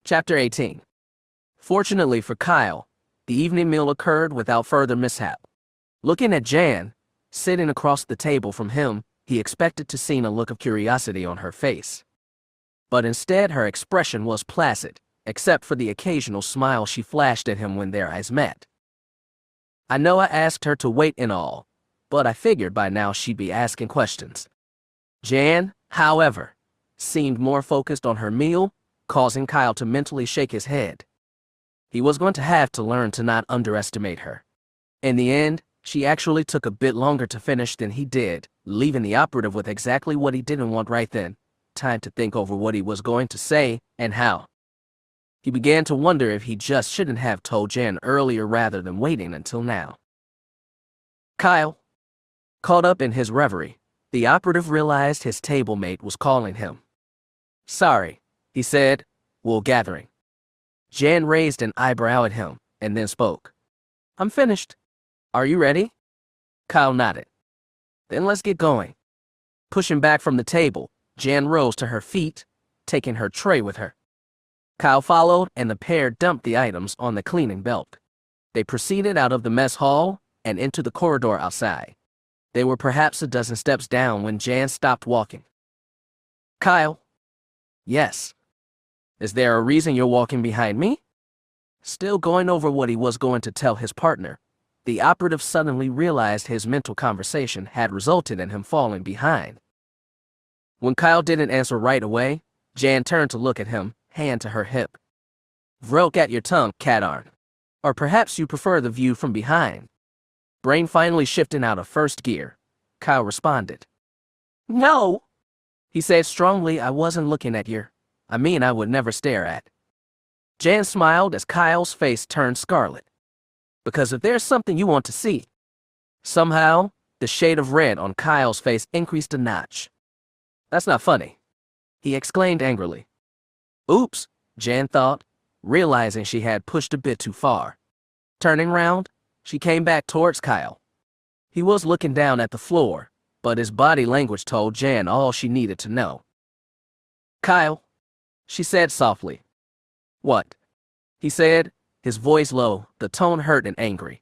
Chapter 18. Fortunately for Kyle, the evening meal occurred without further mishap. Looking at Jan, sitting across the table from him, he expected to see a look of curiosity on her face. But instead her expression was placid, except for the occasional smile she flashed at him when their eyes met. I know I asked her to wait and all, but I figured by now she'd be asking questions. Jan, however, seemed more focused on her meal, causing Kyle to mentally shake his head. He was going to have to learn to not underestimate her. In the end, she actually took a bit longer to finish than he did, leaving the operative with exactly what he didn't want right then, time to think over what he was going to say and how. He began to wonder if he just shouldn't have told Jan earlier rather than waiting until now. Kyle. Caught up in his reverie, the operative realized his table mate was calling him. Sorry, he said, wool gathering. Jan raised an eyebrow at him and then spoke. I'm finished. Are you ready? Kyle nodded. Then let's get going. Pushing back from the table, Jan rose to her feet, taking her tray with her. Kyle followed and the pair dumped the items on the cleaning belt. They proceeded out of the mess hall and into the corridor outside. They were perhaps a dozen steps down when Jan stopped walking. Kyle. Yes. Is there a reason you're walking behind me? Still going over what he was going to tell his partner, the operative suddenly realized his mental conversation had resulted in him falling behind. When Kyle didn't answer right away, Jan turned to look at him, hand to her hip. Vroke at your tongue, Katarn. Or perhaps you prefer the view from behind. Brain finally shifting out of first gear, Kyle responded. No, he said strongly. I wasn't looking at you. I would never stare at. Jan smiled as Kyle's face turned scarlet. Because if there's something you want to see. Somehow, the shade of red on Kyle's face increased a notch. That's not funny, he exclaimed angrily. Oops, Jan thought, realizing she had pushed a bit too far. Turning round, she came back towards Kyle. He was looking down at the floor, but his body language told Jan all she needed to know. Kyle, she said softly. What? He said, his voice low, the tone hurt and angry.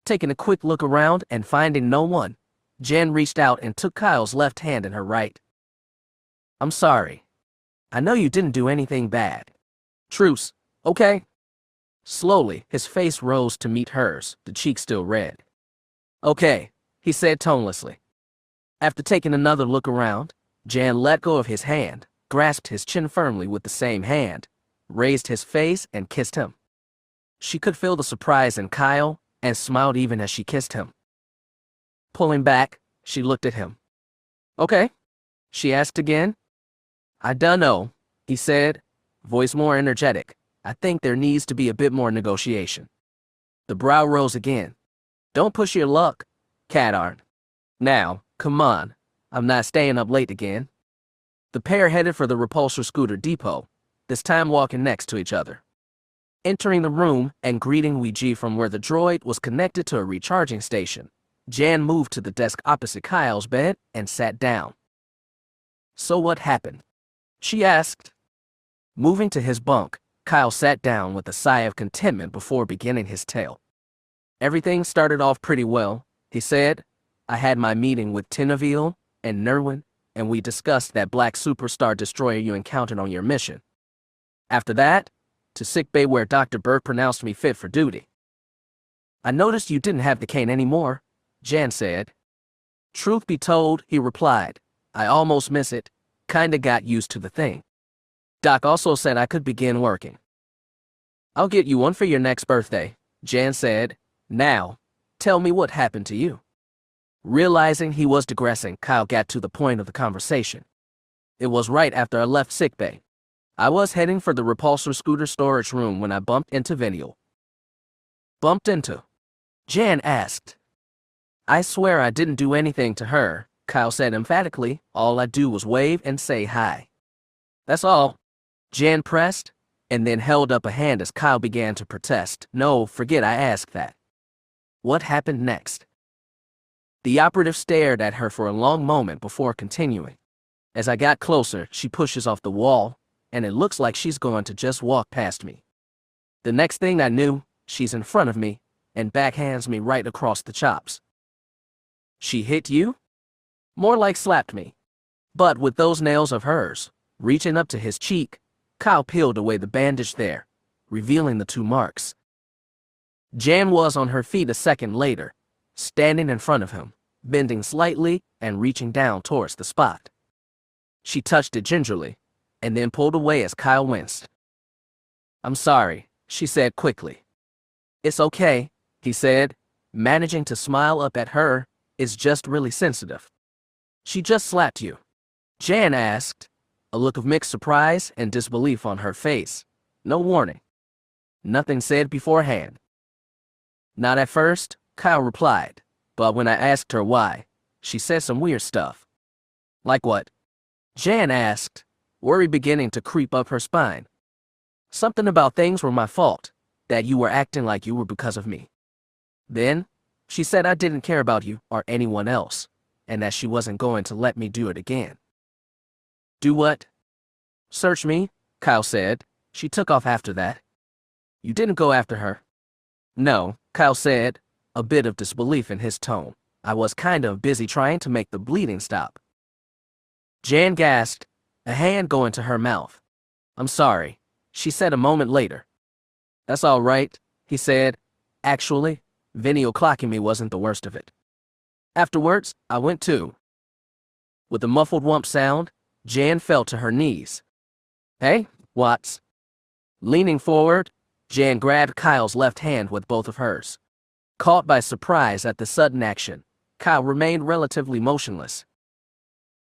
Taking a quick look around and finding no one, Jan reached out and took Kyle's left hand in her right. I'm sorry. I know you didn't do anything bad. Truce, okay? Slowly, his face rose to meet hers, the cheek still red. Okay, he said tonelessly. After taking another look around, Jan let go of his hand, grasped his chin firmly with the same hand, raised his face and kissed him. She could feel the surprise in Kyle and smiled even as she kissed him. Pulling back, she looked at him. Okay? She asked again. I dunno, he said, voice more energetic. I think there needs to be a bit more negotiation. The brow rose again. Don't push your luck, Katarn. Now, come on, I'm not staying up late again. The pair headed for the repulsor scooter depot, this time walking next to each other. Entering the room and greeting Ouija from where the droid was connected to a recharging station, Jan moved to the desk opposite Kyle's bed and sat down. So what happened? She asked. Moving to his bunk, Kyle sat down with a sigh of contentment before beginning his tale. Everything started off pretty well, he said. I had my meeting with Tenaville and Nerwin, and we discussed that black superstar destroyer you encountered on your mission. After that, to sickbay where Dr. Burke pronounced me fit for duty. I noticed you didn't have the cane anymore, Jan said. Truth be told, he replied, I almost miss it, kinda got used to the thing. Doc also said I could begin working. I'll get you one for your next birthday, Jan said. Now, tell me what happened to you. Realizing he was digressing, Kyle got to the point of the conversation. It was right after I left sickbay. I was heading for the repulsor scooter storage room when I bumped into Venial. Bumped into? Jan asked. I swear I didn't do anything to her, Kyle said emphatically. All I do was wave and say hi. That's all. Jan pressed, and then held up a hand as Kyle began to protest. No, forget I asked that. What happened next? The operative stared at her for a long moment before continuing. As I got closer, she pushes off the wall, and it looks like she's going to just walk past me. The next thing I knew, she's in front of me and backhands me right across the chops. She hit you? More like slapped me. But with those nails of hers, reaching up to his cheek, Kyle peeled away the bandage there, revealing the 2 marks. Jan was on her feet a second later, standing in front of him, bending slightly and reaching down towards the spot. She touched it gingerly, and then pulled away as Kyle winced. "I'm sorry," she said quickly. "It's okay," he said, managing to smile up at her. "It's just really sensitive." "She just slapped you?" Jan asked, a look of mixed surprise and disbelief on her face. No warning. Nothing said beforehand. "Not at first," Kyle replied, "but when I asked her why, she said some weird stuff." "Like what?" Jan asked, worry beginning to creep up her spine. "Something about things were my fault, that you were acting like you were because of me. Then, she said I didn't care about you or anyone else, and that she wasn't going to let me do it again." "Do what?" "Search me," Kyle said. "She took off after that." "You didn't go after her?" "No," Kyle said, a bit of disbelief in his tone. "I was kind of busy trying to make the bleeding stop." Jan gasped, a hand going to her mouth. "I'm sorry," she said a moment later. "That's all right," he said. "Actually, Vinny clocking me wasn't the worst of it. Afterwards, I went too." With a muffled whump sound, Jan fell to her knees. "Hey, Watts." Leaning forward, Jan grabbed Kyle's left hand with both of hers. Caught by surprise at the sudden action, Kyle remained relatively motionless.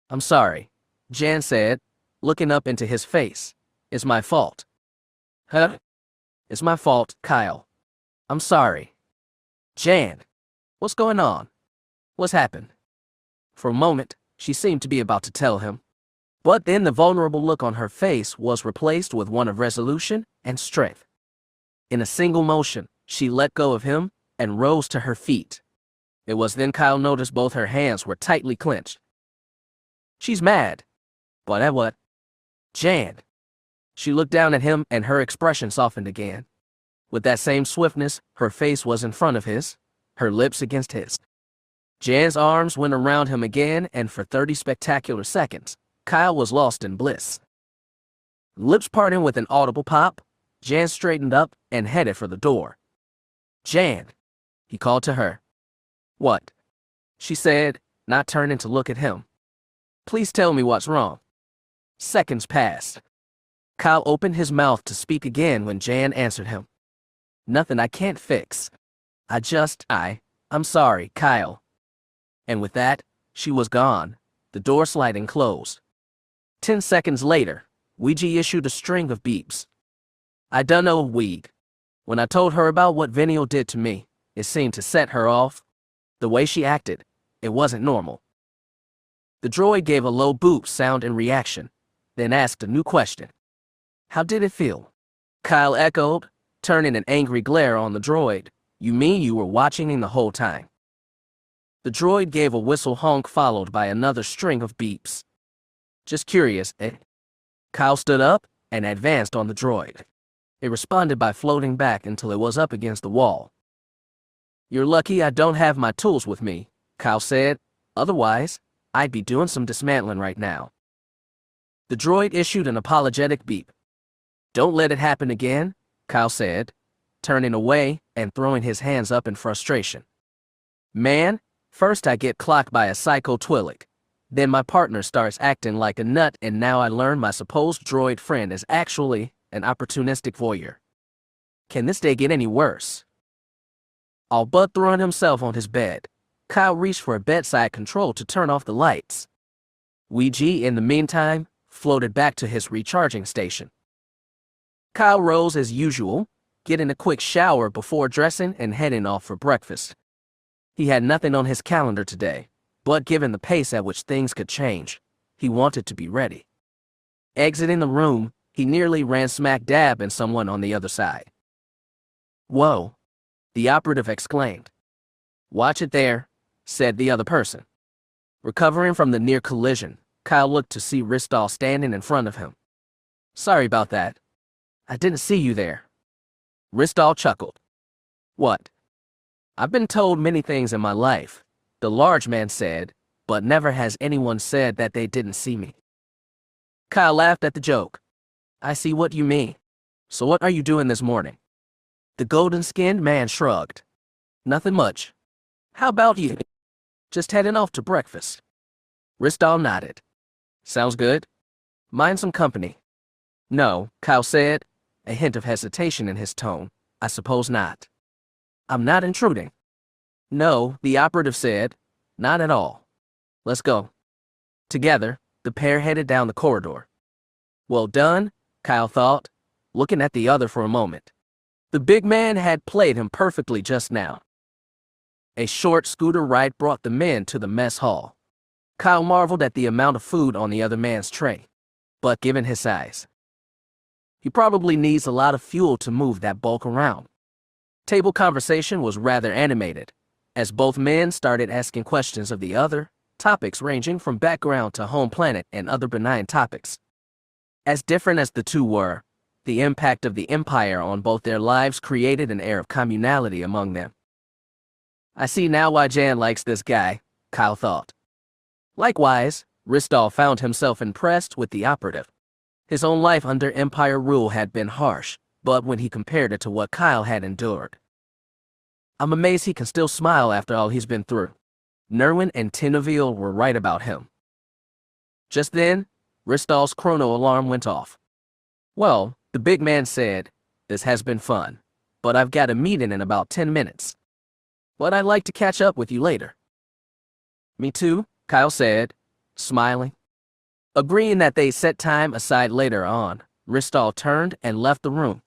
"I'm sorry," Jan said, looking up into his face. "It's my fault." "Huh?" "It's my fault, Kyle. I'm sorry." "Jan, what's going on? What's happened?" For a moment, she seemed to be about to tell him. But then the vulnerable look on her face was replaced with one of resolution and strength. In a single motion, she let go of him and rose to her feet. It was then Kyle noticed both her hands were tightly clenched. "She's mad." "But at what?" "Jan." She looked down at him and her expression softened again. With that same swiftness, her face was in front of his, her lips against his. Jan's arms went around him again, and for 30 spectacular seconds, Kyle was lost in bliss. Lips parting with an audible pop, Jan straightened up and headed for the door. "Jan," he called to her. "What?" she said, not turning to look at him. "Please tell me what's wrong." Seconds passed. Kyle opened his mouth to speak again when Jan answered him. "Nothing I can't fix. I'm sorry, Kyle." And with that, she was gone, the door sliding closed. 10 seconds later, Ouija issued a string of beeps. "I dunno, weed. When I told her about what Vinny did to me, it seemed to set her off. The way she acted, it wasn't normal." The droid gave a low boop sound in reaction, then asked a new question. "How did it feel?" Kyle echoed, turning an angry glare on the droid. "You mean you were watching him the whole time?" The droid gave a whistle honk followed by another string of beeps. "Just curious, eh?" Kyle stood up and advanced on the droid. It responded by floating back until it was up against the wall. "You're lucky I don't have my tools with me," Kyle said. "Otherwise, I'd be doing some dismantling right now." The droid issued an apologetic beep. "Don't let it happen again," Kyle said, turning away and throwing his hands up in frustration. "Man, first I get clocked by a psycho Twi'lek. Then my partner starts acting like a nut, and now I learn my supposed droid friend is actually an opportunistic voyeur. Can this day get any worse?" All but throwing himself on his bed, Kyle reached for a bedside control to turn off the lights. Ouija, in the meantime, floated back to his recharging station. Kyle rose as usual, getting a quick shower before dressing and heading off for breakfast. He had nothing on his calendar today, but given the pace at which things could change, he wanted to be ready. Exiting the room, he nearly ran smack dab in someone on the other side. "Whoa," the operative exclaimed. "Watch it there," said the other person. Recovering from the near collision, Kyle looked to see Ristal standing in front of him. Sorry about that. I didn't see you there. Ristal chuckled. What? I've been told many things in my life, the large man said, but never has anyone said that they didn't see me. Kyle laughed at the joke. I see what you mean. So what are you doing this morning? The golden-skinned man shrugged. Nothing much. How about you? Just heading off to breakfast. Ristal nodded. Sounds good. Mind some company. No, Kyle said, a hint of hesitation in his tone. I suppose not. I'm not intruding. No, the operative said. Not at all. Let's go. Together, the pair headed down the corridor. Well done, Kyle thought, looking at the other for a moment. The big man had played him perfectly just now. A short scooter ride brought the men to the mess hall. Kyle marveled at the amount of food on the other man's tray. But given his size, he probably needs a lot of fuel to move that bulk around. Table conversation was rather animated, as both men started asking questions of the other, topics ranging from background to home planet and other benign topics. As different as the two were, the impact of the Empire on both their lives created an air of communality among them. I see now why Jan likes this guy, Kyle thought. Likewise, Ristal found himself impressed with the operative. His own life under Empire rule had been harsh, but when he compared it to what Kyle had endured, I'm amazed he can still smile after all he's been through. Nerwin and Tineville were right about him. Just then, Ristal's chrono alarm went off. Well, the big man said, this has been fun, but I've got a meeting in about 10 minutes. But I'd like to catch up with you later. Me too, Kyle said, smiling. Agreeing that they set time aside later on, Ristal turned and left the room.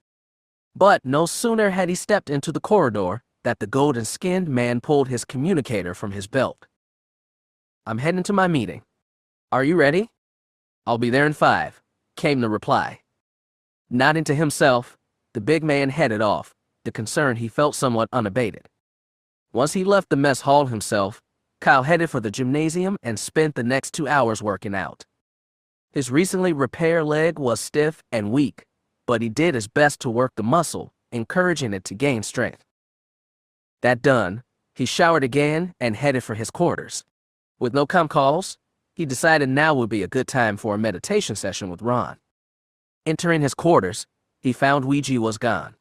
But no sooner had he stepped into the corridor that the golden-skinned man pulled his communicator from his belt. I'm heading to my meeting. Are you ready? I'll be there in 5, came the reply. Nodding to himself, the big man headed off, the concern he felt somewhat unabated. Once he left the mess hall himself, Kyle headed for the gymnasium and spent the next 2 hours working out. His recently repaired leg was stiff and weak, but he did his best to work the muscle, encouraging it to gain strength. That done, he showered again and headed for his quarters. With no calls, he decided now would be a good time for a meditation session with Ron. Entering his quarters, he found Ouija was gone.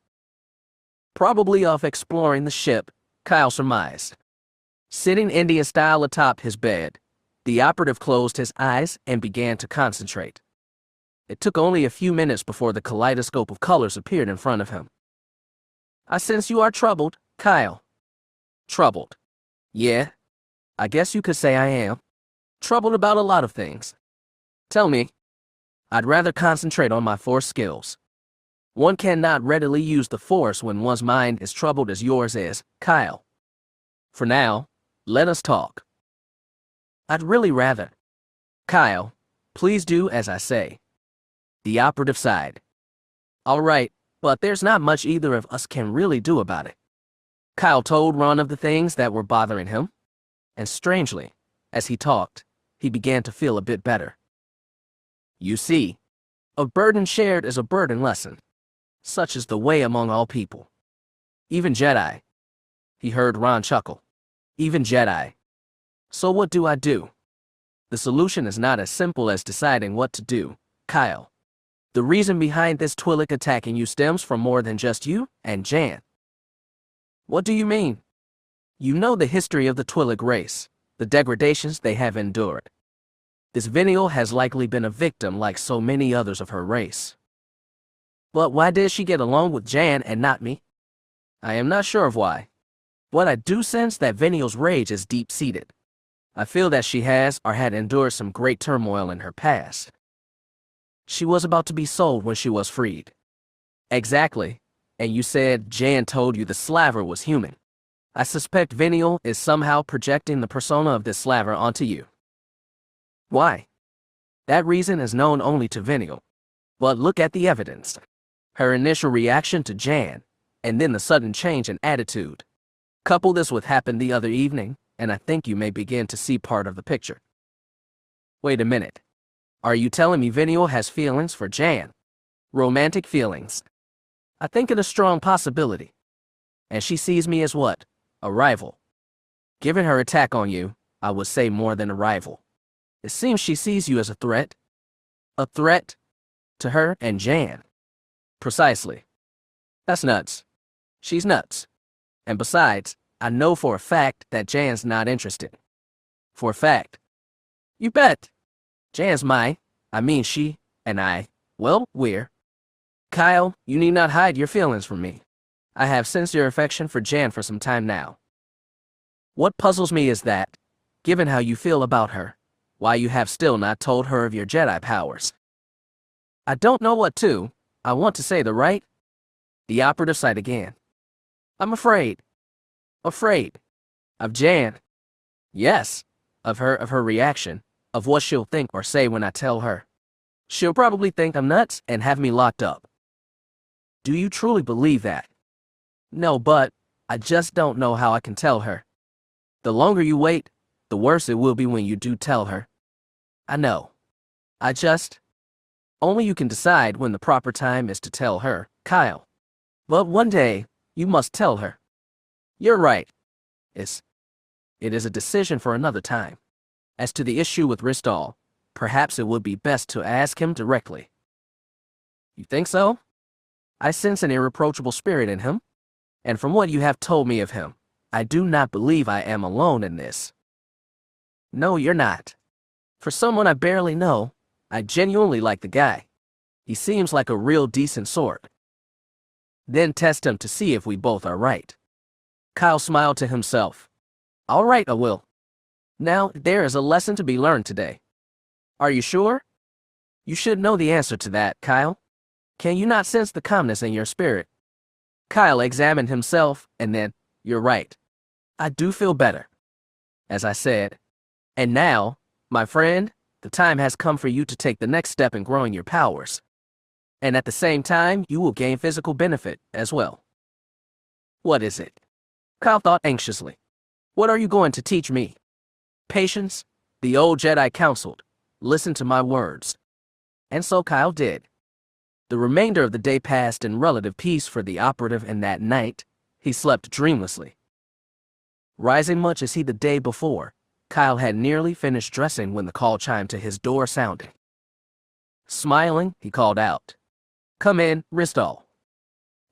Probably off exploring the ship, Kyle surmised. Sitting Indian style atop his bed, the operative closed his eyes and began to concentrate. It took only a few minutes before the kaleidoscope of colors appeared in front of him. I sense you are troubled, Kyle. Troubled. Yeah, I guess you could say I am. Troubled about a lot of things. Tell me. I'd rather concentrate on my Force skills. One cannot readily use the Force when one's mind is troubled as yours is, Kyle. For now, let us talk. I'd really rather. Kyle, please do as I say. The operative sighed. All right, but there's not much either of us can really do about it. Kyle told Ron of the things that were bothering him, and strangely, as he talked, he began to feel a bit better. You see, a burden shared is a burden lessened. Such is the way among all people. Even Jedi. He heard Ron chuckle. Even Jedi. So what do I do? The solution is not as simple as deciding what to do, Kyle. The reason behind this Twi'lek attacking you stems from more than just you and Jan. What do you mean? You know the history of the Twi'lek race, the degradations they have endured. This Venial has likely been a victim like so many others of her race. But why did she get along with Jan and not me? I am not sure of why. But I do sense that Venial's rage is deep-seated. I feel that she has or had endured some great turmoil in her past. She was about to be sold when she was freed. Exactly. And you said Jan told you the slaver was human. I suspect Venial is somehow projecting the persona of this slaver onto you. Why? That reason is known only to Venial. But look at the evidence. Her initial reaction to Jan, and then the sudden change in attitude. Couple this with happened the other evening, and I think you may begin to see part of the picture. Wait a minute. Are you telling me Venial has feelings for Jan? Romantic feelings. I think it a strong possibility. And she sees me as what? A rival. Given her attack on you, I would say more than a rival. It seems she sees you as a threat. A threat to her and Jan. Precisely. That's nuts. She's nuts. And besides, I know for a fact that Jan's not interested. For a fact. You bet. Jan's she, and I, well, we're. Kyle, you need not hide your feelings from me. I have sincere affection for Jan for some time now. What puzzles me is that, given how you feel about her, why you have still not told her of your Jedi powers. I don't know what to. I want to say the right. The operative sighed again. I'm afraid. Afraid. Of Jan. Yes. Of her reaction. Of what she'll think or say when I tell her. She'll probably think I'm nuts and have me locked up. Do you truly believe that? No, but I just don't know how I can tell her. The longer you wait, the worse it will be when you do tell her. I know. Only you can decide when the proper time is to tell her, Kyle. But one day, you must tell her. You're right. It is a decision for another time. As to the issue with Ristal, perhaps it would be best to ask him directly. You think so? I sense an irreproachable spirit in him, and from what you have told me of him, I do not believe I am alone in this. No, you're not. For someone I barely know, I genuinely like the guy. He seems like a real decent sort. Then test him to see if we both are right. Kyle smiled to himself. All right, I will. Now, there is a lesson to be learned today. Are you sure? You should know the answer to that, Kyle. Can you not sense the calmness in your spirit? Kyle examined himself, and then, you're right. I do feel better. As I said. And now, my friend, the time has come for you to take the next step in growing your powers. And at the same time, you will gain physical benefit as well. What is it? Kyle thought anxiously. What are you going to teach me? Patience, the old Jedi counseled. Listen to my words. And so Kyle did. The remainder of the day passed in relative peace for the operative, and that night, he slept dreamlessly. Rising much as he the day before, Kyle had nearly finished dressing when the call chime to his door sounded. Smiling, he called out, "Come in, Ristal."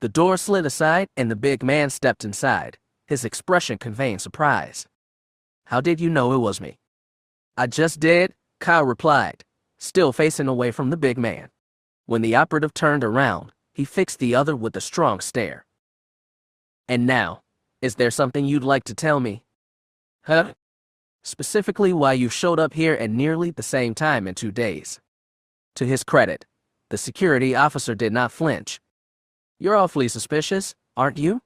The door slid aside and the big man stepped inside, his expression conveying surprise. How did you know it was me? I just did, Kyle replied, still facing away from the big man. When the operative turned around, he fixed the other with a strong stare. And now, is there something you'd like to tell me? Huh? Specifically why you showed up here at nearly the same time in 2 days. To his credit, the security officer did not flinch. You're awfully suspicious, aren't you?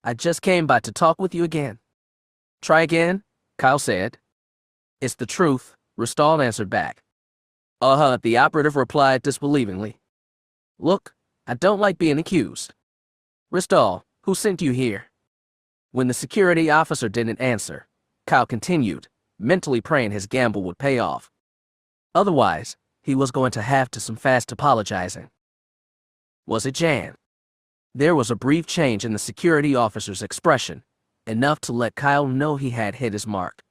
I just came by to talk with you again. Try again, Kyle said. It's the truth, Ristal answered back. The operative replied disbelievingly. Look, I don't like being accused. Ristal, who sent you here? When the security officer didn't answer, Kyle continued, mentally praying his gamble would pay off. Otherwise, he was going to have to some fast apologizing. Was it Jan? There was a brief change in the security officer's expression, enough to let Kyle know he had hit his mark.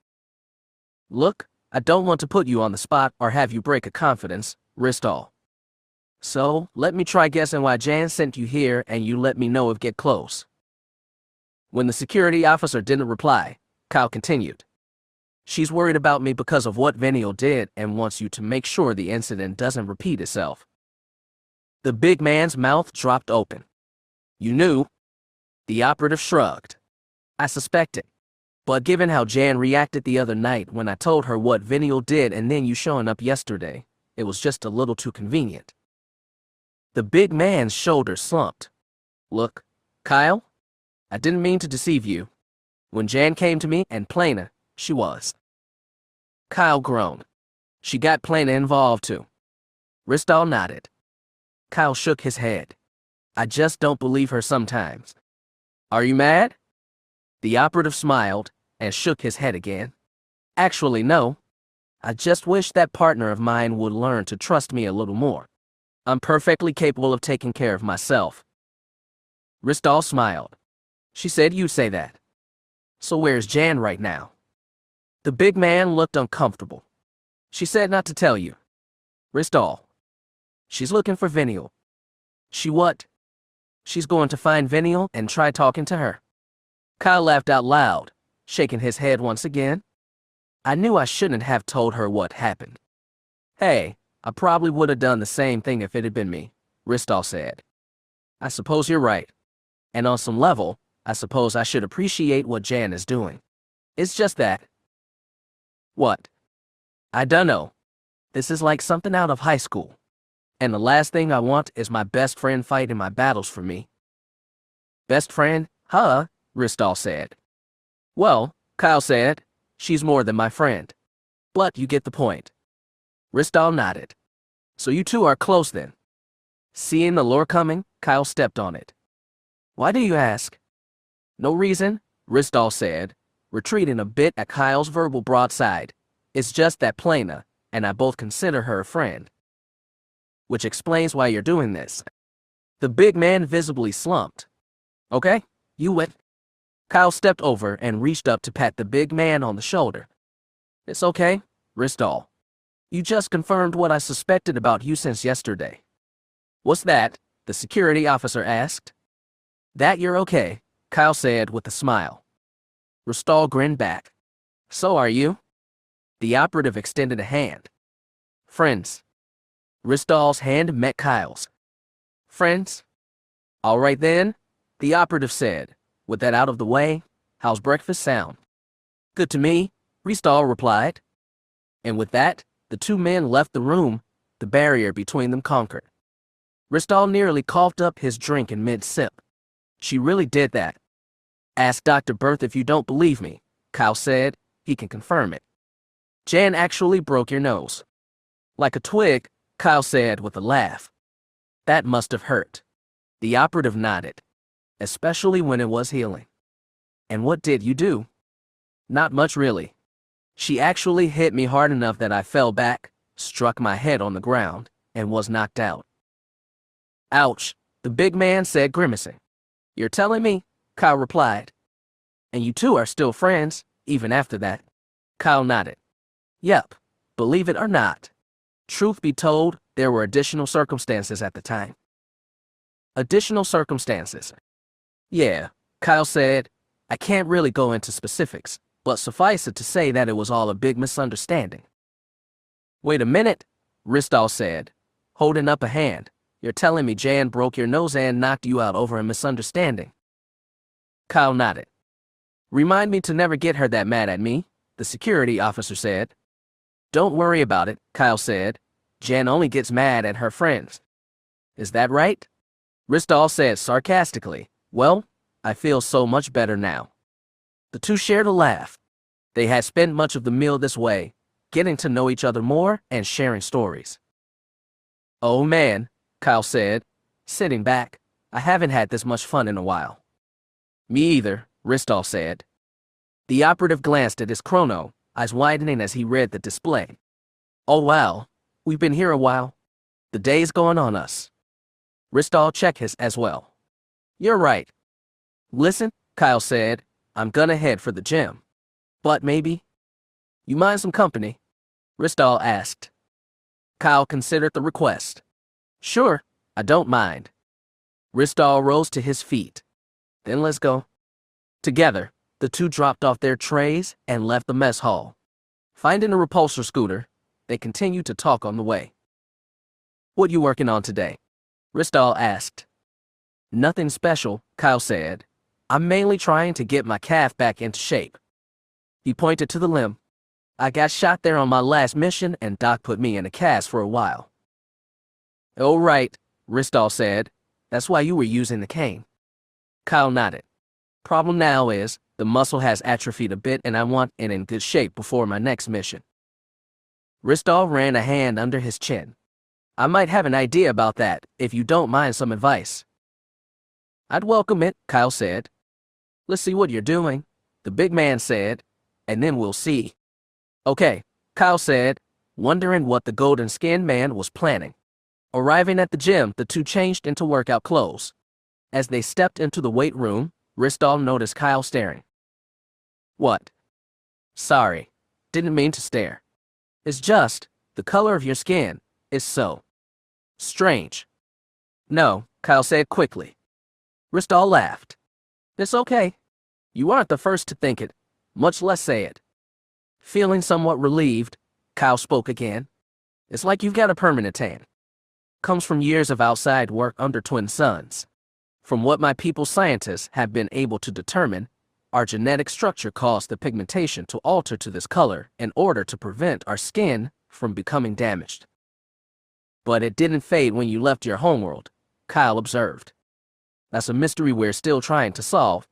Look, I don't want to put you on the spot or have you break a confidence, Ristal. So, let me try guessing why Jan sent you here and you let me know if get close. When the security officer didn't reply, Kyle continued. She's worried about me because of what Venial did and wants you to make sure the incident doesn't repeat itself. The big man's mouth dropped open. You knew? The operative shrugged. I suspected. But given how Jan reacted the other night when I told her what Venial did and then you showing up yesterday, it was just a little too convenient. The big man's shoulders slumped. Look, Kyle, I didn't mean to deceive you. When Jan came to me and Plana, she was. Kyle groaned. She got Plana involved too. Ristal nodded. Kyle shook his head. I just don't believe her sometimes. Are you mad? The operative smiled and shook his head again. Actually, no. I just wish that partner of mine would learn to trust me a little more. I'm perfectly capable of taking care of myself. Ristal smiled. She said you'd say that. So where's Jan right now? The big man looked uncomfortable. She said not to tell you. Ristal. She's looking for Venial. She what? She's going to find Venial and try talking to her. Kyle laughed out loud, shaking his head once again. I knew I shouldn't have told her what happened. Hey, I probably would have done the same thing if it had been me, Ristal said. I suppose you're right. And on some level, I suppose I should appreciate what Jan is doing. It's just that. What? I dunno. This is like something out of high school. And the last thing I want is my best friend fighting my battles for me. Best friend? Huh? Ristal said. Well, Kyle said, she's more than my friend. But you get the point. Ristal nodded. So you two are close then. Seeing the lure coming, Kyle stepped on it. Why do you ask? No reason, Ristal said, retreating a bit at Kyle's verbal broadside. It's just that Plana and I both consider her a friend. Which explains why you're doing this. The big man visibly slumped. Okay, you win. Kyle stepped over and reached up to pat the big man on the shoulder. It's okay, Ristal. You just confirmed what I suspected about you since yesterday. What's that? The security officer asked. That you're okay, Kyle said with a smile. Ristal grinned back. So are you? The operative extended a hand. Friends. Ristal's hand met Kyle's. Friends? All right then, the operative said. With that out of the way, how's breakfast sound? Good to me, Ristal replied. And with that, the two men left the room, the barrier between them conquered. Ristal nearly coughed up his drink in mid-sip. She really did that. Ask Dr. Berth if you don't believe me, Kyle said. He can confirm it. Jan actually broke your nose. Like a twig, Kyle said with a laugh. That must have hurt. The operative nodded. Especially when it was healing. And what did you do? Not much really. She actually hit me hard enough that I fell back, struck my head on the ground, and was knocked out. Ouch, the big man said, grimacing. You're telling me? Kyle replied. And you two are still friends, even after that? Kyle nodded. Yep, believe it or not. Truth be told, there were additional circumstances at the time. Additional circumstances? Yeah, Kyle said. I can't really go into specifics, but suffice it to say that it was all a big misunderstanding. Wait a minute, Ristal said, holding up a hand. You're telling me Jan broke your nose and knocked you out over a misunderstanding? Kyle nodded. Remind me to never get her that mad at me, the security officer said. Don't worry about it, Kyle said. Jan only gets mad at her friends. Is that right? Ristal said sarcastically. Well, I feel so much better now. The two shared a laugh. They had spent much of the meal this way, getting to know each other more and sharing stories. Oh man, Kyle said, sitting back. I haven't had this much fun in a while. Me either, Ristal said. The operative glanced at his chrono, eyes widening as he read the display. Oh wow, we've been here a while. The day's going on us. Ristal checked his as well. You're right. Listen, Kyle said, I'm gonna head for the gym. But maybe. You mind some company? Ristal asked. Kyle considered the request. Sure, I don't mind. Ristal rose to his feet. Then let's go. Together, the two dropped off their trays and left the mess hall. Finding a repulsor scooter, they continued to talk on the way. What you working on today? Ristal asked. Nothing special, Kyle said. I'm mainly trying to get my calf back into shape. He pointed to the limb. I got shot there on my last mission and Doc put me in a cast for a while. Oh right, Ristal said. That's why you were using the cane. Kyle nodded. Problem now is, the muscle has atrophied a bit and I want it in good shape before my next mission. Ristal ran a hand under his chin. I might have an idea about that, if you don't mind some advice. I'd welcome it, Kyle said. Let's see what you're doing, the big man said, and then we'll see. Okay, Kyle said, wondering what the golden-skinned man was planning. Arriving at the gym, the two changed into workout clothes. As they stepped into the weight room, Ristal noticed Kyle staring. What? Sorry, didn't mean to stare. It's just, the color of your skin is so strange. No, Kyle said quickly. Ristal laughed. It's okay. You aren't the first to think it, much less say it. Feeling somewhat relieved, Kyle spoke again. It's like you've got a permanent tan. Comes from years of outside work under twin suns. From what my people scientists have been able to determine, our genetic structure caused the pigmentation to alter to this color in order to prevent our skin from becoming damaged. But it didn't fade when you left your homeworld, Kyle observed. That's a mystery we're still trying to solve.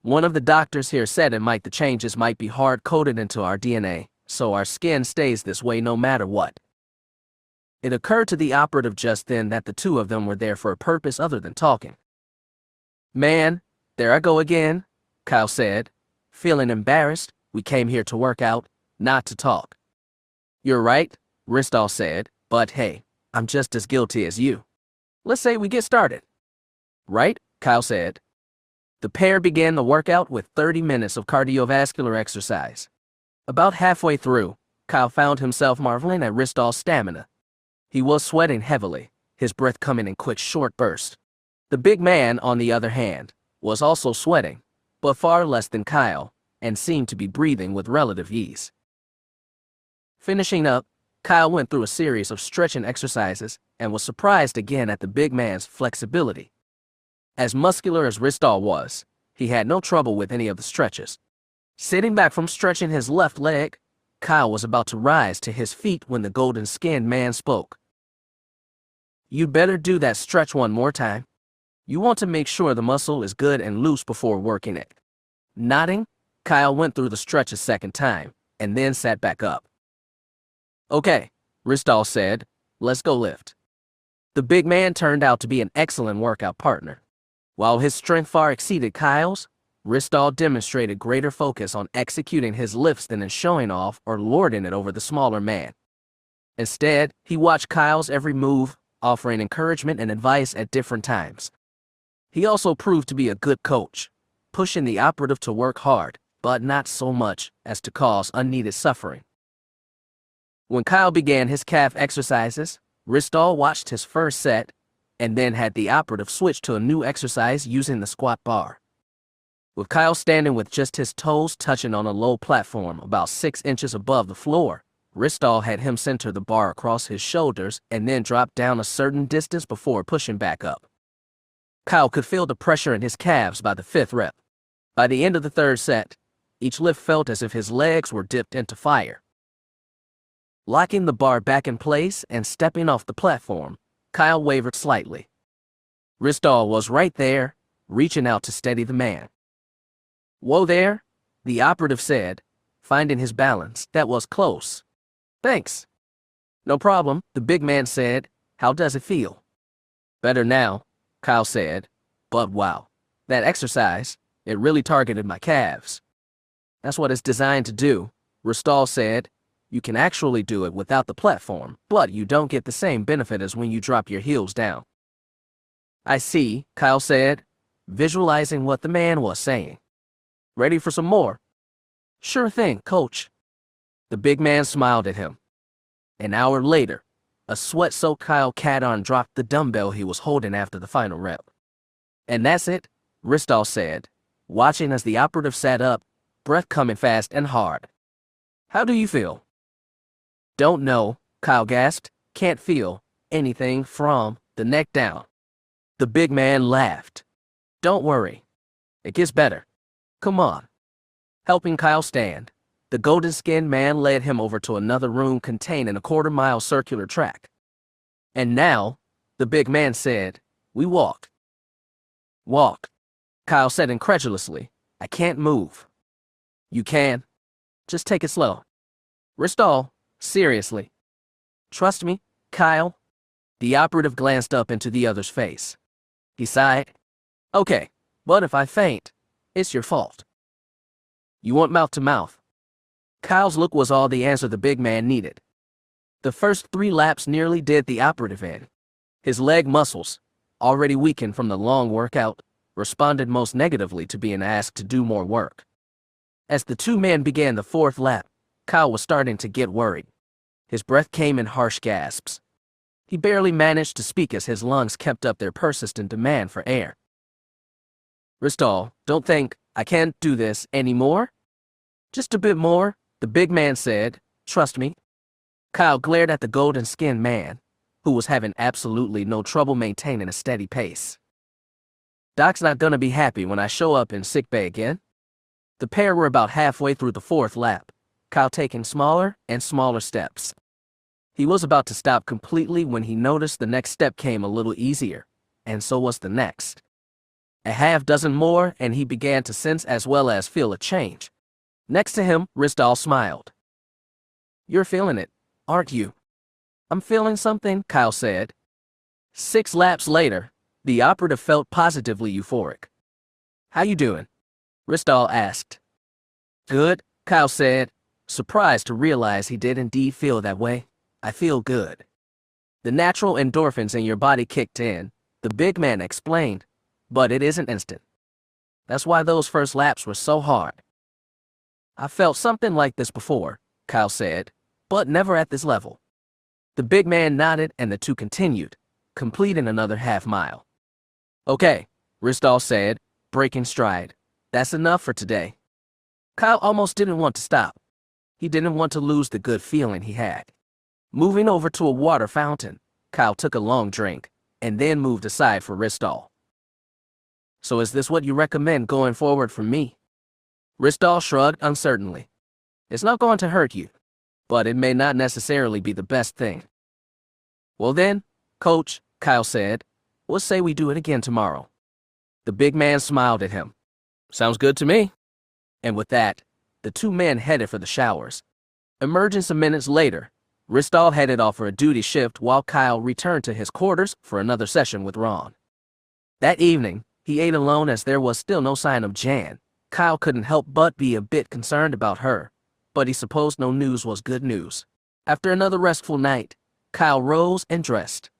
One of the doctors here said the changes might be hard-coded into our DNA, so our skin stays this way no matter what. It occurred to the operative just then that the two of them were there for a purpose other than talking. Man, there I go again, Kyle said, feeling embarrassed. We came here to work out, not to talk. You're right, Ristal said, but hey, I'm just as guilty as you. Let's say we get started. Right, Kyle said. The pair began the workout with 30 minutes of cardiovascular exercise. About halfway through, Kyle found himself marveling at Ristal's stamina. He was sweating heavily, his breath coming in quick short bursts. The big man, on the other hand, was also sweating, but far less than Kyle, and seemed to be breathing with relative ease. Finishing up, Kyle went through a series of stretching exercises and was surprised again at the big man's flexibility. As muscular as Ristal was, he had no trouble with any of the stretches. Sitting back from stretching his left leg, Kyle was about to rise to his feet when the golden-skinned man spoke. You'd better do that stretch one more time. You want to make sure the muscle is good and loose before working it. Nodding, Kyle went through the stretch a second time, and then sat back up. Okay, Ristal said, let's go lift. The big man turned out to be an excellent workout partner. While his strength far exceeded Kyle's, Ristal demonstrated greater focus on executing his lifts than in showing off or lording it over the smaller man. Instead, he watched Kyle's every move, offering encouragement and advice at different times. He also proved to be a good coach, pushing the operative to work hard, but not so much as to cause unneeded suffering. When Kyle began his calf exercises, Ristal watched his first set, and then had the operative switch to a new exercise using the squat bar. With Kyle standing with just his toes touching on a low platform about 6 inches above the floor, Ristal had him center the bar across his shoulders and then drop down a certain distance before pushing back up. Kyle could feel the pressure in his calves by the 5th rep. By the end of the 3rd set, each lift felt as if his legs were dipped into fire. Locking the bar back in place and stepping off the platform, Kyle wavered slightly. Ristal was right there, reaching out to steady the man. Whoa there, the operative said, finding his balance. That was close. Thanks. No problem, the big man said. How does it feel? Better now, Kyle said. But wow, that exercise, it really targeted my calves. That's what it's designed to do, Ristal said. You can actually do it without the platform, but you don't get the same benefit as when you drop your heels down. I see, Kyle said, visualizing what the man was saying. Ready for some more? Sure thing, coach. The big man smiled at him. An hour later, a sweat-soaked Kyle Katarn dropped the dumbbell he was holding after the final rep. And that's it, Ristal said, watching as the operative sat up, breath coming fast and hard. How do you feel? Don't know, Kyle gasped. Can't feel anything from the neck down. The big man laughed. Don't worry. It gets better. Come on. Helping Kyle stand, the golden-skinned man led him over to another room containing a quarter-mile circular track. And now, the big man said, we walk. Walk, Kyle said incredulously. I can't move. You can. Just take it slow. Ristal, seriously. Trust me, Kyle. The operative glanced up into the other's face. He sighed. Okay, but if I faint, it's your fault. You want mouth to mouth? Kyle's look was all the answer the big man needed. The first 3 laps nearly did the operative in. His leg muscles, already weakened from the long workout, responded most negatively to being asked to do more work. As the two men began the fourth lap, Kyle was starting to get worried. His breath came in harsh gasps. He barely managed to speak as his lungs kept up their persistent demand for air. Ristal, don't think I can't do this anymore? Just a bit more, the big man said. Trust me. Kyle glared at the golden-skinned man, who was having absolutely no trouble maintaining a steady pace. Doc's not gonna be happy when I show up in sickbay again. The pair were about halfway through the fourth lap, Kyle taking smaller and smaller steps. He was about to stop completely when he noticed the next step came a little easier, and so was the next. A half dozen more, and he began to sense as well as feel a change. Next to him, Ristal smiled. You're feeling it, aren't you? I'm feeling something, Kyle said. 6 laps later, the operative felt positively euphoric. How you doing? Ristal asked. Good, Kyle said, surprised to realize he did indeed feel that way. I feel good. The natural endorphins in your body kicked in, the big man explained, but it isn't instant. That's why those first laps were so hard. I felt something like this before, Kyle said, but never at this level. The big man nodded and the two continued, completing another half mile. Okay, Ristal said, breaking stride. That's enough for today. Kyle almost didn't want to stop. He didn't want to lose the good feeling he had. Moving over to a water fountain, Kyle took a long drink, and then moved aside for Ristal. So is this what you recommend going forward for me? Ristal shrugged uncertainly. It's not going to hurt you, but it may not necessarily be the best thing. Well then, Coach, Kyle said, let's say we do it again tomorrow. The big man smiled at him. Sounds good to me. And with that, the two men headed for the showers. Emerging some minutes later, Ristal headed off for a duty shift while Kyle returned to his quarters for another session with Ron. That evening, he ate alone as there was still no sign of Jan. Kyle couldn't help but be a bit concerned about her, but he supposed no news was good news. After another restful night, Kyle rose and dressed.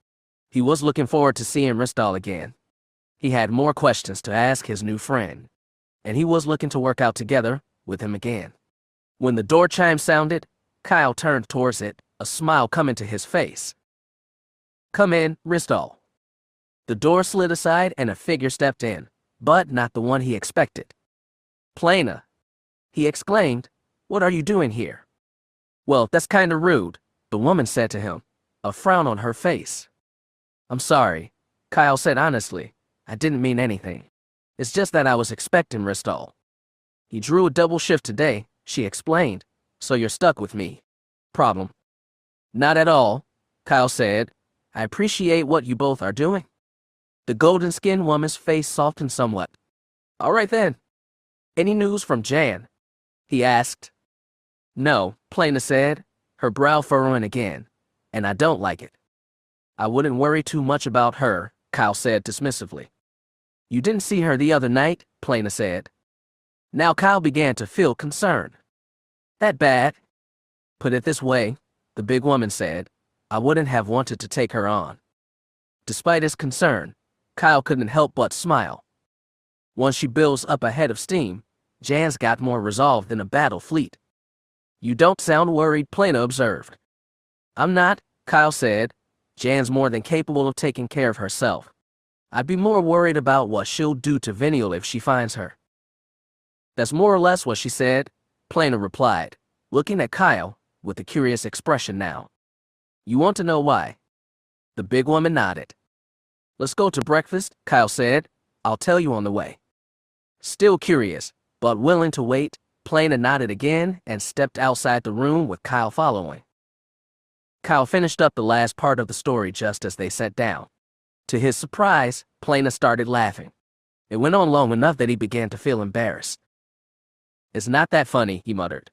He was looking forward to seeing Ristal again. He had more questions to ask his new friend, and he was looking to work out together with him again. When the door chime sounded, Kyle turned towards it, a smile coming to his face. Come in, Ristal. The door slid aside and a figure stepped in, but not the one he expected. Plana, he exclaimed, what are you doing here? Well, that's kinda rude, the woman said to him, a frown on her face. I'm sorry, Kyle said honestly, I didn't mean anything. It's just that I was expecting Ristal. He drew a double shift today, she explained, so you're stuck with me. Problem. Not at all, Kyle said. I appreciate what you both are doing. The golden-skinned woman's face softened somewhat. All right then. Any news from Jan? He asked. No, Plana said, her brow furrowing again, and I don't like it. I wouldn't worry too much about her, Kyle said dismissively. You didn't see her the other night, Plana said. Now Kyle began to feel concerned. That bad? Put it this way, the big woman said, I wouldn't have wanted to take her on. Despite his concern, Kyle couldn't help but smile. Once she builds up a head of steam, Jan's got more resolve than a battle fleet. You don't sound worried, Plana observed. I'm not, Kyle said. Jan's more than capable of taking care of herself. I'd be more worried about what she'll do to Venial if she finds her. That's more or less what she said, Plana replied, looking at Kyle with a curious expression now. You want to know why? The big woman nodded. Let's go to breakfast, Kyle said. I'll tell you on the way. Still curious, but willing to wait, Plana nodded again and stepped outside the room with Kyle following. Kyle finished up the last part of the story just as they sat down. To his surprise, Plana started laughing. It went on long enough that he began to feel embarrassed. It's not that funny, he muttered.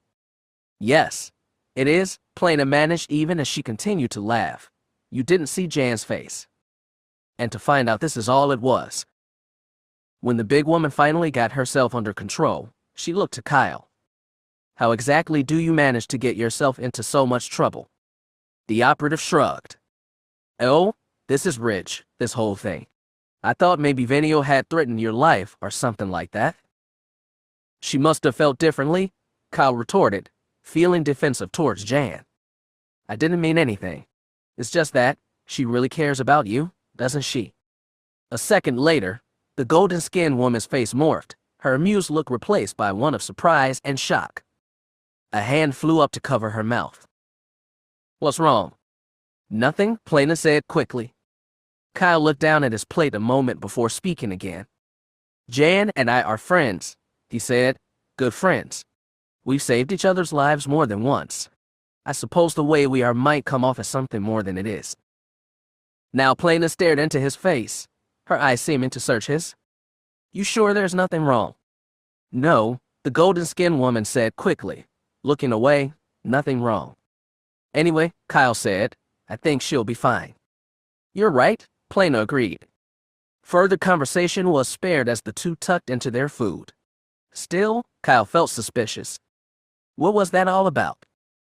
Yes, it is, Plana managed even as she continued to laugh. You didn't see Jan's face. And to find out this is all it was. When the big woman finally got herself under control, she looked to Kyle. How exactly do you manage to get yourself into so much trouble? The operative shrugged. Oh, This is rich, this whole thing. I thought maybe Venio had threatened your life or something like that. She must have felt differently, Kyle retorted, feeling defensive towards Jan. I didn't mean anything. It's just that she really cares about you, doesn't she? A second later, the golden-skinned woman's face morphed, her amused look replaced by one of surprise and shock. A hand flew up to cover her mouth. What's wrong? Nothing, Plana said quickly. Kyle looked down at his plate a moment before speaking again. Jan and I are friends, he said. Good friends. We've saved each other's lives more than once. I suppose the way we are might come off as something more than it is. Now Plana stared into his face, her eyes seeming to search his. You sure there's nothing wrong? No, the golden-skinned woman said quickly, looking away. Nothing wrong. Anyway, Kyle said, I think she'll be fine. You're right, Plana agreed. Further conversation was spared as the two tucked into their food. Still, Kyle felt suspicious. What was that all about?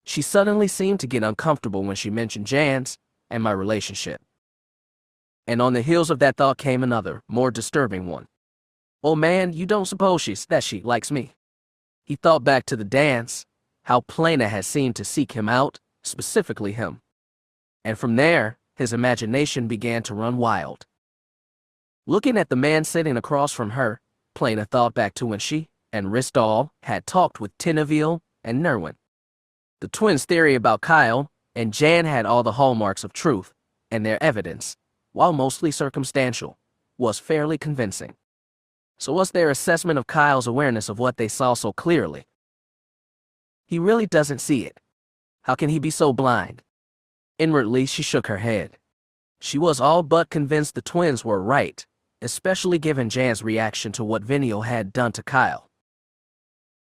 She suddenly seemed to get uncomfortable when she mentioned Jan's and my relationship. And on the heels of that thought came another, more disturbing one. Oh man, you don't suppose she likes me? He thought back to the dance, how Plana had seemed to seek him out, specifically him. And from there, his imagination began to run wild. Looking at the man sitting across from her, Plana thought back to when she and Ristal had talked with Teneville and Nerwin. The twins' theory about Kyle and Jan had all the hallmarks of truth, and their evidence, while mostly circumstantial, was fairly convincing. So what's their assessment of Kyle's awareness of what they saw so clearly? He really doesn't see it. How can he be so blind? Inwardly, she shook her head. She was all but convinced the twins were right, especially given Jan's reaction to what Venio had done to Kyle.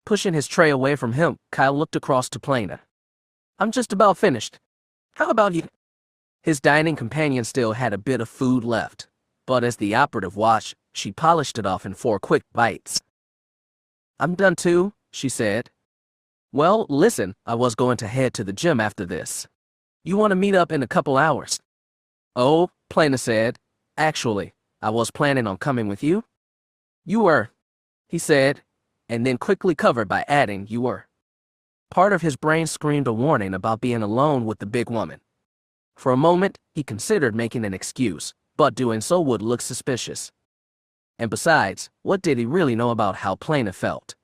Pushing his tray away from him, Kyle looked across to Plana. I'm just about finished. How about you? His dining companion still had a bit of food left, but as the operative watched, she polished it off in 4 quick bites. I'm done too, she said. Well, listen, I was going to head to the gym after this. You want to meet up in a couple hours? Oh, Plana said. Actually, I was planning on coming with you. You were, he said, and then quickly covered by adding you were. Part of his brain screamed a warning about being alone with the big woman. For a moment, he considered making an excuse, but doing so would look suspicious. And besides, what did he really know about how Plana felt?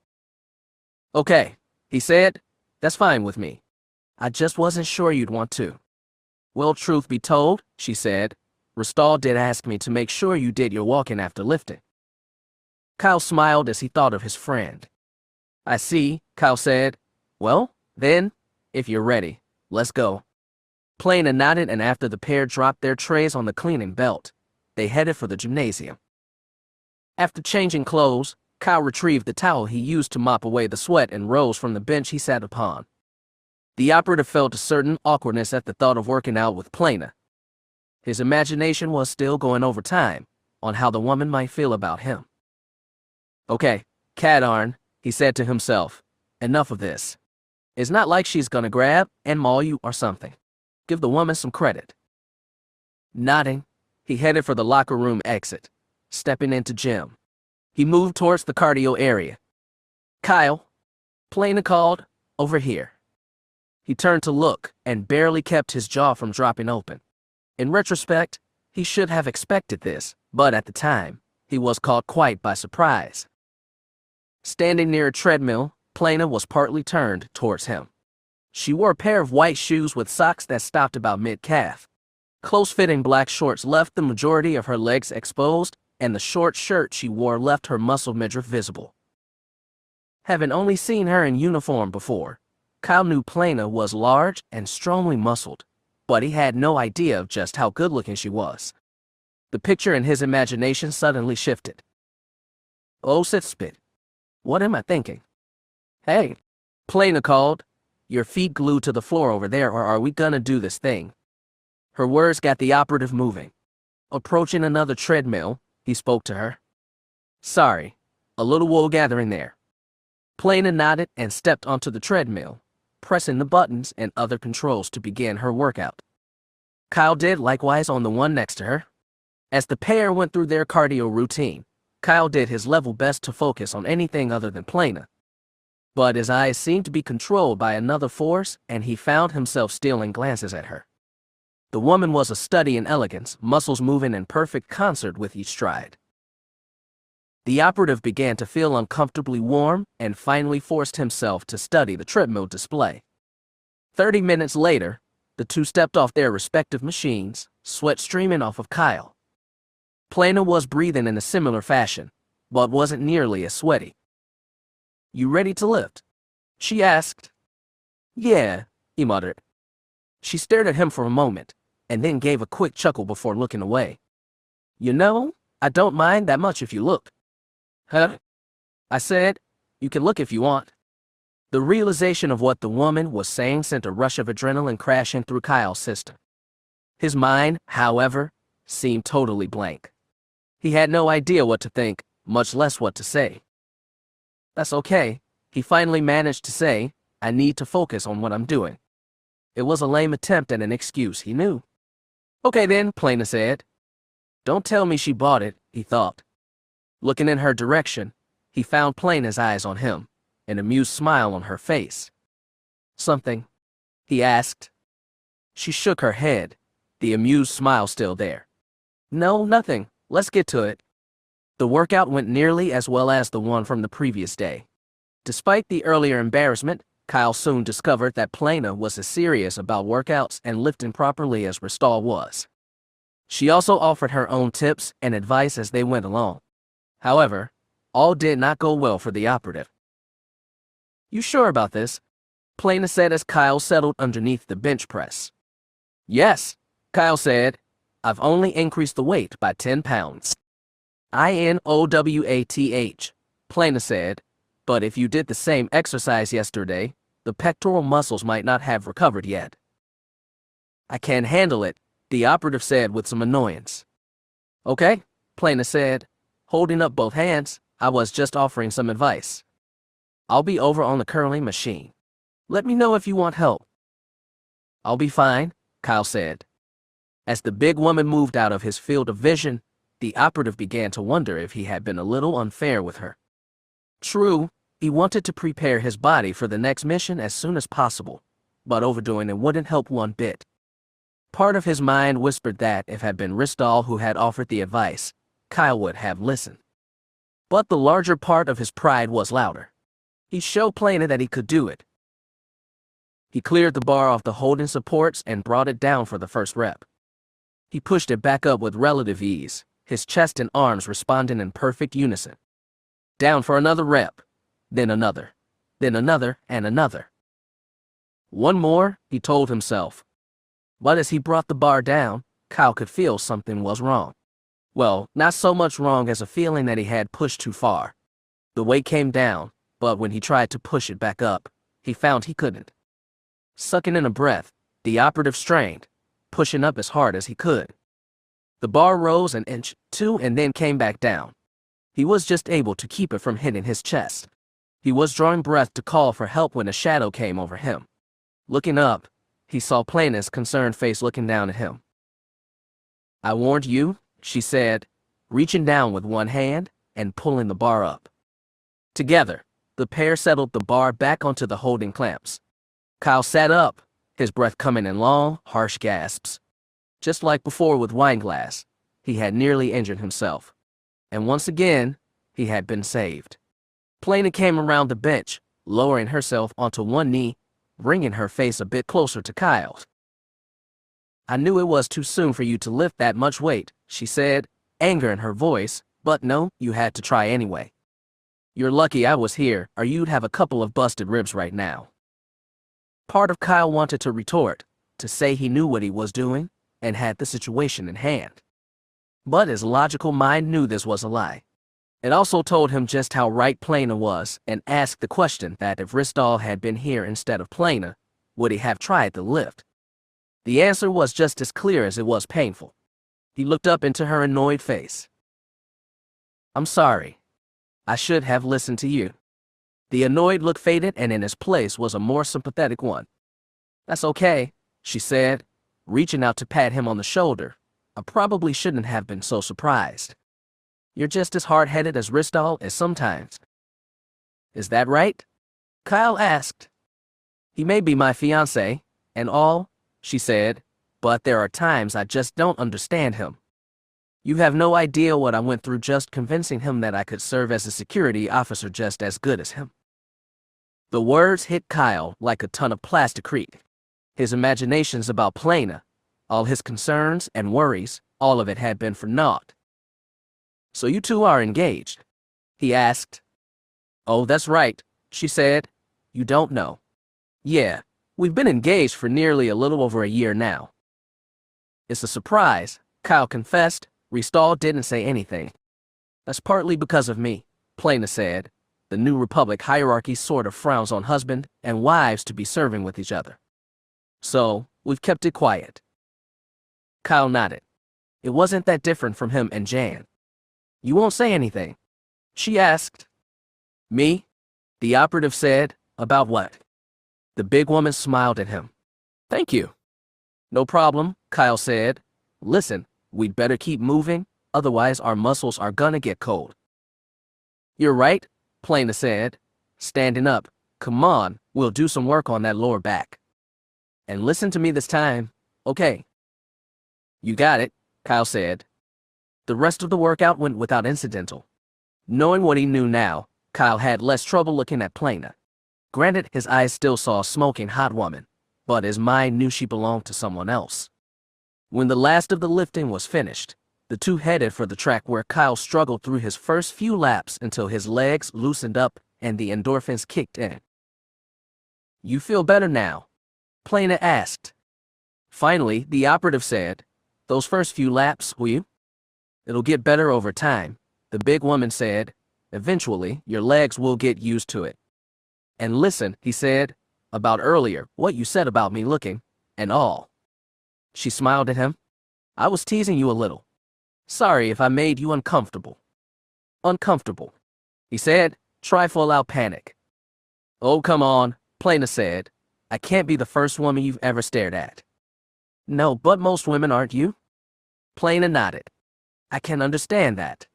Okay, he said, that's fine with me. I just wasn't sure you'd want to. Well, truth be told, she said, Ristal did ask me to make sure you did your walking after lifting. Kyle smiled as he thought of his friend. I see, Kyle said. Well, then, if you're ready, let's go. Plana nodded, and after the pair dropped their trays on the cleaning belt, they headed for the gymnasium. After changing clothes, Kyle retrieved the towel he used to mop away the sweat and rose from the bench he sat upon. The operative felt a certain awkwardness at the thought of working out with Plana. His imagination was still going over time on how the woman might feel about him. Okay, Katarn, he said to himself, enough of this. It's not like she's gonna grab and maul you or something. Give the woman some credit. Nodding, he headed for the locker room exit, stepping into gym. He moved towards the cardio area. Kyle, Plana called, over here. He turned to look and barely kept his jaw from dropping open. In retrospect, he should have expected this, but at the time, he was caught quite by surprise. Standing near a treadmill, Plana was partly turned towards him. She wore a pair of white shoes with socks that stopped about mid-calf. Close-fitting black shorts left the majority of her legs exposed, and the short shirt she wore left her muscle midriff visible. Having only seen her in uniform before, Kyle knew Plana was large and strongly muscled, but he had no idea of just how good-looking she was. The picture in his imagination suddenly shifted. Oh, sit spit. What am I thinking? Hey, Plana called. Your feet glued to the floor over there, or are we gonna do this thing? Her words got the operative moving. Approaching another treadmill, he spoke to her. Sorry, a little wool gathering there. Plana nodded and stepped onto the treadmill, pressing the buttons and other controls to begin her workout. Kyle did likewise on the one next to her. As the pair went through their cardio routine, Kyle did his level best to focus on anything other than Plana. But his eyes seemed to be controlled by another force, and he found himself stealing glances at her. The woman was a study in elegance, muscles moving in perfect concert with each stride. The operative began to feel uncomfortably warm and finally forced himself to study the treadmill display. 30 minutes later, the two stepped off their respective machines, sweat streaming off of Kyle. Plana was breathing in a similar fashion, but wasn't nearly as sweaty. "You ready to lift?" she asked. "Yeah," he muttered. She stared at him for a moment, and then gave a quick chuckle before looking away. "You know, I don't mind that much if you look." "Huh?" I said. "You can look if you want." The realization of what the woman was saying sent a rush of adrenaline crashing through Kyle's system. His mind, however, seemed totally blank. He had no idea what to think, much less what to say. "That's okay," he finally managed to say. "I need to focus on what I'm doing." It was a lame attempt at an excuse, he knew. "Okay then," Plana said. "Don't tell me she bought it," he thought. Looking in her direction, he found Plana's eyes on him, an amused smile on her face. "Something?" he asked. She shook her head, the amused smile still there. "No, nothing. Let's get to it." The workout went nearly as well as the one from the previous day. Despite the earlier embarrassment, Kyle soon discovered that Plana was as serious about workouts and lifting properly as Ristal was. She also offered her own tips and advice as they went along. However, all did not go well for the operative. "You sure about this?" Plana said as Kyle settled underneath the bench press. "Yes," Kyle said. "I've only increased the weight by 10 pounds. INOWATH, Plana said. "But if you did the same exercise yesterday, the pectoral muscles might not have recovered yet." "I can't handle it," the operative said with some annoyance. "Okay," Plana said, holding up both hands. "I was just offering some advice. I'll be over on the curling machine. Let me know if you want help." "I'll be fine," Kyle said. As the big woman moved out of his field of vision, the operative began to wonder if he had been a little unfair with her. True, he wanted to prepare his body for the next mission as soon as possible, but overdoing it wouldn't help one bit. Part of his mind whispered that if it had been Ristal who had offered the advice, Kyle would have listened. But the larger part of his pride was louder. He showed Plana that he could do it. He cleared the bar off the holding supports and brought it down for the first rep. He pushed it back up with relative ease, his chest and arms responding in perfect unison. Down for another rep, then another, and another. One more, he told himself. But as he brought the bar down, Kyle could feel something was wrong. Well, not so much wrong as a feeling that he had pushed too far. The weight came down, but when he tried to push it back up, he found he couldn't. Sucking in a breath, the operative strained, pushing up as hard as he could. The bar rose an inch, two, and then came back down. He was just able to keep it from hitting his chest. He was drawing breath to call for help when a shadow came over him. Looking up, he saw Plana's concerned face looking down at him. "I warned you," she said, reaching down with one hand and pulling the bar up. Together, the pair settled the bar back onto the holding clamps. Kyle sat up, his breath coming in long, harsh gasps. Just like before with Wineglass, he had nearly injured himself. And once again, he had been saved. Plana came around the bench, lowering herself onto one knee, bringing her face a bit closer to Kyle's. "I knew it was too soon for you to lift that much weight," she said, anger in her voice, "but no, you had to try anyway. You're lucky I was here, or you'd have a couple of busted ribs right now." Part of Kyle wanted to retort, to say he knew what he was doing, and had the situation in hand. But his logical mind knew this was a lie. It also told him just how right Plana was, and asked the question that if Ristal had been here instead of Plana, would he have tried the lift? The answer was just as clear as it was painful. He looked up into her annoyed face. "I'm sorry. I should have listened to you." The annoyed look faded, and in its place was a more sympathetic one. "That's okay," she said. reaching out to pat him on the shoulder. I probably shouldn't have been so surprised. You're just as hard-headed as Ristal is sometimes. Is that right? Kyle asked. He may be my fiancé, and all, she said, but there are times I just don't understand him. You have no idea what I went through just convincing him that I could serve as a security officer just as good as him. The words hit Kyle like a ton of plasticrete. His imaginations about Plana, all his concerns and worries, all of it had been for naught. So you two are engaged? He asked. Oh, that's right, she said. You don't know. Yeah, we've been engaged for nearly a little over a year now. It's a surprise, Kyle confessed. Ristal didn't say anything. That's partly because of me, Plana said. The New Republic hierarchy sort of frowns on husband and wives to be serving with each other. So, we've kept it quiet. Kyle nodded. It wasn't that different from him and Jan. You won't say anything? She asked. Me? The operative said. About what? The big woman smiled at him. Thank you. No problem, Kyle said. Listen, we'd better keep moving, otherwise our muscles are gonna get cold. You're right, Plana said. Standing up. Come on, we'll do some work on that lower back. And listen to me this time, okay? You got it, Kyle said. The rest of the workout went without incidental. Knowing what he knew now, Kyle had less trouble looking at Plana. Granted, his eyes still saw a smoking hot woman, but his mind knew she belonged to someone else. When the last of the lifting was finished, the two headed for the track where Kyle struggled through his first few laps until his legs loosened up and the endorphins kicked in. You feel better now? Plana asked. Finally, the operative said, those first few laps, will you? It'll get better over time, the big woman said. Eventually, your legs will get used to it. And listen, he said, about earlier, what you said about me looking, and all. She smiled at him. I was teasing you a little. Sorry if I made you uncomfortable. Uncomfortable, he said, trifle out panic. Oh, come on, Plana said. I can't be the first woman you've ever stared at. No, but most women aren't you? Plana nodded. I can understand that.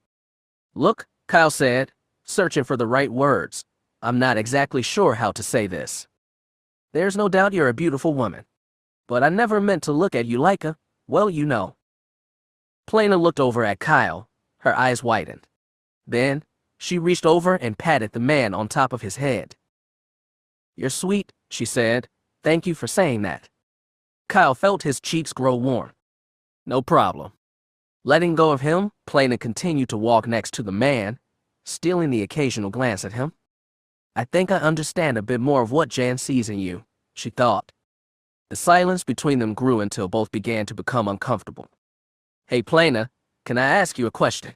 Look, Kyle said, searching for the right words. I'm not exactly sure how to say this. There's no doubt you're a beautiful woman. But I never meant to look at you like a, well, you know. Plana looked over at Kyle, her eyes widened. Then, she reached over and patted the man on top of his head. You're sweet, she said. Thank you for saying that. Kyle felt his cheeks grow warm. No problem. Letting go of him, Plana continued to walk next to the man, stealing the occasional glance at him. I think I understand a bit more of what Jan sees in you, she thought. The silence between them grew until both began to become uncomfortable. Hey, Plana, can I ask you a question?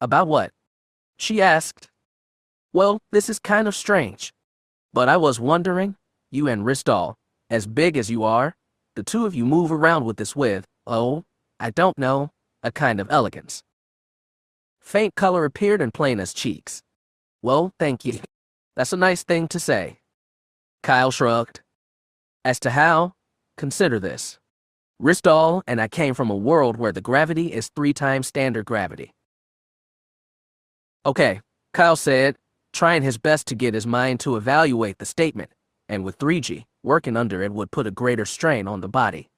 About what? She asked. Well, this is kind of strange. But I was wondering, you and Ristal, as big as you are, the two of you move around with this with, oh, I don't know, a kind of elegance. Faint color appeared in Plana's cheeks. Well, thank you. That's a nice thing to say. Kyle shrugged. As to how, consider this. Ristal and I came from a world where the gravity is 3 times standard gravity. Okay, Kyle said, trying his best to get his mind to evaluate the statement, and with 3G, working under it would put a greater strain on the body.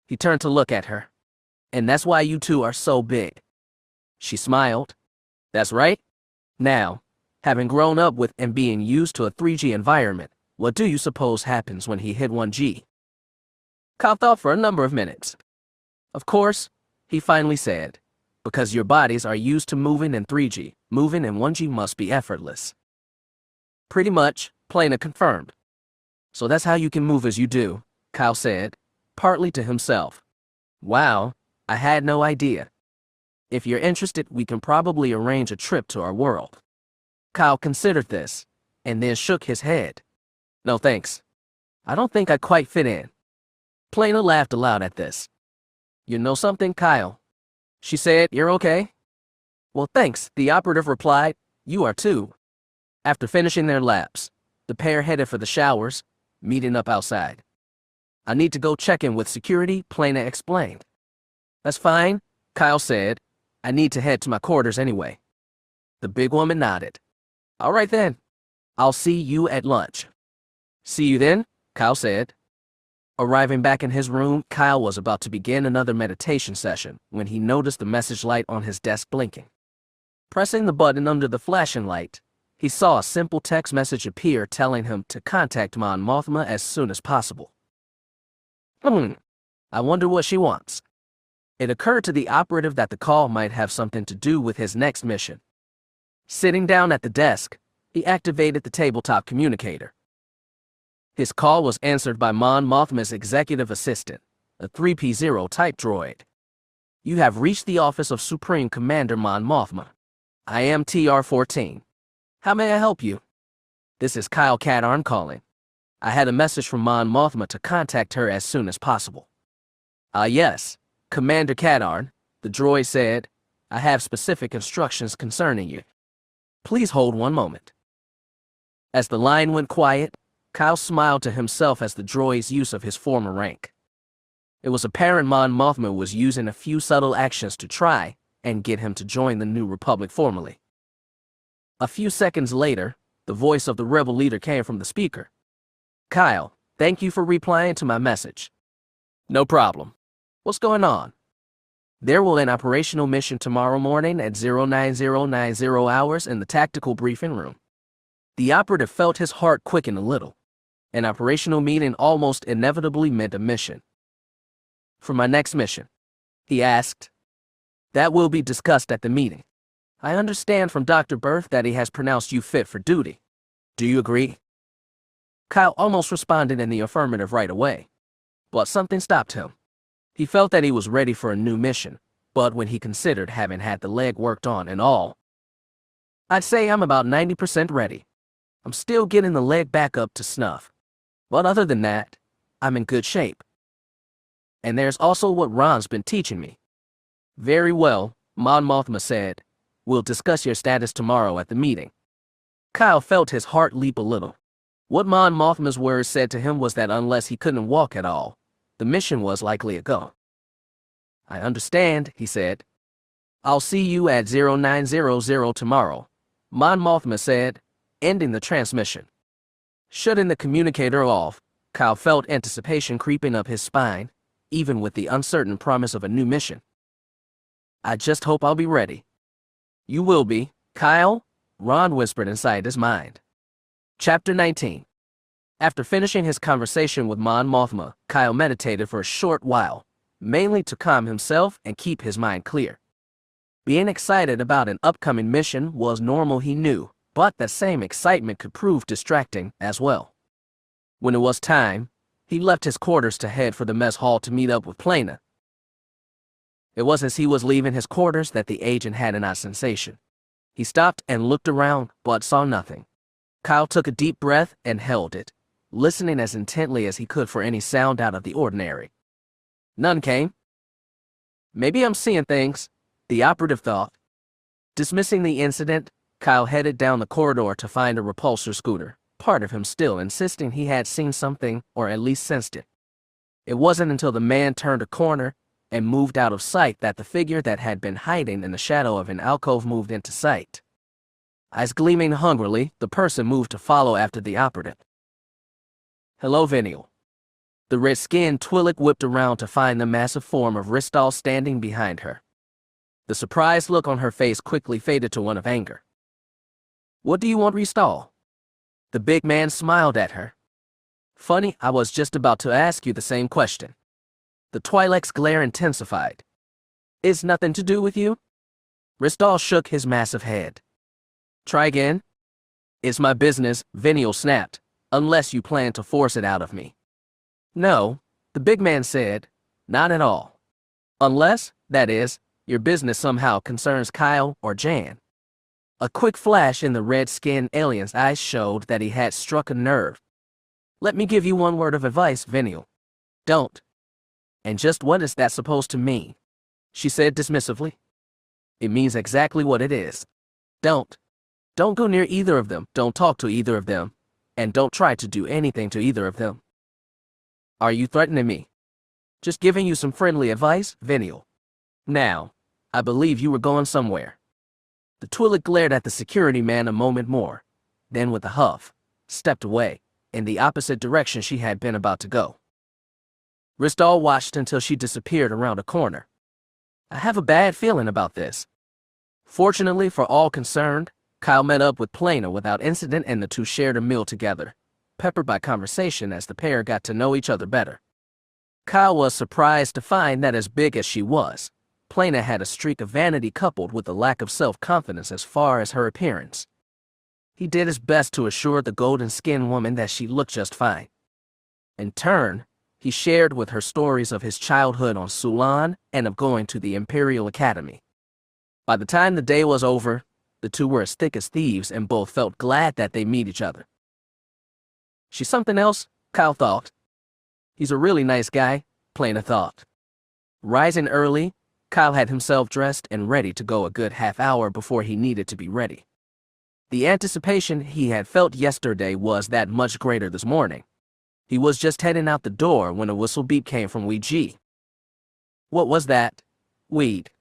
He turned to look at her. And that's why you two are so big. She smiled. That's right. Now, having grown up with and being used to a 3G environment, what do you suppose happens when he hit 1G? Kyle thought for a number of minutes. Of course, he finally said, because your bodies are used to moving in 3G, moving in 1G must be effortless. Pretty much, Plana confirmed. So that's how you can move as you do, Kyle said, partly to himself. Wow, I had no idea. If you're interested, we can probably arrange a trip to our world. Kyle considered this, and then shook his head. No thanks. I don't think I quite fit in. Plana laughed aloud at this. You know something, Kyle? She said, you're okay? Well, thanks, the operative replied. You are too. After finishing their laps, the pair headed for the showers, meeting up outside. I need to go check in with security, Plana explained. That's fine, Kyle said. I need to head to my quarters anyway. The big woman nodded. All right then. I'll see you at lunch. See you then, Kyle said. Arriving back in his room, Kyle was about to begin another meditation session when he noticed the message light on his desk blinking. Pressing the button under the flashing light, he saw a simple text message appear telling him to contact Mon Mothma as soon as possible. I wonder what she wants. It occurred to the operative that the call might have something to do with his next mission. Sitting down at the desk, he activated the tabletop communicator. His call was answered by Mon Mothma's executive assistant, a 3P0 type droid. You have reached the office of Supreme Commander Mon Mothma. I am TR-14. How may I help you? This is Kyle Katarn calling. I had a message from Mon Mothma to contact her as soon as possible. Yes, Commander Katarn, the droid said. I have specific instructions concerning you. Please hold one moment. As the line went quiet, Kyle smiled to himself as the droid's use of his former rank. It was apparent Mon Mothma was using a few subtle actions to try and get him to join the New Republic formally. A few seconds later, the voice of the rebel leader came from the speaker. Kyle, thank you for replying to my message. No problem. What's going on? There will be an operational mission tomorrow morning at 09090 hours in the tactical briefing room. The operative felt his heart quicken a little. An operational meeting almost inevitably meant a mission. For my next mission, he asked. That will be discussed at the meeting. I understand from Dr. Berth that he has pronounced you fit for duty. Do you agree? Kyle almost responded in the affirmative right away. But something stopped him. He felt that he was ready for a new mission, but when he considered having had the leg worked on and all, I'd say I'm about 90% ready. I'm still getting the leg back up to snuff. But other than that, I'm in good shape. And there's also what Ron's been teaching me. Very well, Mon Mothma said. We'll discuss your status tomorrow at the meeting. Kyle felt his heart leap a little. What Mon Mothma's words said to him was that unless he couldn't walk at all, the mission was likely a go. I understand, he said. I'll see you at 0900 tomorrow, Mon Mothma said, ending the transmission. Shutting the communicator off, Kyle felt anticipation creeping up his spine, even with the uncertain promise of a new mission. I just hope I'll be ready. You will be, Kyle, Ron whispered inside his mind. Chapter 19. After finishing his conversation with Mon Mothma, Kyle meditated for a short while, mainly to calm himself and keep his mind clear. Being excited about an upcoming mission was normal, he knew, but that same excitement could prove distracting as well. When it was time, he left his quarters to head for the mess hall to meet up with Plana. It was as he was leaving his quarters that the agent had an odd sensation. He stopped and looked around, but saw nothing. Kyle took a deep breath and held it, listening as intently as he could for any sound out of the ordinary. None came. Maybe I'm seeing things, the operative thought. Dismissing the incident, Kyle headed down the corridor to find a repulsor scooter, part of him still insisting he had seen something or at least sensed it. It wasn't until the man turned a corner and moved out of sight that the figure that had been hiding in the shadow of an alcove moved into sight. Eyes gleaming hungrily, the person moved to follow after the operative. Hello, Venial. The red-skinned Twi'lek whipped around to find the massive form of Ristal standing behind her. The surprised look on her face quickly faded to one of anger. What do you want, Ristal? The big man smiled at her. Funny, I was just about to ask you the same question. The Twi'lek's glare intensified. It's nothing to do with you? Ristal shook his massive head. Try again. It's my business, Venial snapped, unless you plan to force it out of me. No, the big man said, not at all. Unless, that is, your business somehow concerns Kyle or Jan. A quick flash in the red-skinned alien's eyes showed that he had struck a nerve. Let me give you one word of advice, Venial. Don't. And just what is that supposed to mean? She said dismissively. It means exactly what it is. Don't. Don't go near either of them, don't talk to either of them, and don't try to do anything to either of them. Are you threatening me? Just giving you some friendly advice, Venial. Now, I believe you were going somewhere. The Twi'lek glared at the security man a moment more, then with a huff, stepped away, in the opposite direction she had been about to go. Ristal watched until she disappeared around a corner. I have a bad feeling about this. Fortunately for all concerned, Kyle met up with Plana without incident and the two shared a meal together, peppered by conversation as the pair got to know each other better. Kyle was surprised to find that as big as she was, Plana had a streak of vanity coupled with a lack of self-confidence as far as her appearance. He did his best to assure the golden-skinned woman that she looked just fine. In turn, he shared with her stories of his childhood on Sulan and of going to the Imperial Academy. By the time the day was over, the two were as thick as thieves and both felt glad that they meet each other. She's something else, Kyle thought. He's a really nice guy, Plana thought. Rising early, Kyle had himself dressed and ready to go a good half hour before he needed to be ready. The anticipation he had felt yesterday was that much greater this morning. He was just heading out the door when a whistle beep came from Weegee. What was that? Weed.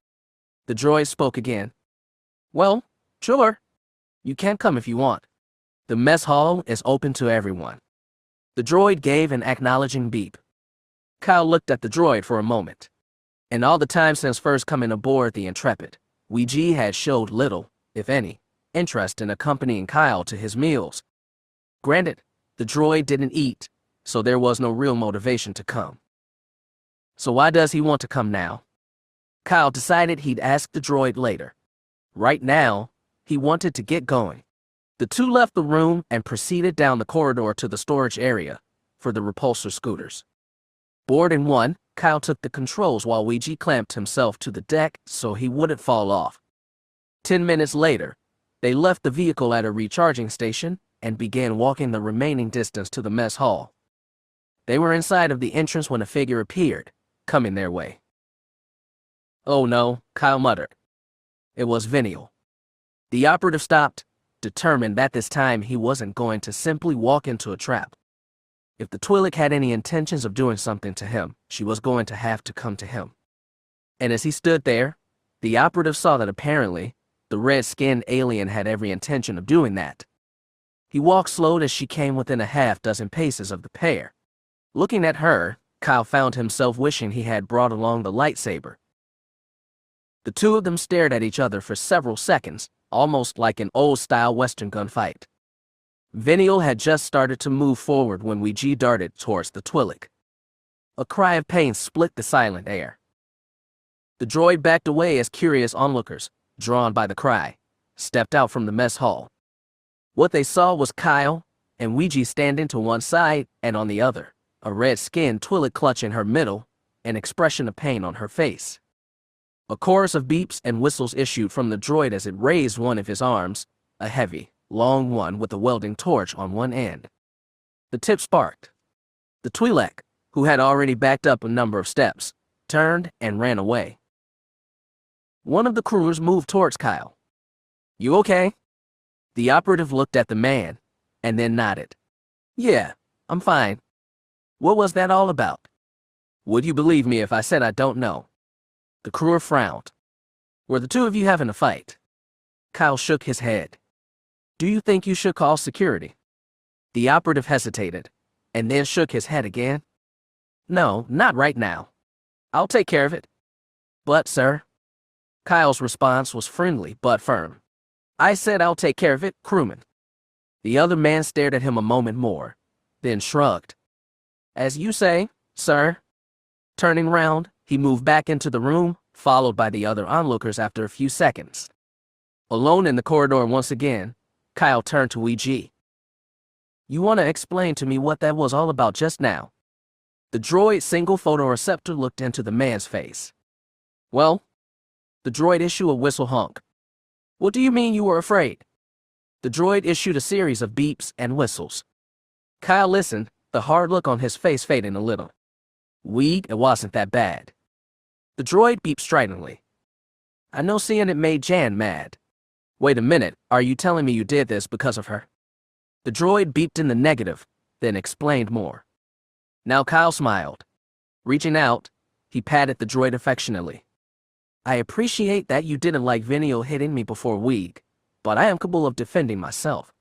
The droid spoke again. Well, sure. You can come if you want. The mess hall is open to everyone. The droid gave an acknowledging beep. Kyle looked at the droid for a moment. In all the time since first coming aboard the Intrepid, Weegee had showed little, if any, interest in accompanying Kyle to his meals. Granted, the droid didn't eat, so there was no real motivation to come. So why does he want to come now? Kyle decided he'd ask the droid later. Right now, he wanted to get going. The two left the room and proceeded down the corridor to the storage area for the repulsor scooters. Boarding one, Kyle took the controls while Weegee clamped himself to the deck so he wouldn't fall off. 10 minutes later, they left the vehicle at a recharging station and began walking the remaining distance to the mess hall. They were inside of the entrance when a figure appeared, coming their way. Oh no, Kyle muttered. It was Venial. The operative stopped, determined that this time he wasn't going to simply walk into a trap. If the Twi'lek had any intentions of doing something to him, she was going to have to come to him. And as he stood there, the operative saw that apparently, the red-skinned alien had every intention of doing that. He walked slow as she came within a half-dozen paces of the pair. Looking at her, Kyle found himself wishing he had brought along the lightsaber. The two of them stared at each other for several seconds, almost like an old-style Western gunfight. Venial had just started to move forward when Weegee darted towards the Twi'lek. A cry of pain split the silent air. The droid backed away as curious onlookers, drawn by the cry, stepped out from the mess hall. What they saw was Kyle and Weegee standing to one side and on the other, a red-skinned Twi'lek clutching her middle, an expression of pain on her face. A chorus of beeps and whistles issued from the droid as it raised one of his arms, a heavy, long one with a welding torch on one end. The tip sparked. The Twi'lek, who had already backed up a number of steps, turned and ran away. One of the crewers moved towards Kyle. You okay? The operative looked at the man, and then nodded. Yeah, I'm fine. What was that all about? Would you believe me if I said I don't know? The crewer frowned. Were the two of you having a fight? Kyle shook his head. Do you think you should call security? The operative hesitated, and then shook his head again. No, not right now. I'll take care of it. But, sir. Kyle's response was friendly but firm. I said I'll take care of it, crewman. The other man stared at him a moment more, then shrugged. As you say, sir. Turning round, he moved back into the room, followed by the other onlookers after a few seconds. Alone in the corridor once again, Kyle turned to Weegee. You want to explain to me what that was all about just now? The droid's single photoreceptor looked into the man's face. Well, the droid issued a whistle honk. What do you mean you were afraid? The droid issued a series of beeps and whistles. Kyle listened, the hard look on his face fading a little. It wasn't that bad. The droid beeped stridently. I know seeing it made Jan mad. Wait a minute, are you telling me you did this because of her? The droid beeped in the negative, then explained more. Now Kyle smiled. Reaching out, he patted the droid affectionately. I appreciate that you didn't like Venial hitting me before week, but I am capable of defending myself.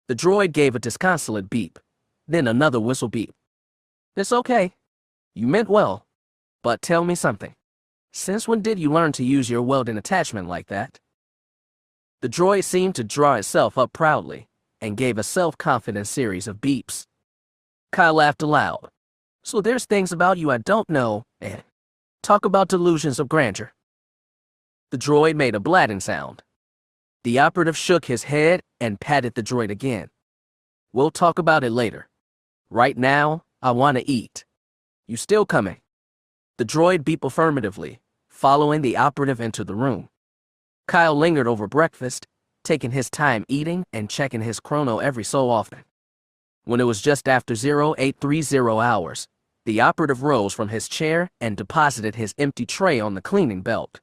The droid gave a disconsolate beep, then another whistle beep. It's okay. You meant well. But tell me something. Since when did you learn to use your welding attachment like that? The droid seemed to draw itself up proudly and gave a self-confident series of beeps. Kyle laughed aloud. So there's things about you I don't know, and talk about delusions of grandeur. The droid made a blatting sound. The operative shook his head and patted the droid again. We'll talk about it later. Right now, I want to eat. You still coming? The droid beeped affirmatively, following the operative into the room. Kyle lingered over breakfast, taking his time eating and checking his chrono every so often. When it was just after 0830 hours, the operative rose from his chair and deposited his empty tray on the cleaning belt.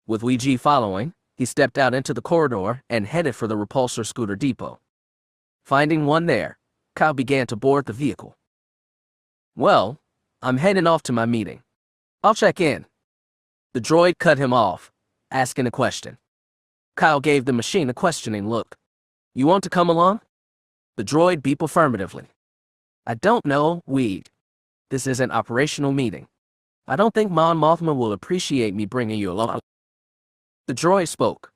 With Ouija following, he stepped out into the corridor and headed for the repulsor scooter depot. Finding one there, Kyle began to board the vehicle. Well, I'm heading off to my meeting. I'll check in. The droid cut him off, asking a question. Kyle gave the machine a questioning look. You want to come along? The droid beeped affirmatively. I don't know, Weed. This is an operational meeting. I don't think Mon Mothma will appreciate me bringing you along. The droid spoke.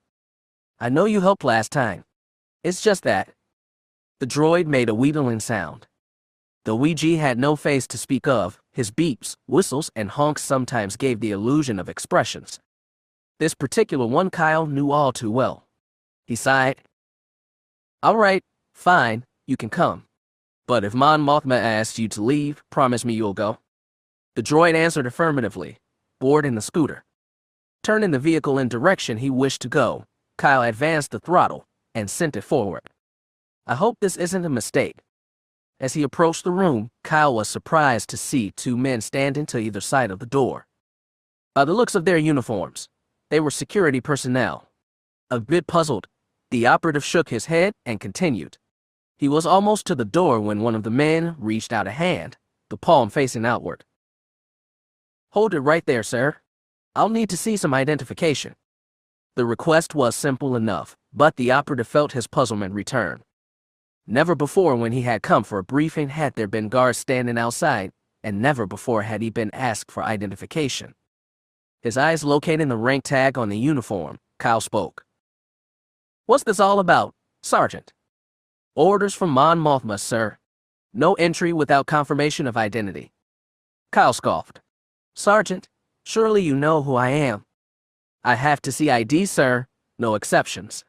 I know you helped last time. It's just that. The droid made a wheedling sound. Though Ouija had no face to speak of, his beeps, whistles, and honks sometimes gave the illusion of expressions. This particular one Kyle knew all too well. He sighed. All right, fine, you can come. But if Mon Mothma asks you to leave, promise me you'll go. The droid answered affirmatively, boarding the scooter. Turning the vehicle in direction he wished to go, Kyle advanced the throttle and sent it forward. I hope this isn't a mistake. As he approached the room, Kyle was surprised to see two men standing to either side of the door. By the looks of their uniforms, they were security personnel. A bit puzzled, the operative shook his head and continued. He was almost to the door when one of the men reached out a hand, the palm facing outward. Hold it right there, sir. I'll need to see some identification. The request was simple enough, but the operative felt his puzzlement return. Never before when he had come for a briefing had there been guards standing outside, and never before had he been asked for identification. His eyes locating the rank tag on the uniform, Kyle spoke. What's this all about, Sergeant? Orders from Mon Mothma, sir. No entry without confirmation of identity. Kyle scoffed. Sergeant, surely you know who I am. I have to see ID, sir. No exceptions.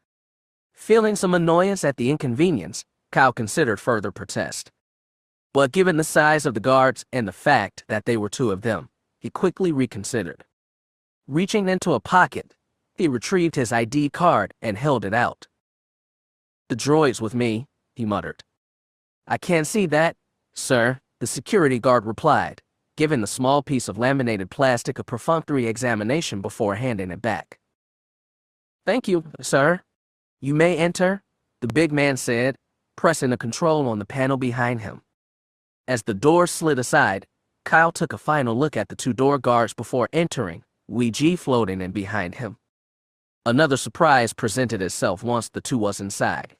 Feeling some annoyance at the inconvenience, Kyle considered further protest. But given the size of the guards and the fact that they were two of them, he quickly reconsidered. Reaching into a pocket, he retrieved his ID card and held it out. The droid's with me, he muttered. I can't see that, sir, the security guard replied, giving the small piece of laminated plastic a perfunctory examination before handing it back. Thank you, sir. You may enter, the big man said, pressing a control on the panel behind him. As the door slid aside, Kyle took a final look at the two door guards before entering, Ouija floating in behind him. Another surprise presented itself once the two was inside.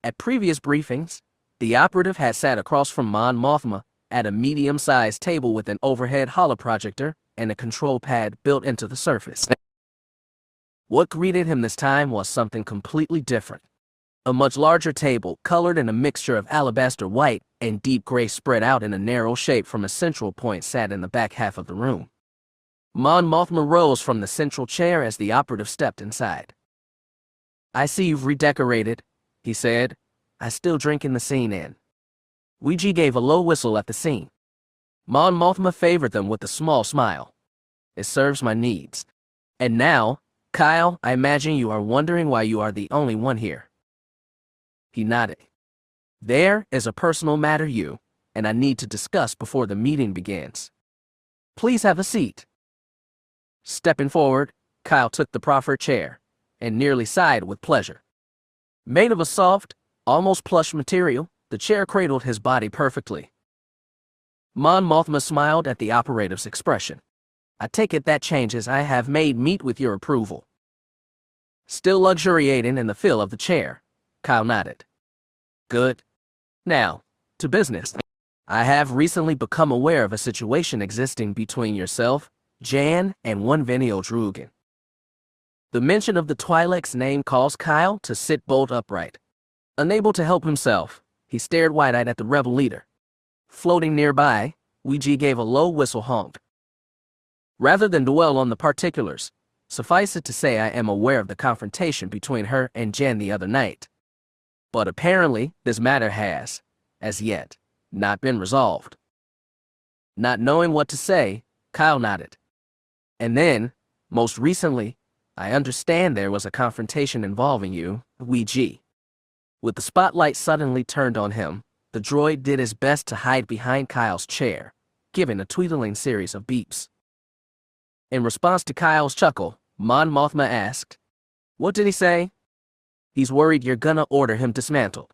At previous briefings, the operative had sat across from Mon Mothma at a medium-sized table with an overhead holoprojector and a control pad built into the surface. What greeted him this time was something completely different. A much larger table, colored in a mixture of alabaster white and deep gray spread out in a narrow shape from a central point sat in the back half of the room. Mon Mothma rose from the central chair as the operative stepped inside. I see you've redecorated, he said. I still drinking the scene in. Ouija gave a low whistle at the scene. Mon Mothma favored them with a small smile. It serves my needs. And now, Kyle, I imagine you are wondering why you are the only one here. He nodded. There is a personal matter you and I need to discuss before the meeting begins. Please have a seat. Stepping forward, Kyle took the proffered chair and nearly sighed with pleasure. Made of a soft, almost plush material, the chair cradled his body perfectly. Mon Mothma smiled at the operative's expression. I take it that changes I have made meet with your approval. Still luxuriating in the feel of the chair, Kyle nodded. Good. Now, to business. I have recently become aware of a situation existing between yourself, Jan, and one Venio Drugan. The mention of the Twi'lek's name caused Kyle to sit bolt upright. Unable to help himself, he stared wide-eyed at the rebel leader. Floating nearby, Ouija gave a low whistle honk. Rather than dwell on the particulars, suffice it to say I am aware of the confrontation between her and Jan the other night. But apparently, this matter has, as yet, not been resolved. Not knowing what to say, Kyle nodded. And then, most recently, I understand there was a confrontation involving you, Ouija. With the spotlight suddenly turned on him, the droid did his best to hide behind Kyle's chair, giving a tweedling series of beeps. In response to Kyle's chuckle, Mon Mothma asked, "What did he say?" "He's worried you're gonna order him dismantled."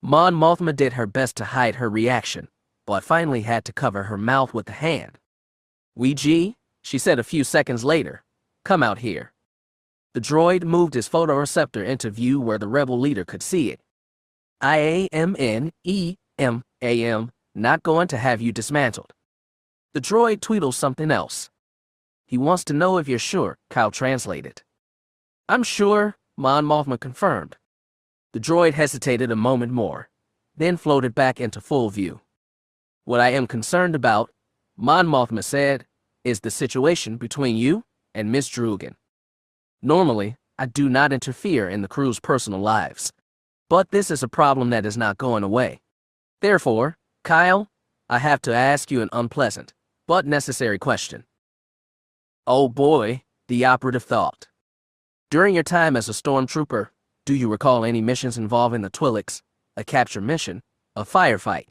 Mon Mothma did her best to hide her reaction, but finally had to cover her mouth with a hand. "Ouija," she said a few seconds later, "come out here." The droid moved his photoreceptor into view where the rebel leader could see it. "IAMNEMAM, not going to have you dismantled." The droid tweedled something else. "He wants to know if you're sure," Kyle translated. "I'm sure," Mon Mothma confirmed. The droid hesitated a moment more, then floated back into full view. "What I am concerned about," Mon Mothma said, "is the situation between you and Miss Drugan. Normally, I do not interfere in the crew's personal lives, but this is a problem that is not going away. Therefore, Kyle, I have to ask you an unpleasant, but necessary question." Oh boy, the operative thought. "During your time as a stormtrooper, do you recall any missions involving the Twi'leks, a capture mission, a firefight?"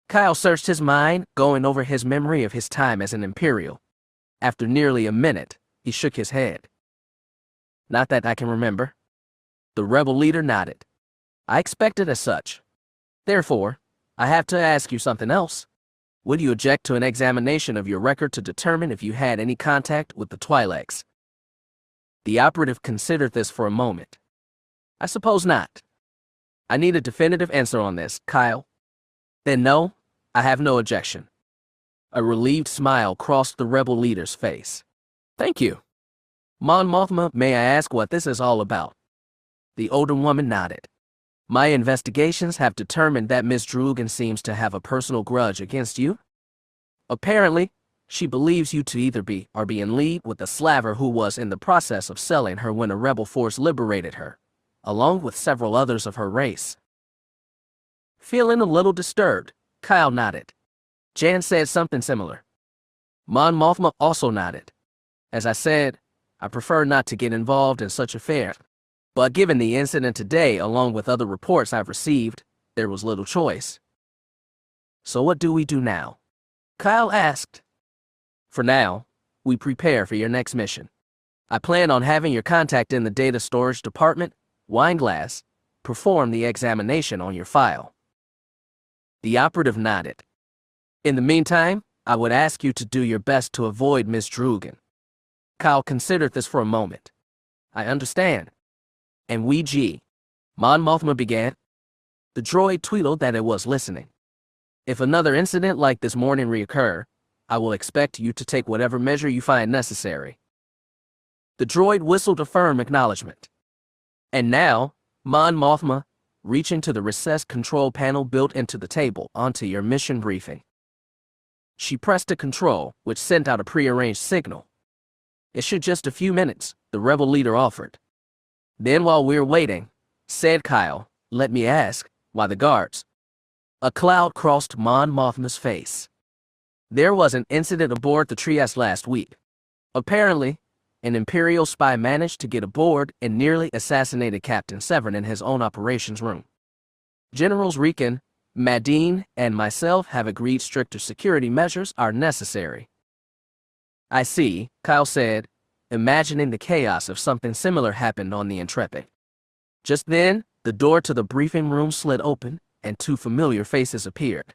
Kyle searched his mind, going over his memory of his time as an Imperial. After nearly a minute, he shook his head. "Not that I can remember." The rebel leader nodded. "I expected as such. Therefore, I have to ask you something else. Would you object to an examination of your record to determine if you had any contact with the Twi'leks?" The operative considered this for a moment. "I suppose not. I need a definitive answer on this, Kyle." "Then no, I have no objection." A relieved smile crossed the rebel leader's face. "Thank you. Mon Mothma, may I ask what this is all about?" The older woman nodded. "My investigations have determined that Miss Drugan seems to have a personal grudge against you. Apparently, she believes you to either be or be in league with the slaver who was in the process of selling her when a rebel force liberated her, along with several others of her race." Feeling a little disturbed, Kyle nodded. Jan said something similar. Mon Mothma also nodded. "As I said, I prefer not to get involved in such affairs, but given the incident today along with other reports I've received, there was little choice." "So what do we do now?" Kyle asked. "For now, we prepare for your next mission. I plan on having your contact in the data storage department, Wineglass, perform the examination on your file." The operative nodded. "In the meantime, I would ask you to do your best to avoid Miss Drugan." Kyle considered this for a moment. "I understand." "And Ouija," Mon Mothma began. The droid tweetled that it was listening. "If another incident like this morning reoccur, I will expect you to take whatever measure you find necessary." The droid whistled a firm acknowledgement. "And now, Mon Mothma, reaching to the recessed control panel built into the table onto your mission briefing." She pressed a control, which sent out a prearranged signal. "It should just a few minutes," the rebel leader offered. "Then while we're waiting," said Kyle, "let me ask, why the guards?" A cloud crossed Mon Mothma's face. "There was an incident aboard the Trieste last week. Apparently, an Imperial spy managed to get aboard and nearly assassinated Captain Severn in his own operations room. Generals Riken, Madine, and myself have agreed stricter security measures are necessary." "I see," Kyle said, imagining the chaos if something similar happened on the Intrepid. Just then, the door to the briefing room slid open, and two familiar faces appeared.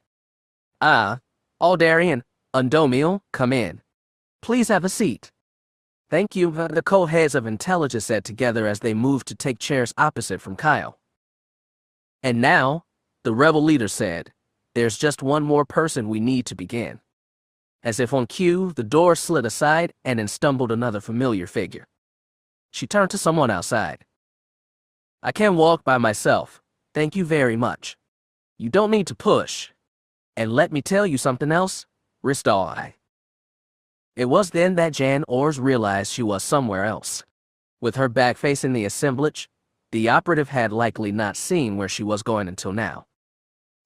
"Ah, Aldarian, Undomil, come in. Please have a seat. Thank you, the co-heads of intelligence said together as they moved to take chairs opposite from Kyle. And now, the rebel leader said, there's just one more person we need to begin. As if on cue, the door slid aside and in stumbled another familiar figure. She turned to someone outside. I can walk by myself. Thank you very much. You don't need to push. And let me tell you something else, Ristal. It was then that Jan Ors realized she was somewhere else. With her back facing the assemblage, the operative had likely not seen where she was going until now.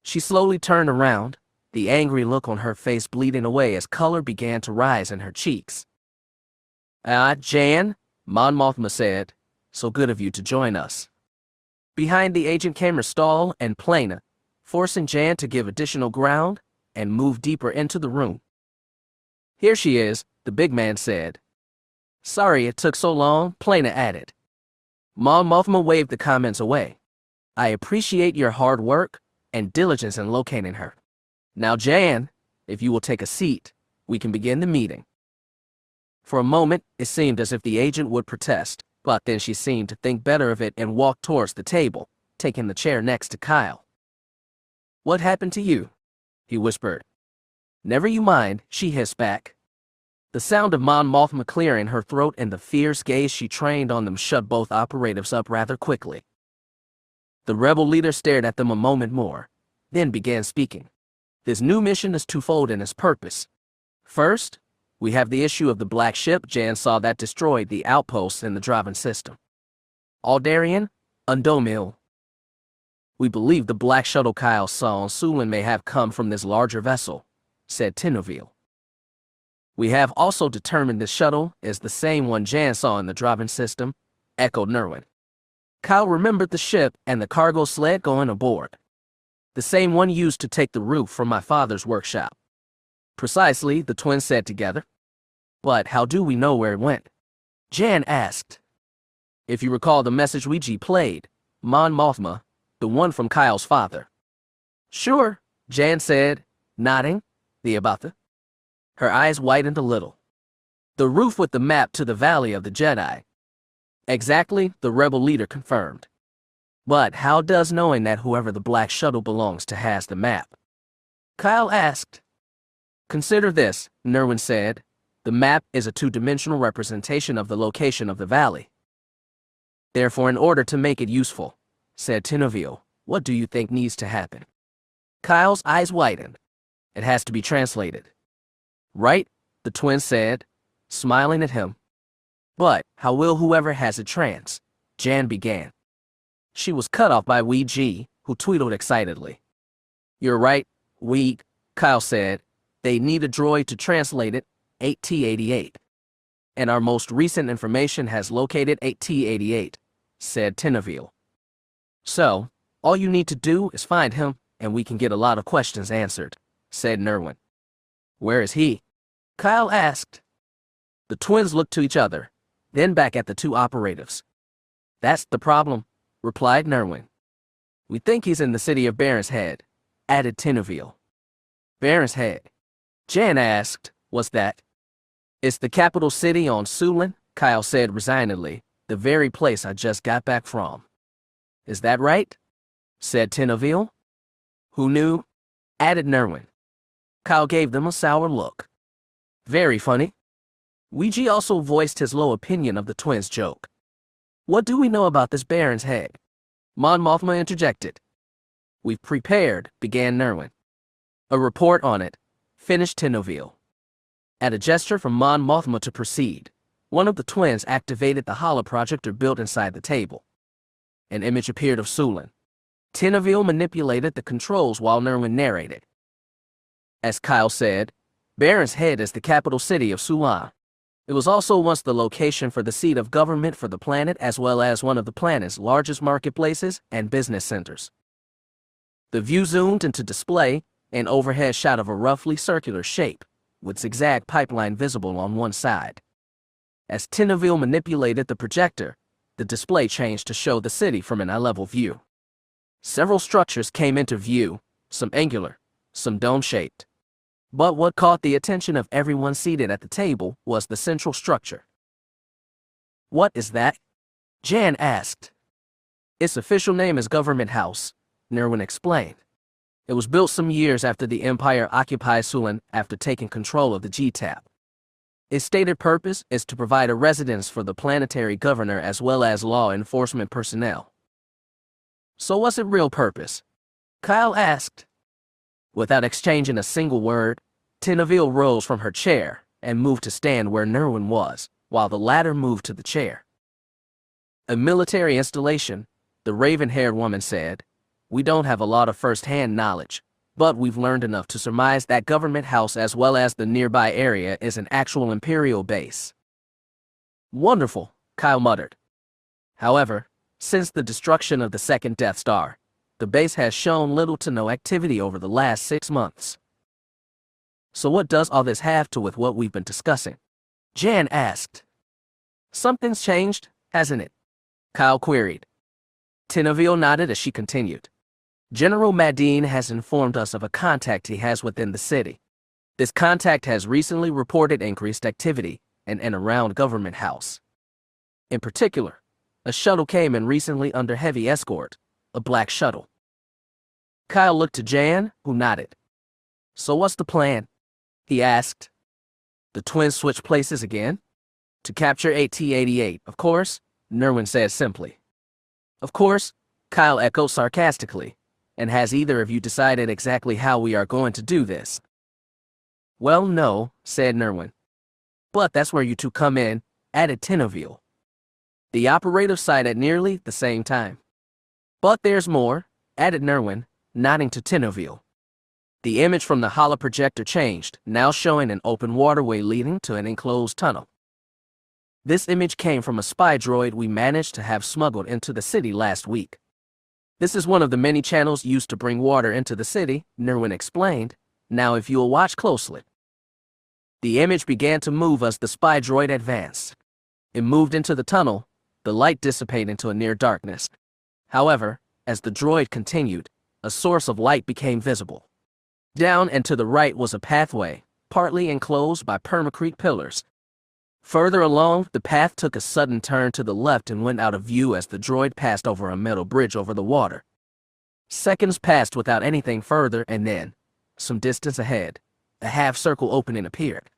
She slowly turned around, the angry look on her face bleeding away as color began to rise in her cheeks. Jan, Mon Mothma said, so good of you to join us. Behind the agent came Ristal and Plana, forcing Jan to give additional ground and move deeper into the room. Here she is, the big man said. Sorry it took so long, Plana added. Mon Mothma waved the comments away. I appreciate your hard work and diligence in locating her. Now Jan, if you will take a seat, we can begin the meeting. For a moment, it seemed as if the agent would protest, but then she seemed to think better of it and walked towards the table, taking the chair next to Kyle. What happened to you? He whispered. Never you mind, she hissed back. The sound of Mon Mothma clearing her throat and the fierce gaze she trained on them shut both operatives up rather quickly. The rebel leader stared at them a moment more, then began speaking. This new mission is twofold in its purpose. First, we have the issue of the black ship Jan saw that destroyed the outposts in the driving system. Aldarian, Undomil. We believe the black shuttle Kyle saw on Sulin may have come from this larger vessel, said Tinovil. We have also determined this shuttle is the same one Jan saw in the driving system, echoed Nerwin. Kyle remembered the ship and the cargo sled going aboard. The same one used to take the roof from my father's workshop. Precisely, the twins said together. But how do we know where it went? Jan asked. If you recall the message Ouija played, Mon Mothma, the one from Kyle's father. Sure, Jan said, nodding. The Abatha. Her eyes widened a little. The roof with the map to the Valley of the Jedi. Exactly, the rebel leader confirmed. But how does knowing that whoever the black shuttle belongs to has the map? Kyle asked. Consider this, Nerwin said. The map is a two-dimensional representation of the location of the valley. Therefore, in order to make it useful, said Tinovil, what do you think needs to happen? Kyle's eyes widened. It has to be translated. Right, the twin said, smiling at him. But how will whoever has it trans? Jan began. She was cut off by Ouija, who tweeted excitedly. You're right, Weed, Kyle said. They need a droid to translate it, 8T88. And our most recent information has located 8T88, said Tinovil. So, all you need to do is find him, and we can get a lot of questions answered, said Nerwin. Where is he? Kyle asked. The twins looked to each other, then back at the two operatives. That's the problem, replied Nerwin. We think he's in the city of Baron's Head, added Tinovil. Baron's Head? Jan asked, what's that? It's the capital city on Sulin, Kyle said resignedly, the very place I just got back from. Is that right? Said Tinovil. Who knew? Added Nerwin. Kyle gave them a sour look. Very funny. Ouija also voiced his low opinion of the twins' joke. What do we know about this Baron's Head? Mon Mothma interjected. We've prepared, began Nerwin. A report on it, finished Tinovil. At a gesture from Mon Mothma to proceed, one of the twins activated the holoprojector built inside the table. An image appeared of Sulin. Tinovil manipulated the controls while Nerwin narrated. As Kyle said, Baron's Head is the capital city of Sulin. It was also once the location for the seat of government for the planet as well as one of the planet's largest marketplaces and business centers. The view zoomed into display an overhead shot of a roughly circular shape, with zigzag pipeline visible on one side. As Tinovil manipulated the projector, the display changed to show the city from an eye-level view. Several structures came into view, some angular, some dome-shaped. But what caught the attention of everyone seated at the table was the central structure. "What is that?" Jan asked. "Its official name is Government House," Nerwin explained. "It was built some years after the Empire occupied Sulan after taking control of the G-Tap. Its stated purpose is to provide a residence for the planetary governor as well as law enforcement personnel." "So what's its real purpose?" Kyle asked. Without exchanging a single word, Tenaville rose from her chair and moved to stand where Nerwin was, while the latter moved to the chair. "A military installation," the raven-haired woman said. "We don't have a lot of first-hand knowledge, but we've learned enough to surmise that Government House as well as the nearby area is an actual Imperial base." "Wonderful," Kyle muttered. However, since the destruction of the second Death Star, the base has shown little to no activity over the last 6 months. "So what does all this have to do with what we've been discussing?" Jan asked. "Something's changed, hasn't it?" Kyle queried. Tenaville nodded as she continued. "General Madine has informed us of a contact he has within the city. This contact has recently reported increased activity in and around Government House. In particular, a shuttle came in recently under heavy escort, a black shuttle." Kyle looked to Jan, who nodded. "So what's the plan?" he asked. The twins switched places again. "To capture AT-88, of course," Nerwin said simply. "Of course," Kyle echoed sarcastically. "And has either of you decided exactly how we are going to do this?" "Well, no," said Nerwin. "But that's where you two come in," added Tenaville. The operative sighed at nearly the same time. "But there's more," added Nerwin, nodding to Tenaville. The image from the holoprojector changed, now showing an open waterway leading to an enclosed tunnel. "This image came from a spy droid we managed to have smuggled into the city last week. This is one of the many channels used to bring water into the city," Nerwin explained. "Now if you'll watch closely." The image began to move as the spy droid advanced. It moved into the tunnel, the light dissipating into a near darkness. However, as the droid continued, a source of light became visible. Down and to the right was a pathway, partly enclosed by permacrete pillars. Further along, the path took a sudden turn to the left and went out of view as the droid passed over a metal bridge over the water. Seconds passed without anything further, and then, some distance ahead, a half-circle opening appeared.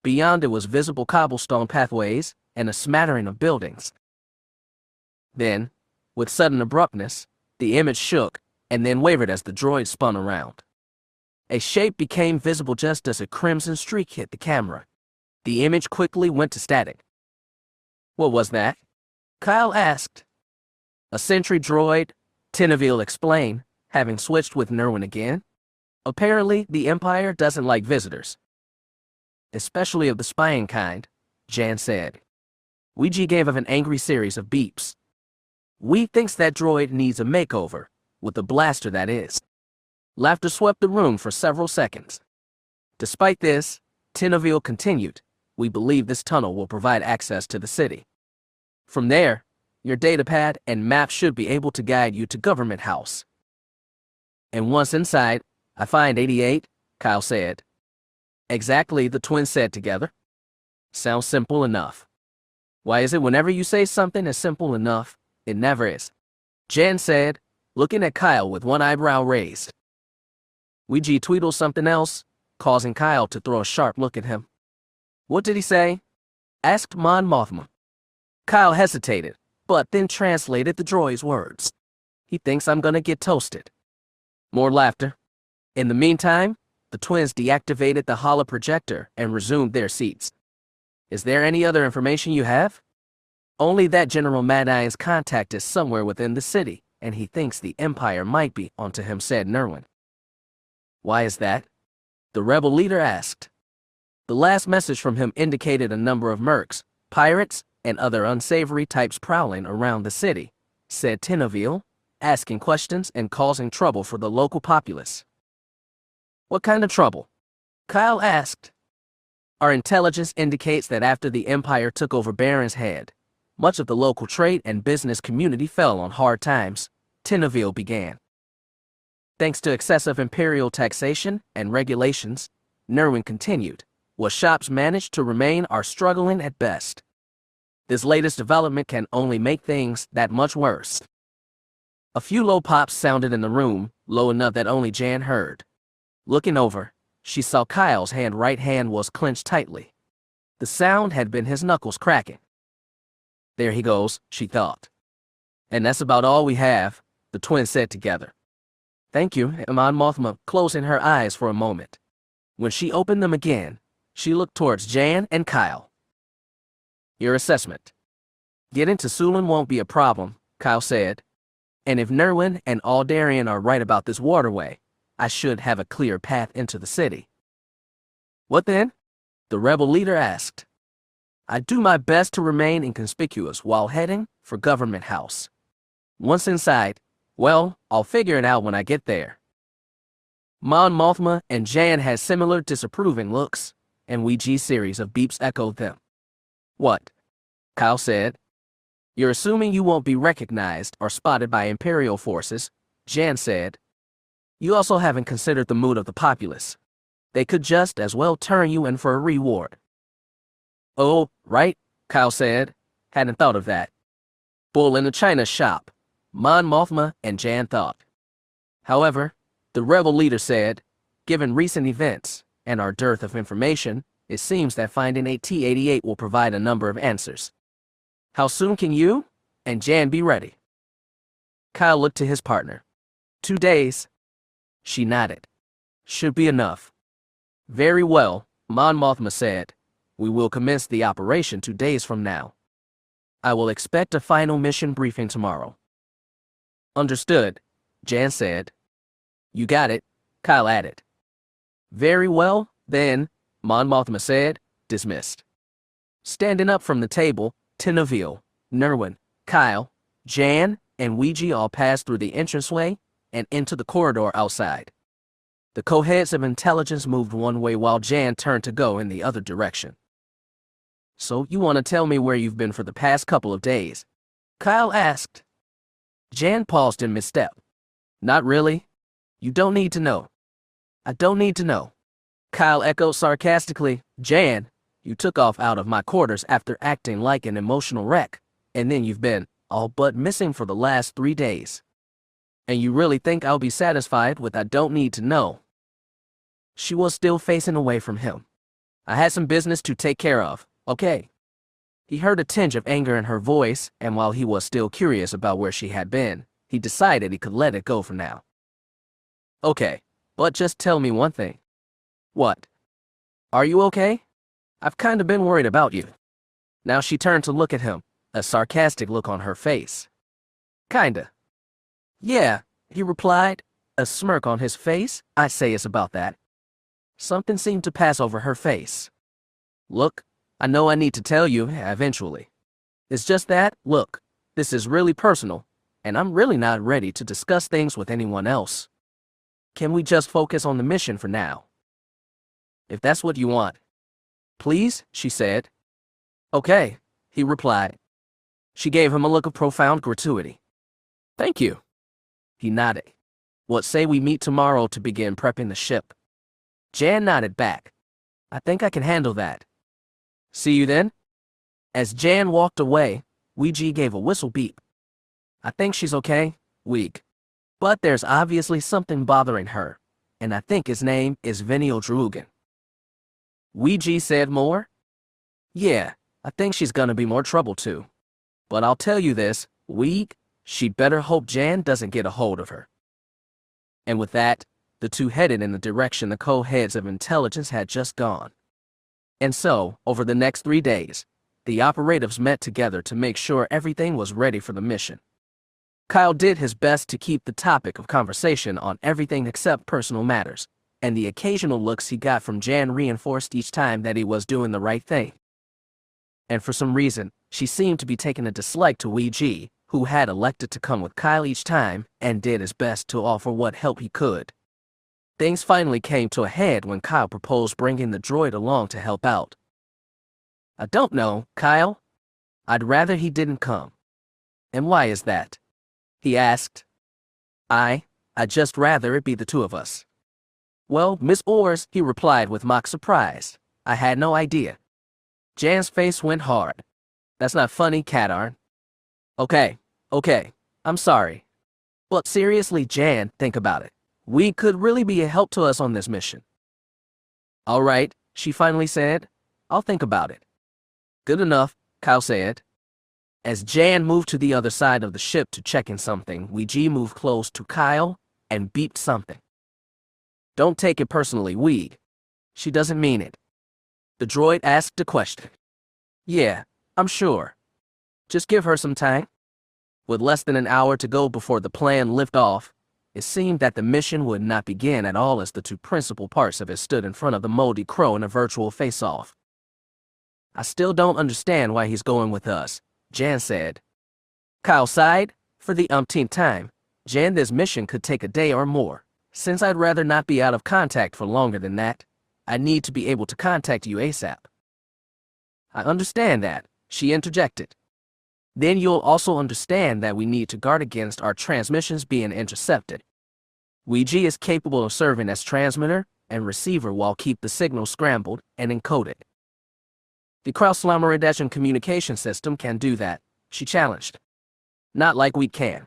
Beyond it was visible cobblestone pathways and a smattering of buildings. Then, with sudden abruptness, the image shook and then wavered as the droid spun around. A shape became visible just as a crimson streak hit the camera. The image quickly went to static. "What was that?" Kyle asked. "A sentry droid," Tenaville explained, having switched with Nerwin again. "Apparently, the Empire doesn't like visitors. Especially of the spying kind," Jan said. Ouija gave of an angry series of beeps. "We thinks that droid needs a makeover, with a blaster that is." Laughter swept the room for several seconds. Despite this, Tenaville continued, "We believe this tunnel will provide access to the city. From there, your datapad and map should be able to guide you to Government House." "And once inside, I find 88, Kyle said. "Exactly," the twins said together. "Sounds simple enough." "Why is it whenever you say something is simple enough, it never is?" Jan said, looking at Kyle with one eyebrow raised. Ouija tweetled something else, causing Kyle to throw a sharp look at him. "What did he say?" asked Mon Mothma. Kyle hesitated, but then translated the droid's words. "He thinks I'm gonna get toasted." More laughter. In the meantime, the twins deactivated the holoprojector and resumed their seats. "Is there any other information you have?" "Only that General Madine's contact is somewhere within the city, and he thinks the Empire might be onto him," said Nerwin. "Why is that?" the rebel leader asked. "The last message from him indicated a number of mercs, pirates, and other unsavory types prowling around the city," said Tenaville, asking questions and causing trouble for the local populace. "What kind of trouble?" Kyle asked. "Our intelligence indicates that after the Empire took over Baron's Head, much of the local trade and business community fell on hard times," Tenaville began. "Thanks to excessive imperial taxation and regulations, Nerwin continued, what shops manage to remain are struggling at best. This latest development can only make things that much worse. A few low pops sounded in the room, low enough that only Jan heard. Looking over, she saw Kyle's right hand was clenched tightly. The sound had been his knuckles cracking. There he goes, she thought. And that's about all we have, the twins said together. Thank you, Mon Mothma, closing her eyes for a moment. When she opened them again, she looked towards Jan and Kyle. Your assessment. Getting to Sulin won't be a problem, Kyle said. And if Nerwin and Aldarian are right about this waterway, I should have a clear path into the city. What then? The rebel leader asked. I do my best to remain inconspicuous while heading for Government House. Once inside, well, I'll figure it out when I get there. Mon Mothma and Jan had similar disapproving looks, and Ouija's series of beeps echoed them. What? Kyle said. You're assuming you won't be recognized or spotted by Imperial forces, Jan said. You also haven't considered the mood of the populace. They could just as well turn you in for a reward. Oh, right, Kyle said. Hadn't thought of that. Bull in the china shop, Mon Mothma and Jan thought. However, the rebel leader said, given recent events and our dearth of information, it seems that finding a T-88 will provide a number of answers. How soon can you and Jan be ready? Kyle looked to his partner. 2 days. She nodded. Should be enough. Very well, Mon Mothma said. We will commence the operation 2 days from now. I will expect a final mission briefing tomorrow. Understood, Jan said. You got it, Kyle added. Very well, then, Mon Mothma said, dismissed. Standing up from the table, Tenaville, Nerwin, Kyle, Jan, and Ouija all passed through the entranceway and into the corridor outside. The co-heads of intelligence moved one way while Jan turned to go in the other direction. So you want to tell me where you've been for the past couple of days? Kyle asked. Jan paused in mid-step. Not really. You don't need to know. I don't need to know. Kyle echoed sarcastically. Jan, you took off out of my quarters after acting like an emotional wreck, and then you've been all but missing for the last 3 days. And you really think I'll be satisfied with I don't need to know? She was still facing away from him. I had some business to take care of, okay? He heard a tinge of anger in her voice, and while he was still curious about where she had been, he decided he could let it go for now. Okay, but just tell me one thing. What? Are you okay? I've kind of been worried about you. Now she turned to look at him, a sarcastic look on her face. Kinda. Yeah, he replied, a smirk on his face. I say it's about that. Something seemed to pass over her face. Look, I know I need to tell you eventually. It's just that, look, this is really personal, and I'm really not ready to discuss things with anyone else. Can we just focus on the mission for now? If that's what you want. Please, she said. Okay, he replied. She gave him a look of profound gratuity. Thank you. He nodded. What say we meet tomorrow to begin prepping the ship? Jan nodded back. I think I can handle that. See you then? As Jan walked away, Ouija gave a whistle beep. I think she's okay, weak. But there's obviously something bothering her, and I think his name is Venial Drugan. Ouija said more? Yeah, I think she's gonna be more trouble too. But I'll tell you this, weak, she'd better hope Jan doesn't get a hold of her. And with that, the two headed in the direction the co-heads of intelligence had just gone. And so, over the next 3 days, the operatives met together to make sure everything was ready for the mission. Kyle did his best to keep the topic of conversation on everything except personal matters, and the occasional looks he got from Jan reinforced each time that he was doing the right thing. And for some reason, she seemed to be taking a dislike to Ouija, who had elected to come with Kyle each time and did his best to offer what help he could. Things finally came to a head when Kyle proposed bringing the droid along to help out. I don't know, Kyle. I'd rather he didn't come. And why is that? He asked. I'd just rather it be the two of us. Well, Miss Ors, he replied with mock surprise. I had no idea. Jan's face went hard. That's not funny, Katarn. Okay, I'm sorry. But seriously, Jan, think about it. We could really be a help to us on this mission. All right, she finally said. I'll think about it. Good enough, Kyle said. As Jan moved to the other side of the ship to check in something, Weege moved close to Kyle and beeped something. Don't take it personally, Weege. She doesn't mean it. The droid asked a question. Yeah, I'm sure. Just give her some time. With less than an hour to go before the plane lift off, it seemed that the mission would not begin at all as the two principal parts of it stood in front of the moldy crow in a virtual face-off. I still don't understand why he's going with us, Jan said. Kyle sighed. For the umpteenth time, Jan, this mission could take a day or more. Since I'd rather not be out of contact for longer than that, I need to be able to contact you ASAP. I understand that, she interjected. Then you'll also understand that we need to guard against our transmissions being intercepted. Weege is capable of serving as transmitter and receiver while keep the signal scrambled and encoded. The cross-lamination communication system can do that, she challenged. Not like we can.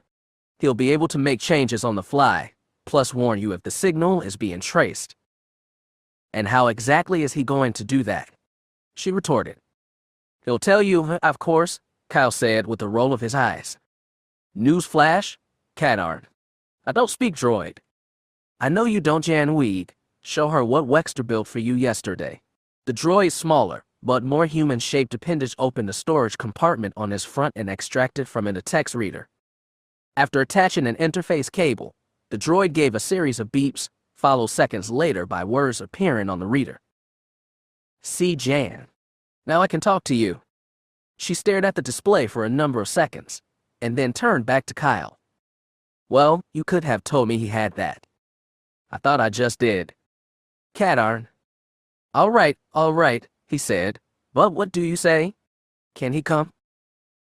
He'll be able to make changes on the fly, plus warn you if the signal is being traced. And how exactly is he going to do that? She retorted. He'll tell you, of course, Kyle said with a roll of his eyes. Newsflash, Katarn. I don't speak droid. I know you don't, Jan Weege. Show her what Wexter built for you yesterday. The droid's smaller, but more human-shaped appendage opened a storage compartment on his front and extracted from it a text reader. After attaching an interface cable, the droid gave a series of beeps, followed seconds later by words appearing on the reader. See, Jan. Now I can talk to you. She stared at the display for a number of seconds, and then turned back to Kyle. Well, you could have told me he had that. I thought I just did. Katarn. All right, he said. But what do you say? Can he come?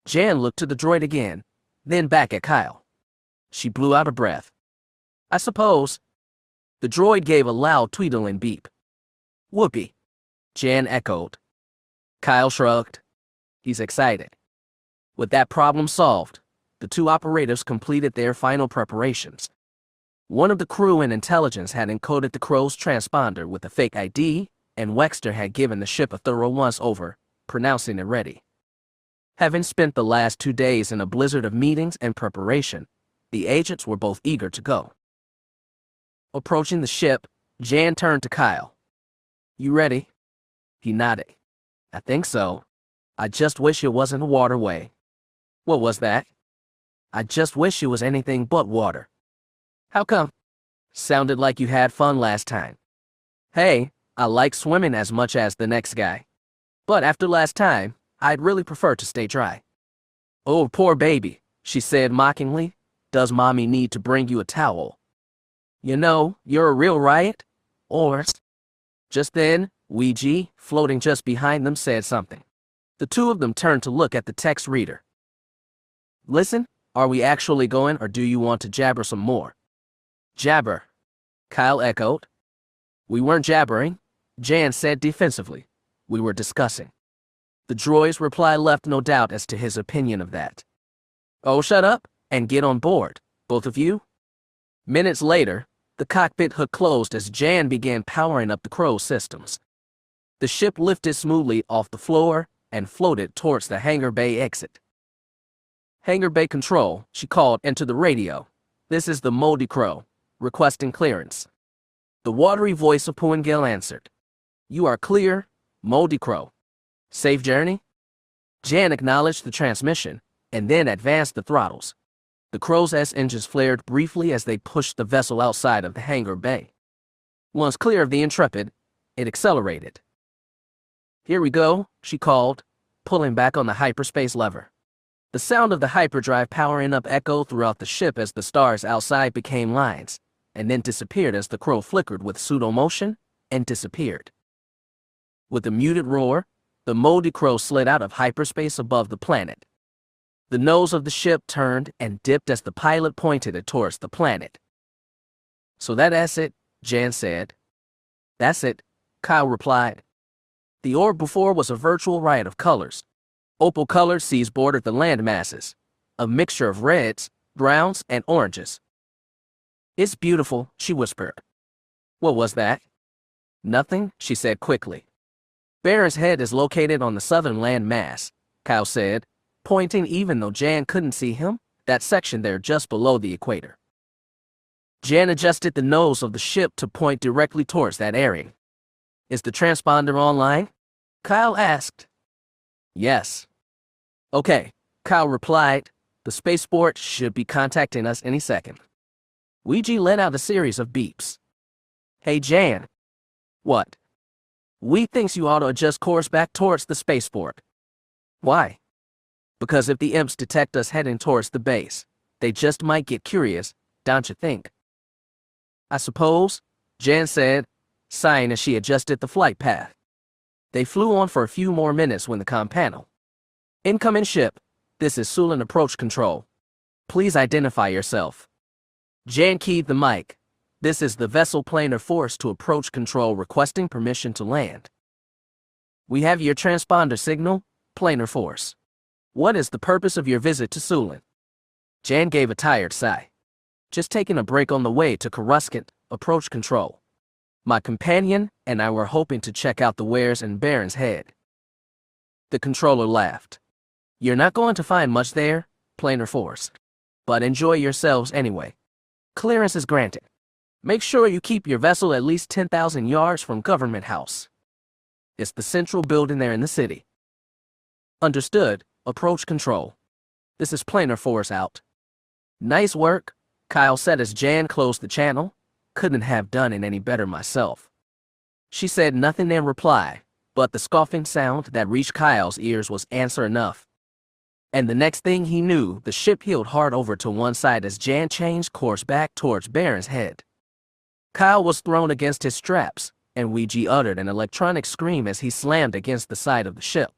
Jan looked to the droid again, then back at Kyle. She blew out a breath. I suppose. The droid gave a loud tweedling beep. Whoopee, Jan echoed. Kyle shrugged. He's excited. With that problem solved, the two operators completed their final preparations. One of the crew in intelligence had encoded the crow's transponder with a fake ID, and Wexter had given the ship a thorough once-over, pronouncing it ready. Having spent the last 2 days in a blizzard of meetings and preparation, the agents were both eager to go. Approaching the ship, Jan turned to Kyle. You ready? He nodded. I think so. I just wish it wasn't a waterway. What was that? I just wish it was anything but water. How come? Sounded like you had fun last time. Hey, I like swimming as much as the next guy. But after last time, I'd really prefer to stay dry. Oh, poor baby, she said mockingly. Does mommy need to bring you a towel? You know, you're a real riot. Or... Just then, Weege, floating just behind them, said something. The two of them turned to look at the text reader. Listen, are we actually going, or do you want to jabber some more? Jabber, Kyle echoed. We weren't jabbering, Jan said defensively. We were discussing. The droid's reply left no doubt as to his opinion of that. Oh, shut up and get on board, both of you. Minutes later, the cockpit hood closed as Jan began powering up the crow's systems. The ship lifted smoothly off the floor and floated towards the hangar bay exit. Hangar bay control, she called into the radio. This is the Moldy Crow, requesting clearance. The watery voice of Puengil answered. You are clear, Moldy Crow. Safe journey? Jan acknowledged the transmission and then advanced the throttles. The Crow's engines flared briefly as they pushed the vessel outside of the hangar bay. Once clear of the Intrepid, it accelerated. Here we go, she called, pulling back on the hyperspace lever. The sound of the hyperdrive powering up echoed throughout the ship as the stars outside became lines, and then disappeared as the Crow flickered with pseudo-motion and disappeared. With a muted roar, the Moldy Crow slid out of hyperspace above the planet. The nose of the ship turned and dipped as the pilot pointed it towards the planet. So that's it, Jan said. That's it, Kyle replied. The orb before was a virtual riot of colors. Opal-colored seas bordered the land masses, a mixture of reds, browns, and oranges. It's beautiful, she whispered. What was that? Nothing, she said quickly. Baron's head is located on the southern land mass, Kyle said, pointing even though Jan couldn't see him, that section there just below the equator. Jan adjusted the nose of the ship to point directly towards that area. Is the transponder online? Kyle asked. Yes. Okay, Kyle replied. The spaceport should be contacting us any second. Ouija let out a series of beeps. Hey Jan. What? We thinks you ought to adjust course back towards the spaceport. Why? Because if the imps detect us heading towards the base, they just might get curious, don't you think? I suppose, Jan said, sighing as she adjusted the flight path. They flew on for a few more minutes when the comm panel. Incoming ship, this is Sulan approach control. Please identify yourself. Jan keyed the mic. This is the vessel planar force to approach control requesting permission to land. We have your transponder signal, planar force. What is the purpose of your visit to Sulan? Jan gave a tired sigh. Just taking a break on the way to Coruscant, approach control. My companion and I were hoping to check out the wares in Baron's head. The controller laughed. You're not going to find much there, planar force. But enjoy yourselves anyway. Clearance is granted. Make sure you keep your vessel at least 10,000 yards from Government House. It's the central building there in the city. Understood, approach control. This is planar force out. Nice work, Kyle said as Jan closed the channel. Couldn't have done it any better myself. She said nothing in reply, but the scoffing sound that reached Kyle's ears was answer enough. And the next thing he knew, the ship heeled hard over to one side as Jan changed course back towards Baron's head. Kyle was thrown against his straps, and Ouija uttered an electronic scream as he slammed against the side of the ship.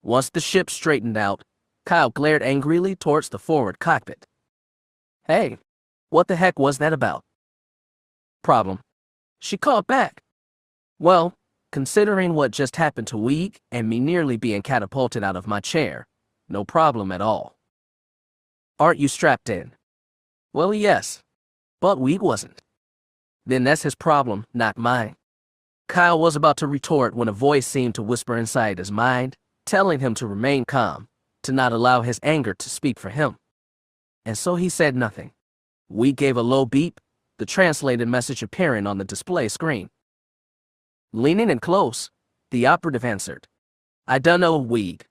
Once the ship straightened out, Kyle glared angrily towards the forward cockpit. Hey, what the heck was that about? Problem. She called back. Well, considering what just happened to Weeg and me nearly being catapulted out of my chair, no problem at all. Aren't you strapped in? Well, yes, but Weeg wasn't. Then that's his problem, not mine. Kyle was about to retort when a voice seemed to whisper inside his mind, telling him to remain calm, to not allow his anger to speak for him. And so he said nothing. Weeg gave a low beep, the translated message appearing on the display screen. Leaning in close, the operative answered. I dunno, Weeg.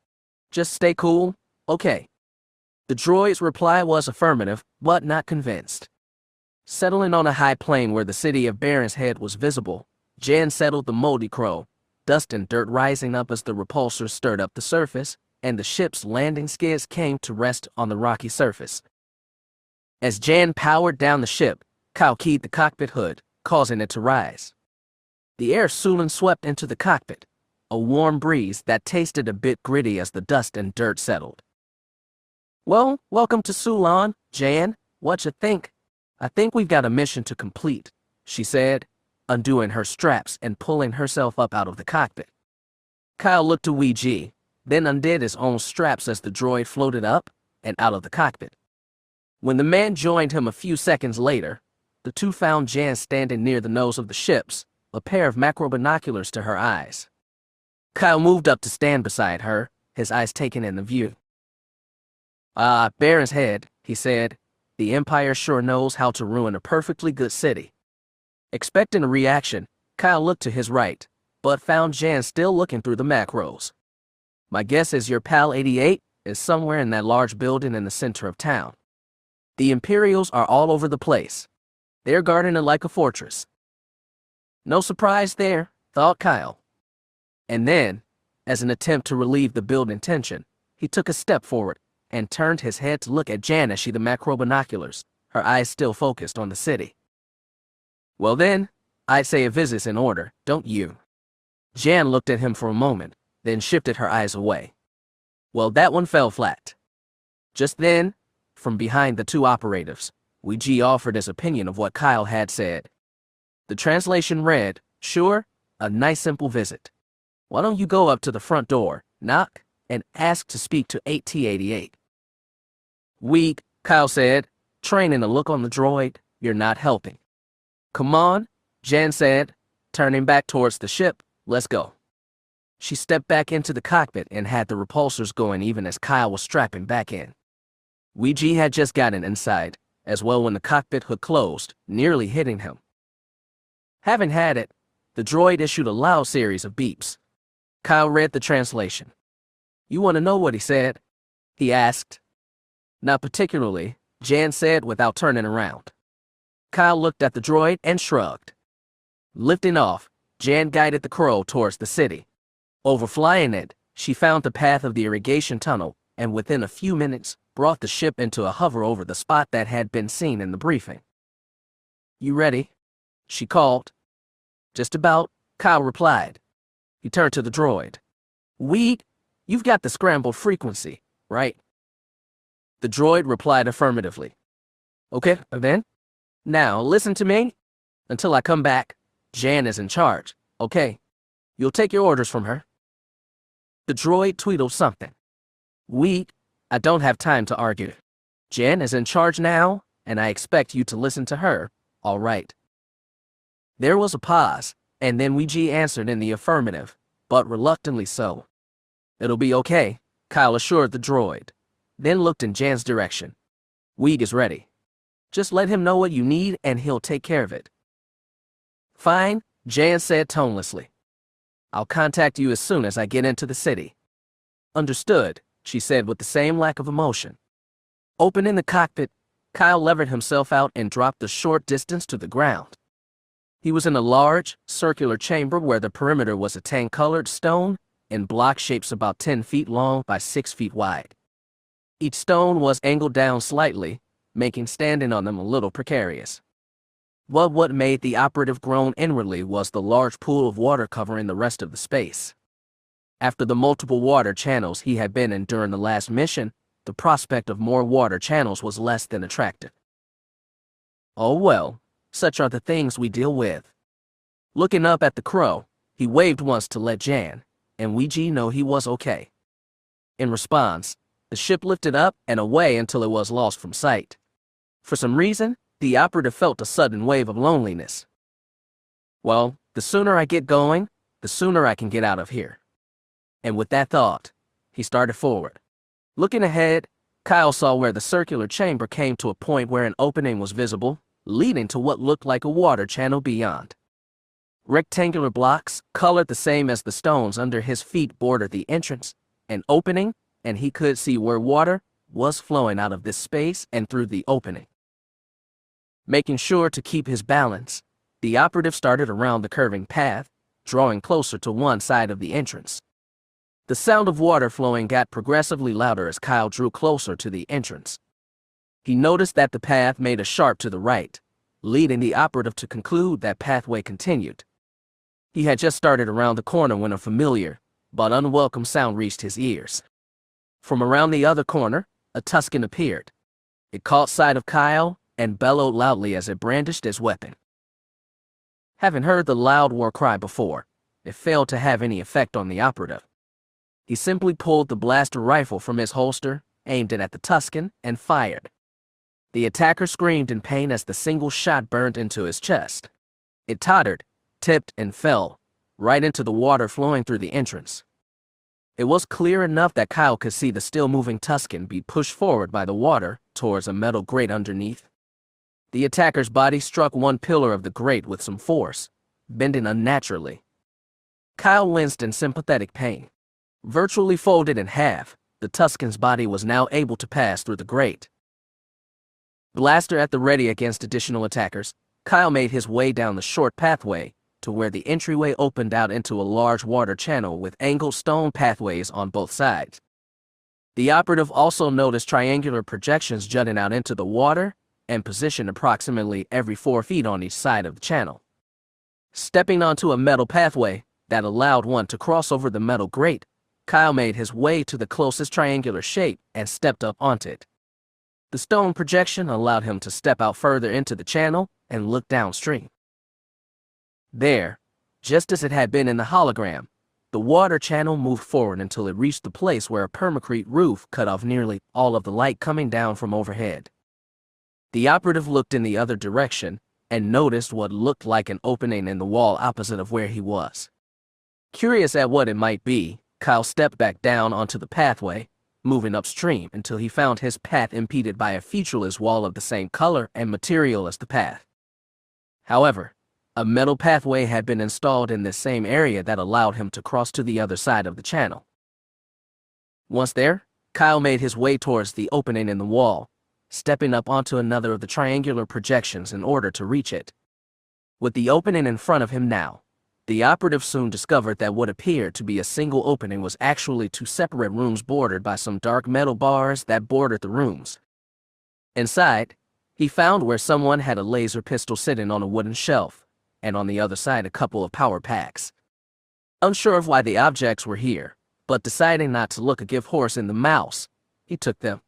Just stay cool, okay. The droid's reply was affirmative, but not convinced. Settling on a high plane where the city of Baron's Head was visible, Jan settled the moldy crow, dust and dirt rising up as the repulsor stirred up the surface, and the ship's landing skids came to rest on the rocky surface. As Jan powered down the ship, Kyle keyed the cockpit hood, causing it to rise. The air Sulan swept into the cockpit, a warm breeze that tasted a bit gritty as the dust and dirt settled. Well, welcome to Sulan, Jan. Whatcha think? I think we've got a mission to complete, she said, undoing her straps and pulling herself up out of the cockpit. Kyle looked to Ouija, then undid his own straps as the droid floated up and out of the cockpit. When the man joined him a few seconds later, the two found Jan standing near the nose of the ships, a pair of macro binoculars to her eyes. Kyle moved up to stand beside her, his eyes taking in the view. Baron's Head, he said. The Empire sure knows how to ruin a perfectly good city. Expecting a reaction, Kyle looked to his right, but found Jan still looking through the macros. My guess is your pal 88 is somewhere in that large building in the center of town. The Imperials are all over the place. They're guarding it like a fortress. No surprise there, thought Kyle. And then, as an attempt to relieve the building tension, he took a step forward and turned his head to look at Jan as she the macro binoculars, her eyes still focused on the city. Well then, I'd say a visit's in order, don't you? Jan looked at him for a moment, then shifted her eyes away. Well, that one fell flat. Just then, from behind the two operatives, Ouija offered his opinion of what Kyle had said. The translation read, "Sure, a nice simple visit. Why don't you go up to the front door, knock, and ask to speak to 8T88. Weak, Kyle said, training a look on the droid. You're not helping. Come on, Jan said, turning back towards the ship. Let's go. She stepped back into the cockpit and had the repulsors going even as Kyle was strapping back in. Ouija had just gotten inside, as well when the cockpit hood closed, nearly hitting him. Having had it, the droid issued a loud series of beeps. Kyle read the translation. You want to know what he said? He asked. Not particularly, Jan said without turning around. Kyle looked at the droid and shrugged. Lifting off, Jan guided the crow towards the city. Overflying it, she found the path of the irrigation tunnel and within a few minutes brought the ship into a hover over the spot that had been seen in the briefing. You ready? She called. Just about, Kyle replied. He turned to the droid. Weed, you've got the scrambled frequency, right? The droid replied affirmatively. Okay, then. Now, listen to me. Until I come back, Jan is in charge, okay? You'll take your orders from her. The droid tweeted something. Weed, I don't have time to argue. Jan is in charge now, and I expect you to listen to her, all right? There was a pause, and then Ouija answered in the affirmative, but reluctantly so. It'll be okay, Kyle assured the droid, then looked in Jan's direction. Weed is ready. Just let him know what you need and he'll take care of it. Fine, Jan said tonelessly. I'll contact you as soon as I get into the city. Understood, she said with the same lack of emotion. Opening the cockpit, Kyle levered himself out and dropped the short distance to the ground. He was in a large, circular chamber where the perimeter was a tan-colored stone in block shapes about 10 feet long by 6 feet wide. Each stone was angled down slightly, making standing on them a little precarious. But what made the operative groan inwardly was the large pool of water covering the rest of the space. After the multiple water channels he had been in during the last mission, the prospect of more water channels was less than attractive. Oh well, such are the things we deal with. Looking up at the crow, he waved once to let Jan and Ouija know he was okay. In response, the ship lifted up and away until it was lost from sight. For some reason, the operative felt a sudden wave of loneliness. Well, the sooner I get going, the sooner I can get out of here. And with that thought, he started forward. Looking ahead, Kyle saw where the circular chamber came to a point where an opening was visible, leading to what looked like a water channel beyond. Rectangular blocks, colored the same as the stones under his feet, bordered the entrance, an opening, and he could see where water was flowing out of this space and through the opening. Making sure to keep his balance, the operative started around the curving path, drawing closer to one side of the entrance. The sound of water flowing got progressively louder as Kyle drew closer to the entrance. He noticed that the path made a sharp to the right, leading the operative to conclude that pathway continued. He had just started around the corner when a familiar, but unwelcome sound reached his ears. From around the other corner, a Tusken appeared. It caught sight of Kyle and bellowed loudly as it brandished its weapon. Having heard the loud war cry before, it failed to have any effect on the operative. He simply pulled the blaster rifle from his holster, aimed it at the Tusken, and fired. The attacker screamed in pain as the single shot burned into his chest. It tottered, tipped, and fell, right into the water flowing through the entrance. It was clear enough that Kyle could see the still-moving Tusken be pushed forward by the water towards a metal grate underneath. The attacker's body struck one pillar of the grate with some force, bending unnaturally. Kyle winced in sympathetic pain. Virtually folded in half, the Tusken's body was now able to pass through the grate. Blaster at the ready against additional attackers, Kyle made his way down the short pathway to where the entryway opened out into a large water channel with angled stone pathways on both sides. The operative also noticed triangular projections jutting out into the water and positioned approximately every 4 feet on each side of the channel. Stepping onto a metal pathway that allowed one to cross over the metal grate, Kyle made his way to the closest triangular shape and stepped up onto it. The stone projection allowed him to step out further into the channel and look downstream. There, just as it had been in the hologram, the water channel moved forward until it reached the place where a permacrete roof cut off nearly all of the light coming down from overhead. The operative looked in the other direction and noticed what looked like an opening in the wall opposite of where he was. Curious at what it might be, Kyle stepped back down onto the pathway, moving upstream until he found his path impeded by a featureless wall of the same color and material as the path. However, a metal pathway had been installed in this same area that allowed him to cross to the other side of the channel. Once there, Kyle made his way towards the opening in the wall, stepping up onto another of the triangular projections in order to reach it. With the opening in front of him now, the operative soon discovered that what appeared to be a single opening was actually two separate rooms bordered by some dark metal bars that bordered the rooms. Inside, he found where someone had a laser pistol sitting on a wooden shelf, and on the other side a couple of power packs. Unsure of why the objects were here, but deciding not to look a gift horse in the mouth, he took them.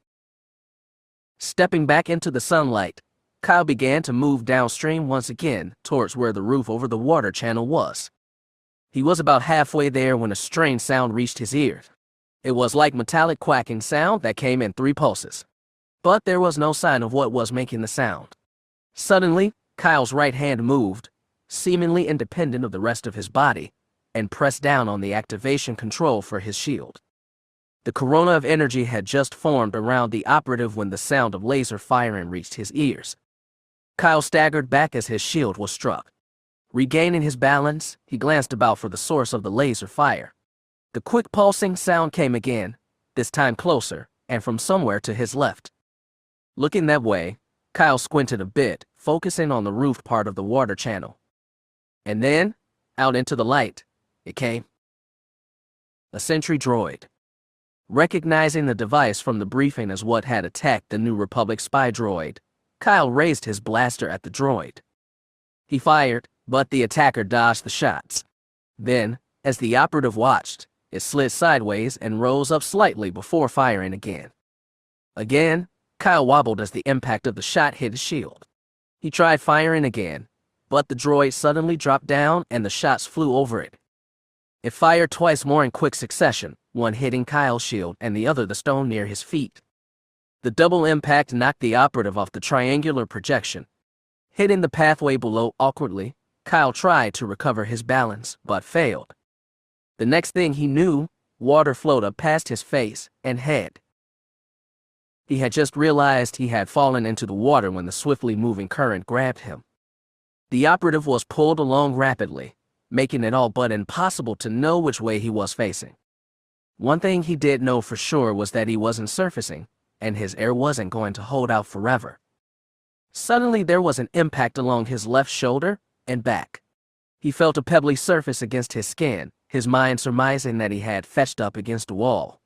Stepping back into the sunlight, Kyle began to move downstream once again towards where the roof over the water channel was. He was about halfway there when a strange sound reached his ears. It was like metallic quacking sound that came in 3 pulses. But there was no sign of what was making the sound. Suddenly, Kyle's right hand moved, seemingly independent of the rest of his body, and pressed down on the activation control for his shield. The corona of energy had just formed around the operative when the sound of laser firing reached his ears. Kyle staggered back as his shield was struck. Regaining his balance, he glanced about for the source of the laser fire. The quick pulsing sound came again, this time closer, and from somewhere to his left. Looking that way, Kyle squinted a bit, focusing on the roofed part of the water channel. And then, out into the light, it came. A sentry droid. Recognizing the device from the briefing as what had attacked the New Republic spy droid, Kyle raised his blaster at the droid. He fired, but the attacker dodged the shots. Then, as the operative watched, it slid sideways and rose up slightly before firing again. Again, Kyle wobbled as the impact of the shot hit his shield. He tried firing again, but the droid suddenly dropped down and the shots flew over it. It fired twice more in quick succession, one hitting Kyle's shield and the other the stone near his feet. The double impact knocked the operative off the triangular projection. Hitting the pathway below awkwardly, Kyle tried to recover his balance, but failed. The next thing he knew, water flowed up past his face and head. He had just realized he had fallen into the water when the swiftly moving current grabbed him. The operative was pulled along rapidly, making it all but impossible to know which way he was facing. One thing he did know for sure was that he wasn't surfacing, and his air wasn't going to hold out forever. Suddenly there was an impact along his left shoulder and back. He felt a pebbly surface against his skin, his mind surmising that he had fetched up against a wall.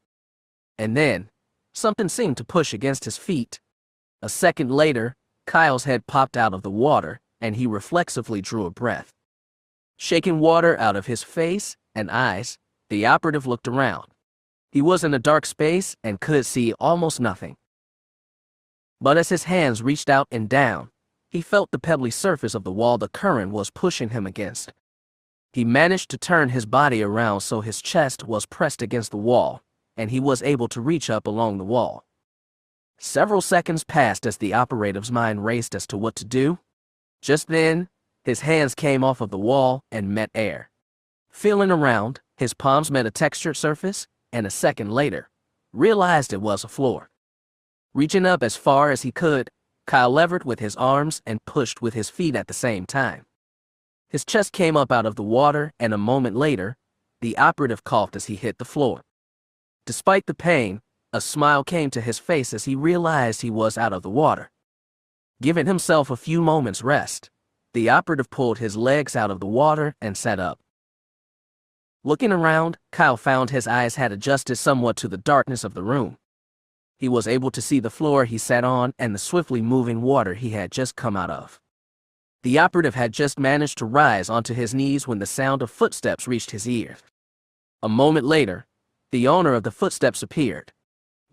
And then, something seemed to push against his feet. A second later, Kyle's head popped out of the water, and he reflexively drew a breath. Shaking water out of his face and eyes, the operative looked around. He was in a dark space and could see almost nothing. But as his hands reached out and down, he felt the pebbly surface of the wall the current was pushing him against. He managed to turn his body around so his chest was pressed against the wall, and he was able to reach up along the wall. Several seconds passed as the operative's mind raced as to what to do. Just then, his hands came off of the wall and met air. Feeling around, his palms met a textured surface, and a second later, realized it was a floor. Reaching up as far as he could, Kyle levered with his arms and pushed with his feet at the same time. His chest came up out of the water, and a moment later, the operative coughed as he hit the floor. Despite the pain, a smile came to his face as he realized he was out of the water. Giving himself a few moments' rest, the operative pulled his legs out of the water and sat up. Looking around, Kyle found his eyes had adjusted somewhat to the darkness of the room. He was able to see the floor he sat on and the swiftly moving water he had just come out of. The operative had just managed to rise onto his knees when the sound of footsteps reached his ears. A moment later, the owner of the footsteps appeared.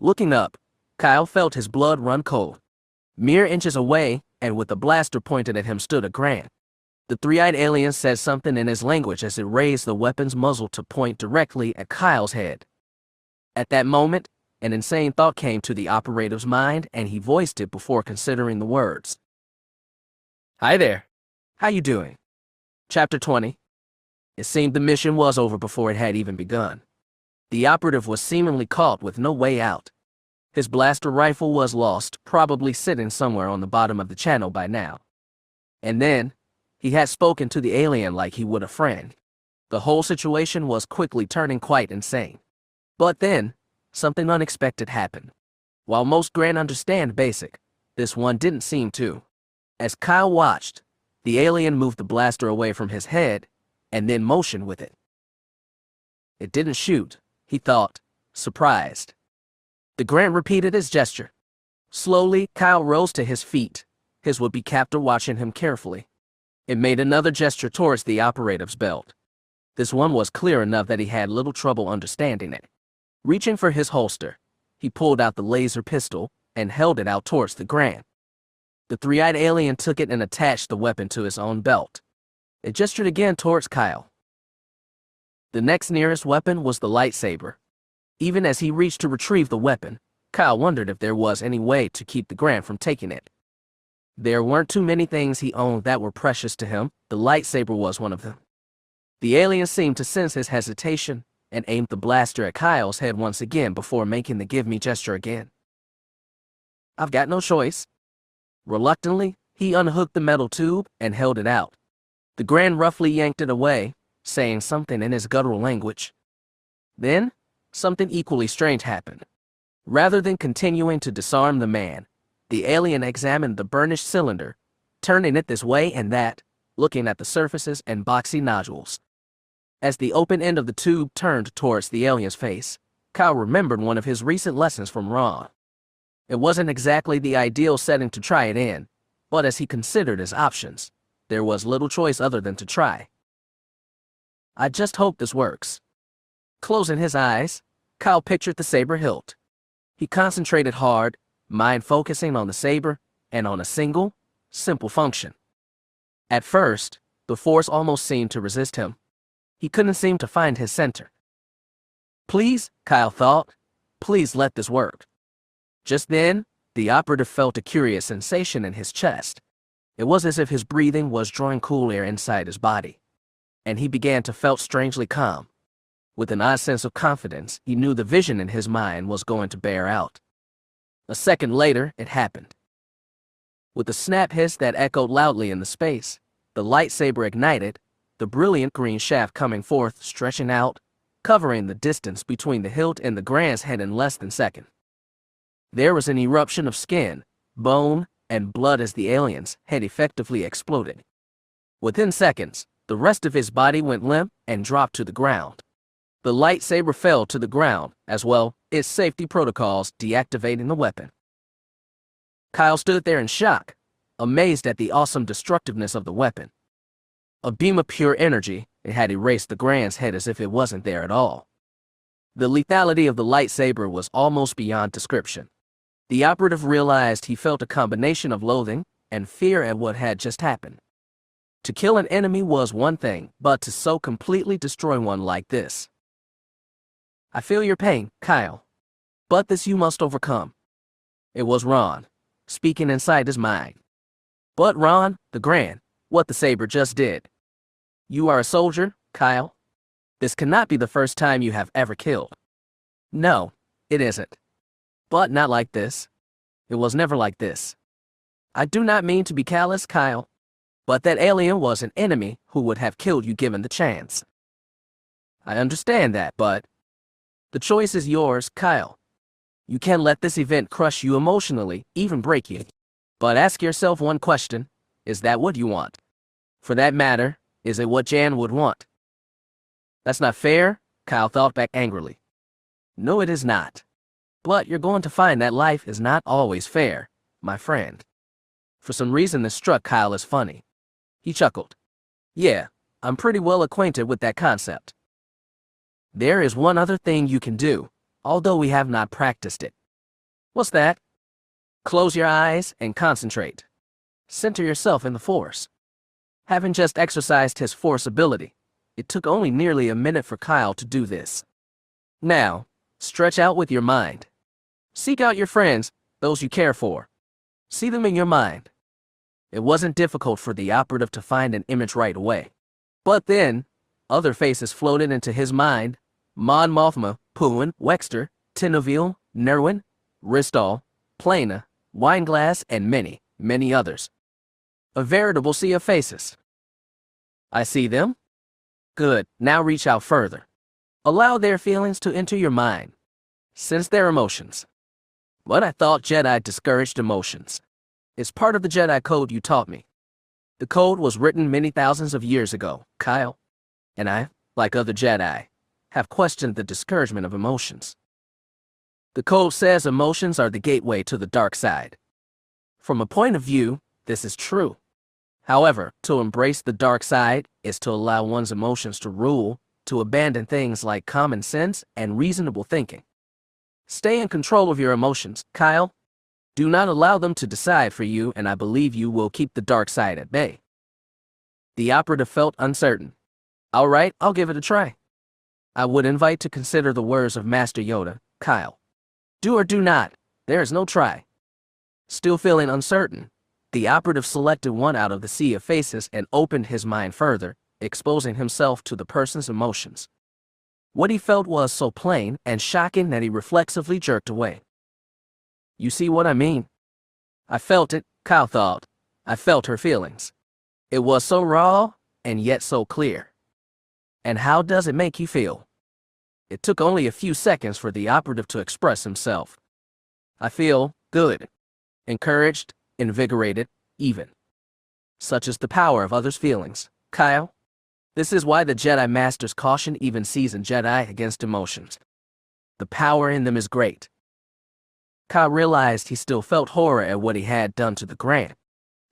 Looking up, Kyle felt his blood run cold. Mere inches away, and with the blaster pointed at him stood a Grant. The three-eyed alien said something in his language as it raised the weapon's muzzle to point directly at Kyle's head. At that moment, an insane thought came to the operative's mind, and he voiced it before considering the words. "Hi there. How you doing?" Chapter 20. It seemed the mission was over before it had even begun. The operative was seemingly caught with no way out. His blaster rifle was lost, probably sitting somewhere on the bottom of the channel by now. And then, he had spoken to the alien like he would a friend. The whole situation was quickly turning quite insane. But then, something unexpected happened. While most Grand understand basic, this one didn't seem to. As Kyle watched, the alien moved the blaster away from his head, and then motioned with it. It didn't shoot, he thought, surprised. The Grant repeated his gesture. Slowly, Kyle rose to his feet, his would-be captor watching him carefully. It made another gesture towards the operative's belt. This one was clear enough that he had little trouble understanding it. Reaching for his holster, he pulled out the laser pistol and held it out towards the Grant. The three-eyed alien took it and attached the weapon to his own belt. It gestured again towards Kyle. The next nearest weapon was the lightsaber. Even as he reached to retrieve the weapon, Kyle wondered if there was any way to keep the Grant from taking it. There weren't too many things he owned that were precious to him. The lightsaber was one of them. The alien seemed to sense his hesitation and aimed the blaster at Kyle's head once again before making the give me gesture again. "I've got no choice." Reluctantly, he unhooked the metal tube and held it out. The Grand roughly yanked it away, saying something in his guttural language. Then, something equally strange happened. Rather than continuing to disarm the man, the alien examined the burnished cylinder, turning it this way and that, looking at the surfaces and boxy nodules. As the open end of the tube turned towards the alien's face, Kyle remembered one of his recent lessons from Ron. It wasn't exactly the ideal setting to try it in, but as he considered his options, there was little choice other than to try. "I just hope this works." Closing his eyes, Kyle pictured the saber hilt. He concentrated hard, mind focusing on the saber and on a single, simple function. At first, the force almost seemed to resist him. He couldn't seem to find his center. Please, Kyle thought, please let this work. Just then, the operative felt a curious sensation in his chest. It was as if his breathing was drawing cool air inside his body, and he began to feel strangely calm. With an odd sense of confidence, he knew the vision in his mind was going to bear out. A second later, it happened. With a snap hiss that echoed loudly in the space, the lightsaber ignited, the brilliant green shaft coming forth, stretching out, covering the distance between the hilt and the Grand's head in less than a second. There was an eruption of skin, bone, and blood as the alien's head effectively exploded. Within seconds, the rest of his body went limp and dropped to the ground. The lightsaber fell to the ground, as well as safety protocols deactivating the weapon. Kyle stood there in shock, amazed at the awesome destructiveness of the weapon. A beam of pure energy, it had erased the Grand's head as if it wasn't there at all. The lethality of the lightsaber was almost beyond description. The operative realized he felt a combination of loathing and fear at what had just happened. To kill an enemy was one thing, but to so completely destroy one like this. I feel your pain, Kyle. But this you must overcome. It was Ron, speaking inside his mind. But Ron, the Grand, what the saber just did. You are a soldier, Kyle. This cannot be the first time you have ever killed. No, it isn't. But not like this. It was never like this. I do not mean to be callous, Kyle, but that alien was an enemy who would have killed you given the chance. I understand that, but the choice is yours, Kyle. You can't let this event crush you emotionally, even break you. But ask yourself one question, is that what you want? For that matter, is it what Jan would want? That's not fair, Kyle thought back angrily. No, it is not. But you're going to find that life is not always fair, my friend. For some reason this struck Kyle as funny. He chuckled. Yeah, I'm pretty well acquainted with that concept. There is one other thing you can do, although we have not practiced it. What's that? Close your eyes and concentrate. Center yourself in the Force. Having just exercised his force ability, it took only nearly a minute for Kyle to do this. Now, stretch out with your mind. Seek out your friends, those you care for. See them in your mind. It wasn't difficult for the operative to find an image right away. But then, other faces floated into his mind: Mon Mothma, Puin, Wexter, Tinoville, Nerwin, Ristal, Plana, Wineglass, and many, many others. A veritable sea of faces. I see them? Good, now reach out further. Allow their feelings to enter your mind. Sense their emotions. But I thought Jedi discouraged emotions. It's part of the Jedi code you taught me. The code was written many thousands of years ago, Kyle. And I, like other Jedi, have questioned the discouragement of emotions. The code says emotions are the gateway to the dark side. From a point of view, this is true. However, to embrace the dark side is to allow one's emotions to rule, to abandon things like common sense and reasonable thinking. Stay in control of your emotions, Kyle. Do not allow them to decide for you, and I believe you will keep the dark side at bay. The operative felt uncertain. All right, I'll give it a try. I would invite to consider the words of Master Yoda, Kyle. Do or do not, there is no try. Still feeling uncertain, the operative selected one out of the sea of faces and opened his mind further, exposing himself to the person's emotions. What he felt was so plain and shocking that he reflexively jerked away. You see what I mean? I felt it, Kyle thought. I felt her feelings. It was so raw, and yet so clear. And how does it make you feel? It took only a few seconds for the operative to express himself. I feel good, encouraged, invigorated, even. Such is the power of others' feelings, Kyle. This is why the Jedi Masters caution even seasoned Jedi against emotions. The power in them is great. Kyle realized he still felt horror at what he had done to the Grand,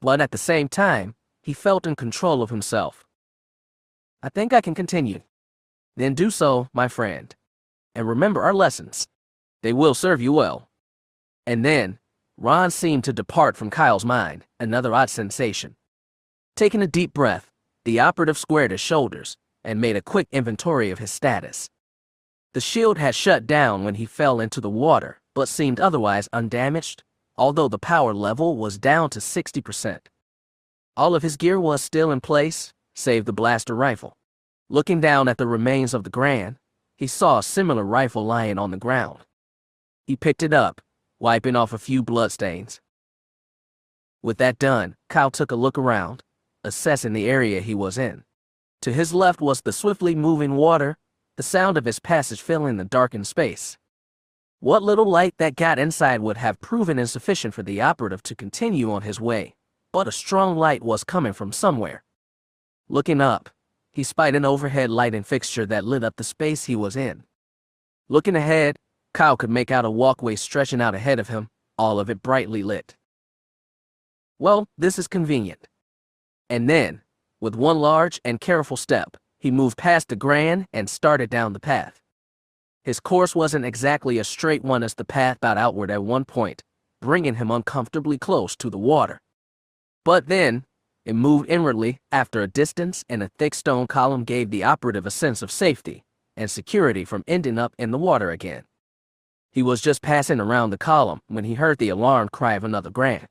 but at the same time, he felt in control of himself. I think I can continue. Then do so, my friend. And remember our lessons. They will serve you well. And then, Ron seemed to depart from Kyle's mind, another odd sensation. Taking a deep breath, the operative squared his shoulders and made a quick inventory of his status. The shield had shut down when he fell into the water, but seemed otherwise undamaged, although the power level was down to 60%. All of his gear was still in place, save the blaster rifle. Looking down at the remains of the Grand, he saw a similar rifle lying on the ground. He picked it up, wiping off a few bloodstains. With that done, Kyle took a look around, assessing the area he was in. To his left was the swiftly moving water, the sound of his passage filling the darkened space. What little light that got inside would have proven insufficient for the operative to continue on his way, but a strong light was coming from somewhere. Looking up, he spied an overhead lighting fixture that lit up the space he was in. Looking ahead, Kyle could make out a walkway stretching out ahead of him, all of it brightly lit. Well, this is convenient. And then, with one large and careful step, he moved past the Grand and started down the path. His course wasn't exactly a straight one as the path bowed outward at one point, bringing him uncomfortably close to the water. But then, it moved inwardly after a distance, and a thick stone column gave the operative a sense of safety and security from ending up in the water again. He was just passing around the column when he heard the alarmed cry of another Grand.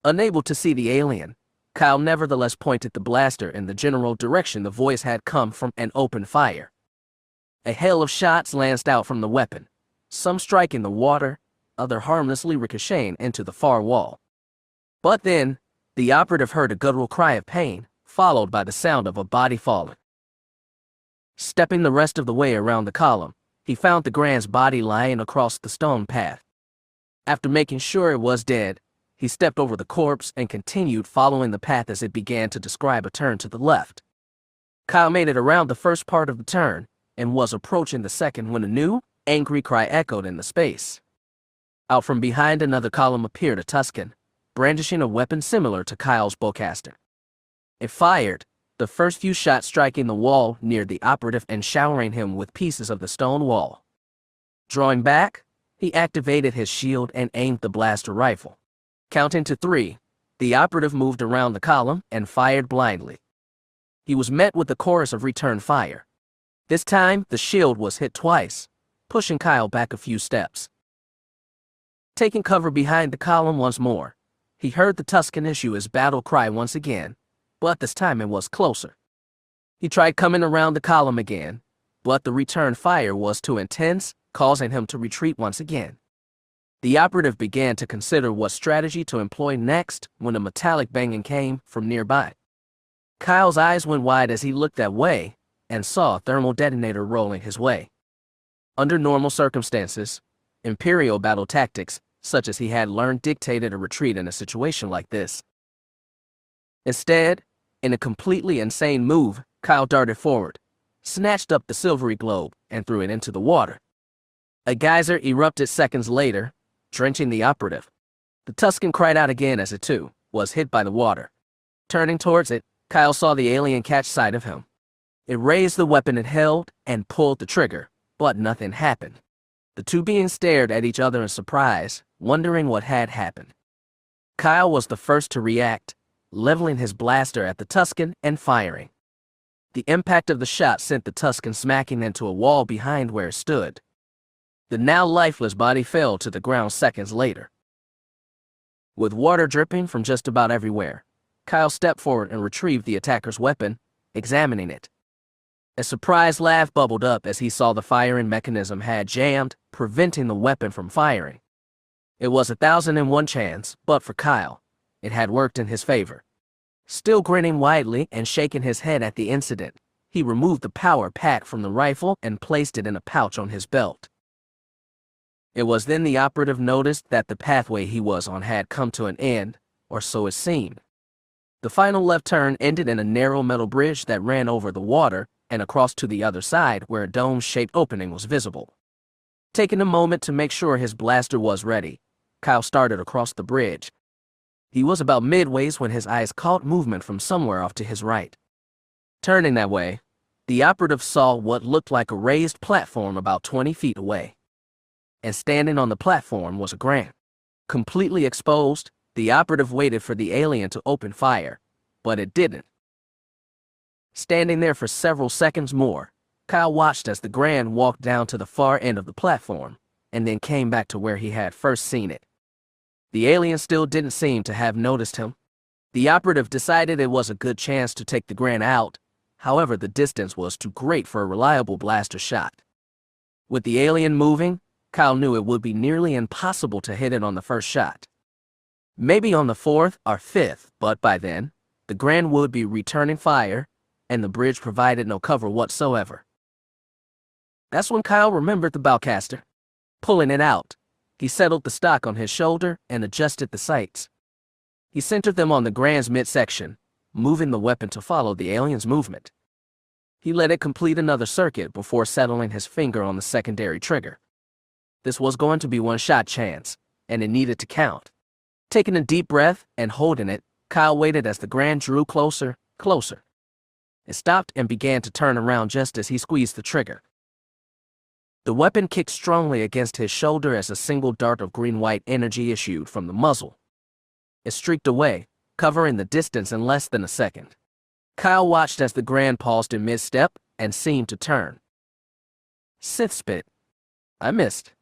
Unable to see the alien, Kyle nevertheless pointed the blaster in the general direction the voice had come from and opened fire. A hail of shots lanced out from the weapon, some striking the water, other harmlessly ricocheting into the far wall. But then, the operative heard a guttural cry of pain, followed by the sound of a body falling. Stepping the rest of the way around the column, he found the Grand's body lying across the stone path. After making sure it was dead, he stepped over the corpse and continued following the path as it began to describe a turn to the left. Kyle made it around the first part of the turn and was approaching the second when a new, angry cry echoed in the space. Out from behind another column appeared a Tusken, brandishing a weapon similar to Kyle's bowcaster. It fired, the first few shots striking the wall near the operative and showering him with pieces of the stone wall. Drawing back, he activated his shield and aimed the blaster rifle. Counting to 3, The operative moved around the column and fired blindly. He was met with a chorus of return fire. This time, the shield was hit twice, pushing Kyle back a few steps. Taking cover behind the column once more, he heard the Tusken issue his battle cry once again, but this time it was closer. He tried coming around the column again, but the return fire was too intense, causing him to retreat once again. The operative began to consider what strategy to employ next when a metallic banging came from nearby. Kyle's eyes went wide as he looked that way and saw a thermal detonator rolling his way. Under normal circumstances, Imperial battle tactics, such as he had learned, dictated a retreat in a situation like this. Instead, in a completely insane move, Kyle darted forward, snatched up the silvery globe, and threw it into the water. A geyser erupted seconds later, drenching the operative. The Tusken cried out again as it, too, was hit by the water. Turning towards it, Kyle saw the alien catch sight of him. It raised the weapon it held and pulled the trigger, but nothing happened. The two beings stared at each other in surprise, wondering what had happened. Kyle was the first to react, leveling his blaster at the Tusken and firing. The impact of the shot sent the Tusken smacking into a wall behind where it stood. The now lifeless body fell to the ground seconds later. With water dripping from just about everywhere, Kyle stepped forward and retrieved the attacker's weapon, examining it. A surprised laugh bubbled up as he saw the firing mechanism had jammed, preventing the weapon from firing. It was 1,001 chance, but for Kyle, it had worked in his favor. Still grinning widely and shaking his head at the incident, he removed the power pack from the rifle and placed it in a pouch on his belt. It was then the operative noticed that the pathway he was on had come to an end, or so it seemed. The final left turn ended in a narrow metal bridge that ran over the water and across to the other side where a dome-shaped opening was visible. Taking a moment to make sure his blaster was ready, Kyle started across the bridge. He was about midways when his eyes caught movement from somewhere off to his right. Turning that way, the operative saw what looked like a raised platform about 20 feet away. And standing on the platform was a Grant. Completely exposed, the operative waited for the alien to open fire, but it didn't. Standing there for several seconds more, Kyle watched as the Grand walked down to the far end of the platform, and then came back to where he had first seen it. The alien still didn't seem to have noticed him. The operative decided it was a good chance to take the Grand out, however the distance was too great for a reliable blaster shot. With the alien moving, Kyle knew it would be nearly impossible to hit it on the first shot. Maybe on the fourth or fifth, but by then, the Grand would be returning fire, and the bridge provided no cover whatsoever. That's when Kyle remembered the bowcaster. Pulling it out, he settled the stock on his shoulder and adjusted the sights. He centered them on the Grand's midsection, moving the weapon to follow the alien's movement. He let it complete another circuit before settling his finger on the secondary trigger. This was going to be one-shot chance, and it needed to count. Taking a deep breath and holding it, Kyle waited as the Grand drew closer, closer. It stopped and began to turn around just as he squeezed the trigger. The weapon kicked strongly against his shoulder as a single dart of green-white energy issued from the muzzle. It streaked away, covering the distance in less than a second. Kyle watched as the Grand paused in mid-step and seemed to turn. Sith spit. I missed.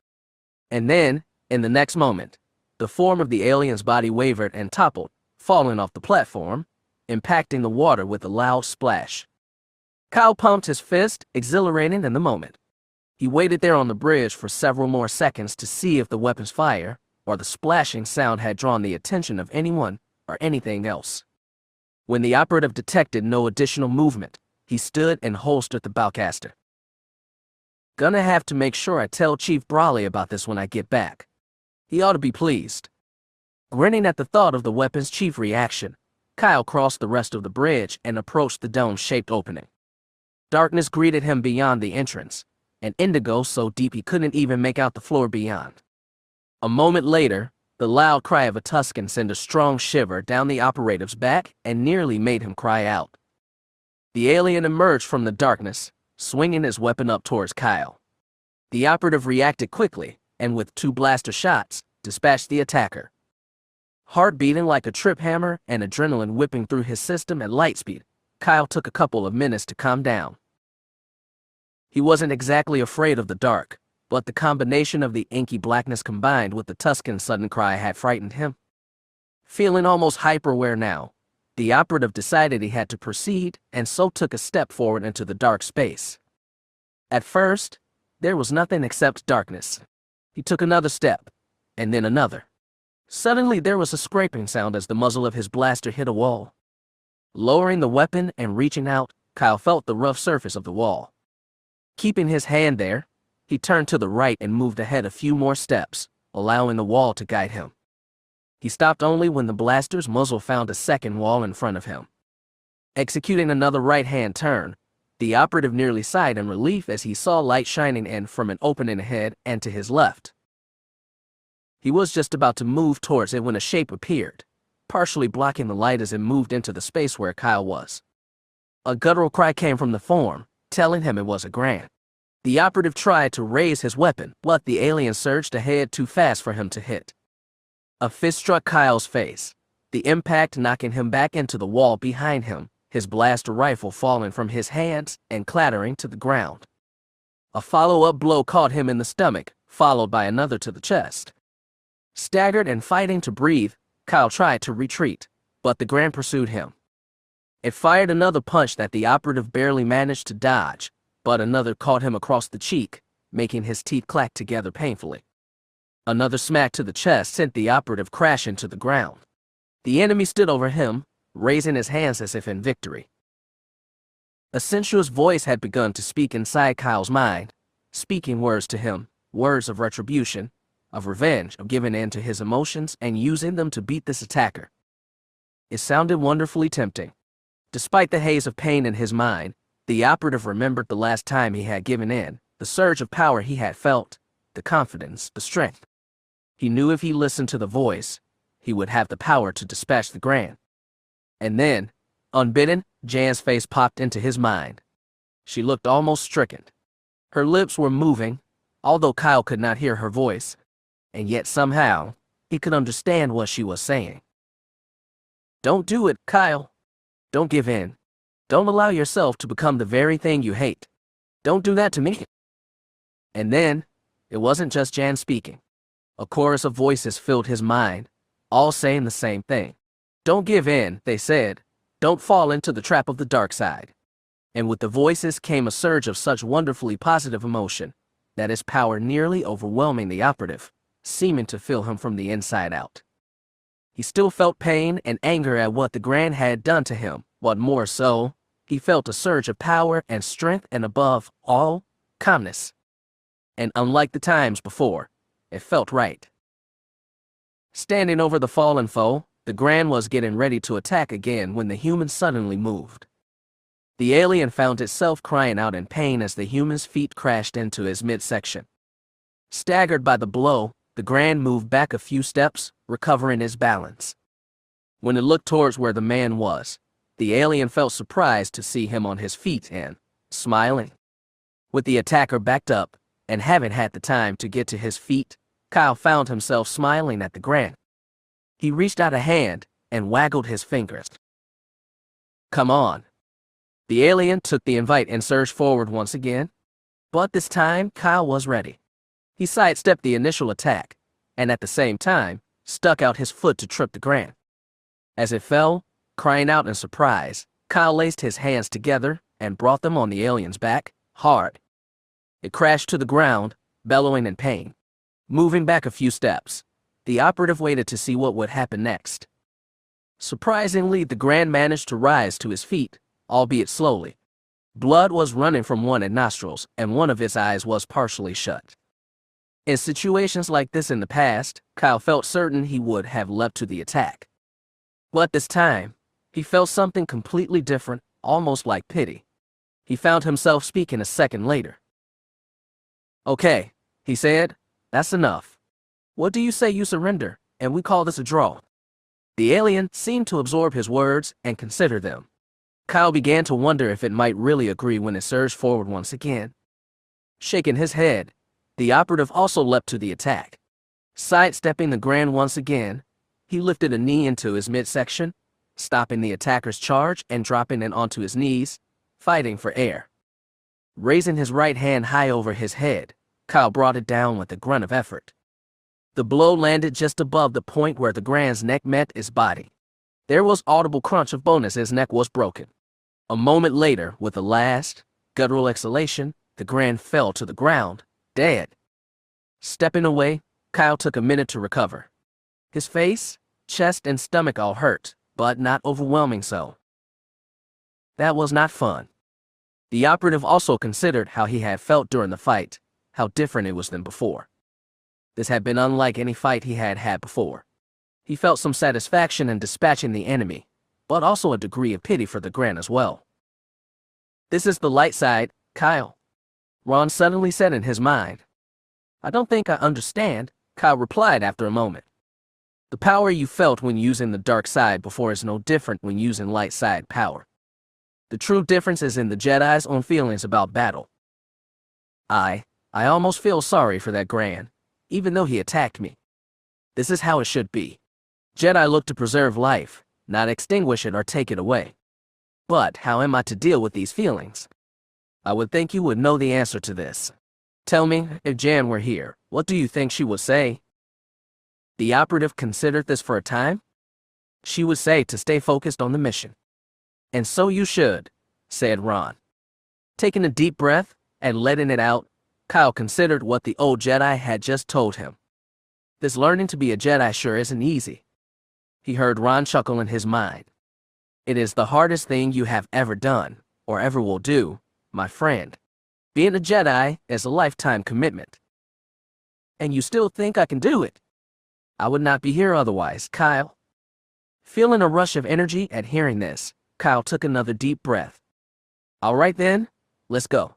And then, in the next moment, the form of the alien's body wavered and toppled, falling off the platform, impacting the water with a loud splash. Kyle pumped his fist, exhilarating in the moment. He waited there on the bridge for several more seconds to see if the weapon's fire or the splashing sound had drawn the attention of anyone or anything else. When the operative detected no additional movement, he stood and holstered the bowcaster. Gonna have to make sure I tell Chief Brawley about this when I get back. He ought to be pleased. Grinning at the thought of the weapon's chief reaction, Kyle crossed the rest of the bridge and approached the dome-shaped opening. Darkness greeted him beyond the entrance, and indigo so deep he couldn't even make out the floor beyond. A moment later, the loud cry of a Tusken sent a strong shiver down the operative's back and nearly made him cry out. The alien emerged from the darkness, swinging his weapon up towards Kyle. The operative reacted quickly, and with 2 blaster shots, dispatched the attacker. Heart beating like a trip hammer and adrenaline whipping through his system at light speed, Kyle took a couple of minutes to calm down. He wasn't exactly afraid of the dark, but the combination of the inky blackness combined with the Tuscan's sudden cry had frightened him. Feeling almost hyper-aware now, the operative decided he had to proceed and so took a step forward into the dark space. At first, there was nothing except darkness. He took another step, and then another. Suddenly there was a scraping sound as the muzzle of his blaster hit a wall. Lowering the weapon and reaching out, Kyle felt the rough surface of the wall. Keeping his hand there, he turned to the right and moved ahead a few more steps, allowing the wall to guide him. He stopped only when the blaster's muzzle found a second wall in front of him. Executing another right-hand turn, the operative nearly sighed in relief as he saw light shining in from an opening ahead and to his left. He was just about to move towards it when a shape appeared, partially blocking the light as it moved into the space where Kyle was. A guttural cry came from the form, telling him it was a Grand. The operative tried to raise his weapon, but the alien surged ahead too fast for him to hit. A fist struck Kyle's face, the impact knocking him back into the wall behind him, his blaster rifle falling from his hands and clattering to the ground. A follow-up blow caught him in the stomach, followed by another to the chest. Staggered and fighting to breathe, Kyle tried to retreat, but the Grand pursued him. It fired another punch that the operative barely managed to dodge, but another caught him across the cheek, making his teeth clack together painfully. Another smack to the chest sent the operative crashing to the ground. The enemy stood over him, raising his hands as if in victory. A sensuous voice had begun to speak inside Kyle's mind, speaking words to him, words of retribution, of revenge, of giving in to his emotions and using them to beat this attacker. It sounded wonderfully tempting. Despite the haze of pain in his mind, the operative remembered the last time he had given in, the surge of power he had felt, the confidence, the strength. He knew if he listened to the voice, he would have the power to dispatch the Grand. And then, unbidden, Jan's face popped into his mind. She looked almost stricken. Her lips were moving, although Kyle could not hear her voice, and yet somehow, he could understand what she was saying. Don't do it, Kyle. Don't give in. Don't allow yourself to become the very thing you hate. Don't do that to me. And then, it wasn't just Jan speaking. A chorus of voices filled his mind, all saying the same thing. Don't give in, they said. Don't fall into the trap of the dark side. And with the voices came a surge of such wonderfully positive emotion that his power nearly overwhelming the operative, seeming to fill him from the inside out. He still felt pain and anger at what the Grand had done to him, but more so, he felt a surge of power and strength and above all, calmness. And unlike the times before, it felt right. Standing over the fallen foe, the Grand was getting ready to attack again when the human suddenly moved. The alien found itself crying out in pain as the human's feet crashed into his midsection. Staggered by the blow, the Grand moved back a few steps, recovering his balance. When it looked towards where the man was, the alien felt surprised to see him on his feet and, smiling. With the attacker backed up, and having had the time to get to his feet, Kyle found himself smiling at the Grand. He reached out a hand and waggled his fingers. Come on. The alien took the invite and surged forward once again, but this time Kyle was ready. He sidestepped the initial attack, and at the same time, stuck out his foot to trip the Grand. As it fell, crying out in surprise, Kyle laced his hands together and brought them on the alien's back, hard. It crashed to the ground, bellowing in pain. Moving back a few steps, the operative waited to see what would happen next. Surprisingly, the Grand managed to rise to his feet, albeit slowly. Blood was running from one of his nostrils, and one of his eyes was partially shut. In situations like this in the past, Kyle felt certain he would have leapt to the attack. But this time, he felt something completely different, almost like pity. He found himself speaking a second later. Okay, he said, that's enough. What do you say you surrender, and we call this a draw? The alien seemed to absorb his words and consider them. Kyle began to wonder if it might really agree when it surged forward once again. Shaking his head, the operative also leapt to the attack. Sidestepping the Grand once again, He lifted a knee into his midsection, stopping the attacker's charge and dropping it onto his knees, fighting for air. Raising his right hand high over his head, Kyle brought it down with a grunt of effort. The blow landed just above the point where the Grand's neck met his body. There was audible crunch of bone as his neck was broken. A moment later, with a last, guttural exhalation, the Grand fell to the ground, dead. Stepping away, Kyle took a minute to recover. His face, chest, and stomach all hurt, but not overwhelming so. That was not fun. The operative also considered how he had felt during the fight, how different it was than before. This had been unlike any fight he had had before. He felt some satisfaction in dispatching the enemy, but also a degree of pity for the Grand as well. "This is the light side, Kyle," Ron suddenly said in his mind. "I don't think I understand," Kyle replied after a moment. "The power you felt when using the dark side before is no different when using light side power. The true difference is in the Jedi's own feelings about battle. I almost feel sorry for that Grand, even though he attacked me. This is how it should be. Jedi look to preserve life, not extinguish it or take it away. But how am I to deal with these feelings? I would think you would know the answer to this. Tell me, if Jan were here, what do you think she would say?" The operative considered this for a time. "She would say to stay focused on the mission." "And so you should," said Ron. Taking a deep breath and letting it out, Kyle considered what the old Jedi had just told him. This learning to be a Jedi sure isn't easy. He heard Ron chuckle in his mind. "It is the hardest thing you have ever done, or ever will do, my friend. Being a Jedi is a lifetime commitment." "And you still think I can do it?" "I would not be here otherwise, Kyle." Feeling a rush of energy at hearing this, Kyle took another deep breath. "All right then, let's go."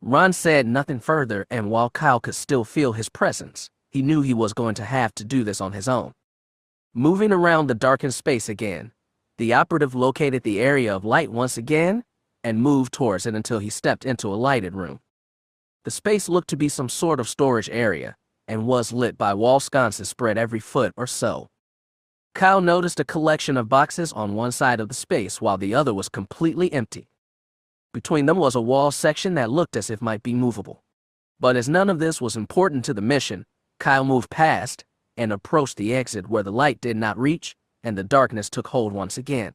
Ron said nothing further, and while Kyle could still feel his presence, he knew he was going to have to do this on his own. Moving around the darkened space again, the operative located the area of light once again and moved towards it until he stepped into a lighted room. The space looked to be some sort of storage area and was lit by wall sconces spread every foot or so. Kyle noticed a collection of boxes on one side of the space while the other was completely empty. Between them was a wall section that looked as if might be movable. But as none of this was important to the mission, Kyle moved past and approached the exit where the light did not reach and the darkness took hold once again.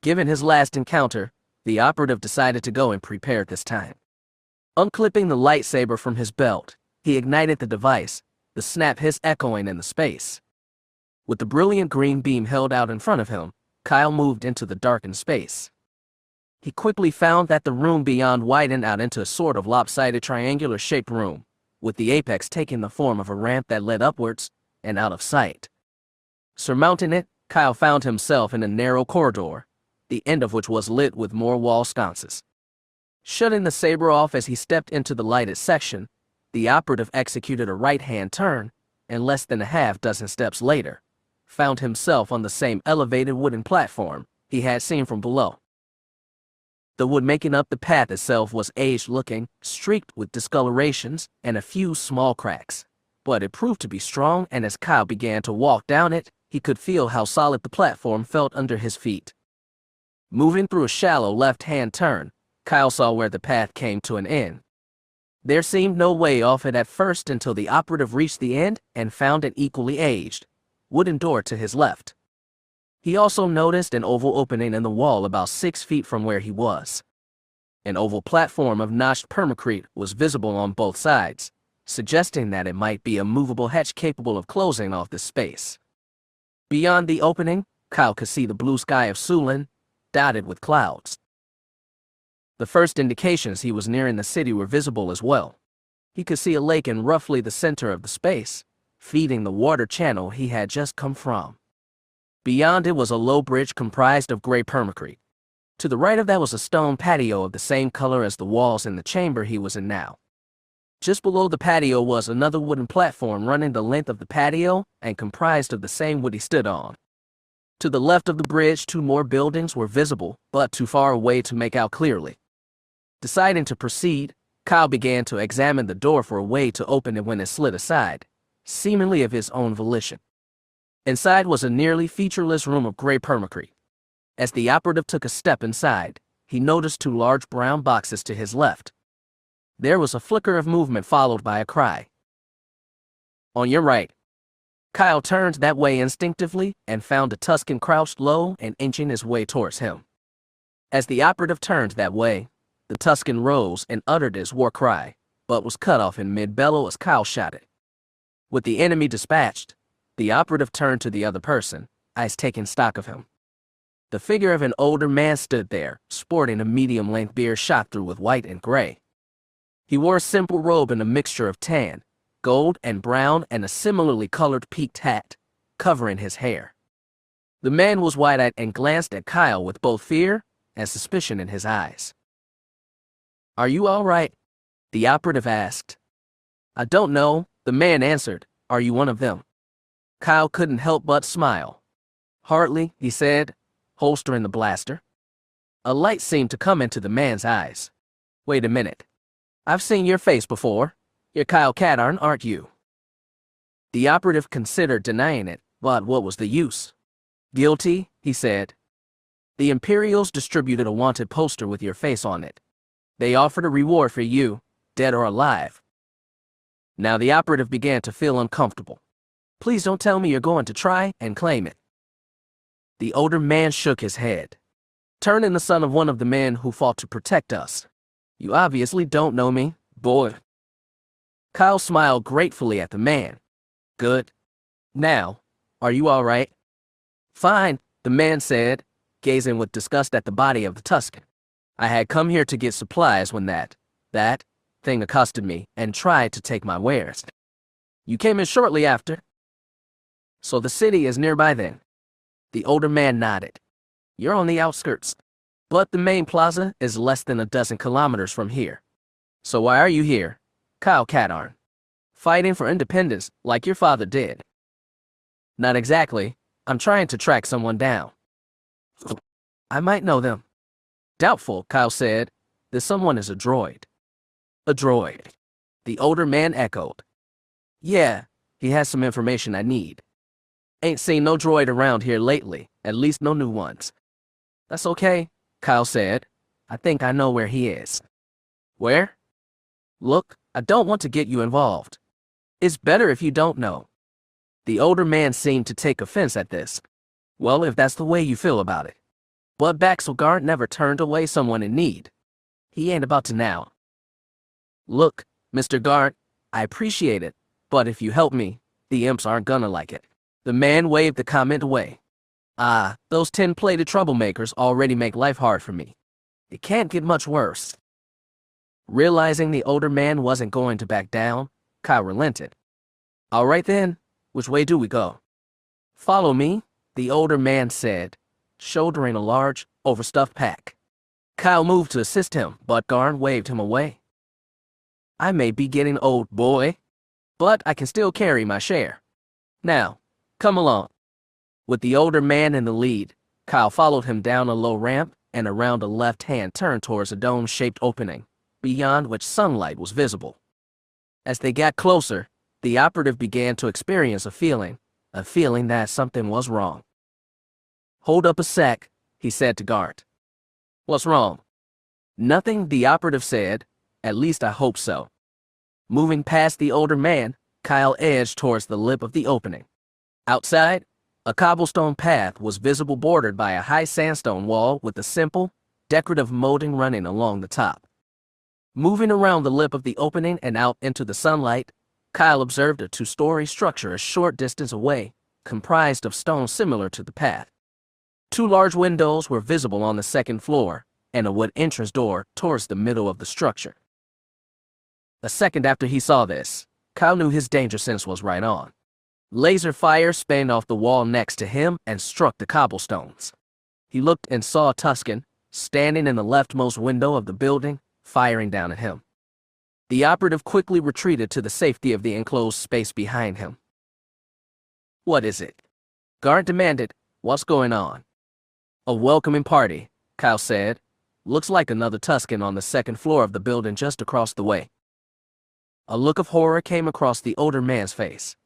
Given his last encounter, the operative decided to go and prepare this time. Unclipping the lightsaber from his belt, he ignited the device, the snap hiss echoing in the space. With the brilliant green beam held out in front of him, Kyle moved into the darkened space. He quickly found that the room beyond widened out into a sort of lopsided triangular-shaped room, with the apex taking the form of a ramp that led upwards and out of sight. Surmounting it, Kyle found himself in a narrow corridor, the end of which was lit with more wall sconces. Shutting the saber off as he stepped into the lighted section, the operative executed a right-hand turn, and less than a half-dozen steps later, found himself on the same elevated wooden platform he had seen from below. The wood making up the path itself was aged-looking, streaked with discolorations and a few small cracks, but it proved to be strong, and as Kyle began to walk down it, he could feel how solid the platform felt under his feet. Moving through a shallow left-hand turn, Kyle saw where the path came to an end. There seemed no way off it at first until the operative reached the end and found an equally aged wooden door to his left. He also noticed an oval opening in the wall about 6 feet from where he was. An oval platform of notched permacrete was visible on both sides, suggesting that it might be a movable hatch capable of closing off this space. Beyond the opening, Kyle could see the blue sky of Sulin, dotted with clouds. The first indications he was nearing the city were visible as well. He could see a lake in roughly the center of the space, feeding the water channel he had just come from. Beyond it was a low bridge comprised of gray permacrete. To the right of that was a stone patio of the same color as the walls in the chamber he was in now. Just below the patio was another wooden platform running the length of the patio and comprised of the same wood he stood on. To the left of the bridge, 2 more buildings were visible, but too far away to make out clearly. Deciding to proceed, Kyle began to examine the door for a way to open it when it slid aside, seemingly of his own volition. Inside was a nearly featureless room of gray permacrete. As the operative took a step inside, he noticed two large brown boxes to his left. There was a flicker of movement followed by a cry. On your right. Kyle turned that way instinctively and found a Tusken crouched low and inching his way towards him. As the operative turned that way, the Tusken rose and uttered his war cry, but was cut off in mid-bellow as Kyle shouted. With the enemy dispatched, the operative turned to the other person, eyes taking stock of him. The figure of an older man stood there, sporting a medium-length beard shot through with white and gray. He wore a simple robe in a mixture of tan, gold, and brown, and a similarly colored peaked hat, covering his hair. The man was wide-eyed and glanced at Kyle with both fear and suspicion in his eyes. Are you all right? The operative asked. I don't know, the man answered. Are you one of them? Kyle couldn't help but smile. Hardly, he said, holstering the blaster. A light seemed to come into the man's eyes. Wait a minute. I've seen your face before. You're Kyle Katarn, aren't you? The operative considered denying it, but what was the use? Guilty, he said. The Imperials distributed a wanted poster with your face on it. They offered a reward for you, dead or alive. Now the operative began to feel uncomfortable. Please don't tell me you're going to try and claim it. The older man shook his head. Turn in the son of one of the men who fought to protect us. You obviously don't know me, boy. Kyle smiled gratefully at the man. Good. Now, are you all right? Fine, the man said, gazing with disgust at the body of the Tusken. I had come here to get supplies when that thing accosted me and tried to take my wares. You came in shortly after. So the city is nearby then. The older man nodded. You're on the outskirts. But the main plaza is less than a dozen kilometers from here. So why are you here, Kyle Katarn? Fighting for independence like your father did. Not exactly. I'm trying to track someone down. I might know them. Doubtful, Kyle said. This someone is a droid. A droid. The older man echoed. Yeah, he has some information I need. Ain't seen no droid around here lately, at least no new ones. That's okay, Kyle said. I think I know where he is. Where? Look, I don't want to get you involved. It's better if you don't know. The older man seemed to take offense at this. Well, if that's the way you feel about it. But Baxelgard never turned away someone in need. He ain't about to now. Look, Mr. Guard, I appreciate it, but if you help me, the imps aren't gonna like it. The man waved the comment away. Those tin-plated troublemakers already make life hard for me. It can't get much worse. Realizing the older man wasn't going to back down, Kyle relented. All right then, which way do we go? Follow me, the older man said, shouldering a large, overstuffed pack. Kyle moved to assist him, but Garn waved him away. I may be getting old, boy, but I can still carry my share. Now, come along. With the older man in the lead, Kyle followed him down a low ramp and around a left-hand turn towards a dome-shaped opening, beyond which sunlight was visible. As they got closer, the operative began to experience a feeling that something was wrong. Hold up a sec, he said to Gart. What's wrong? Nothing, the operative said. At least I hope so. Moving past the older man, Kyle edged towards the lip of the opening. Outside, a cobblestone path was visible bordered by a high sandstone wall with a simple, decorative molding running along the top. Moving around the lip of the opening and out into the sunlight, Kyle observed a two-story structure a short distance away, comprised of stone similar to the path. Two large windows were visible on the second floor, and a wood entrance door towards the middle of the structure. A second after he saw this, Kyle knew his danger sense was right on. Laser fire spanned off the wall next to him and struck the cobblestones. He looked and saw a Tusken, standing in the leftmost window of the building, firing down at him. The operative quickly retreated to the safety of the enclosed space behind him. What is it? Guard demanded. What's going on? A welcoming party, Kyle said. Looks like another Tusken on the second floor of the building just across the way. A look of horror came across the older man's face.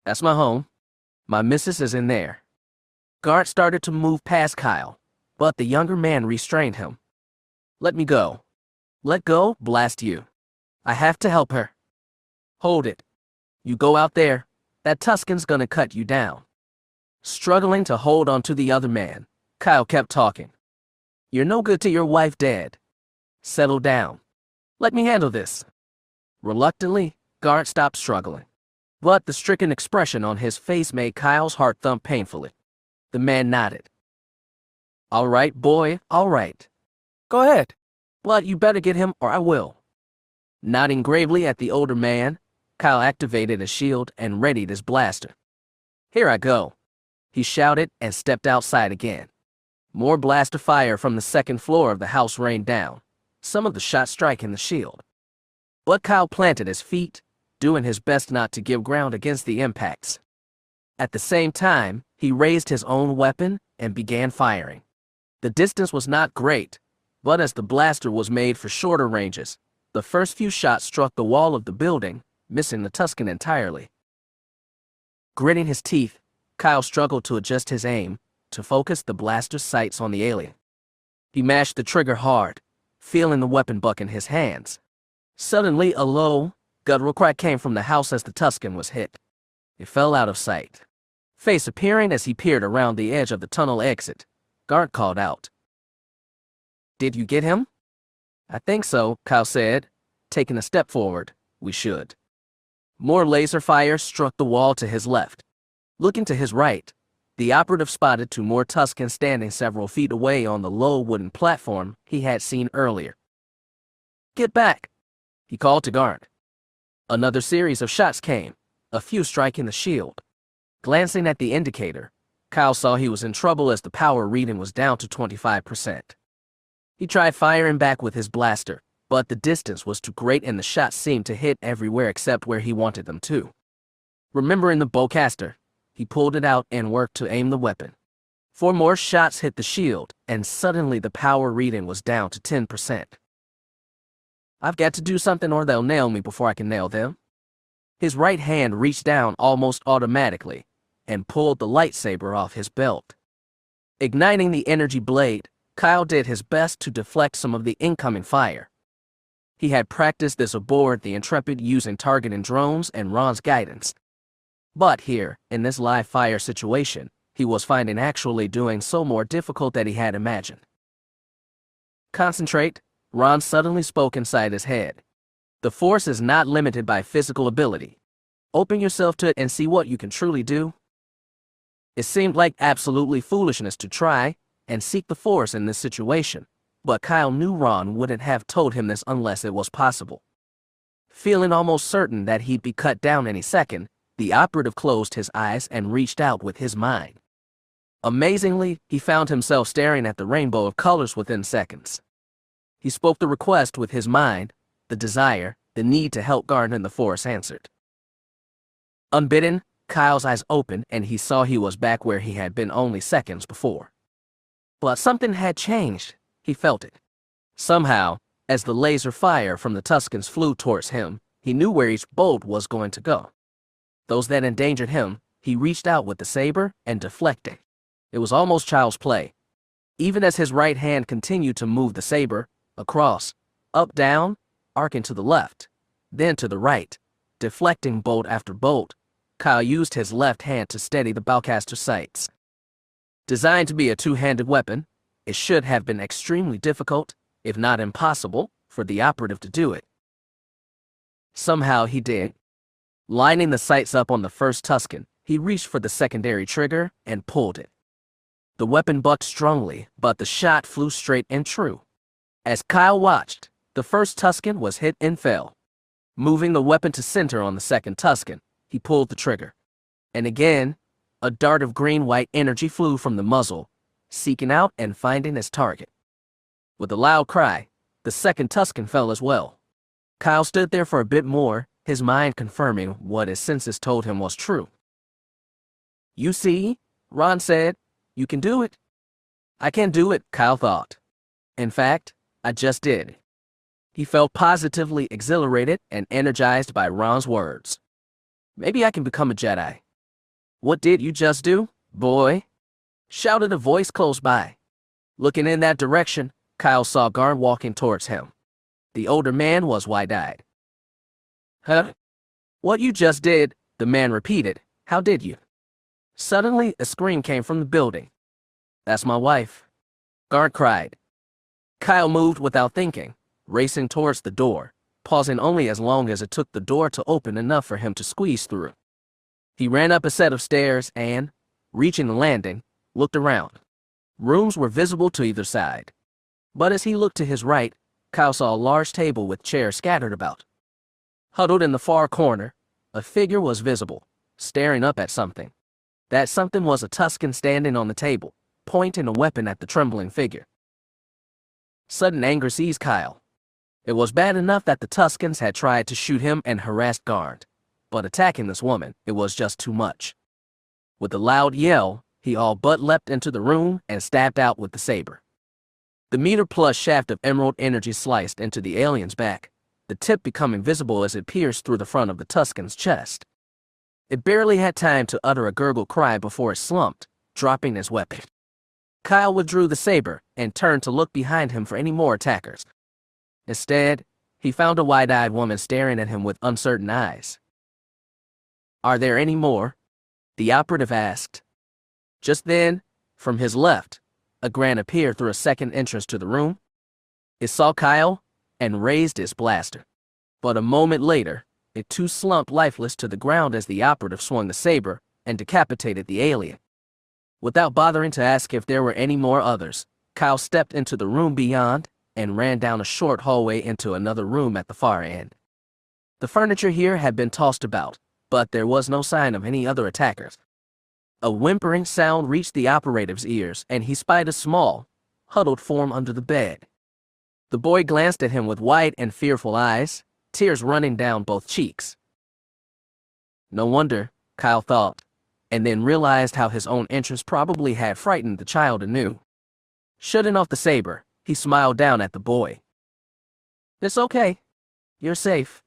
That's my home. My missus is in there. Garnt started to move past Kyle, but the younger man restrained him. Let me go. Let go, blast you. I have to help her. Hold it. You go out there, that Tusken's gonna cut you down. Struggling to hold on to the other man, Kyle kept talking. You're no good to your wife, Dad. Settle down. Let me handle this. Reluctantly, Garnt stopped struggling. But the stricken expression on his face made Kyle's heart thump painfully. The man nodded. All right, boy, all right. Go ahead. But you better get him or I will. Nodding gravely at the older man, Kyle activated his shield and readied his blaster. Here I go, he shouted and stepped outside again. More blaster fire from the second floor of the house rained down, some of the shots striking the shield. But Kyle planted his feet, doing his best not to give ground against the impacts. At the same time, he raised his own weapon and began firing. The distance was not great, but as the blaster was made for shorter ranges, the first few shots struck the wall of the building, missing the Tusken entirely. Gritting his teeth, Kyle struggled to adjust his aim, to focus the blaster's sights on the alien. He mashed the trigger hard, feeling the weapon buck in his hands. Suddenly, a low, guttural crack came from the house as the Tusken was hit. It fell out of sight. Face appearing as he peered around the edge of the tunnel exit, Garnt called out. Did you get him? I think so, Kyle said, taking a step forward. We should. More laser fire struck the wall to his left. Looking to his right, the operative spotted two more Tuskens standing several feet away on the low wooden platform he had seen earlier. Get back, he called to Garnt. Another series of shots came, a few striking the shield. Glancing at the indicator, Kyle saw he was in trouble as the power reading was down to 25%. He tried firing back with his blaster, but the distance was too great and the shots seemed to hit everywhere except where he wanted them to. Remembering the bowcaster, he pulled it out and worked to aim the weapon. 4 more shots hit the shield, and suddenly the power reading was down to 10%. I've got to do something or they'll nail me before I can nail them. His right hand reached down almost automatically and pulled the lightsaber off his belt. Igniting the energy blade, Kyle did his best to deflect some of the incoming fire. He had practiced this aboard the Intrepid using targeting drones and Ron's guidance. But here, in this live fire situation, he was finding actually doing so more difficult than he had imagined. Concentrate, Ron suddenly spoke inside his head. The Force is not limited by physical ability. Open yourself to it and see what you can truly do. It seemed like absolutely foolishness to try and seek the Force in this situation, but Kyle knew Ron wouldn't have told him this unless it was possible. Feeling almost certain that he'd be cut down any second, the operative closed his eyes and reached out with his mind. Amazingly, he found himself staring at the rainbow of colors within seconds. He spoke the request with his mind, the desire, the need to help Garnt and the Force answered. Unbidden, Kyle's eyes opened and he saw he was back where he had been only seconds before. But something had changed, he felt it. Somehow, as the laser fire from the Tuskens flew towards him, he knew where each bolt was going to go. Those that endangered him, he reached out with the saber and deflected. It was almost child's play. Even as his right hand continued to move the saber, across, up, down, arcing to the left, then to the right, deflecting bolt after bolt, Kyle used his left hand to steady the bowcaster's sights. Designed to be a two-handed weapon, it should have been extremely difficult, if not impossible, for the operative to do it. Somehow he did. Lining the sights up on the first Tusken, he reached for the secondary trigger and pulled it. The weapon bucked strongly, but the shot flew straight and true. As Kyle watched, the first Tusken was hit and fell. Moving the weapon to center on the second Tusken, he pulled the trigger. And again, a dart of green-white energy flew from the muzzle, seeking out and finding its target. With a loud cry, the second Tusken fell as well. Kyle stood there for a bit more, his mind confirming what his senses told him was true. You see, Ron said, you can do it. I can do it, Kyle thought. In fact, I just did. He felt positively exhilarated and energized by Ron's words. Maybe I can become a Jedi. "What did you just do, boy?" shouted a voice close by. Looking in that direction, Kyle saw Garn walking towards him. The older man was wide-eyed. "Huh? What you just did?" the man repeated. "How did you?" Suddenly, a scream came from the building. "That's my wife," Garn cried. Kyle moved without thinking, racing towards the door, pausing only as long as it took the door to open enough for him to squeeze through. He ran up a set of stairs and, reaching the landing, looked around. Rooms were visible to either side. But as he looked to his right, Kyle saw a large table with chairs scattered about. Huddled in the far corner, a figure was visible, staring up at something. That something was a Tusken standing on the table, pointing a weapon at the trembling figure. Sudden anger seized Kyle. It was bad enough that the Tuskens had tried to shoot him and harassed Garnd, but attacking this woman, it was just too much. With a loud yell, he all but leapt into the room and stabbed out with the saber. The meter-plus shaft of emerald energy sliced into the alien's back, the tip becoming visible as it pierced through the front of the Tusken's chest. It barely had time to utter a gurgled cry before it slumped, dropping his weapon. Kyle withdrew the saber and turned to look behind him for any more attackers. Instead, he found a wide-eyed woman staring at him with uncertain eyes. "Are there any more?" the operative asked. Just then, from his left, a Gran appeared through a second entrance to the room. It saw Kyle and raised its blaster. But a moment later, it too slumped lifeless to the ground as the operative swung the saber and decapitated the alien. Without bothering to ask if there were any more others, Kyle stepped into the room beyond and ran down a short hallway into another room at the far end. The furniture here had been tossed about, but there was no sign of any other attackers. A whimpering sound reached the operative's ears, and he spied a small, huddled form under the bed. The boy glanced at him with wide and fearful eyes, tears running down both cheeks. No wonder, Kyle thought, and then realized how his own entrance probably had frightened the child anew. Shutting off the saber, he smiled down at the boy. "It's okay. You're safe."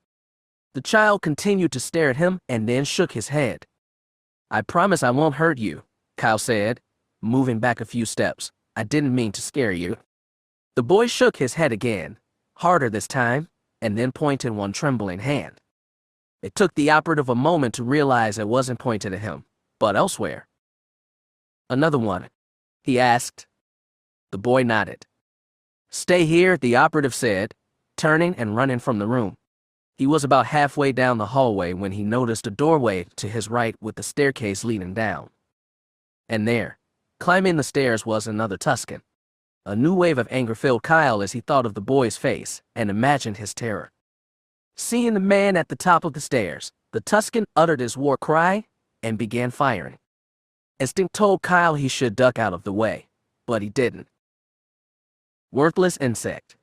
The child continued to stare at him and then shook his head. "I promise I won't hurt you," Kyle said, moving back a few steps. "I didn't mean to scare you." The boy shook his head again, harder this time, and then pointed one trembling hand. It took the operative a moment to realize it wasn't pointed at him, but elsewhere. "Another one?" he asked. The boy nodded. "Stay here," the operative said, turning and running from the room. He was about halfway down the hallway when he noticed a doorway to his right with a staircase leading down. And there, climbing the stairs, was another Tusken. A new wave of anger filled Kyle as he thought of the boy's face and imagined his terror. Seeing the man at the top of the stairs, the Tusken uttered his war cry and began firing. Instinct told Kyle he should duck out of the way, but he didn't. Worthless insect.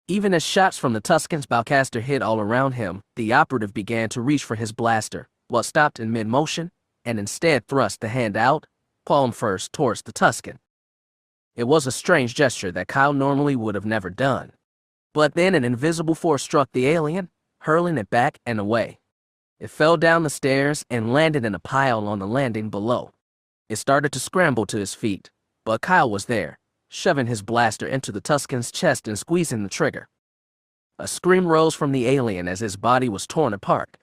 Even as shots from the Tusken's bowcaster hit all around him, the operative began to reach for his blaster, but stopped in mid-motion and instead thrust the hand out, palm first, towards the Tusken. It was a strange gesture that Kyle normally would have never done. But then an invisible force struck the alien, hurling it back and away. It fell down the stairs and landed in a pile on the landing below. It started to scramble to his feet, but Kyle was there, shoving his blaster into the Tusken's chest and squeezing the trigger. A scream rose from the alien as his body was torn apart.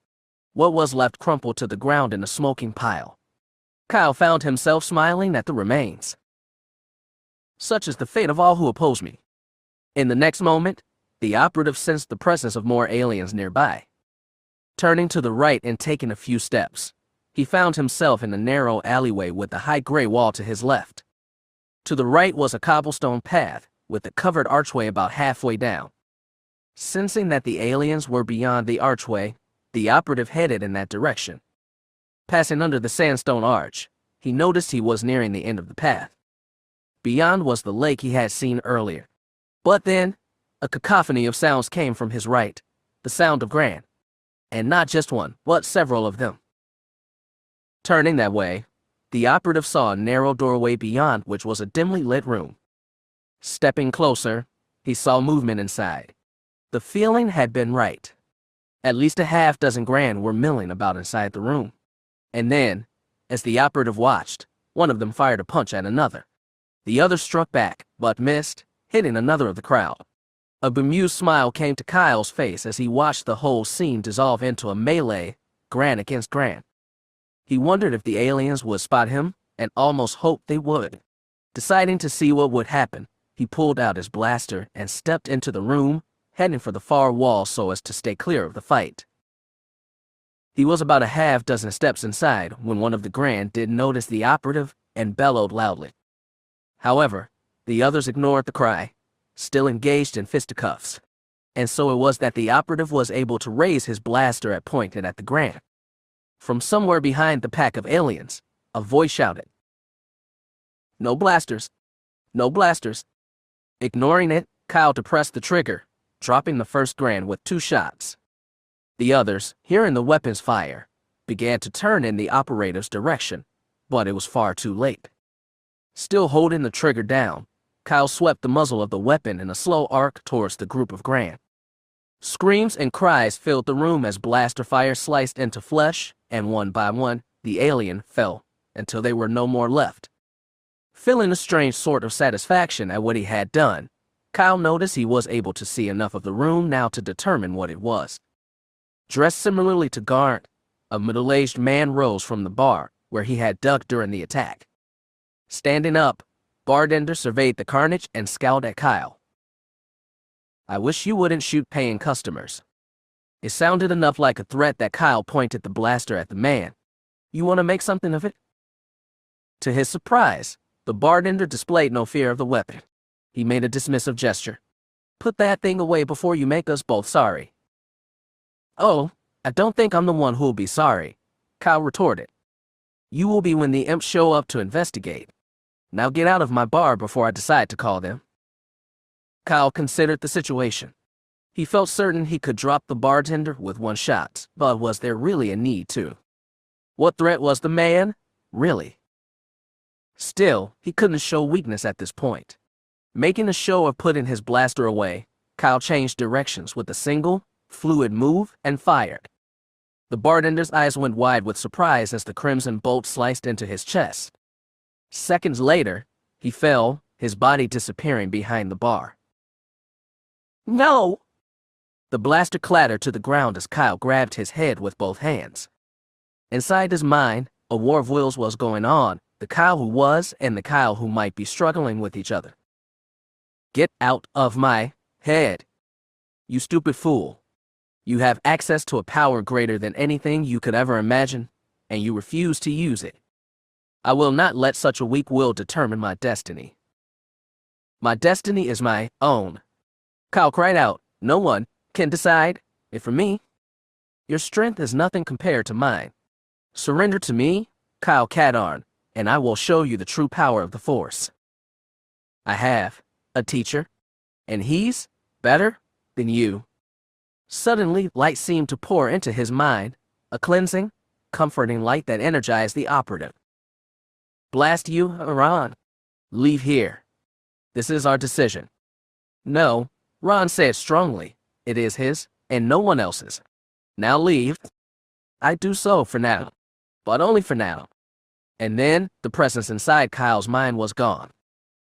What was left crumpled to the ground in a smoking pile. Kyle found himself smiling at the remains. Such is the fate of all who oppose me. In the next moment, the operative sensed the presence of more aliens nearby. Turning to the right and taking a few steps, he found himself in a narrow alleyway with a high gray wall to his left. To the right was a cobblestone path, with a covered archway about halfway down. Sensing that the aliens were beyond the archway, the operative headed in that direction. Passing under the sandstone arch, he noticed he was nearing the end of the path. Beyond was the lake he had seen earlier. But then, a cacophony of sounds came from his right, the sound of Gran. And not just one, but several of them. Turning that way, the operative saw a narrow doorway beyond which was a dimly lit room. Stepping closer, he saw movement inside. The feeling had been right. At least a half dozen Gran were milling about inside the room. And then, As the operative watched, one of them fired a punch at another. The other struck back, but missed, hitting another of the crowd. A bemused smile came to Kyle's face as he watched the whole scene dissolve into a melee, Gran against Gran. He wondered if the aliens would spot him, and almost hoped they would. Deciding to see what would happen, he pulled out his blaster and stepped into the room, heading for the far wall so as to stay clear of the fight. He was about a half dozen steps inside when one of the Gran did notice the operative and bellowed loudly. However, the others ignored the cry, still engaged in fisticuffs. And so it was that the operative was able to raise his blaster and pointed at the Gran. From somewhere behind the pack of aliens, a voice shouted, "No blasters! No blasters!" Ignoring it, Kyle depressed the trigger, dropping the first Gran with 2 shots. The others, hearing the weapons fire, began to turn in the operative's direction, but it was far too late. Still holding the trigger down, Kyle swept the muzzle of the weapon in a slow arc towards the group of Gran. Screams and cries filled the room as blaster fire sliced into flesh, and one by one, the alien fell, until there were no more left. Feeling a strange sort of satisfaction at what he had done, Kyle noticed he was able to see enough of the room now to determine what it was. Dressed similarly to Garnt, a middle-aged man rose from the bar, where he had ducked during the attack. Standing up, Bartender surveyed the carnage and scowled at Kyle. "I wish you wouldn't shoot paying customers." It sounded enough like a threat that Kyle pointed the blaster at the man. "You want to make something of it?" To his surprise, the bartender displayed no fear of the weapon. He made a dismissive gesture. "Put that thing away before you make us both sorry." "Oh, I don't think I'm the one who'll be sorry," Kyle retorted. "You will be when the imps show up to investigate. Now get out of my bar before I decide to call them." Kyle considered the situation. He felt certain he could drop the bartender with 1 shot, but was there really a need to? What threat was the man, really? Still, he couldn't show weakness at this point. Making a show of putting his blaster away, Kyle changed directions with a single, fluid move and fired. The bartender's eyes went wide with surprise as the crimson bolt sliced into his chest. Seconds later, he fell, his body disappearing behind the bar. "No!" The blaster clattered to the ground as Kyle grabbed his head with both hands. Inside his mind, a war of wills was going on, the Kyle who was and the Kyle who might be struggling with each other. "Get out of my head, you stupid fool. You have access to a power greater than anything you could ever imagine, and you refuse to use it. I will not let such a weak will determine my destiny. My destiny is my own." Kyle cried out, "No one can decide it for me. Your strength is nothing compared to mine. Surrender to me, Kyle Katarn, and I will show you the true power of the Force. I have a teacher, and he's better than you." Suddenly, light seemed to pour into his mind, a cleansing, comforting light that energized the operative. "Blast you, Ron. Leave here. This is our decision." "No," Ron said strongly. "It is his, and no one else's. Now leave." "I do so for now, but only for now." And then, the presence inside Kyle's mind was gone.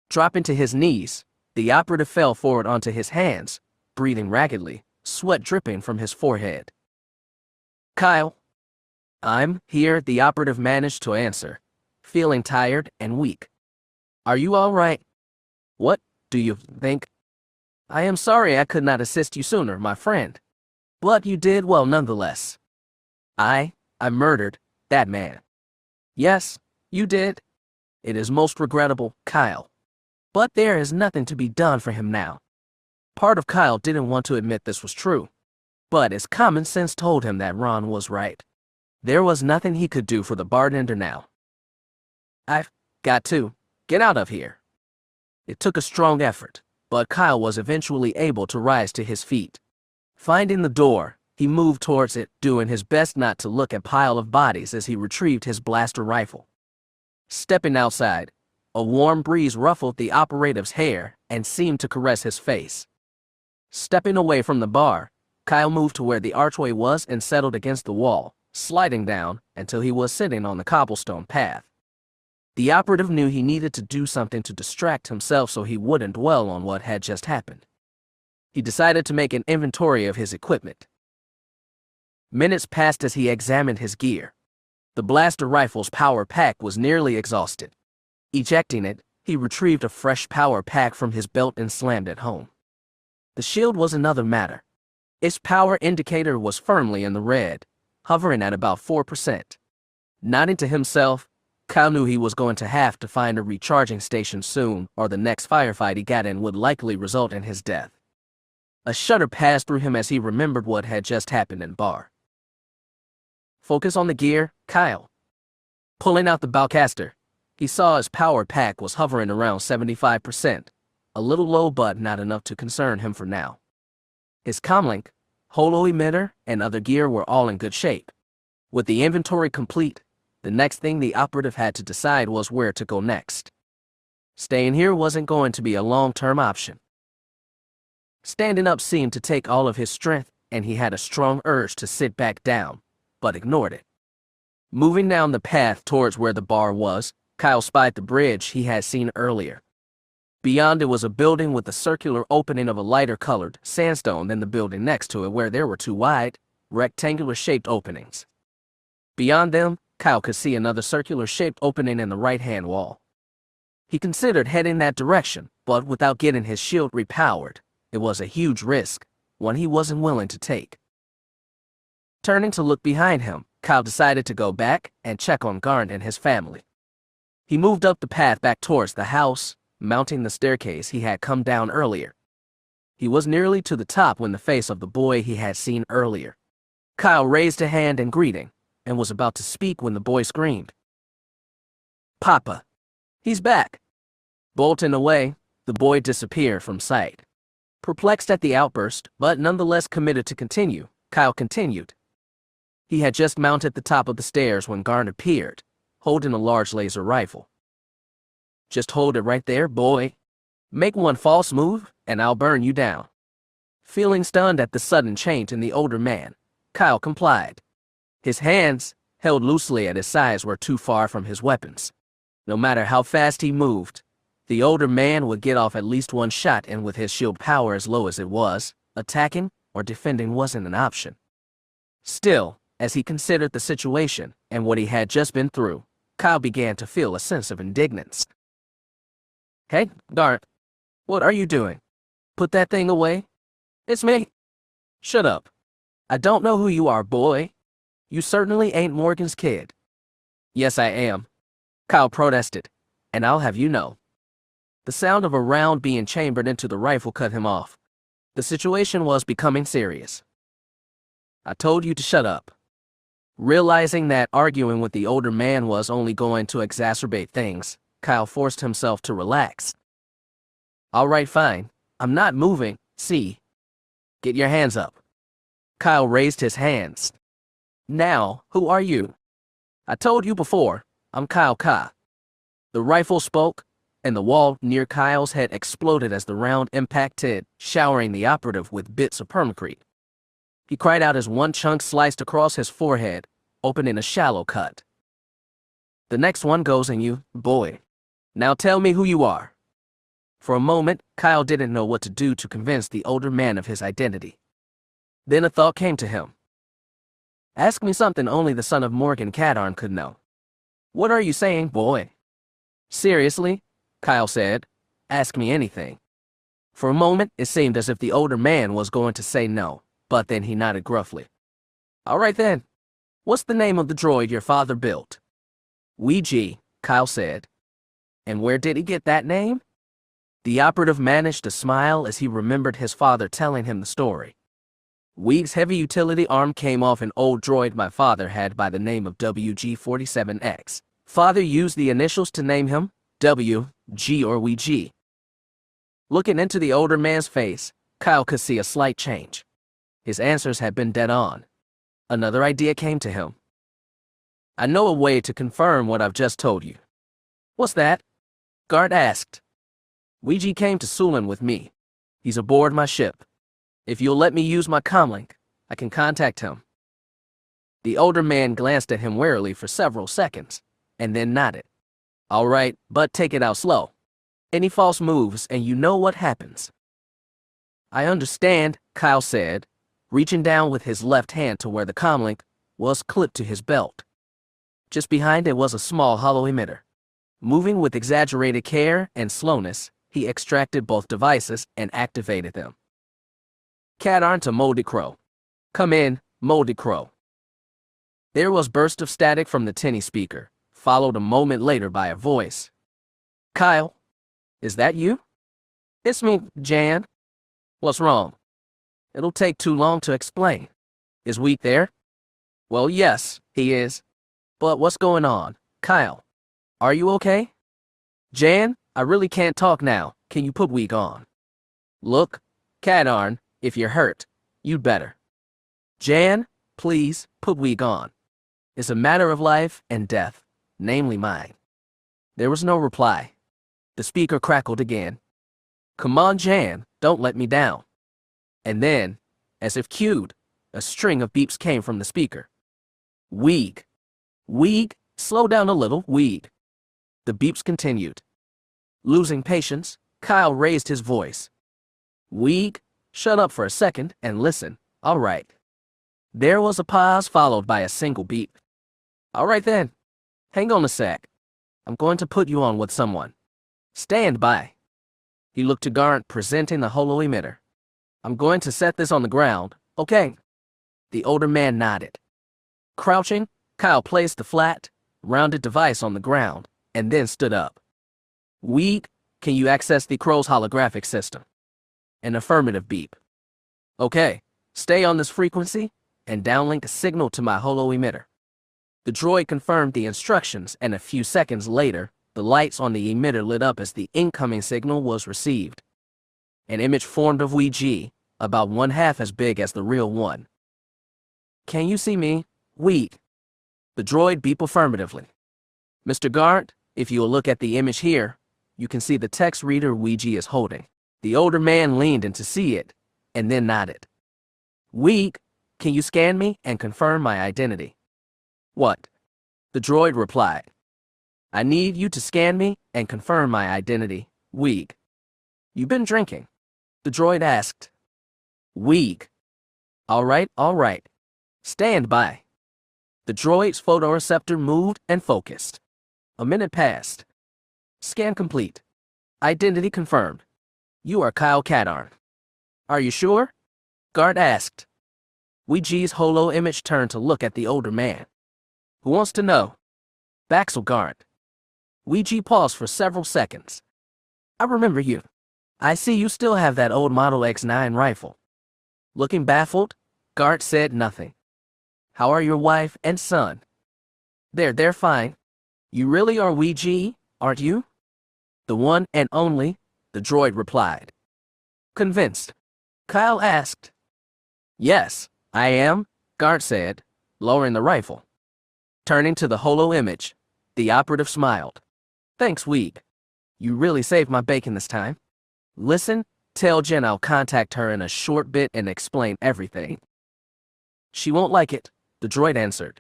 Dropping to his knees, the operative fell forward onto his hands, breathing raggedly, sweat dripping from his forehead. "Kyle." "I'm here," the operative managed to answer, feeling tired and weak. "Are you all right? What do you think?" "I am sorry I could not assist you sooner, my friend. But you did well nonetheless." I murdered that man." "Yes, you did. It is most regrettable, Kyle. But there is nothing to be done for him now." Part of Kyle didn't want to admit this was true, but his common sense told him that Ron was right. There was nothing he could do for the bartender now. "I've got to get out of here." It took a strong effort, but Kyle was eventually able to rise to his feet. Finding the door, he moved towards it, doing his best not to look at a pile of bodies as he retrieved his blaster rifle. Stepping outside, a warm breeze ruffled the operative's hair and seemed to caress his face. Stepping away from the bar, Kyle moved to where the archway was and settled against the wall, sliding down until he was sitting on the cobblestone path. The operative knew he needed to do something to distract himself so he wouldn't dwell on what had just happened. He decided to make an inventory of his equipment. Minutes passed as he examined his gear. The blaster rifle's power pack was nearly exhausted. Ejecting it, he retrieved a fresh power pack from his belt and slammed it home. The shield was another matter. Its power indicator was firmly in the red, hovering at about 4%. Nodding to himself, Kyle knew he was going to have to find a recharging station soon, or the next firefight he got in would likely result in his death. A shudder passed through him as he remembered what had just happened in bar. Focus on the gear, Kyle. Pulling out the bowcaster, he saw his power pack was hovering around 75%, a little low but not enough to concern him for now. His comlink, holo emitter, and other gear were all in good shape. With the inventory complete, the next thing the operative had to decide was where to go next. Staying here wasn't going to be a long-term option. Standing up seemed to take all of his strength, and he had a strong urge to sit back down, but ignored it. Moving down the path towards where the bar was, Kyle spied the bridge he had seen earlier. Beyond it was a building with a circular opening of a lighter-colored sandstone than the building next to it, where there were two wide, rectangular-shaped openings. Beyond them, Kyle could see another circular-shaped opening in the right-hand wall. He considered heading that direction, but without getting his shield repowered, it was a huge risk, one he wasn't willing to take. Turning to look behind him, Kyle decided to go back and check on Garnt and his family. He moved up the path back towards the house, mounting the staircase he had come down earlier. He was nearly to the top when the face of the boy he had seen earlier. Kyle raised a hand in greeting, and was about to speak when the boy screamed. "Papa! He's back!" Bolting away, the boy disappeared from sight. Perplexed at the outburst, but nonetheless committed to continue, Kyle continued. He had just mounted the top of the stairs when Garnt appeared, holding a large laser rifle. "Just hold it right there, boy. Make one false move, and I'll burn you down." Feeling stunned at the sudden change in the older man, Kyle complied. His hands, held loosely at his sides, were too far from his weapons. No matter how fast he moved, the older man would get off at least one shot, and with his shield power as low as it was, attacking or defending wasn't an option. Still, as he considered the situation and what he had just been through, Kyle began to feel a sense of indignance. "Hey, Garnt, what are you doing? Put that thing away." "It's me." "Shut up. I don't know who you are, boy. You certainly ain't Morgan's kid." "Yes, I am," Kyle protested, "and I'll have you know." The sound of a round being chambered into the rifle cut him off. The situation was becoming serious. "I told you to shut up." Realizing that arguing with the older man was only going to exacerbate things, Kyle forced himself to relax. "All right, fine. I'm not moving, see? Get your hands up." Kyle raised his hands. "Now, who are you?" "I told you before, I'm Kyle Ka." The rifle spoke, and the wall near Kyle's head exploded as the round impacted, showering the operative with bits of permacrete. He cried out as one chunk sliced across his forehead, opening a shallow cut. "The next one goes in you, boy. Now tell me who you are." For a moment, Kyle didn't know what to do to convince the older man of his identity. Then a thought came to him. "Ask me something only the son of Morgan Katarn could know." "What are you saying, boy?" "Seriously," Kyle said, "ask me anything." For a moment, it seemed as if the older man was going to say no, but then he nodded gruffly. "All right then. What's the name of the droid your father built?" "Ouija," Kyle said. "And where did he get that name?" The operative managed to smile as he remembered his father telling him the story. "Ouija's heavy utility arm came off an old droid my father had by the name of WG-47X. Father used the initials to name him W.G. or Ouija." Looking into the older man's face, Kyle could see a slight change. His answers had been dead on. Another idea came to him. "I know a way to confirm what I've just told you." "What's that?" Garnt asked. "Ouija came to Sulan with me. He's aboard my ship. If you'll let me use my comlink, I can contact him." The older man glanced at him warily for several seconds, and then nodded. All right, but take it out slow. Any false moves and you know what happens. I understand, Kyle said, reaching down with his left hand to where the comlink was clipped to his belt. Just behind it was a small hollow emitter. Moving with exaggerated care and slowness, he extracted both devices and activated them. Katarn to Moldy Crow. Come in, Moldy Crow. There was a burst of static from the tinny speaker, followed a moment later by a voice. Kyle, is that you? It's me, Jan. What's wrong? It'll take too long to explain. Is Week there? Well, yes, he is. But what's going on, Kyle? Are you okay? Jan, I really can't talk now. Can you put Week on? Look, Katarn, if you're hurt, you'd better. Jan, please, put Week on. It's a matter of life and death, namely mine. There was no reply. The speaker crackled again. Come on, Jan, don't let me down. And then, as if cued, a string of beeps came from the speaker. Weeg. Weeg, slow down a little, Weeg. The beeps continued. Losing patience, Kyle raised his voice. Weeg, shut up for a second and listen, all right. There was a pause followed by a single beep. All right then. Hang on a sec. I'm going to put you on with someone. Stand by. He looked to Garnt, presenting the holo emitter. I'm going to set this on the ground, okay? The older man nodded. Crouching, Kyle placed the flat, rounded device on the ground, and then stood up. Weeg, can you access the crow's holographic system? An affirmative beep. Okay, stay on this frequency, and downlink a signal to my holo emitter. The droid confirmed the instructions, and a few seconds later, the lights on the emitter lit up as the incoming signal was received. An image formed of Weeg, about 1/2 as big as the real one. Can you see me, Weeg? The droid beeped affirmatively. Mr. Garnt, if you will look at the image here, you can see the text reader Weeg is holding. The older man leaned in to see it, and then nodded. Weeg, can you scan me and confirm my identity? What? The droid replied. I need you to scan me and confirm my identity, Weeg. You been drinking? The droid asked. Weeg. All right. Stand by. The droid's photoreceptor moved and focused. A minute passed. Scan complete. Identity confirmed. You are Kyle Katarn. Are you sure? Garnt asked. Weeg's holo image turned to look at the older man. Who wants to know? Baxel Garnt. Weeg paused for several seconds. I remember you. I see you still have that old Model X9 rifle. Looking baffled, Garnt said nothing. How are your wife and son? They're fine. You really are Weeg, aren't you? The one and only, the droid replied. Convinced? Kyle asked. Yes, I am, Garnt said, lowering the rifle. Turning to the holo image, the operative smiled. Thanks, Weeg. You really saved my bacon this time. Listen, tell Jen I'll contact her in a short bit and explain everything. She won't like it, the droid answered.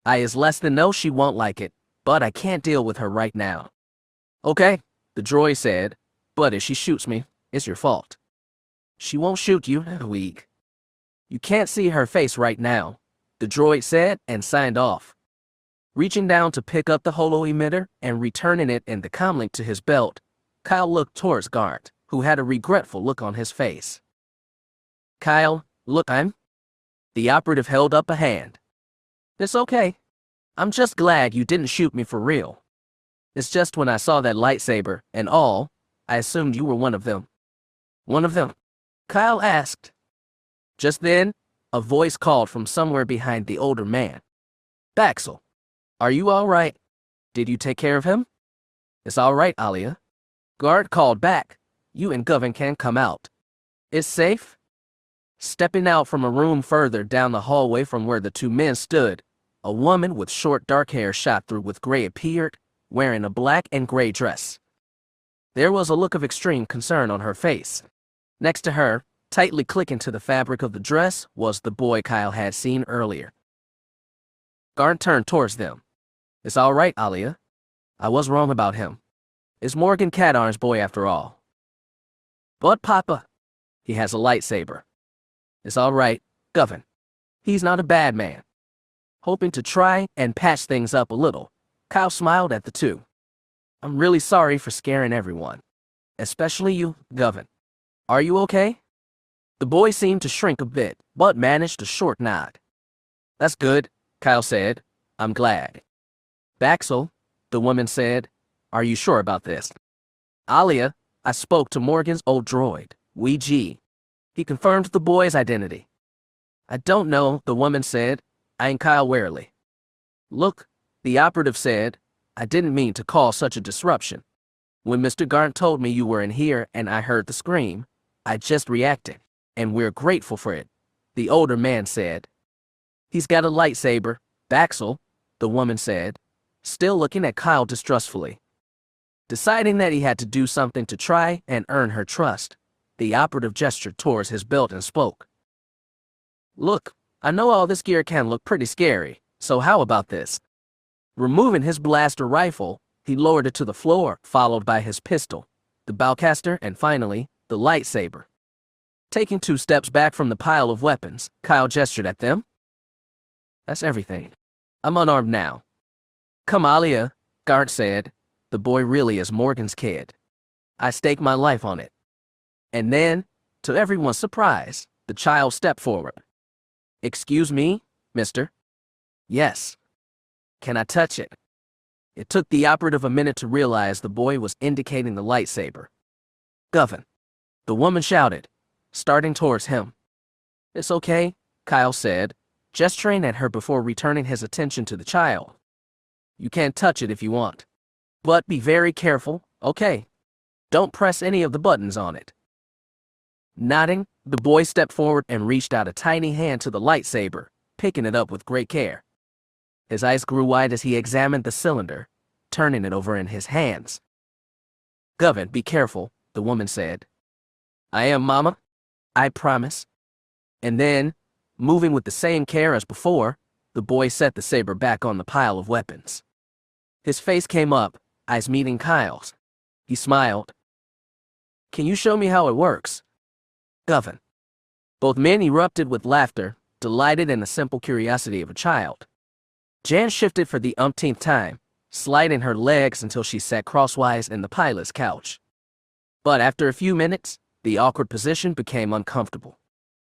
I is less than know she won't like it, but I can't deal with her right now. Okay, the droid said, but if she shoots me, it's your fault. She won't shoot you, Weeg. You can't see her face right now, the droid said and signed off. Reaching down to pick up the holo emitter and returning it in the comlink to his belt, Kyle looked towards Garnt, who had a regretful look on his face. Kyle, look, The operative held up a hand. It's okay. I'm just glad you didn't shoot me for real. It's just when I saw that lightsaber and all, I assumed you were one of them. One of them? Kyle asked. Just then, a voice called from somewhere behind the older man. Baxel. Are you all right? Did you take care of him? It's all right, Alia. Guard called back. You and Govin can come out. It's safe? Stepping out from a room further down the hallway from where the two men stood, a woman with short dark hair shot through with gray appeared, wearing a black and gray dress. There was a look of extreme concern on her face. Next to her, tightly clicking to the fabric of the dress, was the boy Kyle had seen earlier. Garn turned towards them. It's all right, Alia. I was wrong about him. It's Morgan Katarn's boy after all. But Papa, he has a lightsaber. It's all right, Govern. He's not a bad man. Hoping to try and patch things up a little, Kyle smiled at the two. I'm really sorry for scaring everyone. Especially you, Govern. Are you okay? The boy seemed to shrink a bit, but managed a short nod. That's good, Kyle said. I'm glad. Baxel, the woman said, are you sure about this? Alia, I spoke to Morgan's old droid, Ouija. He confirmed the boy's identity. I don't know, the woman said, eyeing Kyle warily. Look, the operative said, I didn't mean to cause such a disruption. When Mr. Garnt told me you were in here and I heard the scream, I just reacted, and we're grateful for it, the older man said. He's got a lightsaber, Baxel, the woman said, still looking at Kyle distrustfully. Deciding that he had to do something to try and earn her trust, the operative gestured towards his belt and spoke. Look, I know all this gear can look pretty scary, so how about this? Removing his blaster rifle, he lowered it to the floor, followed by his pistol, the bowcaster, and finally, the lightsaber. Taking 2 steps back from the pile of weapons, Kyle gestured at them. That's everything. I'm unarmed now. Come, Alia, Garnt said. The boy really is Morgan's kid. I stake my life on it. And then, to everyone's surprise, the child stepped forward. Excuse me, mister? Yes. Can I touch it? It took the operative a minute to realize the boy was indicating the lightsaber. Govern, the woman shouted, starting towards him. It's okay, Kyle said, gesturing at her before returning his attention to the child. You can touch it if you want. But be very careful, okay? Don't press any of the buttons on it. Nodding, the boy stepped forward and reached out a tiny hand to the lightsaber, picking it up with great care. His eyes grew wide as he examined the cylinder, turning it over in his hands. Govern, be careful, the woman said. I am, Mama. I promise. And then, moving with the same care as before, the boy set the saber back on the pile of weapons. His face came up, eyes meeting Kyle's. He smiled. Can you show me how it works? Govern. Both men erupted with laughter, delighted in the simple curiosity of a child. Jan shifted for the umpteenth time, sliding her legs until she sat crosswise in the pilot's couch. But after a few minutes, the awkward position became uncomfortable.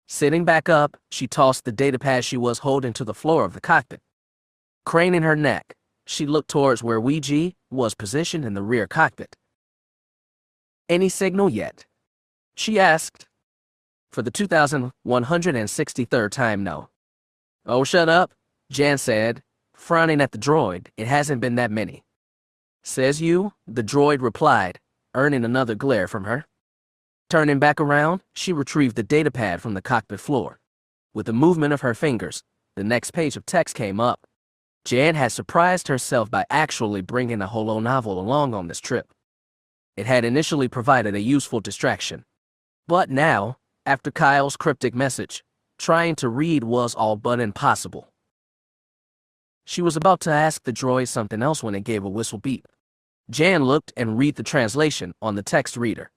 Sitting back up, she tossed the datapad she was holding to the floor of the cockpit. Craning her neck, she looked towards where Ouija was positioned in the rear cockpit. Any signal yet? She asked. For the 2163rd time, no. Oh, shut up, Jan said, frowning at the droid. It hasn't been that many. Says you, the droid replied, earning another glare from her. Turning back around, she retrieved the datapad from the cockpit floor. With a movement of her fingers, the next page of text came up. Jan had surprised herself by actually bringing a holo novel along on this trip. It had initially provided a useful distraction. But now, after Kyle's cryptic message, trying to read was all but impossible. She was about to ask the droid something else when it gave a whistle beep. Jan looked and read the translation on the text reader.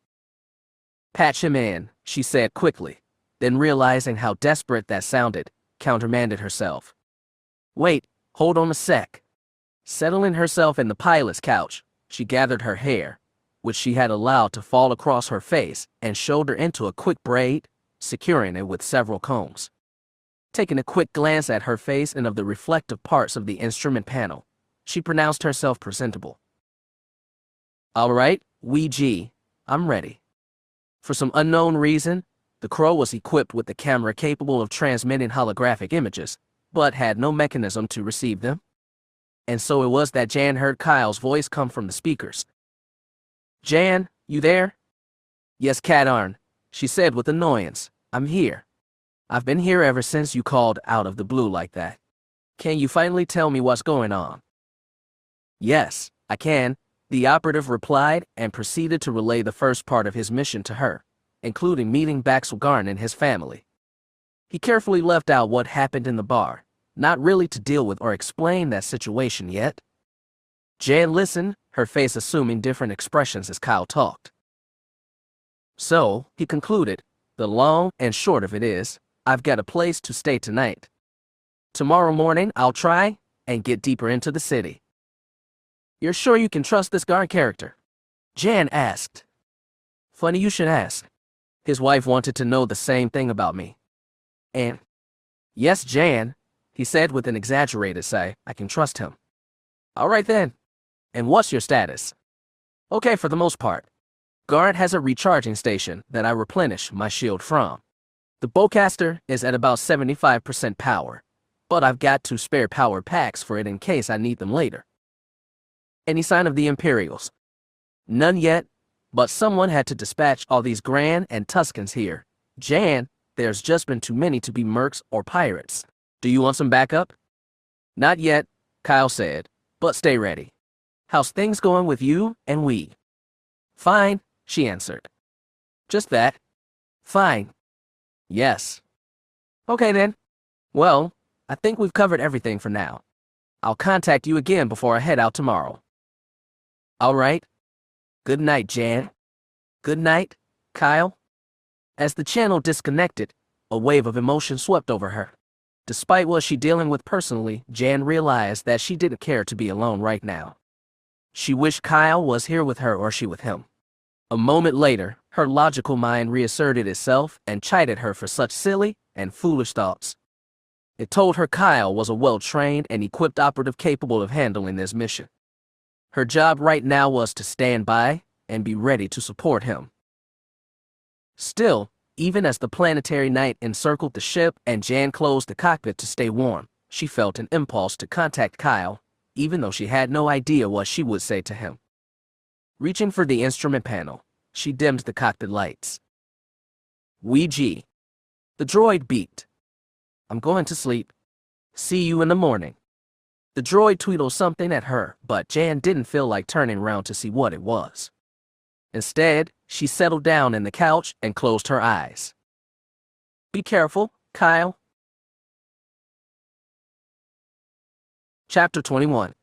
Patch him in, she said quickly, then realizing how desperate that sounded, countermanded herself. Wait, hold on a sec. Settling herself in the pilot's couch, she gathered her hair, which she had allowed to fall across her face, and shoulder into a quick braid, securing it with several combs. Taking a quick glance at her face and of the reflective parts of the instrument panel, she pronounced herself presentable. All right, Ouija, I'm ready. For some unknown reason, the Crow was equipped with a camera capable of transmitting holographic images, but had no mechanism to receive them. And so it was that Jan heard Kyle's voice come from the speakers. Jan, you there? Yes, Katarn, she said with annoyance. I'm here. I've been here ever since you called out of the blue like that. Can you finally tell me what's going on? Yes, I can, the operative replied and proceeded to relay the first part of his mission to her, including meeting Baxel Garn and his family. He carefully left out what happened in the bar, not really to deal with or explain that situation yet. Jan listened, her face assuming different expressions as Kyle talked. So, he concluded, the long and short of it is, I've got a place to stay tonight. Tomorrow morning, I'll try and get deeper into the city. You're sure you can trust this guard character? Jan asked. Funny you should ask. His wife wanted to know the same thing about me. And, yes, Jan, he said with an exaggerated sigh, I can trust him. All right then. And what's your status? Okay, for the most part. Guard has a recharging station that I replenish my shield from. The bowcaster is at about 75% power, but I've got 2 spare power packs for it in case I need them later. Any sign of the Imperials? None yet, but someone had to dispatch all these Gran and Tuscans here. Jan, there's just been too many to be mercs or pirates. Do you want some backup? Not yet, Kyle said, but stay ready. How's things going with you and we? Fine, she answered. Just that? Fine. Yes. Okay then. Well, I think we've covered everything for now. I'll contact you again before I head out tomorrow. All right. Good night, Jan. Good night, Kyle. As the channel disconnected, a wave of emotion swept over her. Despite what she's dealing with personally, Jan realized that she didn't care to be alone right now. She wished Kyle was here with her or she with him. A moment later, her logical mind reasserted itself and chided her for such silly and foolish thoughts. It told her Kyle was a well-trained and equipped operative capable of handling this mission. Her job right now was to stand by and be ready to support him. Still, even as the planetary night encircled the ship and Jan closed the cockpit to stay warm, she felt an impulse to contact Kyle, even though she had no idea what she would say to him. Reaching for the instrument panel, she dimmed the cockpit lights. Ouija. The droid beeped. I'm going to sleep. See you in the morning. The droid tweetled something at her, but Jan didn't feel like turning around to see what it was. Instead, she settled down in the couch and closed her eyes. Be careful, Kyle. Chapter 21.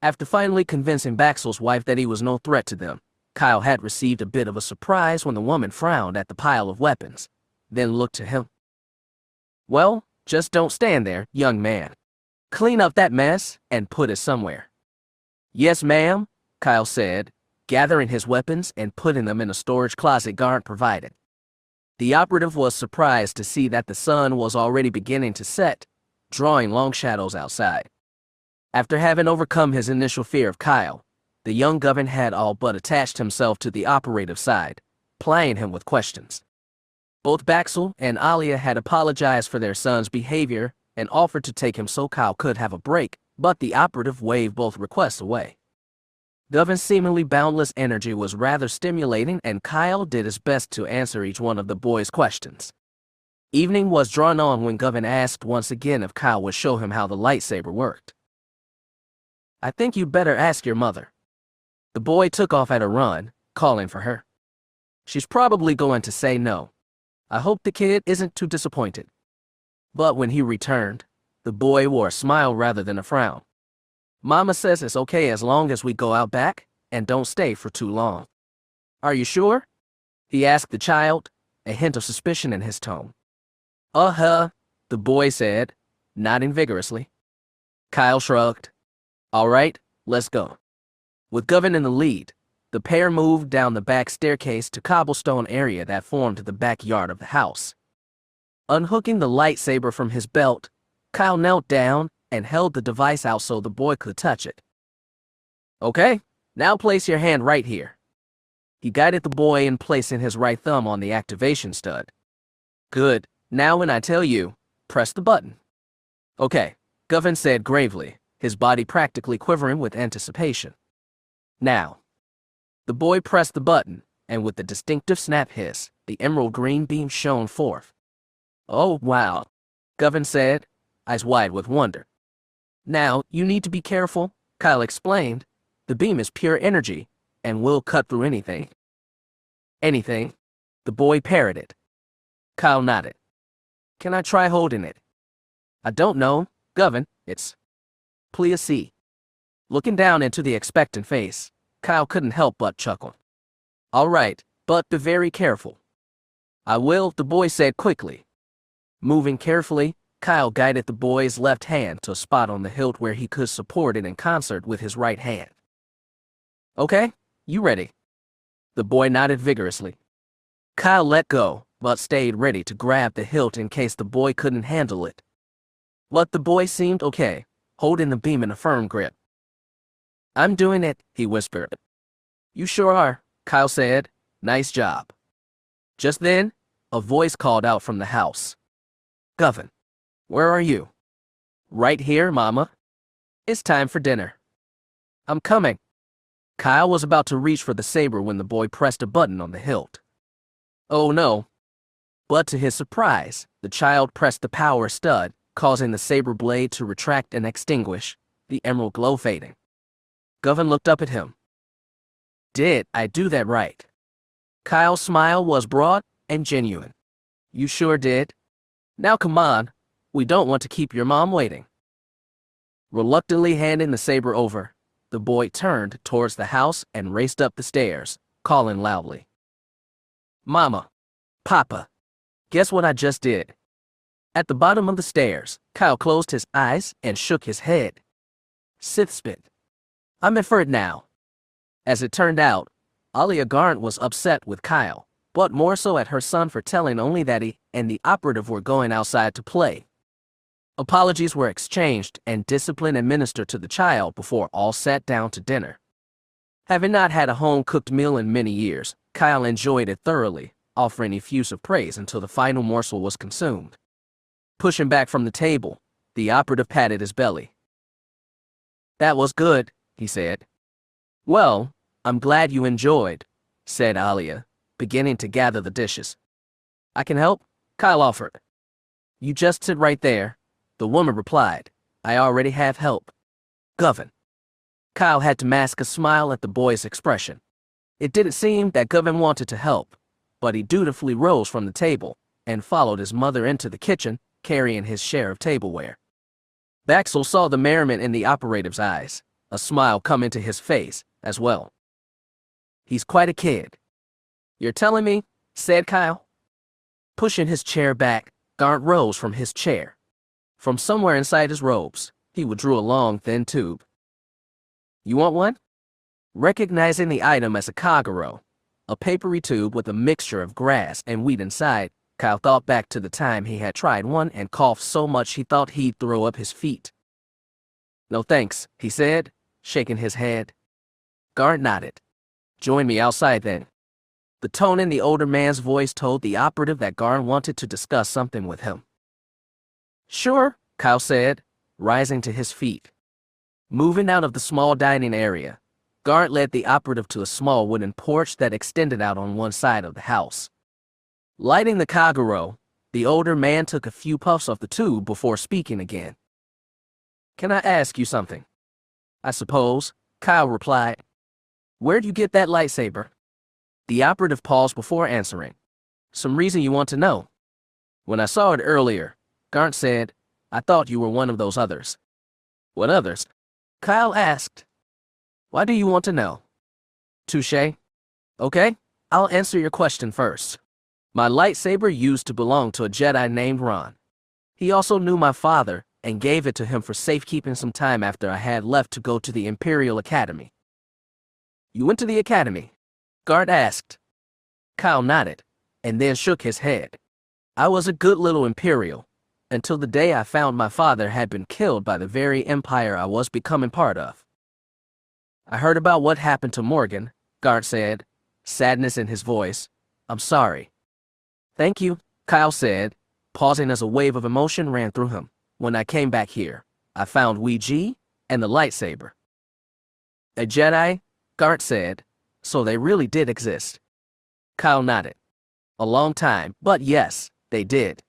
After finally convincing Baxel's wife that he was no threat to them, Kyle had received a bit of a surprise when the woman frowned at the pile of weapons, then looked to him. Well, just don't stand there, young man. Clean up that mess and put it somewhere. Yes, ma'am, Kyle said, gathering his weapons and putting them in a storage closet guard provided. The operative was surprised to see that the sun was already beginning to set, drawing long shadows outside. After having overcome his initial fear of Kyle, the young governor had all but attached himself to the operative side, plying him with questions. Both Baxel and Alia had apologized for their son's behavior and offered to take him so Kyle could have a break, but the operative waved both requests away. Govin's seemingly boundless energy was rather stimulating, and Kyle did his best to answer each one of the boys' questions. Evening was drawn on when Govin asked once again if Kyle would show him how the lightsaber worked. I think you'd better ask your mother. The boy took off at a run, calling for her. She's probably going to say no. I hope the kid isn't too disappointed. But when he returned, the boy wore a smile rather than a frown. Mama says it's okay as long as we go out back and don't stay for too long. Are you sure? He asked the child, a hint of suspicion in his tone. Uh-huh, the boy said, nodding vigorously. Kyle shrugged. All right, let's go. With Govin in the lead, the pair moved down the back staircase to cobblestone area that formed the backyard of the house. Unhooking the lightsaber from his belt, Kyle knelt down and held the device out so the boy could touch it. Okay, now place your hand right here. He guided the boy in placing his right thumb on the activation stud. Good, now when I tell you, press the button. Okay, Govin said gravely, his body practically quivering with anticipation. Now. The boy pressed the button, and with the distinctive snap hiss, the emerald green beam shone forth. Oh, wow, Govin said, eyes wide with wonder. Now, you need to be careful, Kyle explained. The beam is pure energy, and will cut through anything. Anything? The boy parroted. Kyle nodded. Can I try holding it? I don't know, Govern, it's Plana. Looking down into the expectant face, Kyle couldn't help but chuckle. All right, but be very careful. I will, the boy said quickly. Moving carefully, Kyle guided the boy's left hand to a spot on the hilt where he could support it in concert with his right hand. Okay, you ready? The boy nodded vigorously. Kyle let go, but stayed ready to grab the hilt in case the boy couldn't handle it. But the boy seemed okay, holding the beam in a firm grip. I'm doing it, he whispered. You sure are, Kyle said. Nice job. Just then, a voice called out from the house. Govern, where are you? Right here, Mama. It's time for dinner. I'm coming. Kyle was about to reach for the saber when the boy pressed a button on the hilt. Oh no. But to his surprise, the child pressed the power stud, causing the saber blade to retract and extinguish, the emerald glow fading. Govern looked up at him. Did I do that right? Kyle's smile was broad and genuine. You sure did. Now come on, we don't want to keep your mom waiting. Reluctantly handing the saber over, the boy turned towards the house and raced up the stairs, calling loudly. Mama, Papa, guess what I just did? At the bottom of the stairs, Kyle closed his eyes and shook his head. Sith spit. I'm in for it now. As it turned out, Alia Garnt was upset with Kyle, but more so at her son for telling only that he and the operative were going outside to play. Apologies were exchanged and discipline administered to the child before all sat down to dinner. Having not had a home-cooked meal in many years, Kyle enjoyed it thoroughly, offering effusive praise until the final morsel was consumed. Pushing back from the table, the operative patted his belly. That was good, he said. Well, I'm glad you enjoyed, said Alia, beginning to gather the dishes. I can help, Kyle offered. You just sit right there, the woman replied. I already have help. Govern. Kyle had to mask a smile at the boy's expression. It didn't seem that Govern wanted to help, but he dutifully rose from the table and followed his mother into the kitchen, carrying his share of tableware. Baxel saw the merriment in the operative's eyes, a smile come into his face as well. He's quite a kid. You're telling me, said Kyle. Pushing his chair back, Garnt rose from his chair. From somewhere inside his robes, he withdrew a long, thin tube. You want one? Recognizing the item as a kagero, a papery tube with a mixture of grass and wheat inside, Kyle thought back to the time he had tried one and coughed so much he thought he'd throw up his feet. No thanks, he said, shaking his head. Garnt nodded. Join me outside then. The tone in the older man's voice told the operative that Garnt wanted to discuss something with him. Sure, Kyle said, rising to his feet. Moving out of the small dining area, Garnt led the operative to a small wooden porch that extended out on one side of the house. Lighting the kagero, the older man took a few puffs off the tube before speaking again. Can I ask you something? I suppose, Kyle replied. Where'd you get that lightsaber? The operative paused before answering. Some reason you want to know? When I saw it earlier, Garnt said, I thought you were one of those others. What others? Kyle asked. Why do you want to know? Touché. Okay, I'll answer your question first. My lightsaber used to belong to a Jedi named Ron. He also knew my father and gave it to him for safekeeping some time after I had left to go to the Imperial Academy. You went to the Academy? Garnt asked. Kyle nodded, and then shook his head. I was a good little Imperial, until the day I found my father had been killed by the very empire I was becoming part of. I heard about what happened to Morgan, Garnt said, sadness in his voice. I'm sorry. Thank you, Kyle said, pausing as a wave of emotion ran through him. When I came back here, I found Ouija and the lightsaber. A Jedi, Garnt said, so they really did exist. Kyle nodded. A long time, but yes, they did.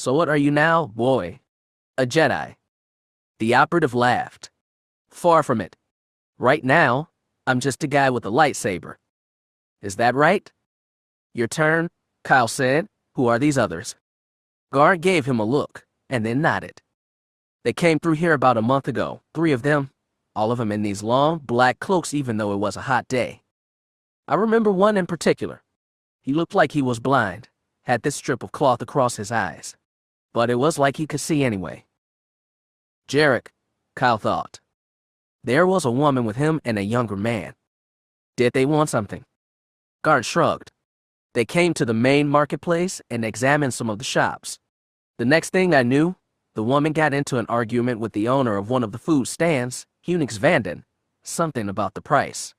So what are you now, boy? A Jedi. The operative laughed. Far from it. Right now, I'm just a guy with a lightsaber. Is that right? Your turn, Kyle said. Who are these others? Garnt gave him a look, and then nodded. They came through here about a month ago, 3 of them, all of them in these long, black cloaks even though it was a hot day. I remember one in particular. He looked like he was blind, had this strip of cloth across his eyes. But it was like he could see anyway. Jarek, Kyle thought. There was a woman with him and a younger man. Did they want something? Guard shrugged. They came to the main marketplace and examined some of the shops. The next thing I knew, the woman got into an argument with the owner of one of the food stands, Hunix Vanden, something about the price.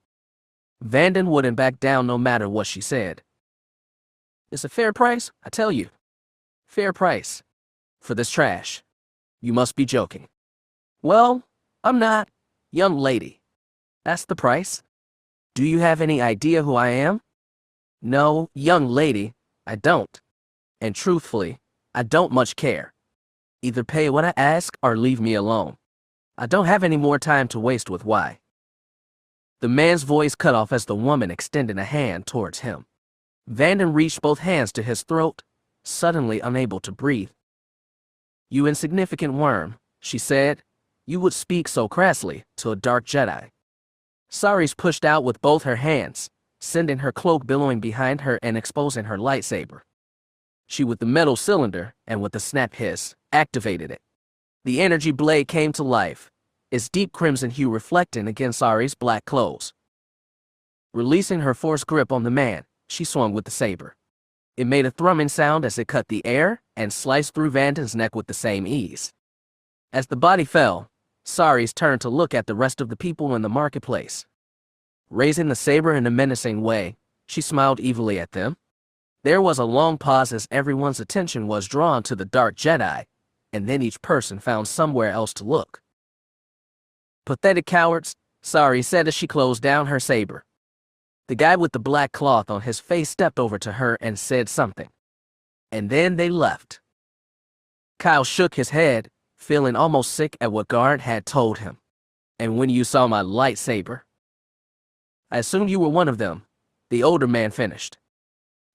Vanden wouldn't back down no matter what she said. It's a fair price, I tell you. Fair price. For this trash. You must be joking. Well, I'm not, young lady. That's the price. Do you have any idea who I am? No, young lady, I don't. And truthfully, I don't much care. Either pay what I ask or leave me alone. I don't have any more time to waste with why. The man's voice cut off as the woman extended a hand towards him. Vanden reached both hands to his throat, suddenly unable to breathe. You insignificant worm, she said. You would speak so crassly to a dark Jedi. Saris pushed out with both her hands, sending her cloak billowing behind her and exposing her lightsaber. She with the metal cylinder, and with a snap hiss, activated it. The energy blade came to life, its deep crimson hue reflecting against Saris' black clothes. Releasing her forced grip on the man, she swung with the saber. It made a thrumming sound as it cut the air and sliced through Vanden's neck with the same ease. As the body fell, Saris turned to look at the rest of the people in the marketplace. Raising the saber in a menacing way, she smiled evilly at them. There was a long pause as everyone's attention was drawn to the dark Jedi, and then each person found somewhere else to look. Pathetic cowards, Saris said as she closed down her saber. The guy with the black cloth on his face stepped over to her and said something. And then they left. Kyle shook his head, feeling almost sick at what Guard had told him. And when you saw my lightsaber? I assumed you were one of them, the older man finished.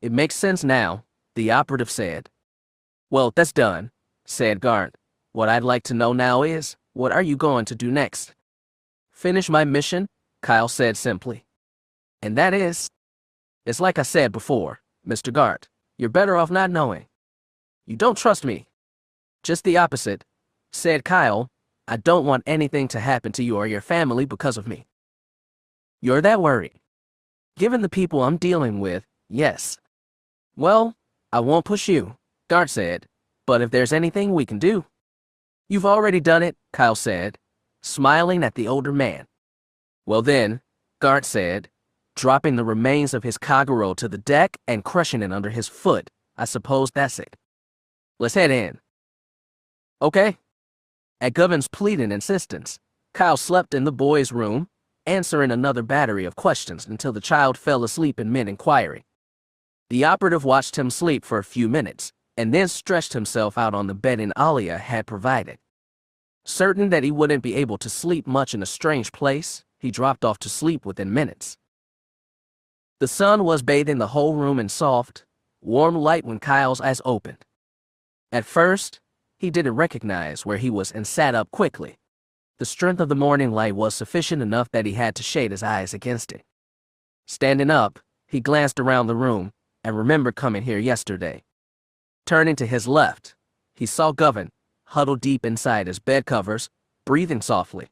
It makes sense now, the operative said. Well, that's done, said Guard. What I'd like to know now is, what are you going to do next? Finish my mission, Kyle said simply. And that is, it's like I said before, Mr. Guard, you're better off not knowing. You don't trust me. Just the opposite, said Kyle. I don't want anything to happen to you or your family because of me. You're that worried. Given the people I'm dealing with, yes. Well, I won't push you, Guard said, but if there's anything we can do. You've already done it, Kyle said, smiling at the older man. Well then, Guard said, dropping the remains of his Kagero to the deck and crushing it under his foot. I suppose that's it. Let's head in. Okay. At Govin's pleading insistence, Kyle slept in the boy's room, answering another battery of questions until the child fell asleep in mid-inquiry. The operative watched him sleep for a few minutes, and then stretched himself out on the bedding Alia had provided. Certain that he wouldn't be able to sleep much in a strange place, he dropped off to sleep within minutes. The sun was bathing the whole room in soft, warm light when Kyle's eyes opened. At first, he didn't recognize where he was and sat up quickly. The strength of the morning light was sufficient enough that he had to shade his eyes against it. Standing up, he glanced around the room and remembered coming here yesterday. Turning to his left, he saw Govin, huddled deep inside his bed covers, breathing softly.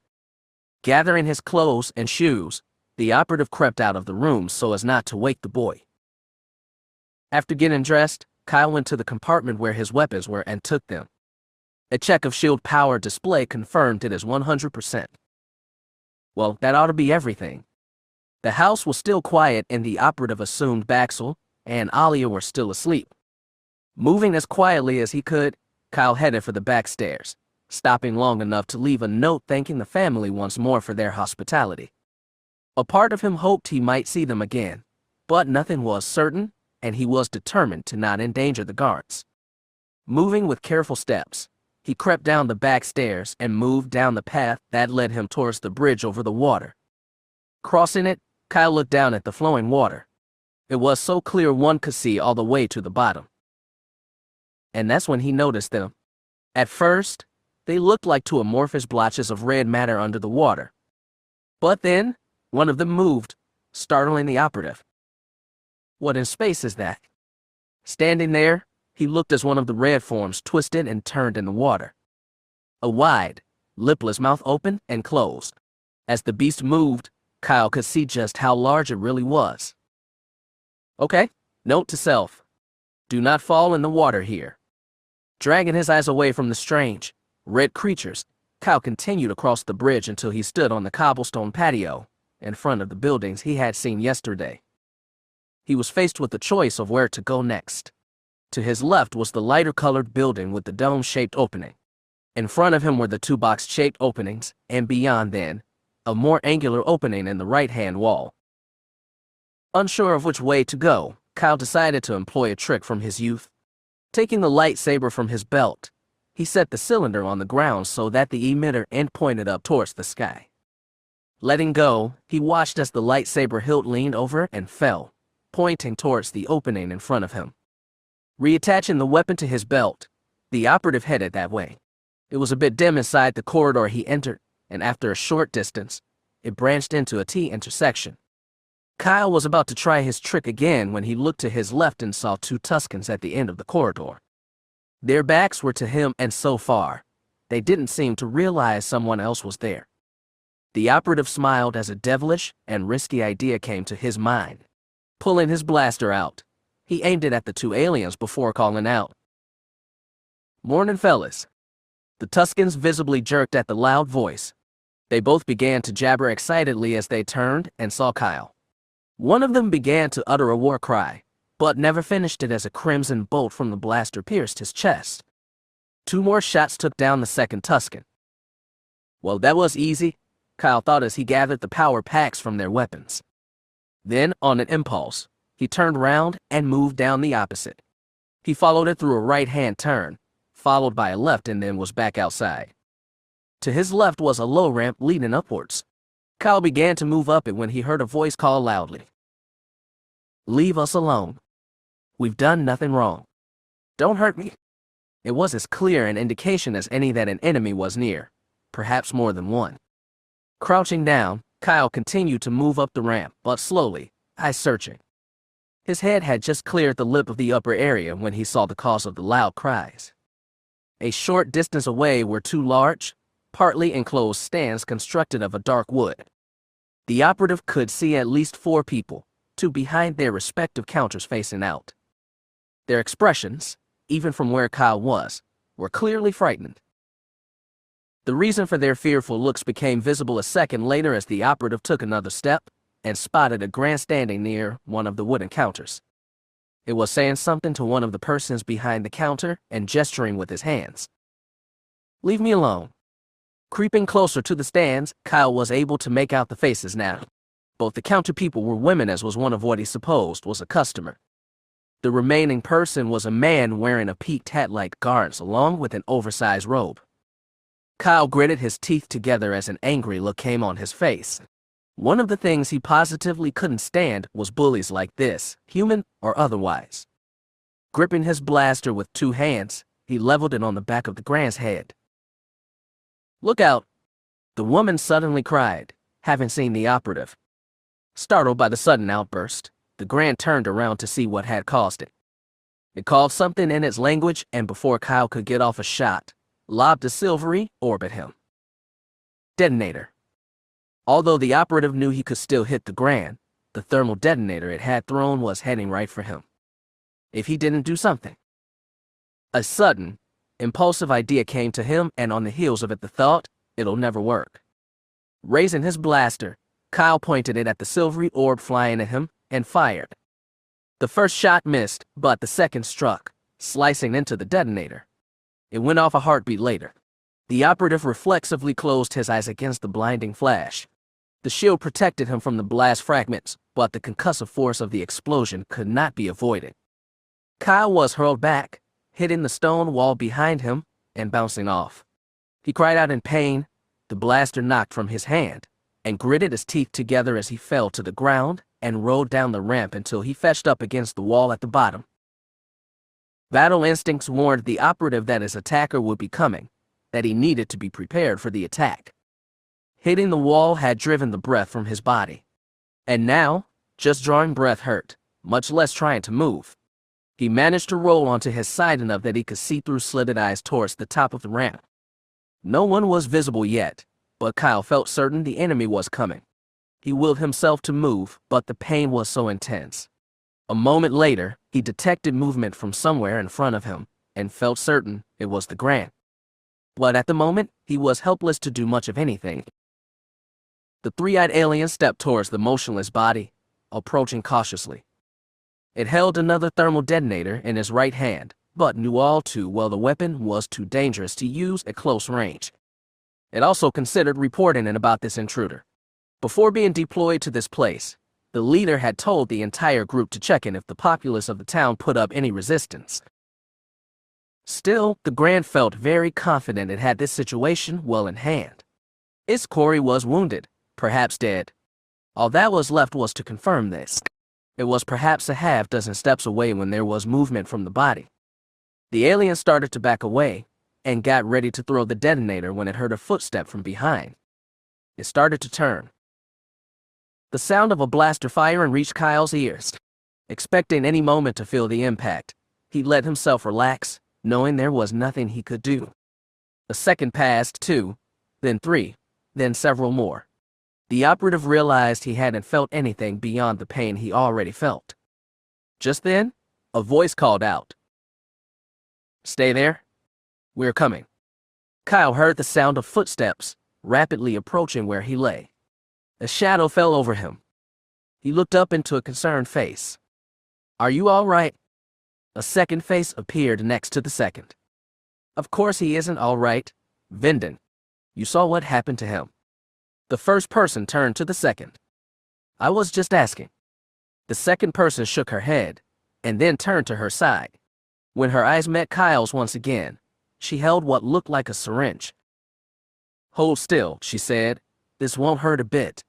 Gathering his clothes and shoes, the operative crept out of the room so as not to wake the boy. After getting dressed, Kyle went to the compartment where his weapons were and took them. A check of shield power display confirmed it as 100%. Well, that ought to be everything. The house was still quiet and the operative assumed Baxel and Alia were still asleep. Moving as quietly as he could, Kyle headed for the back stairs, stopping long enough to leave a note thanking the family once more for their hospitality. A part of him hoped he might see them again, but nothing was certain, and he was determined to not endanger the guards. Moving with careful steps, he crept down the back stairs and moved down the path that led him towards the bridge over the water. Crossing it, Kyle looked down at the flowing water. It was so clear one could see all the way to the bottom. And that's when he noticed them. At first, They looked like two amorphous blotches of red matter under the water. But then, one of them moved, startling the operative. What in space is that? Standing there, he looked as one of the red forms twisted and turned in the water. A wide, lipless mouth opened and closed. As the beast moved, Kyle could see just how large it really was. Okay, note to self. Do not fall in the water here. Dragging his eyes away from the strange, red creatures, Kyle continued across the bridge until he stood on the cobblestone patio, in front of the buildings he had seen yesterday. He was faced with the choice of where to go next. To his left was the lighter-colored building with the dome-shaped opening. In front of him were the two box-shaped openings, and beyond then, a more angular opening in the right-hand wall. Unsure of which way to go, Kyle decided to employ a trick from his youth. Taking the lightsaber from his belt, he set the cylinder on the ground so that the emitter end pointed up towards the sky. Letting go, he watched as the lightsaber hilt leaned over and fell, pointing towards the opening in front of him. Reattaching the weapon to his belt, the operative headed that way. It was a bit dim inside the corridor he entered, and after a short distance, it branched into a T-intersection. Kyle was about to try his trick again when he looked to his left and saw two Tuskens at the end of the corridor. Their backs were to him, and so far, they didn't seem to realize someone else was there. The operative smiled as a devilish and risky idea came to his mind. Pulling his blaster out, he aimed it at the two aliens before calling out, "Morning, fellas." The Tuskens visibly jerked at the loud voice. They both began to jabber excitedly as they turned and saw Kyle. One of them began to utter a war cry, but never finished it as a crimson bolt from the blaster pierced his chest. Two more shots took down the second Tusken. Well, that was easy, Kyle thought as he gathered the power packs from their weapons. Then, on an impulse, he turned round and moved down the opposite. He followed it through a right-hand turn, followed by a left, and then was back outside. To his left was a low ramp leading upwards. Kyle began to move up it when he heard a voice call loudly, "Leave us alone. We've done nothing wrong. Don't hurt me." It was as clear an indication as any that an enemy was near, perhaps more than one. Crouching down, Kyle continued to move up the ramp, but slowly, eyes searching. His head had just cleared the lip of the upper area when he saw the cause of the loud cries. A short distance away were two large, partly enclosed stands constructed of a dark wood. The operative could see at least 4 people, 2 behind their respective counters facing out. Their expressions, even from where Kyle was, were clearly frightened. The reason for their fearful looks became visible a second later as the operative took another step and spotted a Grant standing near one of the wooden counters. It was saying something to one of the persons behind the counter and gesturing with his hands. "Leave me alone." Creeping closer to the stands, Kyle was able to make out the faces now. Both the counter people were women, as was one of what he supposed was a customer. The remaining person was a man wearing a peaked hat like guards along with an oversized robe. Kyle gritted his teeth together as an angry look came on his face. One of the things he positively couldn't stand was bullies like this, human or otherwise. Gripping his blaster with 2 hands, he leveled it on the back of the Grant's head. "Look out!" the woman suddenly cried, having seen the operative. Startled by the sudden outburst, the Grant turned around to see what had caused it. It called something in its language, and before Kyle could get off a shot, lobbed a silvery orb at him. Detonator. Although the operative knew he could still hit the Grant, the thermal detonator it had thrown was heading right for him. If he didn't do something. A sudden, impulsive idea came to him, and on the heels of it the thought, "It'll never work." Raising his blaster, Kyle pointed it at the silvery orb flying at him and fired. The first shot missed, but the second struck, slicing into the detonator. It went off a heartbeat later. The operative reflexively closed his eyes against the blinding flash. The shield protected him from the blast fragments, but the concussive force of the explosion could not be avoided. Kyle was hurled back, hitting the stone wall behind him and bouncing off. He cried out in pain, the blaster knocked from his hand, and gritted his teeth together as he fell to the ground and rolled down the ramp until he fetched up against the wall at the bottom. Battle instincts warned the operative that his attacker would be coming, that he needed to be prepared for the attack. Hitting the wall had driven the breath from his body. And now, just drawing breath hurt, much less trying to move. He managed to roll onto his side enough that he could see through slitted eyes towards the top of the ramp. No one was visible yet, but Kyle felt certain the enemy was coming. He willed himself to move, but the pain was so intense. A moment later, he detected movement from somewhere in front of him, and felt certain it was the Grant. But at the moment, he was helpless to do much of anything. The three-eyed alien stepped towards the motionless body, approaching cautiously. It held another thermal detonator in his right hand, but knew all too well the weapon was too dangerous to use at close range. It also considered reporting about this intruder. Before being deployed to this place, the leader had told the entire group to check in if the populace of the town put up any resistance. Still, the Grand felt very confident it had this situation well in hand. Its Corey was wounded, perhaps dead. All that was left was to confirm this. It was perhaps a half-dozen steps away when there was movement from the body. The alien started to back away, and got ready to throw the detonator when it heard a footstep from behind. It started to turn. The sound of a blaster firing reached Kyle's ears. Expecting any moment to feel the impact, he let himself relax, knowing there was nothing he could do. A second passed, 2, then 3, then several more. The operative realized he hadn't felt anything beyond the pain he already felt. Just then, a voice called out. "Stay there. We're coming." Kyle heard the sound of footsteps, rapidly approaching where he lay. A shadow fell over him. He looked up into a concerned face. "Are you all right?" A second face appeared next to the second. "Of course he isn't all right, Vindon. You saw what happened to him." The first person turned to the second. "I was just asking." The second person shook her head, and then turned to her side. When her eyes met Kyle's once again, she held what looked like a syringe. "Hold still," she said. "This won't hurt a bit."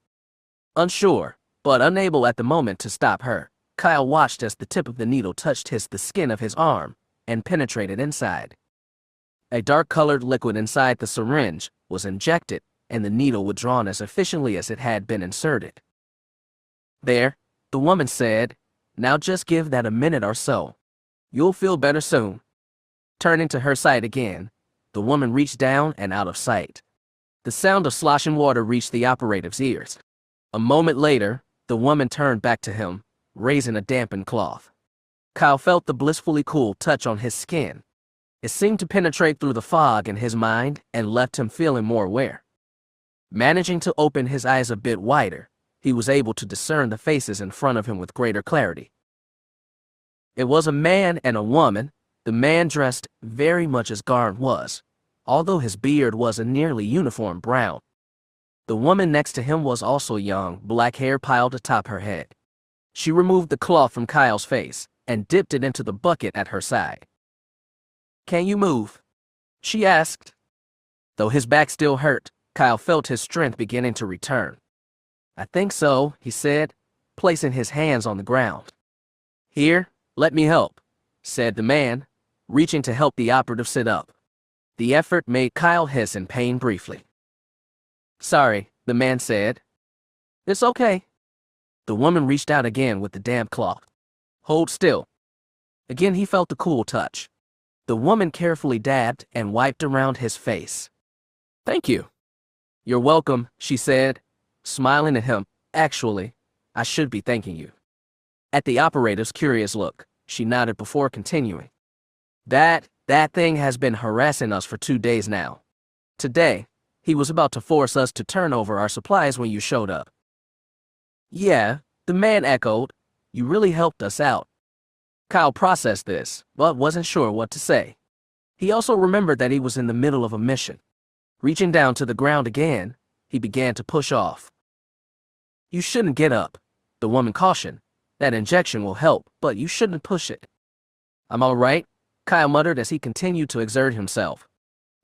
Unsure, but unable at the moment to stop her, Kyle watched as the tip of the needle touched the skin of his arm and penetrated inside. A dark-colored liquid inside the syringe was injected, and the needle withdrawn as efficiently as it had been inserted. "There," the woman said. "Now just give that a minute or so. You'll feel better soon." Turning to her side again, the woman reached down and out of sight. The sound of sloshing water reached the operative's ears. A moment later, the woman turned back to him, raising a dampened cloth. Kyle felt the blissfully cool touch on his skin. It seemed to penetrate through the fog in his mind and left him feeling more aware. Managing to open his eyes a bit wider, he was able to discern the faces in front of him with greater clarity. It was a man and a woman, the man dressed very much as Garn was, although his beard was a nearly uniform brown. The woman next to him was also young, black hair piled atop her head. She removed the cloth from Kyle's face and dipped it into the bucket at her side. "Can you move?" she asked. Though his back still hurt, Kyle felt his strength beginning to return. "I think so," he said, placing his hands on the ground. "Here, let me help," said the man, reaching to help the operative sit up. The effort made Kyle hiss in pain briefly. "Sorry," the man said. "It's okay." The woman reached out again with the damp cloth. "Hold still." Again he felt the cool touch. The woman carefully dabbed and wiped around his face. "Thank you." "You're welcome," she said, smiling at him. "Actually, I should be thanking you." At the operative's curious look, she nodded before continuing. That thing has been harassing us for 2 days now. Today, he was about to force us to turn over our supplies when you showed up." "Yeah," the man echoed. "You really helped us out." Kyle processed this, but wasn't sure what to say. He also remembered that he was in the middle of a mission. Reaching down to the ground again, he began to push off. "You shouldn't get up," the woman cautioned. "That injection will help, but you shouldn't push it." "I'm all right," Kyle muttered as he continued to exert himself.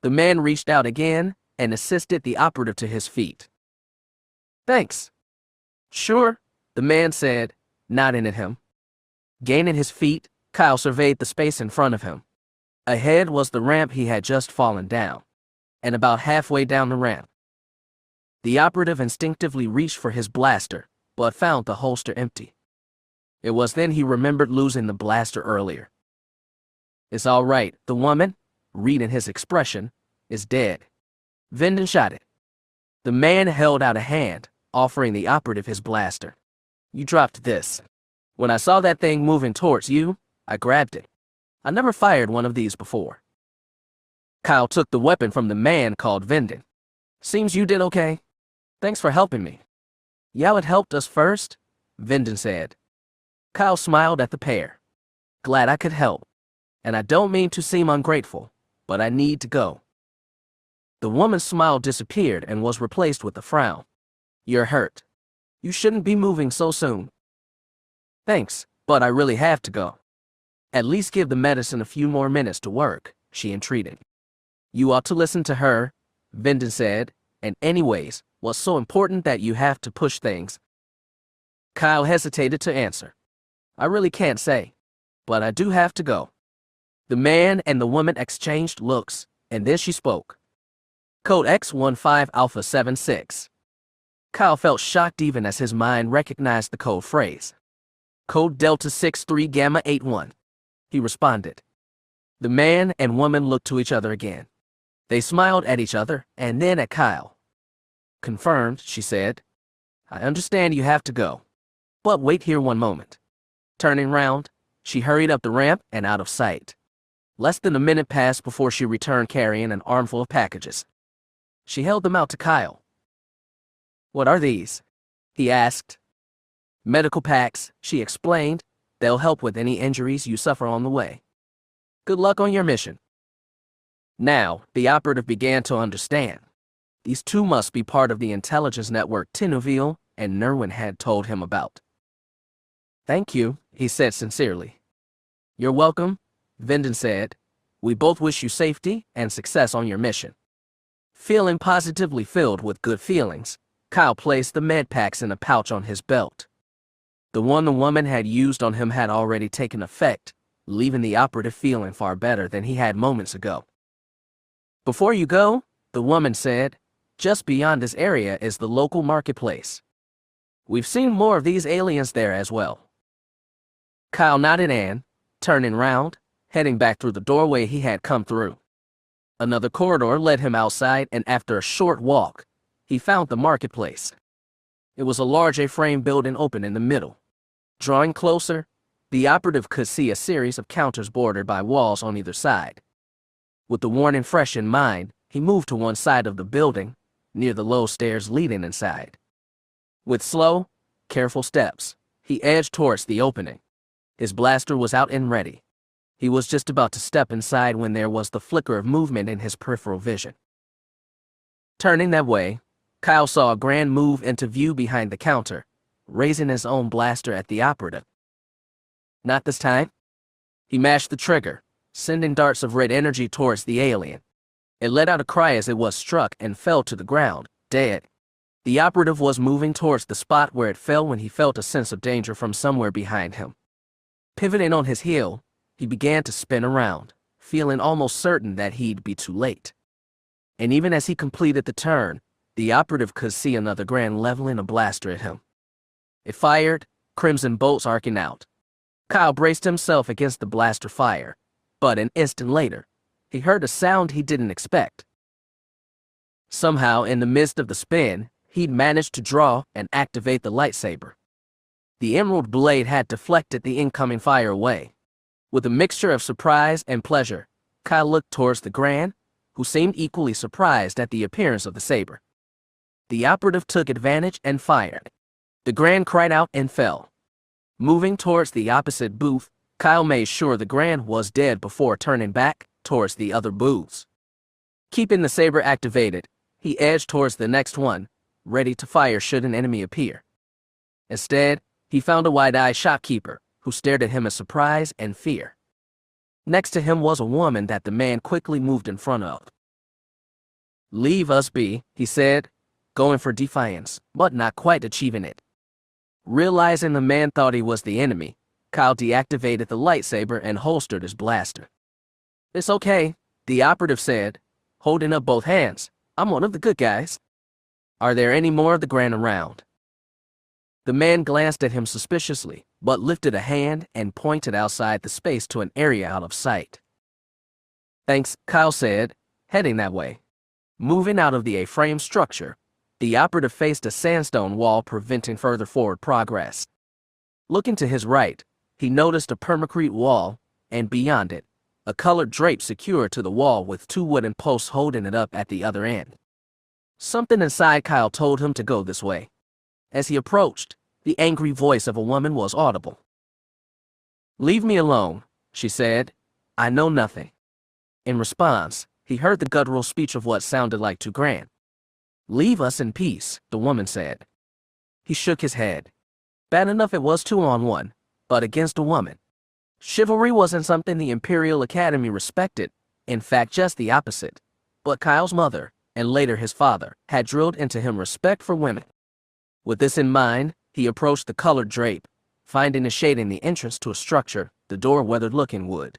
The man reached out again and assisted the operative to his feet. "Thanks." "Sure," the man said, nodding at him. Gaining his feet, Kyle surveyed the space in front of him. Ahead was the ramp he had just fallen down. and about halfway down the ramp. The operative instinctively reached for his blaster, but found the holster empty. It was then he remembered losing the blaster earlier. "It's all right. The woman," reading his expression, "is dead." Vindon shot it. The man held out a hand, offering the operative his blaster. "You dropped this. When I saw that thing moving towards you, I grabbed it. I never fired one of these before." Kyle took the weapon from the man called Vindon. "Seems you did okay. Thanks for helping me." "Yeah, it helped us first," Vindon said. Kyle smiled at the pair. "Glad I could help. And I don't mean to seem ungrateful, but I need to go." The woman's smile disappeared and was replaced with a frown. "You're hurt. You shouldn't be moving so soon." "Thanks, but I really have to go." "At least give the medicine a few more minutes to work," she entreated. "You ought to listen to her," Vindon said, "and anyways, what's so important that you have to push things?" Kyle hesitated to answer. "I really can't say, but I do have to go." The man and the woman exchanged looks, and then she spoke. "Code X15 Alpha 76. Kyle felt shocked even as his mind recognized the code phrase. "Code Delta 63 Gamma 81. He responded. The man and woman looked to each other again. They smiled at each other and then at Kyle. "Confirmed," she said. "I understand you have to go. But wait here one moment." Turning round, she hurried up the ramp and out of sight. Less than a minute passed before she returned carrying an armful of packages. She held them out to Kyle. "What are these?" he asked. "Medical packs," she explained. "They'll help with any injuries you suffer on the way. Good luck on your mission." Now, the operative began to understand. These two must be part of the intelligence network Tinuville and Nerwin had told him about. "Thank you," he said sincerely. "You're welcome," Vindon said. "We both wish you safety and success on your mission." Feeling positively filled with good feelings, Kyle placed the med packs in a pouch on his belt. The one the woman had used on him had already taken effect, leaving the operative feeling far better than he had moments ago. "Before you go," the woman said, "just beyond this area is the local marketplace. We've seen more of these aliens there as well." Kyle nodded and, turning round, heading back through the doorway he had come through. Another corridor led him outside, and after a short walk, he found the marketplace. It was a large A-frame building open in the middle. Drawing closer, the operative could see a series of counters bordered by walls on either side. With the warning fresh in mind, he moved to one side of the building, near the low stairs leading inside. With slow, careful steps, he edged towards the opening. His blaster was out and ready. He was just about to step inside when there was the flicker of movement in his peripheral vision. Turning that way, Kyle saw a grand move into view behind the counter, raising his own blaster at the operative. Not this time. He mashed the trigger, sending darts of red energy towards the alien. It let out a cry as it was struck and fell to the ground, dead. The operative was moving towards the spot where it fell when he felt a sense of danger from somewhere behind him. Pivoting on his heel, he began to spin around, feeling almost certain that he'd be too late. And even as he completed the turn, the operative could see another grand leveling a blaster at him. It fired, crimson bolts arcing out. Kyle braced himself against the blaster fire, but an instant later, he heard a sound he didn't expect. Somehow, in the midst of the spin, he'd managed to draw and activate the lightsaber. The emerald blade had deflected the incoming fire away. With a mixture of surprise and pleasure, Kyle looked towards the Grand, who seemed equally surprised at the appearance of the saber. The operative took advantage and fired. The Grand cried out and fell. Moving towards the opposite booth, Kyle made sure the Grand was dead before turning back towards the other booths. Keeping the saber activated, he edged towards the next one, ready to fire should an enemy appear. Instead, he found a wide-eyed shopkeeper, who stared at him in surprise and fear. Next to him was a woman that the man quickly moved in front of. "Leave us be," he said, going for defiance, but not quite achieving it. Realizing the man thought he was the enemy, Kyle deactivated the lightsaber and holstered his blaster. "It's okay," the operative said, holding up both hands. I'm one of the good guys. Are there any more of the Grand around? The man glanced at him suspiciously, but lifted a hand and pointed outside the space to an area out of sight. Thanks, Kyle said, heading that way. Moving out of the A-frame structure, the operative faced a sandstone wall preventing further forward progress. Looking to his right, he noticed a permacrete wall, and beyond it, a colored drape secured to the wall with 2 wooden posts holding it up at the other end. Something inside Kyle told him to go this way. As he approached, the angry voice of a woman was audible. "Leave me alone," she said. "I know nothing." In response, he heard the guttural speech of what sounded like 2 grand. "Leave us in peace," the woman said. He shook his head. Bad enough it was 2-on-1, but against a woman. Chivalry wasn't something the Imperial Academy respected, in fact just the opposite. But Kyle's mother, and later his father, had drilled into him respect for women. With this in mind, he approached the colored drape, finding a shade in the entrance to a structure, the door weathered-looking wood.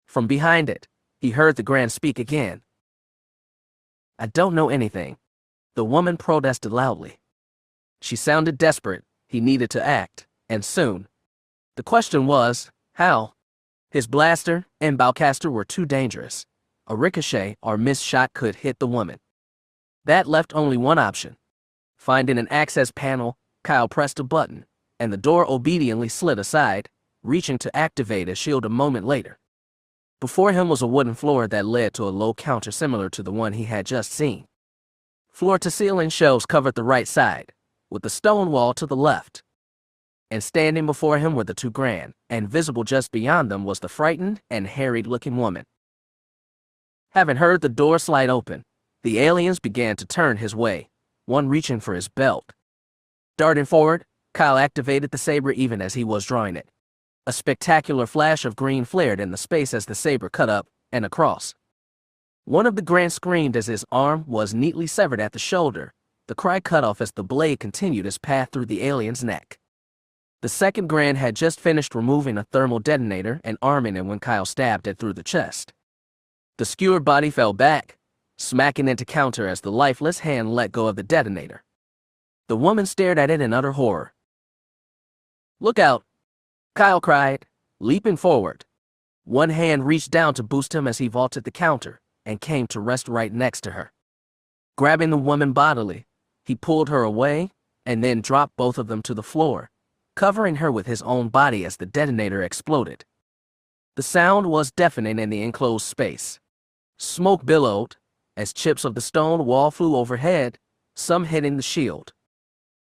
From behind it, he heard the Grand speak again. "I don't know anything," the woman protested loudly. She sounded desperate. He needed to act, and soon. The question was, how? His blaster and bowcaster were too dangerous. A ricochet or missed shot could hit the woman. That left only one option. Finding an access panel, Kyle pressed a button, and the door obediently slid aside, reaching to activate a shield a moment later. Before him was a wooden floor that led to a low counter similar to the one he had just seen. Floor-to-ceiling shelves covered the right side, with the stone wall to the left. And standing before him were the 2 grand, and visible just beyond them was the frightened and harried-looking woman. Having heard the door slide open, the aliens began to turn his way, one reaching for his belt. Darting forward, Kyle activated the saber even as he was drawing it. A spectacular flash of green flared in the space as the saber cut up and across. One of the Grand screamed as his arm was neatly severed at the shoulder, the cry cut off as the blade continued its path through the alien's neck. The second Grand had just finished removing a thermal detonator and arming it when Kyle stabbed it through the chest. The skewered body fell back, smacking into counter as the lifeless hand let go of the detonator. The woman stared at it in utter horror. "Look out!" Kyle cried, leaping forward. One hand reached down to boost him as he vaulted the counter and came to rest right next to her. Grabbing the woman bodily, he pulled her away and then dropped both of them to the floor, covering her with his own body as the detonator exploded. The sound was deafening in the enclosed space. Smoke billowed as chips of the stone wall flew overhead, some hitting the shield.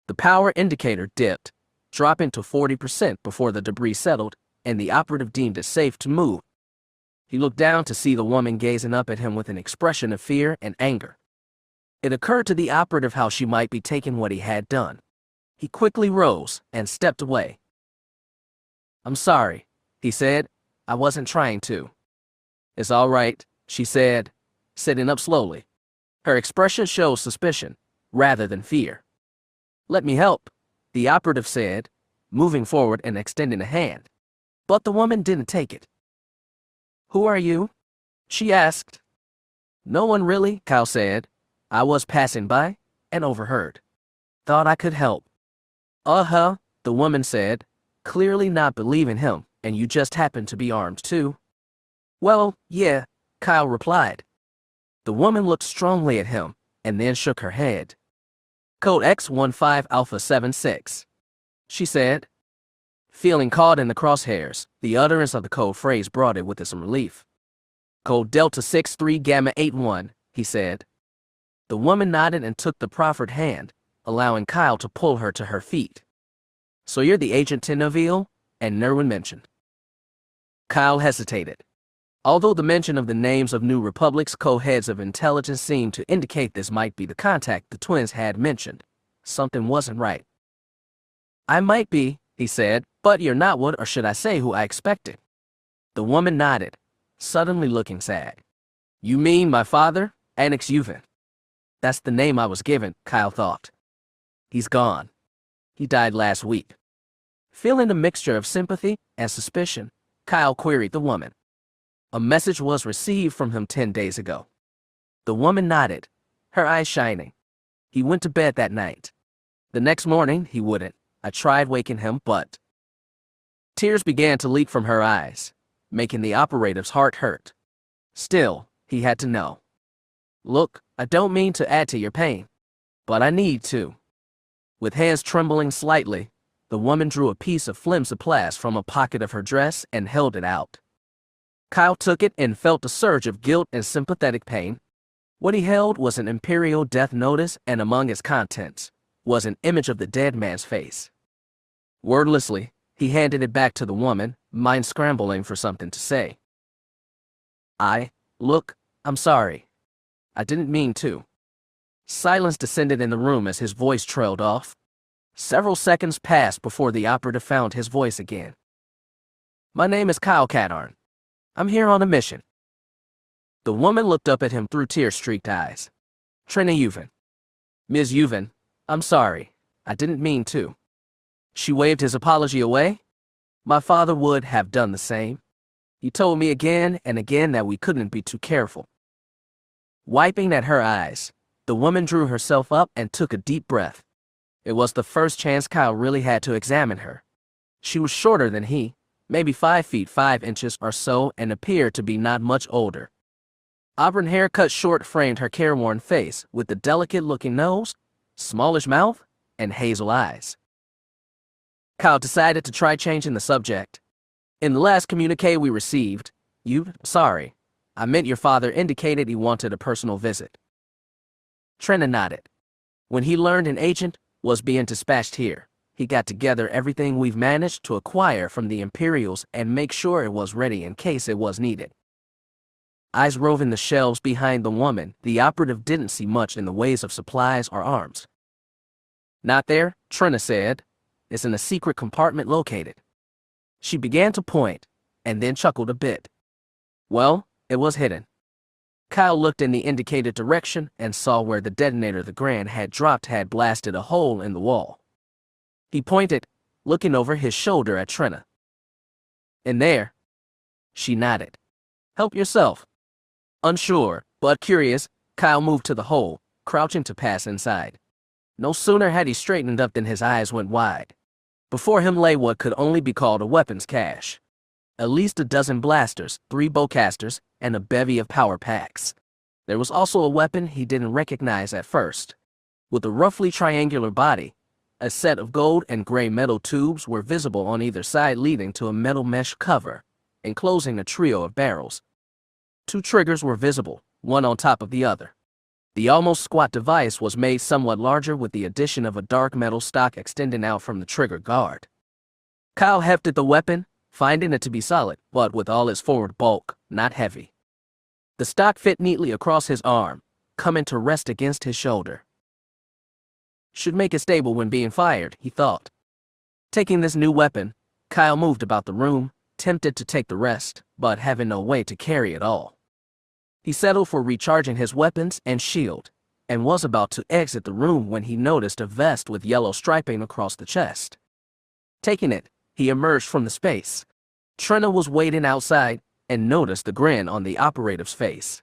The power indicator dipped, dropping to 40% before the debris settled, and the operative deemed it safe to move. He looked down to see the woman gazing up at him with an expression of fear and anger. It occurred to the operative how she might be taking what he had done. He quickly rose and stepped away. "I'm sorry," he said. "I wasn't trying to." "It's all right," she said, sitting up slowly. Her expression showed suspicion, rather than fear. "Let me help," the operative said, moving forward and extending a hand. But the woman didn't take it. "Who are you?" she asked. "No one really," Kyle said. "I was passing by and overheard. Thought I could help." "Uh-huh," the woman said, clearly not believing him. "And you just happen to be armed too?" "Well, yeah," Kyle replied. The woman looked strongly at him and then shook her head. "Code X15 Alpha 76, she said. Feeling caught in the crosshairs, the utterance of the code phrase brought it with some relief. "Code Delta 63 Gamma 81, he said. The woman nodded and took the proffered hand, allowing Kyle to pull her to her feet. "So you're the agent Teneville?" and Nerwin mentioned. Kyle hesitated. Although the mention of the names of New Republic's co-heads of intelligence seemed to indicate this might be the contact the twins had mentioned, something wasn't right. "I might be," he said, "but you're not what, or should I say who I expected." The woman nodded, suddenly looking sad. "You mean my father, Annex Yuvin?" "That's the name I was given," Kyle thought. "He's gone. He died last week." Feeling a mixture of sympathy and suspicion, Kyle queried the woman. "A message was received from him 10 days ago." The woman nodded, her eyes shining. He went to bed that night. The next morning, he wouldn't. I tried waking him, but tears began to leak from her eyes, making the operative's heart hurt. Still, he had to know. Look, I don't mean to add to your pain, but I need to. With hands trembling slightly, the woman drew a piece of flimsiplast from a pocket of her dress and held it out. Kyle took it and felt a surge of guilt and sympathetic pain. What he held was an Imperial death notice, and among its contents was an image of the dead man's face. Wordlessly, he handed it back to the woman, mind scrambling for something to say. Look, I'm sorry. I didn't mean to. Silence descended in the room as his voice trailed off. Several seconds passed before the operative found his voice again. My name is Kyle Katarn. I'm here on a mission. The woman looked up at him through tear-streaked eyes. Trina Yuvin. Ms. Yuvin, I'm sorry. I didn't mean to. She waved his apology away. My father would have done the same. He told me again and again that we couldn't be too careful. Wiping at her eyes, the woman drew herself up and took a deep breath. It was the first chance Kyle really had to examine her. She was shorter than he, maybe 5 feet 5 inches or so, and appeared to be not much older. Auburn hair cut short framed her careworn face with the delicate-looking nose, smallish mouth, and hazel eyes. Kyle decided to try changing the subject. In the last communique we received, I meant your father indicated he wanted a personal visit. Trina nodded. When he learned an agent was being dispatched here, he got together everything we've managed to acquire from the Imperials and make sure it was ready in case it was needed. Eyes roving the shelves behind the woman, the operative didn't see much in the ways of supplies or arms. Not there, Trina said. It's in a secret compartment located. She began to point, and then chuckled a bit. Well, it was hidden. Kyle looked in the indicated direction and saw where the detonator the Grand had dropped had blasted a hole in the wall. He pointed, looking over his shoulder at Trina. In there. She nodded. Help yourself. Unsure, but curious, Kyle moved to the hole, crouching to pass inside. No sooner had he straightened up than his eyes went wide. Before him lay what could only be called a weapons cache. At least a dozen blasters, 3 bowcasters, and a bevy of power packs. There was also a weapon he didn't recognize at first. With a roughly triangular body, a set of gold and gray metal tubes were visible on either side, leading to a metal mesh cover, enclosing a trio of barrels. 2 triggers were visible, one on top of the other. The almost squat device was made somewhat larger with the addition of a dark metal stock extending out from the trigger guard. Kyle hefted the weapon, finding it to be solid, but with all its forward bulk, not heavy. The stock fit neatly across his arm, coming to rest against his shoulder. Should make it stable when being fired, he thought. Taking this new weapon, Kyle moved about the room, tempted to take the rest, but having no way to carry it all. He settled for recharging his weapons and shield, and was about to exit the room when he noticed a vest with yellow striping across the chest. Taking it, he emerged from the space. Trina was waiting outside and noticed the grin on the operative's face.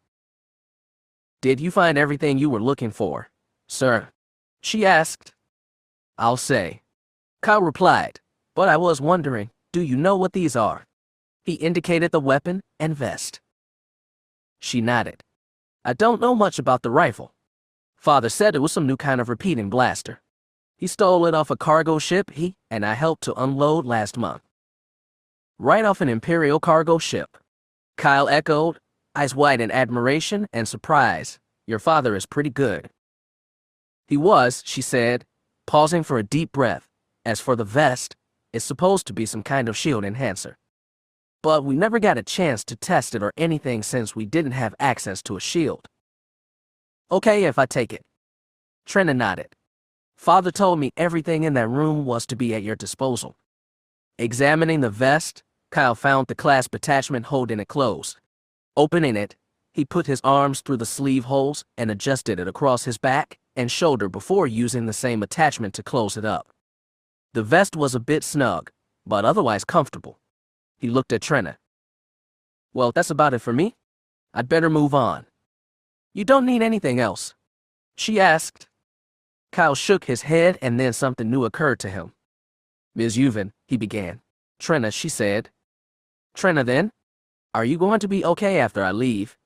Did you find everything you were looking for, sir? She asked. I'll say. Kyle replied, but I was wondering, do you know what these are? He indicated the weapon and vest. She nodded. I don't know much about the rifle. Father said it was some new kind of repeating blaster. He stole it off a cargo ship he and I helped to unload last month. Right off an Imperial cargo ship. Kyle echoed, eyes wide in admiration and surprise. Your father is pretty good. He was, she said, pausing for a deep breath. As for the vest, it's supposed to be some kind of shield enhancer. But we never got a chance to test it or anything since we didn't have access to a shield. Okay if I take it. Trina nodded. Father told me everything in that room was to be at your disposal. Examining the vest, Kyle found the clasp attachment holding it closed. Opening it, he put his arms through the sleeve holes and adjusted it across his back and shoulder before using the same attachment to close it up. The vest was a bit snug, but otherwise comfortable. He looked at Trina. Well, that's about it for me. I'd better move on. You don't need anything else?" she asked. Kyle shook his head, and then something new occurred to him. "Ms. Yuvin," he began. "Trina," she said. "Trina, then? Are you going to be okay after I leave?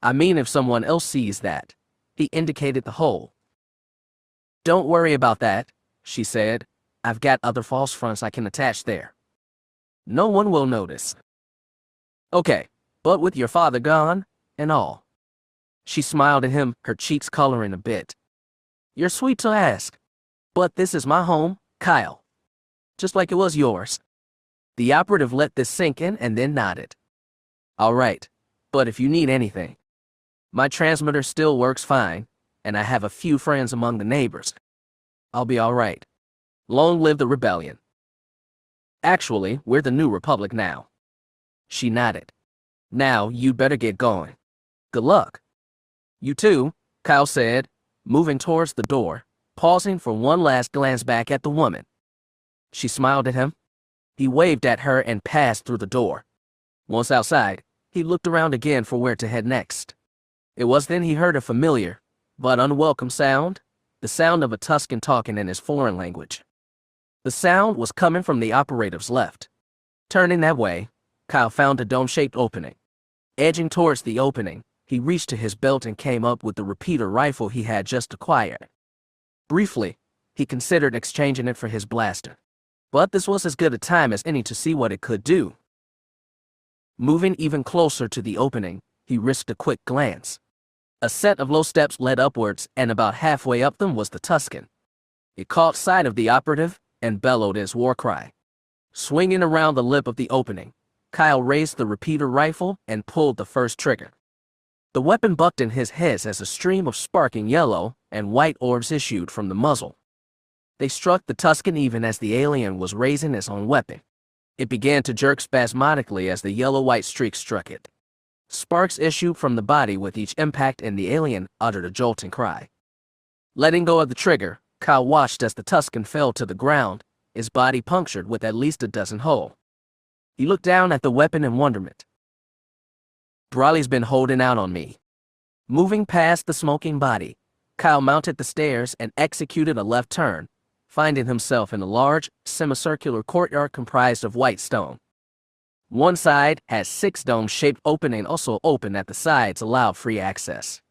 I mean, if someone else sees that." He indicated the hole. "Don't worry about that," she said. "I've got other false fronts I can attach there. No one will notice." "Okay, but with your father gone, and all." She smiled at him, her cheeks coloring a bit. "You're sweet to ask. But this is my home, Kyle. Just like it was yours." The operative let this sink in and then nodded. "All right, but if you need anything. My transmitter still works fine, and I have a few friends among the neighbors. I'll be all right. Long live the rebellion. Actually, we're the New Republic now." She nodded. "Now, you'd better get going. Good luck." "You too," Kyle said, moving towards the door, pausing for one last glance back at the woman. She smiled at him. He waved at her and passed through the door. Once outside, he looked around again for where to head next. It was then he heard a familiar, but unwelcome sound, the sound of a Tusken talking in his foreign language. The sound was coming from the operative's left. Turning that way, Kyle found a dome-shaped opening. Edging towards the opening, he reached to his belt and came up with the repeater rifle he had just acquired. Briefly, he considered exchanging it for his blaster, but this was as good a time as any to see what it could do. Moving even closer to the opening, he risked a quick glance. A set of low steps led upwards, and about halfway up them was the Tusken. It caught sight of the operative and bellowed his war cry. Swinging around the lip of the opening, Kyle raised the repeater rifle and pulled the first trigger. The weapon bucked in his hands as a stream of sparking yellow and white orbs issued from the muzzle. They struck the Tusken even as the alien was raising his own weapon. It began to jerk spasmodically as the yellow-white streak struck it. Sparks issued from the body with each impact, and the alien uttered a jolting cry. Letting go of the trigger, Kyle watched as the Tusken fell to the ground, his body punctured with at least a dozen holes. He looked down at the weapon in wonderment. "Brawley's been holding out on me." Moving past the smoking body, Kyle mounted the stairs and executed a left turn, finding himself in a large, semicircular courtyard comprised of white stone. One side had 6 dome-shaped openings, also open at the sides allowed free access.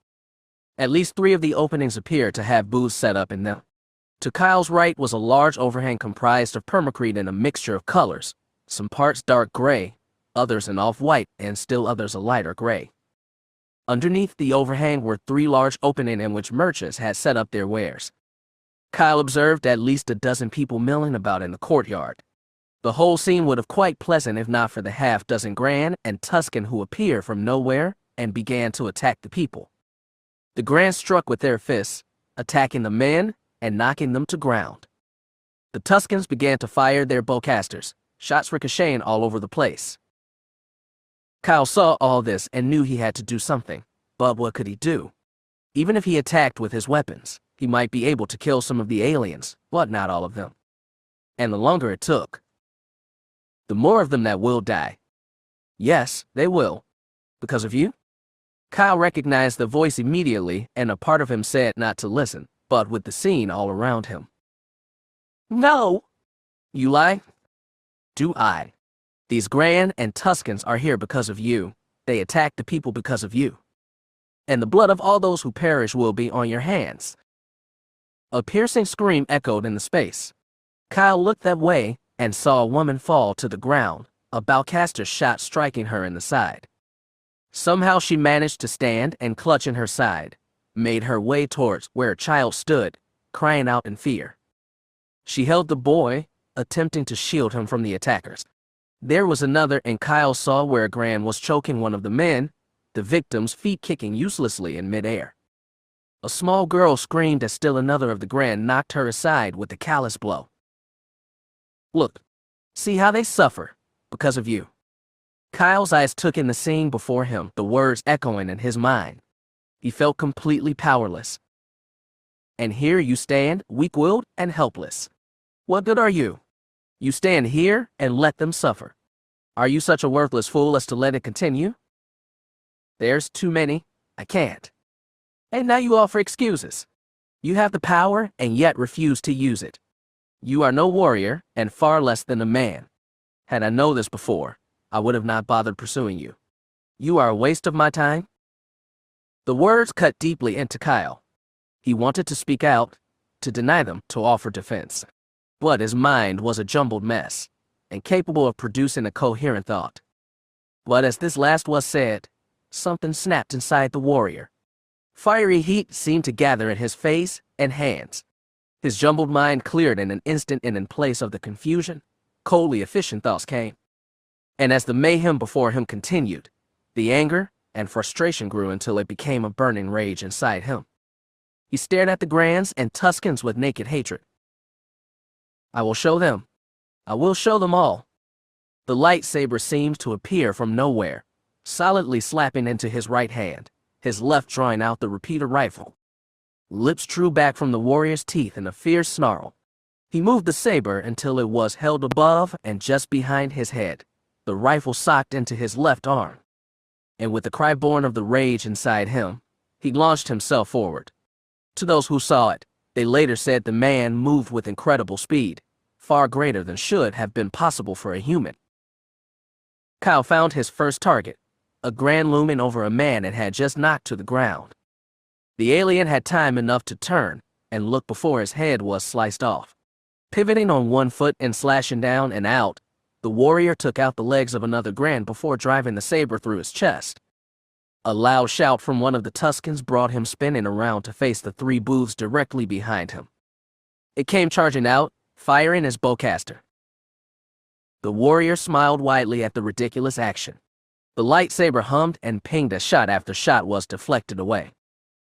At least 3 of the openings appeared to have booths set up in them. To Kyle's right was a large overhang comprised of permacrete in a mixture of colors, some parts dark gray, others an off-white, and still others a lighter gray. Underneath the overhang were 3 large openings in which merchants had set up their wares. Kyle observed at least a dozen people milling about in the courtyard. The whole scene would have quite pleasant if not for the half-dozen Grand and Tusken who appeared from nowhere and began to attack the people. The Grand struck with their fists, attacking the men and knocking them to ground. The Tuskens began to fire their bowcasters, shots ricocheting all over the place. Kyle saw all this and knew he had to do something, but what could he do? Even if he attacked with his weapons, he might be able to kill some of the aliens, but not all of them. And the longer it took, the more of them that will die. Yes, they will. Because of you? Kyle recognized the voice immediately, and a part of him said not to listen, but with the scene all around him. "No!" "You lie?" "Do I? These Grand and Tuskens are here because of you. They attack the people because of you. And the blood of all those who perish will be on your hands." A piercing scream echoed in the space. Kyle looked that way and saw a woman fall to the ground, a bowcaster shot striking her in the side. Somehow she managed to stand and, clutching her side, made her way towards where a child stood, crying out in fear. She held the boy, attempting to shield him from the attackers. There was another, and Kyle saw where a Grand was choking one of the men, the victim's feet kicking uselessly in midair. A small girl screamed as still another of the Grand knocked her aside with a callous blow. "Look, see how they suffer, because of you." Kyle's eyes took in the scene before him, the words echoing in his mind. He felt completely powerless. And here you stand, weak-willed and helpless. What good are you? You stand here and let them suffer. Are you such a worthless fool as to let it continue? There's too many. I can't. And now you offer excuses. You have the power and yet refuse to use it. You are no warrior and far less than a man. Had I known this before, I would have not bothered pursuing you. You are a waste of my time. The words cut deeply into Kyle. He wanted to speak out, to deny them, to offer defense. But his mind was a jumbled mess, incapable of producing a coherent thought. But as this last was said, something snapped inside the warrior. Fiery heat seemed to gather in his face and hands. His jumbled mind cleared in an instant, and in place of the confusion, coldly efficient thoughts came. And as the mayhem before him continued, the anger and frustration grew until it became a burning rage inside him. He stared at the Grands and Tuskens with naked hatred. I will show them. I will show them all. The lightsaber seemed to appear from nowhere, solidly slapping into his right hand, his left drawing out the repeater rifle. Lips drew back from the warrior's teeth in a fierce snarl. He moved the saber until it was held above and just behind his head, the rifle socked into his left arm. And with the cry born of the rage inside him, he launched himself forward. To those who saw it, they later said the man moved with incredible speed, far greater than should have been possible for a human. Kyle found his first target, a grand looming over a man and had just knocked to the ground. The alien had time enough to turn and look before his head was sliced off. Pivoting on one foot and slashing down and out, the warrior took out the legs of another Grand before driving the saber through his chest. A loud shout from one of the Tuskens brought him spinning around to face the three booths directly behind him. It came charging out, firing his bowcaster. The warrior smiled widely at the ridiculous action. The lightsaber hummed and pinged as shot after shot was deflected away.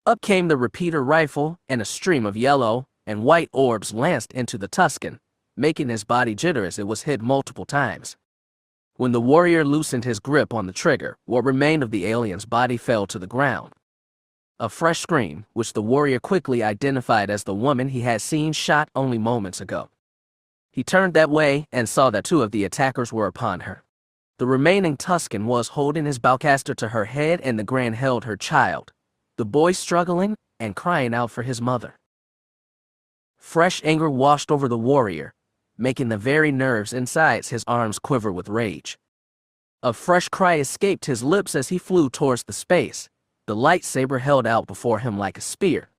Up came the repeater rifle, and a stream of yellow and white orbs lanced into the Tusken, making his body jitter as it was hit multiple times. When the warrior loosened his grip on the trigger, what remained of the alien's body fell to the ground. A fresh scream, which the warrior quickly identified as the woman he had seen shot only moments ago. He turned that way and saw that two of the attackers were upon her. The remaining Tusken was holding his bowcaster to her head, and the Grand held her child, the boy struggling and crying out for his mother. Fresh anger washed over the warrior, making the very nerves inside his arms quiver with rage. A fresh cry escaped his lips as he flew towards the space, the lightsaber held out before him like a spear.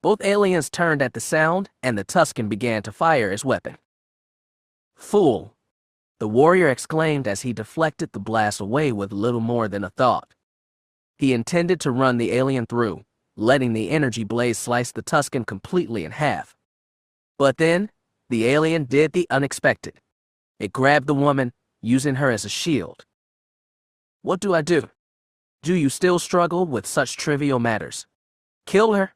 Both aliens turned at the sound, and the Tusken began to fire his weapon. "Fool!" the warrior exclaimed as he deflected the blast away with little more than a thought. He intended to run the alien through, letting the energy blaze slice the Tusken completely in half. But then, the alien did the unexpected. It grabbed the woman, using her as a shield. What do I do? Do you still struggle with such trivial matters? Kill her?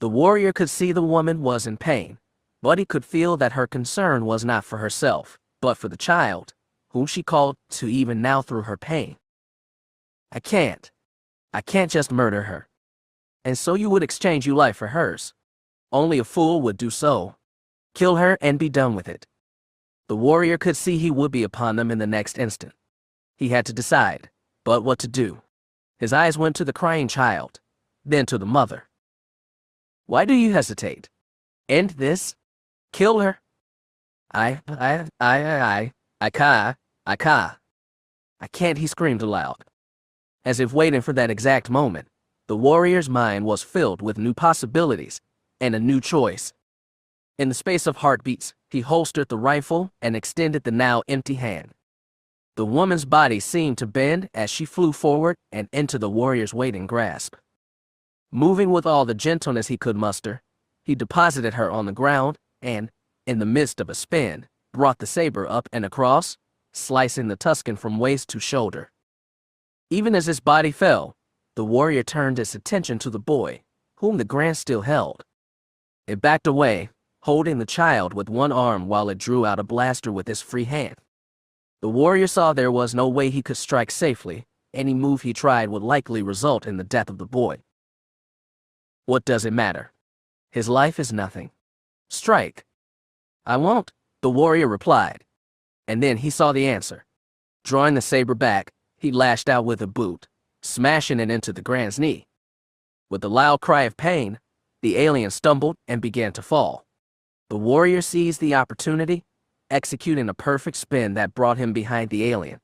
The warrior could see the woman was in pain, but he could feel that her concern was not for herself, but for the child, whom she called to even now through her pain. I can't just murder her. And so you would exchange your life for hers. Only a fool would do so. Kill her and be done with it. The warrior could see he would be upon them in the next instant. He had to decide, but what to do. His eyes went to the crying child, then to the mother. Why do you hesitate? End this? Kill her? I can't, he screamed aloud. As if waiting for that exact moment, the warrior's mind was filled with new possibilities and a new choice. In the space of heartbeats, he holstered the rifle and extended the now empty hand. The woman's body seemed to bend as she flew forward and into the warrior's waiting grasp. Moving with all the gentleness he could muster, he deposited her on the ground and, in the midst of a spin, brought the saber up and across, slicing the Tusken from waist to shoulder. Even as his body fell, the warrior turned its attention to the boy, whom the Grand still held. It backed away, holding the child with one arm while it drew out a blaster with its free hand. The warrior saw there was no way he could strike safely. Any move he tried would likely result in the death of the boy. What does it matter? His life is nothing. Strike. I won't, the warrior replied. And then he saw the answer. Drawing the saber back, he lashed out with a boot, smashing it into the Grand's knee. With a loud cry of pain, the alien stumbled and began to fall. The warrior seized the opportunity, executing a perfect spin that brought him behind the alien.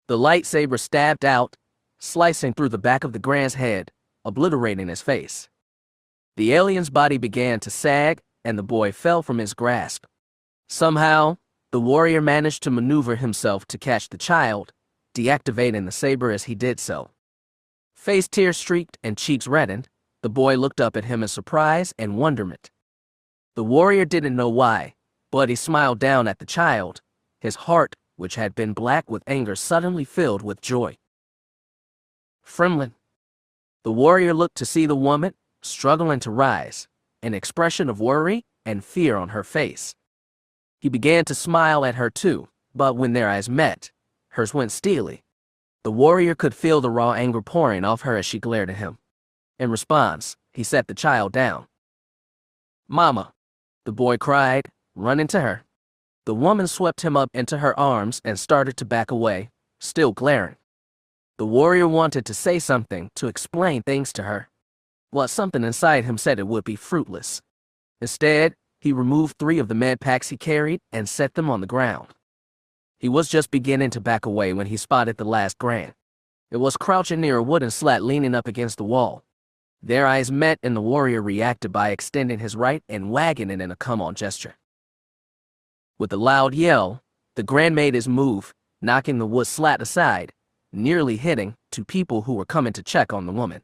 The lightsaber stabbed out, slicing through the back of the Grand's head, obliterating his face. The alien's body began to sag, and the boy fell from his grasp. Somehow, the warrior managed to maneuver himself to catch the child, deactivating the saber as he did so. Face tear-streaked and cheeks reddened, the boy looked up at him in surprise and wonderment. The warrior didn't know why, but he smiled down at the child, his heart, which had been black with anger, suddenly filled with joy. Fremlin. The warrior looked to see the woman, struggling to rise, an expression of worry and fear on her face. He began to smile at her too, but when their eyes met, hers went steely. The warrior could feel the raw anger pouring off her as she glared at him. In response, he set the child down. "Mama," the boy cried, running to her. The woman swept him up into her arms and started to back away, still glaring. The warrior wanted to say something to explain things to her, but something inside him said it would be fruitless. Instead, he removed 3 of the med packs he carried and set them on the ground. He was just beginning to back away when he spotted the last Grand. It was crouching near a wooden slat leaning up against the wall. Their eyes met and the warrior reacted by extending his right and wagging it in a come-on gesture. With a loud yell, the Grand made his move, knocking the wood slat aside, nearly hitting 2 people who were coming to check on the woman.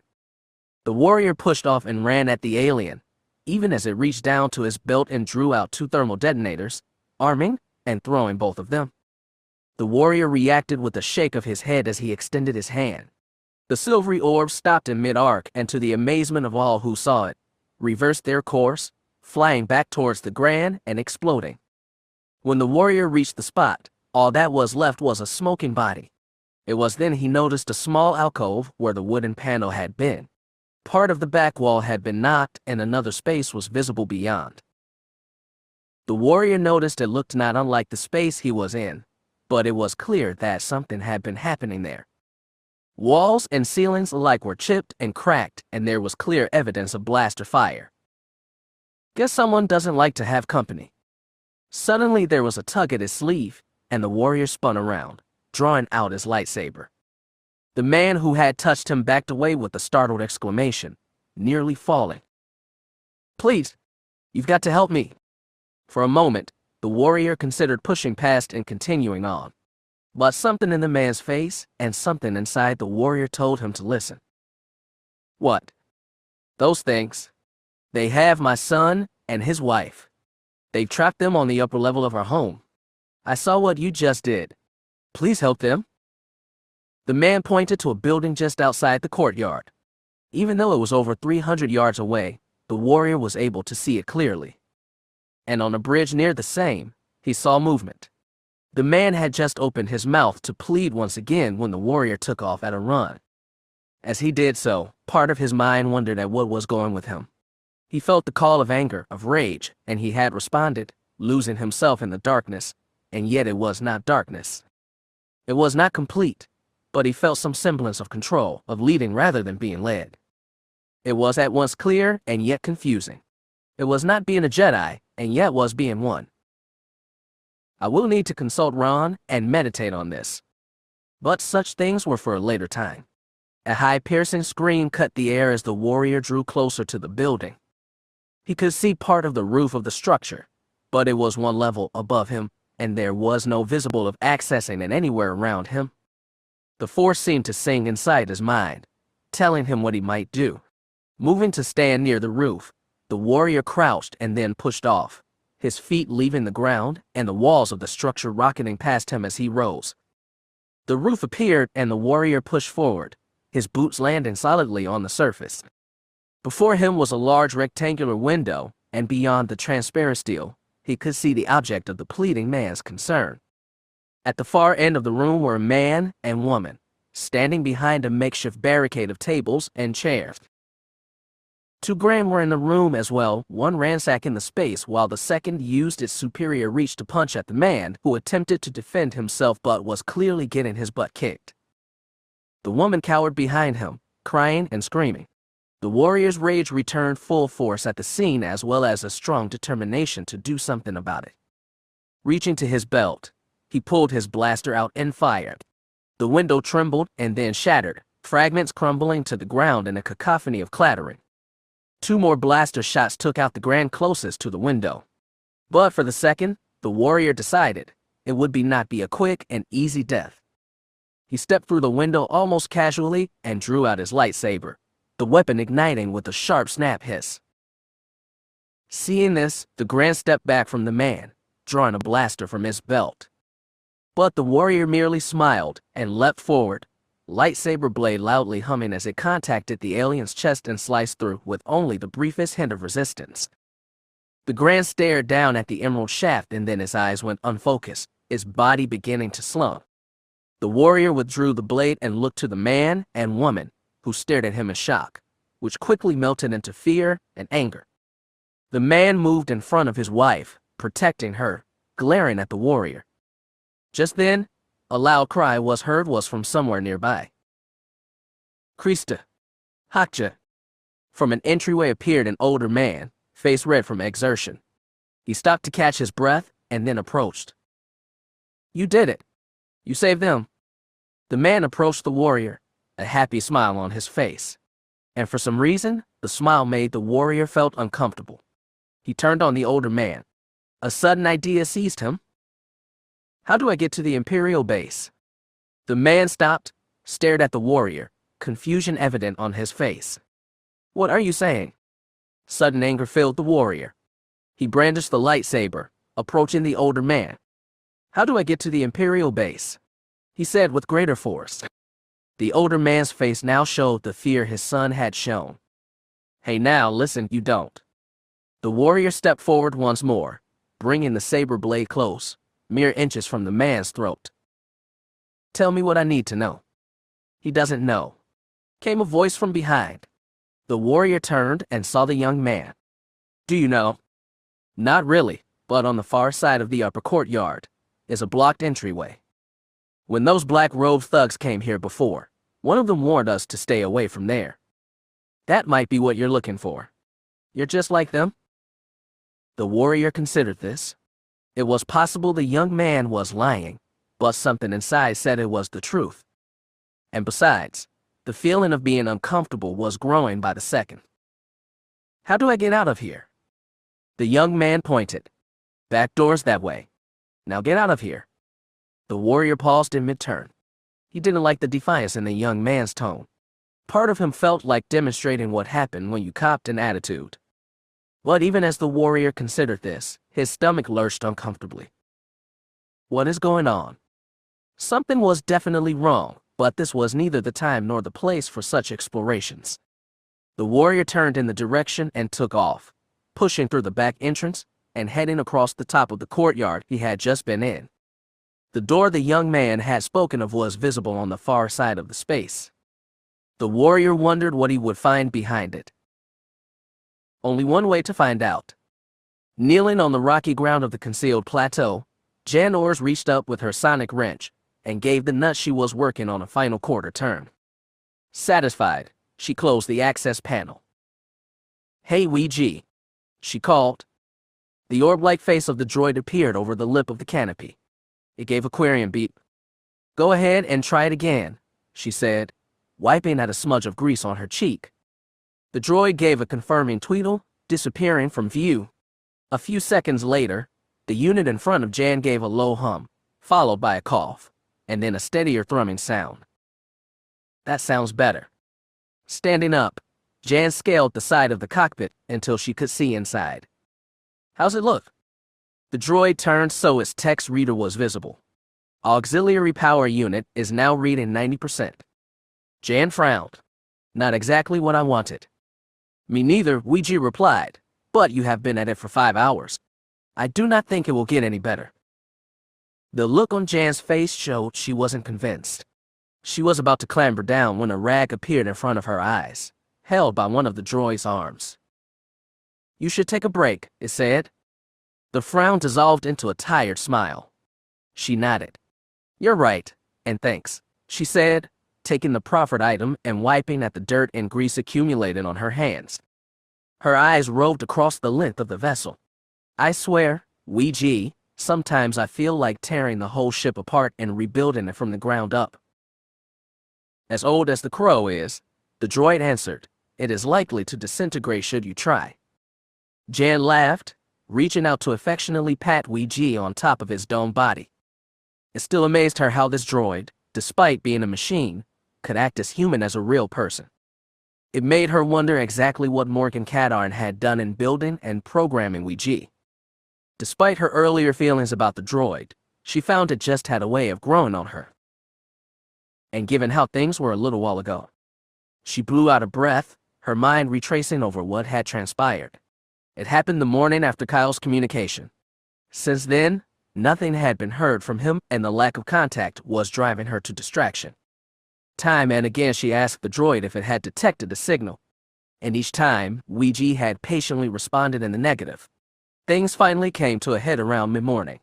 The warrior pushed off and ran at the alien, even as it reached down to his belt and drew out 2 thermal detonators, arming and throwing both of them. The warrior reacted with a shake of his head as he extended his hand. The silvery orb stopped in mid-arc and, to the amazement of all who saw it, reversed their course, flying back towards the Grand and exploding. When the warrior reached the spot, all that was left was a smoking body. It was then he noticed a small alcove where the wooden panel had been. Part of the back wall had been knocked and another space was visible beyond. The warrior noticed it looked not unlike the space he was in, but it was clear that something had been happening there. Walls and ceilings alike were chipped and cracked, and there was clear evidence of blaster fire. Guess someone doesn't like to have company. Suddenly there was a tug at his sleeve, and the warrior spun around, drawing out his lightsaber. The man who had touched him backed away with a startled exclamation, nearly falling. "Please, you've got to help me." For a moment, the warrior considered pushing past and continuing on. But something in the man's face and something inside the warrior told him to listen. "What?" "Those things. They have my son and his wife. They've trapped them on the upper level of our home. I saw what you just did. Please help them." The man pointed to a building just outside the courtyard. Even though it was over 300 yards away, the warrior was able to see it clearly. And on a bridge near the same, he saw movement. The man had just opened his mouth to plead once again when the warrior took off at a run. As he did so, part of his mind wondered at what was going with him. He felt the call of anger, of rage, and he had responded, losing himself in the darkness, and yet it was not darkness. It was not complete, but he felt some semblance of control, of leading rather than being led. It was at once clear and yet confusing. It was not being a Jedi, and yet was being one. I will need to consult Ron and meditate on this. But such things were for a later time. A high piercing scream cut the air as the warrior drew closer to the building. He could see part of the roof of the structure, but it was 1 level above him, and there was no visible of accessing it anywhere around him. The force seemed to sing inside his mind, telling him what he might do. Moving to stand near the roof, the warrior crouched and then pushed off, his feet leaving the ground and the walls of the structure rocketing past him as he rose. The roof appeared and the warrior pushed forward, his boots landing solidly on the surface. Before him was a large rectangular window, and beyond the transparent steel, he could see the object of the pleading man's concern. At the far end of the room were a man and woman, standing behind a makeshift barricade of tables and chairs. 2 Grand were in the room as well, one ransacking the space while the second used its superior reach to punch at the man who attempted to defend himself but was clearly getting his butt kicked. The woman cowered behind him, crying and screaming. The warrior's rage returned full force at the scene, as well as a strong determination to do something about it. Reaching to his belt, he pulled his blaster out and fired. The window trembled and then shattered, fragments crumbling to the ground in a cacophony of clattering. 2 more blaster shots took out the grand closest to the window. But for the second, the warrior decided it would not be a quick and easy death. He stepped through the window almost casually and drew out his lightsaber, the weapon igniting with a sharp snap hiss. Seeing this, the Grand stepped back from the man, drawing a blaster from his belt. But the warrior merely smiled and leapt forward, lightsaber blade loudly humming as it contacted the alien's chest and sliced through with only the briefest hint of resistance. The Grand stared down at the emerald shaft, and then his eyes went unfocused, his body beginning to slump. The warrior withdrew the blade and looked to the man and woman, who stared at him in shock, which quickly melted into fear and anger. The man moved in front of his wife, protecting her, glaring at the warrior. Just then, a loud cry was heard from somewhere nearby. Krista! Hakja! From an entryway appeared an older man, face red from exertion. He stopped to catch his breath and then approached. You did it. You saved them. The man approached the warrior, a happy smile on his face. And for some reason, the smile made the warrior felt uncomfortable. He turned on the older man. A sudden idea seized him. How do I get to the Imperial base? The man stopped, stared at the warrior, confusion evident on his face. What are you saying? Sudden anger filled the warrior. He brandished the lightsaber, approaching the older man. How do I get to the Imperial base? He said with greater force. The older man's face now showed the fear his son had shown. Hey, now listen, you don't. The warrior stepped forward once more, bringing the saber blade close, mere inches from the man's throat. Tell me what I need to know. He doesn't know. Came a voice from behind. The warrior turned and saw the young man. Do you know? Not really, but on the far side of the upper courtyard is a blocked entryway. When those black-robed thugs came here before, one of them warned us to stay away from there. That might be what you're looking for. You're just like them? The warrior considered this. It was possible the young man was lying, but something inside said it was the truth. And besides, the feeling of being uncomfortable was growing by the second. How do I get out of here? The young man pointed. Back doors that way. Now get out of here. The warrior paused in mid-turn. He didn't like the defiance in the young man's tone. Part of him felt like demonstrating what happened when you copped an attitude. But even as the warrior considered this, his stomach lurched uncomfortably. What is going on? Something was definitely wrong, but this was neither the time nor the place for such explorations. The warrior turned in the direction and took off, pushing through the back entrance and heading across the top of the courtyard he had just been in. The door the young man had spoken of was visible on the far side of the space. The warrior wondered what he would find behind it. Only one way to find out. Kneeling on the rocky ground of the concealed plateau, Jan Ors reached up with her sonic wrench and gave the nut she was working on a final quarter turn. Satisfied, she closed the access panel. Hey Ouija, she called. The orb-like face of the droid appeared over the lip of the canopy. It gave a querying beep. Go ahead and try it again, she said, wiping at a smudge of grease on her cheek. The droid gave a confirming tweedle, disappearing from view. A few seconds later, the unit in front of Jan gave a low hum, followed by a cough, and then a steadier thrumming sound. That sounds better. Standing up, Jan scaled the side of the cockpit until she could see inside. How's it look? The droid turned so its text reader was visible. Auxiliary power unit is now reading 90%. Jan frowned. Not exactly what I wanted. Me neither, Ouija replied, but you have been at it for 5 hours. I do not think it will get any better. The look on Jan's face showed she wasn't convinced. She was about to clamber down when a rag appeared in front of her eyes, held by one of the droid's arms. You should take a break, it said. The frown dissolved into a tired smile. She nodded. You're right, and thanks, she said, taking the proffered item and wiping at the dirt and grease accumulated on her hands. Her eyes roved across the length of the vessel. I swear, Ouija, sometimes I feel like tearing the whole ship apart and rebuilding it from the ground up. As old as the crow is, the droid answered, it is likely to disintegrate should you try. Jan laughed, reaching out to affectionately pat Ouija on top of his domed body. It still amazed her how this droid, despite being a machine, could act as human as a real person. It made her wonder exactly what Morgan Katarn had done in building and programming Ouija. Despite her earlier feelings about the droid, she found it just had a way of growing on her. And given how things were a little while ago, she blew out a breath, her mind retracing over what had transpired. It happened the morning after Kyle's communication. Since then, nothing had been heard from him, and the lack of contact was driving her to distraction. Time and again she asked the droid if it had detected a signal, and each time, Ouija had patiently responded in the negative. Things finally came to a head around mid-morning.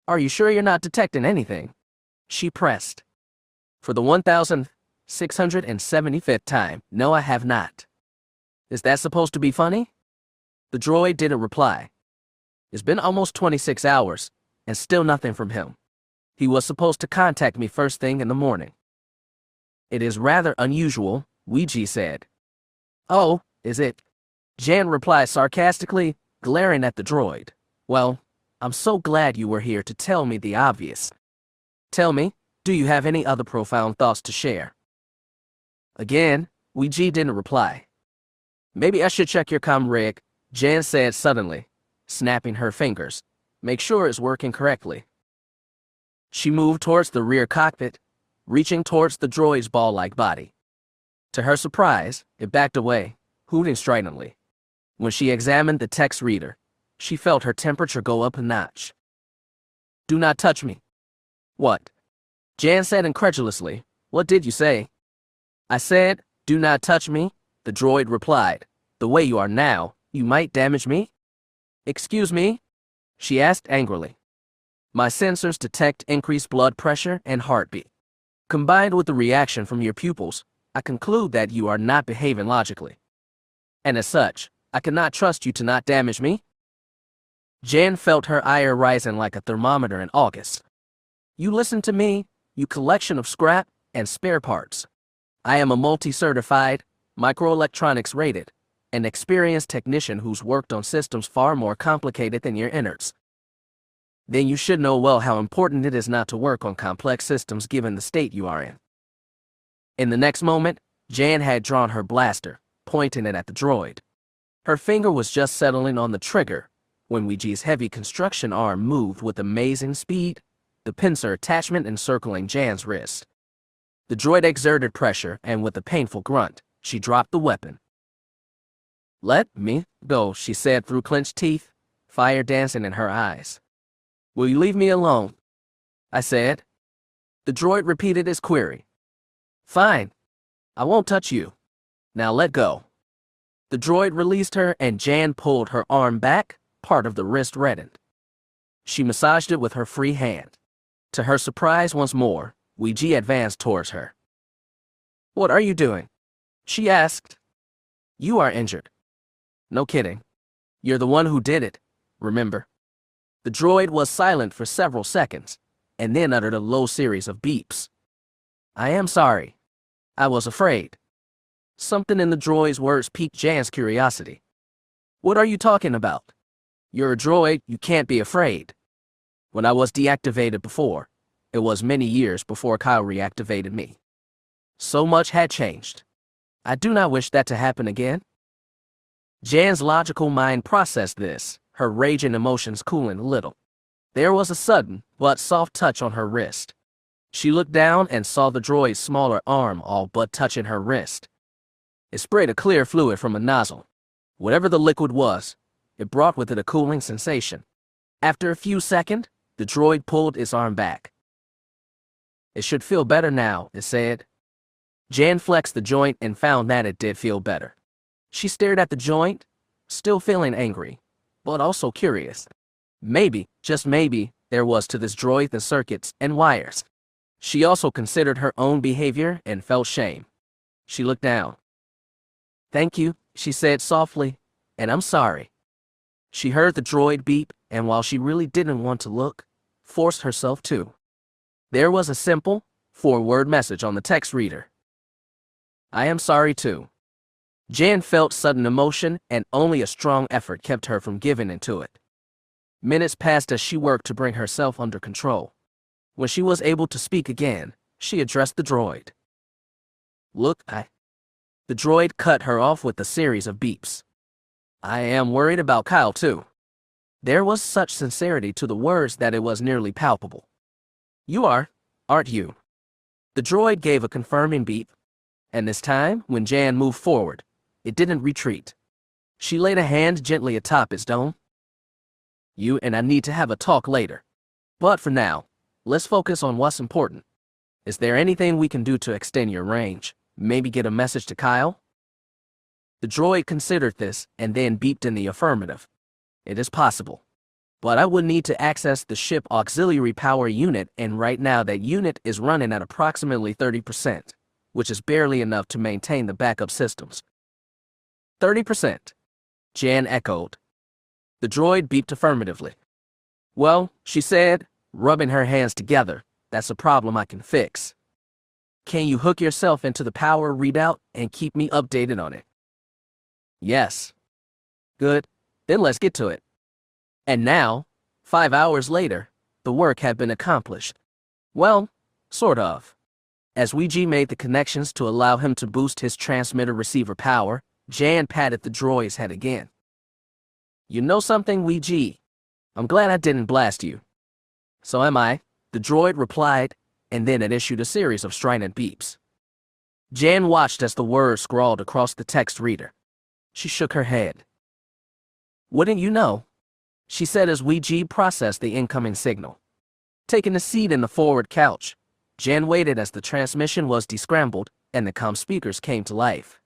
Are you sure you're not detecting anything? She pressed. For the 1,675th time, no, I have not. Is that supposed to be funny? The droid didn't reply. It's been almost 26 hours, and still nothing from him. He was supposed to contact me first thing in the morning. It is rather unusual, Ouija said. Oh, is it? Jan replied sarcastically, glaring at the droid. Well, I'm so glad you were here to tell me the obvious. Tell me, do you have any other profound thoughts to share? Again, Ouija didn't reply. Maybe I should check your comm rig, Jan said suddenly, snapping her fingers. Make sure it's working correctly. She moved towards the rear cockpit, reaching towards the droid's ball-like body. To her surprise, it backed away, hooting stridently. When she examined the text reader, she felt her temperature go up a notch. Do not touch me. What? Jan said incredulously. What did you say? I said, do not touch me, the droid replied. The way you are now, you might damage me? Excuse me? She asked angrily. My sensors detect increased blood pressure and heartbeat. Combined with the reaction from your pupils, I conclude that you are not behaving logically. And as such, I cannot trust you to not damage me. Jan felt her ire rising like a thermometer in August. You listen to me, you collection of scrap and spare parts. I am a multi-certified, microelectronics rated, and experienced technician who's worked on systems far more complicated than your innards. Then you should know well how important it is not to work on complex systems given the state you are in. In the next moment, Jan had drawn her blaster, pointing it at the droid. Her finger was just settling on the trigger when Ouija's heavy construction arm moved with amazing speed, the pincer attachment encircling Jan's wrist. The droid exerted pressure, and with a painful grunt, she dropped the weapon. Let me go, she said through clenched teeth, fire dancing in her eyes. Will you leave me alone? I said. The droid repeated his query. Fine. I won't touch you. Now let go. The droid released her and Jan pulled her arm back, part of the wrist reddened. She massaged it with her free hand. To her surprise once more, Ouija advanced towards her. What are you doing? She asked. You are injured. No kidding. You're the one who did it, remember? The droid was silent for several seconds, and then uttered a low series of beeps. I am sorry. I was afraid. Something in the droid's words piqued Jan's curiosity. What are you talking about? You're a droid, you can't be afraid. When I was deactivated before, it was many years before Kyle reactivated me. So much had changed. I do not wish that to happen again. Jan's logical mind processed this, her raging emotions cooling a little. There was a sudden, but soft touch on her wrist. She looked down and saw the droid's smaller arm all but touching her wrist. It sprayed a clear fluid from a nozzle. Whatever the liquid was, it brought with it a cooling sensation. After a few seconds, the droid pulled its arm back. It should feel better now, it said. Jan flexed the joint and found that it did feel better. She stared at the joint, still feeling angry, but also curious. Maybe, just maybe, there was to this droid the circuits and wires. She also considered her own behavior and felt shame. She looked down. "Thank you," she said softly, "and I'm sorry." She heard the droid beep, and while she really didn't want to look, forced herself to. There was a simple, 4-word message on the text reader. "I am sorry too." Jan felt sudden emotion, and only a strong effort kept her from giving into it. Minutes passed as she worked to bring herself under control. When she was able to speak again, she addressed the droid. "Look, The droid cut her off with a series of beeps. "I am worried about Kyle too." There was such sincerity to the words that it was nearly palpable. "You are, aren't you?" The droid gave a confirming beep, and this time, when Jan moved forward, it didn't retreat. She laid a hand gently atop its dome. "You and I need to have a talk later. But for now, let's focus on what's important. Is there anything we can do to extend your range? Maybe get a message to Kyle?" The droid considered this and then beeped in the affirmative. "It is possible. But I would need to access the ship auxiliary power unit, and right now that unit is running at approximately 30%, which is barely enough to maintain the backup systems." 30%. Jan echoed. The droid beeped affirmatively. "Well," she said, rubbing her hands together, "that's a problem I can fix. Can you hook yourself into the power readout and keep me updated on it?" "Yes." "Good. Then let's get to it." And now, 5 hours later, the work had been accomplished. Well, sort of. As Ouija made the connections to allow him to boost his transmitter-receiver power, Jan patted the droid's head again. "You know something, Ouija? I'm glad I didn't blast you." "So am I," the droid replied, and then it issued a series of strident beeps. Jan watched as the words scrawled across the text reader. She shook her head. "Wouldn't you know?" she said as Ouija processed the incoming signal. Taking a seat in the forward couch, Jan waited as the transmission was descrambled and the comm speakers came to life.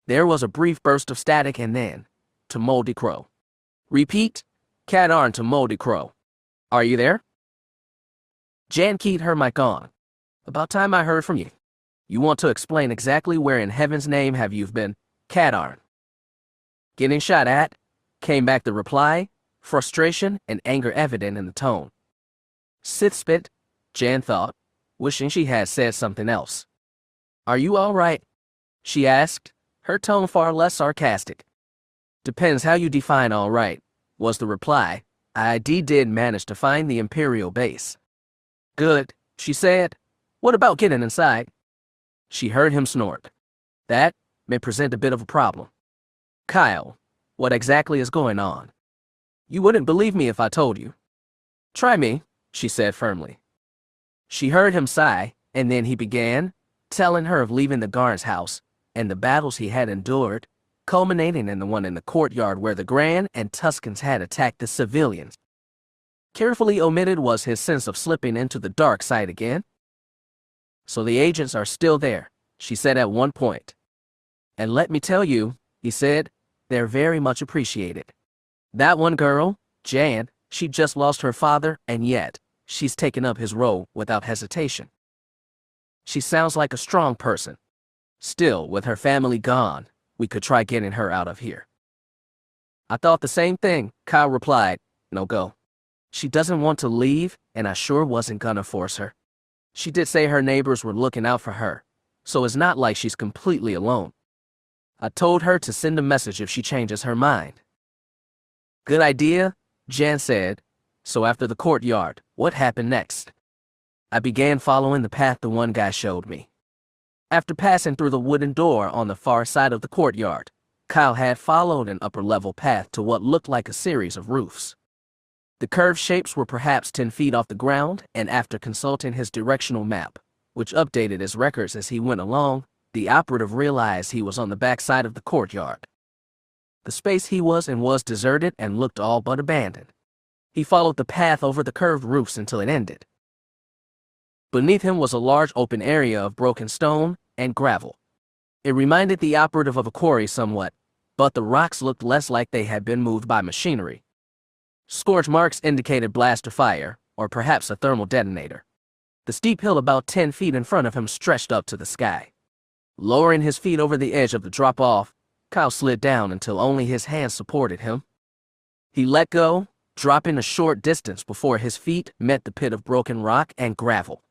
There was a brief burst of static and then, to Moldy Crow. "Repeat, Katarn to Moldy Crow. Are you there?" Jan keyed her mic on. "About time I heard from you. You want to explain exactly where in heaven's name have you been, Katarn?" "Getting shot at," came back the reply, frustration and anger evident in the tone. Sith spit, Jan thought, wishing she had said something else. "Are you all right?" she asked, her tone far less sarcastic. "Depends how you define all right," was the reply. "I did manage to find the Imperial base." "Good," she said. "What about getting inside?" She heard him snort. "That may present a bit of a problem." "Kyle, what exactly is going on?" "You wouldn't believe me if I told you." "Try me," she said firmly. She heard him sigh, and then he began, telling her of leaving the guard's house and the battles he had endured, culminating in the one in the courtyard where the Grand and Tuscans had attacked the civilians. Carefully omitted was his sense of slipping into the dark side again. "So the agents are still there," she said at one point. "And let me tell you," he said, "they're very much appreciated. That one girl, Jan, she just lost her father, and yet she's taken up his role without hesitation. She sounds like a strong person. Still, with her family gone, we could try getting her out of here." "I thought the same thing," Kyle replied. "No go. She doesn't want to leave, and I sure wasn't gonna force her. She did say her neighbors were looking out for her, so it's not like she's completely alone. I told her to send a message if she changes her mind." "Good idea," Jan said. "So after the courtyard, what happened next?" "I began following the path the one guy showed me." After passing through the wooden door on the far side of the courtyard, Kyle had followed an upper-level path to what looked like a series of roofs. The curved shapes were perhaps 10 feet off the ground, and after consulting his directional map, which updated his records as he went along, the operative realized he was on the backside of the courtyard. The space he was in was deserted and looked all but abandoned. He followed the path over the curved roofs until it ended. Beneath him was a large open area of broken stone and gravel. It reminded the operative of a quarry somewhat, but the rocks looked less like they had been moved by machinery. Scorch marks indicated blaster fire, or perhaps a thermal detonator. The steep hill about 10 feet in front of him stretched up to the sky. Lowering his feet over the edge of the drop-off, Kyle slid down until only his hands supported him. He let go, dropping a short distance before his feet met the pit of broken rock and gravel.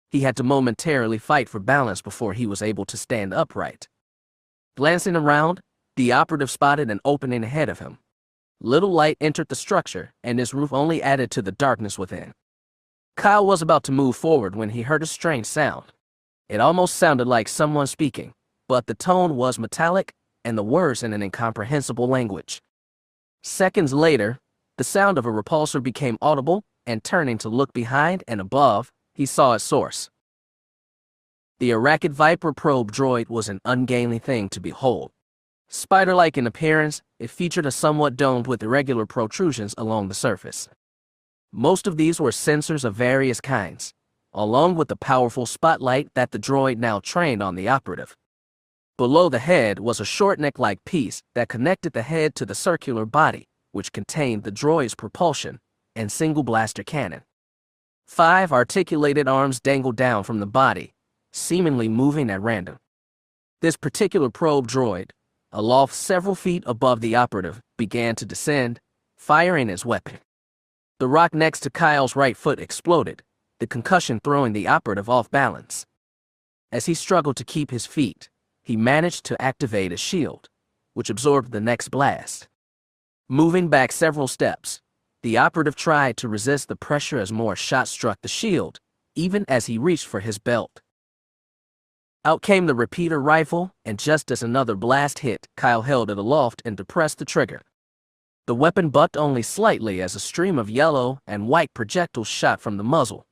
He had to momentarily fight for balance before he was able to stand upright. Glancing around, the operative spotted an opening ahead of him. Little light entered the structure, and its roof only added to the darkness within. Kyle was about to move forward when he heard a strange sound. It almost sounded like someone speaking, but the tone was metallic and the words in an incomprehensible language. Seconds later, the sound of a repulsor became audible, and turning to look behind and above, he saw its source. The Arachid Viper probe droid was an ungainly thing to behold. Spider-like in appearance, it featured a somewhat domed with irregular protrusions along the surface. Most of these were sensors of various kinds, along with the powerful spotlight that the droid now trained on the operative. Below the head was a short neck-like piece that connected the head to the circular body, which contained the droid's propulsion and single blaster cannon. 5 articulated arms dangled down from the body, seemingly moving at random. This particular probe droid, aloft several feet above the operative, began to descend, firing his weapon. The rock next to Kyle's right foot exploded, the concussion throwing the operative off balance. As he struggled to keep his feet, he managed to activate a shield, which absorbed the next blast. Moving back several steps, the operative tried to resist the pressure as more shots struck the shield, even as he reached for his belt. Out came the repeater rifle, and just as another blast hit, Kyle held it aloft and depressed the trigger. The weapon bucked only slightly as a stream of yellow and white projectiles shot from the muzzle.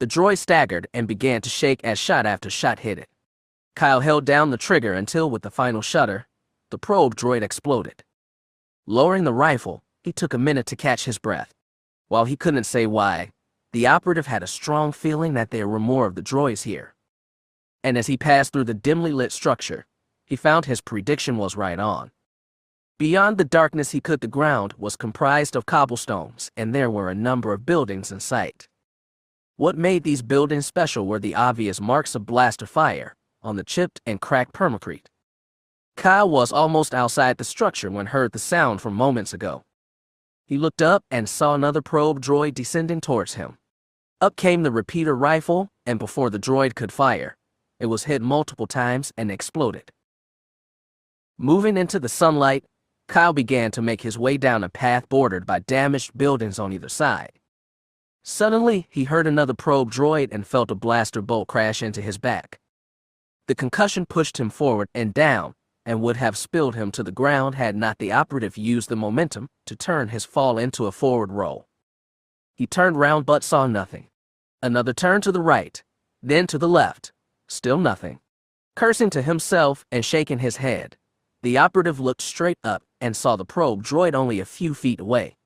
The droid staggered and began to shake as shot after shot hit it. Kyle held down the trigger until, with the final shudder, the probe droid exploded. Lowering the rifle, he took a minute to catch his breath. While he couldn't say why, the operative had a strong feeling that there were more of the droids here. And as he passed through the dimly lit structure, he found his prediction was right on. Beyond the darkness the ground was comprised of cobblestones, and there were a number of buildings in sight. What made these buildings special were the obvious marks of blaster fire on the chipped and cracked permacrete. Kyle was almost outside the structure when heard the sound from moments ago. He looked up and saw another probe droid descending towards him. Up came the repeater rifle, and before the droid could fire, it was hit multiple times and exploded. Moving into the sunlight, Kyle began to make his way down a path bordered by damaged buildings on either side. Suddenly, he heard another probe droid and felt a blaster bolt crash into his back. The concussion pushed him forward and down, and would have spilled him to the ground had not the operative used the momentum to turn his fall into a forward roll. He turned round but saw nothing. Another turn to the right, then to the left. Still nothing. Cursing to himself and shaking his head, the operative looked straight up and saw the probe droid only a few feet away.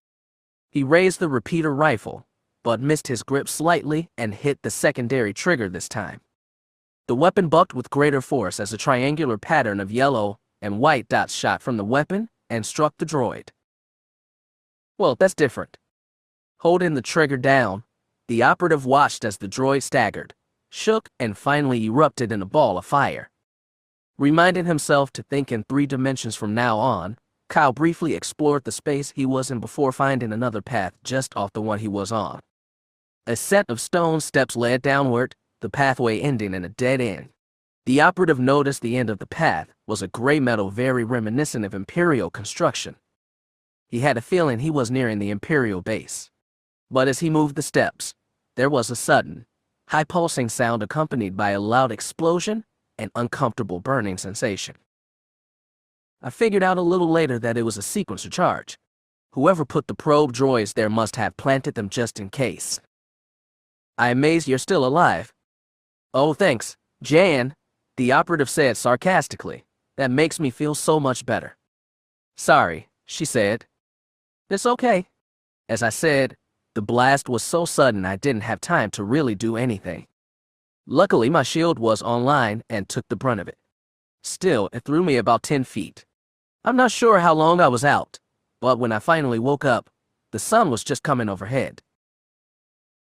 He raised the repeater rifle, but missed his grip slightly and hit the secondary trigger this time. The weapon bucked with greater force as a triangular pattern of yellow and white dots shot from the weapon and struck the droid. Well, that's different. Holding the trigger down, the operative watched as the droid staggered, shook, and finally erupted in a ball of fire. Reminding himself to think in 3 dimensions from now on, Kyle briefly explored the space he was in before finding another path just off the one he was on. A set of stone steps led downward, the pathway ending in a dead end. The operative noticed the end of the path was a gray metal very reminiscent of Imperial construction. He had a feeling he was nearing the Imperial base. But as he moved the steps, there was a sudden, high-pulsing sound accompanied by a loud explosion and uncomfortable burning sensation. I figured out a little later that it was a sequencer charge. Whoever put the probe droids there must have planted them just in case. I'm amazed you're still alive. Oh, thanks, Jan, the operative said sarcastically. That makes me feel so much better. Sorry, she said. It's okay. As I said, the blast was so sudden I didn't have time to really do anything. Luckily, my shield was online and took the brunt of it. Still, it threw me about 10 feet. I'm not sure how long I was out, but when I finally woke up, the sun was just coming overhead.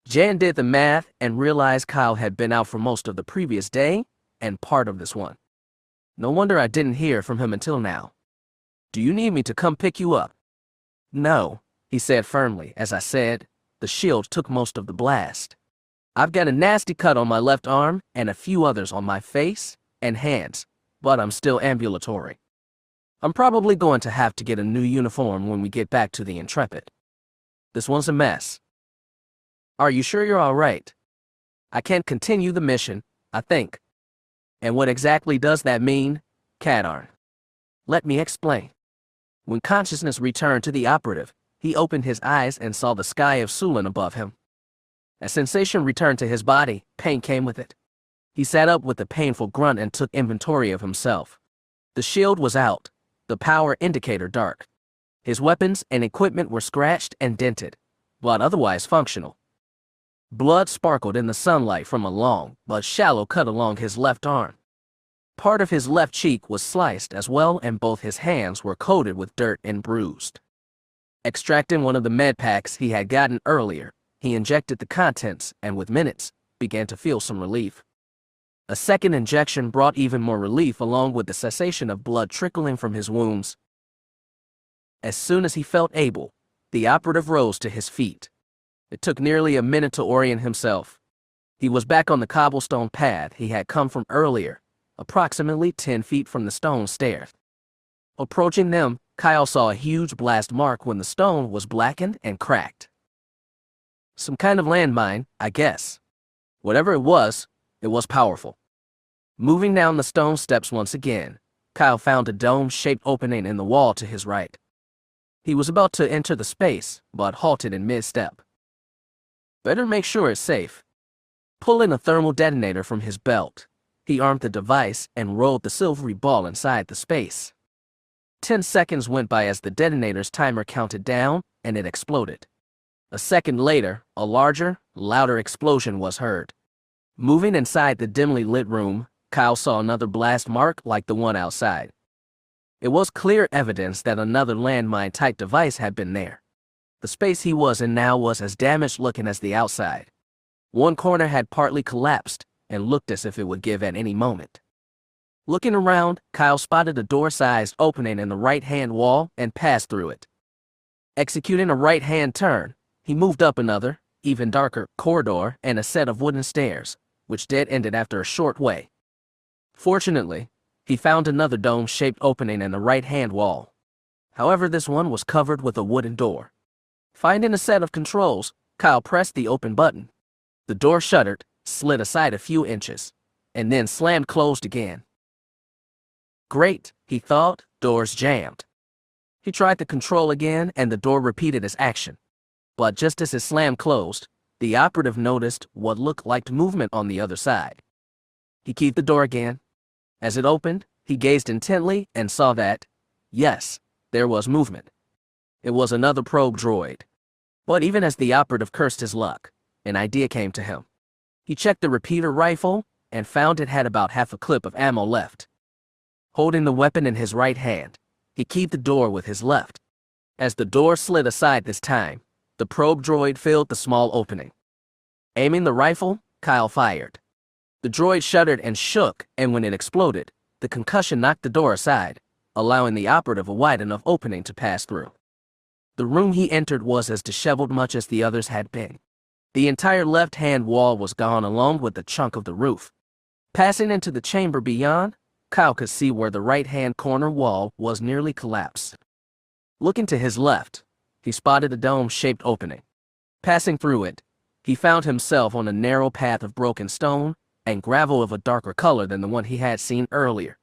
Jan did the math and realized Kyle had been out for most of the previous day and part of this one. No wonder I didn't hear from him until now. Do you need me to come pick you up? No, he said firmly. As I said, the shield took most of the blast. I've got a nasty cut on my left arm and a few others on my face and hands, but I'm still ambulatory. I'm probably going to have to get a new uniform when we get back to the Intrepid. This one's a mess. Are you sure you're all right? I can't continue the mission, I think. And what exactly does that mean, Katarn? Let me explain. When consciousness returned to the operative, he opened his eyes and saw the sky of Sulan above him. As sensation returned to his body, pain came with it. He sat up with a painful grunt and took inventory of himself. The shield was out, the power indicator dark. His weapons and equipment were scratched and dented, but otherwise functional. Blood sparkled in the sunlight from a long but shallow cut along his left arm. Part of his left cheek was sliced as well, and both his hands were coated with dirt and bruised. Extracting one of the med packs he had gotten earlier, he injected the contents and with minutes began to feel some relief. A second injection brought even more relief along with the cessation of blood trickling from his wounds. As soon as he felt able, the operative rose to his feet. It took nearly a minute to orient himself. He was back on the cobblestone path he had come from earlier, approximately 10 feet from the stone stairs. Approaching them, Kyle saw a huge blast mark when the stone was blackened and cracked. Some kind of landmine, I guess. Whatever it was powerful. Moving down the stone steps once again, Kyle found a dome-shaped opening in the wall to his right. He was about to enter the space, but halted in mid-step. Better make sure it's safe. Pulling a thermal detonator from his belt, he armed the device and rolled the silvery ball inside the space. 10 seconds went by as the detonator's timer counted down, and it exploded. A second later, a larger, louder explosion was heard. Moving inside the dimly lit room, Kyle saw another blast mark like the one outside. It was clear evidence that another landmine-type device had been there. The space he was in now was as damaged-looking as the outside. One corner had partly collapsed and looked as if it would give at any moment. Looking around, Kyle spotted a door-sized opening in the right-hand wall and passed through it. Executing a right-hand turn, he moved up another, even darker, corridor and a set of wooden stairs, which dead-ended after a short way. Fortunately, he found another dome-shaped opening in the right-hand wall. However, this one was covered with a wooden door. Finding a set of controls, Kyle pressed the open button. The door shuddered, slid aside a few inches, and then slammed closed again. Great, he thought, doors jammed. He tried the control again and the door repeated its action. But just as it slammed closed, the operative noticed what looked like movement on the other side. He keyed the door again. As it opened, he gazed intently and saw that, yes, there was movement. It was another probe droid. But even as the operative cursed his luck, an idea came to him. He checked the repeater rifle and found it had about half a clip of ammo left. Holding the weapon in his right hand, he keyed the door with his left. As the door slid aside this time, the probe droid filled the small opening. Aiming the rifle, Kyle fired. The droid shuddered and shook, and when it exploded, the concussion knocked the door aside, allowing the operative a wide enough opening to pass through. The room he entered was as disheveled much as the others had been. The entire left-hand wall was gone along with a chunk of the roof. Passing into the chamber beyond, Kyle could see where the right-hand corner wall was nearly collapsed. Looking to his left, he spotted a dome-shaped opening. Passing through it, he found himself on a narrow path of broken stone and gravel of a darker color than the one he had seen earlier.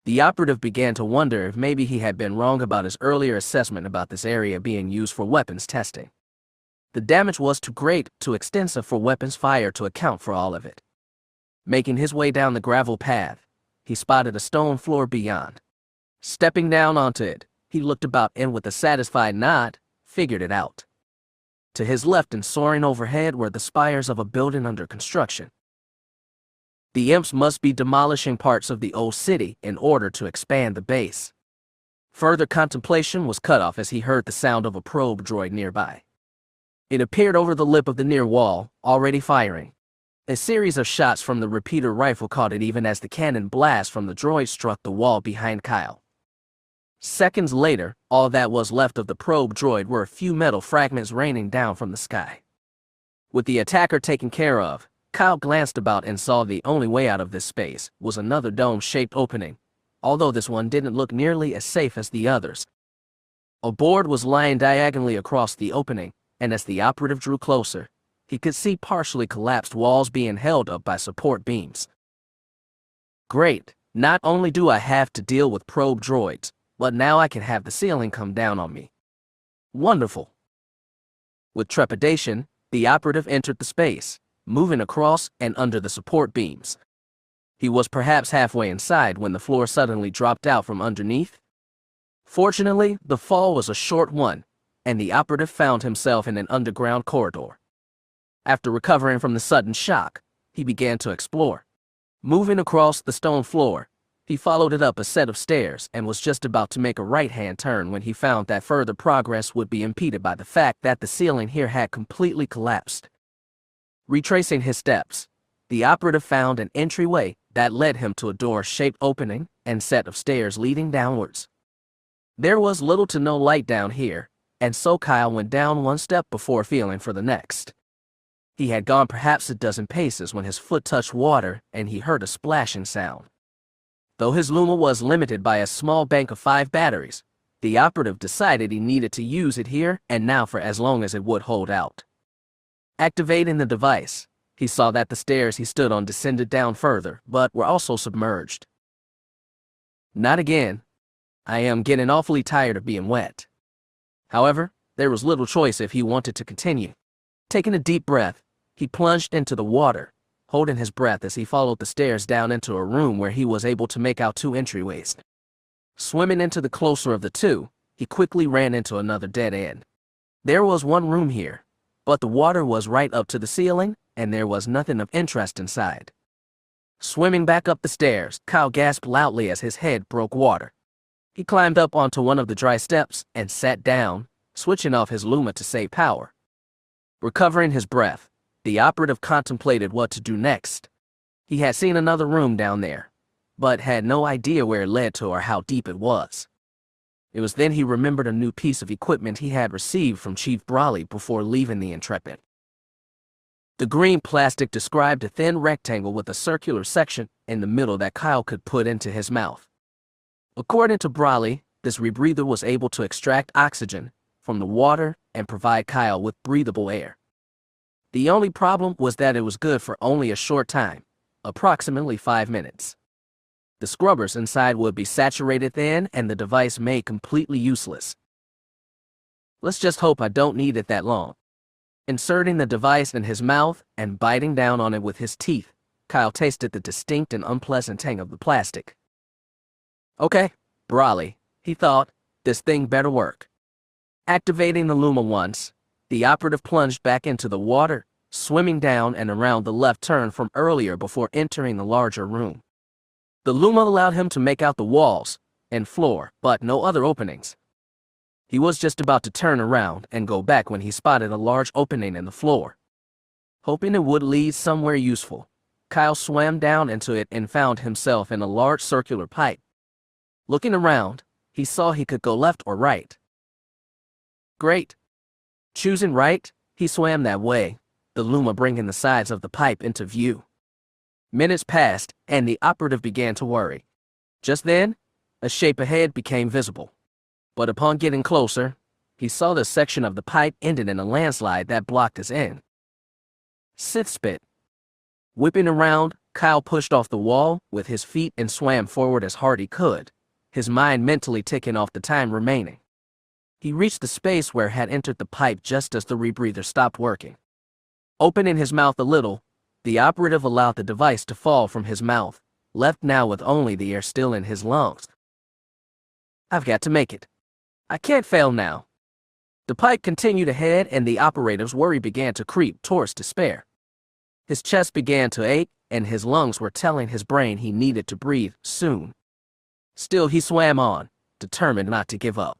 The operative began to wonder if maybe he had been wrong about his earlier assessment about this area being used for weapons testing. The damage was too great, too extensive for weapons fire to account for all of it. Making his way down the gravel path, he spotted a stone floor beyond. Stepping down onto it, he looked about and with a satisfied nod, figured it out. To his left and soaring overhead were the spires of a building under construction. The imps must be demolishing parts of the old city in order to expand the base. Further contemplation was cut off as he heard the sound of a probe droid nearby. It appeared over the lip of the near wall, already firing. A series of shots from the repeater rifle caught it even as the cannon blast from the droid struck the wall behind Kyle. Seconds later, all that was left of the probe droid were a few metal fragments raining down from the sky. With the attacker taken care of, Kyle glanced about and saw the only way out of this space was another dome-shaped opening, although this one didn't look nearly as safe as the others. A board was lying diagonally across the opening, and as the operative drew closer, he could see partially collapsed walls being held up by support beams. Great, not only do I have to deal with probe droids, but now I can have the ceiling come down on me. Wonderful. With trepidation, the operative entered the space, moving across and under the support beams. He was perhaps halfway inside when the floor suddenly dropped out from underneath. Fortunately, the fall was a short one, and the operative found himself in an underground corridor. After recovering from the sudden shock, he began to explore. Moving across the stone floor, he followed it up a set of stairs and was just about to make a right-hand turn when he found that further progress would be impeded by the fact that the ceiling here had completely collapsed. Retracing his steps, the operative found an entryway that led him to a door-shaped opening and set of stairs leading downwards. There was little to no light down here, and so Kyle went down one step before feeling for the next. He had gone perhaps a dozen paces when his foot touched water and he heard a splashing sound. Though his Luma was limited by a small bank of 5 batteries, the operative decided he needed to use it here and now for as long as it would hold out. Activating the device, he saw that the stairs he stood on descended down further, but were also submerged. Not again. I am getting awfully tired of being wet. However, there was little choice if he wanted to continue. Taking a deep breath, he plunged into the water, holding his breath as he followed the stairs down into a room where he was able to make out 2 entryways. Swimming into the closer of the 2, he quickly ran into another dead end. There was one room here, but the water was right up to the ceiling, and there was nothing of interest inside. Swimming back up the stairs, Kyle gasped loudly as his head broke water. He climbed up onto one of the dry steps and sat down, switching off his Luma to save power. Recovering his breath, the operative contemplated what to do next. He had seen another room down there, but had no idea where it led to or how deep it was. It was then he remembered a new piece of equipment he had received from Chief Brawley before leaving the Intrepid. The green plastic described a thin rectangle with a circular section in the middle that Kyle could put into his mouth. According to Brawley, this rebreather was able to extract oxygen from the water and provide Kyle with breathable air. The only problem was that it was good for only a short time, approximately 5 minutes. The scrubbers inside would be saturated then and the device made completely useless. Let's just hope I don't need it that long. Inserting the device in his mouth and biting down on it with his teeth, Kyle tasted the distinct and unpleasant tang of the plastic. Okay, Brawley, he thought, this thing better work. Activating the Luma once, the operative plunged back into the water, swimming down and around the left turn from earlier before entering the larger room. The Luma allowed him to make out the walls and floor, but no other openings. He was just about to turn around and go back when he spotted a large opening in the floor. Hoping it would lead somewhere useful, Kyle swam down into it and found himself in a large circular pipe. Looking around, he saw he could go left or right. Great. Choosing right, he swam that way, the Luma bringing the sides of the pipe into view. Minutes passed, and the operative began to worry. Just then, a shape ahead became visible. But upon getting closer, he saw the section of the pipe ended in a landslide that blocked his end. Sith spit. Whipping around, Kyle pushed off the wall with his feet and swam forward as hard he could, his mind mentally ticking off the time remaining. He reached the space where had entered the pipe just as the rebreather stopped working. Opening his mouth a little, the operative allowed the device to fall from his mouth, left now with only the air still in his lungs. I've got to make it. I can't fail now. The pipe continued ahead and the operative's worry began to creep towards despair. His chest began to ache and his lungs were telling his brain he needed to breathe soon. Still he swam on, determined not to give up.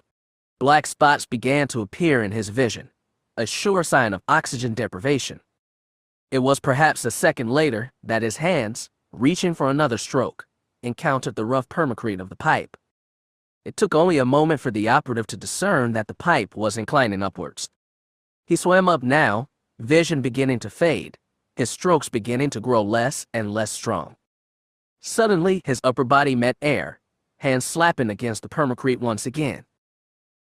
Black spots began to appear in his vision, a sure sign of oxygen deprivation. It was perhaps a second later that his hands, reaching for another stroke, encountered the rough permacrete of the pipe. It took only a moment for the operative to discern that the pipe was inclining upwards. He swam up now, vision beginning to fade, his strokes beginning to grow less and less strong. Suddenly, his upper body met air, hands slapping against the permacrete once again.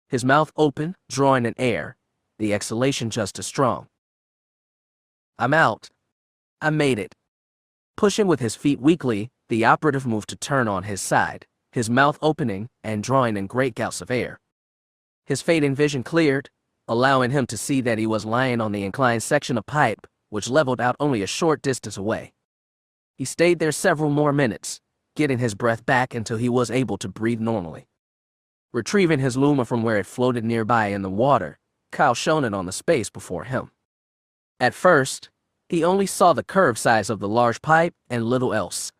His mouth open, drawing in air, the exhalation just as strong. "I'm out. I made it." Pushing with his feet weakly, the operative moved to turn on his side, his mouth opening and drawing in great gouts of air. His fading vision cleared, allowing him to see that he was lying on the inclined section of pipe, which leveled out only a short distance away. He stayed there several more minutes, getting his breath back until he was able to breathe normally. Retrieving his Luma from where it floated nearby in the water, Kyle shone it on the space before him. At first, he only saw the curved size of the large pipe and little else.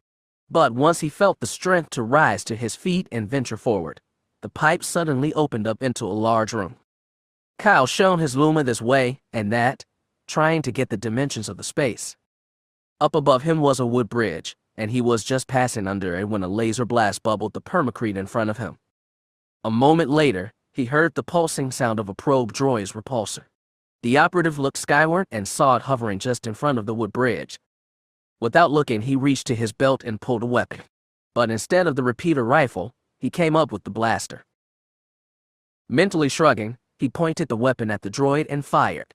But once he felt the strength to rise to his feet and venture forward, the pipe suddenly opened up into a large room. Kyle shone his Luma this way and that, trying to get the dimensions of the space. Up above him was a wood bridge, and he was just passing under it when a laser blast bubbled the permacrete in front of him. A moment later, he heard the pulsing sound of a probe droid's repulsor. The operative looked skyward and saw it hovering just in front of the wood bridge. Without looking, he reached to his belt and pulled a weapon. But instead of the repeater rifle, he came up with the blaster. Mentally shrugging, he pointed the weapon at the droid and fired.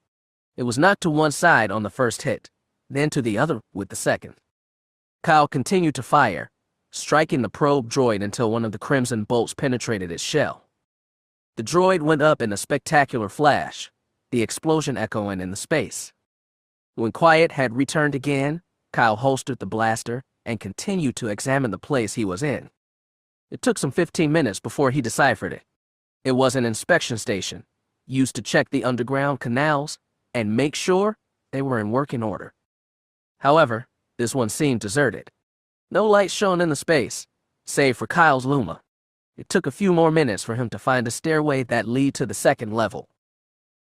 It was knocked to one side on the first hit, then to the other with the second. Kyle continued to fire, striking the probe droid until one of the crimson bolts penetrated its shell. The droid went up in a spectacular flash, the explosion echoing in the space. When quiet had returned again, Kyle holstered the blaster and continued to examine the place he was in. It took some 15 minutes before he deciphered it. It was an inspection station, used to check the underground canals and make sure they were in working order. However, this one seemed deserted. No light shone in the space, save for Kyle's Luma. It took a few more minutes for him to find a stairway that led to the second level.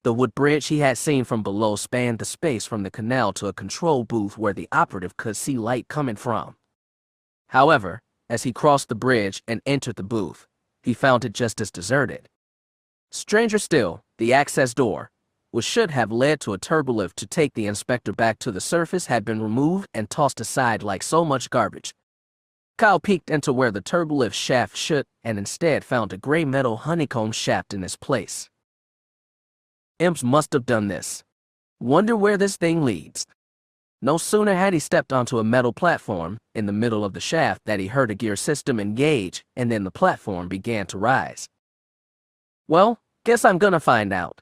The wood bridge he had seen from below spanned the space from the canal to a control booth where the operative could see light coming from. However, as he crossed the bridge and entered the booth, he found it just as deserted. Stranger still, the access door, which should have led to a turbolift to take the inspector back to the surface, had been removed and tossed aside like so much garbage. Kyle peeked into where the turbolift shaft should and instead found a gray metal honeycomb shaft in its place. Imps must have done this. Wonder where this thing leads. No sooner had he stepped onto a metal platform in the middle of the shaft that he heard a gear system engage, and then the platform began to rise. Well, guess I'm gonna find out.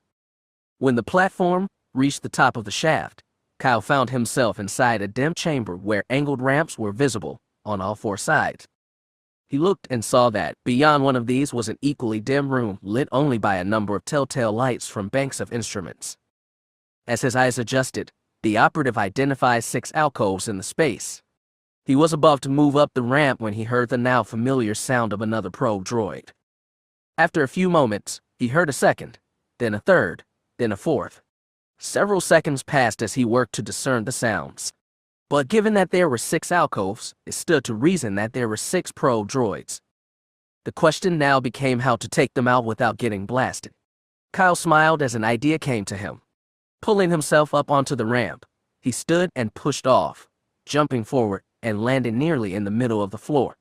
When the platform reached the top of the shaft, Kyle found himself inside a dim chamber where angled ramps were visible on all four sides. He looked and saw that beyond one of these was an equally dim room lit only by a number of telltale lights from banks of instruments. As his eyes adjusted, the operative identified 6 alcoves in the space. He was about to move up the ramp when he heard the now familiar sound of another probe droid. After a few moments, he heard a second, then a third, then a fourth. Several seconds passed as he worked to discern the sounds. But given that there were 6 alcoves, it stood to reason that there were 6 probe droids. The question now became how to take them out without getting blasted. Kyle smiled as an idea came to him. Pulling himself up onto the ramp, he stood and pushed off, jumping forward and landing nearly in the middle of the floor.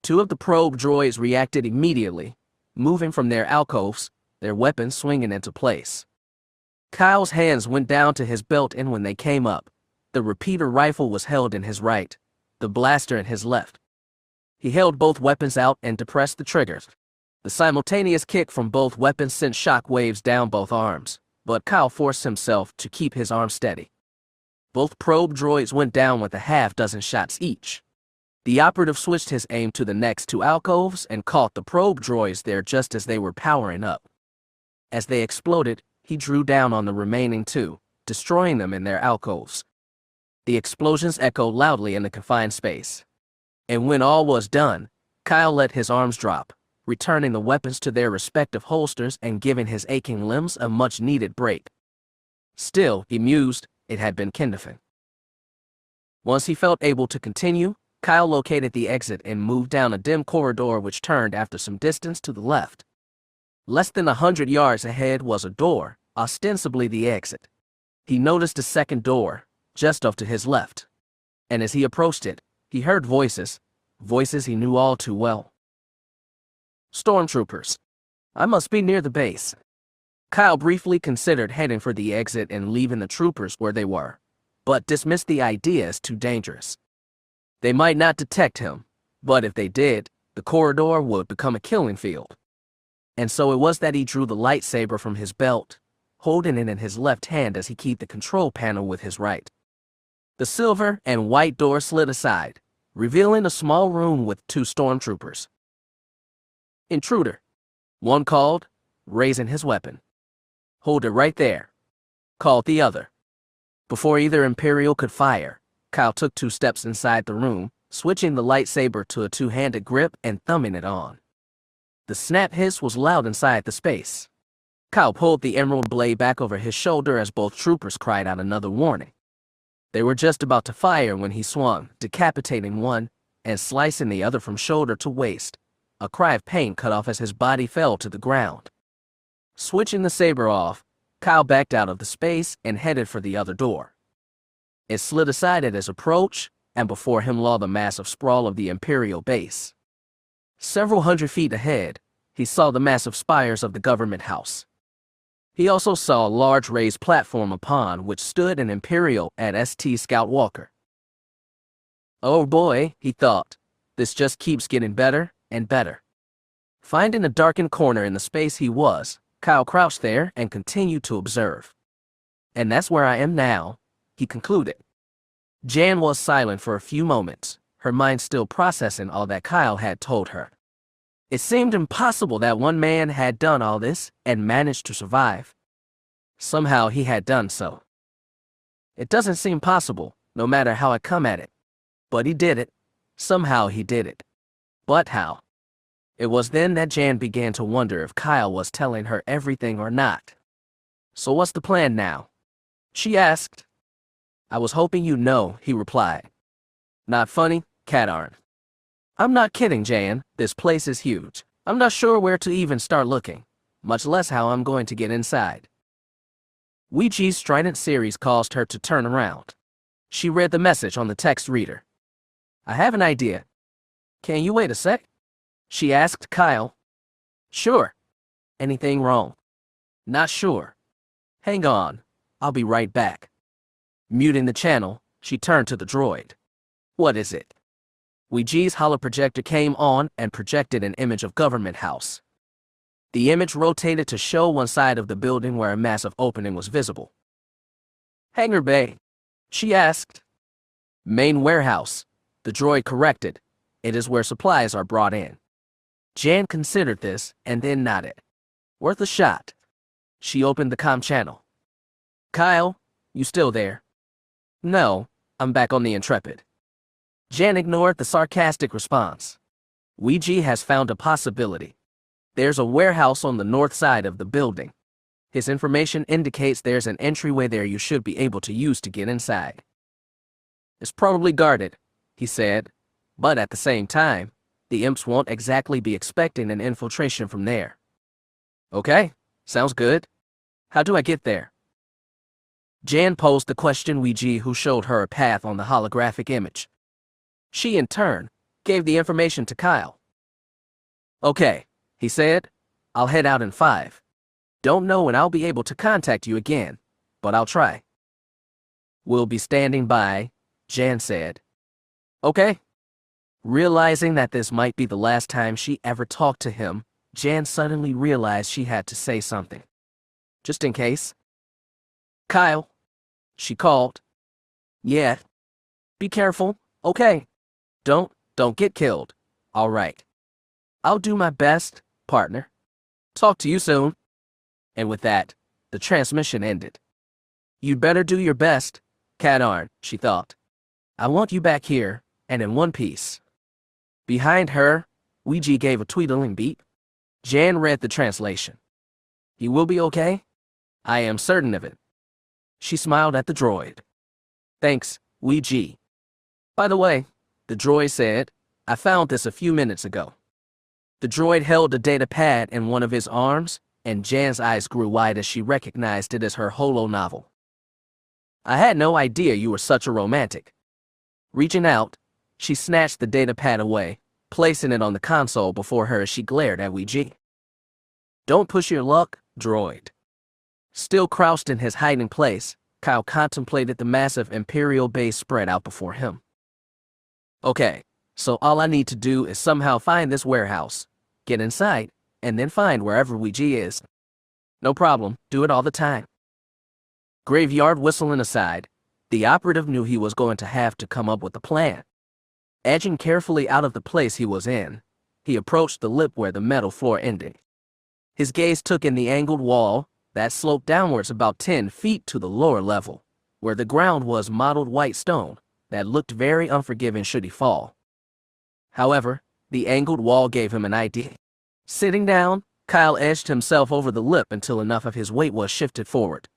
2 of the probe droids reacted immediately, moving from their alcoves, their weapons swinging into place. Kyle's hands went down to his belt, and when they came up, the repeater rifle was held in his right, the blaster in his left. He held both weapons out and depressed the triggers. The simultaneous kick from both weapons sent shock waves down both arms, but Kyle forced himself to keep his arm steady. Both probe droids went down with a half-dozen shots each. The operative switched his aim to the next 2 alcoves and caught the probe droids there just as they were powering up. As they exploded, he drew down on the remaining 2, destroying them in their alcoves. The explosions echoed loudly in the confined space. And when all was done, Kyle let his arms drop, returning the weapons to their respective holsters and giving his aching limbs a much-needed break. Still, he mused, it had been kindling. Once he felt able to continue, Kyle located the exit and moved down a dim corridor which turned after some distance to the left. Less than 100 yards ahead was a door, ostensibly the exit. He noticed a second door, just off to his left. And as he approached it, he heard voices he knew all too well. Stormtroopers. I must be near the base. Kyle briefly considered heading for the exit and leaving the troopers where they were, but dismissed the idea as too dangerous. They might not detect him, but if they did, the corridor would become a killing field. And so it was that he drew the lightsaber from his belt, holding it in his left hand as he keyed the control panel with his right. The silver and white door slid aside, revealing a small room with 2 stormtroopers. Intruder, one called, raising his weapon. Hold it right there, called the other. Before either Imperial could fire, Kyle took 2 steps inside the room, switching the lightsaber to a 2-handed grip and thumbing it on. The snap hiss was loud inside the space. Kyle pulled the emerald blade back over his shoulder as both troopers cried out another warning. They were just about to fire when he swung, decapitating one and slicing the other from shoulder to waist. A cry of pain cut off as his body fell to the ground. Switching the saber off, Kyle backed out of the space and headed for the other door. It slid aside at his approach, and before him lay the massive sprawl of the Imperial base. Several hundred feet ahead, he saw the massive spires of the government house. He also saw a large raised platform upon which stood an Imperial at St. Scout Walker. Oh boy, he thought, this just keeps getting better and better. Finding a darkened corner in the space he was, Kyle crouched there and continued to observe. And that's where I am now, he concluded. Jan was silent for a few moments, her mind still processing all that Kyle had told her. It seemed impossible that one man had done all this and managed to survive. Somehow he had done so. It doesn't seem possible, no matter how I come at it. But he did it. Somehow he did it. But how? It was then that Jan began to wonder if Kyle was telling her everything or not. So what's the plan now? She asked. I was hoping you'd know, he replied. Not funny, Katarn. I'm not kidding, Jan. This place is huge. I'm not sure where to even start looking, much less how I'm going to get inside. Ouija's strident series caused her to turn around. She read the message on the text reader. I have an idea. Can you wait a sec? She asked Kyle. Sure. Anything wrong? Not sure. Hang on. I'll be right back. Muting the channel, she turned to the droid. What is it? Ouija's holoprojector came on and projected an image of Government House. The image rotated to show one side of the building where a massive opening was visible. Hangar bay, she asked. Main warehouse, the droid corrected. It is where supplies are brought in. Jan considered this and then nodded. Worth a shot. She opened the comm channel. Kyle, you still there? No, I'm back on the Intrepid. Jan ignored the sarcastic response. Ouija has found a possibility. There's a warehouse on the north side of the building. His information indicates there's an entryway there you should be able to use to get inside. It's probably guarded, he said, but at the same time, the imps won't exactly be expecting an infiltration from there. Okay, sounds good. How do I get there? Jan posed the question Ouija, who showed her a path on the holographic image. She, in turn, gave the information to Kyle. Okay, he said. I'll head out in 5. Don't know when I'll be able to contact you again, but I'll try. We'll be standing by, Jan said. Okay. Realizing that this might be the last time she ever talked to him, Jan suddenly realized she had to say something. Just in case. Kyle, she called. Yeah. Be careful, okay? Don't get killed, all right. I'll do my best, partner. Talk to you soon. And with that, the transmission ended. You'd better do your best, Katarn, she thought. I want you back here, and in one piece. Behind her, Ouija gave a tweedling beep. Jan read the translation. "You will be okay? I am certain of it." She smiled at the droid. "Thanks, Ouija. By the way," the droid said, "I found this a few minutes ago." The droid held a data pad in one of his arms, and Jan's eyes grew wide as she recognized it as her holo novel. "I had no idea you were such a romantic." Reaching out, she snatched the data pad away, placing it on the console before her as she glared at Ouija. "Don't push your luck, droid." Still crouched in his hiding place, Kyle contemplated the massive Imperial base spread out before him. "Okay, so all I need to do is somehow find this warehouse, get inside, and then find wherever Ouija is. No problem, do it all the time." Graveyard whistling aside, the operative knew he was going to have to come up with a plan. Edging carefully out of the place he was in, he approached the lip where the metal floor ended. His gaze took in the angled wall that sloped downwards about 10 feet to the lower level, where the ground was mottled white stone that looked very unforgiving should he fall. However, the angled wall gave him an idea. Sitting down, Kyle edged himself over the lip until enough of his weight was shifted forward.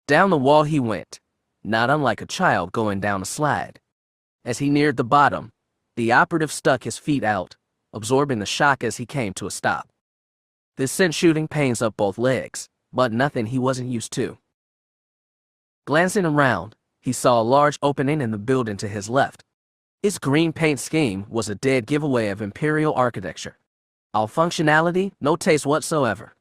Down the wall he went, not unlike a child going down a slide. As he neared the bottom, the operative stuck his feet out, absorbing the shock as he came to a stop. This sent shooting pains up both legs, but nothing he wasn't used to. Glancing around, he saw a large opening in the building to his left. Its green paint scheme was a dead giveaway of Imperial architecture. All functionality, no taste whatsoever.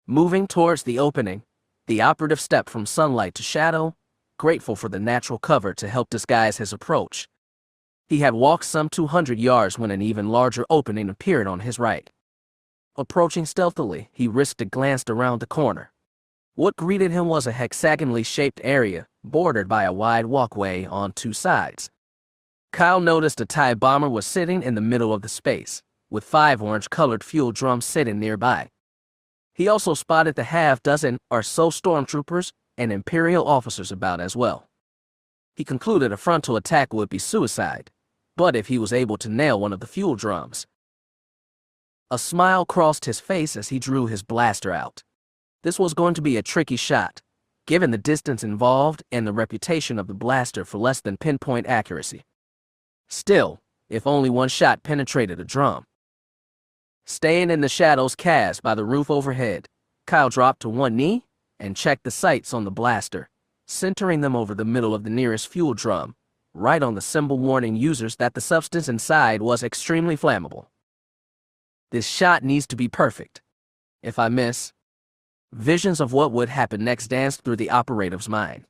Moving towards the opening, the operative stepped from sunlight to shadow, grateful for the natural cover to help disguise his approach. He had walked some 200 yards when an even larger opening appeared on his right. Approaching stealthily, he risked a glance around the corner. What greeted him was a hexagonally shaped area, bordered by a wide walkway on two sides. Kyle noticed a TIE bomber was sitting in the middle of the space, with 5 orange-colored fuel drums sitting nearby. He also spotted the half-dozen or so stormtroopers and Imperial officers about as well. He concluded a frontal attack would be suicide, but if he was able to nail one of the fuel drums. A smile crossed his face as he drew his blaster out. This was going to be a tricky shot, given the distance involved and the reputation of the blaster for less than pinpoint accuracy. Still, if only one shot penetrated a drum. Staying in the shadows cast by the roof overhead, Kyle dropped to one knee and checked the sights on the blaster, centering them over the middle of the nearest fuel drum, right on the symbol warning users that the substance inside was extremely flammable. This shot needs to be perfect. If I miss, visions of what would happen next danced through the operative's mind.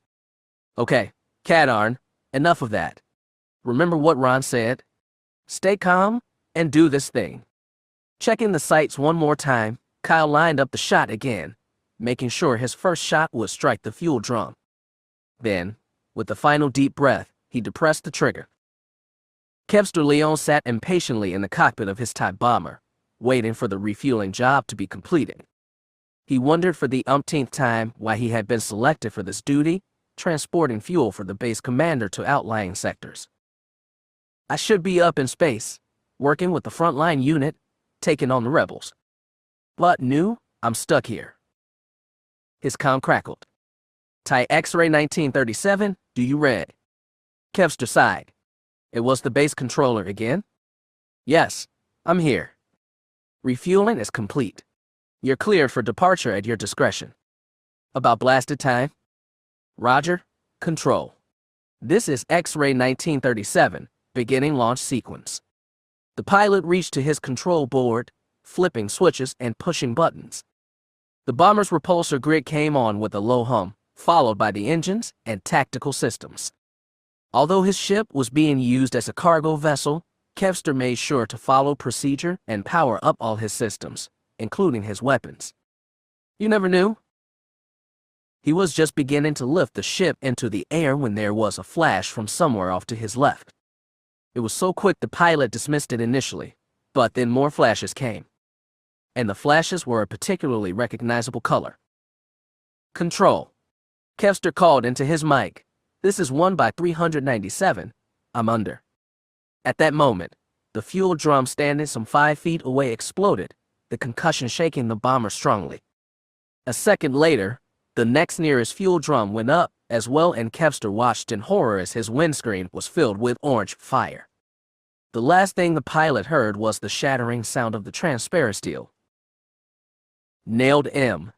"Okay, Katarn, enough of that. Remember what Ron said? Stay calm and do this thing." Checking the sights one more time, Kyle lined up the shot again, making sure his first shot would strike the fuel drum. Then, with a final deep breath, he depressed the trigger. Kevster Leon sat impatiently in the cockpit of his TIE bomber, waiting for the refueling job to be completed. He wondered for the umpteenth time why he had been selected for this duty, transporting fuel for the base commander to outlying sectors. "I should be up in space, working with the frontline unit, taking on the rebels. But no, I'm stuck here." His comm crackled. "TIE X-Ray 1937, do you read?" Kevster sighed. It was the base controller again. "Yes, I'm here. Refueling is complete. You're cleared for departure at your discretion." "About blasted time?" "Roger, control. This is X-Ray 1937, beginning launch sequence." The pilot reached to his control board, flipping switches and pushing buttons. The bomber's repulsor grid came on with a low hum, followed by the engines and tactical systems. Although his ship was being used as a cargo vessel, Kevster made sure to follow procedure and power up all his systems, including his weapons. You never knew? He was just beginning to lift the ship into the air when there was a flash from somewhere off to his left. It was so quick the pilot dismissed it initially, but then more flashes came. And the flashes were a particularly recognizable color. "Control." Kevster called into his mic. "This is 1 by 397. I'm under." At that moment, the fuel drum standing some 5 feet away exploded, the concussion shaking the bomber strongly. A second later, the next nearest fuel drum went up as well, and Kevster watched in horror as his windscreen was filled with orange fire. The last thing the pilot heard was the shattering sound of the transparent steel. Nailed him.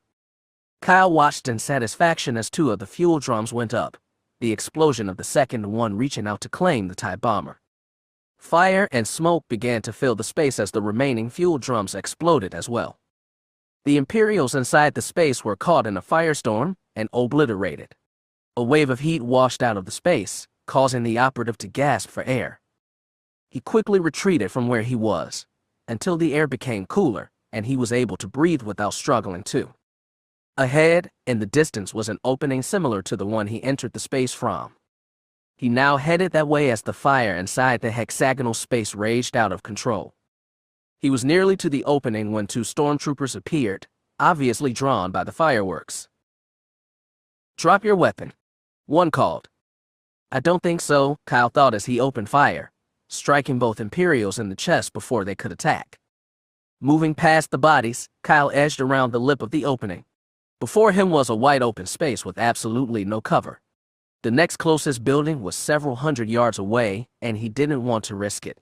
Kyle watched in satisfaction as two of the fuel drums went up, the explosion of the second one reaching out to claim the TIE bomber. Fire and smoke began to fill the space as the remaining fuel drums exploded as well. The Imperials inside the space were caught in a firestorm and obliterated. A wave of heat washed out of the space, causing the operative to gasp for air. He quickly retreated from where he was, until the air became cooler, and he was able to breathe without struggling too. Ahead, in the distance, was an opening similar to the one he entered the space from. He now headed that way as the fire inside the hexagonal space raged out of control. He was nearly to the opening when two stormtroopers appeared, obviously drawn by the fireworks. "Drop your weapon," one called. "I don't think so," Kyle thought as he opened fire, striking both Imperials in the chest before they could attack. Moving past the bodies, Kyle edged around the lip of the opening. Before him was a wide open space with absolutely no cover. The next closest building was several hundred yards away, and he didn't want to risk it.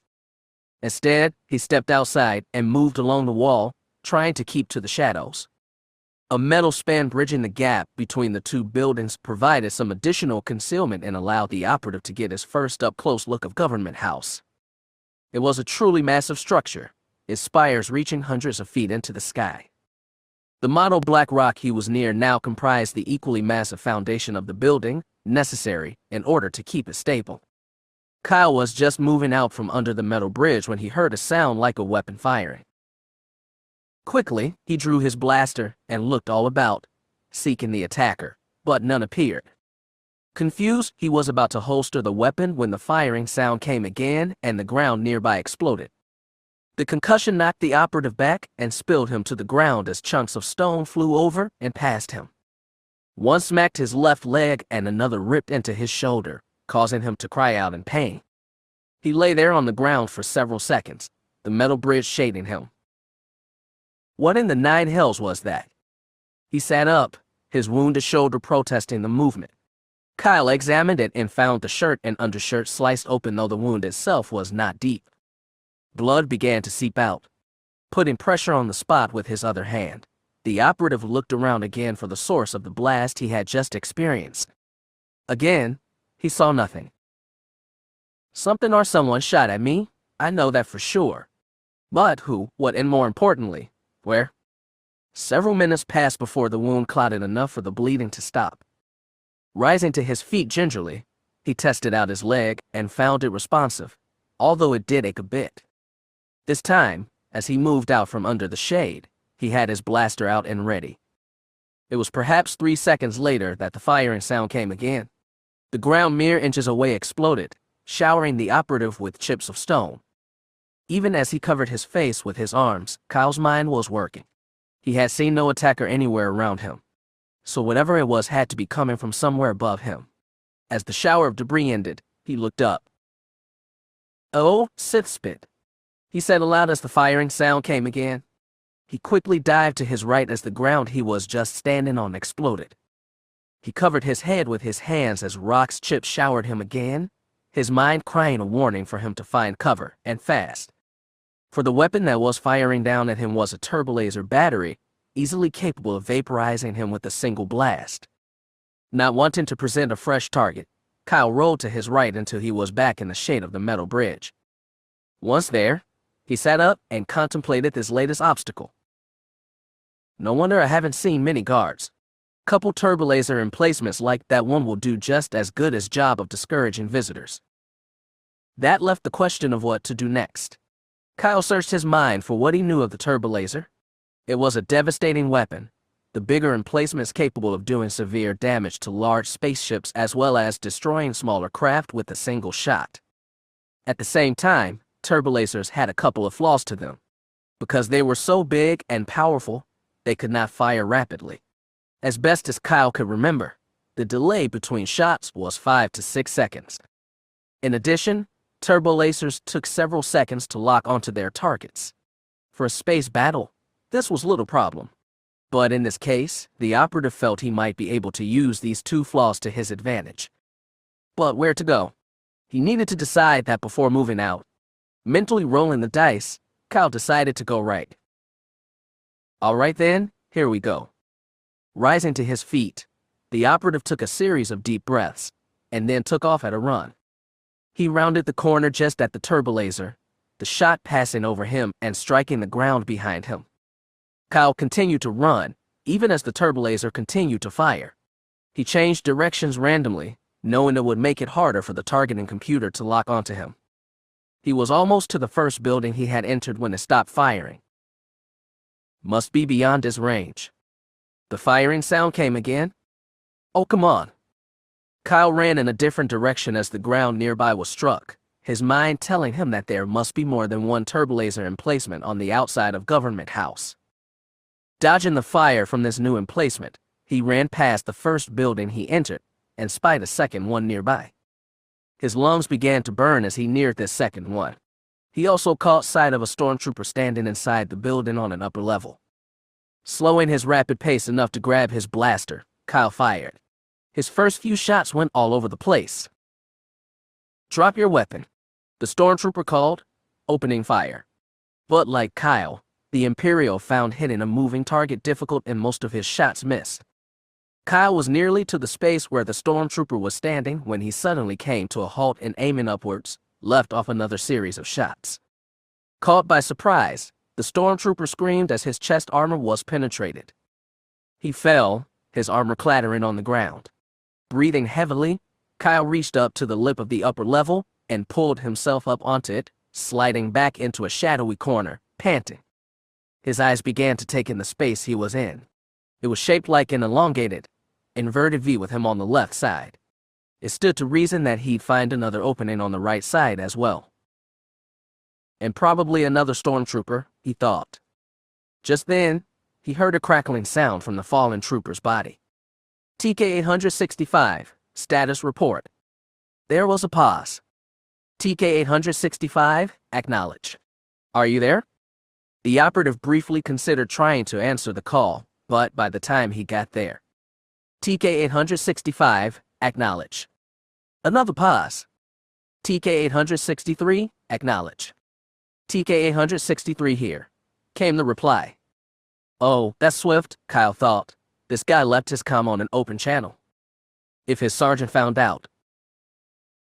Instead, he stepped outside and moved along the wall, trying to keep to the shadows. A metal span bridging the gap between the two buildings provided some additional concealment and allowed the operative to get his first up-close look of Government House. It was a truly massive structure, its spires reaching hundreds of feet into the sky. The model black rock he was near now comprised the equally massive foundation of the building, necessary in order to keep it stable. Kyle was just moving out from under the metal bridge when he heard a sound like a weapon firing. Quickly, he drew his blaster and looked all about, seeking the attacker, but none appeared. Confused, he was about to holster the weapon when the firing sound came again and the ground nearby exploded. The concussion knocked the operative back and spilled him to the ground as chunks of stone flew over and past him. One smacked his left leg and another ripped into his shoulder, causing him to cry out in pain. He lay there on the ground for several seconds, the metal bridge shading him. What in the nine hells was that? He sat up, his wounded shoulder protesting the movement. Kyle examined it and found the shirt and undershirt sliced open, though the wound itself was not deep. Blood began to seep out. Putting pressure on the spot with his other hand, the operative looked around again for the source of the blast he had just experienced. Again, he saw nothing. Something or someone shot at me, I know that for sure. But who, what, and more importantly, where? Several minutes passed before the wound clotted enough for the bleeding to stop. Rising to his feet gingerly, he tested out his leg and found it responsive, although it did ache a bit. This time, as he moved out from under the shade, he had his blaster out and ready. It was perhaps 3 seconds later that the firing sound came again. The ground mere inches away exploded, showering the operative with chips of stone. Even as he covered his face with his arms, Kyle's mind was working. He had seen no attacker anywhere around him, so whatever it was had to be coming from somewhere above him. As the shower of debris ended, he looked up. "Oh, Sith spit," he said aloud as the firing sound came again. He quickly dived to his right as the ground he was just standing on exploded. He covered his head with his hands as rocks chips showered him again, his mind crying a warning for him to find cover, and fast. For the weapon that was firing down at him was a turbolaser battery, easily capable of vaporizing him with a single blast. Not wanting to present a fresh target, Kyle rolled to his right until he was back in the shade of the metal bridge. Once there, he sat up and contemplated this latest obstacle. No wonder I haven't seen many guards. Couple turbolaser emplacements like that one will do just as good as job of discouraging visitors. That left the question of what to do next. Kyle searched his mind for what he knew of the turbolaser. It was a devastating weapon, the bigger emplacements capable of doing severe damage to large spaceships as well as destroying smaller craft with a single shot. At the same time, turbolasers had a couple of flaws to them. Because they were so big and powerful, they could not fire rapidly. As best as Kyle could remember, the delay between shots was 5 to 6 seconds. In addition, turbolasers took several seconds to lock onto their targets. For a space battle, This was little problem. But in this case, the operative felt he might be able to use these two flaws to his advantage. But where to go? He needed to decide that before moving out. Mentally rolling the dice, Kyle decided to go right. All right then, here we go. Rising to his feet, the operative took a series of deep breaths, and then took off at a run. He rounded the corner just at the turbolaser, the shot passing over him and striking the ground behind him. Kyle continued to run, even as the turbolaser continued to fire. He changed directions randomly, knowing it would make it harder for the targeting computer to lock onto him. He was almost to the first building he had entered when it stopped firing. Must be beyond his range. The firing sound came again. Oh, come on. Kyle ran in a different direction as the ground nearby was struck, his mind telling him that there must be more than one turbolaser emplacement on the outside of Government House. Dodging the fire from this new emplacement, he ran past the first building he entered and spied a second one nearby. His lungs began to burn as he neared this second one. He also caught sight of a stormtrooper standing inside the building on an upper level. Slowing his rapid pace enough to grab his blaster, Kyle fired. His first few shots went all over the place. Drop your weapon, the stormtrooper called, opening fire. But like Kyle, the Imperial found hitting a moving target difficult and most of his shots missed. Kyle was nearly to the space where the stormtrooper was standing when he suddenly came to a halt and aiming upwards, left off another series of shots. Caught by surprise, the stormtrooper screamed as his chest armor was penetrated. He fell, his armor clattering on the ground. Breathing heavily, Kyle reached up to the lip of the upper level and pulled himself up onto it, sliding back into a shadowy corner, panting. His eyes began to take in the space he was in. It was shaped like an elongated, inverted V with him on the left side. It stood to reason that he'd find another opening on the right side as well. And probably another stormtrooper, he thought. Just then, he heard a crackling sound from the fallen trooper's body. TK-865, status report. There was a pause. TK-865, acknowledge. Are you there? The operative briefly considered trying to answer the call, but by the time he got there. TK-865, acknowledge. Another pause. TK-863, acknowledge. TK-863 here, came the reply. Oh, that's swift, Kyle thought. This guy left his comm on an open channel. If his sergeant found out.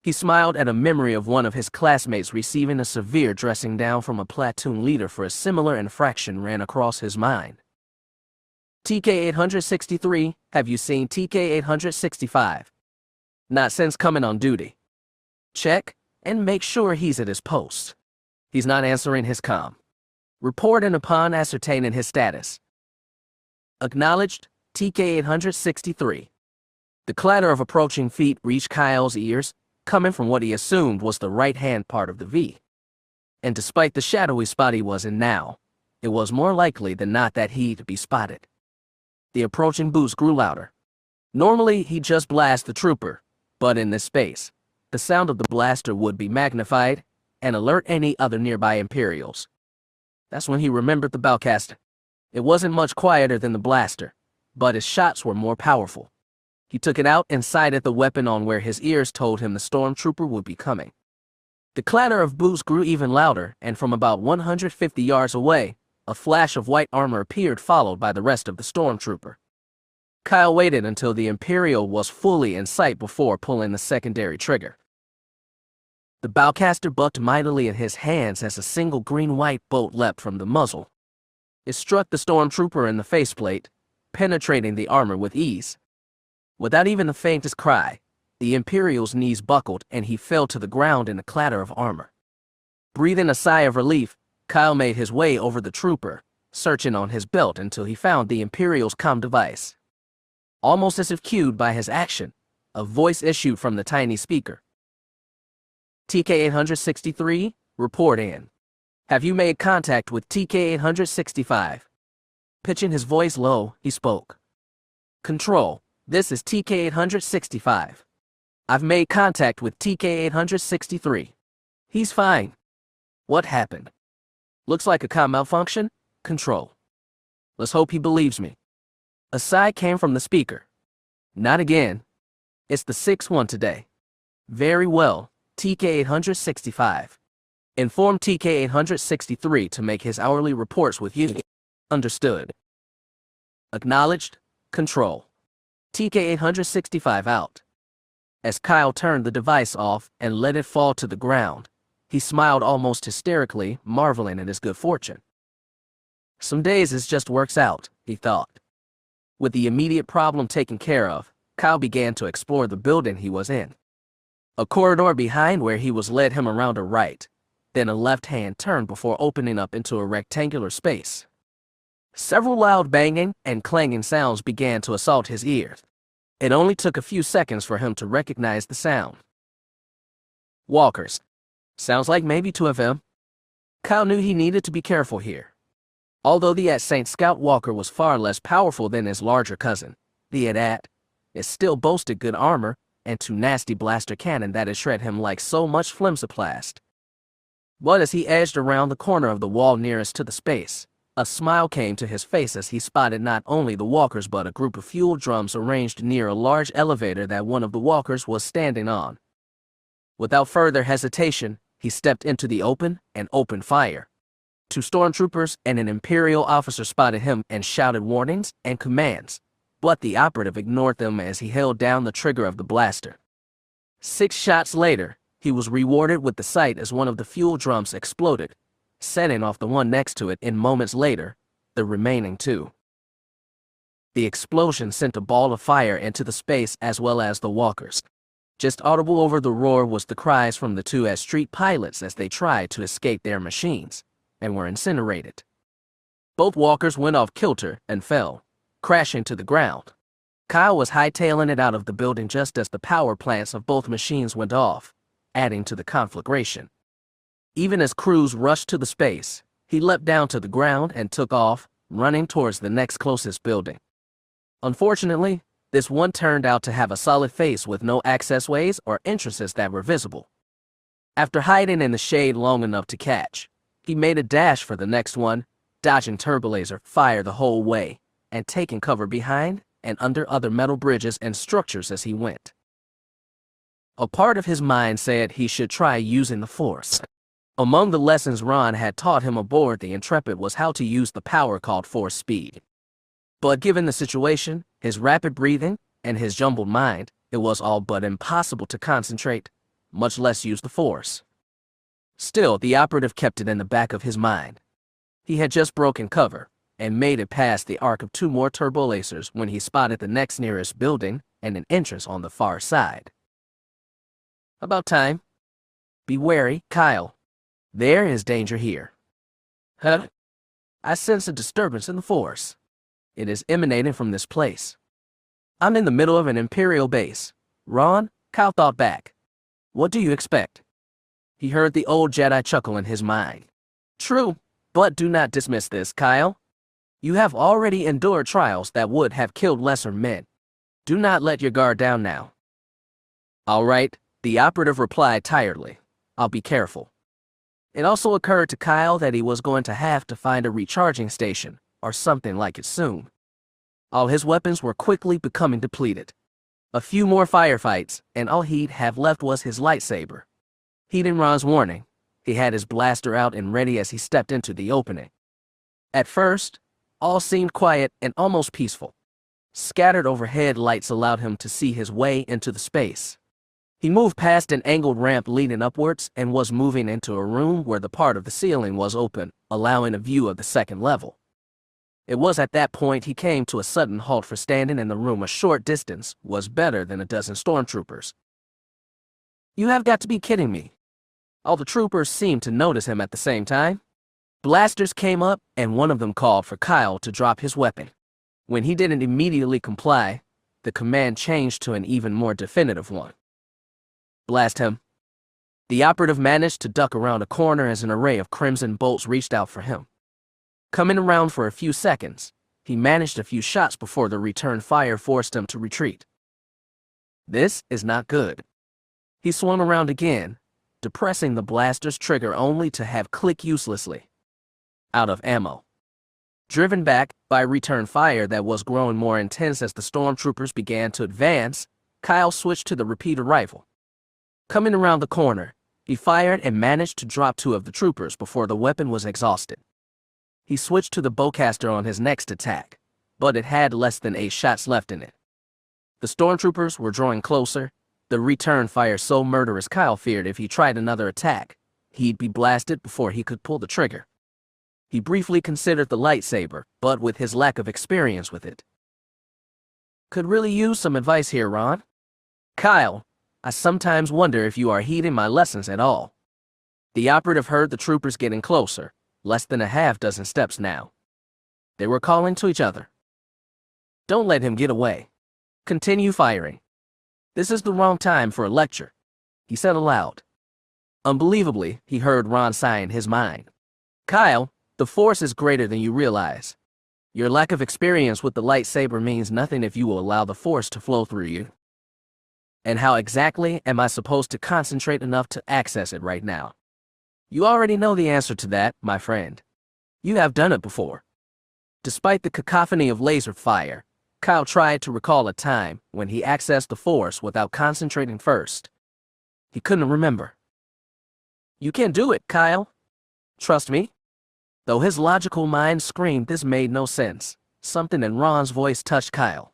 He smiled at a memory of one of his classmates receiving a severe dressing down from a platoon leader for a similar infraction ran across his mind. TK-863, have you seen TK-865? Not since coming on duty. Check, and make sure he's at his post. He's not answering his comm. Report and upon ascertaining his status. Acknowledged, TK-863. The clatter of approaching feet reached Kyle's ears, coming from what he assumed was the right-hand part of the V. And despite the shadowy spot he was in now, it was more likely than not that he'd be spotted. The approaching boost grew louder. Normally, he'd just blast the trooper, but in this space, the sound of the blaster would be magnified and alert any other nearby Imperials. That's when he remembered the bowcaster. It wasn't much quieter than the blaster, but his shots were more powerful. He took it out and sighted the weapon on where his ears told him the stormtrooper would be coming. The clatter of boots grew even louder, and from about 150 yards away, a flash of white armor appeared, followed by the rest of the stormtrooper. Kyle waited until the Imperial was fully in sight before pulling the secondary trigger. The bowcaster bucked mightily in his hands as a single green-white bolt leapt from the muzzle. It struck the stormtrooper in the faceplate, penetrating the armor with ease. Without even the faintest cry, the Imperial's knees buckled and he fell to the ground in a clatter of armor. Breathing a sigh of relief, Kyle made his way over the trooper, searching on his belt until he found the Imperial's comm device. Almost as if cued by his action, a voice issued from the tiny speaker. TK-863, report in. Have you made contact with TK-865? Pitching his voice low, he spoke. Control, this is TK-865. I've made contact with TK-863. He's fine. What happened? Looks like a comm malfunction. Control. Let's hope he believes me. A sigh came from the speaker. Not again. It's the sixth one today. Very well, TK-865. Inform TK-863 to make his hourly reports with you. Understood. Acknowledged. Control. TK-865 out. As Kyle turned the device off and let it fall to the ground, he smiled almost hysterically, marveling at his good fortune. Some days it just works out, he thought. With the immediate problem taken care of, Kyle began to explore the building he was in. A corridor behind where he was led him around a right, then a left-hand turn before opening up into a rectangular space. Several loud banging and clanging sounds began to assault his ears. It only took a few seconds for him to recognize the sound. Walkers. Sounds like maybe two of them. Kyle knew he needed to be careful here. Although the Saint Scout Walker was far less powerful than his larger cousin, the AT it still boasted good armor and two nasty blaster cannon that'd shred him like so much flimsoplast. But as he edged around the corner of the wall nearest to the space, a smile came to his face as he spotted not only the walkers but a group of fuel drums arranged near a large elevator that one of the walkers was standing on. Without further hesitation, he stepped into the open and opened fire. Two stormtroopers and an Imperial officer spotted him and shouted warnings and commands, but the operative ignored them as he held down the trigger of the blaster. 6 shots later, he was rewarded with the sight as one of the fuel drums exploded, setting off the one next to it, and moments later, the remaining 2. The explosion sent a ball of fire into the space as well as the walkers. Just audible over the roar was the cries from the 2 street pilots as they tried to escape their machines, and were incinerated. Both walkers went off kilter and fell, crashing to the ground. Kyle was hightailing it out of the building just as the power plants of both machines went off, adding to the conflagration. Even as crews rushed to the space, he leapt down to the ground and took off, running towards the next closest building. Unfortunately, this one turned out to have a solid face with no accessways or entrances that were visible. After hiding in the shade long enough to catch, he made a dash for the next one, dodging turbolaser fire the whole way, and taking cover behind and under other metal bridges and structures as he went. A part of his mind said he should try using the Force. Among the lessons Ron had taught him aboard the Intrepid was how to use the power called Force speed. But given the situation, his rapid breathing, and his jumbled mind, it was all but impossible to concentrate, much less use the Force. Still, the operative kept it in the back of his mind. He had just broken cover and made it past the arc of 2 more turbolasers when he spotted the next nearest building and an entrance on the far side. About time. Be wary, Kyle. There is danger here. Huh? I sense a disturbance in the Force. It is emanating from this place. I'm in the middle of an Imperial base. Ron, Kyle thought back. What do you expect? He heard the old Jedi chuckle in his mind. True, but do not dismiss this, Kyle. You have already endured trials that would have killed lesser men. Do not let your guard down now. All right, the operative replied tiredly. I'll be careful. It also occurred to Kyle that he was going to have to find a recharging station, or something like it soon. All his weapons were quickly becoming depleted. A few more firefights, and all he'd have left was his lightsaber. Heeding Ron's warning, he had his blaster out and ready as he stepped into the opening. At first, all seemed quiet and almost peaceful. Scattered overhead lights allowed him to see his way into the space. He moved past an angled ramp leading upwards and was moving into a room where the part of the ceiling was open, allowing a view of the second level. It was at that point he came to a sudden halt, for standing in the room a short distance was better than a dozen stormtroopers. You have got to be kidding me. All the troopers seemed to notice him at the same time. Blasters came up, and one of them called for Kyle to drop his weapon. When he didn't immediately comply, the command changed to an even more definitive one. Blast him. The operative managed to duck around a corner as an array of crimson bolts reached out for him. Coming around for a few seconds, he managed a few shots before the return fire forced him to retreat. This is not good. He swung around again, depressing the blaster's trigger only to have click uselessly. Out of ammo. Driven back by return fire that was growing more intense as the stormtroopers began to advance, Kyle switched to the repeater rifle. Coming around the corner, he fired and managed to drop 2 of the troopers before the weapon was exhausted. He switched to the bowcaster on his next attack, but it had less than 8 shots left in it. The stormtroopers were drawing closer, the return fire so murderous Kyle feared if he tried another attack, he'd be blasted before he could pull the trigger. He briefly considered the lightsaber, but with his lack of experience with it. Could really use some advice here, Ron. Kyle, I sometimes wonder if you are heeding my lessons at all. The operative heard the troopers getting closer, less than a half-dozen steps now. They were calling to each other. Don't let him get away. Continue firing. This is the wrong time for a lecture, he said aloud. Unbelievably, he heard Ron sigh in his mind. Kyle, the Force is greater than you realize. Your lack of experience with the lightsaber means nothing if you will allow the Force to flow through you. And how exactly am I supposed to concentrate enough to access it right now? You already know the answer to that, my friend. You have done it before. Despite the cacophony of laser fire, Kyle tried to recall a time when he accessed the Force without concentrating first. He couldn't remember. You can do it, Kyle. Trust me. Though his logical mind screamed this made no sense, something in Ron's voice touched Kyle.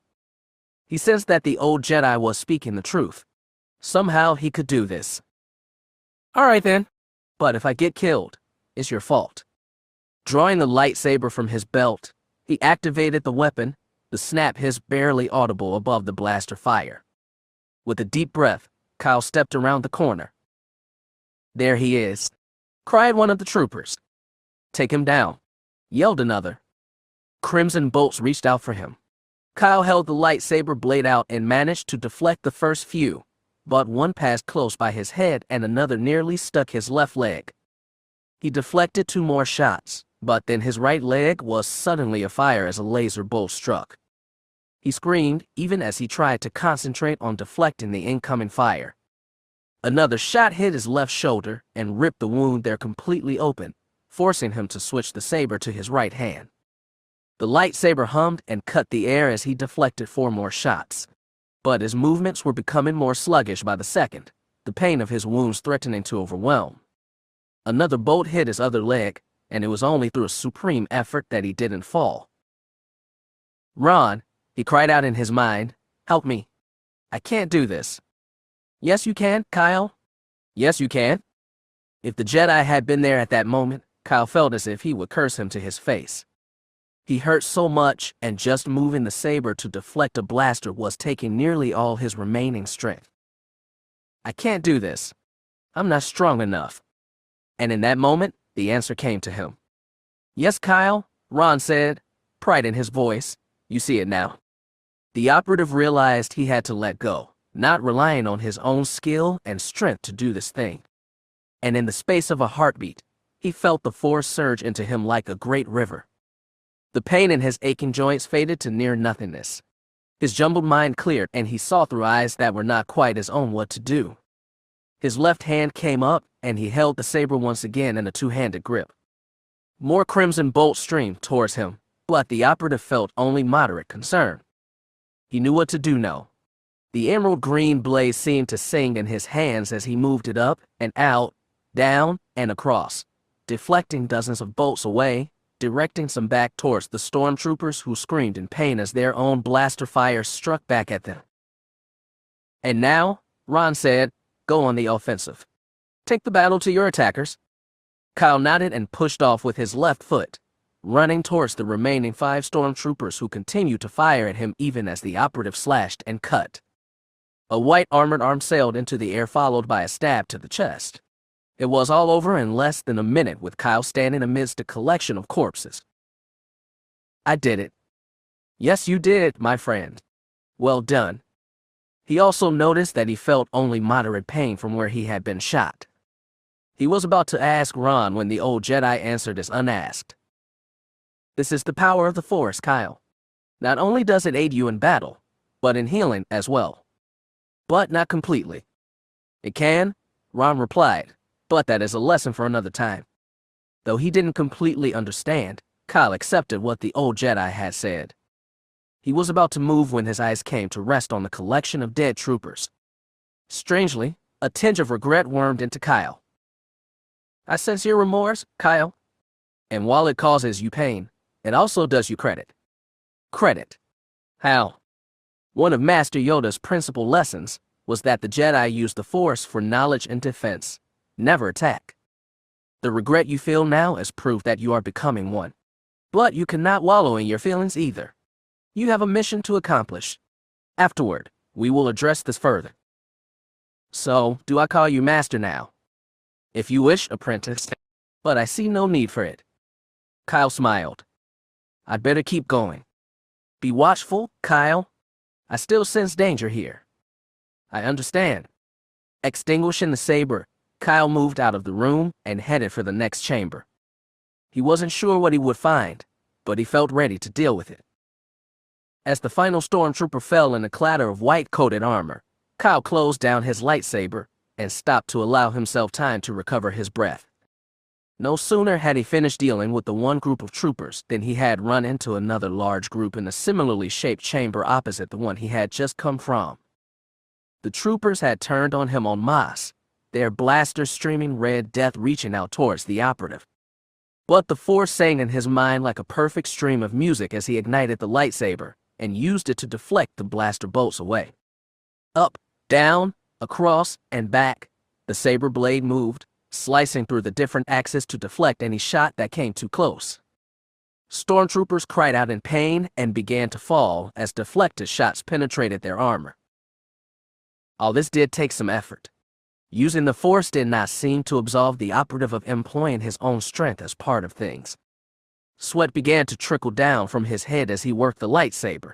He sensed that the old Jedi was speaking the truth. Somehow he could do this. All right then, but if I get killed, it's your fault. Drawing the lightsaber from his belt, he activated the weapon, the snap hiss barely audible above the blaster fire. With a deep breath, Kyle stepped around the corner. There he is, cried one of the troopers. Take him down, yelled another. Crimson bolts reached out for him. Kyle held the lightsaber blade out and managed to deflect the first few, but one passed close by his head and another nearly stuck his left leg. He deflected 2 more shots, but then his right leg was suddenly afire as a laser bolt struck. He screamed even as he tried to concentrate on deflecting the incoming fire. Another shot hit his left shoulder and ripped the wound there completely open, forcing him to switch the saber to his right hand. The lightsaber hummed and cut the air as he deflected 4 more shots. But his movements were becoming more sluggish by the second, the pain of his wounds threatening to overwhelm. Another bolt hit his other leg, and it was only through a supreme effort that he didn't fall. Ron, he cried out in his mind, help me. I can't do this. Yes, you can, Kyle. Yes, you can. If the Jedi had been there at that moment, Kyle felt as if he would curse him to his face. He hurt so much, and just moving the saber to deflect a blaster was taking nearly all his remaining strength. I can't do this. I'm not strong enough. And in that moment, the answer came to him. Yes, Kyle, Ron said, pride in his voice. You see it now. The operative realized he had to let go, not relying on his own skill and strength to do this thing. And in the space of a heartbeat, he felt the Force surge into him like a great river. The pain in his aching joints faded to near nothingness. His jumbled mind cleared, and he saw through eyes that were not quite his own what to do. His left hand came up, and he held the saber once again in a 2-handed grip. More crimson bolts streamed towards him, but the operative felt only moderate concern. He knew what to do now. The emerald green blade seemed to sing in his hands as he moved it up and out, down and across, deflecting dozens of bolts away, directing some back towards the stormtroopers who screamed in pain as their own blaster fire struck back at them. And now, Ron said, go on the offensive. Take the battle to your attackers. Kyle nodded and pushed off with his left foot, running towards the remaining 5 stormtroopers who continued to fire at him even as the operative slashed and cut. A white armored arm sailed into the air followed by a stab to the chest. It was all over in less than a minute with Kyle standing amidst a collection of corpses. I did it. Yes, you did, my friend. Well done. He also noticed that he felt only moderate pain from where he had been shot. He was about to ask Ron when the old Jedi answered as unasked. This is the power of the Force, Kyle. Not only does it aid you in battle, but in healing as well. But not completely. It can, Ron replied, but that is a lesson for another time. Though he didn't completely understand, Kyle accepted what the old Jedi had said. He was about to move when his eyes came to rest on the collection of dead troopers. Strangely, a tinge of regret wormed into Kyle. I sense your remorse, Kyle. And while it causes you pain, it also does you credit. Credit. How? One of Master Yoda's principal lessons was that the Jedi use the Force for knowledge and defense, never attack. The regret you feel now is proof that you are becoming one. But you cannot wallow in your feelings either. You have a mission to accomplish. Afterward, we will address this further. So, do I call you Master now? If you wish, apprentice, but I see no need for it. Kyle smiled. I'd better keep going. Be watchful, Kyle. I still sense danger here. I understand. Extinguishing the saber, Kyle moved out of the room and headed for the next chamber. He wasn't sure what he would find, but he felt ready to deal with it. As the final stormtrooper fell in a clatter of white-coated armor, Kyle closed down his lightsaber and stopped to allow himself time to recover his breath. No sooner had he finished dealing with the one group of troopers than he had run into another large group in a similarly shaped chamber opposite the one he had just come from. The troopers had turned on him en masse, their blasters streaming red death reaching out towards the operative. But the Force sang in his mind like a perfect stream of music as he ignited the lightsaber and used it to deflect the blaster bolts away. Up, down, across, and back, the saber blade moved, slicing through the different axes to deflect any shot that came too close. Stormtroopers cried out in pain and began to fall as deflected shots penetrated their armor. All this did take some effort. Using the Force did not seem to absolve the operative of employing his own strength as part of things. Sweat began to trickle down from his head as he worked the lightsaber.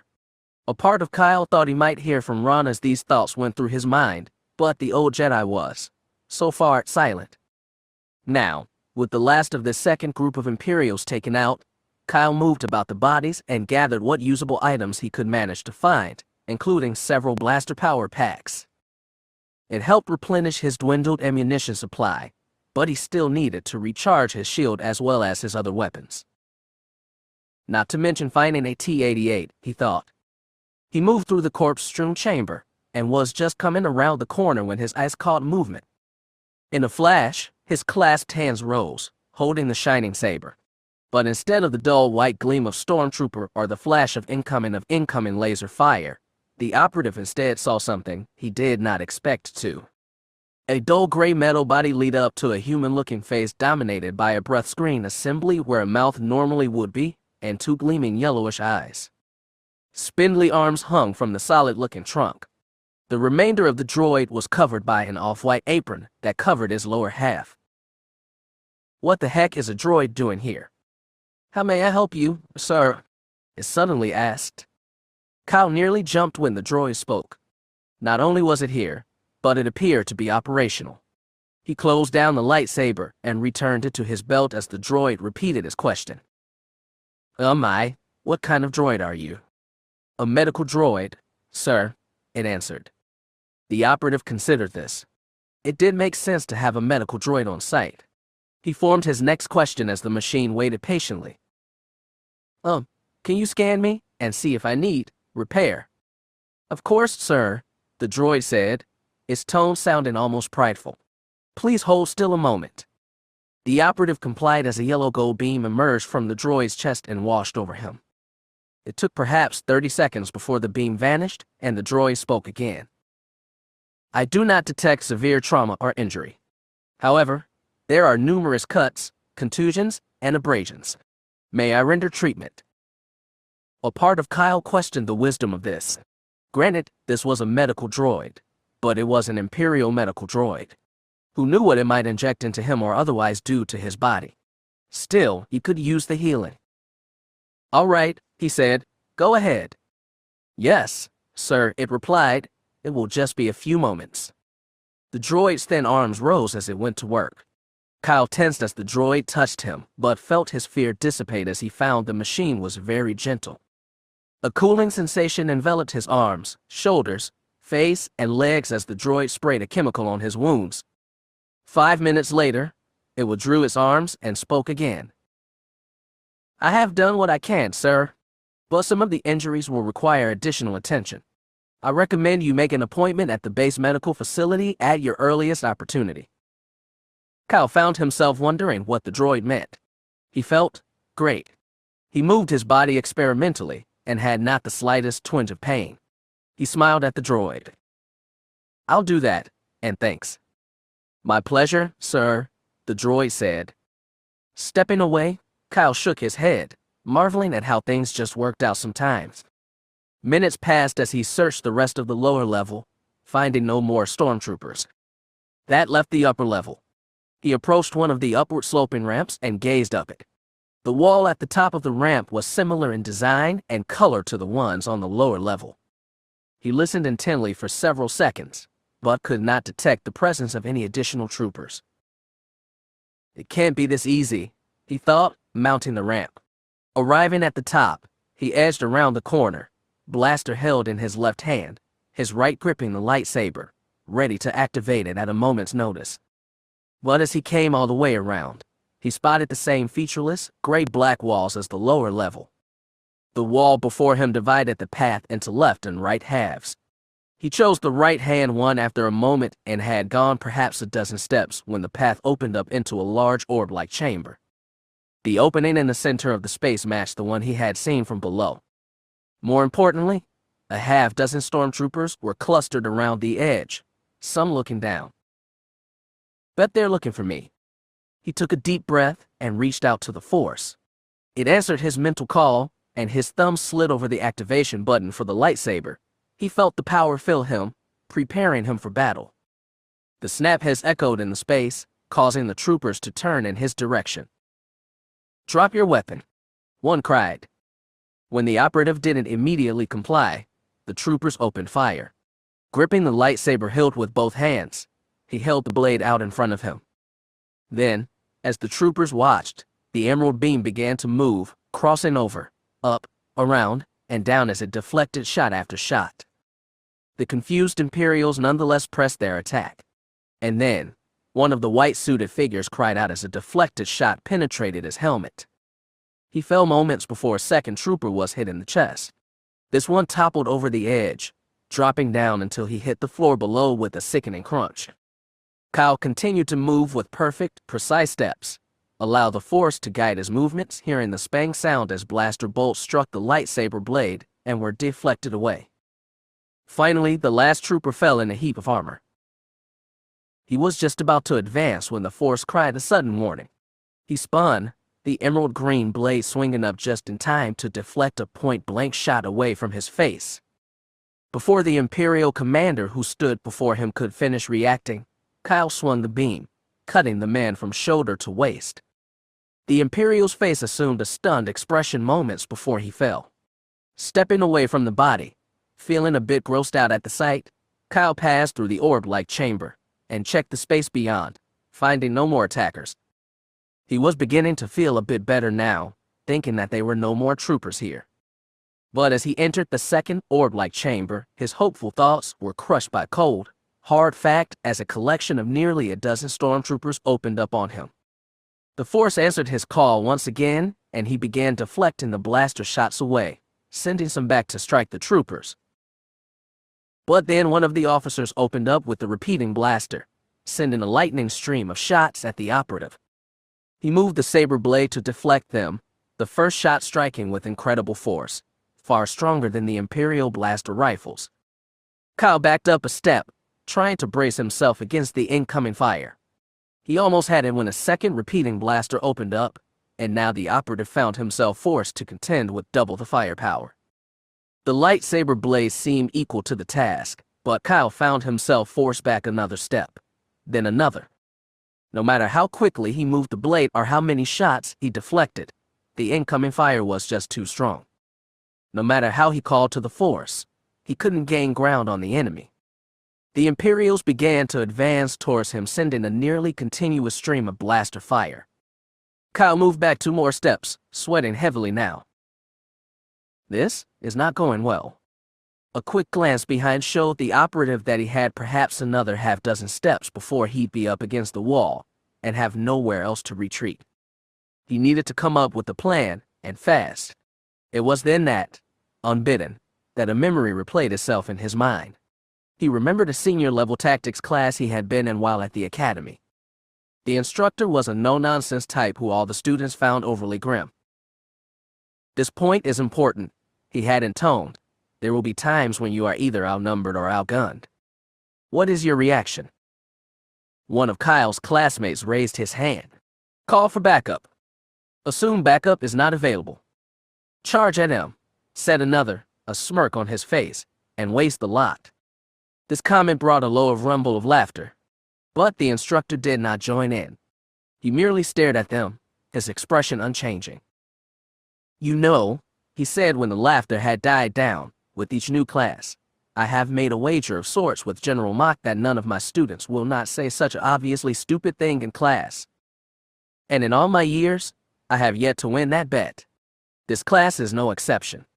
A part of Kyle thought he might hear from Ron as these thoughts went through his mind, but the old Jedi was, so far, silent. Now, with the last of the second group of Imperials taken out, Kyle moved about the bodies and gathered what usable items he could manage to find, including several blaster power packs. It helped replenish his dwindled ammunition supply, but he still needed to recharge his shield as well as his other weapons. Not to mention finding a T-88, he thought. He moved through the corpse-strewn chamber and was just coming around the corner when his eyes caught movement. In a flash, his clasped hands rose, holding the shining saber. But instead of the dull white gleam of stormtrooper or the flash of incoming laser fire, the operative instead saw something he did not expect to. A dull gray metal body lead up to a human-looking face dominated by a breath screen assembly where a mouth normally would be, and two gleaming yellowish eyes. Spindly arms hung from the solid-looking trunk. The remainder of the droid was covered by an off-white apron that covered his lower half. What the heck is a droid doing here? How may I help you, sir? It suddenly asked. Kyle nearly jumped when the droid spoke. Not only was it here, but it appeared to be operational. He closed down the lightsaber and returned it to his belt as the droid repeated his question. What kind of droid are you? A medical droid, sir, it answered. The operative considered this. It did make sense to have a medical droid on site. He formed his next question as the machine waited patiently. Can you scan me and see if I need repair? Of course, sir, the droid said, its tone sounding almost prideful. Please hold still a moment. The operative complied as a yellow gold beam emerged from the droid's chest and washed over him. It took perhaps 30 seconds before the beam vanished and the droid spoke again. I do not detect severe trauma or injury. However, there are numerous cuts, contusions, and abrasions. May I render treatment? A part of Kyle questioned the wisdom of this. Granted, this was a medical droid, but it was an Imperial medical droid. Who knew what it might inject into him or otherwise do to his body? Still, he could use the healing. All right, he said, go ahead. Yes, sir, it replied. It will just be a few moments. The droid's thin arms rose as it went to work. Kyle tensed as the droid touched him, but felt his fear dissipate as he found the machine was very gentle. A cooling sensation enveloped his arms, shoulders, face, and legs as the droid sprayed a chemical on his wounds. 5 minutes later, it withdrew its arms and spoke again. I have done what I can, sir, but some of the injuries will require additional attention. I recommend you make an appointment at the base medical facility at your earliest opportunity. Kyle found himself wondering what the droid meant. He felt great. He moved his body experimentally and had not the slightest twinge of pain. He smiled at the droid. I'll do that, and thanks. My pleasure, sir, the droid said. Stepping away, Kyle shook his head, marveling at how things just worked out sometimes. Minutes passed as he searched the rest of the lower level, finding no more stormtroopers. That left the upper level. He approached one of the upward sloping ramps and gazed up it. The wall at the top of the ramp was similar in design and color to the ones on the lower level. He listened intently for several seconds, but could not detect the presence of any additional troopers. It can't be this easy, he thought, mounting the ramp. Arriving at the top, he edged around the corner, blaster held in his left hand, his right gripping the lightsaber, ready to activate it at a moment's notice. But as he came all the way around, he spotted the same featureless, gray-black walls as the lower level. The wall before him divided the path into left and right halves. He chose the right-hand one after a moment and had gone perhaps a dozen steps when the path opened up into a large orb-like chamber. The opening in the center of the space matched the one he had seen from below. More importantly, a half-dozen stormtroopers were clustered around the edge, some looking down. Bet they're looking for me. He took a deep breath and reached out to the Force. It answered his mental call, and his thumb slid over the activation button for the lightsaber. He felt the power fill him, preparing him for battle. The snap has echoed in the space, causing the troopers to turn in his direction. Drop your weapon, one cried. When the operative didn't immediately comply, the troopers opened fire. Gripping the lightsaber hilt with both hands, he held the blade out in front of him. Then, as the troopers watched, the emerald beam began to move, crossing over, up, around, and down as it deflected shot after shot. The confused Imperials nonetheless pressed their attack. And then, one of the white-suited figures cried out as a deflected shot penetrated his helmet. He fell moments before a second trooper was hit in the chest. This one toppled over the edge, dropping down until he hit the floor below with a sickening crunch. Kyle continued to move with perfect, precise steps, allow the Force to guide his movements, hearing the spang sound as blaster bolts struck the lightsaber blade and were deflected away. Finally, the last trooper fell in a heap of armor. He was just about to advance when the Force cried a sudden warning. He spun, the emerald green blade swinging up just in time to deflect a point-blank shot away from his face. Before the Imperial commander who stood before him could finish reacting, Kyle swung the beam, cutting the man from shoulder to waist. The Imperial's face assumed a stunned expression moments before he fell. Stepping away from the body, feeling a bit grossed out at the sight, Kyle passed through the orb-like chamber and checked the space beyond, finding no more attackers. He was beginning to feel a bit better now, thinking that there were no more troopers here. But as he entered the second orb-like chamber, his hopeful thoughts were crushed by cold, hard fact as a collection of nearly a dozen stormtroopers opened up on him. The Force answered his call once again, and he began deflecting the blaster shots away, sending some back to strike the troopers. But then one of the officers opened up with the repeating blaster, sending a lightning stream of shots at the operative. He moved the saber blade to deflect them, the first shot striking with incredible force, far stronger than the Imperial blaster rifles. Kyle backed up a step, trying to brace himself against the incoming fire. He almost had it when a second repeating blaster opened up, and now the operative found himself forced to contend with double the firepower. The lightsaber blade seemed equal to the task, but Kyle found himself forced back another step, then another. No matter how quickly he moved the blade or how many shots he deflected, the incoming fire was just too strong. No matter how he called to the Force, he couldn't gain ground on the enemy. The Imperials began to advance towards him, sending a nearly continuous stream of blaster fire. Kyle moved back 2 more steps, sweating heavily now. This is not going well. A quick glance behind showed the operative that he had perhaps another half-dozen steps before he'd be up against the wall and have nowhere else to retreat. He needed to come up with a plan, and fast. It was then that, unbidden, that a memory replayed itself in his mind. He remembered a senior-level tactics class he had been in while at the academy. The instructor was a no-nonsense type who all the students found overly grim. "This point is important," he had intoned. "There will be times when you are either outnumbered or outgunned. What is your reaction?" One of Kyle's classmates raised his hand. "Call for backup. Assume backup is not available. Charge at him," said another, a smirk on his face, "and waste the lot." This comment brought a low rumble of laughter, but the instructor did not join in. He merely stared at them, his expression unchanging. "You know," he said when the laughter had died down, "with each new class, I have made a wager of sorts with General Mock that none of my students will not say such an obviously stupid thing in class. And in all my years, I have yet to win that bet. This class is no exception."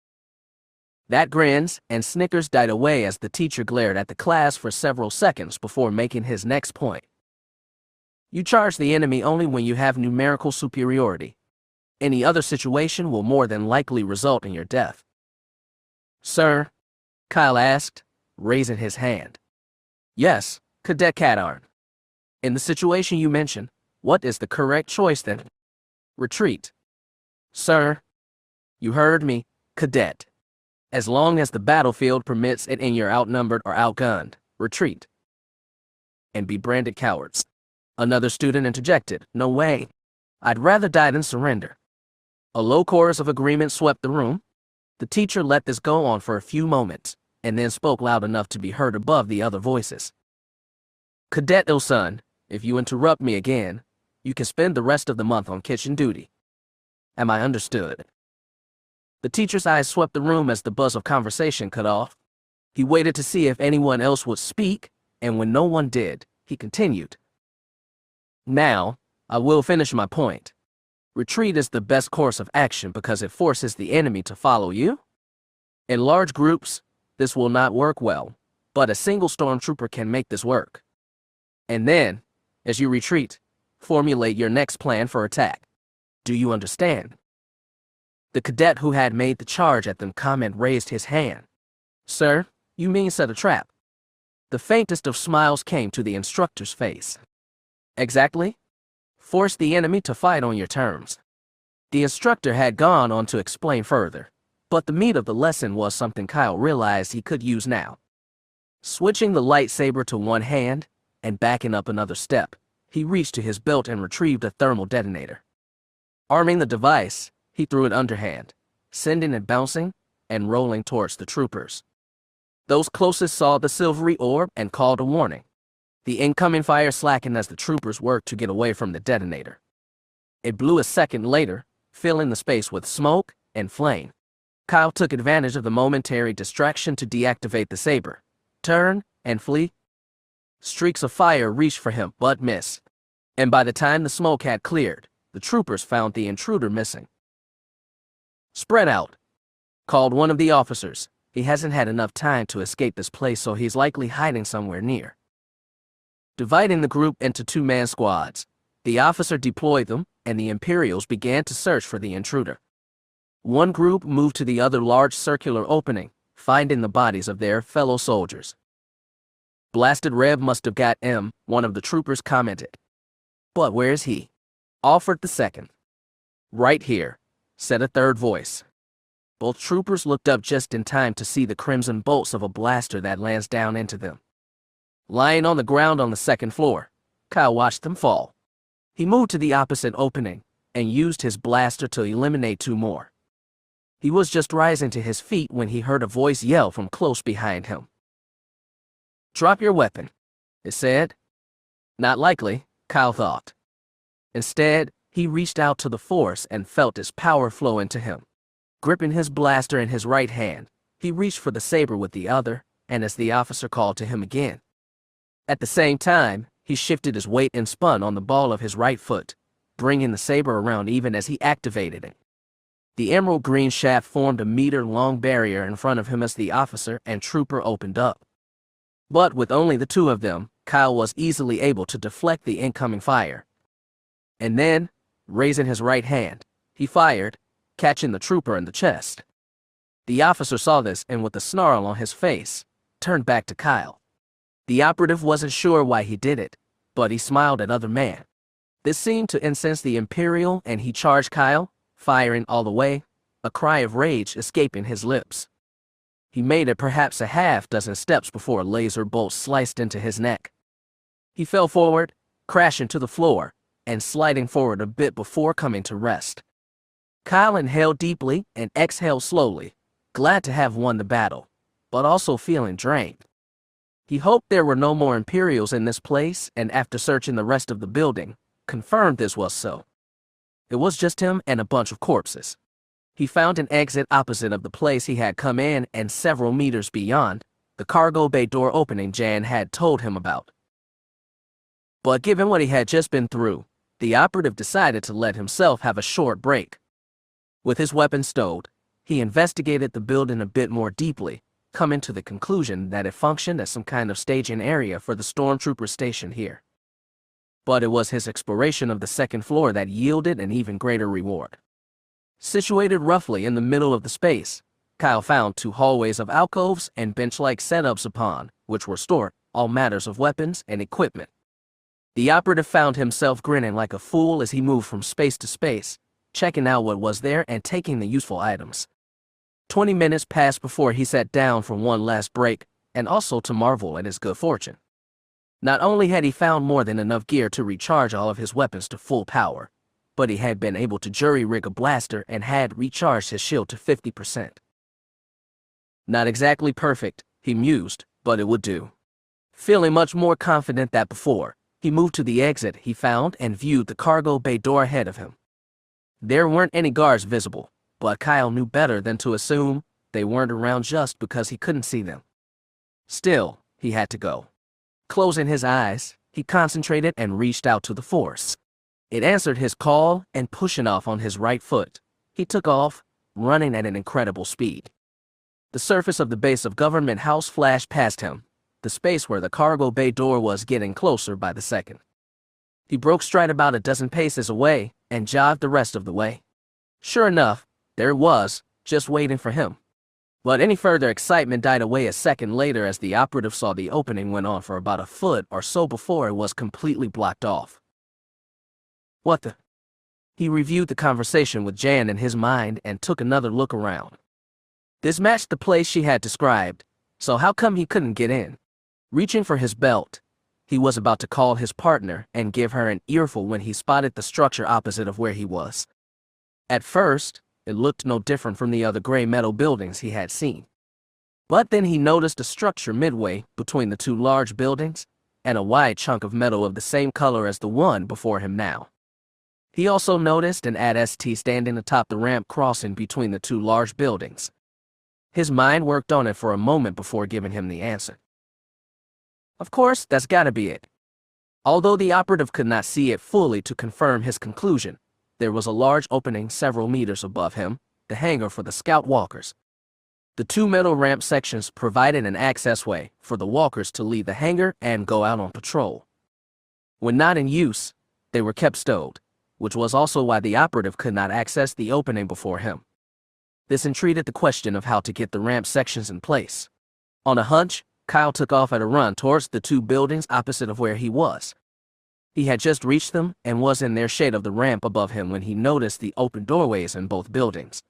That grins and snickers died away as the teacher glared at the class for several seconds before making his next point. "You charge the enemy only when you have numerical superiority. Any other situation will more than likely result in your death." "Sir?" Kyle asked, raising his hand. "Yes, Cadet Katarn. In the situation you mentioned, what is the correct choice then?" "Retreat." "Sir?" "You heard me, Cadet. As long as the battlefield permits it and you're outnumbered or outgunned, retreat." "And be branded cowards." Another student interjected. "No way. I'd rather die than surrender." A low chorus of agreement swept the room. The teacher let this go on for a few moments, and then spoke loud enough to be heard above the other voices. "Cadet Ilsun, if you interrupt me again, you can spend the rest of the month on kitchen duty. Am I understood?" The teacher's eyes swept the room as the buzz of conversation cut off. He waited to see if anyone else would speak, and when no one did, he continued. "Now, I will finish my point. Retreat is the best course of action because it forces the enemy to follow you. In large groups, this will not work well, but a single stormtrooper can make this work. And then, as you retreat, formulate your next plan for attack. Do you understand?" The cadet who had made the charge at them comment raised his hand. "Sir, you mean set a trap?" The faintest of smiles came to the instructor's face. "Exactly. Force the enemy to fight on your terms." The instructor had gone on to explain further, but the meat of the lesson was something Kyle realized he could use now. Switching the lightsaber to one hand and backing up another step, he reached to his belt and retrieved a thermal detonator. Arming the device, he threw it underhand, sending it bouncing and rolling towards the troopers. Those closest saw the silvery orb and called a warning. The incoming fire slackened as the troopers worked to get away from the detonator. It blew a second later, filling the space with smoke and flame. Kyle took advantage of the momentary distraction to deactivate the saber, turn, and flee. Streaks of fire reached for him but missed, and by the time the smoke had cleared, the troopers found the intruder missing. "Spread out," called one of the officers. "He hasn't had enough time to escape this place, so he's likely hiding somewhere near." Dividing the group into two-man squads, the officer deployed them, and the Imperials began to search for the intruder. One group moved to the other large circular opening, finding the bodies of their fellow soldiers. "Blasted Rev must have got him," one of the troopers commented. "But where is he?" offered the second. "Right here," said a third voice. Both troopers looked up just in time to see the crimson bolts of a blaster that lands down into them. Lying on the ground on the second floor, Kyle watched them fall. He moved to the opposite opening and used his blaster to eliminate two more. He was just rising to his feet when he heard a voice yell from close behind him. "Drop your weapon," it said. Not likely, Kyle thought. Instead, he reached out to the Force and felt its power flow into him. Gripping his blaster in his right hand, he reached for the saber with the other, and as the officer called to him again. At the same time, he shifted his weight and spun on the ball of his right foot, bringing the saber around even as he activated it. The emerald green shaft formed a meter-long barrier in front of him as the officer and trooper opened up. But with only the two of them, Kyle was easily able to deflect the incoming fire. And then, raising his right hand, he fired, catching the trooper in the chest. The officer saw this and, with a snarl on his face, turned back to Kyle. The operative wasn't sure why he did it, but he smiled at other man. This seemed to incense the Imperial, and he charged Kyle, firing all the way, a cry of rage escaping his lips. He made it perhaps a half-dozen steps before a laser bolt sliced into his neck. He fell forward, crashing to the floor, and sliding forward a bit before coming to rest. Kyle inhaled deeply and exhaled slowly, glad to have won the battle, but also feeling drained. He hoped there were no more Imperials in this place, and after searching the rest of the building, confirmed this was so. It was just him and a bunch of corpses. He found an exit opposite of the place he had come in, and several meters beyond, the cargo bay door opening Jan had told him about. But given what he had just been through, the operative decided to let himself have a short break. With his weapon stowed, he investigated the building a bit more deeply, coming to the conclusion that it functioned as some kind of staging area for the stormtrooper station here. But it was his exploration of the second floor that yielded an even greater reward. Situated roughly in the middle of the space, Kyle found 2 hallways of alcoves and bench-like setups upon which were stored all matters of weapons and equipment. The operative found himself grinning like a fool as he moved from space to space, checking out what was there and taking the useful items. 20 minutes passed before he sat down for one last break, and also to marvel at his good fortune. Not only had he found more than enough gear to recharge all of his weapons to full power, but he had been able to jury-rig a blaster and had recharged his shield to 50%. Not exactly perfect, he mused, but it would do. Feeling much more confident than before, he moved to the exit he found and viewed the cargo bay door ahead of him. There weren't any guards visible, but Kyle knew better than to assume they weren't around just because he couldn't see them. Still, he had to go. Closing his eyes, he concentrated and reached out to the Force. It answered his call, and pushing off on his right foot, he took off, running at an incredible speed. The surface of the base of Government House flashed past him, the space where the cargo bay door was getting closer by the second. He broke stride about a dozen paces away and jogged the rest of the way. Sure enough, there it was, just waiting for him. But any further excitement died away a second later as the operative saw the opening went on for about a foot or so before it was completely blocked off. What the? He reviewed the conversation with Jan in his mind and took another look around. This matched the place she had described, so how come he couldn't get in? Reaching for his belt, he was about to call his partner and give her an earful when he spotted the structure opposite of where he was. At first, it looked no different from the other gray metal buildings he had seen. But then he noticed a structure midway between the 2 large buildings, and a wide chunk of metal of the same color as the one before him now. He also noticed an AT-ST standing atop the ramp crossing between the 2 large buildings. His mind worked on it for a moment before giving him the answer. Of course, that's gotta be it. Although the operative could not see it fully to confirm his conclusion, there was a large opening several meters above him, the hangar for the scout walkers. The 2 metal ramp sections provided an access way for the walkers to leave the hangar and go out on patrol. When not in use, they were kept stowed, which was also why the operative could not access the opening before him. This entreated the question of how to get the ramp sections in place. On a hunch, Kyle took off at a run towards the 2 buildings opposite of where he was. He had just reached them and was in their shade of the ramp above him when he noticed the open doorways in both buildings.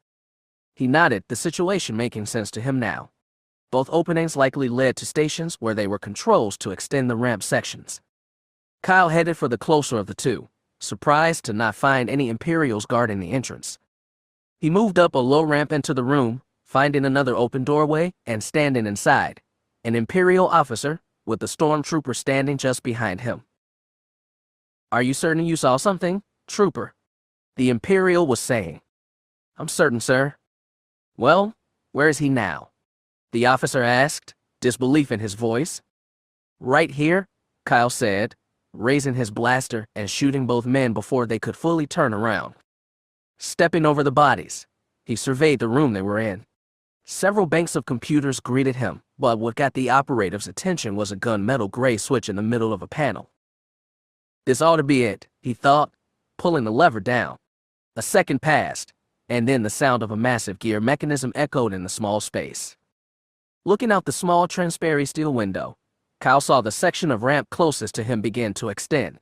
He nodded, the situation making sense to him now. Both openings likely led to stations where there were controls to extend the ramp sections. Kyle headed for the closer of the 2, surprised to not find any Imperials guarding the entrance. He moved up a low ramp into the room, finding another open doorway and standing inside, an Imperial officer with the stormtrooper standing just behind him. "Are you certain you saw something, Trooper?" the Imperial was saying. "I'm certain, sir." "Well, where is he now?" the officer asked, disbelief in his voice. "Right here," Kyle said, raising his blaster and shooting both men before they could fully turn around. Stepping over the bodies, he surveyed the room they were in. Several banks of computers greeted him, but what got the operative's attention was a gunmetal gray switch in the middle of a panel. This ought to be it, he thought, pulling the lever down. A second passed, and then the sound of a massive gear mechanism echoed in the small space. Looking out the small transparent steel window, Kyle saw the section of ramp closest to him begin to extend.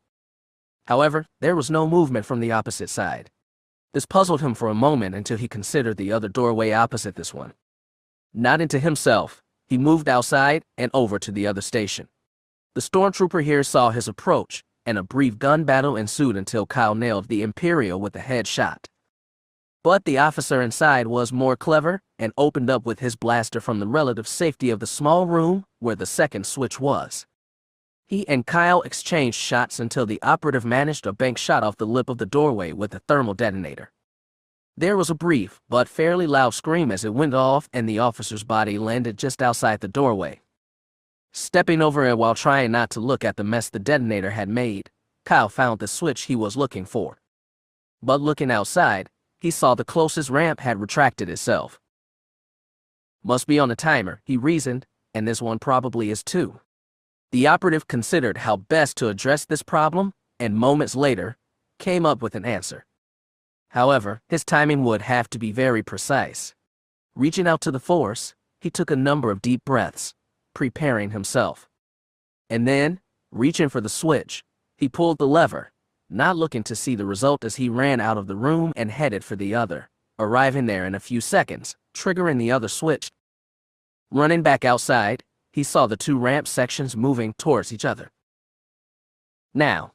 However, there was no movement from the opposite side. This puzzled him for a moment until he considered the other doorway opposite this one. Nodding to himself, he moved outside and over to the other station. The stormtrooper here saw his approach, and a brief gun battle ensued until Kyle nailed the Imperial with a headshot. But the officer inside was more clever and opened up with his blaster from the relative safety of the small room where the second switch was. He and Kyle exchanged shots until the operative managed a bank shot off the lip of the doorway with a thermal detonator. There was a brief but fairly loud scream as it went off and the officer's body landed just outside the doorway. Stepping over it while trying not to look at the mess the detonator had made, Kyle found the switch he was looking for. But looking outside, he saw the closest ramp had retracted itself. Must be on a timer, he reasoned, and this one probably is too. The operative considered how best to address this problem, and moments later, came up with an answer. However, his timing would have to be very precise. Reaching out to the force, he took a number of deep breaths, preparing himself. And then, reaching for the switch, he pulled the lever, not looking to see the result as he ran out of the room and headed for the other, arriving there in a few seconds, triggering the other switch. Running back outside, he saw the two ramp sections moving towards each other. Now,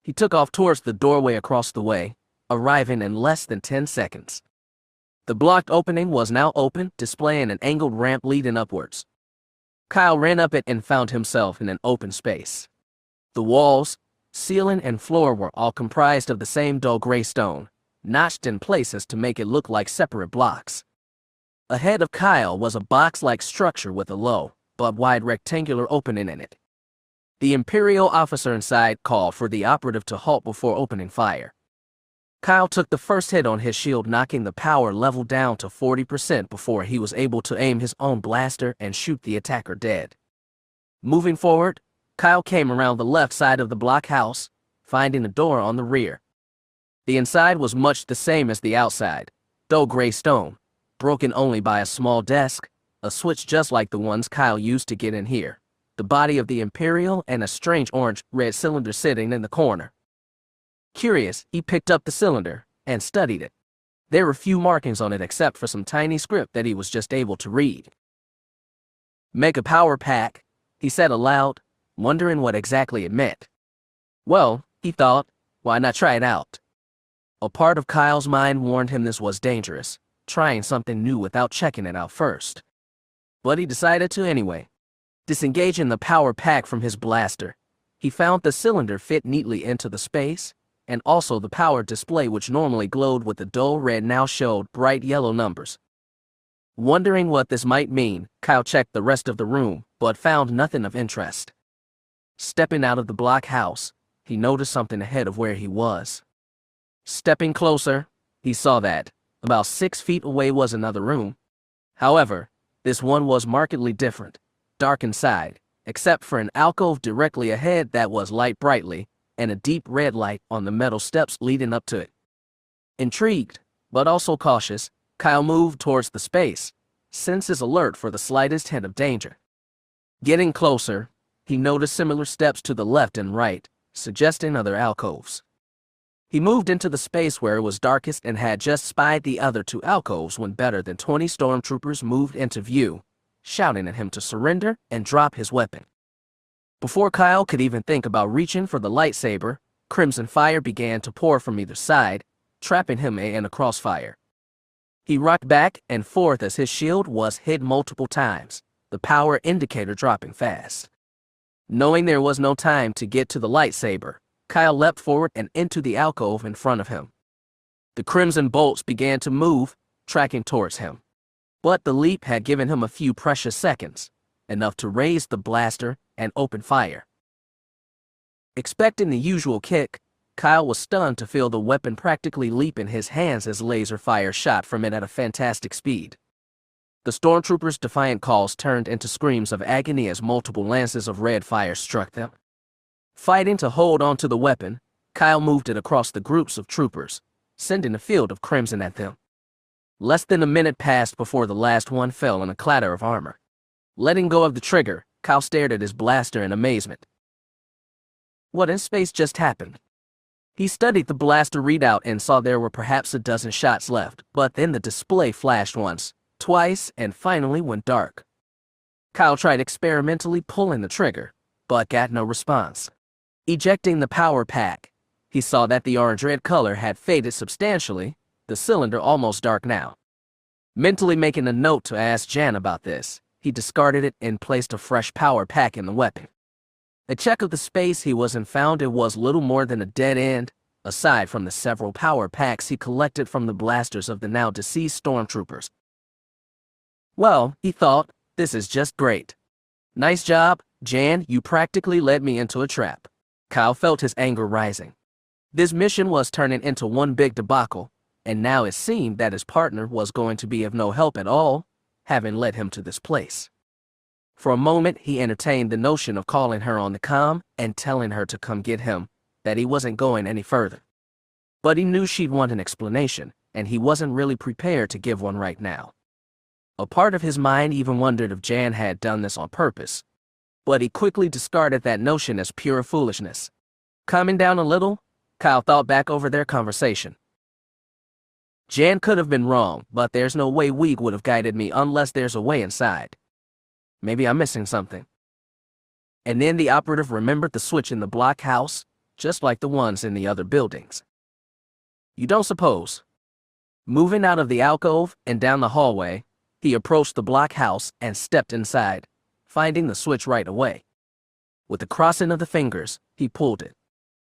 he took off towards the doorway across the way, arriving in less than 10 seconds. The blocked opening was now open, displaying an angled ramp leading upwards. Kyle ran up it and found himself in an open space. The walls, ceiling, and floor were all comprised of the same dull gray stone, notched in places to make it look like separate blocks. Ahead of Kyle was a box-like structure with a low, but wide rectangular opening in it. The Imperial officer inside called for the operative to halt before opening fire. Kyle took the first hit on his shield, knocking the power level down to 40% before he was able to aim his own blaster and shoot the attacker dead. Moving forward, Kyle came around the left side of the blockhouse, finding a door on the rear. The inside was much the same as the outside, dull gray stone, broken only by a small desk, a switch just like the ones Kyle used to get in here, the body of the Imperial, and a strange orange-red cylinder sitting in the corner. Curious, he picked up the cylinder and studied it. There were few markings on it except for some tiny script that he was just able to read. "Make a power pack," he said aloud, wondering what exactly it meant. Well, he thought, why not try it out? A part of Kyle's mind warned him this was dangerous, trying something new without checking it out first. But he decided to anyway. Disengaging the power pack from his blaster, he found the cylinder fit neatly into the space, and also the power display, which normally glowed with the dull red, now showed bright yellow numbers. Wondering what this might mean, Kyle checked the rest of the room, but found nothing of interest. Stepping out of the blockhouse, he noticed something ahead of where he was. Stepping closer, he saw that, about 6 feet away, was another room. However, this one was markedly different, dark inside, except for an alcove directly ahead that was lit brightly, and a deep red light on the metal steps leading up to it. Intrigued, but also cautious, Kyle moved towards the space, senses alert for the slightest hint of danger. Getting closer, he noticed similar steps to the left and right, suggesting other alcoves. He moved into the space where it was darkest and had just spied the other 2 alcoves when better than 20 stormtroopers moved into view, shouting at him to surrender and drop his weapon. Before Kyle could even think about reaching for the lightsaber, crimson fire began to pour from either side, trapping him in a crossfire. He rocked back and forth as his shield was hit multiple times, the power indicator dropping fast. Knowing there was no time to get to the lightsaber, Kyle leapt forward and into the alcove in front of him. The crimson bolts began to move, tracking towards him. But the leap had given him a few precious seconds, enough to raise the blaster and open fire. Expecting the usual kick, Kyle was stunned to feel the weapon practically leap in his hands as laser fire shot from it at a fantastic speed. The stormtroopers' defiant calls turned into screams of agony as multiple lances of red fire struck them. Fighting to hold onto the weapon, Kyle moved it across the groups of troopers, sending a field of crimson at them. Less than a minute passed before the last one fell in a clatter of armor. Letting go of the trigger, Kyle stared at his blaster in amazement. What in space just happened? He studied the blaster readout and saw there were perhaps a dozen shots left, but then the display flashed once, twice, and finally went dark. Kyle tried experimentally pulling the trigger, but got no response. Ejecting the power pack, he saw that the orange-red color had faded substantially, the cylinder almost dark now. Mentally making a note to ask Jan about this, he discarded it and placed a fresh power pack in the weapon. A check of the space he was in found it was little more than a dead end, aside from the several power packs he collected from the blasters of the now deceased stormtroopers. Well, he thought, this is just great. Nice job, Jan, you practically led me into a trap. Kyle felt his anger rising. This mission was turning into one big debacle, and now it seemed that his partner was going to be of no help at all, having led him to this place. For a moment, he entertained the notion of calling her on the comm and telling her to come get him, that he wasn't going any further. But he knew she'd want an explanation, and he wasn't really prepared to give one right now. A part of his mind even wondered if Jan had done this on purpose, but he quickly discarded that notion as pure foolishness. Calming down a little, Kyle thought back over their conversation. Jan could have been wrong, but there's no way Weeg would have guided me unless there's a way inside. Maybe I'm missing something. And then the operative remembered the switch in the blockhouse, just like the ones in the other buildings. You don't suppose? Moving out of the alcove and down the hallway, he approached the blockhouse and stepped inside, finding the switch right away. With the crossing of the fingers, he pulled it.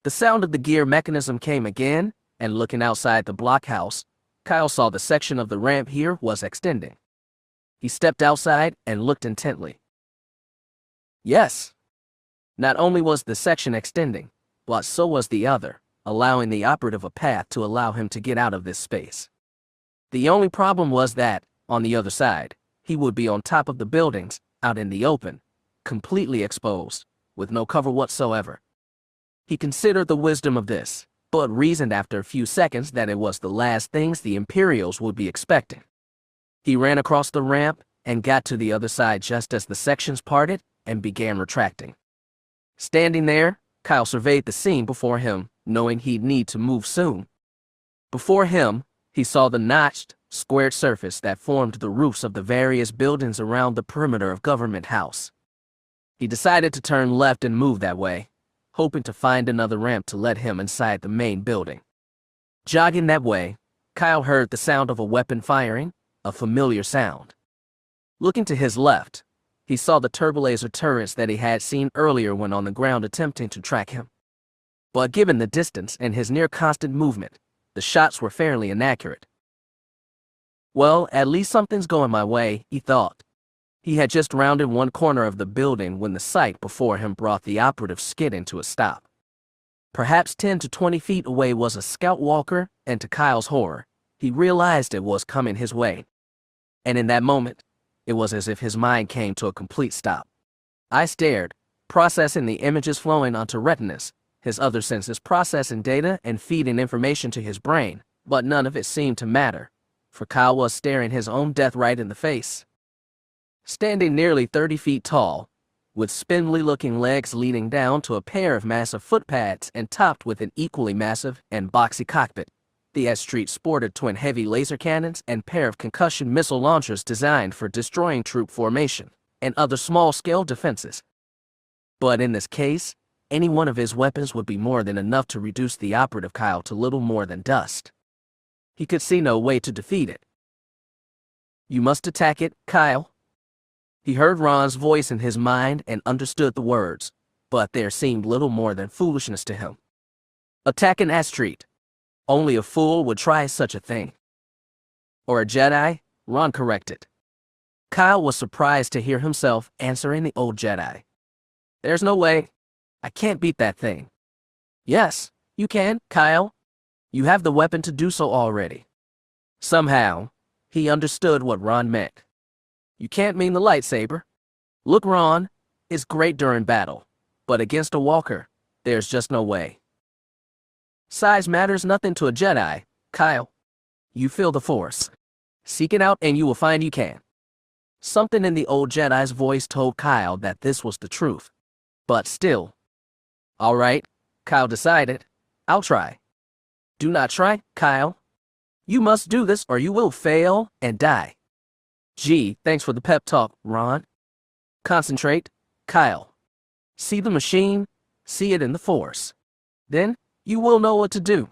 The sound of the gear mechanism came again, and looking outside the blockhouse, Kyle saw the section of the ramp here was extending. He stepped outside and looked intently. Yes. Not only was the section extending, but so was the other, allowing the operative a path to allow him to get out of this space. The only problem was that, on the other side, he would be on top of the buildings, out in the open, completely exposed, with no cover whatsoever. He considered the wisdom of this, but reasoned after a few seconds that it was the last things the Imperials would be expecting. He ran across the ramp and got to the other side just as the sections parted and began retracting. Standing there, Kyle surveyed the scene before him, knowing he'd need to move soon. Before him, he saw the notched, squared surface that formed the roofs of the various buildings around the perimeter of Government House. He decided to turn left and move that way, hoping to find another ramp to let him inside the main building. Jogging that way, Kyle heard the sound of a weapon firing, a familiar sound. Looking to his left, he saw the turbolaser turrets that he had seen earlier when on the ground attempting to track him. But given the distance and his near-constant movement, the shots were fairly inaccurate. Well, at least something's going my way, he thought. He had just rounded one corner of the building when the sight before him brought the operative skidding to a stop. Perhaps 10 to 20 feet away was a scout walker, and to Kyle's horror, he realized it was coming his way. And in that moment, it was as if his mind came to a complete stop. I stared, processing the images flowing onto retinas, his other senses processing data and feeding information to his brain, but none of it seemed to matter, for Kyle was staring his own death right in the face. Standing nearly 30 feet tall, with spindly-looking legs leading down to a pair of massive footpads and topped with an equally massive and boxy cockpit, the S-Street sported twin heavy laser cannons and pair of concussion missile launchers designed for destroying troop formation and other small-scale defenses. But in this case, any one of his weapons would be more than enough to reduce the operative Kyle to little more than dust. He could see no way to defeat it. You must attack it, Kyle. He heard Ron's voice in his mind and understood the words, but there seemed little more than foolishness to him. Attack an S-Street. Only a fool would try such a thing. Or a Jedi, Ron corrected. Kyle was surprised to hear himself answering the old Jedi. There's no way. I can't beat that thing. Yes, you can, Kyle. You have the weapon to do so already. Somehow, he understood what Ron meant. You can't mean the lightsaber. Look, Ron, it's great during battle, but against a walker, there's just no way. Size matters nothing to a Jedi, Kyle. You feel the Force. Seek it out and you will find you can. Something in the old Jedi's voice told Kyle that this was the truth. But still. All right, Kyle decided. I'll try. Do not try, Kyle. You must do this or you will fail and die. Gee, thanks for the pep talk, Ron. Concentrate, Kyle. See the machine, see it in the Force. Then, you will know what to do.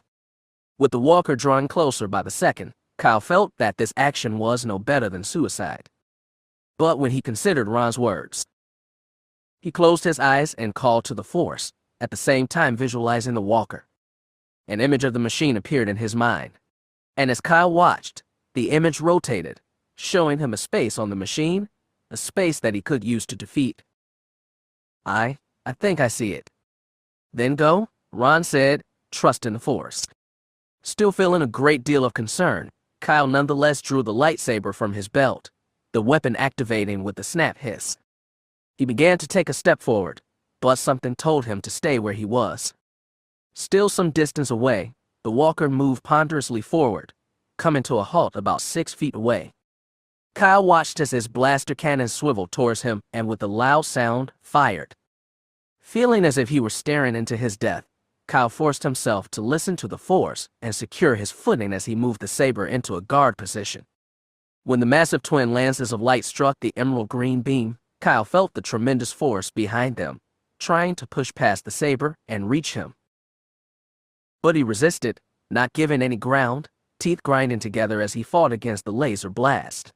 With the walker drawing closer by the second, Kyle felt that this action was no better than suicide. But when he considered Ron's words, he closed his eyes and called to the Force, at the same time visualizing the walker. An image of the machine appeared in his mind. And as Kyle watched, the image rotated, showing him a space on the machine, a space that he could use to defeat. I think I see it. Then go, Ron said, trust in the Force. Still feeling a great deal of concern, Kyle nonetheless drew the lightsaber from his belt, the weapon activating with a snap hiss. He began to take a step forward, but something told him to stay where he was. Still some distance away, the walker moved ponderously forward, coming to a halt about 6 feet away. Kyle watched as his blaster cannon swiveled towards him and with a loud sound, fired. Feeling as if he were staring into his death, Kyle forced himself to listen to the Force and secure his footing as he moved the saber into a guard position. When the massive twin lances of light struck the emerald green beam, Kyle felt the tremendous force behind them, trying to push past the saber and reach him. But he resisted, not giving any ground, teeth grinding together as he fought against the laser blast.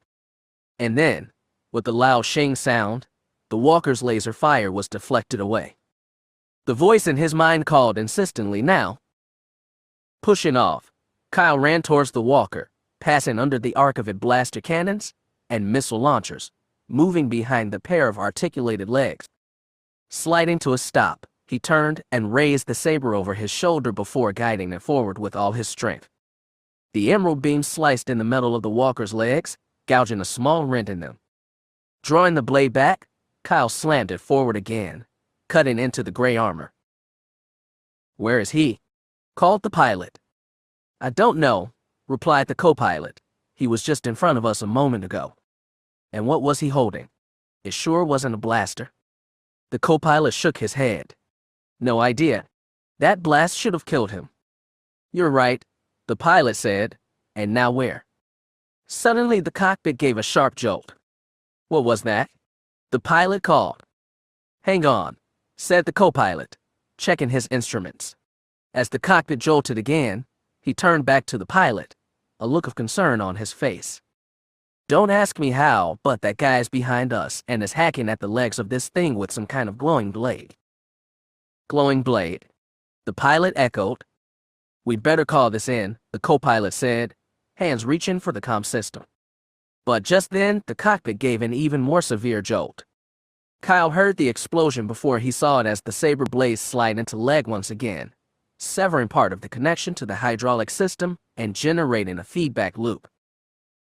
And then, with a loud shing sound, the walker's laser fire was deflected away. The voice in his mind called insistently now. Pushing off, Kyle ran towards the walker, passing under the arc of its blaster cannons and missile launchers, moving behind the pair of articulated legs. Sliding to a stop, he turned and raised the saber over his shoulder before guiding it forward with all his strength. The emerald beam sliced in the metal of the walker's legs, gouging a small rent in them. Drawing the blade back, Kyle slammed it forward again, cutting into the gray armor. "Where is he?" called the pilot. "I don't know," replied the co-pilot. "He was just in front of us a moment ago." "And what was he holding?" "It sure wasn't a blaster." The co-pilot shook his head. "No idea. That blast should have killed him." "You're right," the pilot said. "And now where?" Suddenly the cockpit gave a sharp jolt. "What was that?" the pilot called. "Hang on," said the co-pilot, checking his instruments. As the cockpit jolted again, he turned back to the pilot, a look of concern on his face. "Don't ask me how, but that guy's behind us and is hacking at the legs of this thing with some kind of glowing blade." "Glowing blade?" the pilot echoed. "We'd better call this in," the co-pilot said, hands reaching for the comm system. But just then, the cockpit gave an even more severe jolt. Kyle heard the explosion before he saw it as the saber blade slide into leg once again, severing part of the connection to the hydraulic system and generating a feedback loop.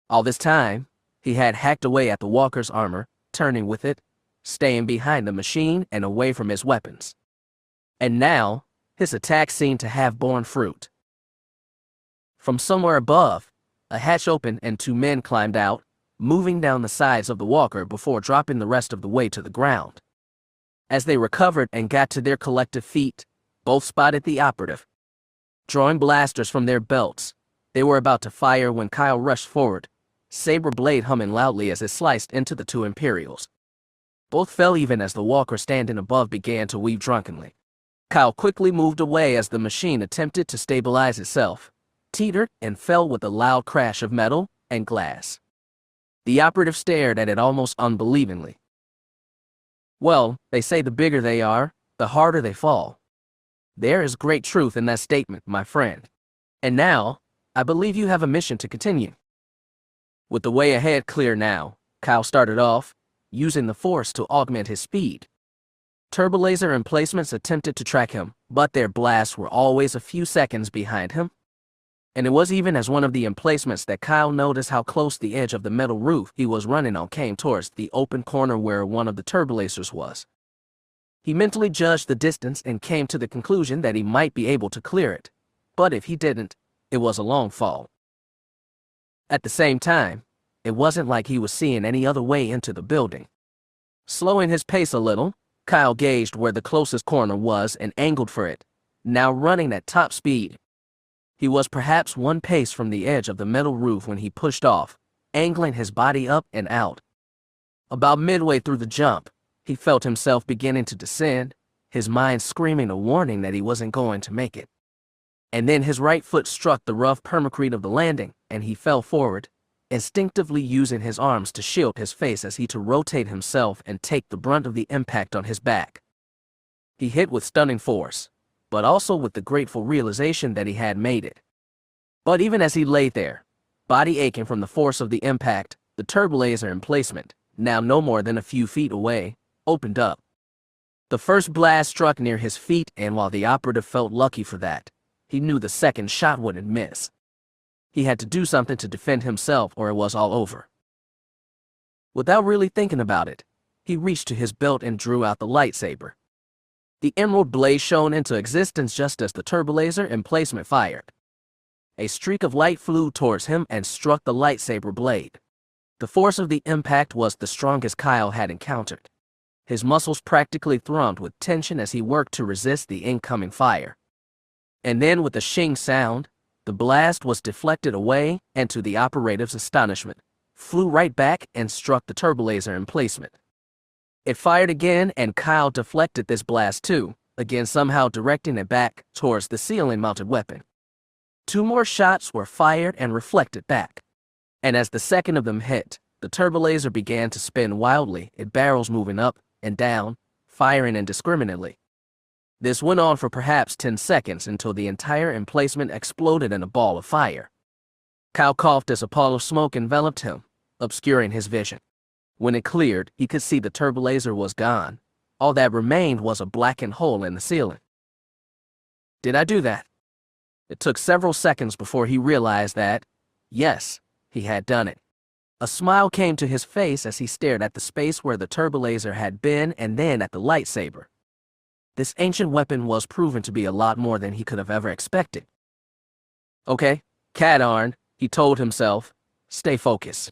All this time, he had hacked away at the walker's armor, turning with it, staying behind the machine and away from his weapons. And now, his attack seemed to have borne fruit. From somewhere above, a hatch opened and 2 men climbed out, moving down the sides of the walker before dropping the rest of the way to the ground. As they recovered and got to their collective feet, both spotted the operative. Drawing blasters from their belts, they were about to fire when Kyle rushed forward, saber blade humming loudly as it sliced into the 2 Imperials. Both fell even as the walker standing above began to weave drunkenly. Kyle quickly moved away as the machine attempted to stabilize itself, teetered, and fell with a loud crash of metal and glass. The operative stared at it almost unbelievingly. "Well, they say the bigger they are, the harder they fall. There is great truth in that statement, my friend. And now, I believe you have a mission to continue." With the way ahead clear now, Kyle started off, using the Force to augment his speed. Turbolaser emplacements attempted to track him, but their blasts were always a few seconds behind him. And it was even as one of the emplacements that Kyle noticed how close the edge of the metal roof he was running on came towards the open corner where one of the turbolasers was. He mentally judged the distance and came to the conclusion that he might be able to clear it, but if he didn't, it was a long fall. At the same time, it wasn't like he was seeing any other way into the building. Slowing his pace a little, Kyle gauged where the closest corner was and angled for it, now running at top speed. He was perhaps one pace from the edge of the metal roof when he pushed off, angling his body up and out. About midway through the jump, he felt himself beginning to descend, his mind screaming a warning that he wasn't going to make it. And then his right foot struck the rough permacrete of the landing, and he fell forward, instinctively using his arms to shield his face as he to rotate himself and take the brunt of the impact on his back. He hit with stunning force, but also with the grateful realization that he had made it. But even as he lay there, body aching from the force of the impact, the turbolaser emplacement, now no more than a few feet away, opened up. The first blast struck near his feet, and while the operative felt lucky for that, he knew the second shot wouldn't miss. He had to do something to defend himself or it was all over. Without really thinking about it, he reached to his belt and drew out the lightsaber. The emerald blade shone into existence just as the turbolaser emplacement fired. A streak of light flew towards him and struck the lightsaber blade. The force of the impact was the strongest Kyle had encountered. His muscles practically throbbed with tension as he worked to resist the incoming fire. And then with a shing sound, the blast was deflected away and, to the operative's astonishment, flew right back and struck the turbolaser emplacement. It fired again and Kyle deflected this blast too, again somehow directing it back towards the ceiling-mounted weapon. 2 more shots were fired and reflected back. And as the second of them hit, the turbolaser began to spin wildly, its barrels moving up and down, firing indiscriminately. This went on for perhaps 10 seconds until the entire emplacement exploded in a ball of fire. Kyle coughed as a pall of smoke enveloped him, obscuring his vision. When it cleared, he could see the turbolaser was gone. All that remained was a blackened hole in the ceiling. Did I do that? It took several seconds before he realized that, yes, he had done it. A smile came to his face as he stared at the space where the turbolaser had been and then at the lightsaber. This ancient weapon was proven to be a lot more than he could have ever expected. Okay, Katarn, he told himself, stay focused.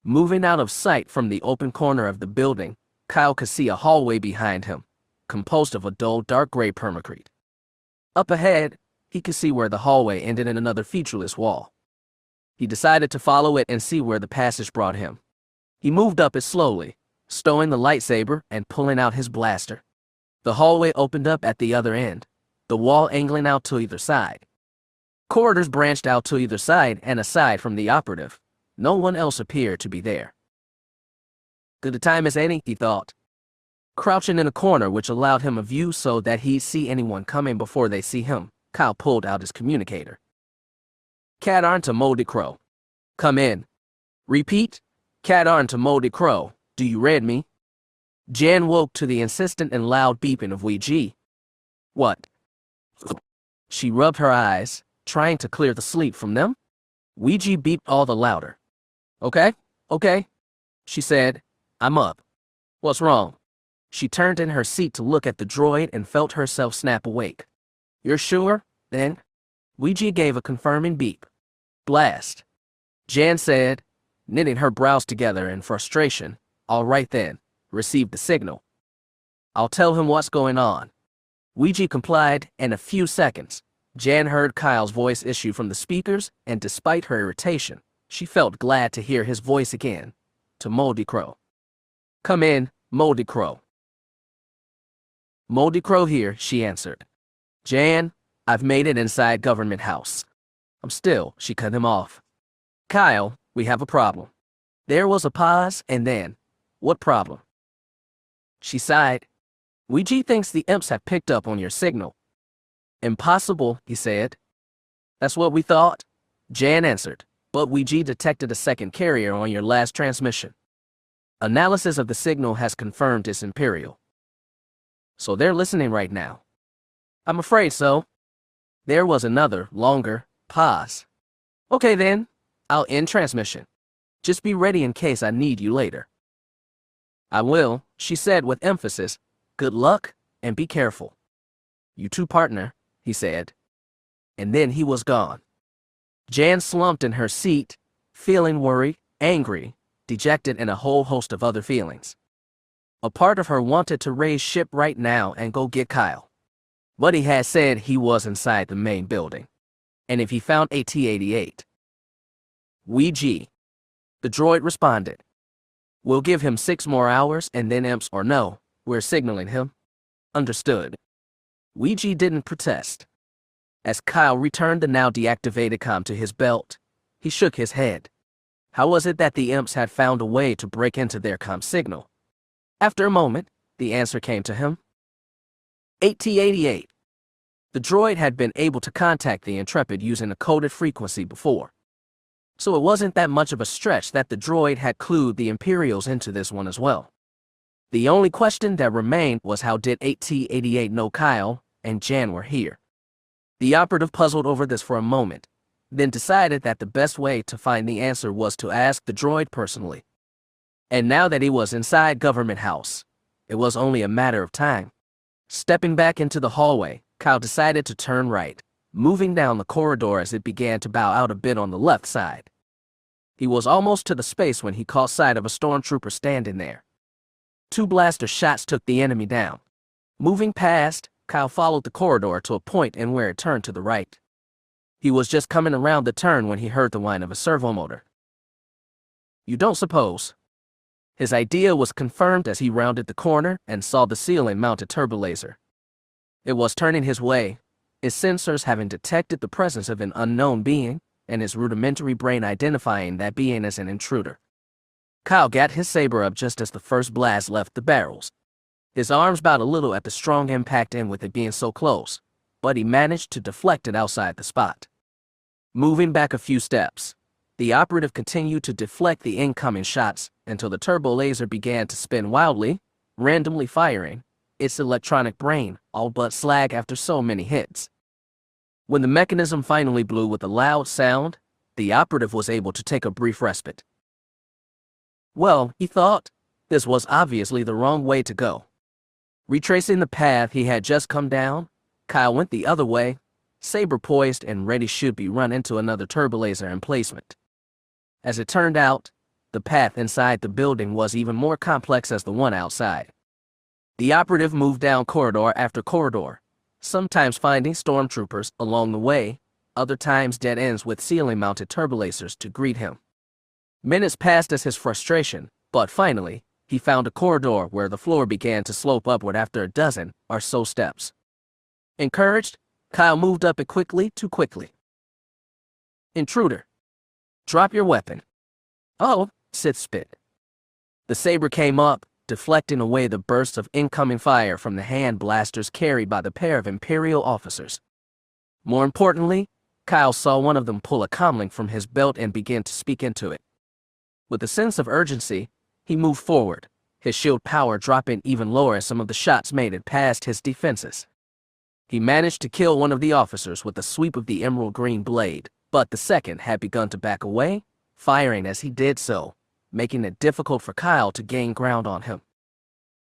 Moving out of sight from the open corner of the building, Kyle could see a hallway behind him, composed of a dull dark gray permacrete. Up ahead, he could see where the hallway ended in another featureless wall. He decided to follow it and see where the passage brought him. He moved up it slowly, stowing the lightsaber and pulling out his blaster. The hallway opened up at the other end, the wall angling out to either side. Corridors branched out to either side, and aside from the operative, no one else appeared to be there. Good a time as any, he thought. Crouching in a corner which allowed him a view so that he'd see anyone coming before they see him, Kyle pulled out his communicator. Katarn to Moldy Crow. Come in. Repeat. Katarn to Moldy Crow. Do you read me? Jan woke to the insistent and loud beeping of Ouija. What? She rubbed her eyes, trying to clear the sleep from them. Ouija beeped all the louder. Okay, she said. I'm up. What's wrong? She turned in her seat to look at the droid and felt herself snap awake. You're sure, then? Ouija gave a confirming beep. Blast. Jan said, knitting her brows together in frustration. All right then. Received the signal. I'll tell him what's going on. Ouija complied, and in a few seconds, Jan heard Kyle's voice issue from the speakers, and despite her irritation, she felt glad to hear his voice again. To Moldy Crow. Come in, Moldy Crow. Moldy Crow here, she answered. Jan, I've made it inside Government House. She cut him off. Kyle, we have a problem. There was a pause, and then, what problem? She sighed. Ouija thinks the imps have picked up on your signal. Impossible, he said. That's what we thought, Jan answered, but Ouija detected a second carrier on your last transmission. Analysis of the signal has confirmed it's Imperial. So they're listening right now. I'm afraid so. There was another, longer, pause. Okay then, I'll end transmission. Just be ready in case I need you later. I will, she said with emphasis. Good luck, and be careful. You too, partner, he said. And then he was gone. Jan slumped in her seat, feeling worried, angry, dejected, and a whole host of other feelings. A part of her wanted to raise ship right now and go get Kyle. But he had said he was inside the main building. And if he found AT-88, the droid responded. We'll give him 6 more hours and then imps or no, we're signaling him. Understood. Ouija didn't protest. As Kyle returned the now deactivated comm to his belt, he shook his head. How was it that the imps had found a way to break into their comm signal? After a moment, the answer came to him. AT-88. The droid had been able to contact the Intrepid using a coded frequency before. So it wasn't that much of a stretch that the droid had clued the Imperials into this one as well. The only question that remained was how did AT-88 know Kyle and Jan were here? The operative puzzled over this for a moment, then decided that the best way to find the answer was to ask the droid personally. And now that he was inside Government House, it was only a matter of time. Stepping back into the hallway, Kyle decided to turn right, moving down the corridor as it began to bow out a bit on the left side. He was almost to the space when he caught sight of a stormtrooper standing there. 2 blaster shots took the enemy down. Moving past, Kyle followed the corridor to a point in where it turned to the right. He was just coming around the turn when he heard the whine of a servomotor. You don't suppose? His idea was confirmed as he rounded the corner and saw the ceiling-mounted turbolaser. It was turning his way, his sensors having detected the presence of an unknown being, and his rudimentary brain identifying that being as an intruder. Kyle got his saber up just as the first blast left the barrels. His arms bowed a little at the strong impact and with it being so close, but he managed to deflect it outside the spot. Moving back a few steps, the operative continued to deflect the incoming shots until the turbo laser began to spin wildly, randomly firing its electronic brain all but slag after so many hits. When the mechanism finally blew with a loud sound, the operative was able to take a brief respite. Well, he thought, this was obviously the wrong way to go. Retracing the path he had just come down, Kyle went the other way, saber poised and ready should be run into another turbolaser emplacement. As it turned out, the path inside the building was even more complex as the one outside. The operative moved down corridor after corridor, sometimes finding stormtroopers along the way, other times dead ends with ceiling-mounted turbolasers to greet him. Minutes passed as his frustration, but finally, he found a corridor where the floor began to slope upward after a dozen or so steps. Encouraged, Kyle moved up it quickly. Intruder. Drop your weapon. Oh, Sith spit. The saber came up, deflecting away the bursts of incoming fire from the hand blasters carried by the pair of Imperial officers. More importantly, Kyle saw one of them pull a comlink from his belt and begin to speak into it. With a sense of urgency, he moved forward, his shield power dropping even lower as some of the shots made it past his defenses. He managed to kill one of the officers with a sweep of the emerald green blade, but the second had begun to back away, firing as he did so, making it difficult for Kyle to gain ground on him.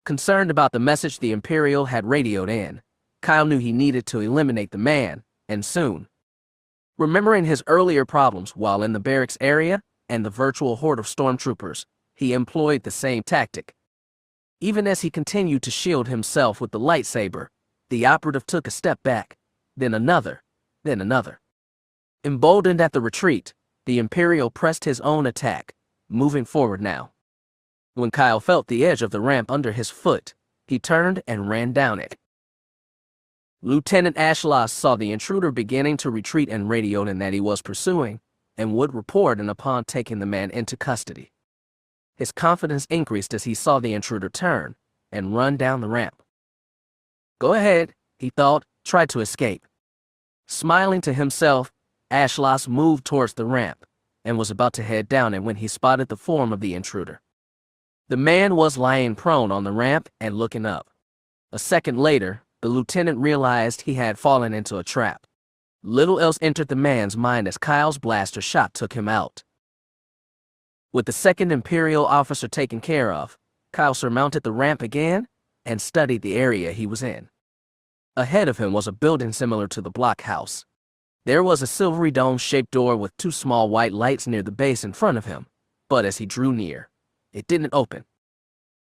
Concerned about the message the Imperial had radioed in, Kyle knew he needed to eliminate the man, and soon. Remembering his earlier problems while in the barracks area and the virtual horde of stormtroopers, he employed the same tactic. Even as he continued to shield himself with the lightsaber, the operative took a step back, then another. Emboldened at the retreat, the Imperial pressed his own attack, moving forward now. When Kyle felt the edge of the ramp under his foot, he turned and ran down it. Lieutenant Ashloss saw the intruder beginning to retreat and radioed in that he was pursuing, and would report upon taking the man into custody. His confidence increased as he saw the intruder turn and run down the ramp. Go ahead, he thought, try to escape. Smiling to himself, Ashloss moved towards the ramp and was about to head down it when he spotted the form of the intruder. The man was lying prone on the ramp and looking up. A second later, the lieutenant realized he had fallen into a trap. Little else entered the man's mind as Kyle's blaster shot took him out. With the second Imperial officer taken care of, Kyle surmounted the ramp again and studied the area he was in. Ahead of him was a building similar to the blockhouse. There was a silvery dome-shaped door with two small white lights near the base in front of him, but as he drew near, it didn't open.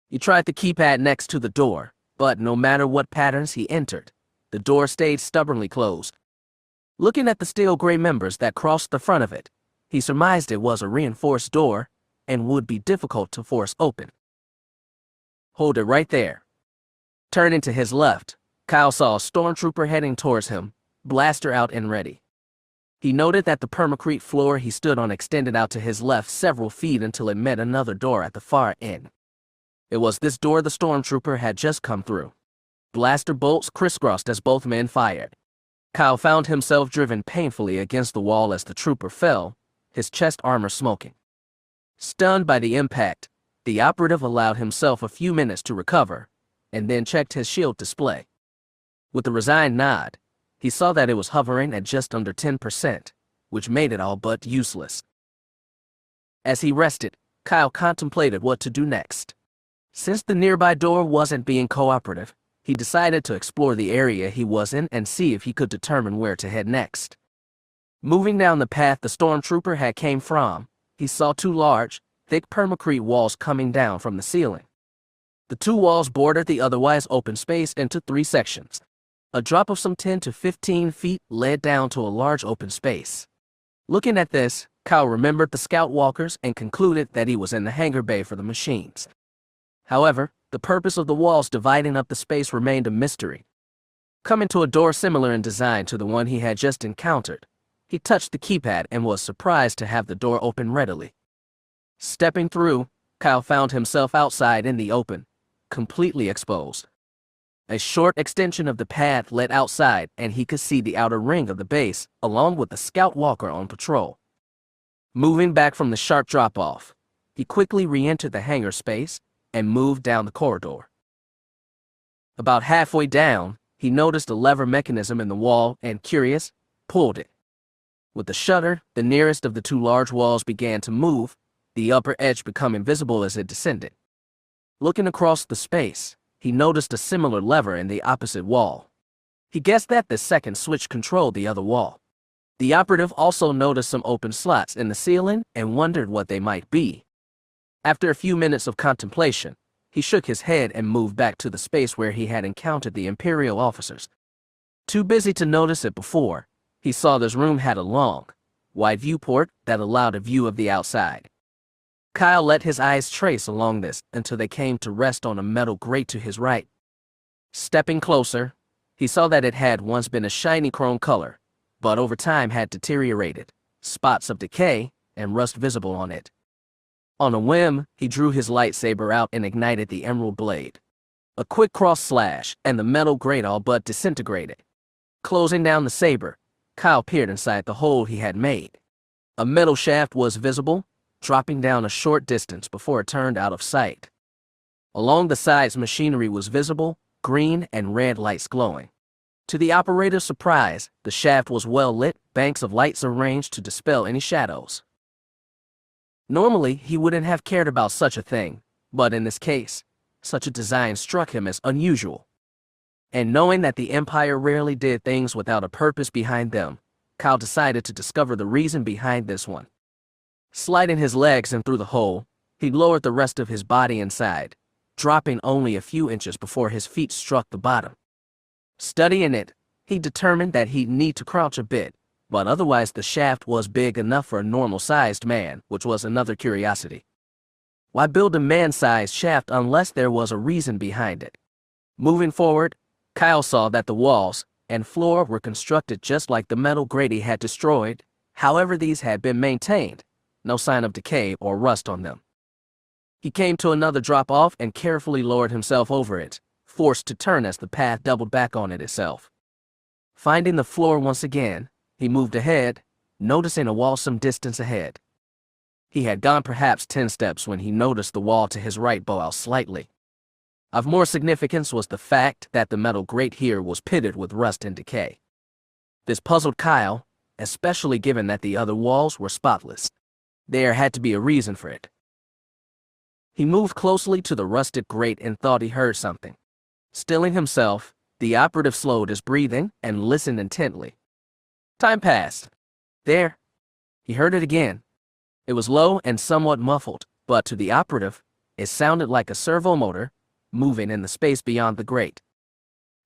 He tried the keypad next to the door, but no matter what patterns he entered, the door stayed stubbornly closed. Looking at the steel gray members that crossed the front of it, he surmised it was a reinforced door and would be difficult to force open. Hold it right there. Turning to his left, Kyle saw a stormtrooper heading towards him, blaster out and ready. He noted that the permacrete floor he stood on extended out to his left several feet until it met another door at the far end. It was this door the stormtrooper had just come through. Blaster bolts crisscrossed as both men fired. Kyle found himself driven painfully against the wall as the trooper fell, his chest armor smoking. Stunned by the impact, the operative allowed himself a few minutes to recover, and then checked his shield display. With a resigned nod, he saw that it was hovering at just under 10%, which made it all but useless. As he rested, Kyle contemplated what to do next. Since the nearby door wasn't being cooperative, he decided to explore the area he was in and see if he could determine where to head next. Moving down the path the stormtrooper had came from, he saw two large, thick permacrete walls coming down from the ceiling. The two walls bordered the otherwise open space into three sections. A drop of some 10 to 15 feet led down to a large open space. Looking at this, Kyle remembered the scout walkers and concluded that he was in the hangar bay for the machines. However, the purpose of the walls dividing up the space remained a mystery. Coming to a door similar in design to the one he had just encountered, he touched the keypad and was surprised to have the door open readily. Stepping through, Kyle found himself outside in the open, completely exposed. A short extension of the path led outside and he could see the outer ring of the base along with the scout walker on patrol. Moving back from the sharp drop-off, he quickly re-entered the hangar space and moved down the corridor. About halfway down, he noticed a lever mechanism in the wall and, curious, pulled it. With the shutter, the nearest of the two large walls began to move, the upper edge becoming visible as it descended. Looking across the space, he noticed a similar lever in the opposite wall. He guessed that the second switch controlled the other wall. The operative also noticed some open slots in the ceiling and wondered what they might be. After a few minutes of contemplation, he shook his head and moved back to the space where he had encountered the Imperial officers. Too busy to notice it before, he saw this room had a long, wide viewport that allowed a view of the outside. Kyle let his eyes trace along this until they came to rest on a metal grate to his right. Stepping closer, he saw that it had once been a shiny chrome color, but over time had deteriorated, spots of decay and rust visible on it. On a whim, he drew his lightsaber out and ignited the emerald blade. A quick cross slash, and the metal grate all but disintegrated. Closing down the saber, Kyle peered inside the hole he had made. A metal shaft was visible, dropping down a short distance before it turned out of sight. Along the sides, machinery was visible, green and red lights glowing. To the operator's surprise, the shaft was well lit, banks of lights arranged to dispel any shadows. Normally, he wouldn't have cared about such a thing, but in this case, such a design struck him as unusual. And knowing that the Empire rarely did things without a purpose behind them, Kyle decided to discover the reason behind this one. Sliding his legs in through the hole, he lowered the rest of his body inside, dropping only a few inches before his feet struck the bottom. Studying it, he determined that he'd need to crouch a bit, but otherwise the shaft was big enough for a normal-sized man, which was another curiosity. Why build a man-sized shaft unless there was a reason behind it? Moving forward, Kyle saw that the walls and floor were constructed just like the metal grate he had destroyed. However, these had been maintained, no sign of decay or rust on them. He came to another drop-off and carefully lowered himself over it, forced to turn as the path doubled back on it itself. Finding the floor once again, he moved ahead, noticing a wall some distance ahead. He had gone perhaps 10 steps when he noticed the wall to his right bow out slightly. Of more significance was the fact that the metal grate here was pitted with rust and decay. This puzzled Kyle, especially given that the other walls were spotless. There had to be a reason for it. He moved closely to the rusted grate and thought he heard something. Stilling himself, the operative slowed his breathing and listened intently. Time passed. There. He heard it again. It was low and somewhat muffled, but to the operative, it sounded like a servo motor moving in the space beyond the grate.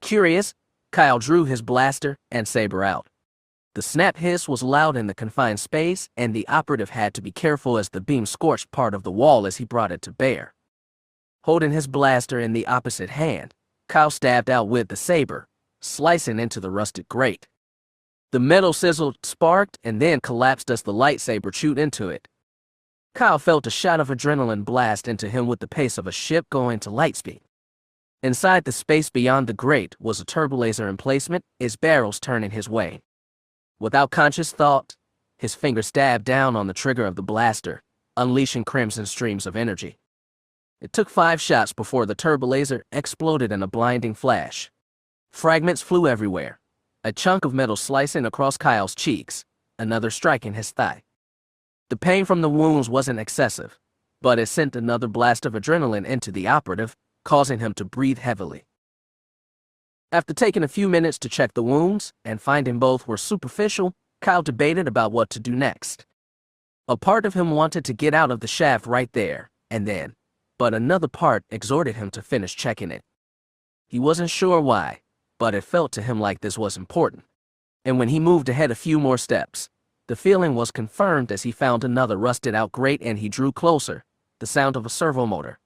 Curious, Kyle drew his blaster and saber out. The snap hiss was loud in the confined space, and the operative had to be careful as the beam scorched part of the wall as he brought it to bear. Holding his blaster in the opposite hand, Kyle stabbed out with the saber, slicing into the rusted grate. The metal sizzled, sparked, and then collapsed as the lightsaber chewed into it. Kyle felt a shot of adrenaline blast into him with the pace of a ship going to lightspeed. Inside the space beyond the grate was a turbolaser emplacement, its barrels turning his way. Without conscious thought, his finger stabbed down on the trigger of the blaster, unleashing crimson streams of energy. It took 5 shots before the turbolaser exploded in a blinding flash. Fragments flew everywhere, a chunk of metal slicing across Kyle's cheeks, another striking his thigh. The pain from the wounds wasn't excessive, but it sent another blast of adrenaline into the operative, causing him to breathe heavily. After taking a few minutes to check the wounds and finding both were superficial, Kyle debated about what to do next. A part of him wanted to get out of the shaft right there and then, but another part exhorted him to finish checking it. He wasn't sure why, but it felt to him like this was important. And when he moved ahead a few more steps, the feeling was confirmed as he found another rusted-out grate and he drew closer, the sound of a servo motor.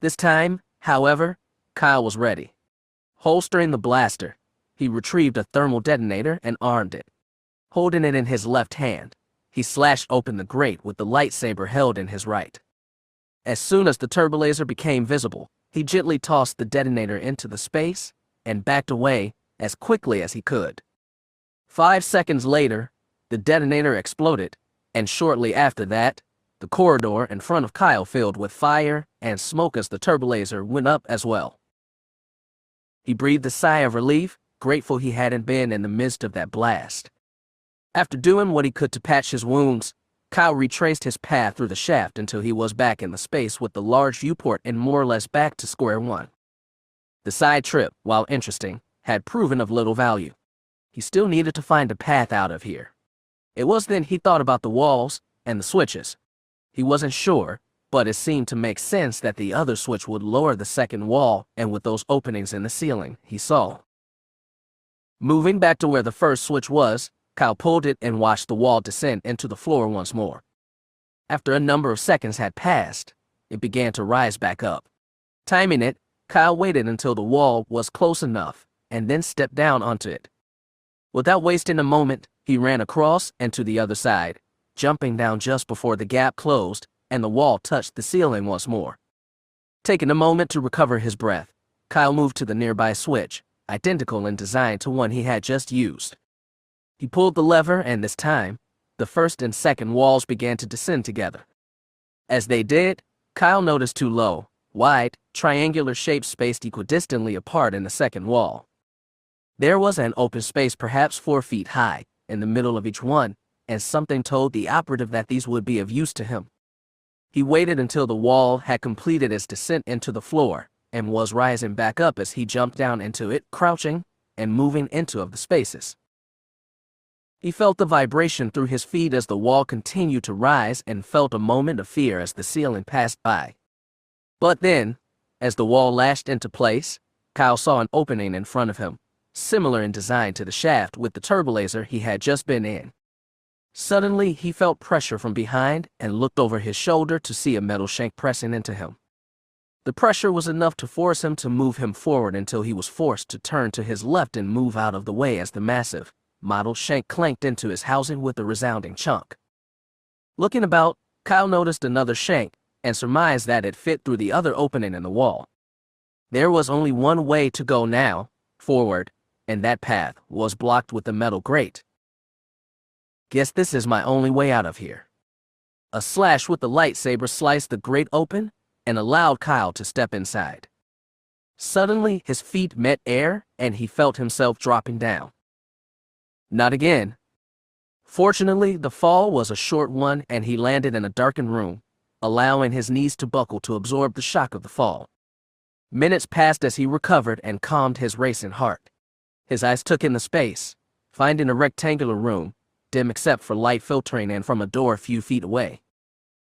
This time, however, Kyle was ready. Holstering the blaster, he retrieved a thermal detonator and armed it. Holding it in his left hand, he slashed open the grate with the lightsaber held in his right. As soon as the turbolaser became visible, he gently tossed the detonator into the space and backed away as quickly as he could. 5 seconds later, the detonator exploded, and shortly after that, the corridor in front of Kyle filled with fire and smoke as the turbolaser went up as well. He breathed a sigh of relief, grateful he hadn't been in the midst of that blast. After doing what he could to patch his wounds, Kyle retraced his path through the shaft until he was back in the space with the large viewport and more or less back to square one. The side trip, while interesting, had proven of little value. He still needed to find a path out of here. It was then he thought about the walls and the switches. He wasn't sure, but it seemed to make sense that the other switch would lower the second wall, and with those openings in the ceiling, he saw. Moving back to where the first switch was, Kyle pulled it and watched the wall descend into the floor once more. After a number of seconds had passed, it began to rise back up. Timing it, Kyle waited until the wall was close enough, and then stepped down onto it. Without wasting a moment, he ran across and to the other side, jumping down just before the gap closed and the wall touched the ceiling once more. Taking a moment to recover his breath, Kyle moved to the nearby switch, identical in design to one he had just used. He pulled the lever and this time, the first and second walls began to descend together. As they did, Kyle noticed 2 low, wide, triangular shapes spaced equidistantly apart in the second wall. There was an open space perhaps 4 feet high in the middle of each one, and something told the operative that these would be of use to him. He waited until the wall had completed its descent into the floor and was rising back up as he jumped down into it, crouching and moving into the spaces. He felt the vibration through his feet as the wall continued to rise and felt a moment of fear as the ceiling passed by. But then, as the wall lashed into place, Kyle saw an opening in front of him, similar in design to the shaft with the turbolaser he had just been in. Suddenly, he felt pressure from behind and looked over his shoulder to see a metal shank pressing into him. The pressure was enough to force him to move him forward until he was forced to turn to his left and move out of the way as the massive, mottled shank clanked into his housing with a resounding chunk. Looking about, Kyle noticed another shank and surmised that it fit through the other opening in the wall. There was only one way to go now, forward, and that path was blocked with the metal grate. Guess this is my only way out of here. A slash with the lightsaber sliced the grate open and allowed Kyle to step inside. Suddenly, his feet met air and he felt himself dropping down. Not again. Fortunately, the fall was a short one and he landed in a darkened room, allowing his knees to buckle to absorb the shock of the fall. Minutes passed as he recovered and calmed his racing heart. His eyes took in the space, finding a rectangular room, dim except for light filtering in from a door a few feet away.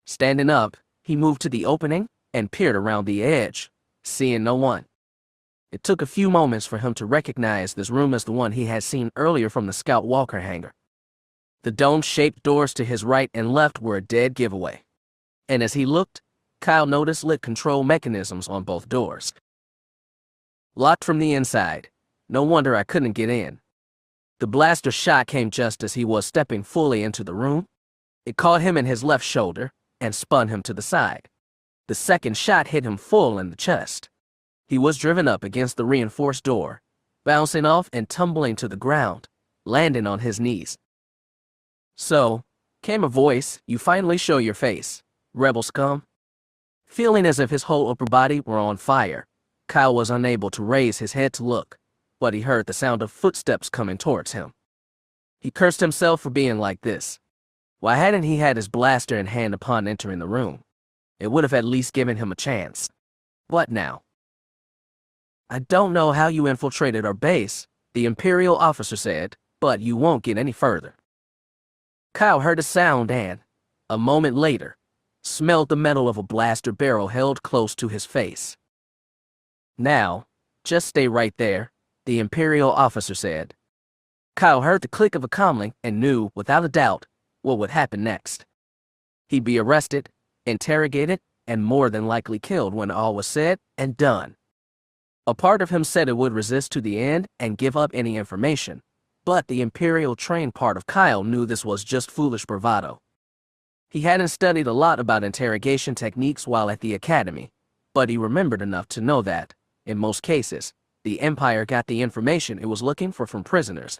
Standing up, he moved to the opening and peered around the edge, seeing no one. It took a few moments for him to recognize this room as the one he had seen earlier from the Scout Walker hangar. The dome-shaped doors to his right and left were a dead giveaway. And as he looked, Kyle noticed lit control mechanisms on both doors. Locked from the inside. No wonder I couldn't get in. The blaster shot came just as he was stepping fully into the room. It caught him in his left shoulder and spun him to the side. The second shot hit him full in the chest. He was driven up against the reinforced door, bouncing off and tumbling to the ground, landing on his knees. So, came a voice, "You finally show your face, rebel scum." Feeling as if his whole upper body were on fire, Kyle was unable to raise his head to look, but he heard the sound of footsteps coming towards him. He cursed himself for being like this. Why hadn't he had his blaster in hand upon entering the room? It would have at least given him a chance. What now? "I don't know how you infiltrated our base," the Imperial officer said, "but you won't get any further." Kyle heard a sound and, a moment later, smelled the metal of a blaster barrel held close to his face. "Now, just stay right there," the Imperial officer said. Kyle heard the click of a comlink and knew, without a doubt, what would happen next. He'd be arrested, interrogated, and more than likely killed when all was said and done. A part of him said it would resist to the end and give up any information, but the Imperial trained part of Kyle knew this was just foolish bravado. He hadn't studied a lot about interrogation techniques while at the academy, but he remembered enough to know that, in most cases, the Empire got the information it was looking for from prisoners.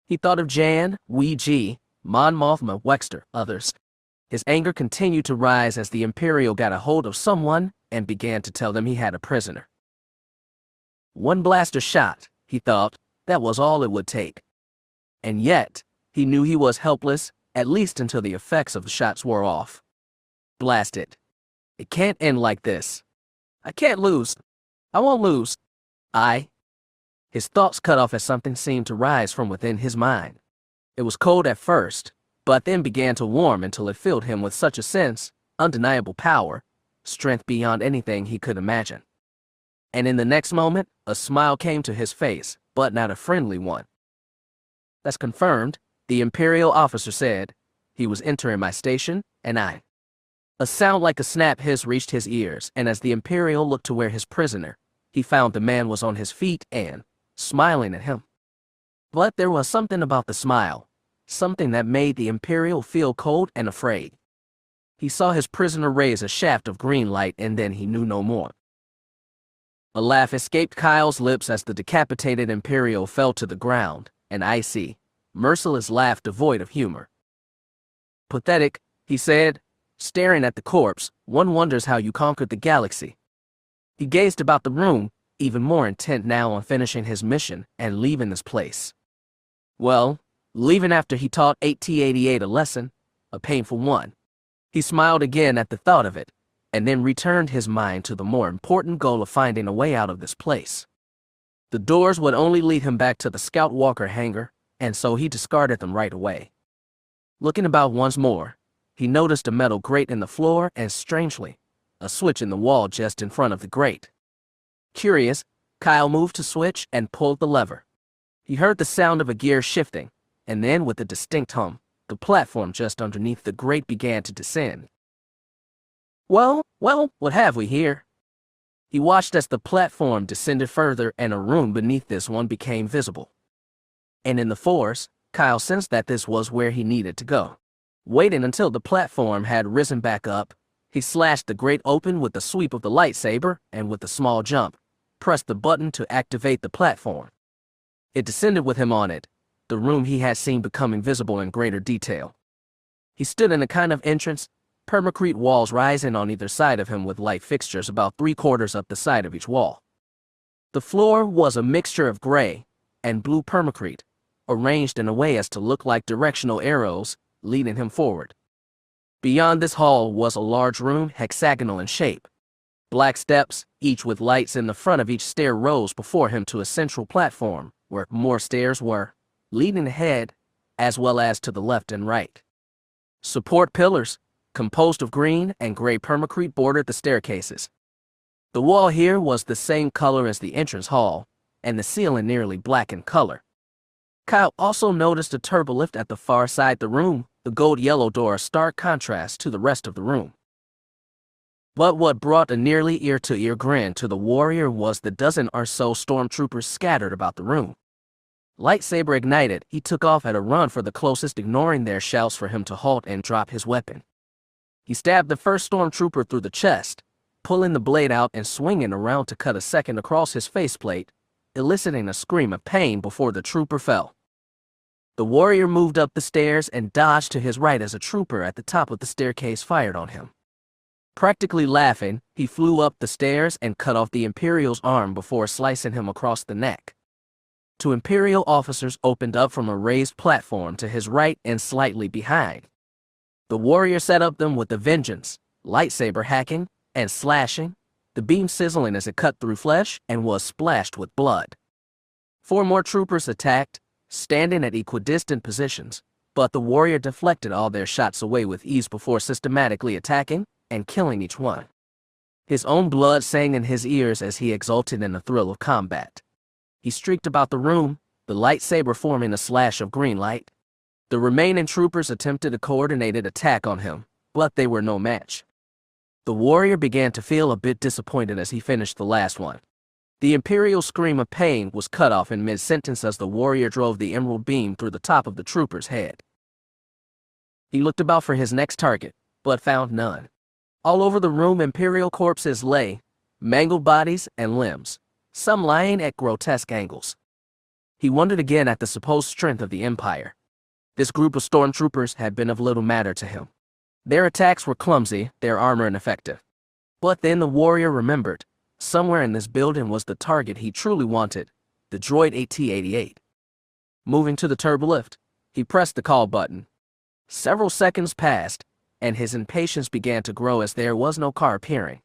He thought of Jan, Weiji, Mon Mothma, Wexter, others. His anger continued to rise as the Imperial got a hold of someone and began to tell them he had a prisoner. One blaster shot, he thought, that was all it would take. And yet, he knew he was helpless, at least until the effects of the shots wore off. Blast it. It can't end like this. I can't lose. I won't lose. His thoughts cut off as something seemed to rise from within his mind. It was cold at first, but then began to warm until it filled him with such a sense, undeniable power, strength beyond anything he could imagine. And in the next moment, a smile came to his face, but not a friendly one. "That's confirmed," the Imperial officer said. He was entering my station, and A sound like a snap hiss reached his ears, and as the Imperial looked to where his prisoner, he found the man was on his feet and, smiling at him. But there was something about the smile, something that made the Imperial feel cold and afraid. He saw his prisoner raise a shaft of green light, and then he knew no more. A laugh escaped Kyle's lips as the decapitated Imperial fell to the ground, an icy, merciless laugh devoid of humor. "Pathetic," he said, staring at the corpse. "One wonders how you conquered the galaxy." He gazed about the room, even more intent now on finishing his mission and leaving this place. Well, leaving after he taught AT-88 a lesson, a painful one. He smiled again at the thought of it, and then returned his mind to the more important goal of finding a way out of this place. The doors would only lead him back to the Scout Walker hangar, and so he discarded them right away. Looking about once more, he noticed a metal grate in the floor and, strangely, a switch in the wall just in front of the grate. Curious, Kyle moved to switch and pulled the lever. He heard the sound of a gear shifting, and then with a distinct hum, the platform just underneath the grate began to descend. Well, what have we here? He watched as the platform descended further and a room beneath this one became visible. And in the Force, Kyle sensed that this was where he needed to go. Waiting until the platform had risen back up, he slashed the grate open with the sweep of the lightsaber and with a small jump, pressed the button to activate the platform. It descended with him on it, the room he had seen becoming visible in greater detail. He stood in a kind of entrance, permacrete walls rising on either side of him with light fixtures about 3/4 up the side of each wall. The floor was a mixture of gray and blue permacrete, arranged in a way as to look like directional arrows, leading him forward. Beyond this hall was a large room, hexagonal in shape. Black steps, each with lights in the front of each stair, rose before him to a central platform, where more stairs were, leading ahead, as well as to the left and right. Support pillars, composed of green and gray permacrete, bordered the staircases. The wall here was the same color as the entrance hall, and the ceiling nearly black in color. Kyle also noticed a turbolift at the far side of the room, the gold-yellow door a stark contrast to the rest of the room. But what brought a nearly ear-to-ear grin to the warrior was the dozen or so stormtroopers scattered about the room. Lightsaber ignited, he took off at a run for the closest, ignoring their shouts for him to halt and drop his weapon. He stabbed the first stormtrooper through the chest, pulling the blade out and swinging around to cut a second across his faceplate, eliciting a scream of pain before the trooper fell. The warrior moved up the stairs and dodged to his right as a trooper at the top of the staircase fired on him. Practically laughing, he flew up the stairs and cut off the Imperial's arm before slicing him across the neck. Two Imperial officers opened up from a raised platform to his right and slightly behind. The warrior set up them with a vengeance, lightsaber hacking and slashing, the beam sizzling as it cut through flesh and was splashed with blood. Four more troopers attacked, standing at equidistant positions, but the warrior deflected all their shots away with ease before systematically attacking and killing each one. His own blood sang in his ears as he exulted in the thrill of combat. He streaked about the room, the lightsaber forming a slash of green light. The remaining troopers attempted a coordinated attack on him, but they were no match. The warrior began to feel a bit disappointed as he finished the last one. The Imperial scream of pain was cut off in mid-sentence as the warrior drove the emerald beam through the top of the trooper's head. He looked about for his next target, but found none. All over the room, Imperial corpses lay, mangled bodies and limbs, some lying at grotesque angles. He wondered again at the supposed strength of the Empire. This group of stormtroopers had been of little matter to him. Their attacks were clumsy, their armor ineffective. But then the warrior remembered, somewhere in this building was the target he truly wanted, the droid AT-88. Moving to the turbolift, he pressed the call button. Several seconds passed, and his impatience began to grow as there was no car appearing.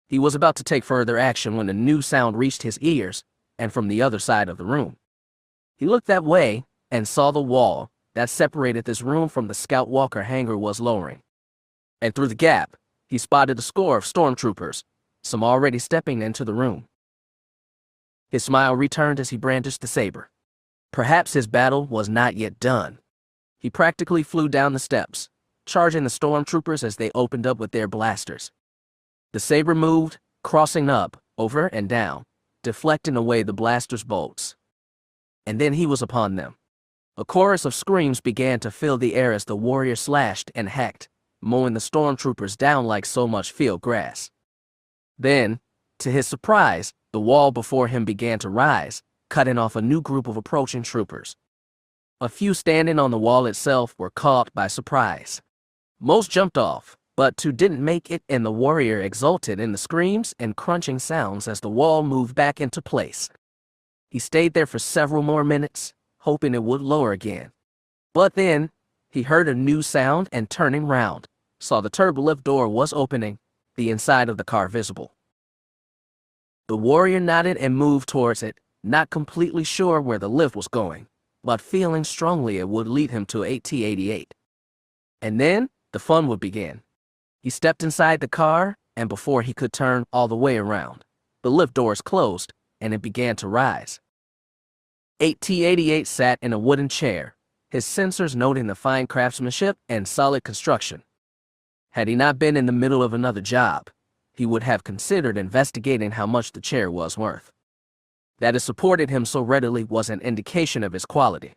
He was about to take further action when a new sound reached his ears, and from the other side of the room. He looked that way and saw the wall that separated this room from the Scout Walker hangar was lowering. And through the gap, he spotted a score of stormtroopers, some already stepping into the room. His smile returned as he brandished the saber. Perhaps his battle was not yet done. He practically flew down the steps, charging the stormtroopers as they opened up with their blasters. The saber moved, crossing up, over and down, deflecting away the blaster's bolts. And then he was upon them. A chorus of screams began to fill the air as the warrior slashed and hacked, mowing the stormtroopers down like so much field grass. Then, to his surprise, the wall before him began to rise, cutting off a new group of approaching troopers. A few standing on the wall itself were caught by surprise. Most jumped off, but two didn't make it, and the warrior exulted in the screams and crunching sounds as the wall moved back into place. He stayed there for several more minutes, hoping it would lower again. But then, he heard a new sound and turning round, saw the turbolift door was opening, the inside of the car visible. The warrior nodded and moved towards it, not completely sure where the lift was going, but feeling strongly it would lead him to AT-88. And then, the fun would begin. He stepped inside the car, and before he could turn all the way around, the lift doors closed, and it began to rise. AT-88 sat in a wooden chair, his sensors noting the fine craftsmanship and solid construction. Had he not been in the middle of another job, he would have considered investigating how much the chair was worth. That it supported him so readily was an indication of his quality.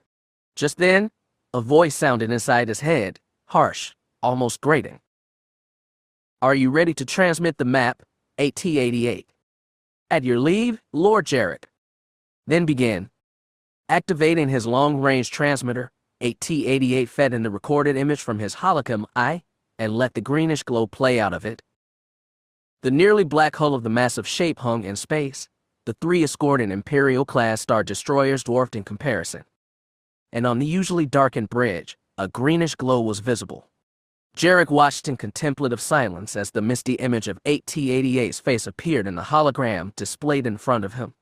Just then, a voice sounded inside his head, harsh, almost grating. "Are you ready to transmit the map, AT-88? At your leave, Lord Jarrett." Then began. Activating his long-range transmitter, AT-88 fed in the recorded image from his holocom eye and let the greenish glow play out of it. The nearly black hull of the massive shape hung in space, the three escorting Imperial-class Star Destroyers dwarfed in comparison. And on the usually darkened bridge, a greenish glow was visible. Jarrett watched in contemplative silence as the misty image of AT-88's face appeared in the hologram displayed in front of him.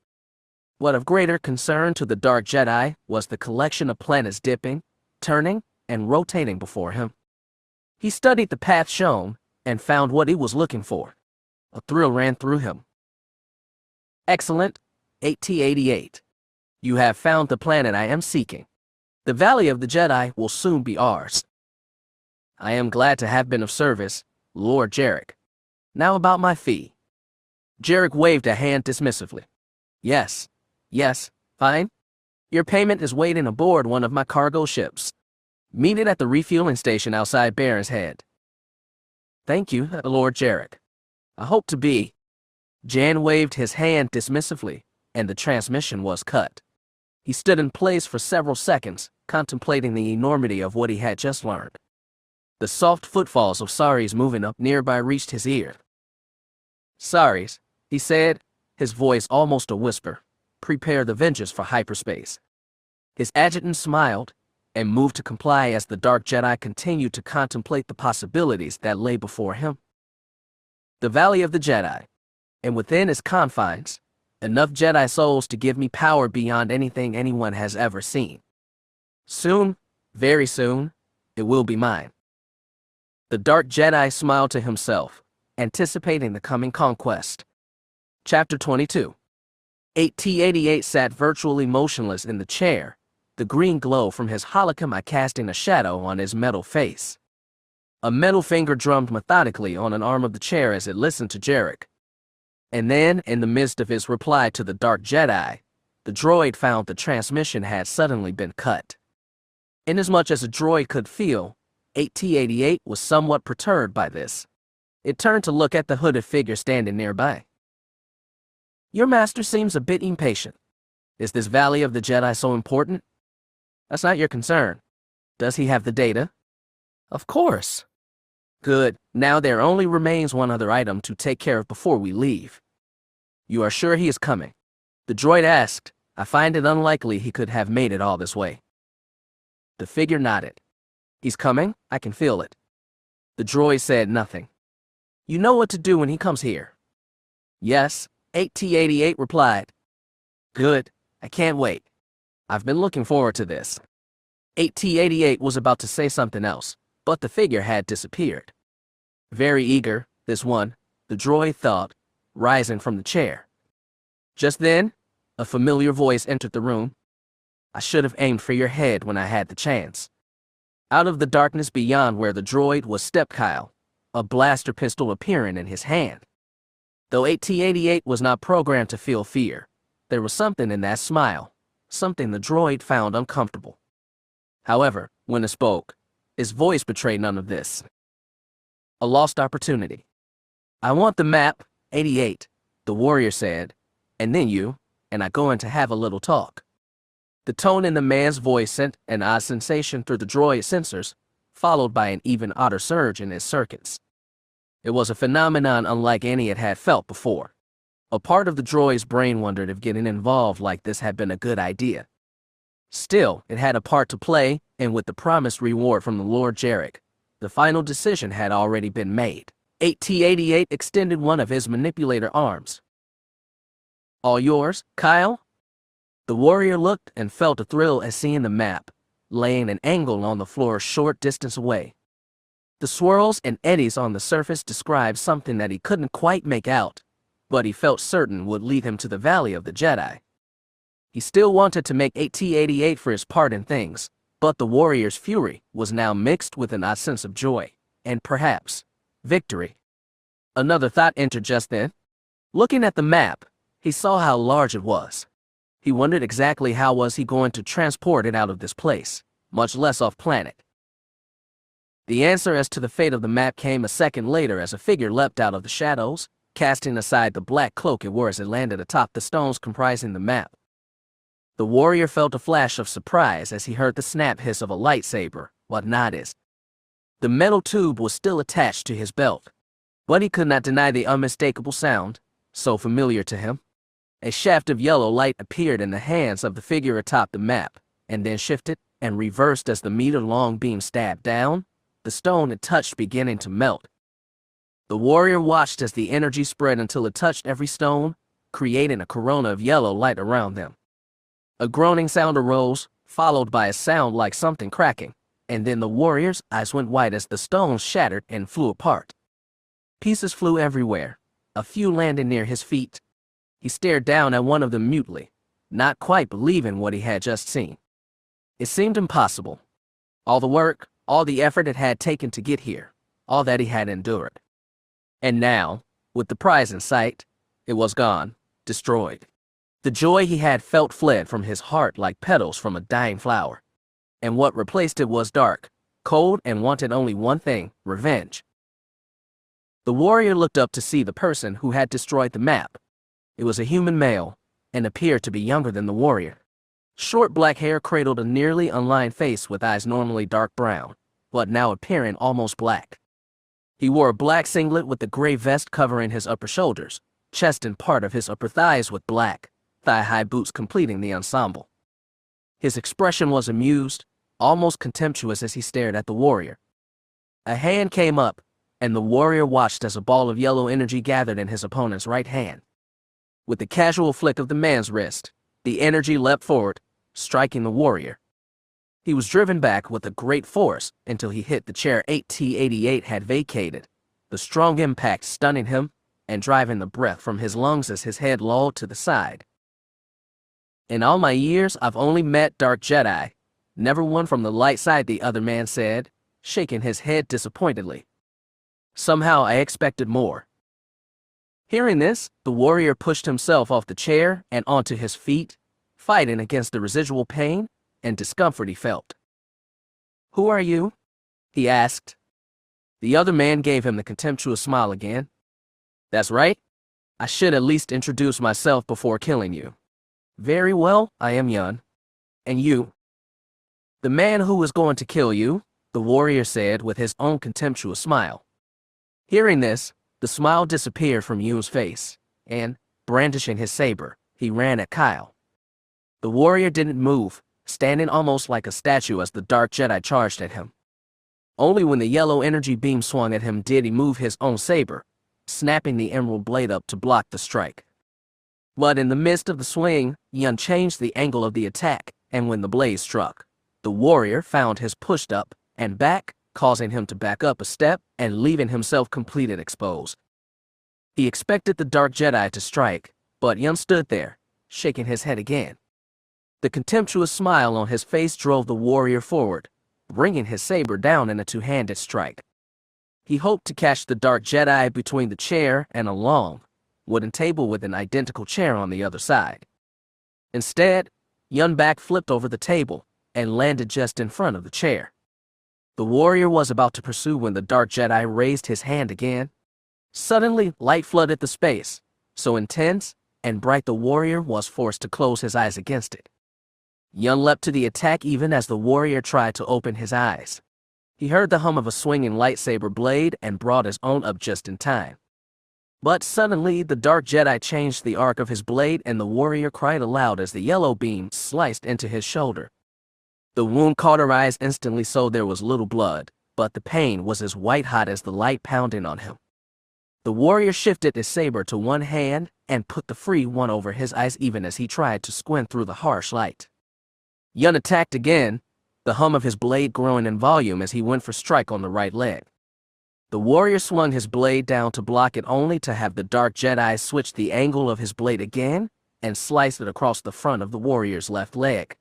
What of greater concern to the Dark Jedi was the collection of planets dipping, turning, and rotating before him. He studied the path shown and found what he was looking for. A thrill ran through him. Excellent, AT-88. You have found the planet I am seeking. The Valley of the Jedi will soon be ours. I am glad to have been of service, Lord Jarek. Now about my fee. Jarek waved a hand dismissively. Yes, fine. Your payment is waiting aboard one of my cargo ships. Meet it at the refueling station outside Baron's Head. Thank you, Lord Jarek. I hope to be. Jan waved his hand dismissively, and the transmission was cut. He stood in place for several seconds, contemplating the enormity of what he had just learned. The soft footfalls of Saris moving up nearby reached his ear. Saris, he said, his voice almost a whisper, prepare the Avengers for hyperspace. His adjutant smiled and moved to comply as the Dark Jedi continued to contemplate the possibilities that lay before him. The Valley of the Jedi, and within its confines, enough Jedi souls to give me power beyond anything anyone has ever seen. Soon, very soon, it will be mine. The Dark Jedi smiled to himself, anticipating the coming conquest. Chapter 22. AT-88 sat virtually motionless in the chair, the green glow from his holocron casting a shadow on his metal face. A metal finger drummed methodically on an arm of the chair as it listened to Jarek. And then, in the midst of his reply to the Dark Jedi, the droid found the transmission had suddenly been cut. Inasmuch as a droid could feel, AT-88 was somewhat perturbed by this. It turned to look at the hooded figure standing nearby. Your master seems a bit impatient. Is this Valley of the Jedi so important? That's not your concern. Does he have the data? Of course. Good. Now there only remains one other item to take care of before we leave. You are sure he is coming? The droid asked. I find it unlikely he could have made it all this way. The figure nodded. He's coming, I can feel it. The droid said nothing. You know what to do when he comes here? Yes, AT-88 replied. Good, I can't wait. I've been looking forward to this. AT-88 was about to say something else, but the figure had disappeared. Very eager, this one, the droid thought, rising from the chair. Just then, a familiar voice entered the room. I should have aimed for your head when I had the chance. Out of the darkness beyond where the droid was stepped Kyle, a blaster pistol appearing in his hand. Though AT-88 was not programmed to feel fear, there was something in that smile, something the droid found uncomfortable. However, when it spoke, his voice betrayed none of this. A lost opportunity. I want the map, 88, the warrior said, and then you and I going to have a little talk. The tone in the man's voice sent an odd sensation through the droid's sensors, followed by an even odder surge in his circuits. It was a phenomenon unlike any it had felt before. A part of the droid's brain wondered if getting involved like this had been a good idea. Still, it had a part to play, and with the promised reward from the Lord Jarek, the final decision had already been made. AT-88 extended one of his manipulator arms. All yours, Kyle? The warrior looked and felt a thrill at seeing the map, laying an angle on the floor a short distance away. The swirls and eddies on the surface described something that he couldn't quite make out, but he felt certain would lead him to the Valley of the Jedi. He still wanted to make AT-88 for his part in things, but the warrior's fury was now mixed with an odd sense of joy, and perhaps, victory. Another thought entered just then. Looking at the map, he saw how large it was. He wondered exactly how was he going to transport it out of this place, much less off planet. The answer as to the fate of the map came a second later as a figure leapt out of the shadows, casting aside the black cloak it wore as it landed atop the stones comprising the map. The warrior felt a flash of surprise as he heard the snap hiss of a lightsaber, what not is. The metal tube was still attached to his belt, but he could not deny the unmistakable sound, so familiar to him. A shaft of yellow light appeared in the hands of the figure atop the map, and then shifted and reversed as the meter-long beam stabbed down, the stone it touched beginning to melt. The warrior watched as the energy spread until it touched every stone, creating a corona of yellow light around them. A groaning sound arose, followed by a sound like something cracking, and then the warrior's eyes went white as the stones shattered and flew apart. Pieces flew everywhere, a few landed near his feet. He stared down at one of them mutely, not quite believing what he had just seen. It seemed impossible. All the work, all the effort it had taken to get here, all that he had endured. And now, with the prize in sight, it was gone, destroyed. The joy he had felt fled from his heart like petals from a dying flower. And what replaced it was dark, cold, and wanted only one thing: revenge. The warrior looked up to see the person who had destroyed the map. It was a human male, and appeared to be younger than the warrior. Short black hair cradled a nearly unlined face with eyes normally dark brown, but now appearing almost black. He wore a black singlet with a gray vest covering his upper shoulders, chest and part of his upper thighs with black, thigh-high boots completing the ensemble. His expression was amused, almost contemptuous as he stared at the warrior. A hand came up, and the warrior watched as a ball of yellow energy gathered in his opponent's right hand. With the casual flick of the man's wrist, the energy leapt forward, striking the warrior. He was driven back with a great force until he hit the chair 8T88 had vacated, the strong impact stunning him and driving the breath from his lungs as his head lolled to the side. In all my years, I've only met dark Jedi, never one from the light side, the other man said, shaking his head disappointedly. Somehow I expected more. Hearing this, the warrior pushed himself off the chair and onto his feet, fighting against the residual pain and discomfort he felt. "Who are you?" he asked. The other man gave him the contemptuous smile again. "That's right. I should at least introduce myself before killing you." "Very well, I am Yun. And you?" "The man who was going to kill you," the warrior said with his own contemptuous smile. Hearing this, the smile disappeared from Yun's face, and, brandishing his saber, he ran at Kyle. The warrior didn't move, standing almost like a statue as the dark Jedi charged at him. Only when the yellow energy beam swung at him did he move his own saber, snapping the emerald blade up to block the strike. But in the midst of the swing, Yun changed the angle of the attack, and when the blade struck, the warrior found his pushed up and back, causing him to back up a step and leaving himself completely exposed. He expected the dark Jedi to strike, but Yun stood there, shaking his head again. The contemptuous smile on his face drove the warrior forward, bringing his saber down in a two-handed strike. He hoped to catch the dark Jedi between the chair and a long, wooden table with an identical chair on the other side. Instead, Yun back flipped over the table and landed just in front of the chair. The warrior was about to pursue when the dark Jedi raised his hand again. Suddenly, light flooded the space, so intense and bright the warrior was forced to close his eyes against it. Yun leapt to the attack even as the warrior tried to open his eyes. He heard the hum of a swinging lightsaber blade and brought his own up just in time. But suddenly, the dark Jedi changed the arc of his blade and the warrior cried aloud as the yellow beam sliced into his shoulder. The wound cauterized instantly so there was little blood, but the pain was as white-hot as the light pounding on him. The warrior shifted his saber to one hand and put the free one over his eyes even as he tried to squint through the harsh light. Yun attacked again, the hum of his blade growing in volume as he went for strike on the right leg. The warrior swung his blade down to block it only to have the dark Jedi switch the angle of his blade again and slice it across the front of the warrior's left leg.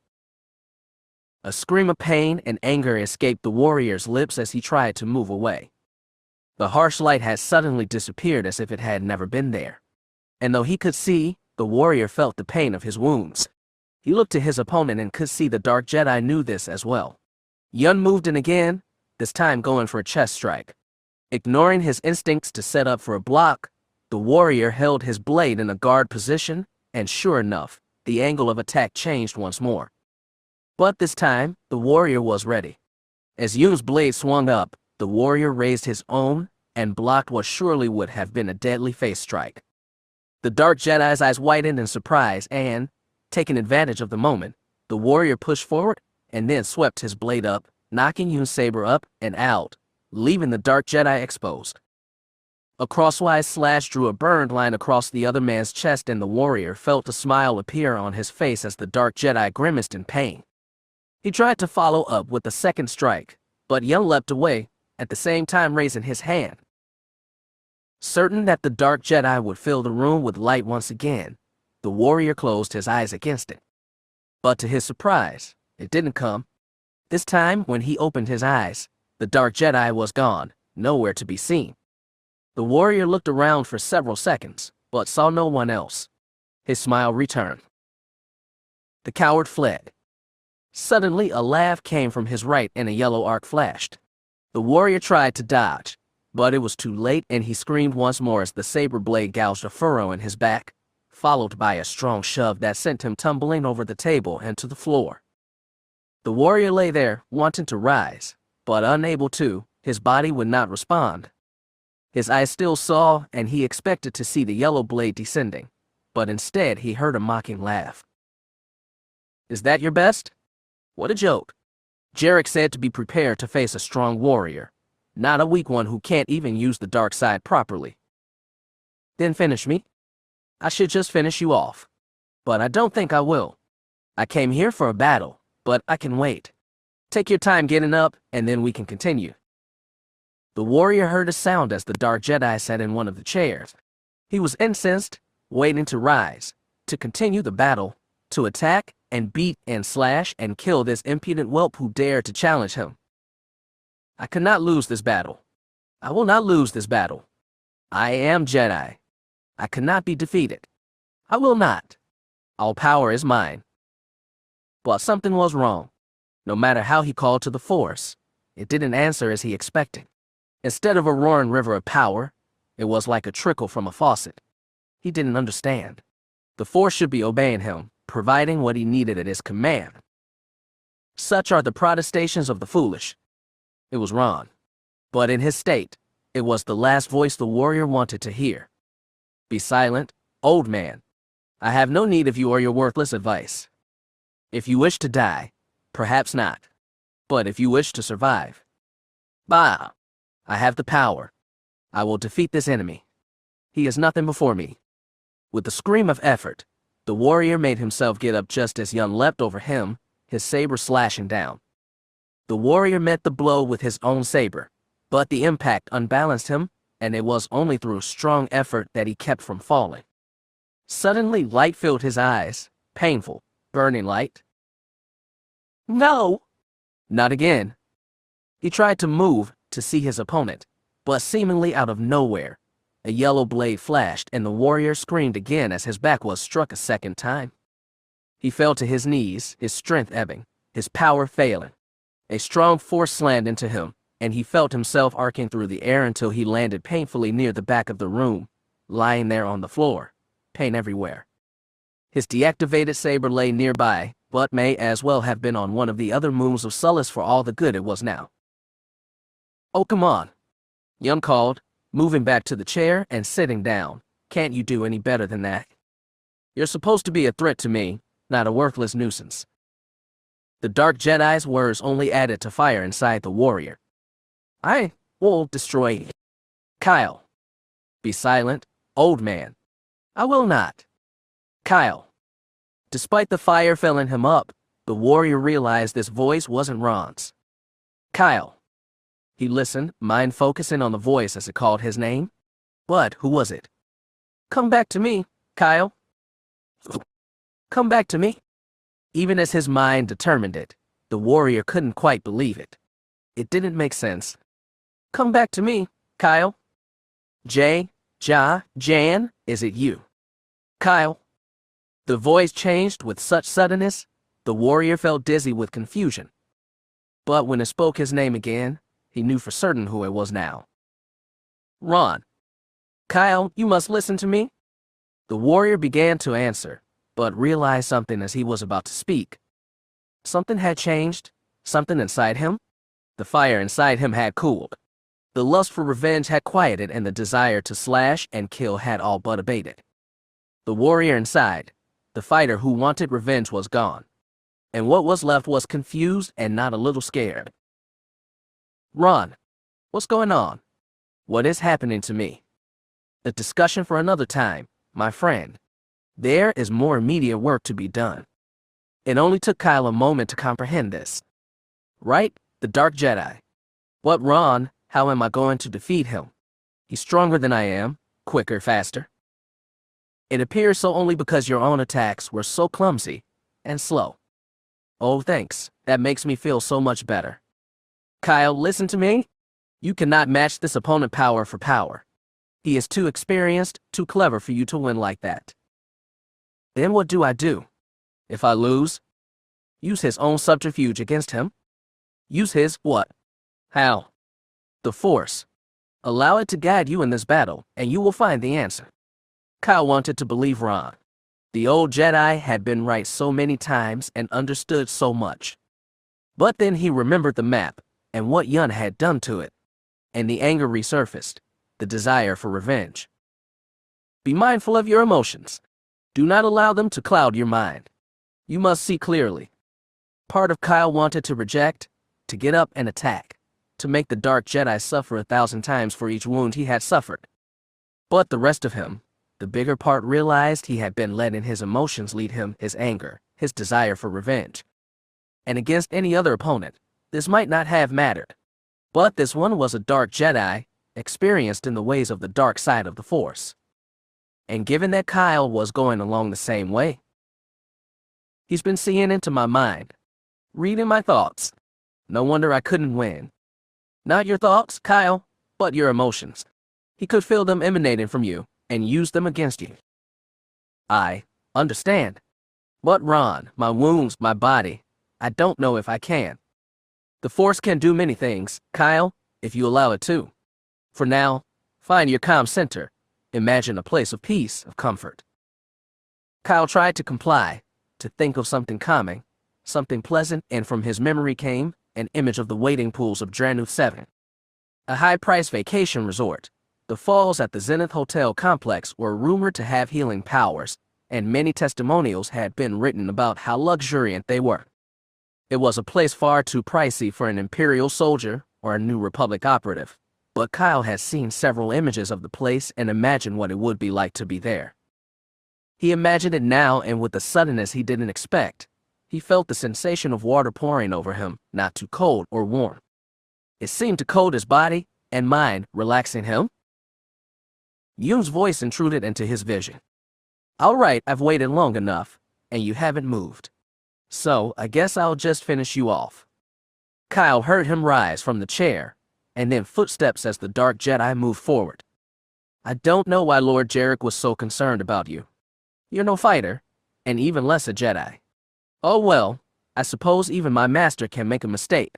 A scream of pain and anger escaped the warrior's lips as he tried to move away. The harsh light had suddenly disappeared as if it had never been there. And though he could see, the warrior felt the pain of his wounds. He looked to his opponent and could see the dark Jedi knew this as well. Yun moved in again, this time going for a chest strike. Ignoring his instincts to set up for a block, the warrior held his blade in a guard position, and sure enough, the angle of attack changed once more. But this time, the warrior was ready. As Yun's blade swung up, the warrior raised his own and blocked what surely would have been a deadly face strike. The dark Jedi's eyes widened in surprise and, taking advantage of the moment, the warrior pushed forward and then swept his blade up, knocking Yun's saber up and out, leaving the dark Jedi exposed. A crosswise slash drew a burned line across the other man's chest, and the warrior felt a smile appear on his face as the dark Jedi grimaced in pain. He tried to follow up with a second strike, but Young leapt away, at the same time raising his hand. Certain that the dark Jedi would fill the room with light once again, the warrior closed his eyes against it. But to his surprise, it didn't come. This time, when he opened his eyes, the dark Jedi was gone, nowhere to be seen. The warrior looked around for several seconds, but saw no one else. His smile returned. The coward fled. Suddenly, a laugh came from his right and a yellow arc flashed. The warrior tried to dodge, but it was too late, and he screamed once more as the saber blade gouged a furrow in his back, followed by a strong shove that sent him tumbling over the table and to the floor. The warrior lay there, wanting to rise, but unable to. His body would not respond. His eyes still saw, and he expected to see the yellow blade descending, but instead he heard a mocking laugh. "Is that your best? What a joke." Jarek said to be prepared to face a strong warrior, not a weak one who can't even use the dark side properly. "Then finish me. I should just finish you off. But I don't think I will. I came here for a battle, but I can wait. Take your time getting up, and then we can continue." The warrior heard a sound as the dark Jedi sat in one of the chairs. He was incensed, waiting to rise, to continue the battle, to attack and beat and slash and kill this impudent whelp who dared to challenge him. "I cannot lose this battle. I will not lose this battle. I am Jedi. I cannot be defeated. I will not. All power is mine." But something was wrong. No matter how he called to the Force, it didn't answer as he expected. Instead of a roaring river of power, it was like a trickle from a faucet. He didn't understand. The Force should be obeying him, providing what he needed at his command. Such are the protestations of the foolish. It was wrong. But in his state, it was the last voice the warrior wanted to hear. "Be silent, old man. I have no need of you or your worthless advice. If you wish to die, perhaps not. But if you wish to survive, bah! I have the power. I will defeat this enemy. He is nothing before me." With a scream of effort, the warrior made himself get up just as Young leapt over him, his saber slashing down. The warrior met the blow with his own saber, but the impact unbalanced him, and it was only through strong effort that he kept from falling. Suddenly, light filled his eyes, painful, burning light. "No!" Not again. He tried to move to see his opponent, but seemingly out of nowhere, a yellow blade flashed and the warrior screamed again as his back was struck a second time. He fell to his knees, his strength ebbing, his power failing. A strong force slammed into him, and he felt himself arcing through the air until he landed painfully near the back of the room, lying there on the floor, pain everywhere. His deactivated saber lay nearby, but may as well have been on one of the other moons of Sullus for all the good it was now. "Oh, come on," Young called, moving back to the chair and sitting down. "Can't you do any better than that? You're supposed to be a threat to me, not a worthless nuisance." The dark Jedi's words only added to fire inside the warrior. "I will destroy you. Kyle. Be silent, old man. I will not. Kyle." Despite the fire filling him up, the warrior realized this voice wasn't Ron's. "Kyle." He listened, mind focusing on the voice as it called his name. But who was it? "Come back to me, Kyle. Come back to me." Even as his mind determined it, the warrior couldn't quite believe it. It didn't make sense. "Come back to me, Kyle. Jan, is it you? Kyle?" The voice changed with such suddenness, the warrior felt dizzy with confusion. But when it spoke his name again, he knew for certain who it was now. "Ron. Kyle, you must listen to me." The warrior began to answer, but realized something as he was about to speak. Something had changed, something inside him. The fire inside him had cooled. The lust for revenge had quieted, and the desire to slash and kill had all but abated. The warrior inside, the fighter who wanted revenge, was gone, and what was left was confused and not a little scared. "Ron, what's going on? What is happening to me?" A discussion for another time, my friend. There is more immediate work to be done. It only took Kyle a moment to comprehend this. Right? The Dark Jedi. What, Ron? How am I going to defeat him? He's stronger than I am, quicker, faster. It appears so only because your own attacks were so clumsy and slow. Oh, thanks. That makes me feel so much better. Kyle, listen to me. You cannot match this opponent power for power. He is too experienced, too clever for you to win like that. Then what do I do? If I lose? Use his own subterfuge against him? Use his what? How? The Force. Allow it to guide you in this battle, and you will find the answer. Kyle wanted to believe Ron. The old Jedi had been right so many times and understood so much. But then he remembered the map, and what Yun had done to it. And the anger resurfaced, the desire for revenge. Be mindful of your emotions. Do not allow them to cloud your mind. You must see clearly. Part of Kyle wanted to reject, to get up and attack, to make the Dark Jedi suffer 1,000 times for each wound he had suffered. But the rest of him, the bigger part, realized he had been letting his emotions lead him, his anger, his desire for revenge. And against any other opponent, this might not have mattered. But this one was a Dark Jedi, experienced in the ways of the dark side of the Force. And given that Kyle was going along the same way, he's been seeing into my mind, reading my thoughts. No wonder I couldn't win. Not your thoughts, Kyle, but your emotions. He could feel them emanating from you and use them against you. I understand. But Ron, my wounds, my body, I don't know if I can. The Force can do many things, Kyle, if you allow it to. For now, find your calm center. Imagine a place of peace, of comfort. Kyle tried to comply, to think of something calming, something pleasant, and from his memory came an image of the wading pools of Dranuth 7. A high-priced vacation resort. The falls at the Zenith Hotel complex were rumored to have healing powers, and many testimonials had been written about how luxuriant they were. It was a place far too pricey for an Imperial soldier or a New Republic operative, but Kyle had seen several images of the place and imagined what it would be like to be there. He imagined it now, and with a suddenness he didn't expect, he felt the sensation of water pouring over him, not too cold or warm. It seemed to coat his body and mind, relaxing him. Yun's voice intruded into his vision. All right, I've waited long enough, and you haven't moved. So, I guess I'll just finish you off. Kyle heard him rise from the chair, and then footsteps as the Dark Jedi moved forward. I don't know why Lord Jarek was so concerned about you. You're no fighter, and even less a Jedi. Oh well, I suppose even my master can make a mistake.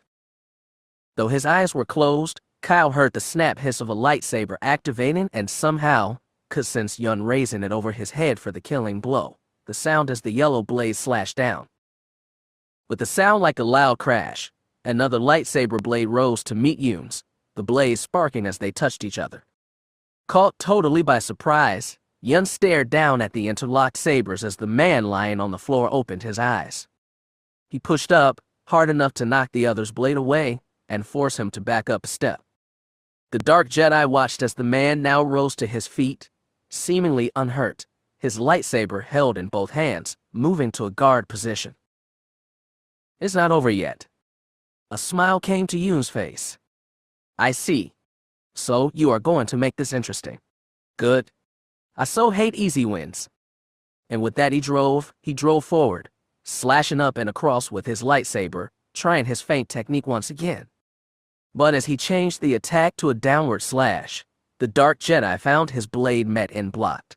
Though his eyes were closed, Kyle heard the snap hiss of a lightsaber activating and somehow could sense Yun raising it over his head for the killing blow, the sound as the yellow blade slashed down. With a sound like a loud crash, another lightsaber blade rose to meet Yun's, the blades sparking as they touched each other. Caught totally by surprise, Yun stared down at the interlocked sabers as the man lying on the floor opened his eyes. He pushed up, hard enough to knock the other's blade away and force him to back up a step. The Dark Jedi watched as the man now rose to his feet, seemingly unhurt, his lightsaber held in both hands, moving to a guard position. It's not over yet. A smile came to Yun's face. I see. So you are going to make this interesting. Good. I so hate easy wins. And with that he drove forward, slashing up and across with his lightsaber, trying his feint technique once again. But as he changed the attack to a downward slash, the Dark Jedi found his blade met and blocked.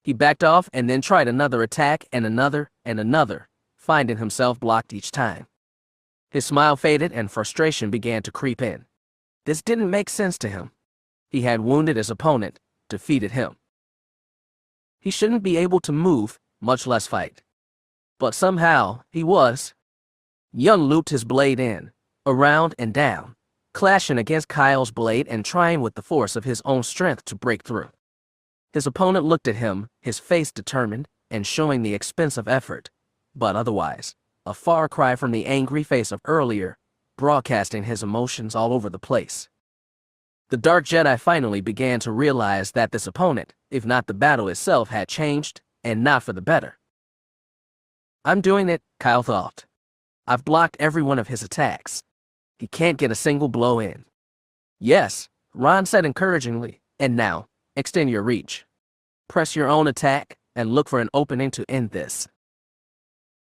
He backed off and then tried another attack and another, finding himself blocked each time. His smile faded and frustration began to creep in. This didn't make sense to him. He had wounded his opponent, defeated him. He shouldn't be able to move, much less fight. But somehow, he was. Yun looped his blade in, around and down, clashing against Kyle's blade and trying with the force of his own strength to break through. His opponent looked at him, his face determined and showing the expense of effort, but otherwise, a far cry from the angry face of earlier, broadcasting his emotions all over the place. The Dark Jedi finally began to realize that this opponent, if not the battle itself, had changed, and not for the better. I'm doing it, Kyle thought. I've blocked every one of his attacks. He can't get a single blow in. Yes, Ron said encouragingly, and now, extend your reach. Press your own attack, and look for an opening to end this.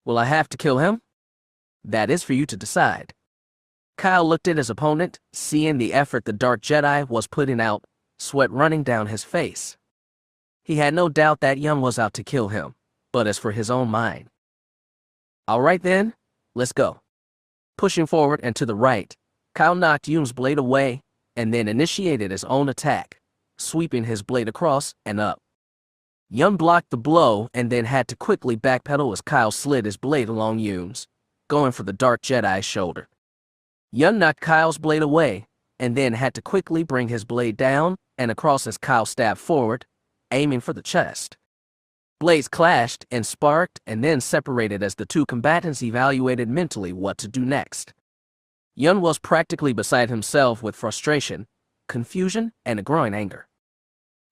Will I have to kill him? That is for you to decide. Kyle looked at his opponent, seeing the effort the Dark Jedi was putting out, sweat running down his face. He had no doubt that Yun was out to kill him, but as for his own mind. All right then, let's go. Pushing forward and to the right, Kyle knocked Yun's blade away, and then initiated his own attack, sweeping his blade across and up. Yun blocked the blow and then had to quickly backpedal as Kyle slid his blade along Yun's, going for the Dark Jedi's shoulder. Yun knocked Kyle's blade away, and then had to quickly bring his blade down and across as Kyle stabbed forward, aiming for the chest. Blades clashed and sparked and then separated as the two combatants evaluated mentally what to do next. Yun was practically beside himself with frustration, confusion, and a growing anger.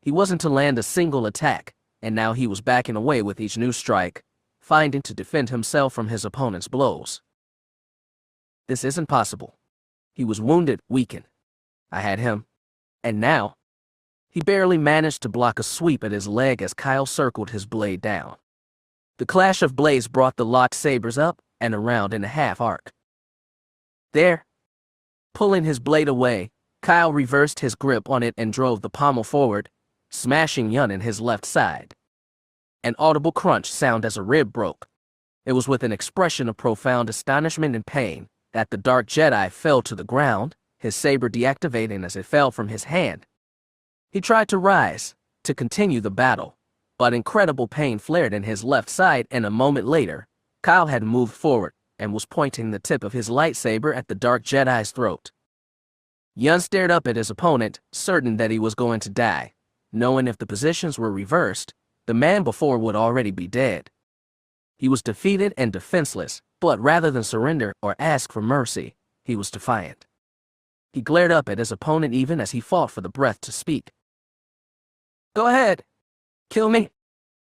He wasn't to land a single attack, and now he was backing away with each new strike, finding to defend himself from his opponent's blows. This isn't possible. He was wounded, weakened. I had him. And now, he barely managed to block a sweep at his leg as Kyle circled his blade down. The clash of blades brought the locked sabers up and around in a half arc. There. Pulling his blade away, Kyle reversed his grip on it and drove the pommel forward, smashing Yun in his left side. An audible crunch sound as a rib broke. It was with an expression of profound astonishment and pain that the Dark Jedi fell to the ground, his saber deactivating as it fell from his hand. He tried to rise, to continue the battle, but incredible pain flared in his left side, and a moment later, Kyle had moved forward and was pointing the tip of his lightsaber at the Dark Jedi's throat. Yun stared up at his opponent, certain that he was going to die, knowing if the positions were reversed, the man before would already be dead. He was defeated and defenseless, but rather than surrender or ask for mercy, he was defiant. He glared up at his opponent even as he fought for the breath to speak. Go ahead. Kill me.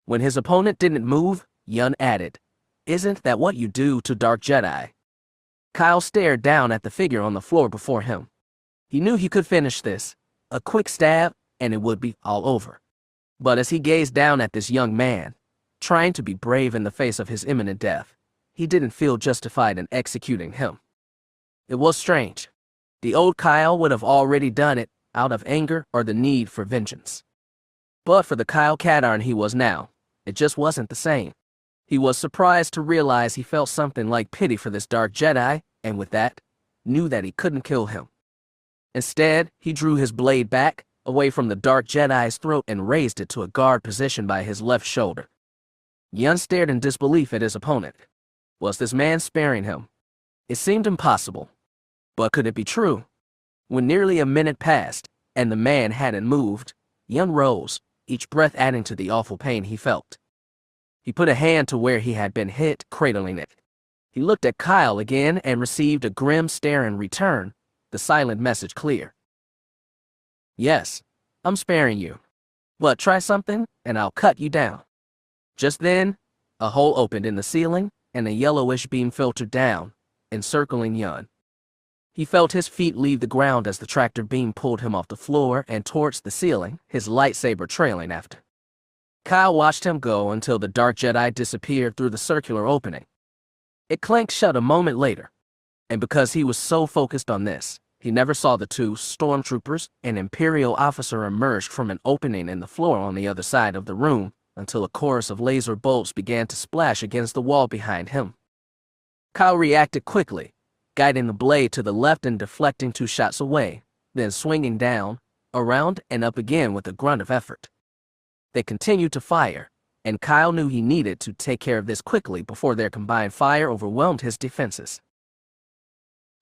When his opponent didn't move, Yun added, Isn't that what you do to Dark Jedi? Kyle stared down at the figure on the floor before him. He knew he could finish this, a quick stab, and it would be all over. But as he gazed down at this young man, trying to be brave in the face of his imminent death, he didn't feel justified in executing him. It was strange. The old Kyle would have already done it out of anger or the need for vengeance. But for the Kyle Katarn he was now, it just wasn't the same. He was surprised to realize he felt something like pity for this Dark Jedi, and with that, knew that he couldn't kill him. Instead, he drew his blade back, away from the Dark Jedi's throat, and raised it to a guard position by his left shoulder. Yun stared in disbelief at his opponent. Was this man sparing him? It seemed impossible. But could it be true? When nearly a minute passed, and the man hadn't moved, Yun rose, each breath adding to the awful pain he felt. He put a hand to where he had been hit, cradling it. He looked at Kyle again and received a grim stare in return, the silent message clear. Yes, I'm sparing you. But try something, and I'll cut you down. Just then, a hole opened in the ceiling, and a yellowish beam filtered down, encircling Yun. He felt his feet leave the ground as the tractor beam pulled him off the floor and towards the ceiling, his lightsaber trailing after. Kyle watched him go until the Dark Jedi disappeared through the circular opening. It clanked shut a moment later, and because he was so focused on this, he never saw the two stormtroopers and Imperial officer emerged from an opening in the floor on the other side of the room until a chorus of laser bolts began to splash against the wall behind him. Kyle reacted quickly, guiding the blade to the left and deflecting 2 shots away, then swinging down, around, and up again with a grunt of effort. They continued to fire, and Kyle knew he needed to take care of this quickly before their combined fire overwhelmed his defenses.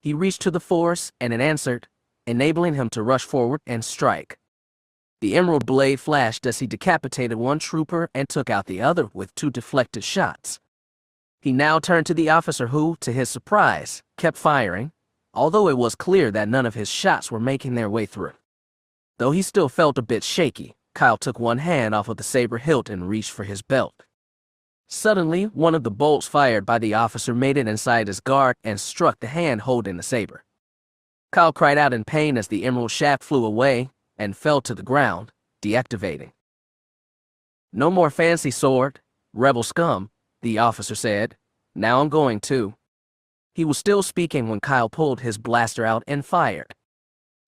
He reached to the force, and it answered, enabling him to rush forward and strike. The emerald blade flashed as he decapitated one trooper and took out the other with 2 deflected shots. He now turned to the officer who, to his surprise, kept firing, although it was clear that none of his shots were making their way through. Though he still felt a bit shaky, Kyle took one hand off of the saber hilt and reached for his belt. Suddenly, one of the bolts fired by the officer made it inside his guard and struck the hand holding the saber. Kyle cried out in pain as the emerald shaft flew away and fell to the ground, deactivating. "No more fancy sword, rebel scum," the officer said. "Now I'm going to." He was still speaking when Kyle pulled his blaster out and fired.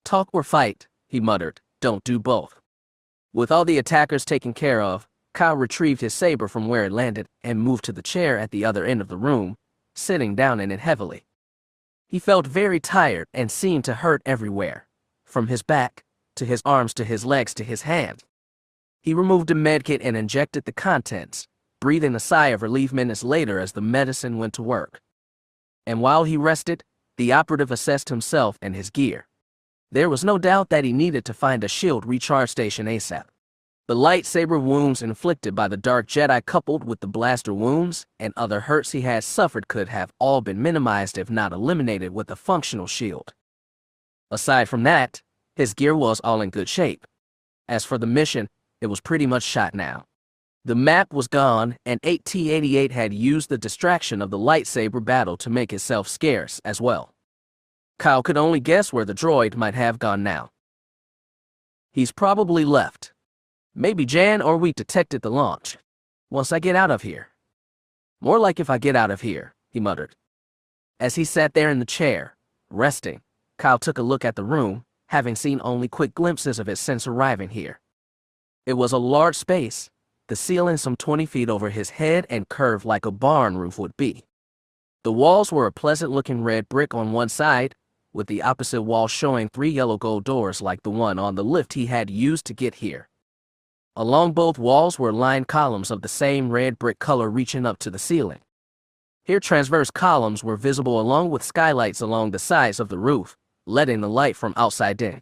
"Talk or fight," he muttered. "Don't do both." With all the attackers taken care of, Kyle retrieved his saber from where it landed and moved to the chair at the other end of the room, sitting down in it heavily. He felt very tired and seemed to hurt everywhere, from his back, to his arms, to his legs, to his hand. He removed a medkit and injected the contents, breathing a sigh of relief minutes later as the medicine went to work. And while he rested, the operative assessed himself and his gear. There was no doubt that he needed to find a shield recharge station ASAP. The lightsaber wounds inflicted by the Dark Jedi coupled with the blaster wounds and other hurts he had suffered could have all been minimized if not eliminated with a functional shield. Aside from that, his gear was all in good shape. As for the mission, it was pretty much shot now. The map was gone, and 8T88 had used the distraction of the lightsaber battle to make itself scarce as well. Kyle could only guess where the droid might have gone now. He's probably left. Maybe Jan or we detected the launch. Once I get out of here. More like if I get out of here, he muttered. As he sat there in the chair, resting, Kyle took a look at the room, having seen only quick glimpses of it since arriving here. It was a large space, the ceiling some 20 feet over his head and curved like a barn roof would be. The walls were a pleasant-looking red brick on one side, with the opposite wall showing 3 yellow gold doors like the one on the lift he had used to get here. Along both walls were lined columns of the same red brick color reaching up to the ceiling. Here transverse columns were visible along with skylights along the sides of the roof, letting the light from outside in.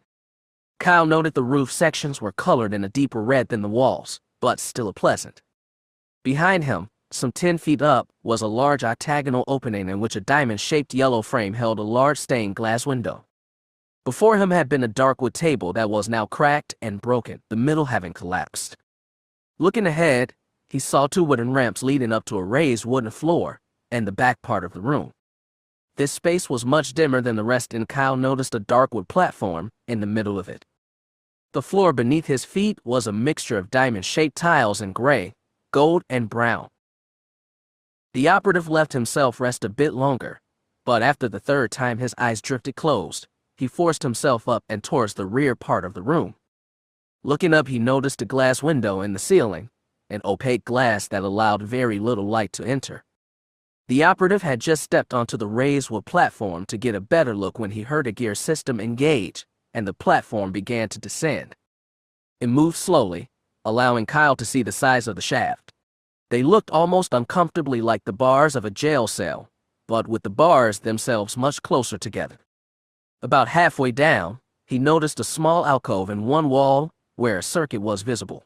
Kyle noted the roof sections were colored in a deeper red than the walls, but still pleasant. Behind him, some 10 feet up, was a large octagonal opening in which a diamond-shaped yellow frame held a large stained glass window. Before him had been a dark wood table that was now cracked and broken, the middle having collapsed. Looking ahead, he saw 2 wooden ramps leading up to a raised wooden floor and the back part of the room. This space was much dimmer than the rest, and Kyle noticed a dark wood platform in the middle of it. The floor beneath his feet was a mixture of diamond-shaped tiles in gray, gold, and brown. The operative left himself rest a bit longer, but after the third time his eyes drifted closed, he forced himself up and towards the rear part of the room. Looking up, he noticed a glass window in the ceiling, an opaque glass that allowed very little light to enter. The operative had just stepped onto the raised wood platform to get a better look when he heard a gear system engage, and the platform began to descend. It moved slowly, allowing Kyle to see the size of the shaft. They looked almost uncomfortably like the bars of a jail cell, but with the bars themselves much closer together. About halfway down, he noticed a small alcove in one wall where a circuit was visible.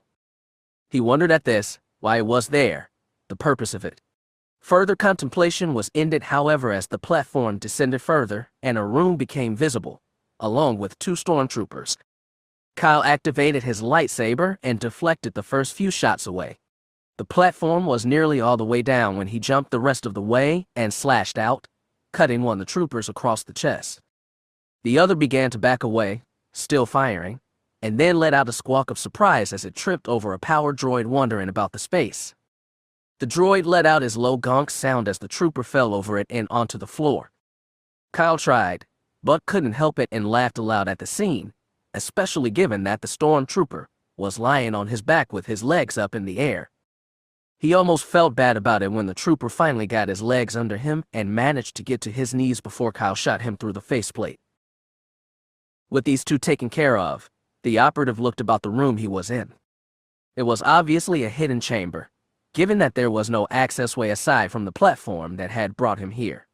He wondered at this, why it was there, the purpose of it. Further contemplation was ended, however, as the platform descended further and a room became visible, along with 2 stormtroopers. Kyle activated his lightsaber and deflected the first few shots away. The platform was nearly all the way down when he jumped the rest of the way and slashed out, cutting one of the troopers across the chest. The other began to back away, still firing, and then let out a squawk of surprise as it tripped over a power droid wandering about the space. The droid let out his low gonk sound as the trooper fell over it and onto the floor. Kyle tried, but couldn't help it and laughed aloud at the scene, especially given that the stormtrooper was lying on his back with his legs up in the air. He almost felt bad about it when the trooper finally got his legs under him and managed to get to his knees before Kyle shot him through the faceplate. With these 2 taken care of, the operative looked about the room he was in. It was obviously a hidden chamber, given that there was no access way aside from the platform that had brought him here.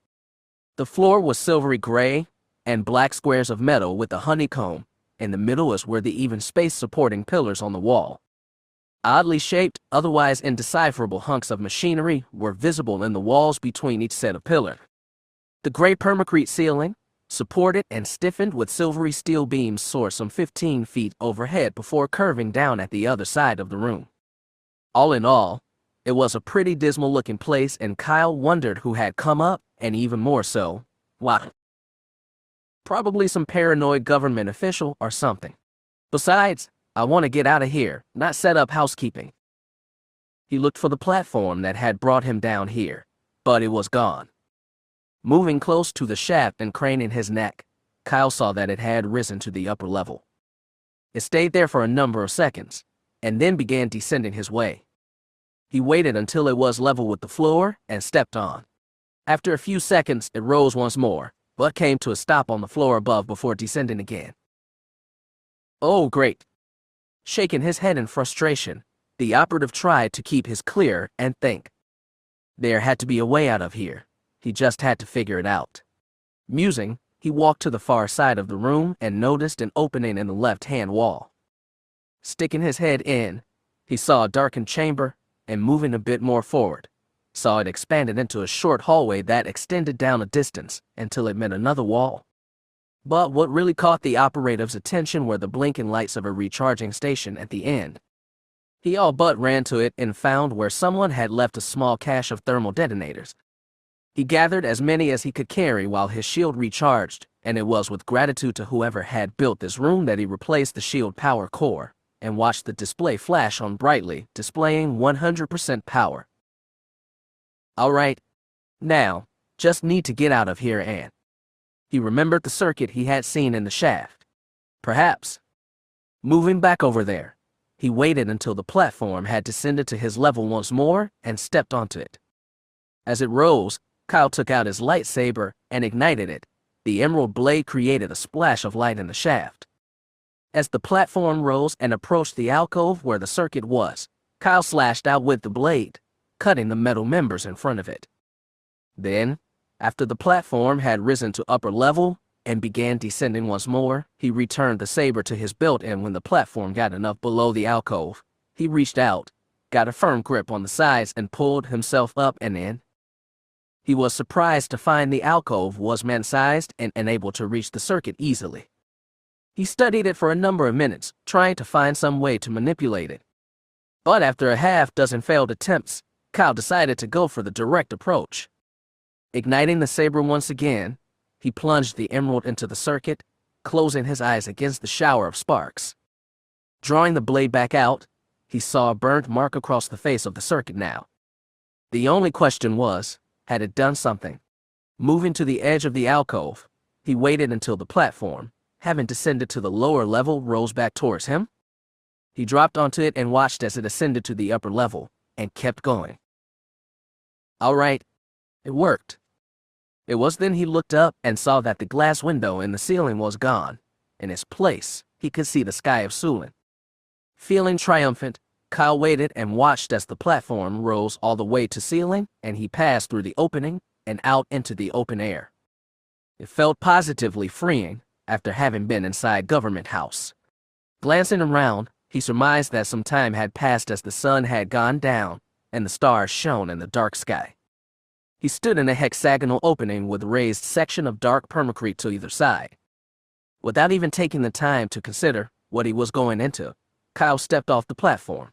The floor was silvery gray, and black squares of metal with a honeycomb in the middle as were the even space supporting pillars on the wall. Oddly shaped, otherwise indecipherable hunks of machinery were visible in the walls between each set of pillars. The gray permacrete ceiling, supported and stiffened with silvery steel beams soared some 15 feet overhead before curving down at the other side of the room. All in all, it was a pretty dismal-looking place, and Kyle wondered who had come up, and even more so, why. Probably some paranoid government official or something. Besides, I want to get out of here, not set up housekeeping. He looked for the platform that had brought him down here, but it was gone. Moving close to the shaft and craning his neck, Kyle saw that it had risen to the upper level. It stayed there for a number of seconds, and then began descending his way. He waited until it was level with the floor and stepped on. After a few seconds, it rose once more, but came to a stop on the floor above before descending again. Oh, great. Shaking his head in frustration, the operative tried to keep his clear and think. There had to be a way out of here. He just had to figure it out. Musing, he walked to the far side of the room and noticed an opening in the left-hand wall. Sticking his head in, he saw a darkened chamber, and moving a bit more forward, saw it expanded into a short hallway that extended down a distance until it met another wall. But what really caught the operative's attention were the blinking lights of a recharging station at the end. He all but ran to it and found where someone had left a small cache of thermal detonators. He gathered as many as he could carry while his shield recharged, and it was with gratitude to whoever had built this room that he replaced the shield power core and watched the display flash on brightly, displaying 100% power. All right, now, just need to get out of here. And he remembered the circuit he had seen in the shaft. Perhaps. Moving back over there, he waited until the platform had descended to his level once more and stepped onto it. As it rose, Kyle took out his lightsaber and ignited it. The emerald blade created a splash of light in the shaft. As the platform rose and approached the alcove where the circuit was, Kyle slashed out with the blade, cutting the metal members in front of it. Then, after the platform had risen to upper level and began descending once more, he returned the saber to his belt, and when the platform got enough below the alcove, he reached out, got a firm grip on the sides, and pulled himself up and in. He was surprised to find the alcove was man-sized and able to reach the circuit easily. He studied it for a number of minutes, trying to find some way to manipulate it. But after a half-dozen failed attempts, Kyle decided to go for the direct approach. Igniting the saber once again, he plunged the emerald into the circuit, closing his eyes against the shower of sparks. Drawing the blade back out, he saw a burnt mark across the face of the circuit now. The only question was, had it done something? Moving to the edge of the alcove, he waited until the platform, having descended to the lower level, rose back towards him. He dropped onto it and watched as it ascended to the upper level, and kept going. All right, it worked. It was then he looked up and saw that the glass window in the ceiling was gone. In its place, he could see the sky of Sulin. Feeling triumphant, Kyle waited and watched as the platform rose all the way to ceiling, and he passed through the opening and out into the open air. It felt positively freeing after having been inside Government House. Glancing around, he surmised that some time had passed as the sun had gone down and the stars shone in the dark sky. He stood in a hexagonal opening with a raised section of dark permacrete to either side. Without even taking the time to consider what he was going into, Kyle stepped off the platform.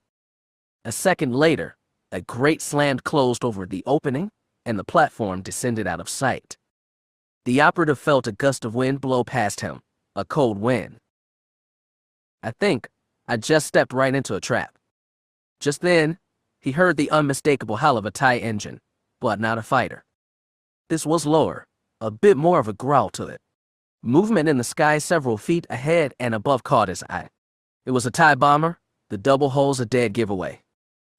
A second later, a grate slammed closed over the opening, and the platform descended out of sight. The operative felt a gust of wind blow past him, a cold wind. I think I just stepped right into a trap. Just then, he heard the unmistakable howl of a TIE engine, but not a fighter. This was lower, a bit more of a growl to it. Movement in the sky several feet ahead and above caught his eye. It was a TIE bomber, the double hull's a dead giveaway.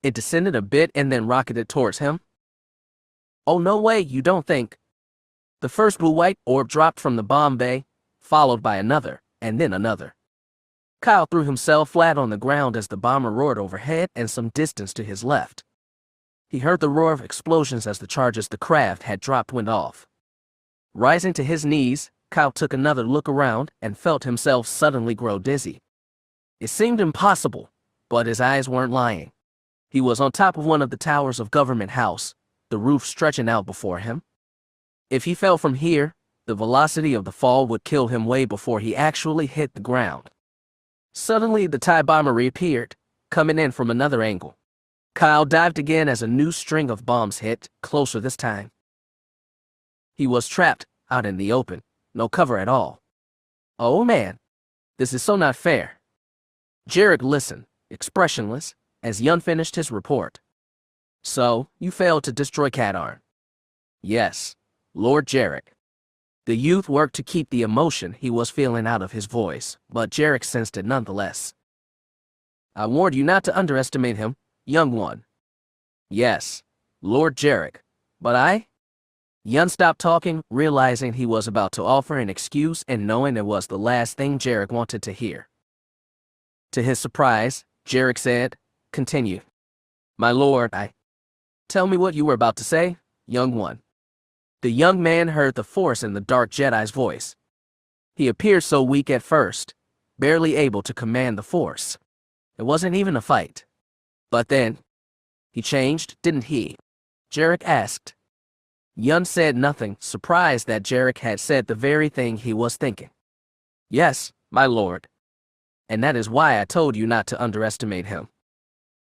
It descended a bit and then rocketed towards him. Oh, no way, you don't think? The first blue-white orb dropped from the bomb bay, followed by another, and then another. Kyle threw himself flat on the ground as the bomber roared overhead and some distance to his left. He heard the roar of explosions as the charges the craft had dropped went off. Rising to his knees, Kyle took another look around and felt himself suddenly grow dizzy. It seemed impossible, but his eyes weren't lying. He was on top of one of the towers of Government House, the roof stretching out before him. If he fell from here, The velocity of the fall would kill him way before he actually hit the ground. Suddenly, the TIE bomber reappeared, coming in from another angle. Kyle dived again as a new string of bombs hit, closer this time. He was trapped, out in the open, no cover at all. Oh man, this is so not fair. Jarek listened, expressionless, as Yun finished his report. So, you failed to destroy Katarn. Yes, Lord Jarek. The youth worked to keep the emotion he was feeling out of his voice, but Jarek sensed it nonetheless. I warned you not to underestimate him, young one. Yes, Lord Jarek, but I? Yun stopped talking, realizing he was about to offer an excuse and knowing it was the last thing Jarek wanted to hear. To his surprise, Jarek said, continue. My lord, Tell me what you were about to say, young one. The young man heard the force in the dark Jedi's voice. He appeared so weak at first, barely able to command the force. It wasn't even a fight. But then, he changed, didn't he? Jarek asked. Yun said nothing, surprised that Jarek had said the very thing he was thinking. Yes, my lord. And that is why I told you not to underestimate him.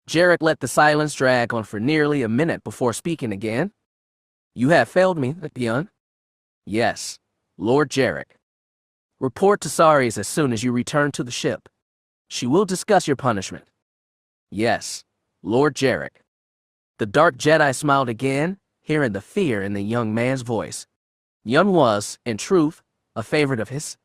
Jarek let the silence drag on for nearly a minute before speaking again. You have failed me, Yun. Yes, Lord Jarek. Report to Saris as soon as you return to the ship. She will discuss your punishment. Yes, Lord Jarek. The dark Jedi smiled again, hearing the fear in the young man's voice. Yun was, in truth, a favorite of his.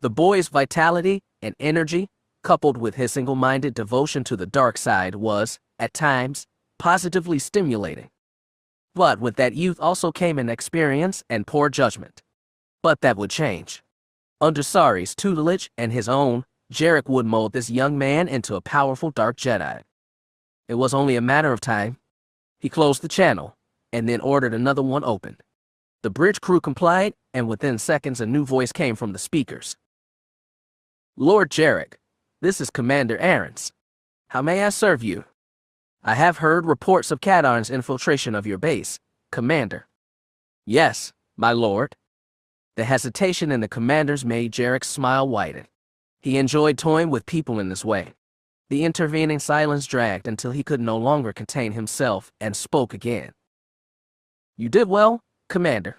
The boy's vitality and energy, coupled with his single-minded devotion to the dark side, was, at times, positively stimulating. But with that youth also came inexperience and poor judgment. But that would change. Under Saris' tutelage and his own, Jarek would mold this young man into a powerful dark Jedi. It was only a matter of time. He closed the channel, and then ordered another one opened. The bridge crew complied, and within seconds a new voice came from the speakers. Lord Jarek, this is Commander Aarons. How may I serve you? I have heard reports of Katarn's infiltration of your base, Commander. Yes, my lord. The hesitation in the commanders made Jarek's smile widen. He enjoyed toying with people in this way. The intervening silence dragged until he could no longer contain himself and spoke again. You did well, Commander.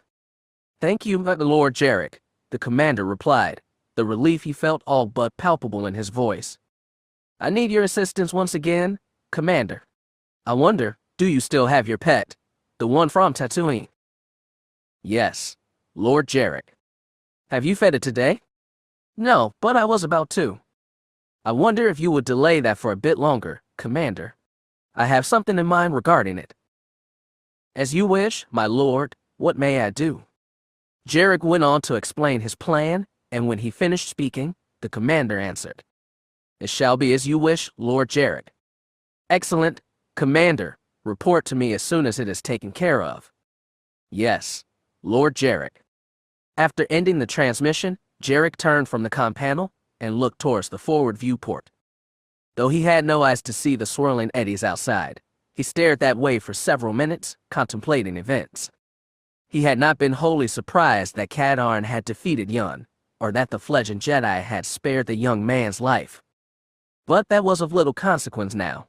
Thank you, my Lord Jarek, the commander replied, the relief he felt all but palpable in his voice. I need your assistance once again, Commander. I wonder, do you still have your pet, the one from Tatooine? Yes, Lord Jarek. Have you fed it today? No, but I was about to. I wonder if you would delay that for a bit longer, Commander. I have something in mind regarding it. As you wish, my lord, what may I do? Jarek went on to explain his plan, and when he finished speaking, the commander answered. It shall be as you wish, Lord Jarek. Excellent, Commander. Report to me as soon as it is taken care of. Yes, Lord Jarek. After ending the transmission, Jarek turned from the comm panel and looked towards the forward viewport. Though he had no eyes to see the swirling eddies outside, he stared that way for several minutes, contemplating events. He had not been wholly surprised that Katarn had defeated Yun, or that the fledgling Jedi had spared the young man's life. But that was of little consequence now.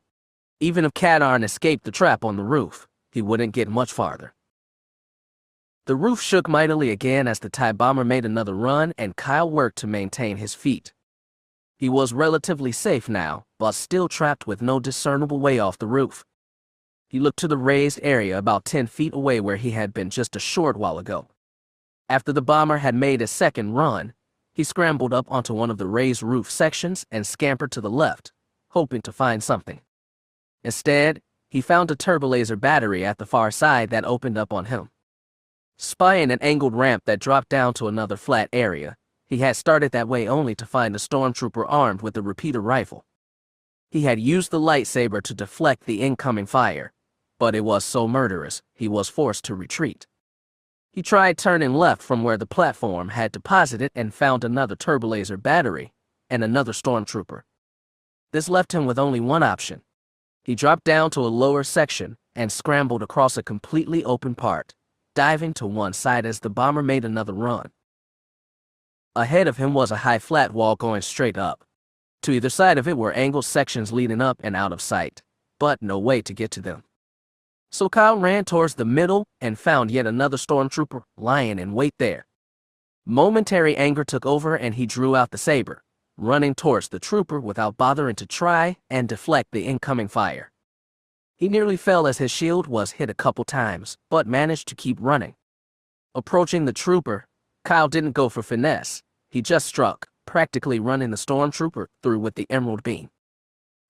Even if Katarn escaped the trap on the roof, he wouldn't get much farther. The roof shook mightily again as the TIE bomber made another run, and Kyle worked to maintain his feet. He was relatively safe now, but still trapped with no discernible way off the roof. He looked to the raised area about 10 feet away where he had been just a short while ago. After the bomber had made a second run, he scrambled up onto one of the raised roof sections and scampered to the left, hoping to find something. Instead, he found a turbolaser battery at the far side that opened up on him. Spying an angled ramp that dropped down to another flat area, he had started that way only to find a stormtrooper armed with a repeater rifle. He had used the lightsaber to deflect the incoming fire, but it was so murderous, he was forced to retreat. He tried turning left from where the platform had deposited and found another turbolaser battery and another stormtrooper. This left him with only one option. He dropped down to a lower section and scrambled across a completely open part, diving to one side as the bomber made another run. Ahead of him was a high flat wall going straight up. To either side of it were angled sections leading up and out of sight, but no way to get to them. So Kyle ran towards the middle and found yet another stormtrooper lying in wait there. Momentary anger took over and he drew out the saber, running towards the trooper without bothering to try and deflect the incoming fire. He nearly fell as his shield was hit a couple times, but managed to keep running. Approaching the trooper, Kyle didn't go for finesse. He just struck, practically running the stormtrooper through with the emerald beam.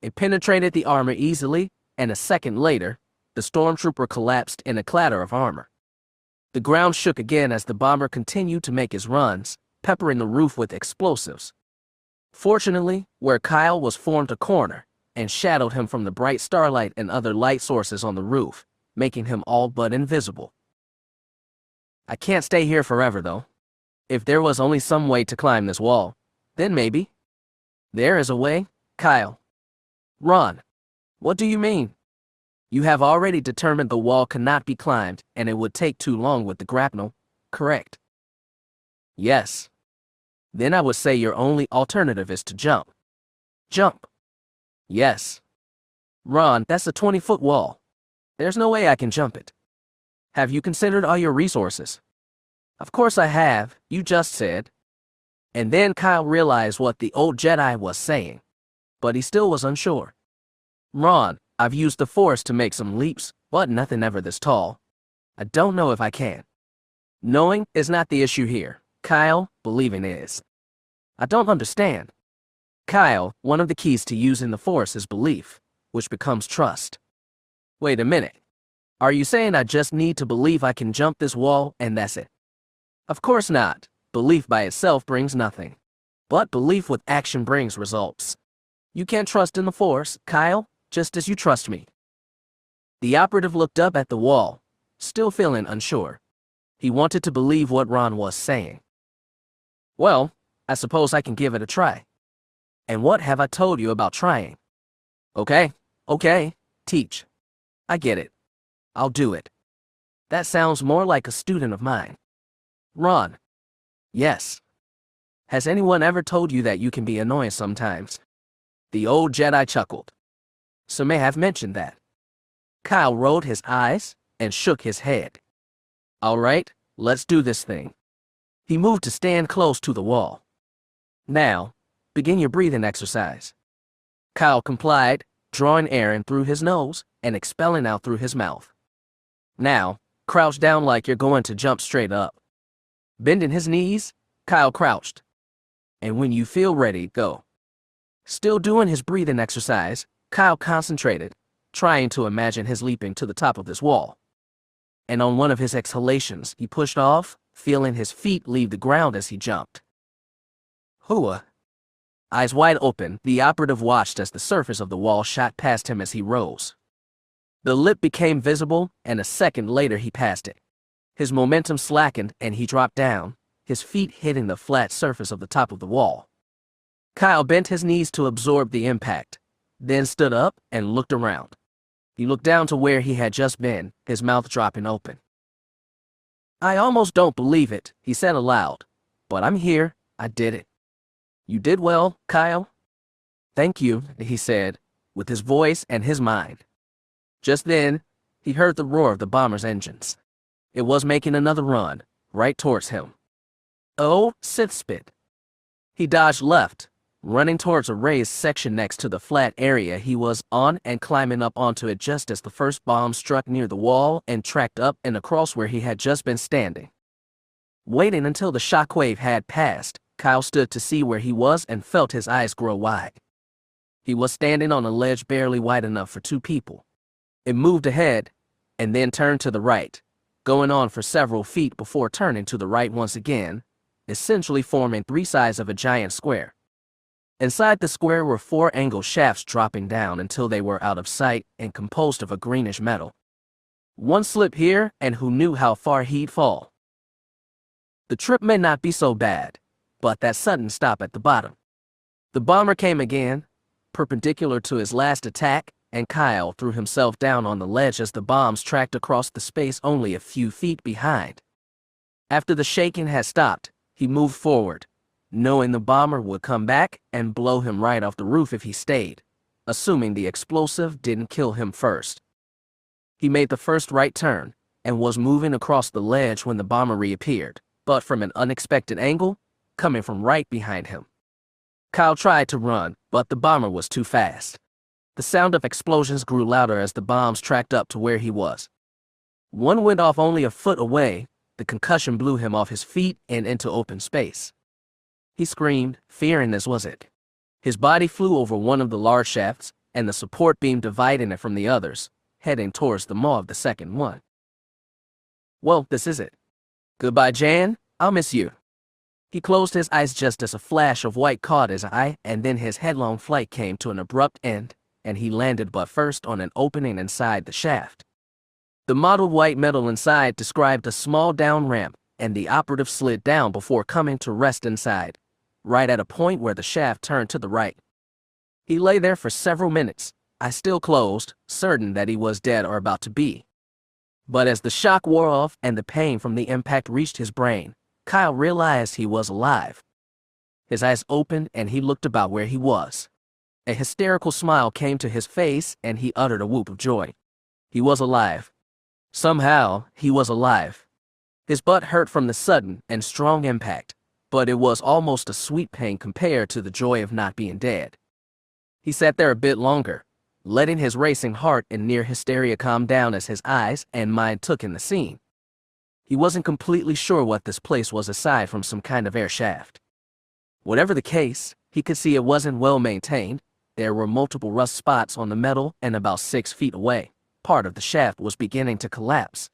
It penetrated the armor easily, and a second later, the stormtrooper collapsed in a clatter of armor. The ground shook again as the bomber continued to make his runs, peppering the roof with explosives. Fortunately, where Kyle was formed a corner, and shadowed him from the bright starlight and other light sources on the roof, making him all but invisible. I can't stay here forever, though. If there was only some way to climb this wall, then maybe. There is a way, Kyle. Run. What do you mean? You have already determined the wall cannot be climbed, and it would take too long with the grapnel, correct? Yes. Then I would say your only alternative is to jump. Jump. Yes. Ron, that's a 20-foot wall. There's no way I can jump it. Have you considered all your resources? Of course I have, you just said. And then Kyle realized what the old Jedi was saying, but he still was unsure. Ron, I've used the Force to make some leaps, but nothing ever this tall. I don't know if I can. Knowing is not the issue here, Kyle, believing is. I don't understand. Kyle, one of the keys to using the Force is belief, which becomes trust. Wait a minute. Are you saying I just need to believe I can jump this wall and that's it? Of course not. Belief by itself brings nothing. But belief with action brings results. You can't trust in the Force, Kyle, just as you trust me. The operative looked up at the wall, still feeling unsure. He wanted to believe what Ron was saying. Well, I suppose I can give it a try. And what have I told you about trying? Okay, teach. I get it. I'll do it. That sounds more like a student of mine. Ron. Yes. Has anyone ever told you that you can be annoying sometimes? The old Jedi chuckled. Some may have mentioned that. Kyle rolled his eyes and shook his head. All right, let's do this thing. He moved to stand close to the wall. Now, begin your breathing exercise. Kyle complied, drawing air in through his nose and expelling out through his mouth. Now, crouch down like you're going to jump straight up. Bending his knees, Kyle crouched. And when you feel ready, go. Still doing his breathing exercise, Kyle concentrated, trying to imagine his leaping to the top of this wall. And on one of his exhalations, he pushed off, feeling his feet leave the ground as he jumped. Hooah. Eyes wide open, the operative watched as the surface of the wall shot past him as he rose. The lip became visible, and a second later he passed it. His momentum slackened, and he dropped down, his feet hitting the flat surface of the top of the wall. Kyle bent his knees to absorb the impact, then stood up and looked around. He looked down to where he had just been, his mouth dropping open. I almost don't believe it, he said aloud. But I'm here, I did it. You did well, Kyle. Thank you, he said, with his voice and his mind. Just then, he heard the roar of the bomber's engines. It was making another run, right towards him. Oh, Sith spit. He dodged left, running towards a raised section next to the flat area he was on and climbing up onto it just as the first bomb struck near the wall and tracked up and across where he had just been standing. Waiting until the shockwave had passed, Kyle stood to see where he was and felt his eyes grow wide. He was standing on a ledge barely wide enough for two people. It moved ahead, and then turned to the right, going on for several feet before turning to the right once again, essentially forming three sides of a giant square. Inside the square were four angled shafts dropping down until they were out of sight and composed of a greenish metal. One slip here, and who knew how far he'd fall. The trip may not be so bad, but that sudden stop at the bottom. The bomber came again, perpendicular to his last attack, and Kyle threw himself down on the ledge as the bombs tracked across the space only a few feet behind. After the shaking had stopped, he moved forward, knowing the bomber would come back and blow him right off the roof if he stayed, assuming the explosive didn't kill him first. He made the first right turn and was moving across the ledge when the bomber reappeared, but from an unexpected angle, coming from right behind him. Kyle tried to run, but the bomber was too fast. The sound of explosions grew louder as the bombs tracked up to where he was. One went off only a foot away. The concussion blew him off his feet and into open space. He screamed, fearing this was it. His body flew over one of the large shafts, and the support beam dividing it from the others, heading towards the maw of the second one. Well, this is it. Goodbye, Jan. I'll miss you. He closed his eyes just as a flash of white caught his eye, and then his headlong flight came to an abrupt end, and he landed butt first on an opening inside the shaft. The mottled white metal inside described a small down ramp, and the operative slid down before coming to rest inside, right at a point where the shaft turned to the right. He lay there for several minutes, eyes still closed, certain that he was dead or about to be. But as the shock wore off and the pain from the impact reached his brain, Kyle realized he was alive. His eyes opened and he looked about where he was. A hysterical smile came to his face and he uttered a whoop of joy. He was alive. Somehow, he was alive. His butt hurt from the sudden and strong impact, but it was almost a sweet pain compared to the joy of not being dead. He sat there a bit longer, letting his racing heart and near hysteria calm down as his eyes and mind took in the scene. He wasn't completely sure what this place was aside from some kind of air shaft. Whatever the case, he could see it wasn't well maintained. There were multiple rust spots on the metal, and about 6 feet away, part of the shaft was beginning to collapse.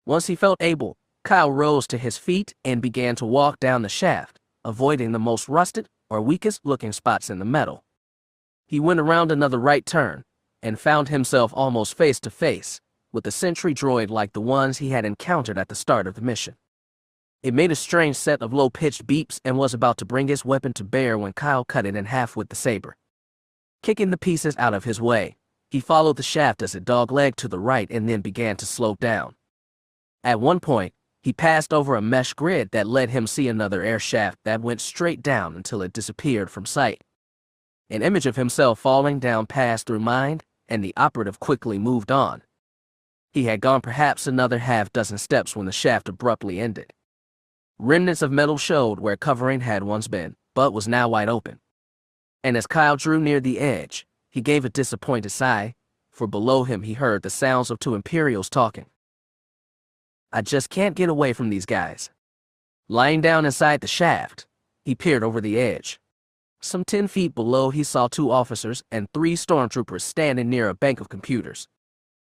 Once he felt able, Kyle rose to his feet and began to walk down the shaft, avoiding the most rusted or weakest looking spots in the metal. He went around another right turn and found himself almost face to face with a sentry droid like the ones he had encountered at the start of the mission. It made a strange set of low-pitched beeps and was about to bring his weapon to bear when Kyle cut it in half with the saber. Kicking the pieces out of his way, he followed the shaft as it doglegged to the right and then began to slope down. At one point, he passed over a mesh grid that let him see another air shaft that went straight down until it disappeared from sight. An image of himself falling down passed through mind, and the operative quickly moved on. He had gone perhaps another half-dozen steps when the shaft abruptly ended. Remnants of metal showed where covering had once been, but was now wide open. And as Kyle drew near the edge, he gave a disappointed sigh, for below him he heard the sounds of 2 Imperials talking. I just can't get away from these guys. Lying down inside the shaft, he peered over the edge. Some 10 feet below he saw 2 officers and 3 stormtroopers standing near a bank of computers.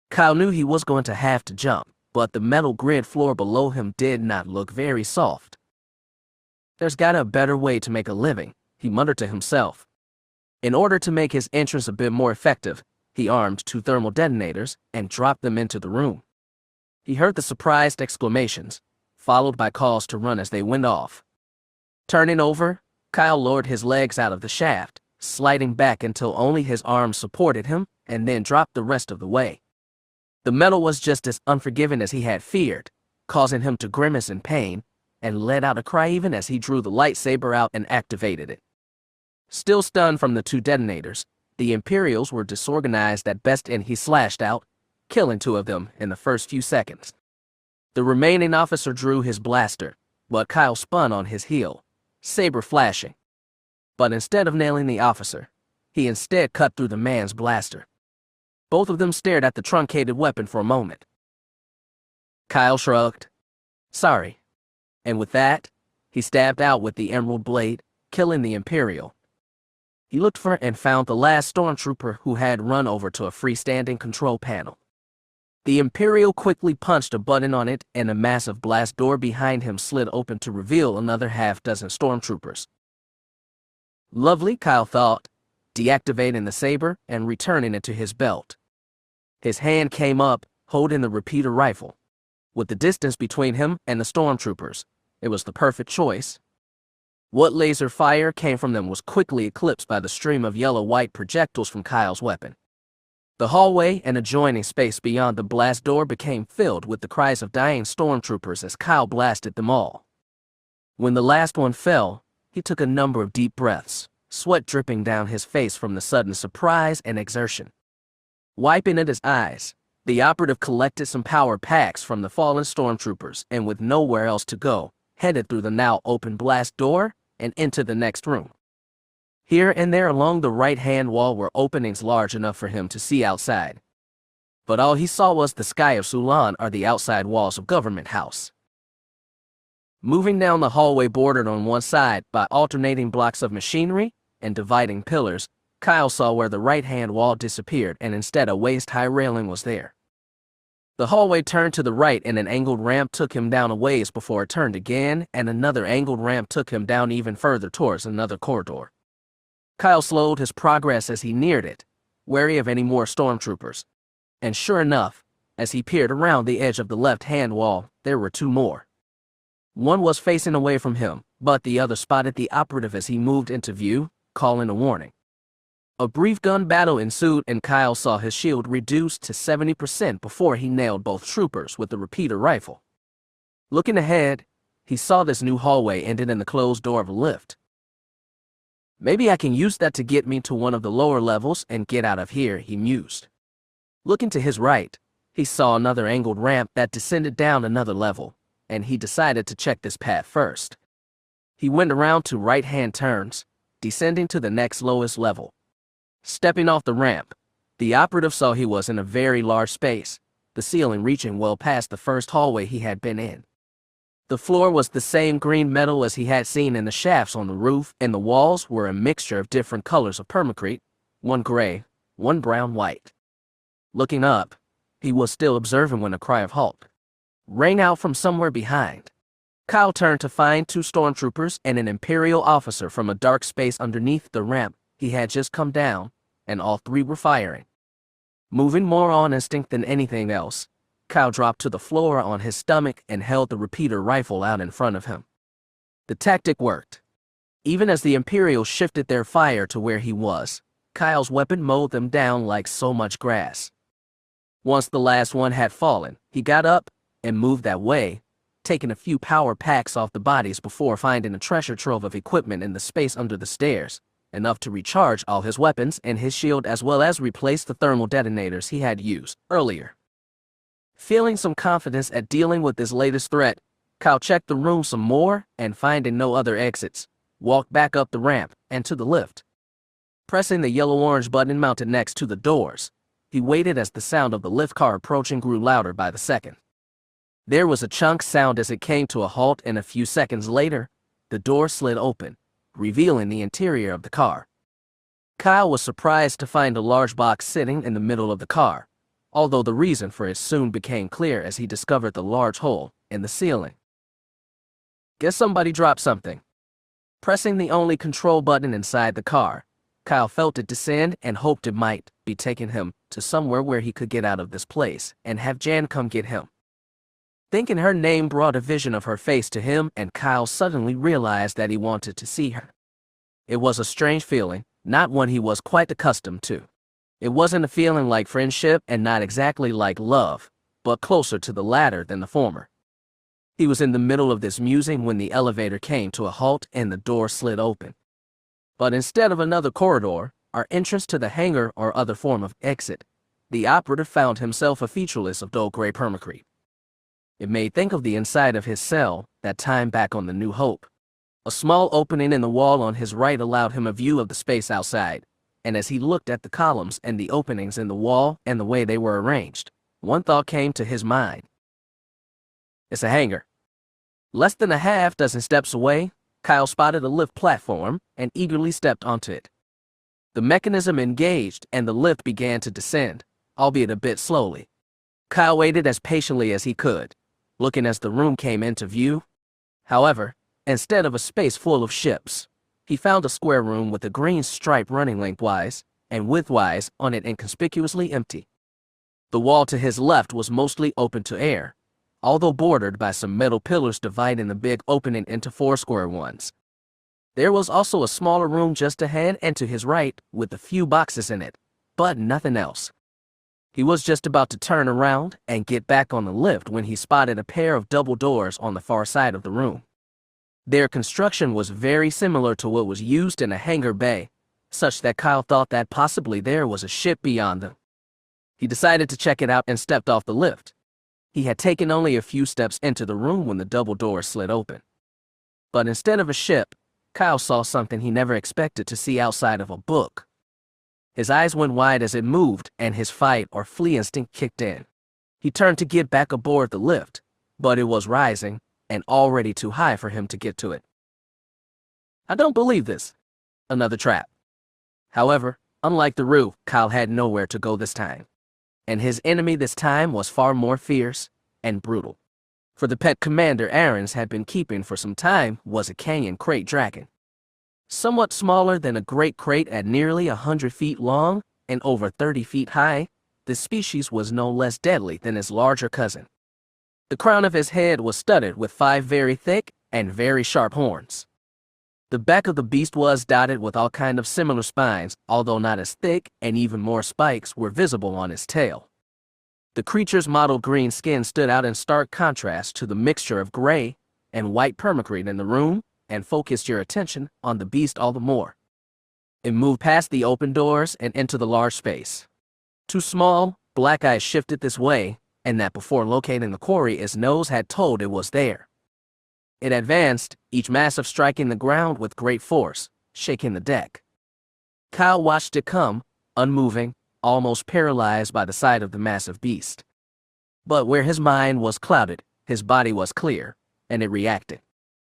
Kyle knew he was going to have to jump, but the metal grid floor below him did not look very soft. There's gotta be a better way to make a living, he muttered to himself. In order to make his entrance a bit more effective, he armed 2 thermal detonators and dropped them into the room. He heard the surprised exclamations, followed by calls to run as they went off. Turning over, Kyle lowered his legs out of the shaft, sliding back until only his arms supported him, and then dropped the rest of the way. The metal was just as unforgiving as he had feared, causing him to grimace in pain, and let out a cry even as he drew the lightsaber out and activated it. Still stunned from the 2 detonators, the Imperials were disorganized at best and he slashed out, killing 2 of them in the first few seconds. The remaining officer drew his blaster, but Kyle spun on his heel, saber flashing. But instead of nailing the officer, he instead cut through the man's blaster. Both of them stared at the truncated weapon for a moment. Kyle shrugged. Sorry. And with that, he stabbed out with the emerald blade, killing the Imperial. He looked for and found the last stormtrooper who had run over to a freestanding control panel. The Imperial quickly punched a button on it and a massive blast door behind him slid open to reveal another half-dozen stormtroopers. Lovely, Kyle thought, deactivating the saber and returning it to his belt. His hand came up, holding the repeater rifle. With the distance between him and the stormtroopers, it was the perfect choice. What laser fire came from them was quickly eclipsed by the stream of yellow-white projectiles from Kyle's weapon. The hallway and adjoining space beyond the blast door became filled with the cries of dying stormtroopers as Kyle blasted them all. When the last one fell, he took a number of deep breaths, sweat dripping down his face from the sudden surprise and exertion. Wiping at his eyes, the operative collected some power packs from the fallen stormtroopers and, with nowhere else to go, headed through the now open blast door and into the next room. Here and there along the right-hand wall were openings large enough for him to see outside. But all he saw was the sky of Sulan or the outside walls of Government House. Moving down the hallway bordered on one side by alternating blocks of machinery and dividing pillars, Kyle saw where the right-hand wall disappeared and instead a waist-high railing was there. The hallway turned to the right and an angled ramp took him down a ways before it turned again, and another angled ramp took him down even further towards another corridor. Kyle slowed his progress as he neared it, wary of any more stormtroopers. And sure enough, as he peered around the edge of the left-hand wall, there were two more. One was facing away from him, but the other spotted the operative as he moved into view, calling a warning. A brief gun battle ensued and Kyle saw his shield reduced to 70% before he nailed both troopers with the repeater rifle. Looking ahead, he saw this new hallway ended in the closed door of a lift. Maybe I can use that to get me to one of the lower levels and get out of here, he mused. Looking to his right, he saw another angled ramp that descended down another level, and he decided to check this path first. He went around 2 right-hand turns, descending to the next lowest level. Stepping off the ramp, the operative saw he was in a very large space, the ceiling reaching well past the first hallway he had been in. The floor was the same green metal as he had seen in the shafts on the roof, and the walls were a mixture of different colors of permacrete, one gray, one brown white. Looking up, he was still observing when a cry of halt rang out from somewhere behind. Kyle turned to find 2 stormtroopers and an Imperial officer from a dark space underneath the ramp he had just come down, and all 3 were firing. Moving more on instinct than anything else, Kyle dropped to the floor on his stomach and held the repeater rifle out in front of him. The tactic worked. Even as the Imperials shifted their fire to where he was, Kyle's weapon mowed them down like so much grass. Once the last one had fallen, he got up and moved that way, taking a few power packs off the bodies before finding a treasure trove of equipment in the space under the stairs, enough to recharge all his weapons and his shield as well as replace the thermal detonators he had used earlier. Feeling some confidence at dealing with this latest threat, Kyle checked the room some more and, finding no other exits, walked back up the ramp and to the lift. Pressing the yellow-orange button mounted next to the doors, he waited as the sound of the lift car approaching grew louder by the second. There was a chunk sound as it came to a halt, and a few seconds later, the door slid open, revealing the interior of the car. Kyle was surprised to find a large box sitting in the middle of the car, although the reason for it soon became clear as he discovered the large hole in the ceiling. Guess somebody dropped something. Pressing the only control button inside the car, Kyle felt it descend and hoped it might be taking him to somewhere where he could get out of this place and have Jan come get him. Thinking her name brought a vision of her face to him, and Kyle suddenly realized that he wanted to see her. It was a strange feeling, not one he was quite accustomed to. It wasn't a feeling like friendship and not exactly like love, but closer to the latter than the former. He was in the middle of this musing when the elevator came to a halt and the door slid open. But instead of another corridor, or entrance to the hangar or other form of exit, the operative found himself a featureless of dull gray permacrete. It made think of the inside of his cell, that time back on the New Hope. A small opening in the wall on his right allowed him a view of the space outside, and as he looked at the columns and the openings in the wall and the way they were arranged, one thought came to his mind. It's a hangar. Less than a half dozen steps away, Kyle spotted a lift platform and eagerly stepped onto it. The mechanism engaged and the lift began to descend, albeit a bit slowly. Kyle waited as patiently as he could, looking as the room came into view. However, instead of a space full of ships, he found a square room with a green stripe running lengthwise and widthwise on it, inconspicuously empty. The wall to his left was mostly open to air, although bordered by some metal pillars dividing the big opening into 4 square ones. There was also a smaller room just ahead and to his right with a few boxes in it, but nothing else. He was just about to turn around and get back on the lift when he spotted a pair of double doors on the far side of the room. Their construction was very similar to what was used in a hangar bay, such that Kyle thought that possibly there was a ship beyond them. He decided to check it out and stepped off the lift. He had taken only a few steps into the room when the double door slid open. But instead of a ship, Kyle saw something he never expected to see outside of a book. His eyes went wide as it moved, and his fight or flee instinct kicked in. He turned to get back aboard the lift, but it was rising, and already too high for him to get to it. I don't believe this. Another trap. However, unlike the roof, Kyle had nowhere to go this time. And his enemy this time was far more fierce and brutal. For the pet commander Aaron's had been keeping for some time was a canyon crate dragon. Somewhat smaller than a great crate at nearly 100 feet long and over 30 feet high, this species was no less deadly than his larger cousin. The crown of his head was studded with 5 very thick and very sharp horns. The back of the beast was dotted with all kinds of similar spines, although not as thick, and even more spikes were visible on his tail. The creature's mottled green skin stood out in stark contrast to the mixture of gray and white permacrete in the room, and focused your attention on the beast all the more. It moved past the open doors and into the large space. 2 small, black eyes shifted this way, and that before locating the quarry its nose had told it was there. It advanced, each massive striking the ground with great force, shaking the deck. Kyle watched it come, unmoving, almost paralyzed by the sight of the massive beast. But where his mind was clouded, his body was clear, and it reacted.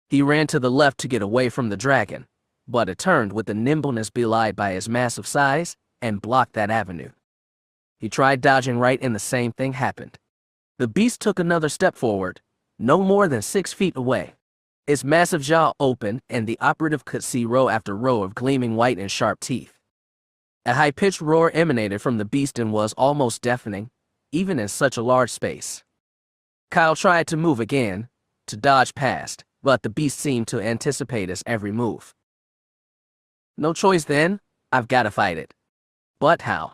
He ran to the left to get away from the dragon, but it turned with the nimbleness belied by his massive size and blocked that avenue. He tried dodging right and the same thing happened. The beast took another step forward, no more than 6 feet away. Its massive jaw opened and the operative could see row after row of gleaming white and sharp teeth. A high-pitched roar emanated from the beast and was almost deafening, even in such a large space. Kyle tried to move again, to dodge past, but the beast seemed to anticipate his every move. No choice then, I've got to fight it. But how?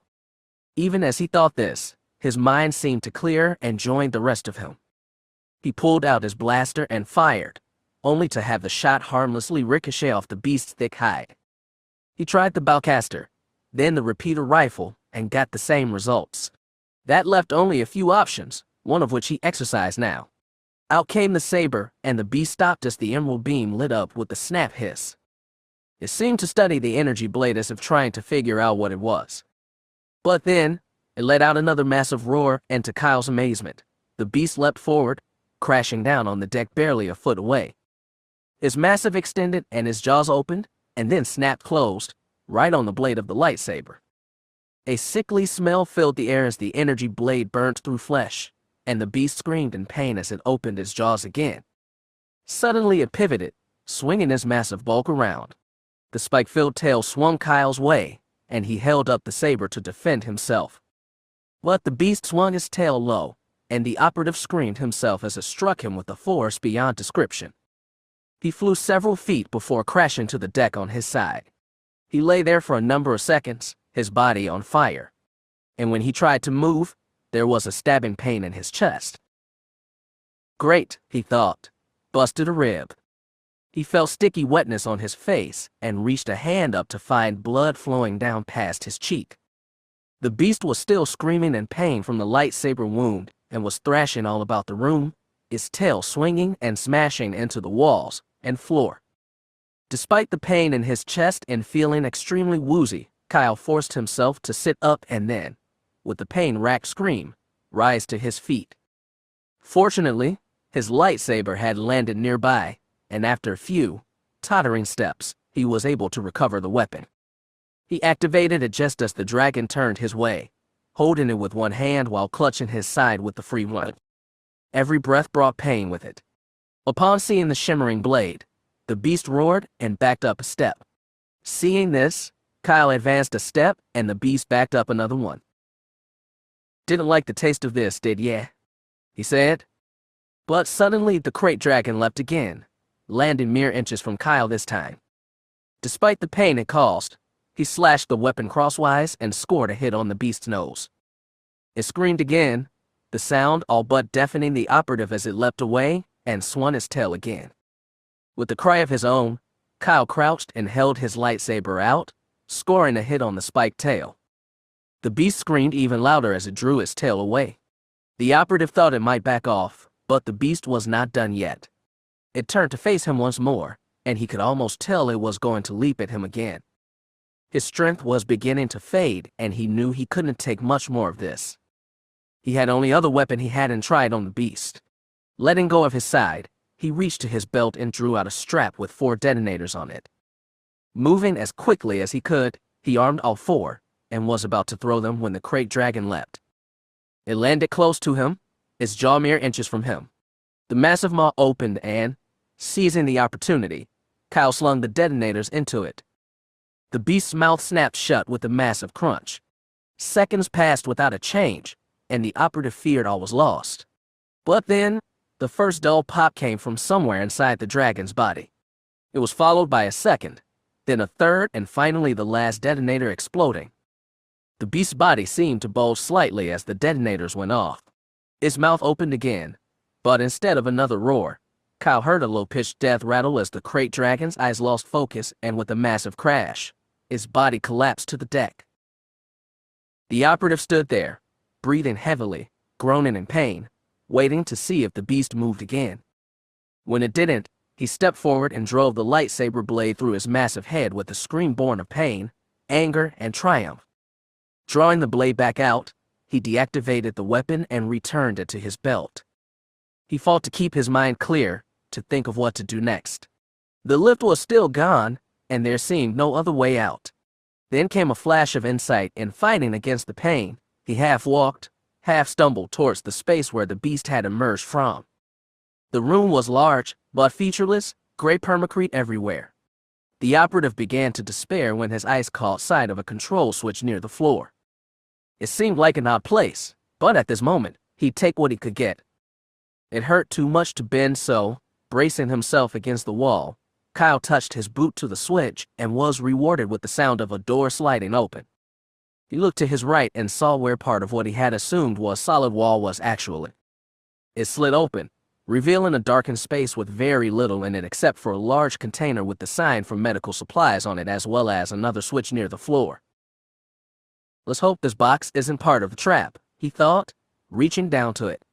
Even as he thought this, his mind seemed to clear and joined the rest of him. He pulled out his blaster and fired, only to have the shot harmlessly ricochet off the beast's thick hide. He tried the bowcaster, then the repeater rifle, and got the same results. That left only a few options, one of which he exercised now. Out came the saber, and the beast stopped as the emerald beam lit up with a snap hiss. It seemed to study the energy blade as if trying to figure out what it was. But then, it let out another massive roar, and to Kyle's amazement, the beast leapt forward, crashing down on the deck barely a foot away. His massive extended and his jaws opened, and then snapped closed, right on the blade of the lightsaber. A sickly smell filled the air as the energy blade burnt through flesh, and the beast screamed in pain as it opened its jaws again. Suddenly it pivoted, swinging his massive bulk around. The spike-filled tail swung Kyle's way, and he held up the saber to defend himself. But the beast swung his tail low, and the operative screamed himself as it struck him with a force beyond description. He flew several feet before crashing to the deck on his side. He lay there for a number of seconds, his body on fire. And when he tried to move, there was a stabbing pain in his chest. Great, he thought. Busted a rib. He felt sticky wetness on his face and reached a hand up to find blood flowing down past his cheek. The beast was still screaming in pain from the lightsaber wound and was thrashing all about the room, its tail swinging and smashing into the walls and floor. Despite the pain in his chest and feeling extremely woozy, Kyle forced himself to sit up and then, with the pain-racked scream, rise to his feet. Fortunately, his lightsaber had landed nearby, and after a few, tottering steps, he was able to recover the weapon. He activated it just as the dragon turned his way, holding it with one hand while clutching his side with the free one. Every breath brought pain with it. Upon seeing the shimmering blade, the beast roared and backed up a step. Seeing this, Kyle advanced a step and the beast backed up another one. "Didn't like the taste of this, did ya?" he said. But suddenly the crate dragon leapt again, landing mere inches from Kyle this time. Despite the pain it caused, he slashed the weapon crosswise and scored a hit on the beast's nose. It screamed again, the sound all but deafening the operative as it leapt away and swung its tail again. With a cry of his own, Kyle crouched and held his lightsaber out, scoring a hit on the spiked tail. The beast screamed even louder as it drew its tail away. The operative thought it might back off, but the beast was not done yet. It turned to face him once more, and he could almost tell it was going to leap at him again. His strength was beginning to fade, and he knew he couldn't take much more of this. He had only other weapon he hadn't tried on the beast. Letting go of his side, he reached to his belt and drew out a strap with 4 detonators on it. Moving as quickly as he could, he armed all 4, and was about to throw them when the crate dragon leapt. It landed close to him, its jaw mere inches from him. The massive maw opened and, seizing the opportunity, Kyle slung the detonators into it. The beast's mouth snapped shut with a massive crunch. Seconds passed without a change, and the operative feared all was lost. But then, the first dull pop came from somewhere inside the dragon's body. It was followed by a second, then a third, and finally the last detonator exploding. The beast's body seemed to bulge slightly as the detonators went off. Its mouth opened again, but instead of another roar, Kyle heard a low-pitched death rattle as the crate dragon's eyes lost focus, and with a massive crash, its body collapsed to the deck. The operative stood there, breathing heavily, groaning in pain, waiting to see if the beast moved again. When it didn't, he stepped forward and drove the lightsaber blade through his massive head with a scream born of pain, anger, and triumph. Drawing the blade back out, he deactivated the weapon and returned it to his belt. He fought to keep his mind clear, to think of what to do next. The lift was still gone, and there seemed no other way out. Then came a flash of insight, and fighting against the pain, he half walked, half stumbled towards the space where the beast had emerged from. The room was large, but featureless, gray permacrete everywhere. The operative began to despair when his eyes caught sight of a control switch near the floor. It seemed like an odd place, but at this moment, he'd take what he could get. It hurt too much to bend, so, bracing himself against the wall, Kyle touched his boot to the switch and was rewarded with the sound of a door sliding open. He looked to his right and saw where part of what he had assumed was solid wall was actually. It slid open, revealing a darkened space with very little in it except for a large container with the sign for medical supplies on it, as well as another switch near the floor. Let's hope this box isn't part of the trap, he thought, reaching down to it.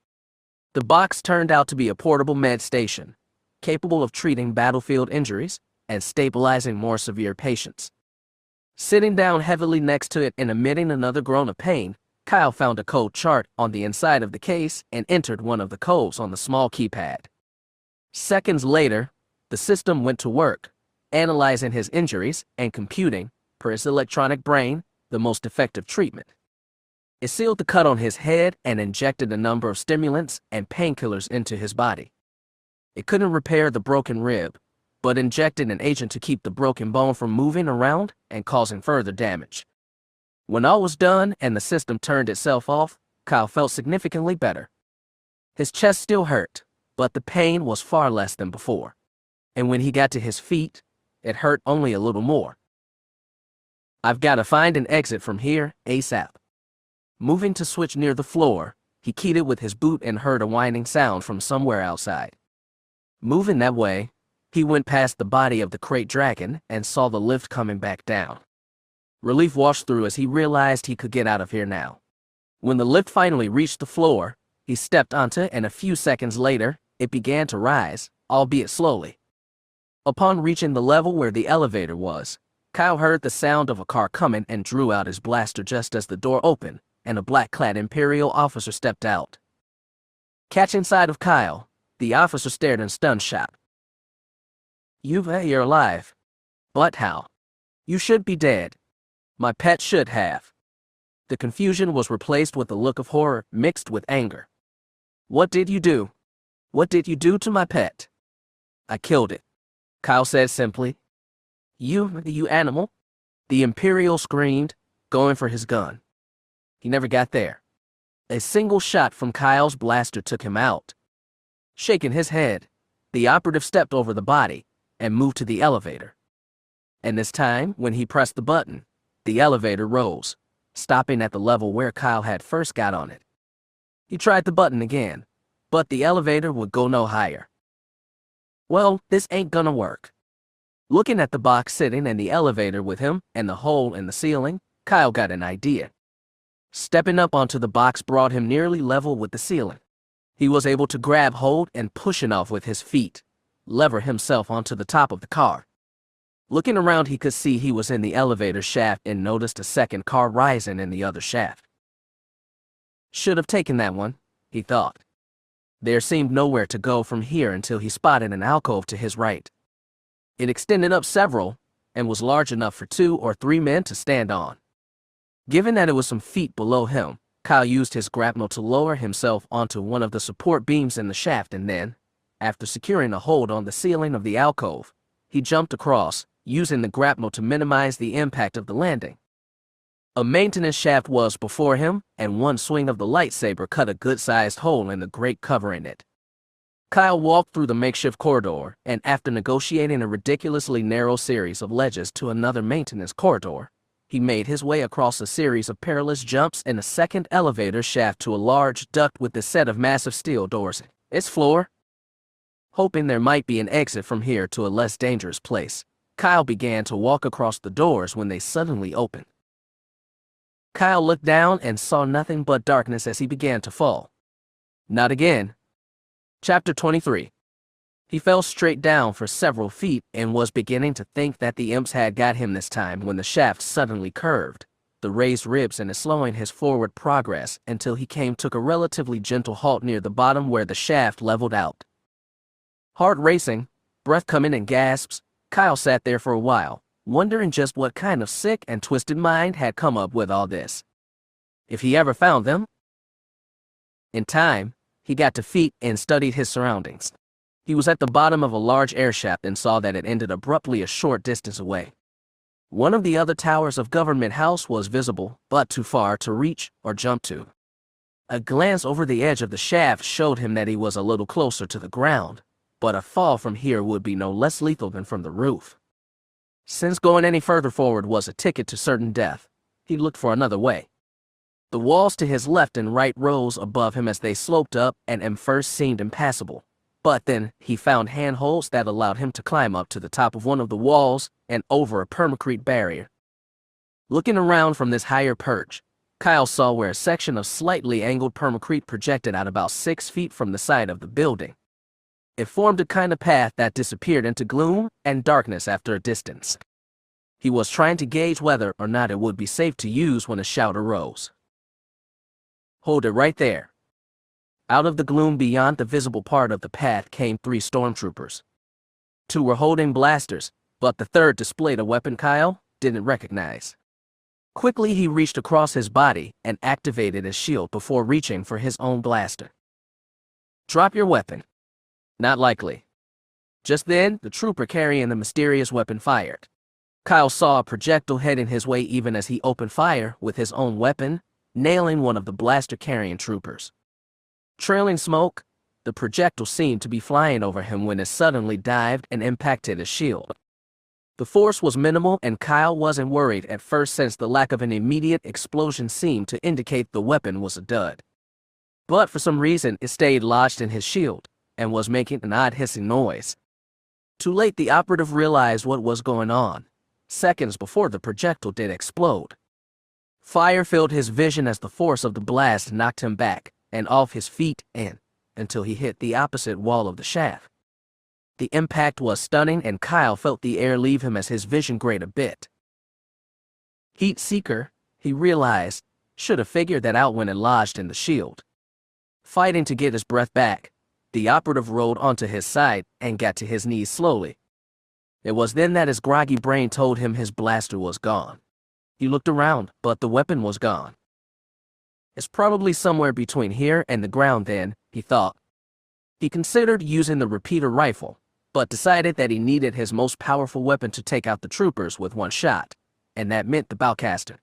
The box turned out to be a portable med station, capable of treating battlefield injuries and stabilizing more severe patients. Sitting down heavily next to it and emitting another groan of pain, Kyle found a code chart on the inside of the case and entered one of the codes on the small keypad. Seconds later, the system went to work, analyzing his injuries and computing, per his electronic brain, the most effective treatment. It sealed the cut on his head and injected a number of stimulants and painkillers into his body. It couldn't repair the broken rib, but injected an agent to keep the broken bone from moving around and causing further damage. When all was done and the system turned itself off, Kyle felt significantly better. His chest still hurt, but the pain was far less than before. And when he got to his feet, it hurt only a little more. I've got to find an exit from here, ASAP. Moving to switch near the floor, he keyed it with his boot and heard a whining sound from somewhere outside. Moving that way, he went past the body of the crate dragon and saw the lift coming back down. Relief washed through as he realized he could get out of here now. When the lift finally reached the floor, he stepped onto it, and a few seconds later, it began to rise, albeit slowly. Upon reaching the level where the elevator was, Kyle heard the sound of a car coming and drew out his blaster just as the door opened, and a black-clad Imperial officer stepped out. Catching sight of Kyle, the officer stared in stunned shock. You're alive. But how? You should be dead. My pet should have. The confusion was replaced with a look of horror mixed with anger. What did you do? What did you do to my pet? I killed it, Kyle said simply. You animal? The Imperial screamed, going for his gun. He never got there. A single shot from Kyle's blaster took him out. Shaking his head, the operative stepped over the body and moved to the elevator. And this time, when he pressed the button, the elevator rose, stopping at the level where Kyle had first got on it. He tried the button again, but the elevator would go no higher. Well, this ain't gonna work. Looking at the box sitting in the elevator with him and the hole in the ceiling, Kyle got an idea. Stepping up onto the box brought him nearly level with the ceiling. He was able to grab hold and pushing off with his feet, lever himself onto the top of the car. Looking around, he could see he was in the elevator shaft and noticed a second car rising in the other shaft. Should have taken that one, he thought. There seemed nowhere to go from here until he spotted an alcove to his right. It extended up several and was large enough for 2 or 3 men to stand on. Given that it was some feet below him, Kyle used his grapnel to lower himself onto one of the support beams in the shaft and then, after securing a hold on the ceiling of the alcove, he jumped across, using the grapnel to minimize the impact of the landing. A maintenance shaft was before him, and one swing of the lightsaber cut a good-sized hole in the grate covering it. Kyle walked through the makeshift corridor, and after negotiating a ridiculously narrow series of ledges to another maintenance corridor, he made his way across a series of perilous jumps in a second elevator shaft to a large duct with a set of massive steel doors in its floor. Hoping there might be an exit from here to a less dangerous place, Kyle began to walk across the doors when they suddenly opened. Kyle looked down and saw nothing but darkness as he began to fall. Not again. Chapter 23. He fell straight down for several feet and was beginning to think that the imps had got him this time when the shaft suddenly curved, the raised ribs and slowing his forward progress until he came to a relatively gentle halt near the bottom where the shaft leveled out. Heart racing, breath coming in gasps, Kyle sat there for a while, wondering just what kind of sick and twisted mind had come up with all this. If he ever found them. In time, he got to feet and studied his surroundings. He was at the bottom of a large air shaft and saw that it ended abruptly a short distance away. One of the other towers of Government House was visible, but too far to reach or jump to. A glance over the edge of the shaft showed him that he was a little closer to the ground, but a fall from here would be no less lethal than from the roof. Since going any further forward was a ticket to certain death, he looked for another way. The walls to his left and right rose above him as they sloped up and at first seemed impassable. But then he found handholds that allowed him to climb up to the top of one of the walls and over a permacrete barrier. Looking around from this higher perch, Kyle saw where a section of slightly angled permacrete projected out about 6 feet from the side of the building. It formed a kind of path that disappeared into gloom and darkness after a distance. He was trying to gauge whether or not it would be safe to use when a shout arose. Hold it right there. Out of the gloom beyond the visible part of the path came 3 stormtroopers. 2 were holding blasters, but the third displayed a weapon Kyle didn't recognize. Quickly he reached across his body and activated his shield before reaching for his own blaster. Drop your weapon. Not likely. Just then, the trooper carrying the mysterious weapon fired. Kyle saw a projectile heading his way even as he opened fire with his own weapon, nailing one of the blaster-carrying troopers. Trailing smoke, the projectile seemed to be flying over him when it suddenly dived and impacted his shield. The force was minimal and Kyle wasn't worried at first since the lack of an immediate explosion seemed to indicate the weapon was a dud. But for some reason it stayed lodged in his shield and was making an odd hissing noise. Too late the operative realized what was going on, seconds before the projectile did explode. Fire filled his vision as the force of the blast knocked him back and off his feet until he hit the opposite wall of the shaft. The impact was stunning and Kyle felt the air leave him as his vision grayed a bit. Heat seeker, he realized, should have figured that out when it lodged in the shield. Fighting to get his breath back, the operative rolled onto his side and got to his knees slowly. It was then that his groggy brain told him his blaster was gone. He looked around, but the weapon was gone. It's probably somewhere between here and the ground then, he thought. He considered using the repeater rifle, but decided that he needed his most powerful weapon to take out the troopers with one shot, and that meant the bowcaster.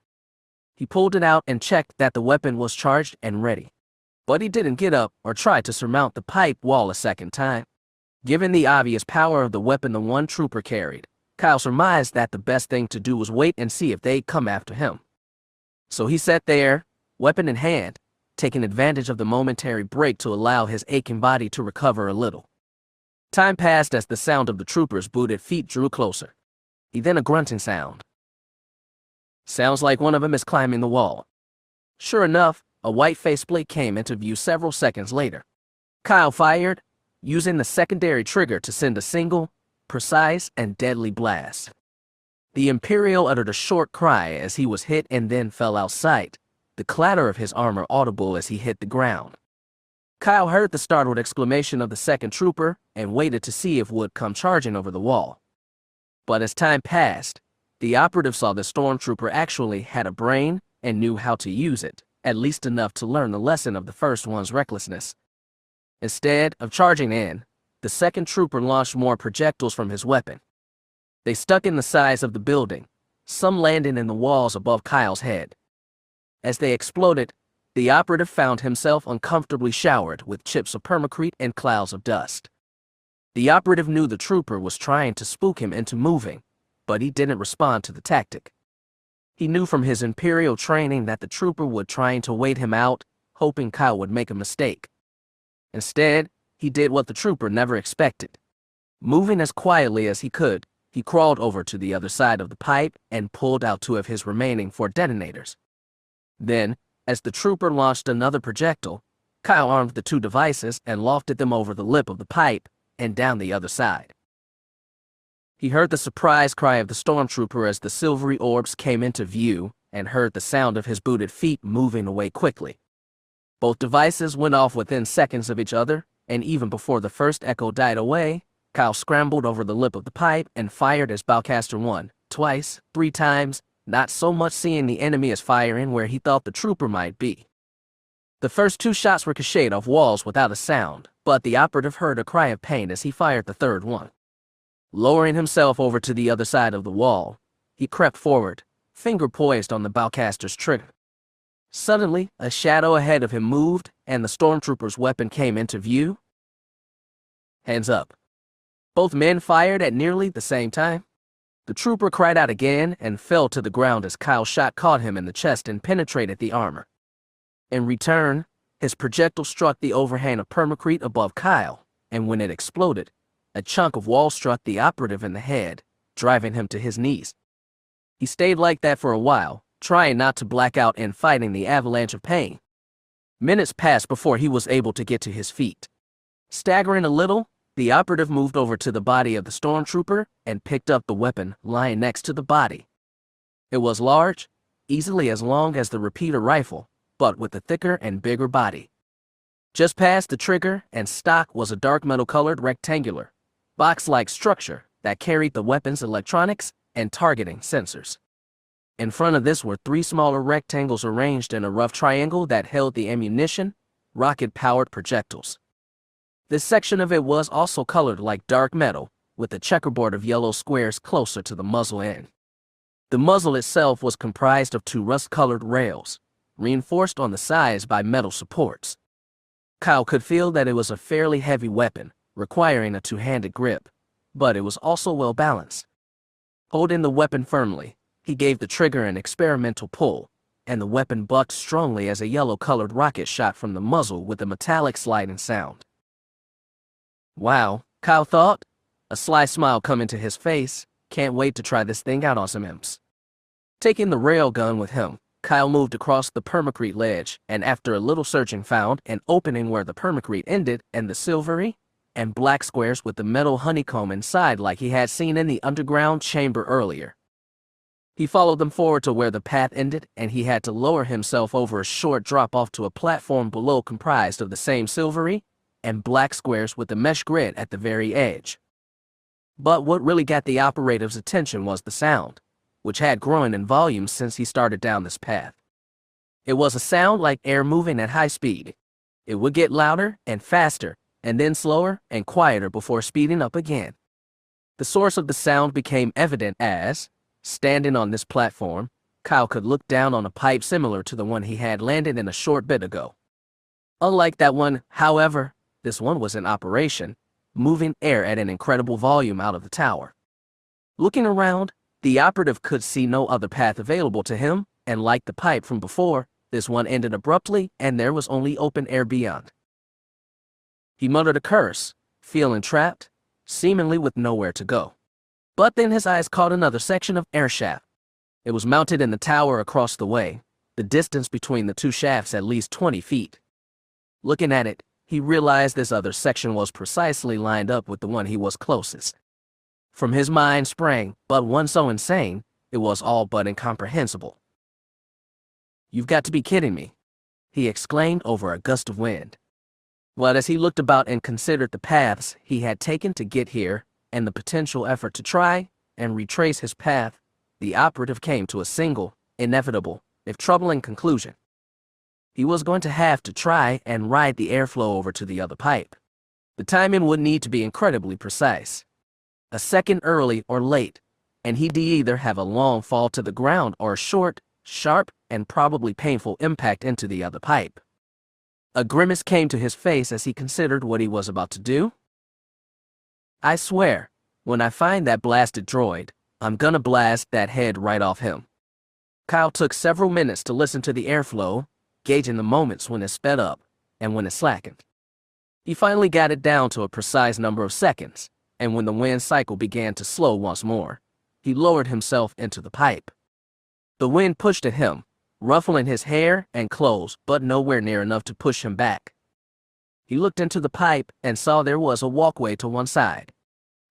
He pulled it out and checked that the weapon was charged and ready. But he didn't get up or try to surmount the pipe wall a second time. Given the obvious power of the weapon the one trooper carried, Kyle surmised that the best thing to do was wait and see if they'd come after him. So he sat there, weapon in hand, taking advantage of the momentary break to allow his aching body to recover a little. Time passed as the sound of the trooper's booted feet drew closer. Then a grunting sound. Sounds like one of them is climbing the wall. Sure enough, a white faceplate came into view several seconds later. Kyle fired, using the secondary trigger to send a single, precise, and deadly blast. The Imperial uttered a short cry as he was hit and then fell out of sight, the clatter of his armor audible as he hit the ground. Kyle heard the startled exclamation of the second trooper and waited to see if would come charging over the wall. But as time passed, the operative saw the stormtrooper actually had a brain and knew how to use it, at least enough to learn the lesson of the first one's recklessness. Instead of charging in, the second trooper launched more projectiles from his weapon. They stuck in the sides of the building, some landing in the walls above Kyle's head. As they exploded, the operative found himself uncomfortably showered with chips of permacrete and clouds of dust. The operative knew the trooper was trying to spook him into moving, but he didn't respond to the tactic. He knew from his Imperial training that the trooper would trying to wait him out, hoping Kyle would make a mistake. Instead, he did what the trooper never expected. Moving as quietly as he could, he crawled over to the other side of the pipe and pulled out 2 of his remaining 4 detonators. Then, as the trooper launched another projectile, Kyle armed the 2 devices and lofted them over the lip of the pipe and down the other side. He heard the surprised cry of the stormtrooper as the silvery orbs came into view and heard the sound of his booted feet moving away quickly. Both devices went off within seconds of each other, and even before the first echo died away, Kyle scrambled over the lip of the pipe and fired his bowcaster 1, twice, 3 times, not so much seeing the enemy as firing where he thought the trooper might be. The first 2 shots ricocheted off walls without a sound, but the operative heard a cry of pain as he fired the third one. Lowering himself over to the other side of the wall, he crept forward, finger poised on the bowcaster's trigger. Suddenly, a shadow ahead of him moved, and the stormtrooper's weapon came into view. Hands up. Both men fired at nearly the same time. The trooper cried out again and fell to the ground as Kyle's shot caught him in the chest and penetrated the armor. In return, his projectile struck the overhang of permacrete above Kyle, and when it exploded, a chunk of wall struck the operative in the head, driving him to his knees. He stayed like that for a while, trying not to black out and fighting the avalanche of pain. Minutes passed before he was able to get to his feet. Staggering a little, the operative moved over to the body of the stormtrooper and picked up the weapon lying next to the body. It was large, easily as long as the repeater rifle, but with a thicker and bigger body. Just past the trigger and stock was a dark metal-colored rectangular, box-like structure that carried the weapon's electronics and targeting sensors. In front of this were 3 smaller rectangles arranged in a rough triangle that held the ammunition, rocket-powered projectiles. This section of it was also colored like dark metal, with a checkerboard of yellow squares closer to the muzzle end. The muzzle itself was comprised of 2 rust-colored rails, reinforced on the sides by metal supports. Kyle could feel that it was a fairly heavy weapon, requiring a 2-handed grip, but it was also well balanced. Holding the weapon firmly, he gave the trigger an experimental pull, and the weapon bucked strongly as a yellow-colored rocket shot from the muzzle with a metallic sliding sound. Wow, Kyle thought, a sly smile coming to his face. Can't wait to try this thing out on some imps. Taking the railgun with him, Kyle moved across the permacrete ledge and after a little searching found an opening where the permacrete ended and the silvery and black squares with the metal honeycomb inside like he had seen in the underground chamber earlier. He followed them forward to where the path ended and he had to lower himself over a short drop off to a platform below comprised of the same silvery and black squares with the mesh grid at the very edge. But what really got the operative's attention was the sound, which had grown in volume since he started down this path. It was a sound like air moving at high speed. It would get louder and faster, and then slower and quieter before speeding up again. The source of the sound became evident as, standing on this platform, Kyle could look down on a pipe similar to the one he had landed in a short bit ago. Unlike that one, however, this one was in operation, moving air at an incredible volume out of the tower. Looking around, the operative could see no other path available to him, and like the pipe from before, this one ended abruptly and there was only open air beyond. He muttered a curse, feeling trapped, seemingly with nowhere to go. But then his eyes caught another section of air shaft. It was mounted in the tower across the way, the distance between the two shafts at least 20 feet. Looking at it, he realized this other section was precisely lined up with the one he was closest. From his mind sprang but one so insane, it was all but incomprehensible. "You've got to be kidding me," he exclaimed over a gust of wind. But as he looked about and considered the paths he had taken to get here and the potential effort to try and retrace his path, the operative came to a single, inevitable, if troubling conclusion. He was going to have to try and ride the airflow over to the other pipe. The timing would need to be incredibly precise. A second early or late, and he'd either have a long fall to the ground or a short, sharp, and probably painful impact into the other pipe. A grimace came to his face as he considered what he was about to do. "I swear, when I find that blasted droid, I'm gonna blast that head right off him." Kyle took several minutes to listen to the airflow, gauging the moments when it sped up and when it slackened. He finally got it down to a precise number of seconds, and when the wind cycle began to slow once more, he lowered himself into the pipe. The wind pushed at him, ruffling his hair and clothes, but nowhere near enough to push him back. He looked into the pipe and saw there was a walkway to one side.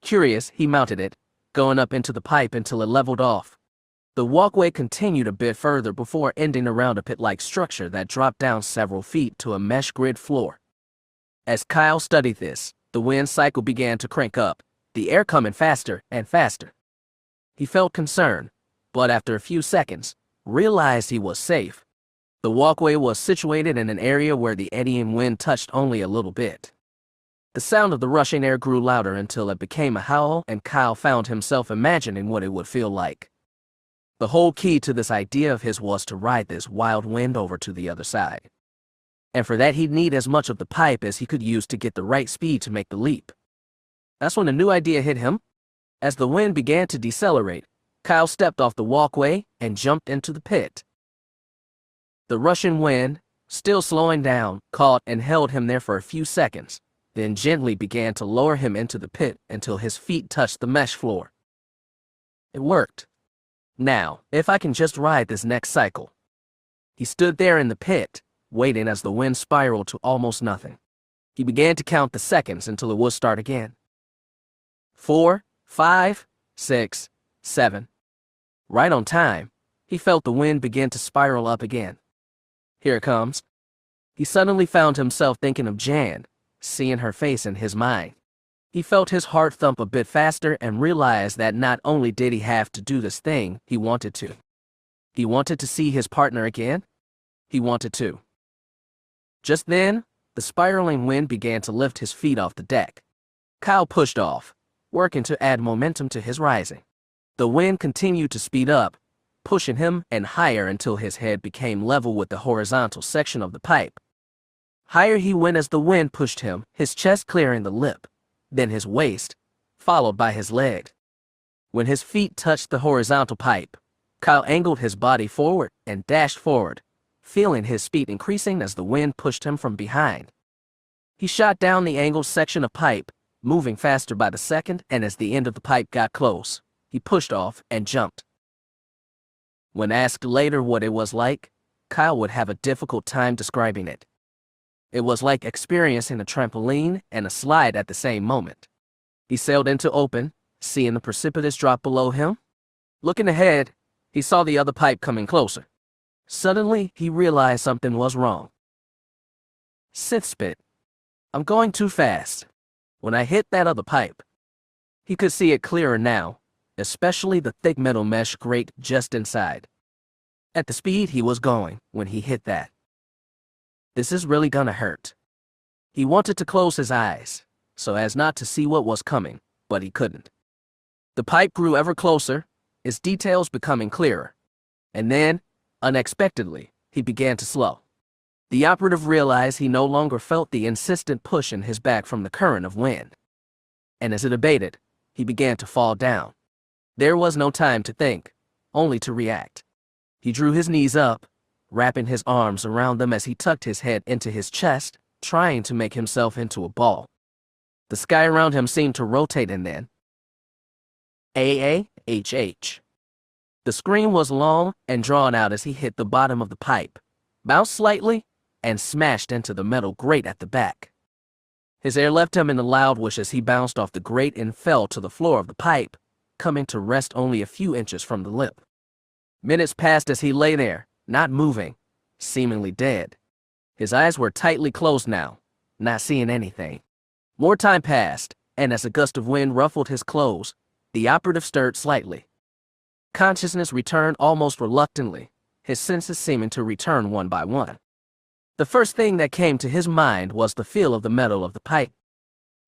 Curious, he mounted it, going up into the pipe until it leveled off. The walkway continued a bit further before ending around a pit-like structure that dropped down several feet to a mesh grid floor. As Kyle studied this, the wind cycle began to crank up, the air coming faster and faster. He felt concerned, but after a few seconds, realized he was safe. The walkway was situated in an area where the eddying wind touched only a little bit. The sound of the rushing air grew louder until it became a howl, and Kyle found himself imagining what it would feel like. The whole key to this idea of his was to ride this wild wind over to the other side. And for that he'd need as much of the pipe as he could use to get the right speed to make the leap. That's when a new idea hit him. As the wind began to decelerate, Kyle stepped off the walkway and jumped into the pit. The rushing wind, still slowing down, caught and held him there for a few seconds, then gently began to lower him into the pit until his feet touched the mesh floor. It worked. Now, if I can just ride this next cycle. He stood there in the pit, waiting as the wind spiraled to almost nothing. He began to count the seconds until it would start again. 4, 5, 6, 7. Right on time, he felt the wind begin to spiral up again. Here it comes. He suddenly found himself thinking of Jan, seeing her face in his mind. He felt his heart thump a bit faster and realized that not only did he have to do this thing he wanted to. He wanted to see his partner again. He wanted to. Just then, the spiraling wind began to lift his feet off the deck. Kyle pushed off, working to add momentum to his rising. The wind continued to speed up, pushing him and higher until his head became level with the horizontal section of the pipe. Higher he went as the wind pushed him, his chest clearing the lip, then his waist, followed by his leg. When his feet touched the horizontal pipe, Kyle angled his body forward and dashed forward, feeling his speed increasing as the wind pushed him from behind. He shot down the angled section of pipe, moving faster by the second, and as the end of the pipe got close, he pushed off and jumped. When asked later what it was like, Kyle would have a difficult time describing it. It was like experiencing a trampoline and a slide at the same moment. He sailed into open, seeing the precipitous drop below him. Looking ahead, he saw the other pipe coming closer. Suddenly, he realized something was wrong. Sith spit. I'm going too fast. When I hit that other pipe, he could see it clearer now, especially the thick metal mesh grate just inside. At the speed he was going when he hit that. This is really gonna hurt. He wanted to close his eyes, so as not to see what was coming, but he couldn't. The pipe grew ever closer, its details becoming clearer. And then, unexpectedly, he began to slow. The operative realized he no longer felt the insistent push in his back from the current of wind. And as it abated, he began to fall down. There was no time to think, only to react. He drew his knees up, wrapping his arms around them as he tucked his head into his chest, trying to make himself into a ball. The sky around him seemed to rotate and then AAHH. The scream was long and drawn out as he hit the bottom of the pipe, bounced slightly, and smashed into the metal grate at the back. His air left him in a loud whoosh as he bounced off the grate and fell to the floor of the pipe, coming to rest only a few inches from the lip. Minutes passed as he lay there, not moving, seemingly dead. His eyes were tightly closed now, not seeing anything. More time passed, and as a gust of wind ruffled his clothes, the operative stirred slightly. Consciousness returned almost reluctantly, his senses seeming to return one by one. The first thing that came to his mind was the feel of the metal of the pipe.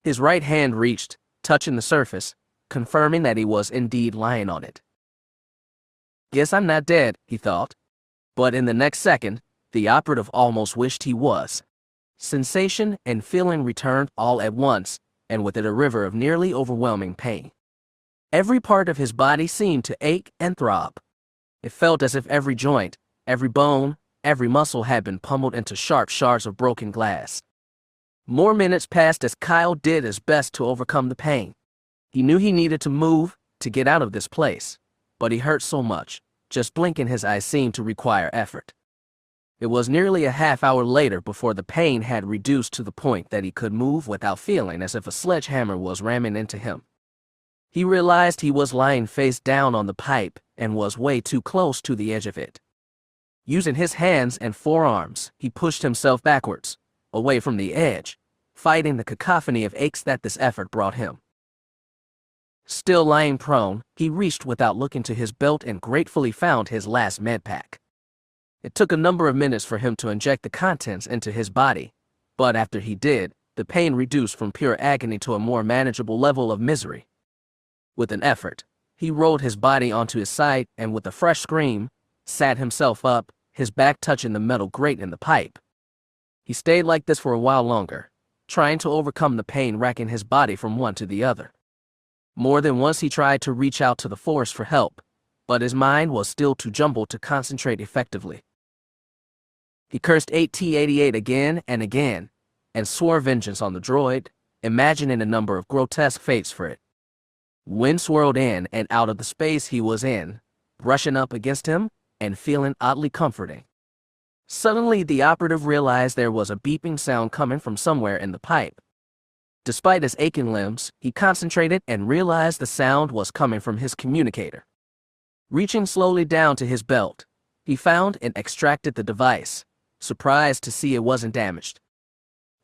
His right hand reached, touching the surface, confirming that he was indeed lying on it. Guess I'm not dead, he thought. But in the next second, the operative almost wished he was. Sensation and feeling returned all at once, and with it a river of nearly overwhelming pain. Every part of his body seemed to ache and throb. It felt as if every joint, every bone, every muscle had been pummeled into sharp shards of broken glass. More minutes passed as Kyle did his best to overcome the pain. He knew he needed to move to get out of this place, but he hurt so much, just blinking his eyes seemed to require effort. It was nearly a half hour later before the pain had reduced to the point that he could move without feeling as if a sledgehammer was ramming into him. He realized he was lying face down on the pipe and was way too close to the edge of it. Using his hands and forearms, he pushed himself backwards, away from the edge, fighting the cacophony of aches that this effort brought him. Still lying prone, he reached without looking to his belt and gratefully found his last med pack. It took a number of minutes for him to inject the contents into his body, but after he did, the pain reduced from pure agony to a more manageable level of misery. With an effort, he rolled his body onto his side and with a fresh scream, sat himself up, his back touching the metal grate in the pipe. He stayed like this for a while longer, trying to overcome the pain racking his body from one to the other. More than once he tried to reach out to the force for help, but his mind was still too jumbled to concentrate effectively. He cursed AT-88 again and again, and swore vengeance on the droid, imagining a number of grotesque fates for it. Wind swirled in and out of the space he was in, brushing up against him and feeling oddly comforting. Suddenly, the operative realized there was a beeping sound coming from somewhere in the pipe. Despite his aching limbs, he concentrated and realized the sound was coming from his communicator. Reaching slowly down to his belt, he found and extracted the device, surprised to see it wasn't damaged.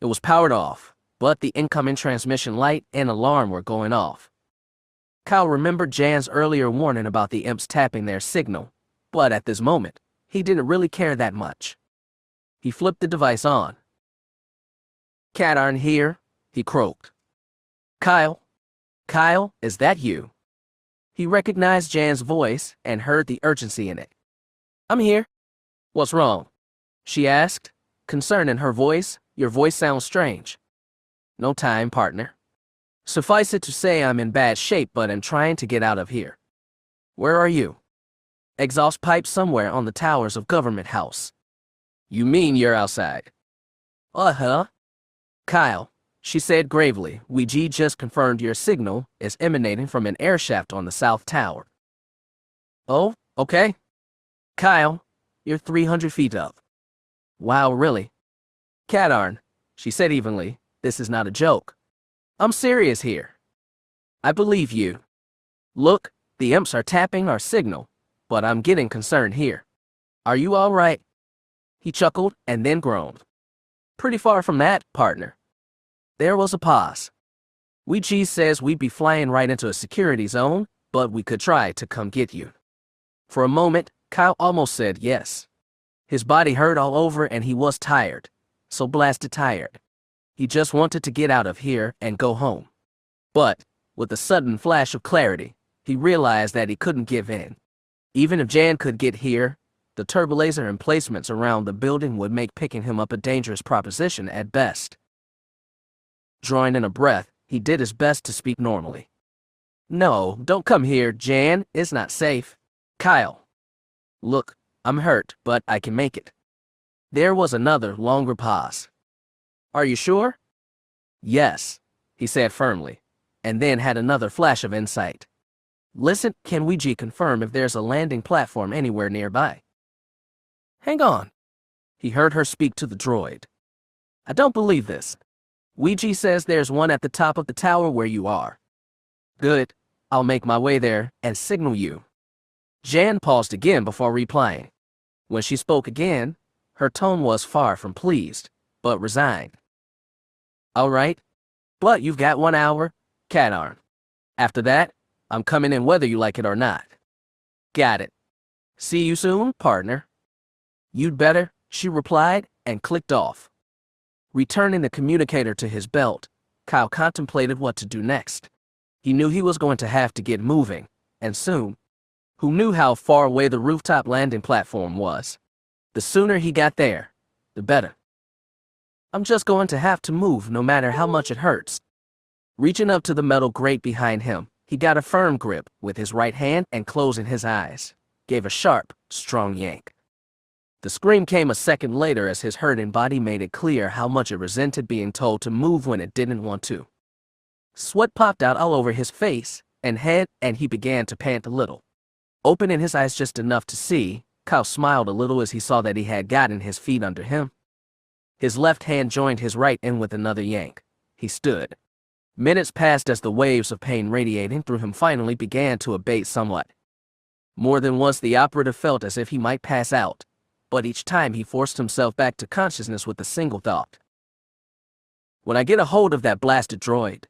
It was powered off, but the incoming transmission light and alarm were going off. Kyle remembered Jan's earlier warning about the imps tapping their signal, but at this moment, he didn't really care that much. He flipped the device on. "Katarn here," he croaked. "Kyle? Kyle, is that you?" He recognized Jan's voice and heard the urgency in it. "I'm here." "What's wrong?" she asked, concern in her voice. "Your voice sounds strange." "No time, partner. Suffice it to say I'm in bad shape, but I'm trying to get out of here." "Where are you?" "Exhaust pipe somewhere on the towers of Government House." "You mean you're outside?" "Uh-huh." "Kyle," she said gravely, "we just confirmed your signal is emanating from an air shaft on the South Tower." "Oh, okay." "Kyle, you're 300 feet up." "Wow, really?" "Katarn," she said evenly, "this is not a joke. I'm serious here." "I believe you. Look, the imps are tapping our signal, but I'm getting concerned here. Are you all right?" He chuckled and then groaned. "Pretty far from that, partner." There was a pause. "Ouija says we'd be flying right into a security zone, but we could try to come get you." For a moment, Kyle almost said yes. His body hurt all over and he was tired, so blasted tired. He just wanted to get out of here and go home. But, with a sudden flash of clarity, he realized that he couldn't give in. Even if Jan could get here, the turbolaser emplacements around the building would make picking him up a dangerous proposition at best. Drawing in a breath, he did his best to speak normally. "No, don't come here, Jan. It's not safe." "Kyle. Look, I'm hurt, but I can make it." There was another, longer pause. "Are you sure?" "Yes. he said firmly, and then had another flash of insight. Listen, can we confirm if there's a landing platform anywhere nearby? Hang on. He heard her speak to the droid. I don't believe this. Ouija says there's one at the top of the tower where you are. Good. I'll make my way there and signal you. Jan paused again before replying. When she spoke again, her tone was far from pleased, but resigned. All right, but you've got 1 hour, Katarn. After that, I'm coming in whether you like it or not. Got it. See you soon, partner. You'd better, she replied and clicked off. Returning the communicator to his belt, Kyle contemplated what to do next. He knew he was going to have to get moving, and soon. Who knew how far away the rooftop landing platform was? The sooner he got there, the better. I'm just going to have to move no matter how much it hurts. Reaching up to the metal grate behind him, he got a firm grip with his right hand and closing his eyes, gave a sharp, strong yank. The scream came a second later as his hurting body made it clear how much it resented being told to move when it didn't want to. Sweat popped out all over his face and head, and he began to pant a little. Opening his eyes just enough to see, Kyle smiled a little as he saw that he had gotten his feet under him. His left hand joined his right in with another yank. He stood. Minutes passed as the waves of pain radiating through him finally began to abate somewhat. More than once the operative felt as if he might pass out, but each time he forced himself back to consciousness with a single thought. When I get a hold of that blasted droid.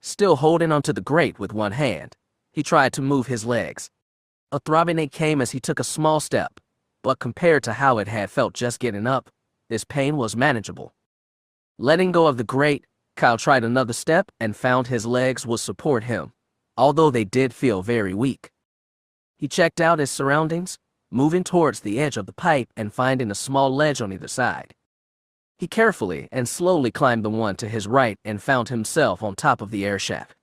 Still holding onto the grate with one hand, he tried to move his legs. A throbbing ache came as he took a small step, but compared to how it had felt just getting up, this pain was manageable. Letting go of the grate, Kyle tried another step and found his legs would support him, although they did feel very weak. He checked out his surroundings, moving towards the edge of the pipe and finding a small ledge on either side. He carefully and slowly climbed the one to his right and found himself on top of the air shaft.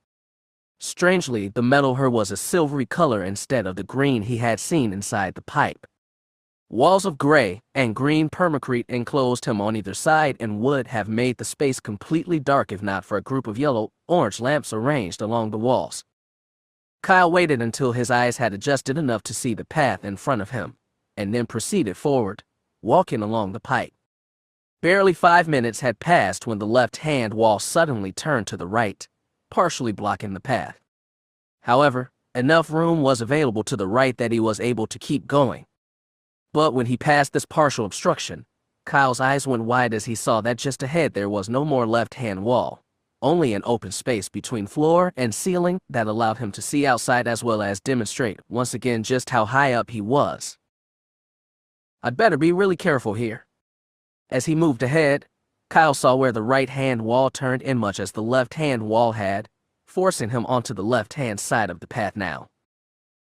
Strangely, the metal here was a silvery color instead of the green he had seen inside the pipe. Walls of gray and green permacrete enclosed him on either side and would have made the space completely dark if not for a group of yellow-orange lamps arranged along the walls. Kyle waited until his eyes had adjusted enough to see the path in front of him, and then proceeded forward, walking along the pipe. Barely 5 minutes had passed when the left-hand wall suddenly turned to the right, partially blocking the path. However, enough room was available to the right that he was able to keep going. But when he passed this partial obstruction, Kyle's eyes went wide as he saw that just ahead there was no more left-hand wall, only an open space between floor and ceiling that allowed him to see outside as well as demonstrate once again just how high up he was. I'd better be really careful here. As he moved ahead, Kyle saw where the right-hand wall turned in much as the left-hand wall had, forcing him onto the left-hand side of the path now.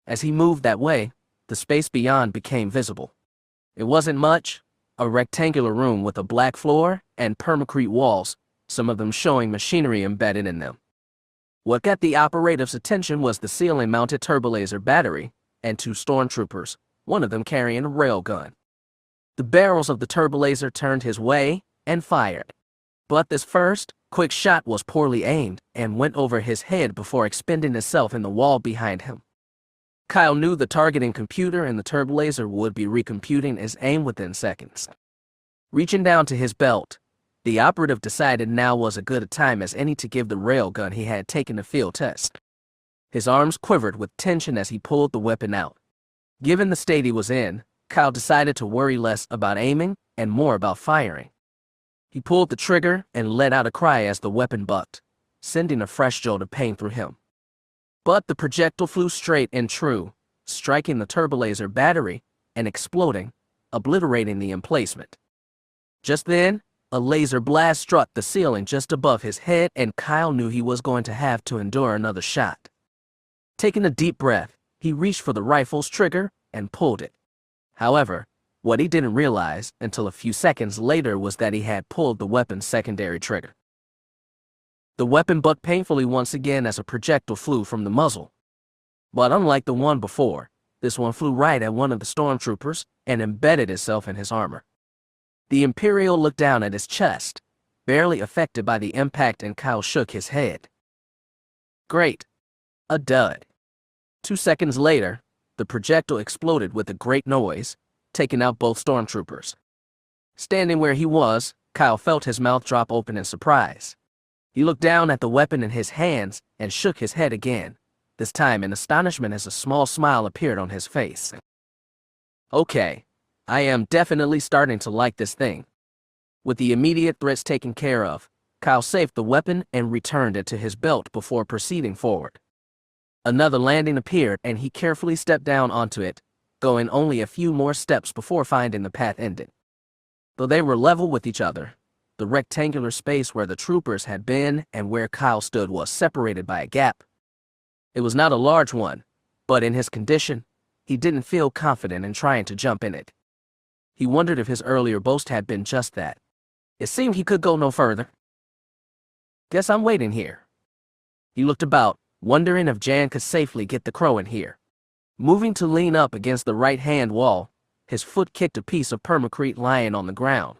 As he moved that way, the space beyond became visible. It wasn't much, a rectangular room with a black floor and permacrete walls, some of them showing machinery embedded in them. What got the operative's attention was the ceiling-mounted turbolaser battery and 2 stormtroopers, one of them carrying a railgun. The barrels of the turbolaser turned his way and fired. But this first, quick shot was poorly aimed and went over his head before expending itself in the wall behind him. Kyle knew the targeting computer and the turbolaser would be recomputing his aim within seconds. Reaching down to his belt, the operative decided now was as good a time as any to give the railgun he had taken a field test. His arms quivered with tension as he pulled the weapon out. Given the state he was in, Kyle decided to worry less about aiming and more about firing. He pulled the trigger and let out a cry as the weapon bucked, sending a fresh jolt of pain through him. But the projectile flew straight and true, striking the turbolaser battery and exploding, obliterating the emplacement. Just then, a laser blast struck the ceiling just above his head and Kyle knew he was going to have to endure another shot. Taking a deep breath, he reached for the rifle's trigger and pulled it. However, what he didn't realize until a few seconds later was that he had pulled the weapon's secondary trigger. The weapon bucked painfully once again as a projectile flew from the muzzle. But unlike the one before, this one flew right at one of the stormtroopers and embedded itself in his armor. The Imperial looked down at his chest, barely affected by the impact, and Kyle shook his head. Great. A dud. 2 seconds later, the projectile exploded with a great noise, taking out both stormtroopers. Standing where he was, Kyle felt his mouth drop open in surprise. He looked down at the weapon in his hands and shook his head again, this time in astonishment as a small smile appeared on his face. Okay, I am definitely starting to like this thing. With the immediate threats taken care of, Kyle saved the weapon and returned it to his belt before proceeding forward. Another landing appeared and he carefully stepped down onto it, going only a few more steps before finding the path ended. Though they were level with each other, the rectangular space where the troopers had been and where Kyle stood was separated by a gap. It was not a large one, but in his condition, he didn't feel confident in trying to jump in it. He wondered if his earlier boast had been just that. It seemed he could go no further. Guess I'm waiting here. He looked about, wondering if Jan could safely get the crow in here. Moving to lean up against the right-hand wall, his foot kicked a piece of permacrete lying on the ground.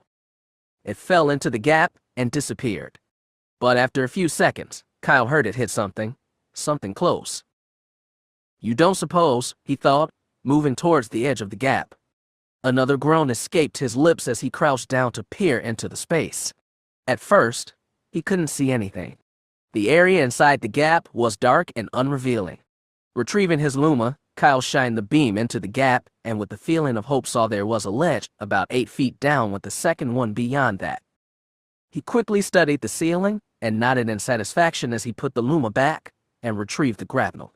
It fell into the gap and disappeared. But after a few seconds, Kyle heard it hit something close. You don't suppose, he thought, moving towards the edge of the gap. Another groan escaped his lips as he crouched down to peer into the space. At first, he couldn't see anything. The area inside the gap was dark and unrevealing. Retrieving his Luma, Kyle shined the beam into the gap and with the feeling of hope saw there was a ledge about 8 feet down with the second one beyond that. He quickly studied the ceiling and nodded in satisfaction as he put the Luma back and retrieved the grapnel.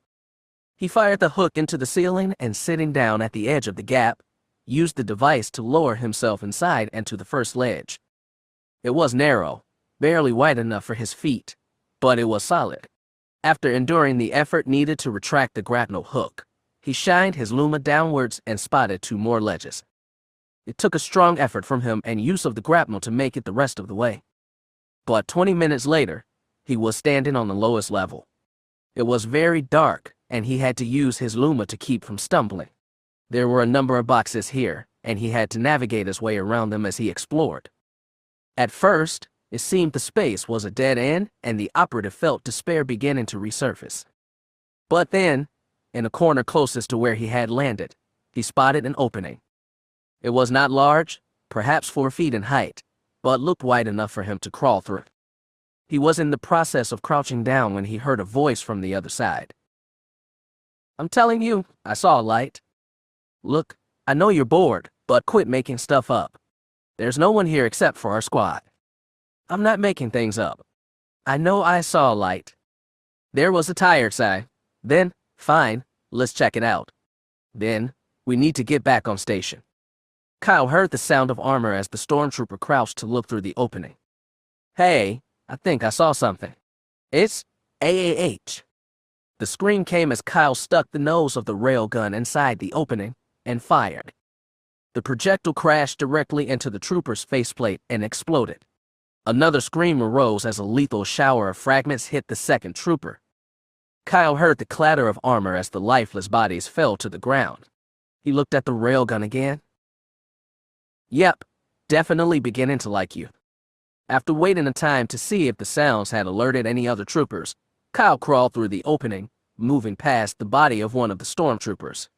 He fired the hook into the ceiling and sitting down at the edge of the gap, used the device to lower himself inside and to the first ledge. It was narrow, barely wide enough for his feet, but it was solid. After enduring the effort needed to retract the grapnel hook, he shined his Luma downwards and spotted 2 more ledges. It took a strong effort from him and use of the grapnel to make it the rest of the way. But 20 minutes later, he was standing on the lowest level. It was very dark, and he had to use his Luma to keep from stumbling. There were a number of boxes here, and he had to navigate his way around them as he explored. At first, it seemed the space was a dead end, and the operative felt despair beginning to resurface. But then, in a corner closest to where he had landed, he spotted an opening. It was not large, perhaps 4 feet in height, but looked wide enough for him to crawl through. He was in the process of crouching down when he heard a voice from the other side. I'm telling you, I saw a light. Look, I know you're bored, but quit making stuff up. There's no one here except for our squad. I'm not making things up. I know I saw a light. There was a tired sign. Then, fine, let's check it out. Then, we need to get back on station. Kyle heard the sound of armor as the stormtrooper crouched to look through the opening. Hey, I think I saw something. It's AAH. The scream came as Kyle stuck the nose of the railgun inside the opening and fired. The projectile crashed directly into the trooper's faceplate and exploded. Another scream arose as a lethal shower of fragments hit the second trooper. Kyle heard the clatter of armor as the lifeless bodies fell to the ground. He looked at the railgun again. Yep, definitely beginning to like you. After waiting a time to see if the sounds had alerted any other troopers, Kyle crawled through the opening, moving past the body of one of the stormtroopers.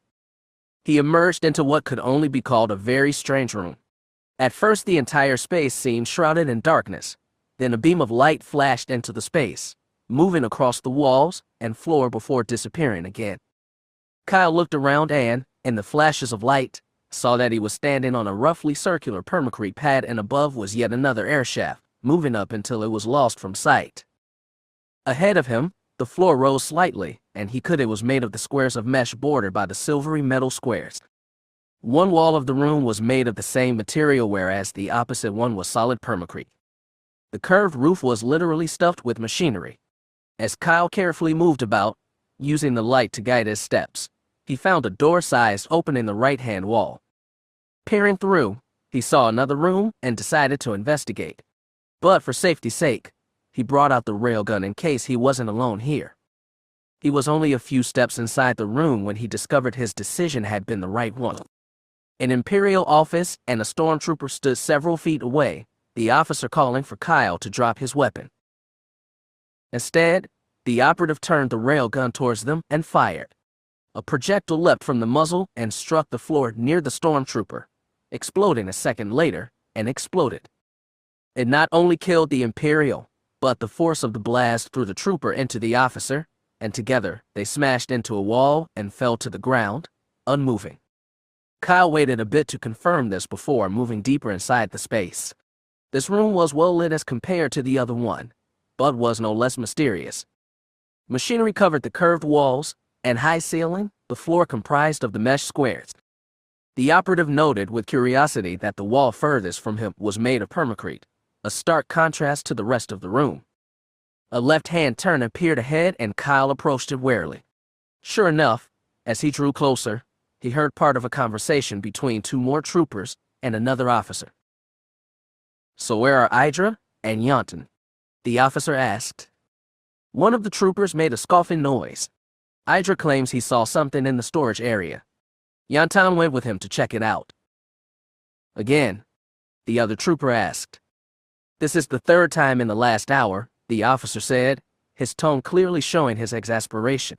He emerged into what could only be called a very strange room. At first, the entire space seemed shrouded in darkness. Then a beam of light flashed into the space, moving across the walls and floor before disappearing again. Kyle looked around and, in the flashes of light, saw that he was standing on a roughly circular permacrete pad and above was yet another air shaft, moving up until it was lost from sight. Ahead of him, the floor rose slightly, and he could it was made of the squares of mesh bordered by the silvery metal squares. One wall of the room was made of the same material whereas the opposite one was solid permacrete. The curved roof was literally stuffed with machinery. As Kyle carefully moved about, using the light to guide his steps, he found a door-sized opening in the right-hand wall. Peering through, he saw another room and decided to investigate. But for safety's sake, he brought out the railgun in case he wasn't alone here. He was only a few steps inside the room when he discovered his decision had been the right one. An Imperial office and a stormtrooper stood several feet away, the officer calling for Kyle to drop his weapon. Instead, the operative turned the railgun towards them and fired. A projectile leapt from the muzzle and struck the floor near the stormtrooper, exploding a second later, and exploded. It not only killed the Imperial, but the force of the blast threw the trooper into the officer, and together they smashed into a wall and fell to the ground, unmoving. Kyle waited a bit to confirm this before moving deeper inside the space. This room was well lit as compared to the other one, but was no less mysterious. Machinery covered the curved walls, and high ceiling, the floor comprised of the mesh squares. The operative noted with curiosity that the wall furthest from him was made of permacrete, a stark contrast to the rest of the room. A left-hand turn appeared ahead and Kyle approached it warily. Sure enough, as he drew closer, he heard part of a conversation between two more troopers and another officer. "So where are Idra and Yonton?" the officer asked. One of the troopers made a scoffing noise. Idra claims he saw something in the storage area. Yonton went with him to check it out. Again, the other trooper asked. "This is the third time in the last hour," the officer said, his tone clearly showing his exasperation.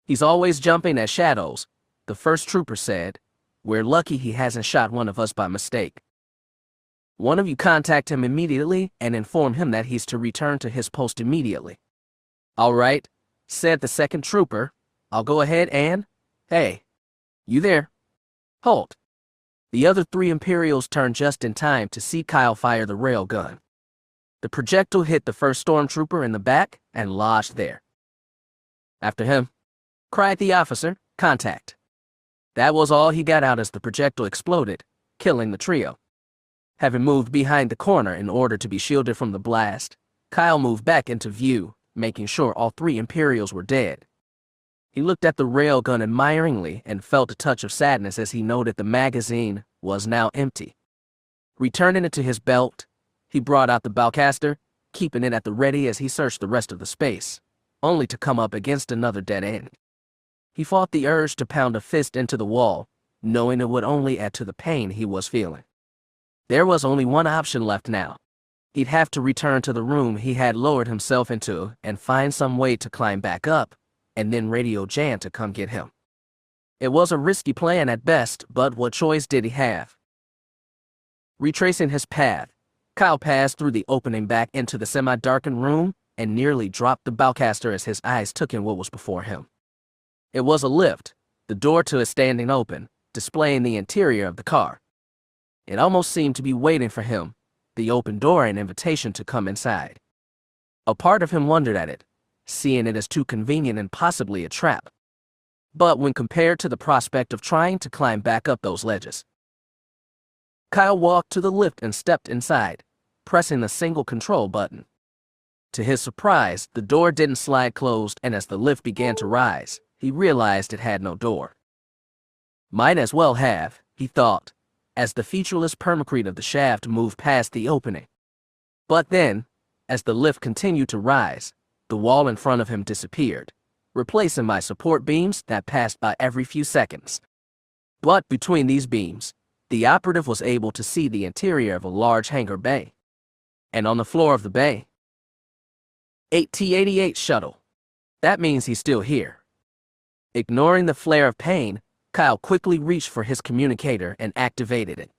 "He's always jumping at shadows," the first trooper said. "We're lucky he hasn't shot one of us by mistake. One of you contact him immediately and inform him that he's to return to his post immediately." "All right," said the second trooper. "I'll go ahead and... Hey, you there? Halt." The other three Imperials turned just in time to see Kyle fire the railgun. The projectile hit the first stormtrooper in the back and lodged there. "After him," cried the officer. "Contact." That was all he got out as the projectile exploded, killing the trio. Having moved behind the corner in order to be shielded from the blast, Kyle moved back into view, making sure all three Imperials were dead. He looked at the railgun admiringly and felt a touch of sadness as he noted the magazine was now empty. Returning it to his belt, he brought out the bowcaster, keeping it at the ready as he searched the rest of the space, only to come up against another dead end. He fought the urge to pound a fist into the wall, knowing it would only add to the pain he was feeling. There was only one option left now. He'd have to return to the room he had lowered himself into and find some way to climb back up, and then radio Jan to come get him. It was a risky plan at best, but what choice did he have? Retracing his path, Kyle passed through the opening back into the semi-darkened room and nearly dropped the bowcaster as his eyes took in what was before him. It was a lift, the door to it standing open, displaying the interior of the car. It almost seemed to be waiting for him, the open door an invitation to come inside. A part of him wondered at it, seeing it as too convenient and possibly a trap. But when compared to the prospect of trying to climb back up those ledges, Kyle walked to the lift and stepped inside, pressing the single control button. To his surprise, the door didn't slide closed, and as the lift began to rise, he realized it had no door. Might as well have, he thought, as the featureless permacrete of the shaft moved past the opening. But then, as the lift continued to rise, the wall in front of him disappeared, replacing by support beams that passed by every few seconds. But between these beams, the operative was able to see the interior of a large hangar bay. And on the floor of the bay, 8T-88 shuttle. That means he's still here. Ignoring the flare of pain, Kyle quickly reached for his communicator and activated it.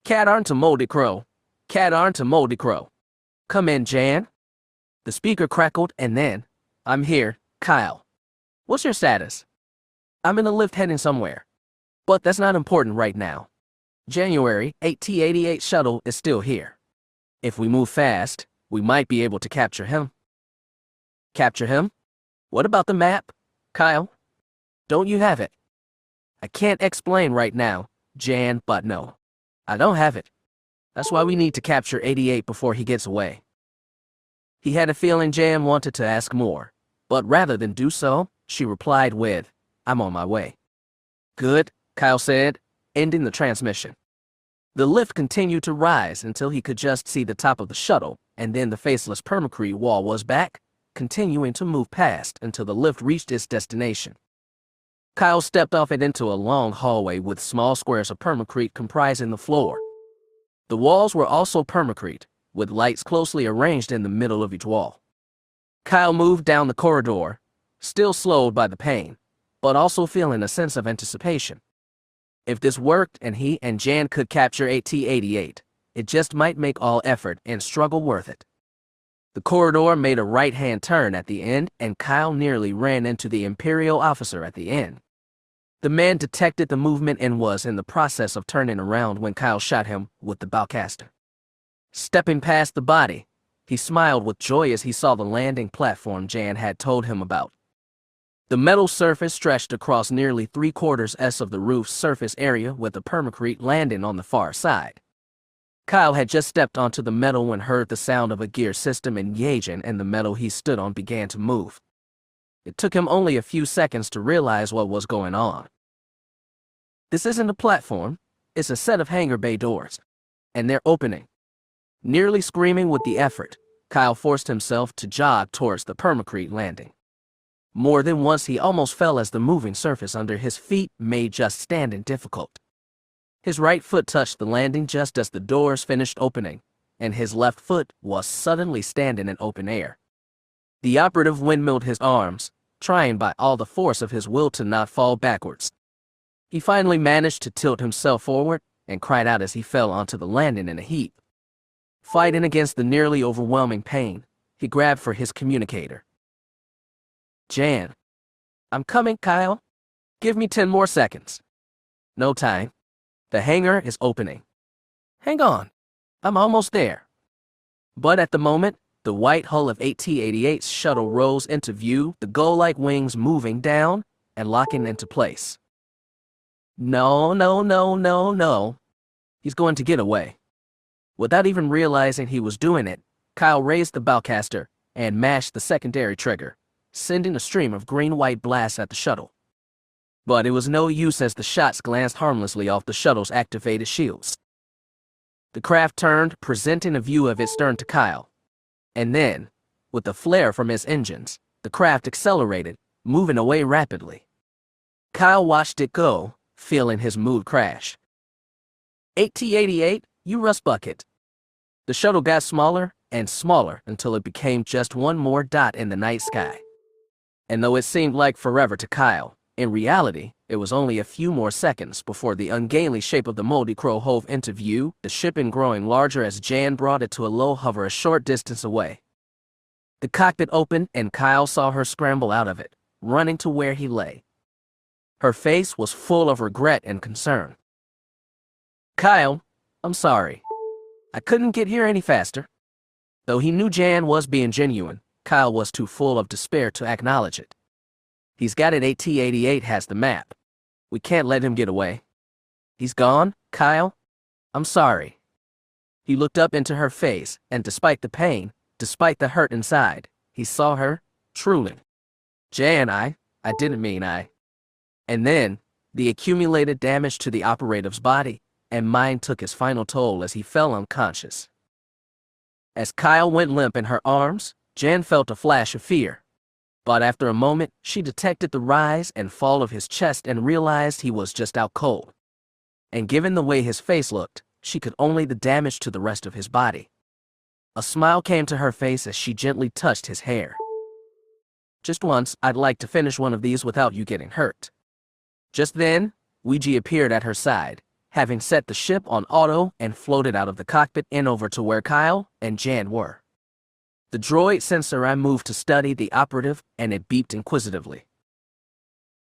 "Katarn to Moldy Crow. Katarn to Moldy Crow. Come in, Jan." The speaker crackled, and then, "I'm here, Kyle. What's your status?" "I'm in a lift heading somewhere. But that's not important right now. January 8T-88 shuttle is still here. If we move fast, we might be able to capture him." "Capture him? What about the map, Kyle? Don't you have it?" "I can't explain right now, Jan, but no, I don't have it. That's why we need to capture 88 before he gets away." He had a feeling Jan wanted to ask more, but rather than do so, she replied with, "I'm on my way." "Good," Kyle said, ending the transmission. The lift continued to rise until he could just see the top of the shuttle, and then the faceless permacrete wall was back, continuing to move past until the lift reached its destination. Kyle stepped off it into a long hallway with small squares of permacrete comprising the floor. The walls were also permacrete, with lights closely arranged in the middle of each wall. Kyle moved down the corridor, still slowed by the pain, but also feeling a sense of anticipation. If this worked and he and Jan could capture AT-88, it just might make all effort and struggle worth it. The corridor made a right-hand turn at the end, and Kyle nearly ran into the Imperial officer at the end. The man detected the movement and was in the process of turning around when Kyle shot him with the bowcaster. Stepping past the body, he smiled with joy as he saw the landing platform Jan had told him about. The metal surface stretched across nearly 3/4 of the roof's surface area with a permacrete landing on the far side. Kyle had just stepped onto the metal when heard the sound of a gear system engaging, and the metal he stood on began to move. It took him only a few seconds to realize what was going on. This isn't a platform, it's a set of hangar bay doors, and they're opening. Nearly screaming with the effort, Kyle forced himself to jog towards the permacrete landing. More than once he almost fell as the moving surface under his feet made just standing difficult. His right foot touched the landing just as the doors finished opening, and his left foot was suddenly standing in open air. The operative windmilled his arms, trying by all the force of his will to not fall backwards. He finally managed to tilt himself forward and cried out as he fell onto the landing in a heap. Fighting against the nearly overwhelming pain, he grabbed for his communicator. Jan. I'm coming, Kyle. Give me 10 more seconds. No time. The hangar is opening. Hang on. I'm almost there. But at the moment, the white hull of AT-88's shuttle rose into view, the gull-like wings moving down and locking into place. No. He's going to get away. Without even realizing he was doing it, Kyle raised the bowcaster and mashed the secondary trigger, sending a stream of green-white blasts at the shuttle. But it was no use as the shots glanced harmlessly off the shuttle's activated shields. The craft turned, presenting a view of its stern to Kyle. And then, with a flare from its engines, the craft accelerated, moving away rapidly. Kyle watched it go, feeling his mood crash. AT-88, you rust bucket. The shuttle got smaller and smaller until it became just one more dot in the night sky. And though it seemed like forever to Kyle, in reality, it was only a few more seconds before the ungainly shape of the moldy crow hove into view, the shipping growing larger as Jan brought it to a low hover a short distance away. The cockpit opened and Kyle saw her scramble out of it, running to where he lay. Her face was full of regret and concern. Kyle, I'm sorry. I couldn't get here any faster. Though he knew Jan was being genuine, Kyle was too full of despair to acknowledge it. He's got it. AT-88 has the map. We can't let him get away. He's gone, Kyle? I'm sorry. He looked up into her face, and despite the pain, despite the hurt inside, he saw her, truly. Jan, I didn't mean I. And then, the accumulated damage to the operative's body and mind took his final toll as he fell unconscious. As Kyle went limp in her arms, Jan felt a flash of fear. But after a moment, she detected the rise and fall of his chest and realized he was just out cold. And given the way his face looked, she could only the damage to the rest of his body. A smile came to her face as she gently touched his hair. Just once, I'd like to finish one of these without you getting hurt. Just then, Ouija appeared at her side, having set the ship on auto and floated out of the cockpit and over to where Kyle and Jan were. The droid sensor I moved to study the operative, and it beeped inquisitively.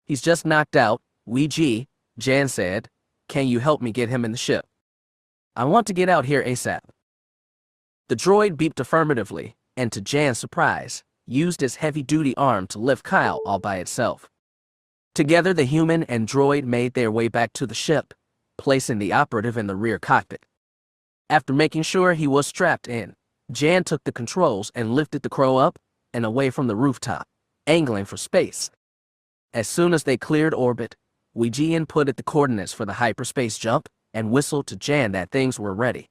He's just knocked out, Ouija, Jan said. Can you help me get him in the ship? I want to get out here ASAP. The droid beeped affirmatively, and to Jan's surprise, used his heavy-duty arm to lift Kyle all by itself. Together, the human and droid made their way back to the ship, placing the operative in the rear cockpit. After making sure he was strapped in, Jan took the controls and lifted the crow up and away from the rooftop, angling for space. As soon as they cleared orbit, Ouija inputted the coordinates for the hyperspace jump and whistled to Jan that things were ready.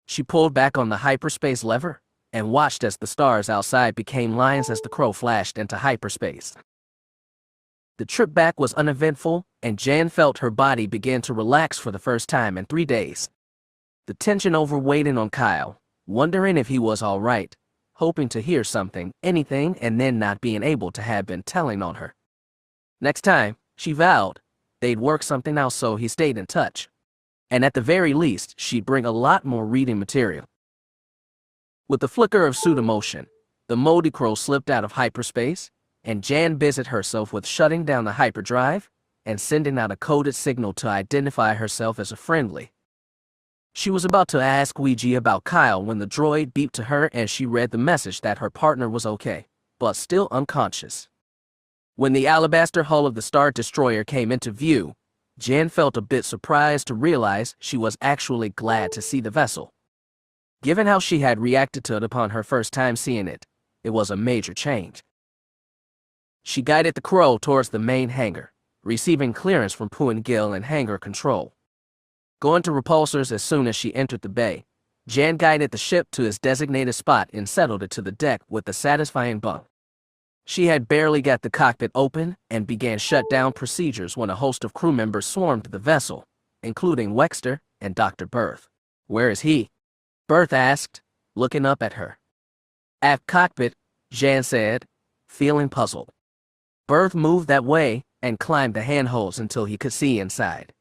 She pulled back on the hyperspace lever and watched as the stars outside became lines as the crow flashed into hyperspace. The trip back was uneventful, and Jan felt her body begin to relax for the first time in 3 days. the tension over waiting on Kyle, wondering if he was all right, hoping to hear something, anything, and then not being able to have been telling on her. Next time, she vowed, they'd work something out, so he stayed in touch. And at the very least, she'd bring a lot more reading material. With the flicker of suit emotion, the moldy crow slipped out of hyperspace, and Jan busied herself with shutting down the hyperdrive and sending out a coded signal to identify herself as a friendly. She was about to ask Ouija about Kyle when the droid beeped to her, and she read the message that her partner was okay, but still unconscious. When the alabaster hull of the Star Destroyer came into view, Jan felt a bit surprised to realize she was actually glad to see the vessel. Given how she had reacted to it upon her first time seeing it, it was a major change. She guided the crow towards the main hangar, receiving clearance from Pooh and Gil in hangar control. Going to repulsors as soon as she entered the bay, Jan guided the ship to its designated spot and settled it to the deck with a satisfying bump. She had barely got the cockpit open and began shutdown procedures when a host of crew members swarmed the vessel, including Wexter and Dr. Berth. "Where is he?" Berth asked, looking up at her. "Aft cockpit," Jan said, feeling puzzled. Berth moved that way and climbed the handholds until he could see inside.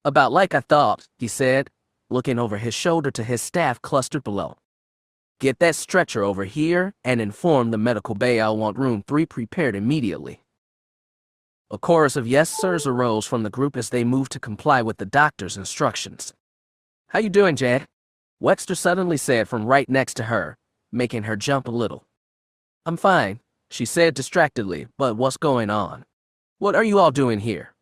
"About like I thought," he said, looking over his shoulder to his staff clustered below. "Get that stretcher over here and inform the medical bay I'll want room 3 prepared immediately." A chorus of yes sirs arose from the group as they moved to comply with the doctor's instructions. "How you doing, Jan?" Wexter suddenly said from right next to her, making her jump a little. "I'm fine," she said distractedly, "but what's going on? What are you all doing here?"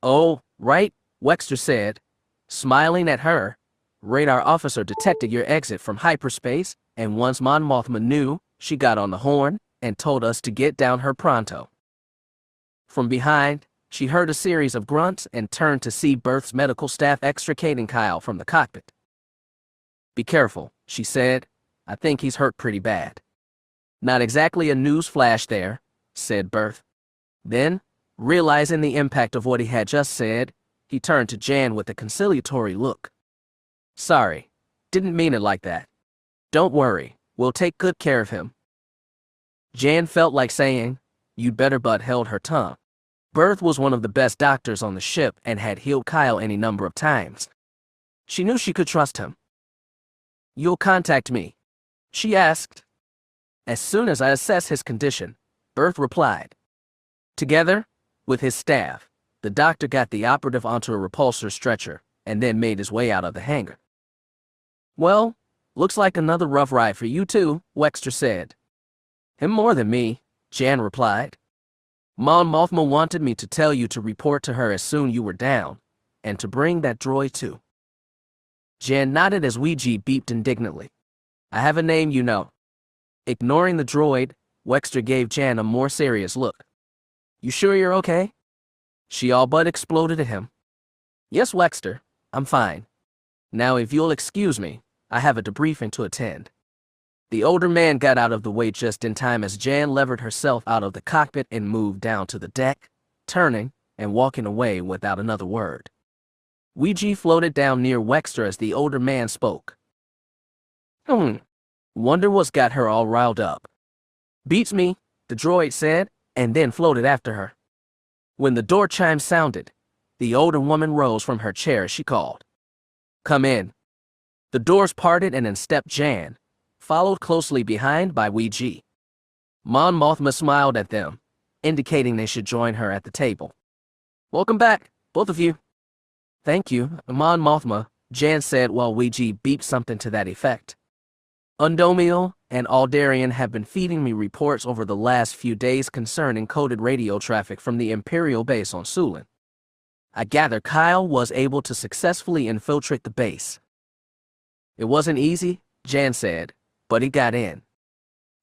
"Oh, right," Wexter said, smiling at her. "Radar officer detected your exit from hyperspace, and once Mon Mothma knew, she got on the horn and told us to get down her pronto." From behind, she heard a series of grunts and turned to see Berth's medical staff extricating Kyle from the cockpit. "Be careful," she said. "I think he's hurt pretty bad." "Not exactly a news flash there," said Berth. Then, realizing the impact of what he had just said, he turned to Jan with a conciliatory look. "Sorry, didn't mean it like that. Don't worry, we'll take good care of him." Jan felt like saying, "You'd better," but held her tongue. Berth was one of the best doctors on the ship and had healed Kyle any number of times. She knew she could trust him. "You'll contact me?" she asked. "As soon as I assess his condition," Berth replied. Together, with his staff, the doctor got the operative onto a repulsor stretcher and then made his way out of the hangar. "Well, looks like another rough ride for you too," Wexter said. "Him more than me," Jan replied. "Mon Mothma wanted me to tell you to report to her as soon you were down, and to bring that droid too." Jan nodded as Ouija beeped indignantly. "I have a name, you know." Ignoring the droid, Wexter gave Jan a more serious look. "You sure you're okay?" She all but exploded at him. "Yes, Wexter, I'm fine. Now if you'll excuse me, I have a debriefing to attend." The older man got out of the way just in time as Jan levered herself out of the cockpit and moved down to the deck, turning and walking away without another word. Ouija floated down near Wexter as the older man spoke. Wonder what's got her all riled up." "Beats me," the droid said, and then floated after her. When the door chime sounded, the older woman rose from her chair as she called, "Come in." The doors parted and in stepped Jan, followed closely behind by Ouija. Mon Mothma smiled at them, indicating they should join her at the table. "Welcome back, both of you." "Thank you, Mon Mothma," Jan said while Ouija beeped something to that effect. "Undomil and Aldarian have been feeding me reports over the last few days concerning coded radio traffic from the Imperial base on Sulin. I gather Kyle was able to successfully infiltrate the base." "It wasn't easy," Jan said, "but he got in."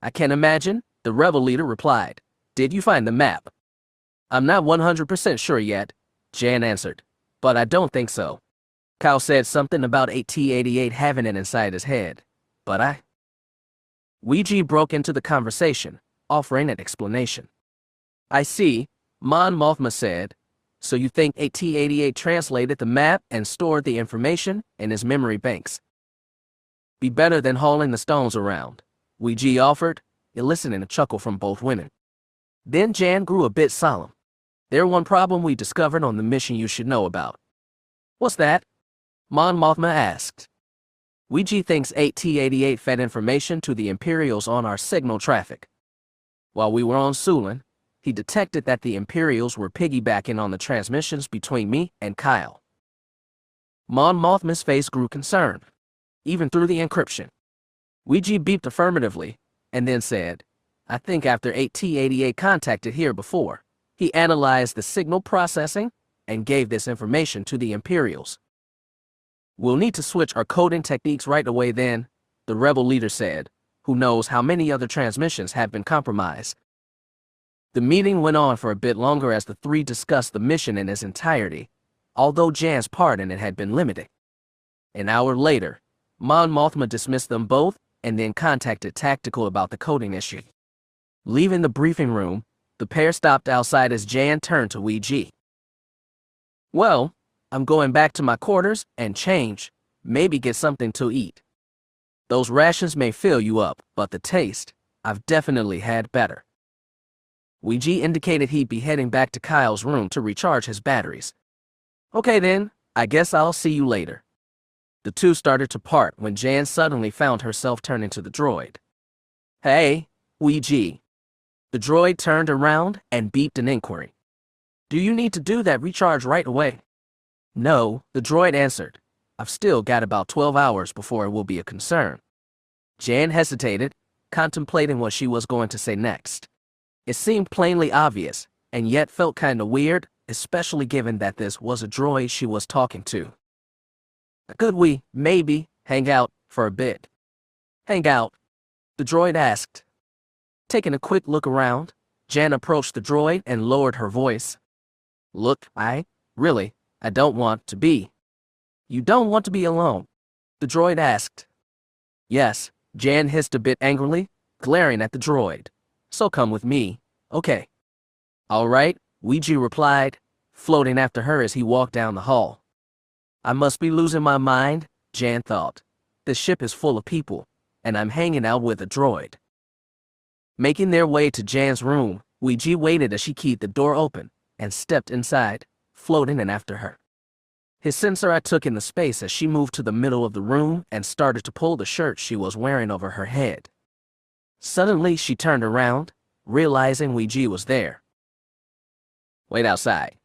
"I can imagine," the rebel leader replied. "Did you find the map?" "I'm not 100% sure yet," Jan answered, "but I don't think so. Kyle said something about AT-88 having it inside his head, but Ouija broke into the conversation, offering an explanation. "I see," Mon Mothma said. So you think AT-88 translated the map and stored the information in his memory banks? Be better than hauling the stones around, Ouija offered, eliciting a chuckle from both women. Then Jan grew a bit solemn. There's one problem we discovered on the mission you should know about. What's that? Mon Mothma asked. Ouija thinks AT-88 fed information to the Imperials on our signal traffic. While we were on Sulin, he detected that the Imperials were piggybacking on the transmissions between me and Kyle. Mon Mothma's face grew concerned, even through the encryption. Ouija beeped affirmatively, and then said, I think after AT-88 contacted here before, he analyzed the signal processing and gave this information to the Imperials. We'll need to switch our coding techniques right away then, the rebel leader said. Who knows how many other transmissions have been compromised. The meeting went on for a bit longer as the three discussed the mission in its entirety, although Jan's part in it had been limited. An hour later, Mon Mothma dismissed them both and then contacted Tactical about the coding issue. Leaving the briefing room, the pair stopped outside as Jan turned to Ouija. Well, I'm going back to my quarters and change, maybe get something to eat. Those rations may fill you up, but the taste, I've definitely had better. Ouija indicated he'd be heading back to Kyle's room to recharge his batteries. Okay then, I guess I'll see you later. The two started to part when Jan suddenly found herself turning to the droid. Hey, Ouija. The droid turned around and beeped an inquiry. Do you need to do that recharge right away? No, the droid answered. I've still got about 12 hours before it will be a concern. Jan hesitated, contemplating what she was going to say next. It seemed plainly obvious, and yet felt kinda weird, especially given that this was a droid she was talking to. Could we, maybe, hang out for a bit? Hang out? The droid asked. Taking a quick look around, Jan approached the droid and lowered her voice. Look, I don't want to be. You don't want to be alone? The droid asked. Yes, Jan hissed a bit angrily, glaring at the droid. So come with me, okay. All right, Ouija replied, floating after her as he walked down the hall. I must be losing my mind, Jan thought. This ship is full of people, and I'm hanging out with a droid. Making their way to Jan's room, Ouija waited as she keyed the door open and stepped inside, floating in after her. His sensor eye took in the space as she moved to the middle of the room and started to pull the shirt she was wearing over her head. Suddenly, she turned around, realizing Ouija was there. Wait outside.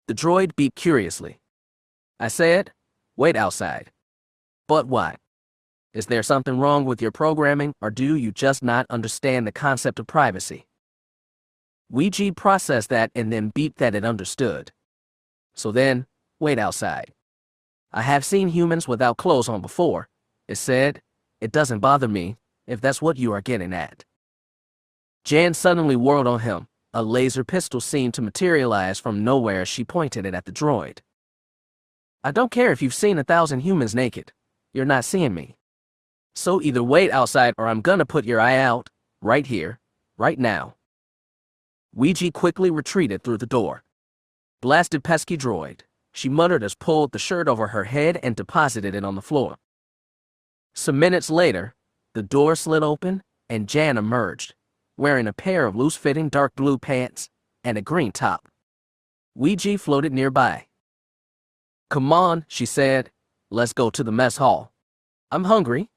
The droid beeped curiously. I said, wait outside. But why? Is there something wrong with your programming, or do you just not understand the concept of privacy? Ouija processed that and then beeped that it understood. So then, wait outside. I have seen humans without clothes on before, it said. It doesn't bother me, if that's what you are getting at. Jan suddenly whirled on him. A laser pistol seemed to materialize from nowhere as she pointed it at the droid. I don't care if you've seen 1,000 humans naked. You're not seeing me. So either wait outside or I'm gonna put your eye out, right here, right now. Ouija quickly retreated through the door. Blasted pesky droid, she muttered as pulled the shirt over her head and deposited it on the floor. Some minutes later, the door slid open and Jan emerged, wearing a pair of loose-fitting dark blue pants and a green top. Ouija floated nearby. Come on, she said. Let's go to the mess hall. I'm hungry.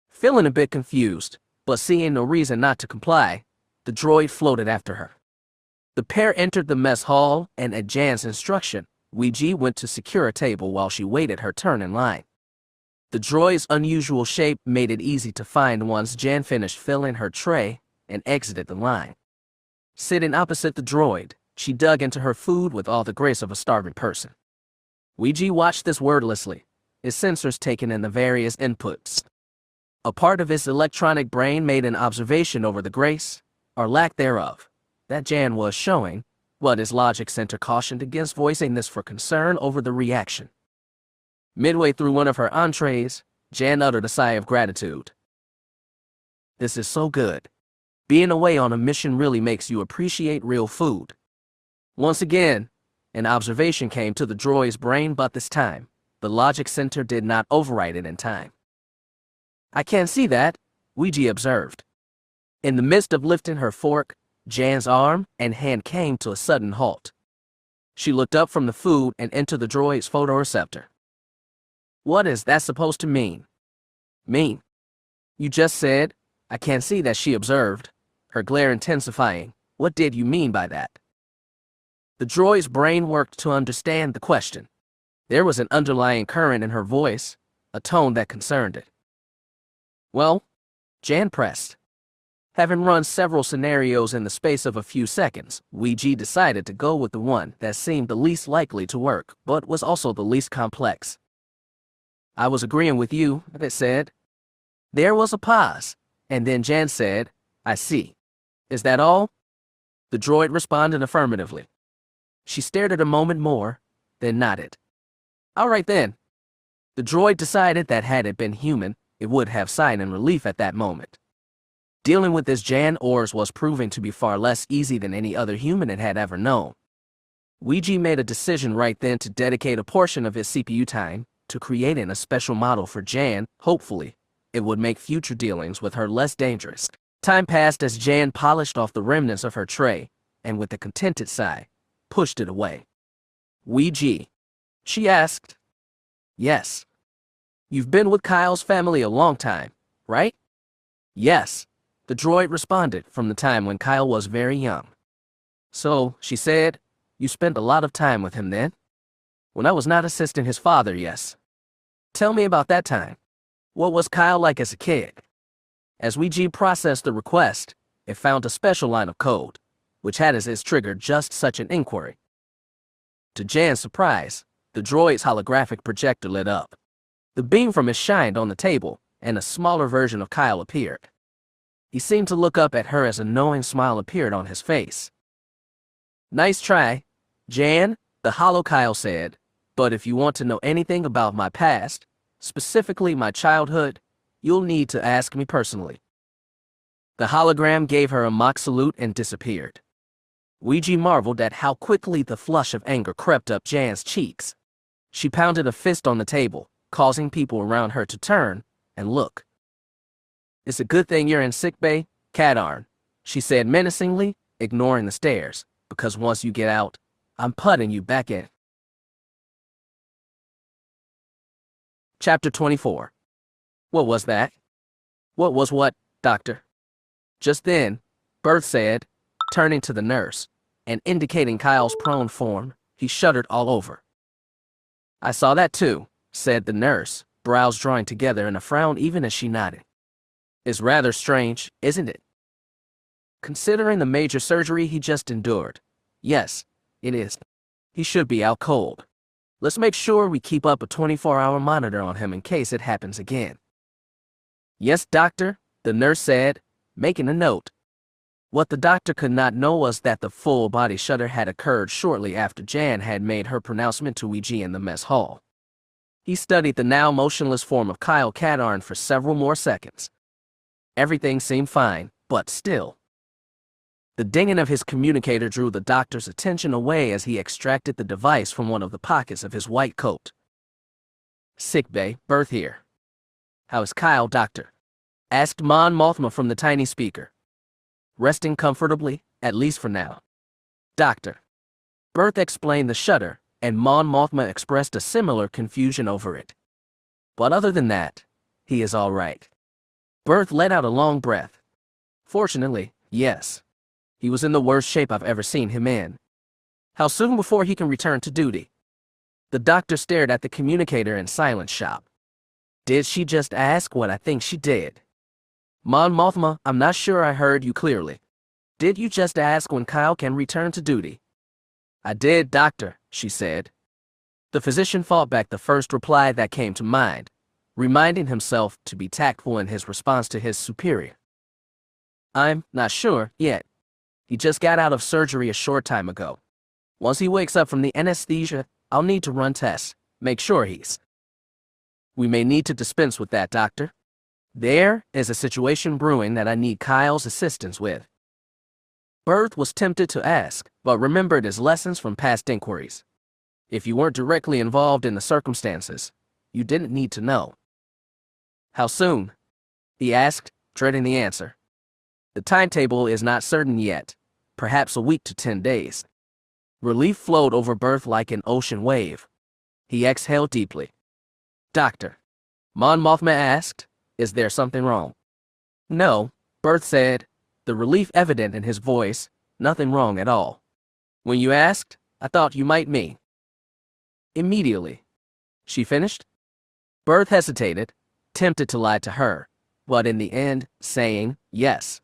Feeling a bit confused, but seeing no reason not to comply, the droid floated after her. The pair entered the mess hall, and at Jan's instruction, Ouija went to secure a table while she waited her turn in line. The droid's unusual shape made it easy to find once Jan finished filling her tray and exited the line. Sitting opposite the droid, she dug into her food with all the grace of a starving person. Ouija watched this wordlessly, his sensors taking in the various inputs. A part of his electronic brain made an observation over the grace, or lack thereof, that Jan was showing, but his logic center cautioned against voicing this for concern over the reaction. Midway through one of her entrees, Jan uttered a sigh of gratitude. This is so good. Being away on a mission really makes you appreciate real food. Once again, An observation came to the droid's brain, but this time, the logic center did not override it in time. "I can't see that," Ouija observed. In the midst of lifting her fork, Jan's arm and hand came to a sudden halt. She looked up from the food and into the droid's photoreceptor. "What is that supposed to mean?" "Mean? You just said, 'I can't see that,'" she observed, her glare intensifying. "What did you mean by that?" The droid's brain worked to understand the question. There was an underlying current in her voice, a tone that concerned it. "Well," Jan pressed. Having run several scenarios in the space of a few seconds, Ouija decided to go with the one that seemed the least likely to work, but was also the least complex. "I was agreeing with you," it said. There was a pause, and then Jan said, "I see. Is that all?" The droid responded affirmatively. She stared at a moment more, then nodded. "All right then." The droid decided that had it been human, it would have sighed in relief at that moment. Dealing with this Jan Ors was proving to be far less easy than any other human it had ever known. Ouija made a decision right then to dedicate a portion of his CPU time to creating a special model for Jan. Hopefully, it would make future dealings with her less dangerous. Time passed as Jan polished off the remnants of her tray, and with a contented sigh, pushed it away. "Ouija?" she asked. "Yes." "You've been with Kyle's family a long time, right?" "Yes," the droid responded, "from the time when Kyle was very young." "So," she said, "you spent a lot of time with him then?" "When I was not assisting his father, yes." "Tell me about that time. What was Kyle like as a kid?" As Ouija processed the request, it found a special line of code, which had as its trigger just such an inquiry. To Jan's surprise, the droid's holographic projector lit up. The beam from it shined on the table, and a smaller version of Kyle appeared. He seemed to look up at her as a knowing smile appeared on his face. "Nice try, Jan," the hollow Kyle said, "but if you want to know anything about my past, specifically my childhood, you'll need to ask me personally." The hologram gave her a mock salute and disappeared. Ouija marveled at how quickly the flush of anger crept up Jan's cheeks. She pounded a fist on the table, causing people around her to turn and look. "It's a good thing you're in sickbay, Katarn," she said menacingly, ignoring the stares, "because once you get out, I'm putting you back in." Chapter 24. What was that? What was what, Doctor? Just then, Berth said, turning to the nurse, and indicating Kyle's prone form. He shuddered all over. "I saw that too," said the nurse, brows drawing together in a frown even as she nodded. "It's rather strange, isn't it? Considering the major surgery he just endured. Yes, it is. He should be out cold. Let's make sure we keep up a 24-hour monitor on him in case it happens again." "Yes, doctor," the nurse said, making a note. What the doctor could not know was that the full-body shudder had occurred shortly after Jan had made her pronouncement to Ouija in the mess hall. He studied the now motionless form of Kyle Katarn for several more seconds. Everything seemed fine, but still. The dinging of his communicator drew the doctor's attention away as he extracted the device from one of the pockets of his white coat. "Sickbay, Berth here." "How is Kyle, doctor?" asked Mon Mothma from the tiny speaker. "Resting comfortably, at least for now, doctor." Berth explained the shudder, and Mon Mothma expressed a similar confusion over it. "But other than that, he is all right." Berth let out a long breath. "Fortunately, yes. He was in the worst shape I've ever seen him in." "How soon before he can return to duty?" The doctor stared at the communicator in silent shock. "Did she just ask what I think she did?" "Mon Mothma, I'm not sure I heard you clearly. Did you just ask when Kyle can return to duty?" "I did, doctor," she said. The physician fought back the first reply that came to mind, reminding himself to be tactful in his response to his superior. "I'm not sure yet. He just got out of surgery a short time ago. Once he wakes up from the anesthesia, I'll need to run tests, make sure he's—" "We may need to dispense with that, doctor. There is a situation brewing that I need Kyle's assistance with." Berth was tempted to ask, but remembered his lessons from past inquiries. If you weren't directly involved in the circumstances, you didn't need to know. How soon? He asked, dreading the answer. The timetable is not certain yet, perhaps a week to 10 days. Relief flowed over Berth like an ocean wave. He exhaled deeply. Doctor, Mon Mothma asked, is there something wrong? No, Berth said, the relief evident in his voice, nothing wrong at all. When you asked, I thought you might me. Immediately. She finished? Berth hesitated, tempted to lie to her, but in the end, saying, yes.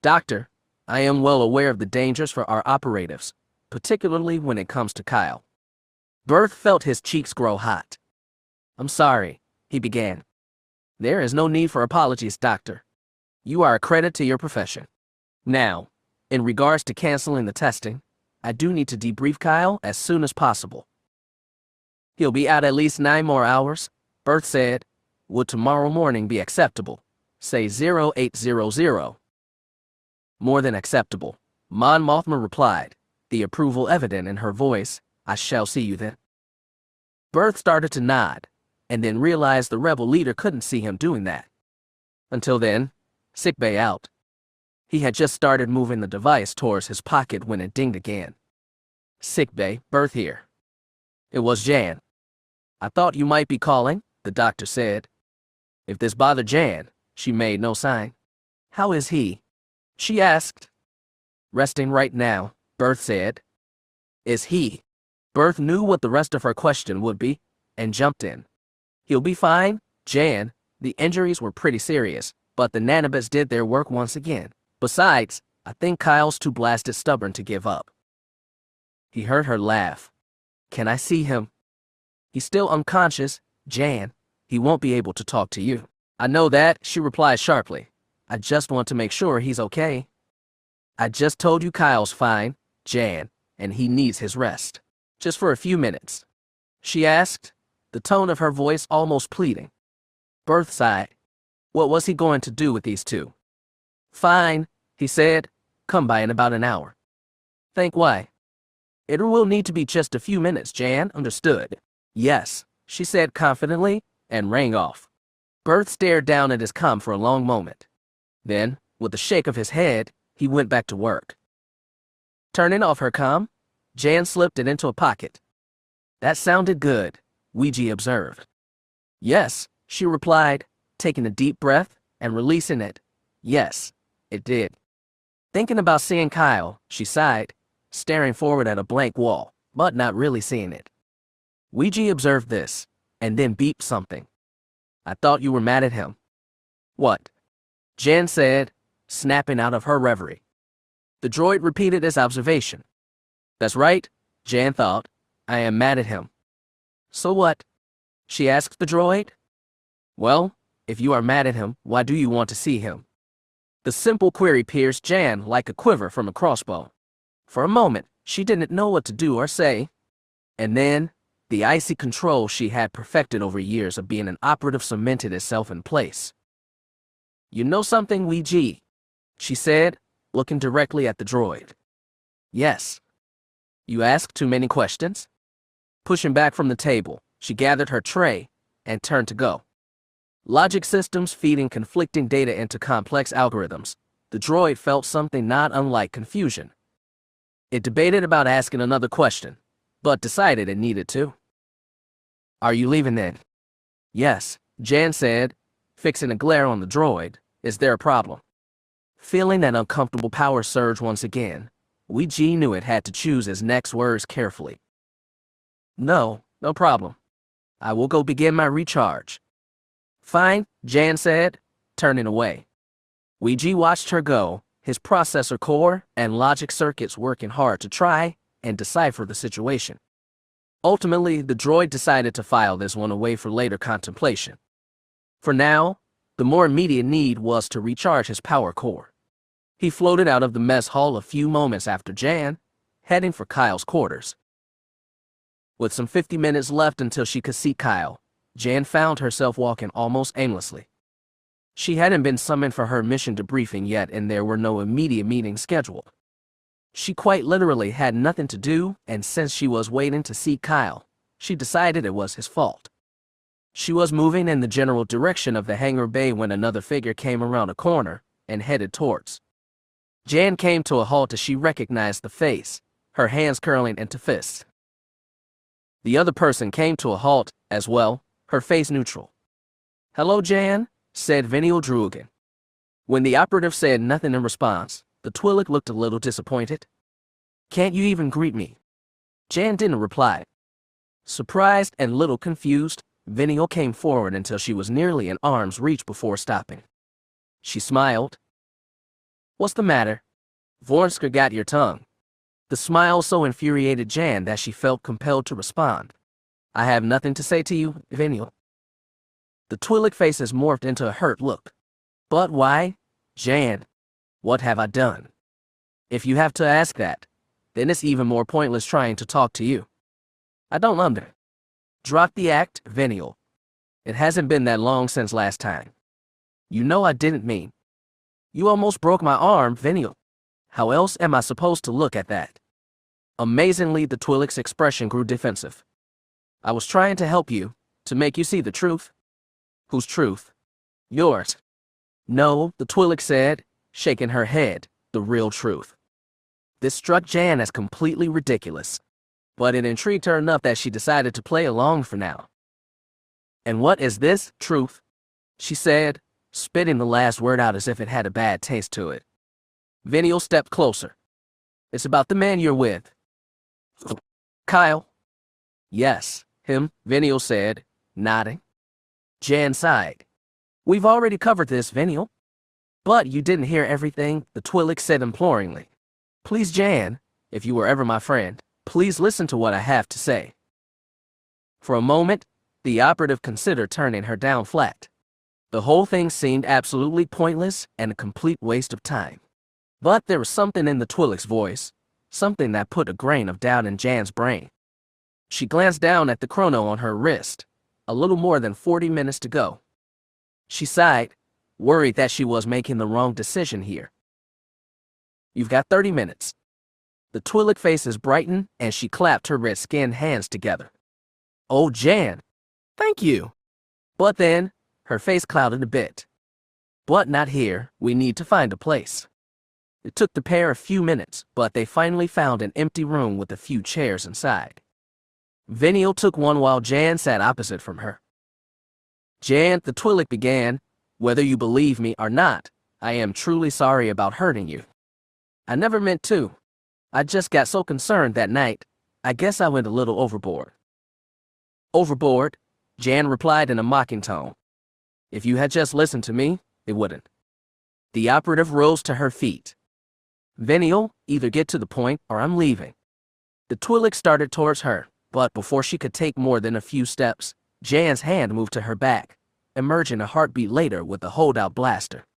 Doctor, I am well aware of the dangers for our operatives, particularly when it comes to Kyle. Berth felt his cheeks grow hot. I'm sorry, he began. There is no need for apologies, Doctor. You are a credit to your profession. Now, in regards to canceling the testing, I do need to debrief Kyle as soon as possible. He'll be out at least 9 more hours, Berth said. Would tomorrow morning be acceptable? Say 0800. More than acceptable, Mon Mothma replied, the approval evident in her voice. I shall see you then. Berth started to nod, and then realized the rebel leader couldn't see him doing that. Until then, sickbay out. He had just started moving the device towards his pocket when it dinged again. Sickbay, Berth here. It was Jan. I thought you might be calling, the doctor said. If this bothered Jan, she made no sign. How is he? She asked. Resting right now, Berth said. Is he? Berth knew what the rest of her question would be, and jumped in. He'll be fine, Jan. The injuries were pretty serious, but the nanobots did their work once again. Besides, I think Kyle's too blasted stubborn to give up. He heard her laugh. Can I see him? He's still unconscious, Jan. He won't be able to talk to you. I know that, she replied sharply. I just want to make sure he's okay. I just told you Kyle's fine, Jan, and he needs his rest. Just for a few minutes. She asked, the tone of her voice almost pleading. Berth sighed. What was he going to do with these two? Fine, he said. Come by in about an hour. Think why? It will need to be just a few minutes, Jan, understood. Yes, she said confidently, and rang off. Berth stared down at his comm for a long moment. Then, with a shake of his head, he went back to work. Turning off her comm, Jan slipped it into a pocket. That sounded good, Ouija observed. Yes, she replied, taking a deep breath and releasing it. Yes, it did. Thinking about seeing Kyle, she sighed, staring forward at a blank wall, but not really seeing it. Ouija observed this, and then beeped something. I thought you were mad at him. What? Jan said, snapping out of her reverie. The droid repeated his observation. That's right, Jan thought. I am mad at him. So what? She asked the droid. Well, if you are mad at him, why do you want to see him? The simple query pierced Jan like a quiver from a crossbow. For a moment, she didn't know what to do or say. And then, the icy control she had perfected over years of being an operative cemented itself in place. You know something, Ouija? She said, looking directly at the droid. Yes. You ask too many questions? Pushing back from the table, she gathered her tray and turned to go. Logic systems feeding conflicting data into complex algorithms, the droid felt something not unlike confusion. It debated about asking another question, but decided it needed to. Are you leaving then? Yes, Jan said, fixing a glare on the droid. Is there a problem? Feeling that uncomfortable power surge once again, Ouija knew it had to choose his next words carefully. No problem. I will go begin my recharge. Fine, Jan said, turning away. Ouija watched her go, his processor core and logic circuits working hard to try and decipher the situation. Ultimately, the droid decided to file this one away for later contemplation. For now, the more immediate need was to recharge his power core. He floated out of the mess hall a few moments after Jan, heading for Kyle's quarters. With some 50 minutes left until she could see Kyle, Jan found herself walking almost aimlessly. She hadn't been summoned for her mission debriefing yet, and there were no immediate meetings scheduled. She quite literally had nothing to do, and since she was waiting to see Kyle, she decided it was his fault. She was moving in the general direction of the hangar bay when another figure came around a corner and headed towards. Jan came to a halt as she recognized the face, her hands curling into fists. The other person came to a halt as well, her face neutral. "Hello, Jan," said Venial Drugan. When the operative said nothing in response, the Twi'lek looked a little disappointed. "Can't you even greet me?" Jan didn't reply. Surprised and little confused, Venial came forward until she was nearly in arm's reach before stopping. She smiled. "What's the matter? Vornsker got your tongue." The smile so infuriated Jan that she felt compelled to respond. "I have nothing to say to you, Venial." The Twi'lek faces morphed into a hurt look. "But why? Jan, what have I done? If you have to ask that, then it's even more pointless trying to talk to you. I don't under. Drop the act, Venial. It hasn't been that long since last time. You know I didn't mean. You almost broke my arm, Venial. How else am I supposed to look at that?" Amazingly, the Twi'lek's expression grew defensive. "I was trying to help you, to make you see the truth." "Whose truth?" "Yours." "No," the Twi'lek said, shaking her head, "the real truth." This struck Jan as completely ridiculous, but it intrigued her enough that she decided to play along for now. "And what is this truth?" she said, spitting the last word out as if it had a bad taste to it. Venial stepped closer. "It's about the man you're with." "Kyle?" "Yes, him," Venial said, nodding. Jan sighed. "We've already covered this, Venial." "But you didn't hear everything," the Twi'lek said imploringly. "Please, Jan, if you were ever my friend, please listen to what I have to say." For a moment, the operative considered turning her down flat. The whole thing seemed absolutely pointless and a complete waste of time. But there was something in the Twi'lek's voice, something that put a grain of doubt in Jan's brain. She glanced down at the chrono on her wrist, a little more than 40 minutes to go. She sighed, worried that she was making the wrong decision here. "You've got 30 minutes. The Twi'lek faces brightened and she clapped her red-skinned hands together. "Oh, Jan, thank you." But then, her face clouded a bit. "But not here, we need to find a place." It took the pair a few minutes, but they finally found an empty room with a few chairs inside. Venial took one while Jan sat opposite from her. "Jan," the Twi'lek began, "whether you believe me or not, I am truly sorry about hurting you. I never meant to. I just got so concerned that night, I guess I went a little overboard." "Overboard?" Jan replied in a mocking tone. "If you had just listened to me, it wouldn't." The operative rose to her feet. "Venial, either get to the point or I'm leaving." The Twi'lek started towards her, but before she could take more than a few steps, Jan's hand moved to her back, emerging a heartbeat later with a holdout blaster.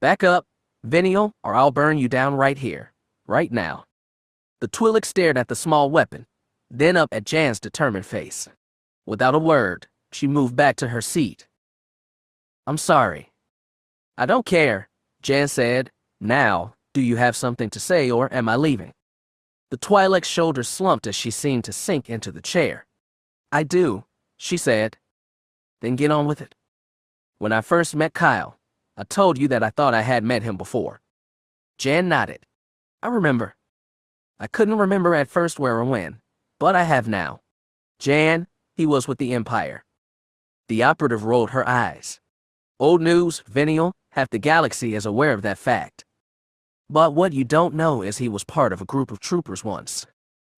"Back up, Venial, or I'll burn you down right here, right now." The Twi'lek stared at the small weapon, then up at Jan's determined face. Without a word, she moved back to her seat. "I'm sorry." "I don't care," Jan said. "Now, do you have something to say or am I leaving?" The Twi'lek's shoulders slumped as she seemed to sink into the chair. "I do," she said. "Then get on with it. When I first met Kyle, I told you that I thought I had met him before." Jan nodded. "I remember. I couldn't remember at first where or when, but I have now. Jan, he was with the Empire." The operative rolled her eyes. "Old news, Venial, half the galaxy is aware of that fact. But what you don't know is he was part of a group of troopers once.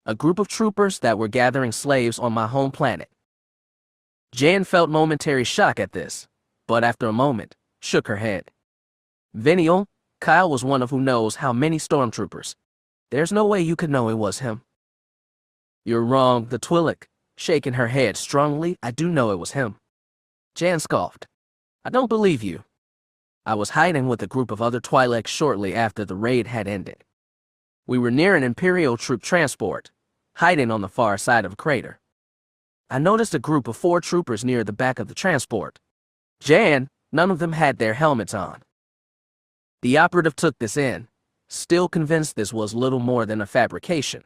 A group of troopers that were gathering slaves on my home planet." Jan felt momentary shock at this, but after a moment, shook her head. "Venial, Kyle was one of who knows how many stormtroopers. There's no way you could know it was him." "You're wrong," the Twi'lek, shaking her head strongly. "I do know it was him." Jan scoffed. "I don't believe you. I was hiding with a group of other Twi'leks shortly after the raid had ended. We were near an Imperial troop transport, hiding on the far side of a crater. I noticed a group of 4 troopers near the back of the transport. Jan, none of them had their helmets on." The operative took this in, still convinced this was little more than a fabrication.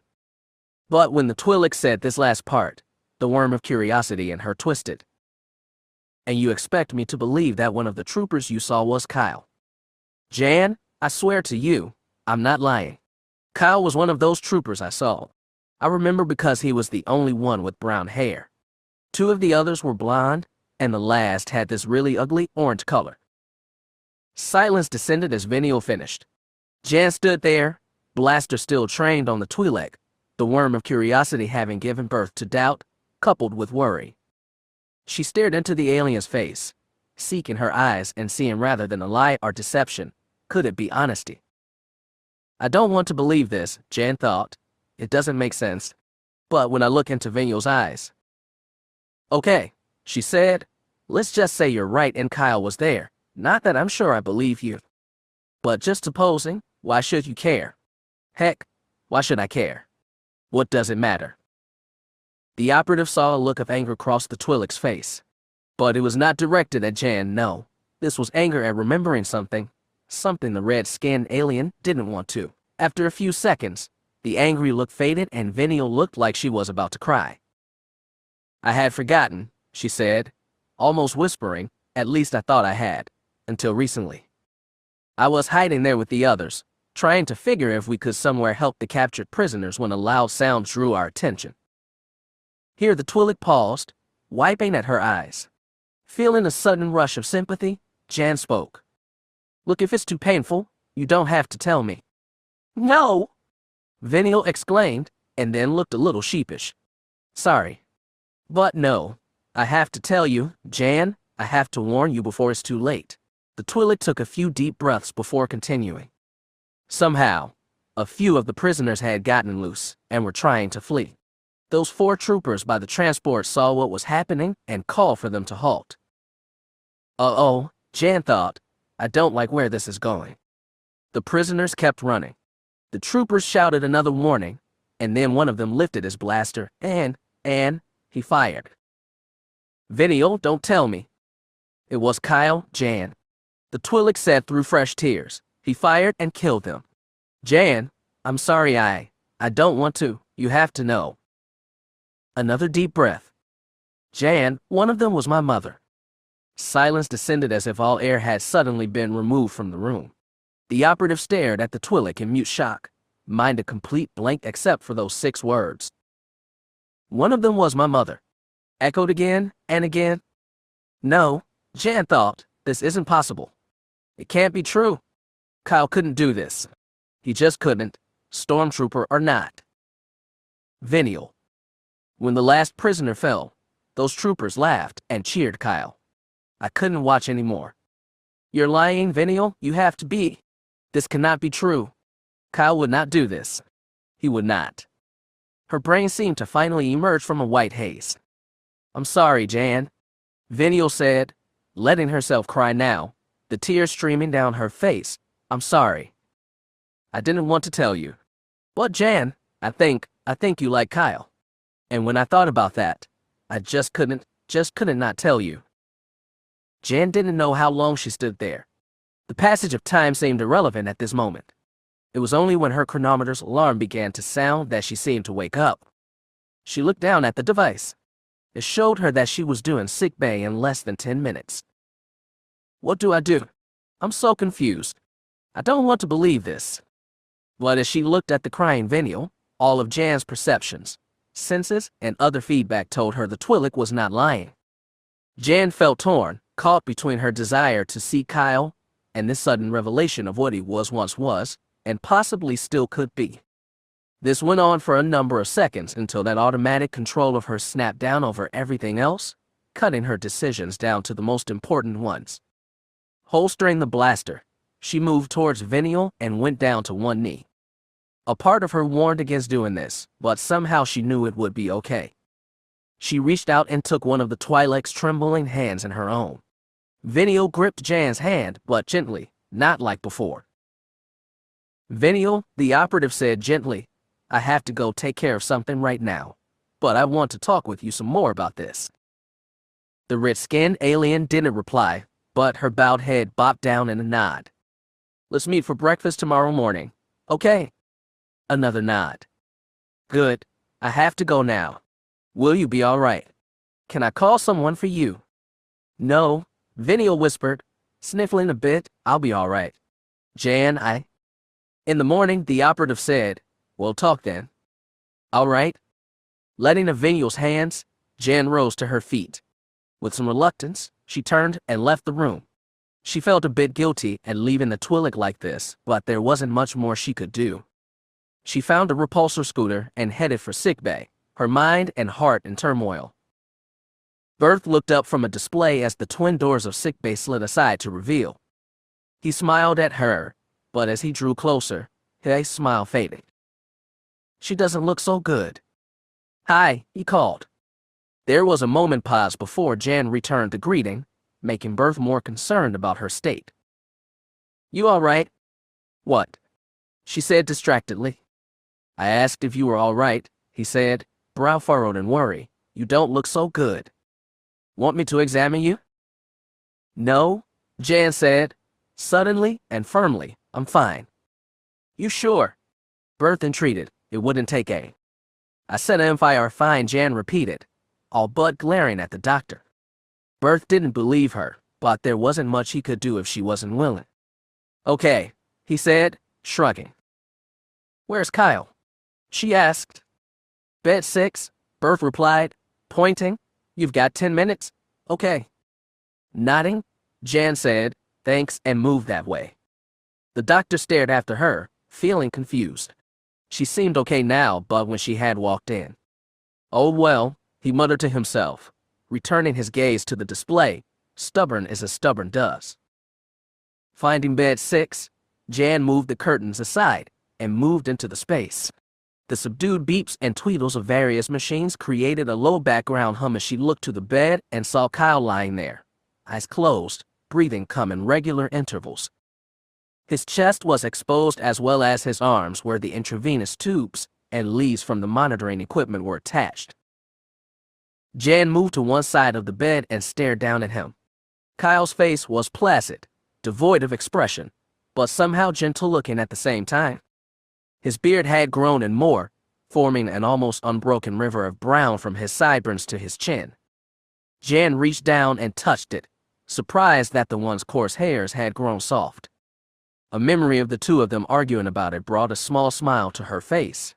But when the Twi'lek said this last part, the worm of curiosity in her twisted. And you expect me to believe that one of the troopers you saw was Kyle? Jan, I swear to you, I'm not lying. Kyle was one of those troopers I saw. I remember because he was the only one with brown hair. 2 of the others were blonde, and the last had this really ugly orange color. Silence descended as Venial finished. Jan stood there, blaster still trained on the Twi'lek, the worm of curiosity having given birth to doubt, coupled with worry. She stared into the alien's face, seeking her eyes and seeing rather than a lie or deception. Could it be honesty? I don't want to believe this, Jan thought. It doesn't make sense. But when I look into Venial's eyes. Okay, she said. Let's just say you're right and Kyle was there. Not that I'm sure I believe you. But just supposing, why should you care? Heck, why should I care? What does it matter? The operative saw a look of anger cross the Twi'lek's face. But it was not directed at Jan, no. This was anger at remembering something. Something the red-skinned alien didn't want to. After a few seconds, the angry look faded and Venial looked like she was about to cry. I had forgotten, she said, almost whispering, at least I thought I had, until recently. I was hiding there with the others, trying to figure if we could somewhere help the captured prisoners when a loud sound drew our attention. Here the Twi'lek paused, wiping at her eyes. Feeling a sudden rush of sympathy, Jan spoke. Look, if it's too painful, you don't have to tell me. No! Venial exclaimed, and then looked a little sheepish. Sorry. But no, I have to tell you, Jan, I have to warn you before it's too late. The Twi'lek took a few deep breaths before continuing. Somehow, a few of the prisoners had gotten loose and were trying to flee. Those 4 troopers by the transport saw what was happening and called for them to halt. Uh-oh, Jan thought, I don't like where this is going. The prisoners kept running. The troopers shouted another warning, and then one of them lifted his blaster, and he fired. Venial, don't tell me. It was Kyle, Jan. The Twi'lek said through fresh tears. He fired and killed them. Jan, I'm sorry I don't want to, you have to know. Another deep breath. Jan, one of them was my mother. Silence descended as if all air had suddenly been removed from the room. The operative stared at the Twi'lek in mute shock, mind a complete blank except for those 6 words. One of them was my mother. Echoed again and again. No, Jan thought, this isn't possible. It can't be true. Kyle couldn't do this. He just couldn't, stormtrooper or not. Venial. When the last prisoner fell, those troopers laughed and cheered Kyle. I couldn't watch anymore. You're lying, Venial, you have to be. This cannot be true. Kyle would not do this. He would not. Her brain seemed to finally emerge from a white haze. I'm sorry, Jan, Venial said, letting herself cry now, the tears streaming down her face. I'm sorry. I didn't want to tell you. But Jan, I think you like Kyle. And when I thought about that, I just couldn't not tell you. Jan didn't know how long she stood there. The passage of time seemed irrelevant at this moment. It was only when her chronometer's alarm began to sound that she seemed to wake up. She looked down at the device. It showed her that she was due in sick bay in less than 10 minutes. What do I do? I'm so confused. I don't want to believe this. But as she looked at the crying Venial, all of Jan's perceptions, senses, and other feedback told her the Twi'lek was not lying. Jan felt torn, caught between her desire to see Kyle and this sudden revelation of what he once was, and possibly still could be. This went on for a number of seconds until that automatic control of her snapped down over everything else, cutting her decisions down to the most important ones. Holstering the blaster, she moved towards Venial and went down to one knee. A part of her warned against doing this, but somehow she knew it would be okay. She reached out and took one of the Twi'lek's trembling hands in her own. Venial gripped Jan's hand, but gently, not like before. Venial, the operative said gently, I have to go take care of something right now, but I want to talk with you some more about this. The red-skinned alien didn't reply, but her bowed head bobbed down in a nod. Let's meet for breakfast tomorrow morning, Okay. Another nod. Good. I have to go now. Will you be all right? Can I call someone for you? No, Venial whispered, sniffling a bit. I'll be all right. Jan, In the morning, the operative said, we'll talk then. All right. Letting of Venial's hands, Jan rose to her feet. With some reluctance, she turned and left the room. She felt a bit guilty at leaving the Twi'lek like this, but there wasn't much more she could do. She found a repulsor scooter and headed for sickbay, her mind and heart in turmoil. Berth looked up from a display as the twin doors of sickbay slid aside to reveal. He smiled at her, but as he drew closer, his smile faded. She doesn't look so good. Hi, he called. There was a moment pause before Jan returned the greeting, making Berth more concerned about her state. You all right? What? She said distractedly. I asked if you were all right, he said, brow furrowed in worry. You don't look so good. Want me to examine you? No, Jan said, suddenly and firmly. I'm fine. You sure? Berth entreated. It wouldn't take a. I said if I are fine, Jan repeated, all but glaring at the doctor. Berth didn't believe her, but there wasn't much he could do if she wasn't willing. Okay, he said, shrugging. Where's Kyle? She asked. Bed 6, Berth replied, pointing. You've got 10 minutes? Okay. Nodding, Jan said, thanks, and moved that way. The doctor stared after her, feeling confused. She seemed okay now, but when she had walked in. Oh well, he muttered to himself, returning his gaze to the display, stubborn as a stubborn does. Finding bed 6, Jan moved the curtains aside and moved into the space. The subdued beeps and tweedles of various machines created a low background hum as she looked to the bed and saw Kyle lying there, eyes closed, breathing come in regular intervals. His chest was exposed as well as his arms where the intravenous tubes and leads from the monitoring equipment were attached. Jan moved to one side of the bed and stared down at him. Kyle's face was placid, devoid of expression, but somehow gentle looking at the same time. His beard had grown in more, forming an almost unbroken river of brown from his sideburns to his chin. Jan reached down and touched it, surprised that the one's coarse hairs had grown soft. A memory of the two of them arguing about it brought a small smile to her face.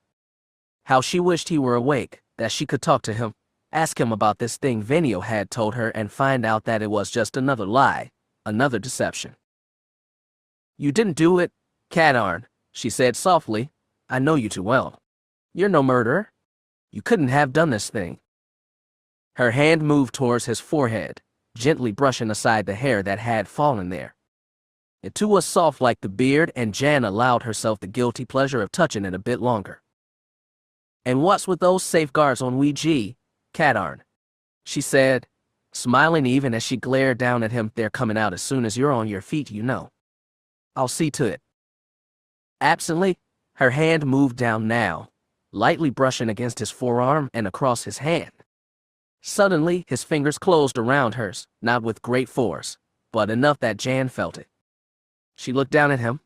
How she wished he were awake, that she could talk to him, ask him about this thing Venio had told her and find out that it was just another lie, another deception. You didn't do it, Katarn, she said softly. I know you too well. You're no murderer. You couldn't have done this thing. Her hand moved towards his forehead, gently brushing aside the hair that had fallen there. It too was soft like the beard, and Jan allowed herself the guilty pleasure of touching it a bit longer. And what's with those safeguards on Ouija, Katarn? She said, smiling even as she glared down at him. They're coming out as soon as you're on your feet, you know. I'll see to it. Absently, her hand moved down now, lightly brushing against his forearm and across his hand. Suddenly, his fingers closed around hers, not with great force, but enough that Jan felt it. She looked down at him.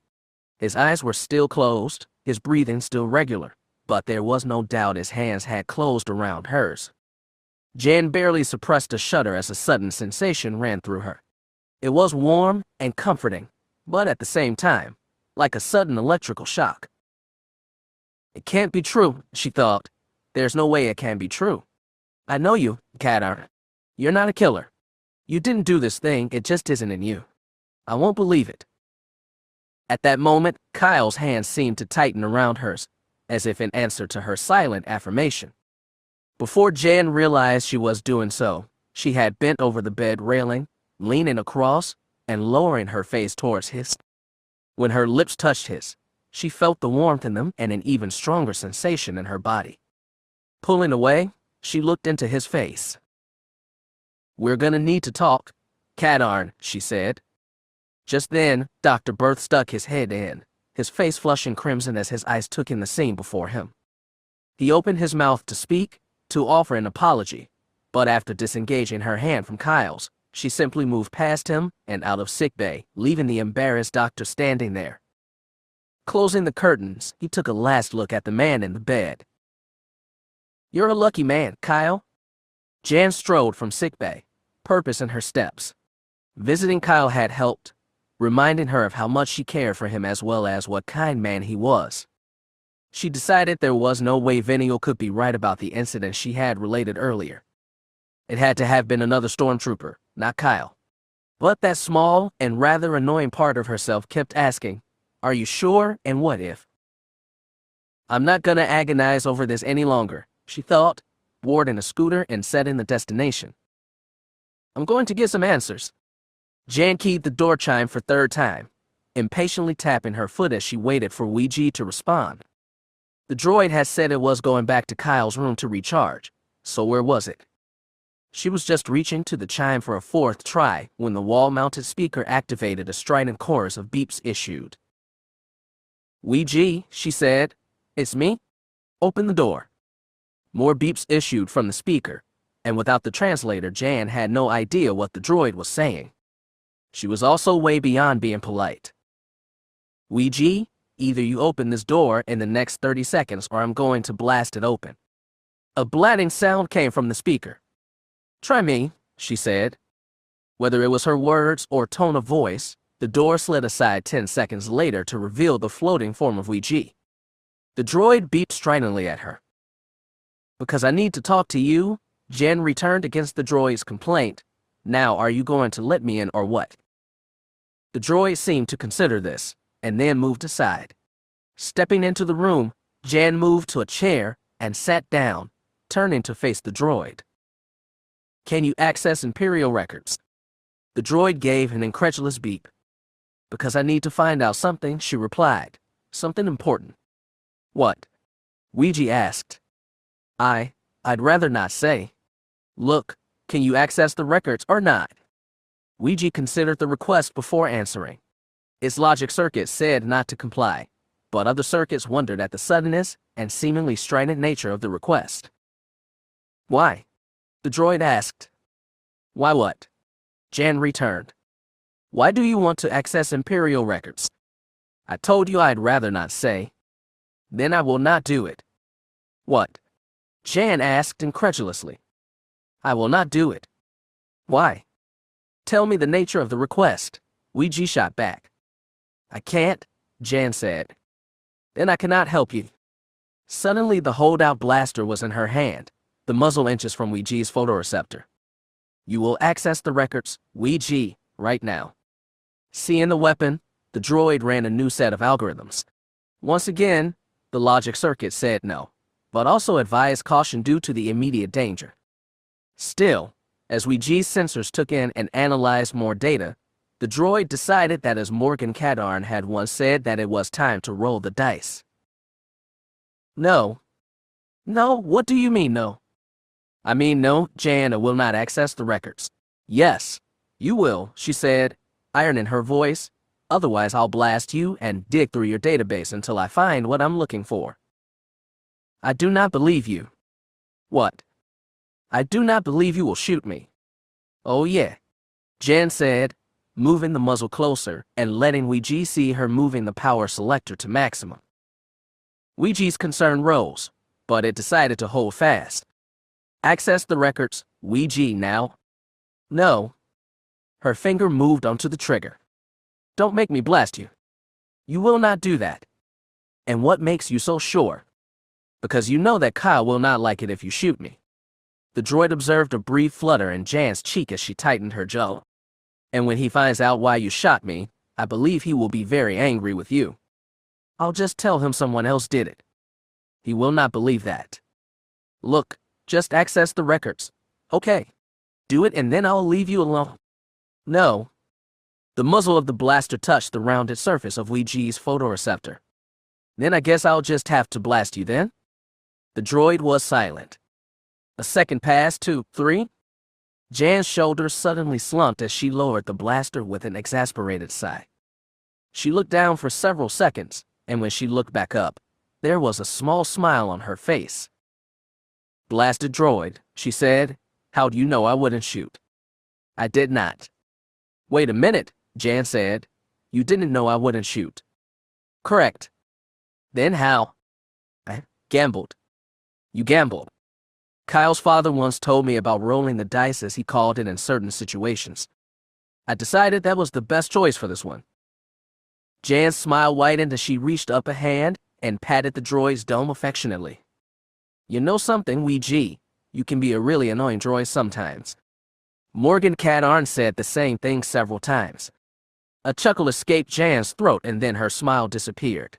His eyes were still closed, his breathing still regular, but there was no doubt his hands had closed around hers. Jan barely suppressed a shudder as a sudden sensation ran through her. It was warm and comforting, but at the same time, like a sudden electrical shock. It can't be true, she thought. There's no way it can be true. I know you, Katarn. You're not a killer. You didn't do this thing, it just isn't in you. I won't believe it. At that moment, Kyle's hand seemed to tighten around hers, as if in answer to her silent affirmation. Before Jan realized she was doing so, she had bent over the bed railing, leaning across, and lowering her face towards his. When her lips touched his, she felt the warmth in them and an even stronger sensation in her body. Pulling away, she looked into his face. We're gonna need to talk, Katarn, she said. Just then, Dr. Berth stuck his head in, his face flushing crimson as his eyes took in the scene before him. He opened his mouth to speak, to offer an apology, but after disengaging her hand from Kyle's, she simply moved past him and out of sickbay, leaving the embarrassed doctor standing there. Closing the curtains, he took a last look at the man in the bed. "You're a lucky man, Kyle." Jan strode from sickbay, purpose in her steps. Visiting Kyle had helped, reminding her of how much she cared for him as well as what kind man he was. She decided there was no way Venial could be right about the incident she had related earlier. It had to have been another stormtrooper, not Kyle. But that small and rather annoying part of herself kept asking, "Are you sure, and what if?" "I'm not gonna agonize over this any longer," she thought, boarding a scooter and setting the destination. "I'm going to get some answers." Jan keyed the door chime for third time, impatiently tapping her foot as she waited for Ouija to respond. The droid had said it was going back to Kyle's room to recharge, so where was it? She was just reaching to the chime for a fourth try when the wall-mounted speaker activated a strident chorus of beeps issued. "Ouija," she said. "It's me. Open the door." More beeps issued from the speaker, and without the translator, Jan had no idea what the droid was saying. She was also way beyond being polite. "Ouija, either you open this door in the next 30 seconds or I'm going to blast it open." A blatting sound came from the speaker. "Try me," she said. Whether it was her words or tone of voice, the door slid aside 10 seconds later to reveal the floating form of Ouija. The droid beeped stridently at her. "Because I need to talk to you," Jen returned against the droid's complaint. "Now are you going to let me in or what?" The droid seemed to consider this, and then moved aside. Stepping into the room, Jan moved to a chair and sat down, turning to face the droid. "Can you access Imperial records?" The droid gave an incredulous beep. "Because I need to find out something," she replied. "Something important." "What?" Ouija asked. I'd rather not say." "Look, can you access the records or not?" Ouija considered the request before answering. Its logic circuit said not to comply, but other circuits wondered at the suddenness and seemingly strident nature of the request. "Why?" the droid asked. "Why what?" Jan returned. "Why do you want to access Imperial records?" "I told you I'd rather not say." "Then I will not do it." "What?" Jan asked incredulously. "I will not do it." "Why?" "Tell me the nature of the request," Ouija shot back. "I can't," Jan said. "Then I cannot help you." Suddenly the holdout blaster was in her hand, the muzzle inches from Ouija's photoreceptor. "You will access the records, Ouija, right now." Seeing the weapon, the droid ran a new set of algorithms. Once again, the logic circuit said no, but also advised caution due to the immediate danger. Still, as Ouija's sensors took in and analyzed more data, the droid decided that as Morgan Katarn had once said that it was time to roll the dice. "No." "No, what do you mean no?" "I mean no, Jan will not access the records." "Yes, you will," she said, iron in her voice. "Otherwise I'll blast you and dig through your database until I find what I'm looking for." "I do not believe you." "What?" "I do not believe you will shoot me." "Oh yeah," Jan said, moving the muzzle closer and letting Ouija see her moving the power selector to maximum. Ouija's concern rose, but it decided to hold fast. "Access the records, Ouija, now." "No." Her finger moved onto the trigger. "Don't make me blast you." "You will not do that." "And what makes you so sure?" "Because you know that Kyle will not like it if you shoot me." The droid observed a brief flutter in Jan's cheek as she tightened her jaw. "And when he finds out why you shot me, I believe he will be very angry with you." "I'll just tell him someone else did it." "He will not believe that." "Look, just access the records." "Okay. Do it and then I'll leave you alone." "No." The muzzle of the blaster touched the rounded surface of Ouija's photoreceptor. "Then I guess I'll just have to blast you then?" The droid was silent. A second passed, 2, 3. Jan's shoulders suddenly slumped as she lowered the blaster with an exasperated sigh. She looked down for several seconds, and when she looked back up, there was a small smile on her face. "Blasted droid," she said. "How do you know I wouldn't shoot?" "I did not." "Wait a minute," Jan said. "You didn't know I wouldn't shoot." "Correct. Then how? I gambled. You gambled. Kyle's father once told me about rolling the dice, as he called it, in certain situations. I decided that was the best choice for this one. Jan's smile widened as she reached up a hand and patted the droid's dome affectionately. You know something, Ouija? You can be a really annoying droid sometimes. Morgan Katarn said the same thing several times. A chuckle escaped Jan's throat, and then her smile disappeared.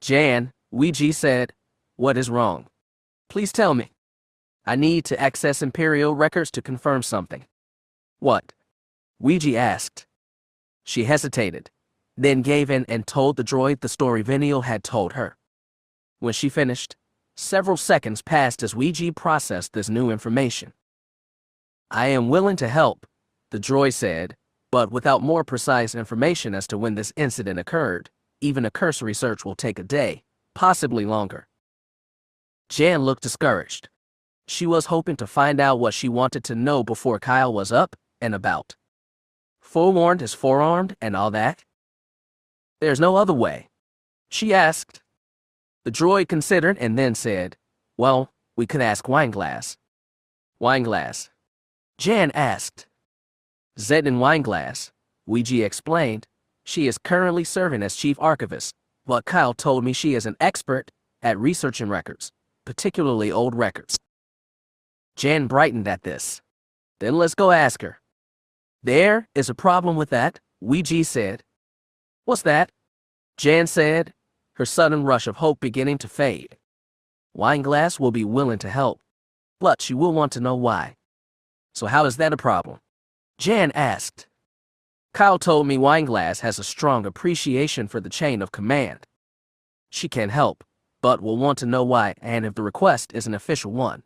Jan, Ouija said, what is wrong? Please tell me. I need to access Imperial records to confirm something. What? Ouija asked. She hesitated, then gave in and told the droid the story Venial had told her. When she finished, several seconds passed as Ouija processed this new information. I am willing to help, the droid said, but without more precise information as to when this incident occurred, even a cursory search will take a day, possibly longer. Jan looked discouraged. She was hoping to find out what she wanted to know before Kyle was up and about. Forewarned is forearmed and all that? There's no other way, she asked. The droid considered and then said, well, we could ask Wineglass. Wineglass? Jan asked. Zed in Wineglass, Ouija explained. She is currently serving as chief archivist, but Kyle told me she is an expert at researching records, particularly old records. Jan brightened at this. Then let's go ask her. There is a problem with that, Ouija said. What's that? Jan said, her sudden rush of hope beginning to fade. Wineglass will be willing to help, but she will want to know why. So how is that a problem? Jan asked. Kyle told me Wineglass has a strong appreciation for the chain of command. She can help, but will want to know why and if the request is an official one.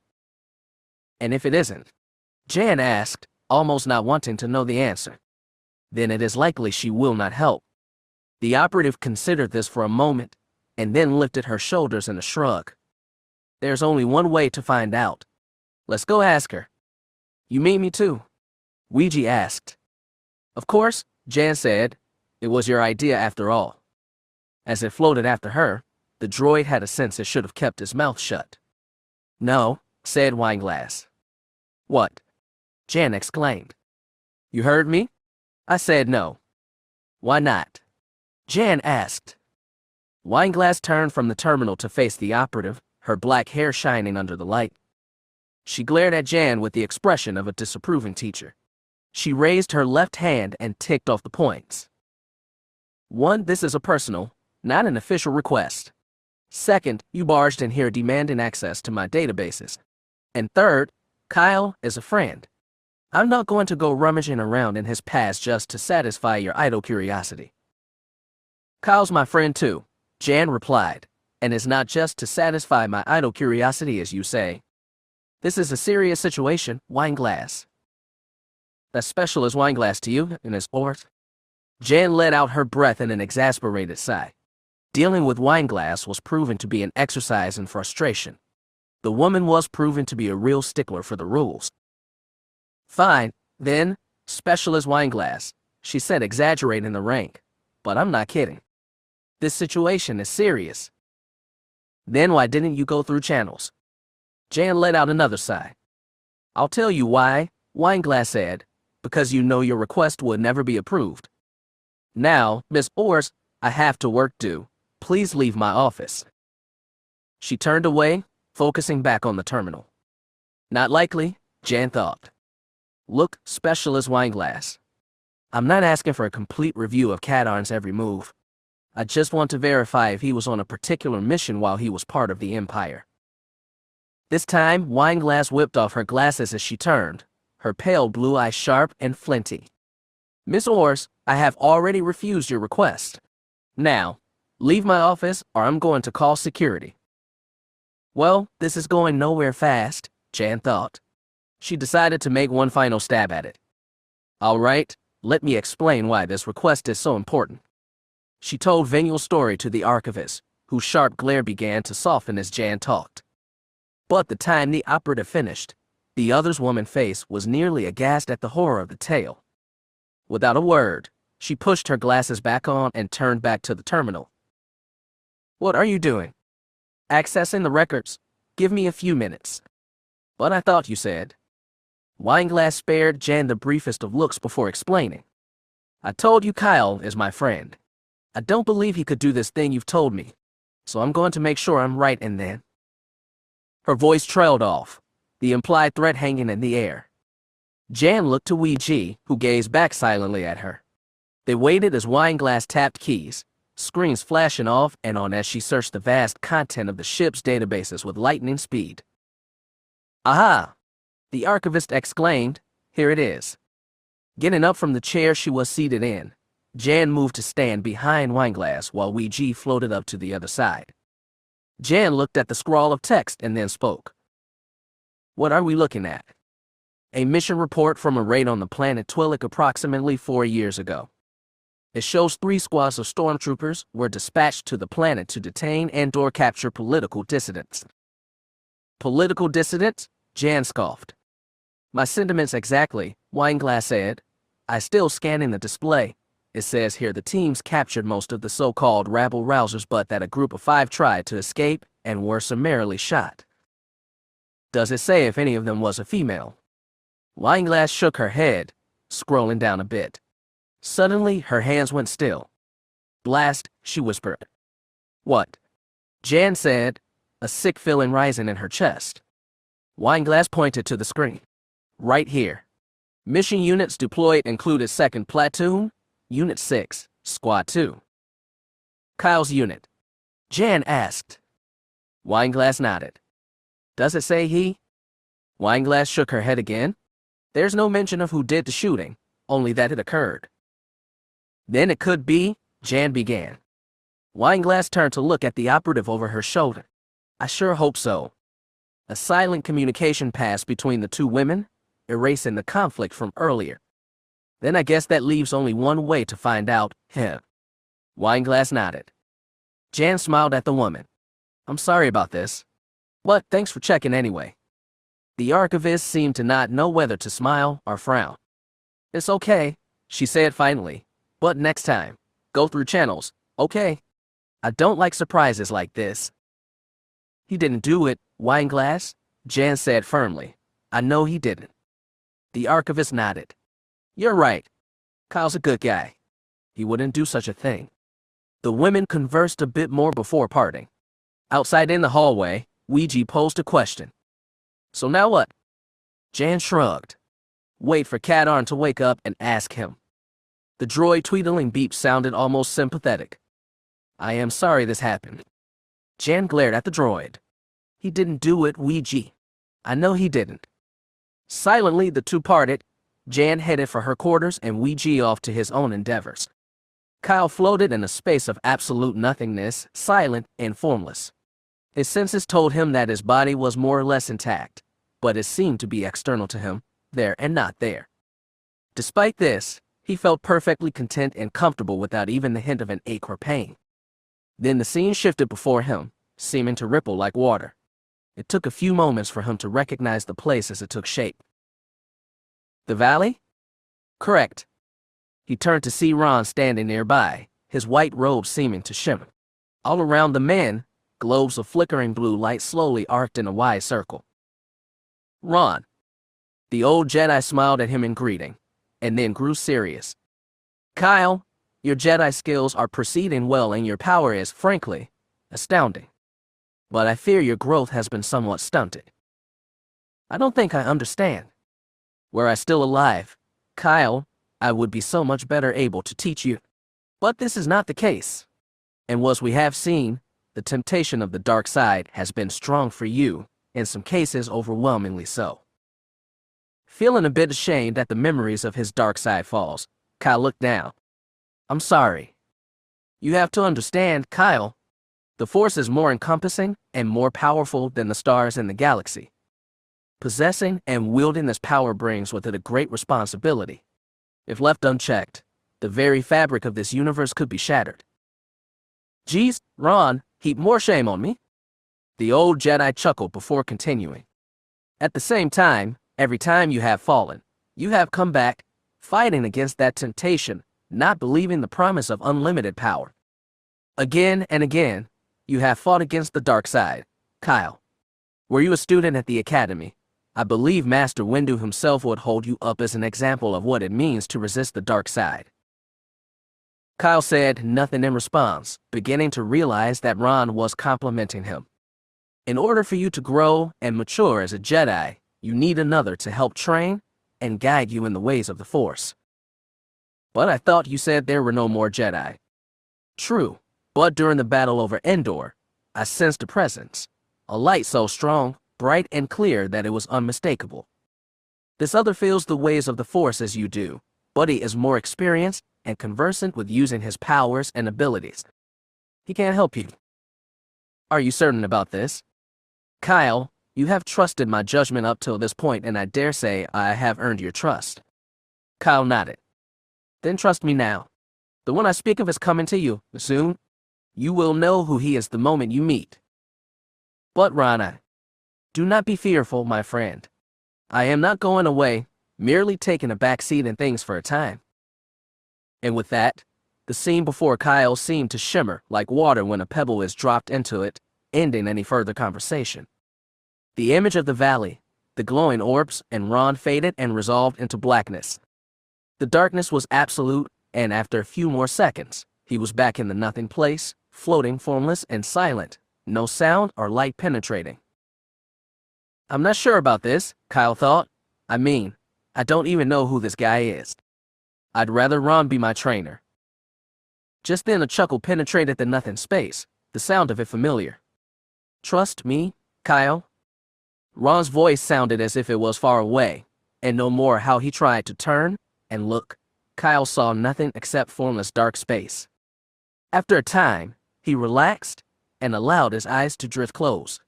And if it isn't? Jan asked, almost not wanting to know the answer. Then it is likely she will not help. The operative considered this for a moment, and then lifted her shoulders in a shrug. There's only one way to find out. Let's go ask her. You mean me too? Ouija asked. Of course, Jan said. It was your idea after all. As it floated after her, the droid had a sense it should have kept his mouth shut. No, said Wineglass. What? Jan exclaimed. You heard me? I said no. Why not? Jan asked. Wineglass turned from the terminal to face the operative, her black hair shining under the light. She glared at Jan with the expression of a disapproving teacher. She raised her left hand and ticked off the points. 1. This is a personal, not an official request. 2nd, you barged in here demanding access to my databases. And 3rd, Kyle is a friend. I'm not going to go rummaging around in his past just to satisfy your idle curiosity. Kyle's my friend too, Jan replied, and it's not just to satisfy my idle curiosity, as you say. This is a serious situation, Wineglass. That's special as Wineglass to you, in his sport? Jan let out her breath in an exasperated sigh. Dealing with Wineglass was proven to be an exercise in frustration. The woman was proven to be a real stickler for the rules. Fine, then, special as Wineglass, she said, exaggerating the rank. But I'm not kidding. This situation is serious. Then why didn't you go through channels? Jan let out another sigh. I'll tell you why, Wineglass said, because you know your request would never be approved. Now, Miss Ors, I have to work due. Please leave my office. She turned away, focusing back on the terminal. Not likely, Jan thought. Look, special as Wineglass. I'm not asking for a complete review of Katarn's every move. I just want to verify if he was on a particular mission while he was part of the Empire. This time, Wineglass whipped off her glasses as she turned, her pale blue eyes sharp and flinty. Miss Ors, I have already refused your request. Now, leave my office or I'm going to call security. Well, this is going nowhere fast, Jan thought. She decided to make one final stab at it. All right, let me explain why this request is so important. She told Venial's story to the archivist, whose sharp glare began to soften as Jan talked. But the time the operative finished, the other's woman's face was nearly aghast at the horror of the tale. Without a word, she pushed her glasses back on and turned back to the terminal. What are you doing? Accessing the records. Give me a few minutes. But I thought you said. Wineglass spared Jan the briefest of looks before explaining. I told you Kyle is my friend. I don't believe he could do this thing you've told me, so I'm going to make sure I'm right and then. Her voice trailed off, the implied threat hanging in the air. Jan looked to Ouija, who gazed back silently at her. They waited as Wineglass tapped keys, screens flashing off and on as she searched the vast content of the ship's databases with lightning speed. Aha! The archivist exclaimed, here it is. Getting up from the chair she was seated in, Jan moved to stand behind Wineglass while Ouija floated up to the other side. Jan looked at the scrawl of text and then spoke. What are we looking at? A mission report from a raid on the planet Twi'lek approximately 4 years ago. It shows 3 squads of stormtroopers were dispatched to the planet to detain and/or capture political dissidents. Political dissidents? Jan scoffed. My sentiments exactly, Wineglass said. I still scanning the display. It says here the teams captured most of the so-called rabble-rousers but that a group of 5 tried to escape and were summarily shot. Does it say if any of them was a female? Wineglass shook her head, scrolling down a bit. Suddenly, her hands went still. Blast, she whispered. What? Jan said, a sick feeling rising in her chest. Wineglass pointed to the screen. Right here. Mission units deployed included 2nd Platoon, Unit 6, Squad 2. Kyle's unit. Jan asked. Wineglass nodded. Does it say he? Wineglass shook her head again. There's no mention of who did the shooting, only that it occurred. Then it could be, Jan began. Wineglass turned to look at the operative over her shoulder. I sure hope so. A silent communication passed between the 2 women, erasing the conflict from earlier. Then I guess that leaves only one way to find out, him. Wineglass nodded. Jan smiled at the woman. I'm sorry about this. But thanks for checking anyway. The archivist seemed to not know whether to smile or frown. It's okay, she said finally. But next time, go through channels, okay? I don't like surprises like this. He didn't do it, Wineglass, Jan said firmly. I know he didn't. The archivist nodded. You're right. Kyle's a good guy. He wouldn't do such a thing. The women conversed a bit more before parting. Outside in the hallway, Ouija posed a question. So now what? Jan shrugged. Wait for Katarn to wake up and ask him. The droid tweedling beep sounded almost sympathetic. I am sorry this happened. Jan glared at the droid. He didn't do it, Ouija. I know he didn't. Silently, the 2 parted. Jan headed for her quarters and Ouija off to his own endeavors. Kyle floated in a space of absolute nothingness, silent and formless. His senses told him that his body was more or less intact, but it seemed to be external to him, there and not there. Despite this, he felt perfectly content and comfortable without even the hint of an ache or pain. Then the scene shifted before him, seeming to ripple like water. It took a few moments for him to recognize the place as it took shape. The valley? Correct. He turned to see Ron standing nearby, his white robe seeming to shimmer. All around the men, globes of flickering blue light slowly arced in a wide circle. Ron. The old Jedi smiled at him in greeting, and then grew serious. Kyle, your Jedi skills are proceeding well and your power is, frankly, astounding. But I fear your growth has been somewhat stunted. I don't think I understand. Were I still alive, Kyle, I would be so much better able to teach you. But this is not the case. And as we have seen, the temptation of the dark side has been strong for you, in some cases overwhelmingly so. Feeling a bit ashamed at the memories of his dark side falls, Kyle looked down. I'm sorry. You have to understand, Kyle. The Force is more encompassing and more powerful than the stars in the galaxy. Possessing and wielding this power brings with it a great responsibility. If left unchecked, the very fabric of this universe could be shattered. Geez, Ron, heap more shame on me. The old Jedi chuckled before continuing. At the same time, every time you have fallen, you have come back, fighting against that temptation, not believing the promise of unlimited power. Again and again, You have fought against the dark side, Kyle. Were you a student at the academy? I believe Master Windu himself would hold you up as an example of what it means to resist the dark side. Kyle said nothing in response, beginning to realize that Ron was complimenting him. In order for you to grow and mature as a Jedi, you need another to help train and guide you in the ways of the Force. But I thought you said there were no more Jedi. True, but during the battle over Endor, I sensed a presence, a light so strong, bright and clear that it was unmistakable. This other feels the ways of the Force as you do, but he is more experienced and conversant with using his powers and abilities. He can't help you. Are you certain about this? Kyle, you have trusted my judgment up till this point, and I dare say I have earned your trust. Kyle nodded. Then trust me now. The one I speak of is coming to you soon. You will know who he is the moment you meet. But Rana, do not be fearful, my friend. I am not going away, merely taking a back seat in things for a time. And with that, the scene before Kyle seemed to shimmer like water when a pebble is dropped into it, ending any further conversation. The image of the valley, the glowing orbs, and Ron faded and resolved into blackness. The darkness was absolute, and after a few more seconds, he was back in the nothing place, floating formless and silent, no sound or light penetrating. I'm not sure about this, Kyle thought. I mean, I don't even know who this guy is. I'd rather Ron be my trainer. Just then a chuckle penetrated the nothing space, the sound of it familiar. Trust me, Kyle? Ron's voice sounded as if it was far away, and no more how he tried to turn and look. Kyle saw nothing except formless dark space. After a time, he relaxed and allowed his eyes to drift close.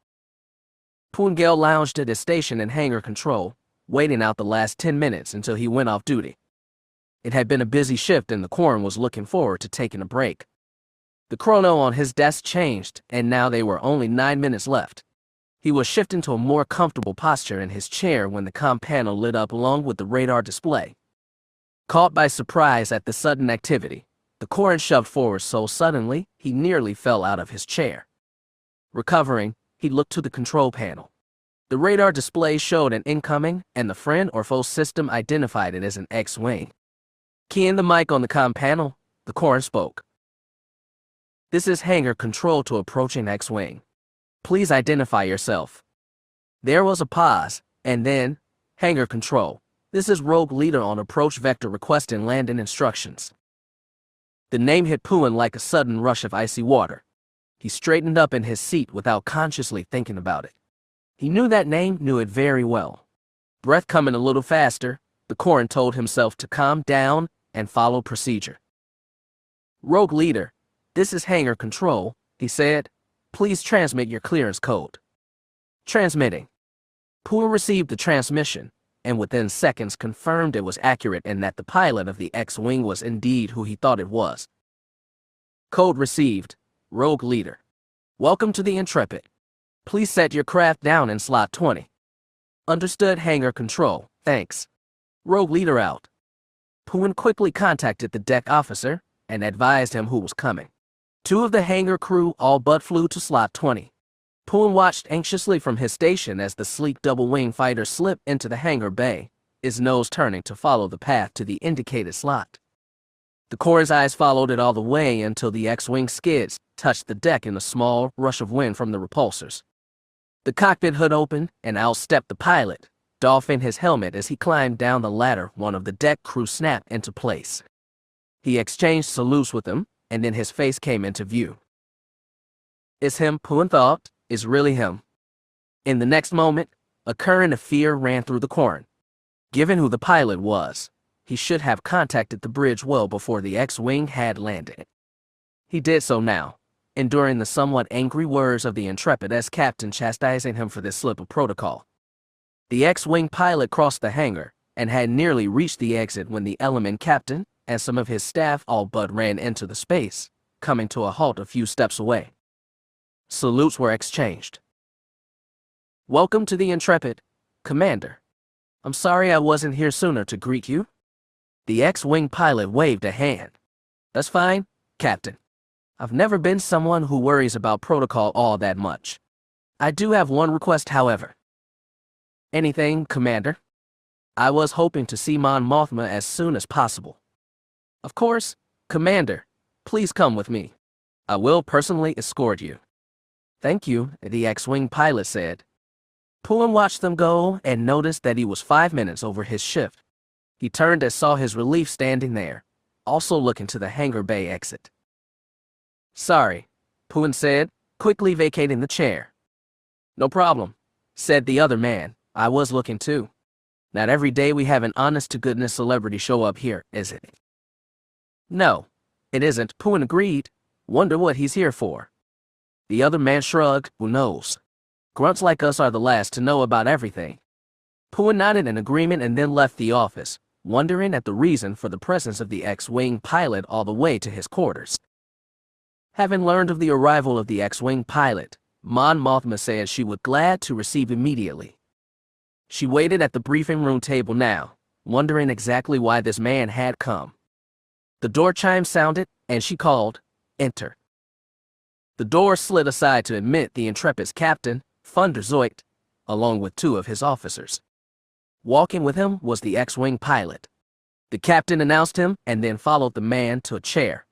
Poongale lounged at his station in hangar control, waiting out the last 10 minutes until he went off duty. It had been a busy shift and the Quarren was looking forward to taking a break. The chrono on his desk changed, and now there were only 9 minutes left. He was shifting to a more comfortable posture in his chair when the comm panel lit up along with the radar display. Caught by surprise at the sudden activity, the Quarren shoved forward so suddenly he nearly fell out of his chair. Recovering, he looked to the control panel. The radar display showed an incoming, and the friend or foe system identified it as an X-Wing. Keying the mic on the comm panel, the Quarren spoke. This is hangar control to approaching X-Wing. Please identify yourself. There was a pause, and then, hangar control. This is Rogue Leader on approach vector requesting landing instructions. The name hit Pooin like a sudden rush of icy water. He straightened up in his seat without consciously thinking about it. He knew that name, knew it very well. Breath coming a little faster, the Quarren told himself to calm down and follow procedure. Rogue Leader, this is hangar control, he said. Please transmit your clearance code. Transmitting. Pooin received the transmission, and within seconds confirmed it was accurate and that the pilot of the X-Wing was indeed who he thought it was. Code received. Rogue Leader. Welcome to the Intrepid. Please set your craft down in slot 20. Understood, hangar control. Thanks. Rogue Leader out. Pooin quickly contacted the deck officer and advised him who was coming. 2 of the hangar crew all but flew to slot 20. Pooin watched anxiously from his station as the sleek double-wing fighter slipped into the hangar bay, his nose turning to follow the path to the indicated slot. The Quarren's eyes followed it all the way until the X-Wing skids touched the deck in a small rush of wind from the repulsors. The cockpit hood opened, and out stepped the pilot, doffing his helmet as he climbed down the ladder. One of the deck crew snapped into place. He exchanged salutes with them, and then his face came into view. It's him, Pooin thought. It's really him. In the next moment, a current of fear ran through the Quarren. Given who the pilot was, he should have contacted the bridge well before the X-Wing had landed. He did so now, enduring the somewhat angry words of the Intrepid as captain chastising him for this slip of protocol. The X-Wing pilot crossed the hangar and had nearly reached the exit when the element captain and some of his staff all but ran into the space, coming to a halt a few steps away. Salutes were exchanged. Welcome to the Intrepid, Commander. I'm sorry I wasn't here sooner to greet you. The X-Wing pilot waved a hand. That's fine, Captain. I've never been someone who worries about protocol all that much. I do have one request, however. Anything, Commander? I was hoping to see Mon Mothma as soon as possible. Of course, Commander. Please come with me. I will personally escort you. Thank you, the X-Wing pilot said. Pullen watched them go and noticed that he was 5 minutes over his shift. He turned and saw his relief standing there, also looking to the hangar bay exit. Sorry, Pullen said, quickly vacating the chair. No problem, said the other man. I was looking too. Not every day we have an honest-to-goodness celebrity show up here, is it? No, it isn't, Pullen agreed. Wonder what he's here for. The other man shrugged. Who knows? Grunts like us are the last to know about everything. Pullen nodded in agreement and then left the office, wondering at the reason for the presence of the X-Wing pilot all the way to his quarters. Having learned of the arrival of the X-Wing pilot, Mon Mothma said she would glad to receive immediately. She waited at the briefing room table now, wondering exactly why this man had come. The door chime sounded, and she called, "Enter." The door slid aside to admit the Intrepid's captain, Thunder Zoict, along with 2 of his officers. Walking with him was the X-Wing pilot. The captain announced him and then followed the man to a chair.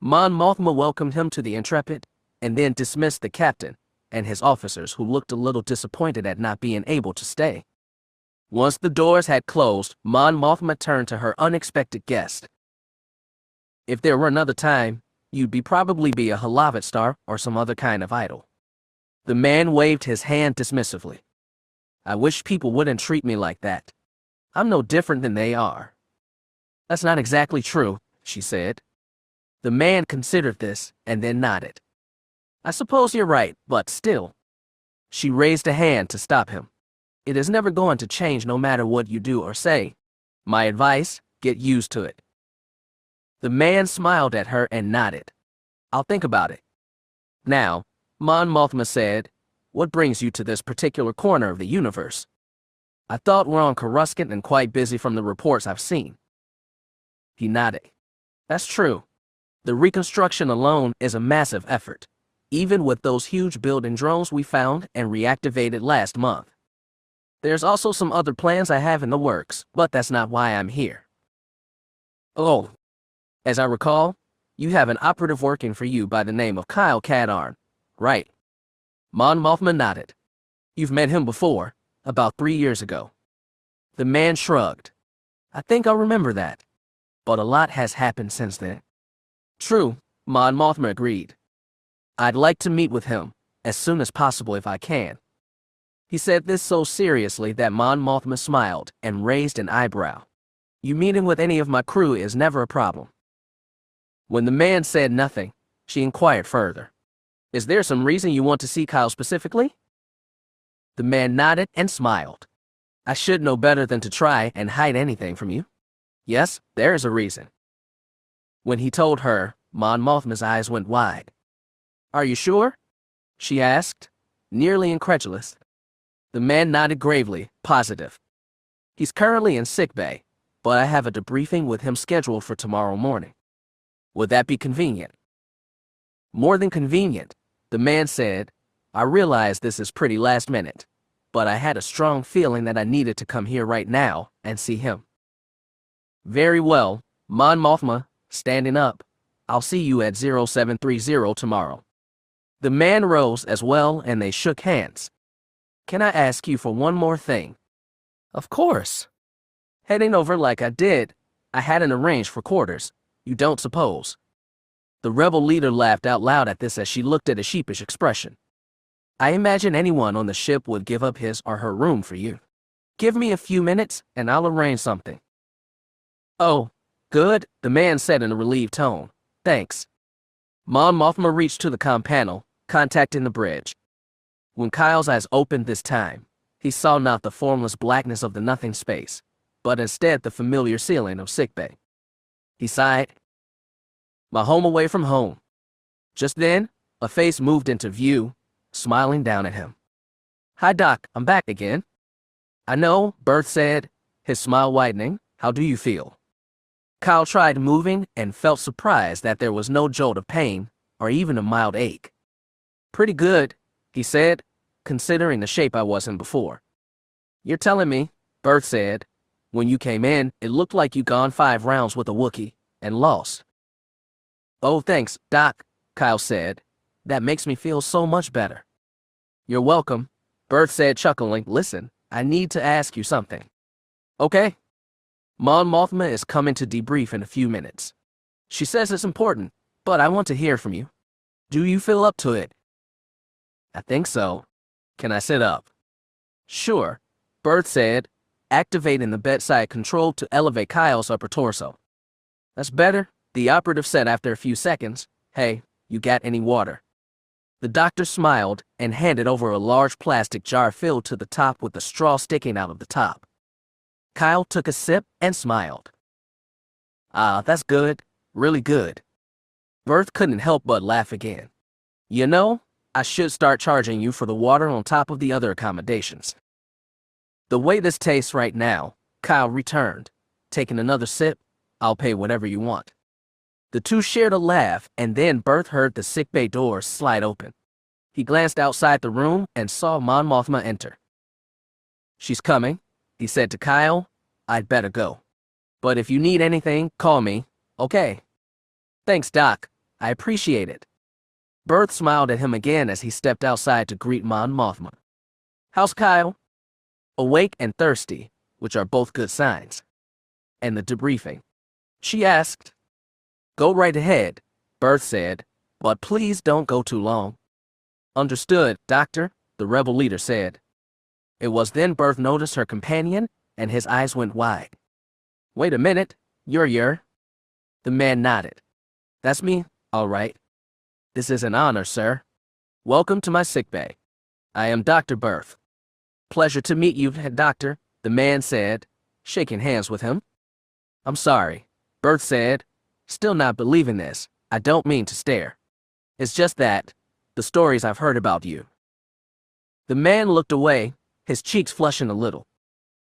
Mon Mothma welcomed him to the Intrepid, and then dismissed the captain and his officers, who looked a little disappointed at not being able to stay. Once the doors had closed, Mon Mothma turned to her unexpected guest. If there were another time, you'd probably be a Halavat star or some other kind of idol. The man waved his hand dismissively. I wish people wouldn't treat me like that. I'm no different than they are. That's not exactly true, she said. The man considered this and then nodded. I suppose you're right, but still. She raised a hand to stop him. It is never going to change no matter what you do or say. My advice, get used to it. The man smiled at her and nodded. I'll think about it. Now, Mon Mothma said, what brings you to this particular corner of the universe? I thought we're on Coruscant and quite busy from the reports I've seen. He nodded. That's true. The reconstruction alone is a massive effort, even with those huge building drones we found and reactivated last month. There's also some other plans I have in the works, but that's not why I'm here. Oh, as I recall, you have an operative working for you by the name of Kyle Katarn, right? Mon Mothma nodded. You've met him before, about 3 years ago. The man shrugged. I think I'll remember that. But a lot has happened since then. True, Mon Mothma agreed. I'd like to meet with him, as soon as possible if I can. He said this so seriously that Mon Mothma smiled and raised an eyebrow. You meeting with any of my crew is never a problem. When the man said nothing, she inquired further. Is there some reason you want to see Kyle specifically? The man nodded and smiled. I should know better than to try and hide anything from you. Yes, there is a reason. When he told her, Mon Mothma's eyes went wide. Are you sure? She asked, nearly incredulous. The man nodded gravely, positive. He's currently in sickbay, but I have a debriefing with him scheduled for tomorrow morning. Would that be convenient? More than convenient, the man said. I realize this is pretty last minute, but I had a strong feeling that I needed to come here right now and see him. Very well, Mon Mothma, standing up. I'll see you at 0730 tomorrow. The man rose as well and they shook hands. Can I ask you for one more thing? Of course. Heading over like I did, I hadn't arranged for quarters. You don't suppose? The rebel leader laughed out loud at this as she looked at a sheepish expression. I imagine anyone on the ship would give up his or her room for you. Give me a few minutes and I'll arrange something. Oh, good, the man said in a relieved tone. Thanks. Mon Mothma reached to the comm panel, contacting the bridge. When Kyle's eyes opened this time, he saw not the formless blackness of the nothing space, but instead the familiar ceiling of sickbay. He sighed. My home away from home. Just then, a face moved into view, smiling down at him. Hi, Doc, I'm back again. I know, Berth said, his smile widening. How do you feel? Kyle tried moving and felt surprised that there was no jolt of pain, or even a mild ache. Pretty good, he said, considering the shape I was in before. You're telling me, Bert said. When you came in, it looked like you'd gone 5 rounds with a Wookiee and lost. Oh, thanks, Doc, Kyle said. That makes me feel so much better. You're welcome, Bert said, chuckling. Listen, I need to ask you something. Okay? Mon Mothma is coming to debrief in a few minutes. She says it's important, but I want to hear from you. Do you feel up to it? I think so. Can I sit up? Sure, Bert said, activating the bedside control to elevate Kyle's upper torso. That's better, the operative said after a few seconds. Hey, you got any water? The doctor smiled and handed over a large plastic jar filled to the top with a straw sticking out of the top. Kyle took a sip and smiled. Ah, that's good, really good. Bert couldn't help but laugh again. You know, I should start charging you for the water on top of the other accommodations. The way this tastes right now, Kyle returned. Taking another sip, I'll pay whatever you want. The two shared a laugh, and then Bert heard the sickbay door slide open. He glanced outside the room and saw Mon Mothma enter. She's coming, he said to Kyle. I'd better go. But if you need anything, call me, okay? Thanks, Doc. I appreciate it. Bert smiled at him again as he stepped outside to greet Mon Mothma. How's Kyle? Awake and thirsty, which are both good signs. And the debriefing? She asked. Go right ahead, Bert said, but please don't go too long. Understood, Doctor, the rebel leader said. It was then Bert noticed her companion, and his eyes went wide. Wait a minute, you're... The man nodded. That's me, all right. This is an honor, sir. Welcome to my sickbay. I am Dr. Bert. Pleasure to meet you, Doctor, the man said, shaking hands with him. I'm sorry, Bert said, still not believing this. I don't mean to stare. It's just that, the stories I've heard about you. The man looked away, his cheeks flushing a little.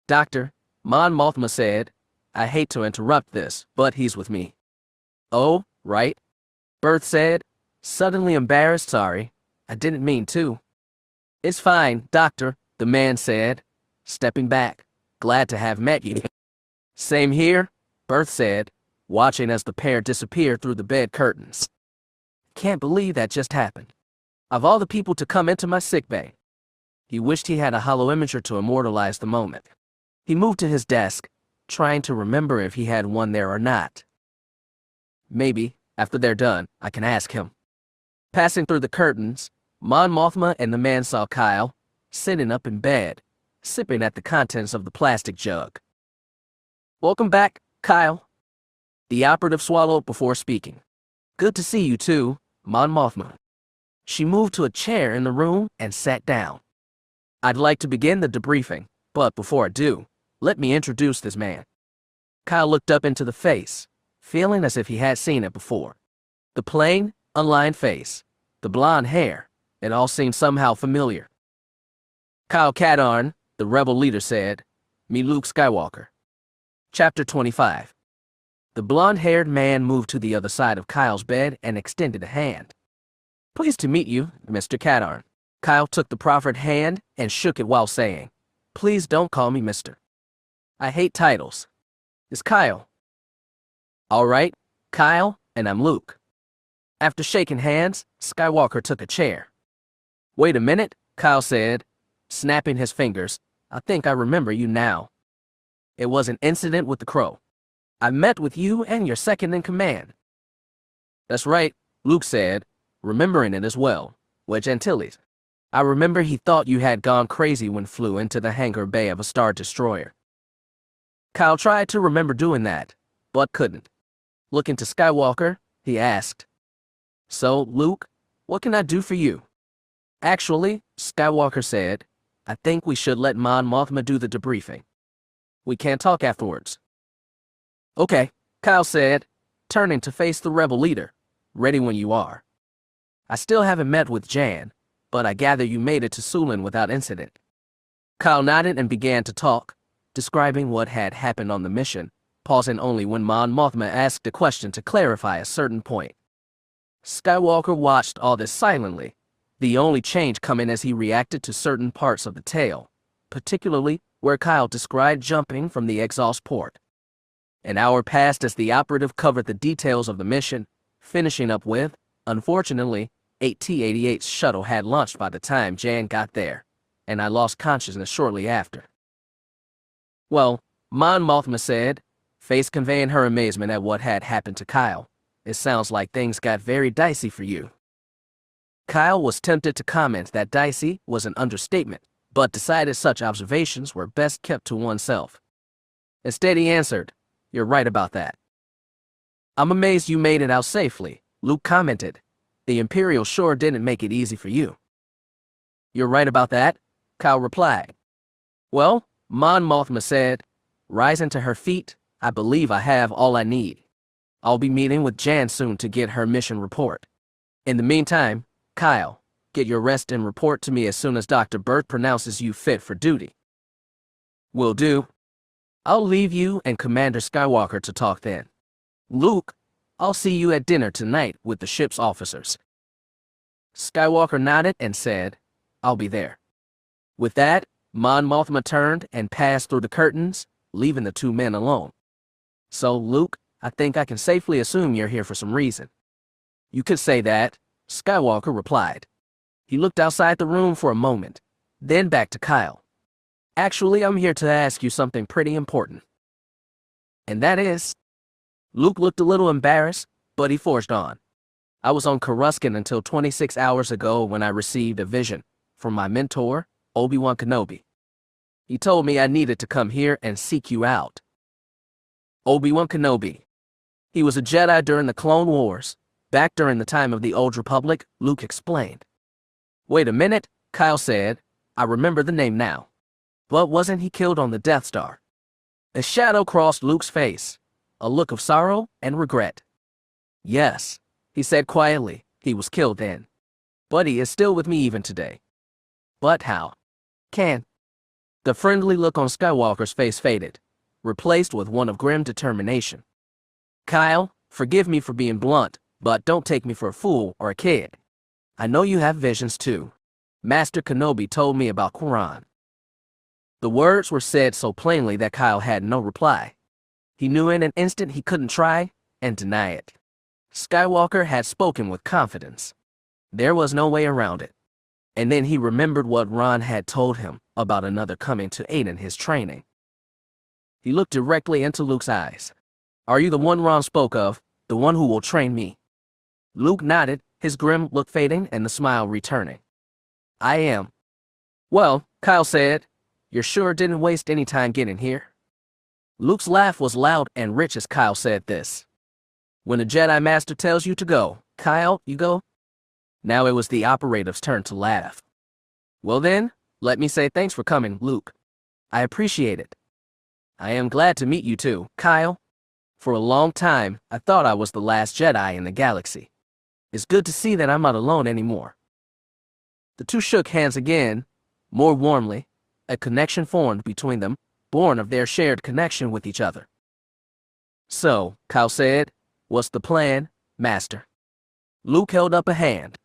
Doctor, Mon Mothma said, I hate to interrupt this, but he's with me. Oh, right, Bert said, suddenly embarrassed. Sorry, I didn't mean to. It's fine, Doctor, the man said, stepping back. Glad to have met you. Same here, Bert said, watching as the pair disappeared through the bed curtains. Can't believe that just happened. Of all the people to come into my sickbay. He wished he had a hollow imager to immortalize the moment. He moved to his desk, trying to remember if he had one there or not. Maybe, after they're done, I can ask him. Passing through the curtains, Mon Mothma and the man saw Kyle, sitting up in bed, sipping at the contents of the plastic jug. Welcome back, Kyle. The operative swallowed before speaking. Good to see you too, Mon Mothma. She moved to a chair in the room and sat down. I'd like to begin the debriefing, but before I do, let me introduce this man. Kyle looked up into the face, feeling as if he had seen it before. The plain, unlined face, the blonde hair, it all seemed somehow familiar. Kyle Katarn, the rebel leader said, "Me Luke Skywalker." Chapter 25. The blonde-haired man moved to the other side of Kyle's bed and extended a hand. Pleased to meet you, Mr. Katarn. Kyle took the proffered hand and shook it while saying, Please don't call me Mr. I hate titles. It's Kyle. All right, Kyle, and I'm Luke. After shaking hands, Skywalker took a chair. Wait a minute, Kyle said, snapping his fingers. I think I remember you now. It was an incident with the crow. I met with you and your second in command. That's right, Luke said, remembering it as well. Wedge Antilles. I remember he thought you had gone crazy when flew into the hangar bay of a Star Destroyer. Kyle tried to remember doing that, but couldn't. Looking to Skywalker, he asked, So, Luke, what can I do for you? Actually, Skywalker said, I think we should let Mon Mothma do the debriefing. We can't talk afterwards. Okay, Kyle said, turning to face the rebel leader. Ready when you are. I still haven't met with Jan, but I gather you made it to Sulin without incident. Kyle nodded and began to talk, describing what had happened on the mission, pausing only when Mon Mothma asked a question to clarify a certain point. Skywalker watched all this silently, the only change coming as he reacted to certain parts of the tale, particularly where Kyle described jumping from the exhaust port. An hour passed as the operative covered the details of the mission, finishing up with, unfortunately, 8T-88's shuttle had launched by the time Jan got there, and I lost consciousness shortly after. Well, Mon Mothma said, face conveying her amazement at what had happened to Kyle. It sounds like things got very dicey for you. Kyle was tempted to comment that dicey was an understatement, but decided such observations were best kept to oneself. Instead, he answered, "You're right about that." "I'm amazed you made it out safely," Luke commented. "The Imperial sure didn't make it easy for you." "You're right about that," Kyle replied. "Well," Mon Mothma said, rising to her feet, "I believe I have all I need. I'll be meeting with Jan soon to get her mission report. In the meantime, Kyle, get your rest and report to me as soon as Dr. Burt pronounces you fit for duty." "Will do. I'll leave you and Commander Skywalker to talk then. Luke, I'll see you at dinner tonight with the ship's officers." Skywalker nodded and said, "I'll be there." With that, Mon Mothma turned and passed through the curtains, leaving the two men alone. "So, Luke, I think I can safely assume you're here for some reason." "You could say that," Skywalker replied. He looked outside the room for a moment, then back to Kyle. "Actually, I'm here to ask you something pretty important." "And that is?" Luke looked a little embarrassed, but he forged on. "I was on Coruscant until 26 hours ago when I received a vision from my mentor, Obi-Wan Kenobi. He told me I needed to come here and seek you out." Obi-Wan Kenobi. He was a Jedi during the Clone Wars, back during the time of the Old Republic, Luke explained. "Wait a minute," Kyle said. "I remember the name now. But wasn't he killed on the Death Star?" A shadow crossed Luke's face, a look of sorrow and regret. "Yes," he said quietly, "he was killed then. But he is still with me even today." "But how? Can?" The friendly look on Skywalker's face faded, replaced with one of grim determination. "Kyle, forgive me for being blunt, but don't take me for a fool or a kid. I know you have visions too. Master Kenobi told me about Quran." The words were said so plainly that Kyle had no reply. He knew in an instant he couldn't try and deny it. Skywalker had spoken with confidence. There was no way around it. And then he remembered what Ron had told him about another coming to aid in his training. He looked directly into Luke's eyes. "Are you the one Ron spoke of, the one who will train me?" Luke nodded, his grim look fading and the smile returning. "I am." "Well," Kyle said, "you sure didn't waste any time getting here." Luke's laugh was loud and rich as Kyle said this. "When a Jedi Master tells you to go, Kyle, you go?" Now it was the operative's turn to laugh. "Well then, let me say thanks for coming, Luke. I appreciate it. I am glad to meet you too, Kyle. For a long time, I thought I was the last Jedi in the galaxy. It's good to see that I'm not alone anymore." The two shook hands again, more warmly. A connection formed between them, born of their shared connection with each other. "So," Kyle said, "what's the plan, Master?" Luke held up a hand.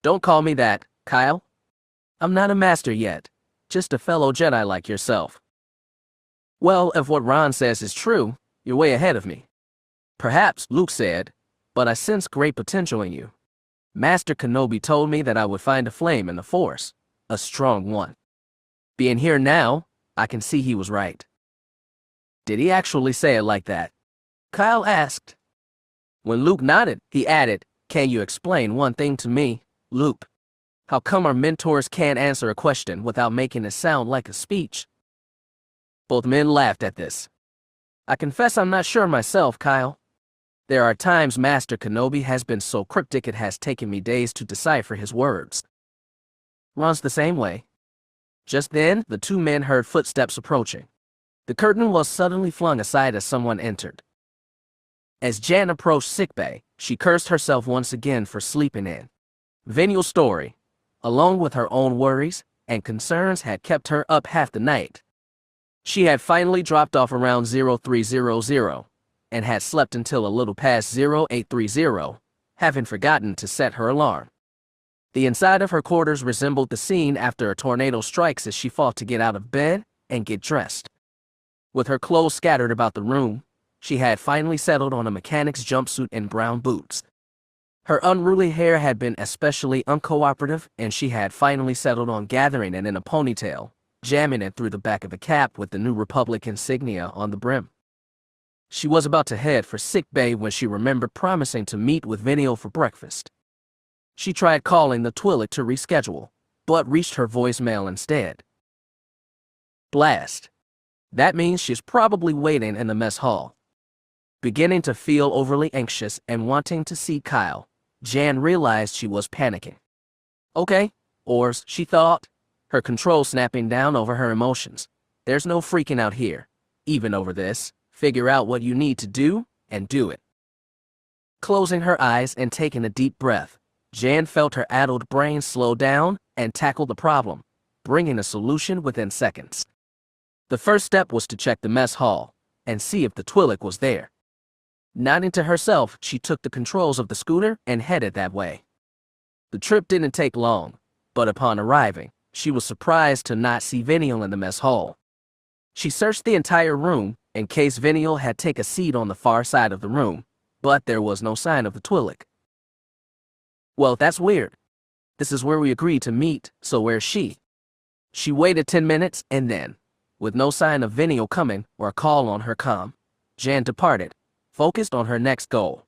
"Don't call me that, Kyle. I'm not a master yet, just a fellow Jedi like yourself." "Well, if what Ron says is true, you're way ahead of me." "Perhaps," Luke said, "but I sense great potential in you. Master Kenobi told me that I would find a flame in the Force, a strong one. Being here now, I can see he was right." "Did he actually say it like that?" Kyle asked. When Luke nodded, he added, "Can you explain one thing to me, Luke? How come our mentors can't answer a question without making it sound like a speech?" Both men laughed at this. "I confess I'm not sure myself, Kyle. There are times Master Kenobi has been so cryptic it has taken me days to decipher his words. Ron's the same way." Just then, the two men heard footsteps approaching. The curtain was suddenly flung aside as someone entered. As Jan approached sickbay, she cursed herself once again for sleeping in. Venial's story, along with her own worries and concerns, had kept her up half the night. She had finally dropped off around 0300 and had slept until a little past 0830, having forgotten to set her alarm. The inside of her quarters resembled the scene after a tornado strikes as she fought to get out of bed and get dressed. With her clothes scattered about the room, she had finally settled on a mechanic's jumpsuit and brown boots. Her unruly hair had been especially uncooperative, and she had finally settled on gathering it in a ponytail, jamming it through the back of a cap with the New Republic insignia on the brim. She was about to head for sickbay when she remembered promising to meet with Venial for breakfast. She tried calling the Twi'lek to reschedule, but reached her voicemail instead. Blast. That means she's probably waiting in the mess hall. Beginning to feel overly anxious and wanting to see Kyle, Jan realized she was panicking. Okay, Ors, she thought, her control snapping down over her emotions. There's no freaking out here, even over this. Figure out what you need to do, and do it. Closing her eyes and taking a deep breath, Jan felt her addled brain slow down and tackle the problem, bringing a solution within seconds. The first step was to check the mess hall and see if the Twi'lek was there. Nodding to herself, she took the controls of the scooter and headed that way. The trip didn't take long, but upon arriving, she was surprised to not see Venial in the mess hall. She searched the entire room in case Venial had taken a seat on the far side of the room, but there was no sign of the Twi'lek. Well, that's weird. This is where we agreed to meet, so where's she? She waited 10 minutes and then, with no sign of Venial coming or a call on her comm, Jan departed, focused on her next goal.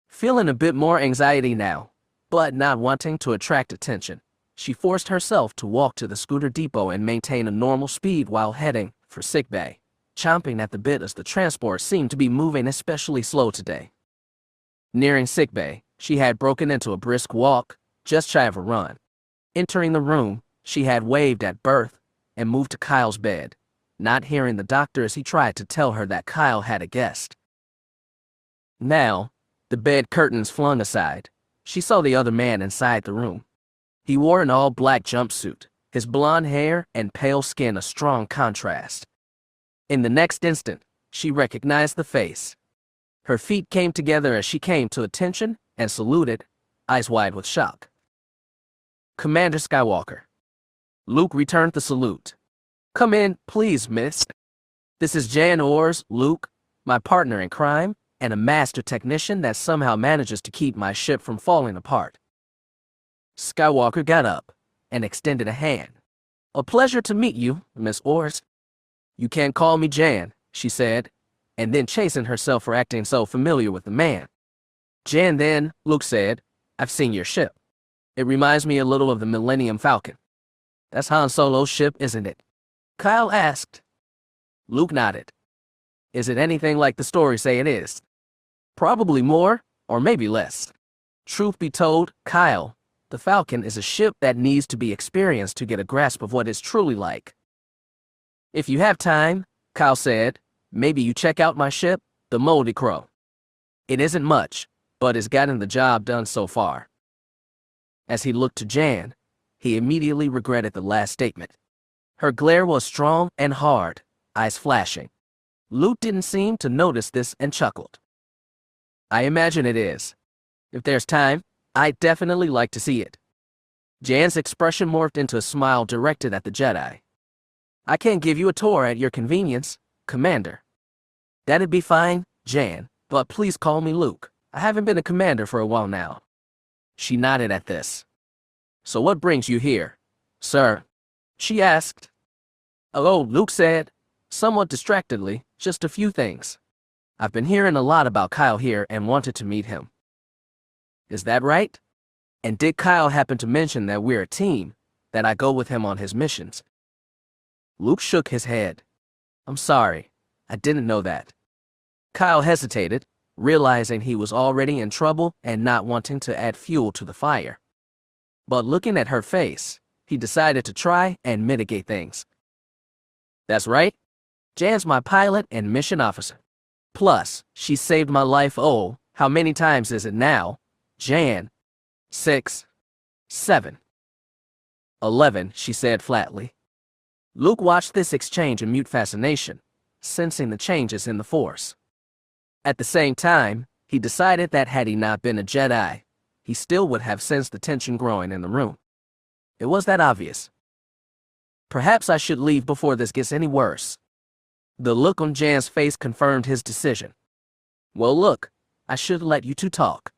Feeling a bit more anxiety now, but not wanting to attract attention, she forced herself to walk to the scooter depot and maintain a normal speed while heading for sickbay, chomping at the bit as the transport seemed to be moving especially slow today. Nearing sickbay, she had broken into a brisk walk, just shy of a run. Entering the room, she had waved at birth and moved to Kyle's bed, not hearing the doctor as he tried to tell her that Kyle had a guest. Now, the bed curtains flung aside, she saw the other man inside the room. He wore an all-black jumpsuit, his blonde hair and pale skin a strong contrast. In the next instant, she recognized the face. Her feet came together as she came to attention and saluted, eyes wide with shock. Commander Skywalker. Luke returned the salute. Come in, please, miss. This is Jan Ors, Luke, my partner in crime, and a master technician that somehow manages to keep my ship from falling apart. Skywalker got up and extended a hand. A pleasure to meet you, Miss Ors. You can call me Jan, she said, and then chasing herself for acting so familiar with the man. Jan then, Luke said, I've seen your ship. It reminds me a little of the Millennium Falcon. That's Han Solo's ship, isn't it? Kyle asked. Luke nodded. Is it anything like the stories say it is? Probably more, or maybe less. Truth be told, Kyle, the Falcon is a ship that needs to be experienced to get a grasp of what it's truly like. If you have time, Kyle said, maybe you check out my ship, the Moldy Crow. It isn't much, but it's gotten the job done so far. As he looked to Jan, he immediately regretted the last statement. Her glare was strong and hard, eyes flashing. Luke didn't seem to notice this and chuckled. I imagine it is. If there's time, I'd definitely like to see it. Jan's expression morphed into a smile directed at the Jedi. I can't give you a tour at your convenience, Commander. That'd be fine, Jan, but please call me Luke. I haven't been a commander for a while now. She nodded at this. So what brings you here, sir? She asked. Oh, Luke said, somewhat distractedly, just a few things. I've been hearing a lot about Kyle here and wanted to meet him. Is that right? And did Kyle happen to mention that we're a team, that I go with him on his missions? Luke shook his head. I'm sorry, I didn't know that. Kyle hesitated, realizing he was already in trouble and not wanting to add fuel to the fire. But looking at her face, he decided to try and mitigate things. That's right. Jan's my pilot and mission officer. Plus, she saved my life. Oh, how many times is it now? Jan. 6, 7, 11, she said flatly. Luke watched this exchange in mute fascination, sensing the changes in the Force. At the same time, He decided that had he not been a Jedi, he still would have sensed the tension growing in the room. It was that obvious. Perhaps I should leave before this gets any worse. The look on Jan's face confirmed his decision. Well, look, I should let you two talk.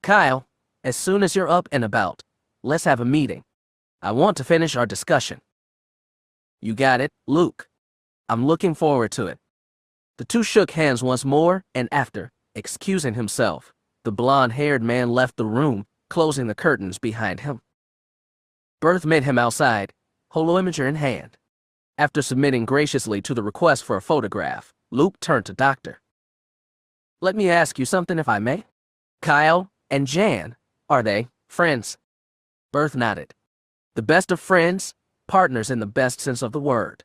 Kyle, as soon as you're up and about, let's have a meeting. I want to finish our discussion. You got it, Luke. I'm looking forward to it. The two shook hands once more, and after excusing himself, the blonde-haired man left the room, closing the curtains behind him. Berth met him outside, holoimager in hand. After submitting graciously to the request for a photograph, Luke turned to Doctor. Let me ask you something if I may? Kyle and Jan, are they friends? Berth nodded. The best of friends, partners in the best sense of the word.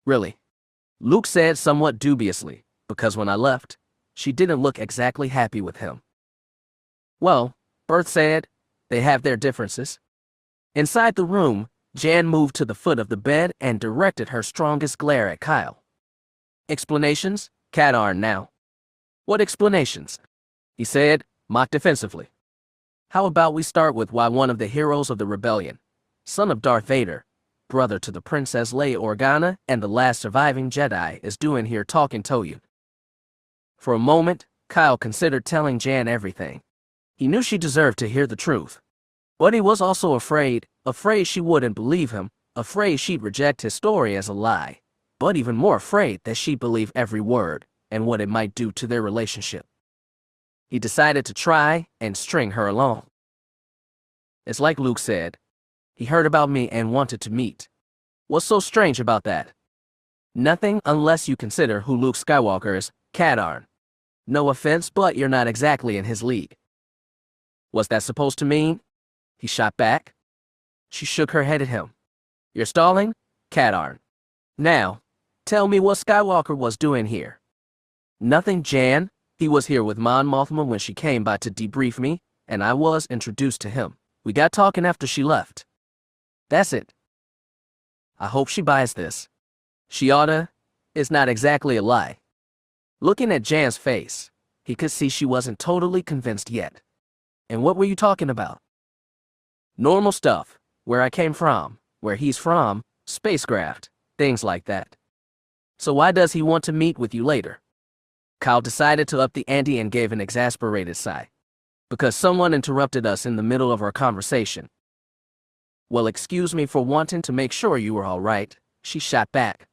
Really? Luke said somewhat dubiously, because when I left, she didn't look exactly happy with him. Well, Berth said, they have their differences. Inside the room, Jan moved to the foot of the bed and directed her strongest glare at Kyle. Explanations? Katarn now. What explanations? He said, mock defensively. How about we start with why one of the heroes of the rebellion, son of Darth Vader, brother to the Princess Leia Organa and the last surviving Jedi, is doing here talking to you. For a moment, Kyle considered telling Jan everything. He knew she deserved to hear the truth. But he was also afraid she wouldn't believe him, afraid she'd reject his story as a lie, but even more afraid that she'd believe every word and what it might do to their relationship. He decided to try and string her along. It's like Luke said. He heard about me and wanted to meet. What's so strange about that? Nothing unless you consider who Luke Skywalker is, Katarn. No offense, but you're not exactly in his league. What's that supposed to mean? He shot back. She shook her head at him. You're stalling? Katarn. Now, tell me what Skywalker was doing here. Nothing, Jan. He was here with Mon Mothma when she came by to debrief me, and I was introduced to him. We got talking after she left. That's it. I hope she buys this. She oughta. It's not exactly a lie. Looking at Jan's face, he could see she wasn't totally convinced yet. And what were you talking about? Normal stuff. Where I came from, where he's from, spacecraft, things like that. So why does he want to meet with you later? Kyle decided to up the ante and gave an exasperated sigh. Because someone interrupted us in the middle of our conversation. Well, excuse me for wanting to make sure you were all right, she shot back.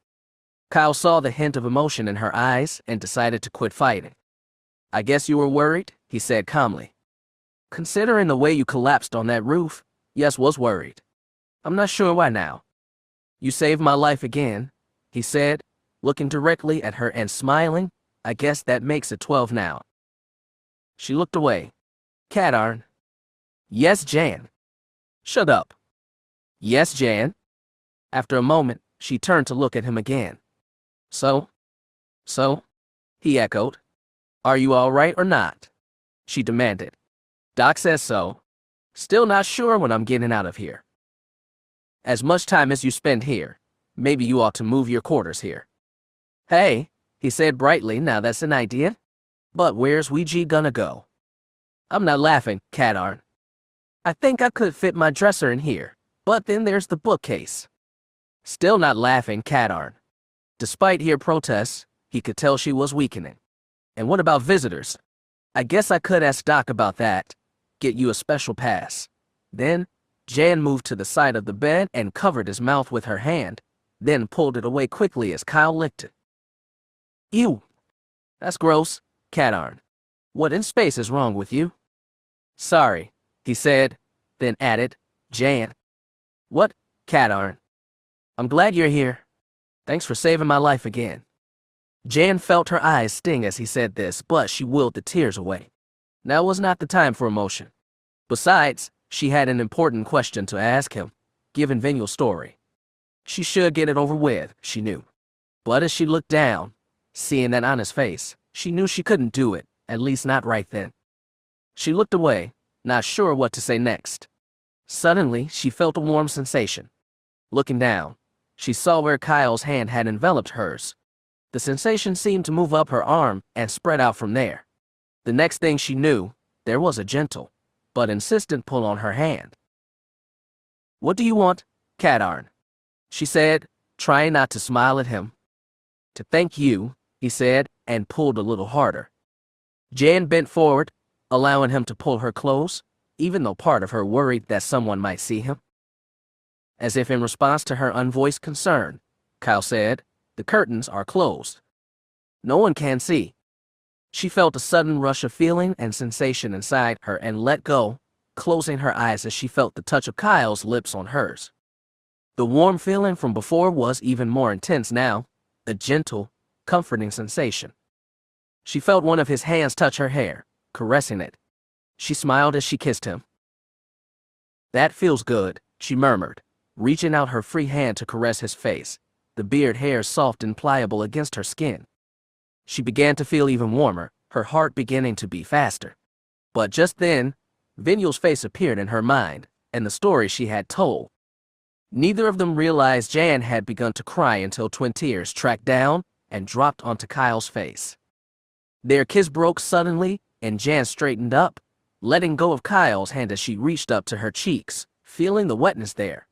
Kyle saw the hint of emotion in her eyes and decided to quit fighting. I guess you were worried, he said calmly. Considering the way you collapsed on that roof, yes, was worried. I'm not sure why now. You saved my life again, he said, looking directly at her and smiling. I guess that makes it 12 now. She looked away. Katarn. Yes, Jan. Shut up. Yes, Jan. After a moment, she turned to look at him again. So? He echoed. Are you all right or not? She demanded. Doc says so. Still not sure when I'm getting out of here. As much time as you spend here, maybe you ought to move your quarters here. Hey, he said brightly, now that's an idea. But where's Ouija gonna go? I'm not laughing, Katarn. I think I could fit my dresser in here, but then there's the bookcase. Still not laughing, Katarn. Despite her protests, he could tell she was weakening. And what about visitors? I guess I could ask Doc about that. Get you a special pass. Then, Jan moved to the side of the bed and covered his mouth with her hand, then pulled it away quickly as Kyle licked it. Ew. That's gross, Katarn. What in space is wrong with you? Sorry, he said, then added, Jan. What, Katarn? I'm glad you're here. Thanks for saving my life again. Jan felt her eyes sting as he said this, but she willed the tears away. Now was not the time for emotion. Besides, she had an important question to ask him, given Vinyal's story. She should get it over with, she knew. But as she looked down, seeing that on his face, she knew she couldn't do it, at least not right then. She looked away, not sure what to say next. Suddenly, she felt a warm sensation. Looking down, she saw where Kyle's hand had enveloped hers. The sensation seemed to move up her arm and spread out from there. The next thing she knew, there was a gentle, but insistent pull on her hand. "What do you want, Katarn?" she said, trying not to smile at him. "To thank you," he said, and pulled a little harder. Jan bent forward, allowing him to pull her close, even though part of her worried that someone might see him. As if in response to her unvoiced concern, Kyle said, "The curtains are closed. No one can see." She felt a sudden rush of feeling and sensation inside her and let go, closing her eyes as she felt the touch of Kyle's lips on hers. The warm feeling from before was even more intense now, a gentle, comforting sensation. She felt one of his hands touch her hair, caressing it. She smiled as she kissed him. "That feels good," she murmured, reaching out her free hand to caress his face, the beard hair soft and pliable against her skin. She began to feel even warmer, her heart beginning to beat faster. But just then, Vinyal's face appeared in her mind, and the story she had told. Neither of them realized Jan had begun to cry until twin tears tracked down and dropped onto Kyle's face. Their kiss broke suddenly, and Jan straightened up, letting go of Kyle's hand as she reached up to her cheeks, feeling the wetness there.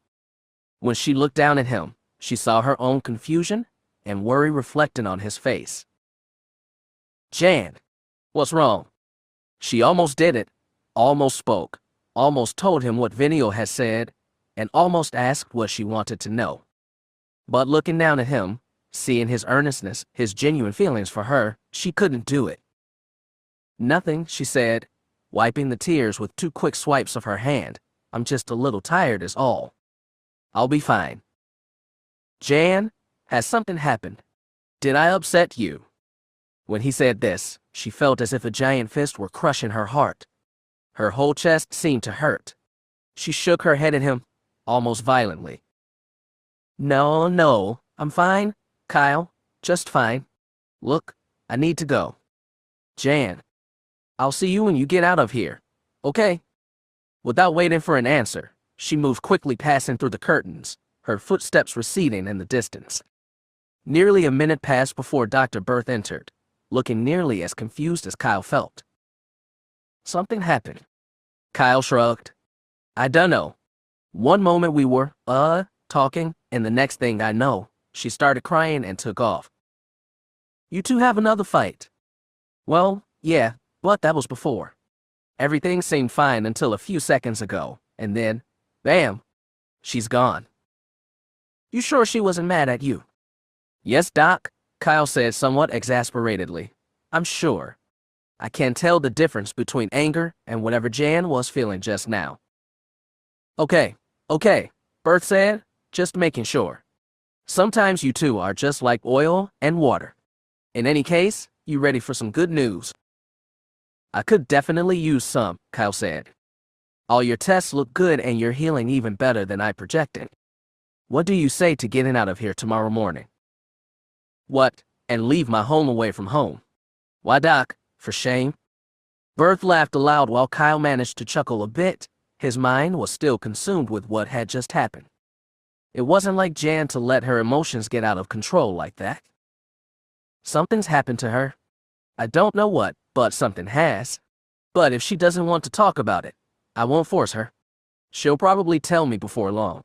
When she looked down at him, she saw her own confusion and worry reflecting on his face. "Jan, what's wrong?" She almost did it, almost spoke, almost told him what Vinyl had said, and almost asked what she wanted to know. But looking down at him, seeing his earnestness, his genuine feelings for her, she couldn't do it. "Nothing," she said, wiping the tears with 2 quick swipes of her hand. "I'm just a little tired is all. I'll be fine." "Jan, has something happened? Did I upset you?" When he said this, she felt as if a giant fist were crushing her heart. Her whole chest seemed to hurt. She shook her head at him, almost violently. No, I'm fine, Kyle, just fine. Look, I need to go." "Jan, I'll see you when you get out of here, okay?" Without waiting for an answer, she moved quickly passing through the curtains, her footsteps receding in the distance. Nearly a minute passed before Dr. Berth entered, looking nearly as confused as Kyle felt. "Something happened." Kyle shrugged. "I dunno. One moment we were, talking, and the next thing I know, she started crying and took off." "You two have another fight?" "Well, yeah, but that was before. Everything seemed fine until a few seconds ago, and then, bam, she's gone." "You sure she wasn't mad at you?" "Yes, Doc," Kyle said somewhat exasperatedly. "I'm sure. I can't tell the difference between anger and whatever Jan was feeling just now." Okay, Berth said, just making sure. "Sometimes you two are just like oil and water. In any case, you ready for some good news?" "I could definitely use some," Kyle said. "All your tests look good and you're healing even better than I projected. What do you say to getting out of here tomorrow morning?" "What, and leave my home away from home? Why, Doc, for shame." Berth laughed aloud while Kyle managed to chuckle a bit. His mind was still consumed with what had just happened. It wasn't like Jan to let her emotions get out of control like that. "Something's happened to her. I don't know what, but something has. But if she doesn't want to talk about it, I won't force her. She'll probably tell me before long."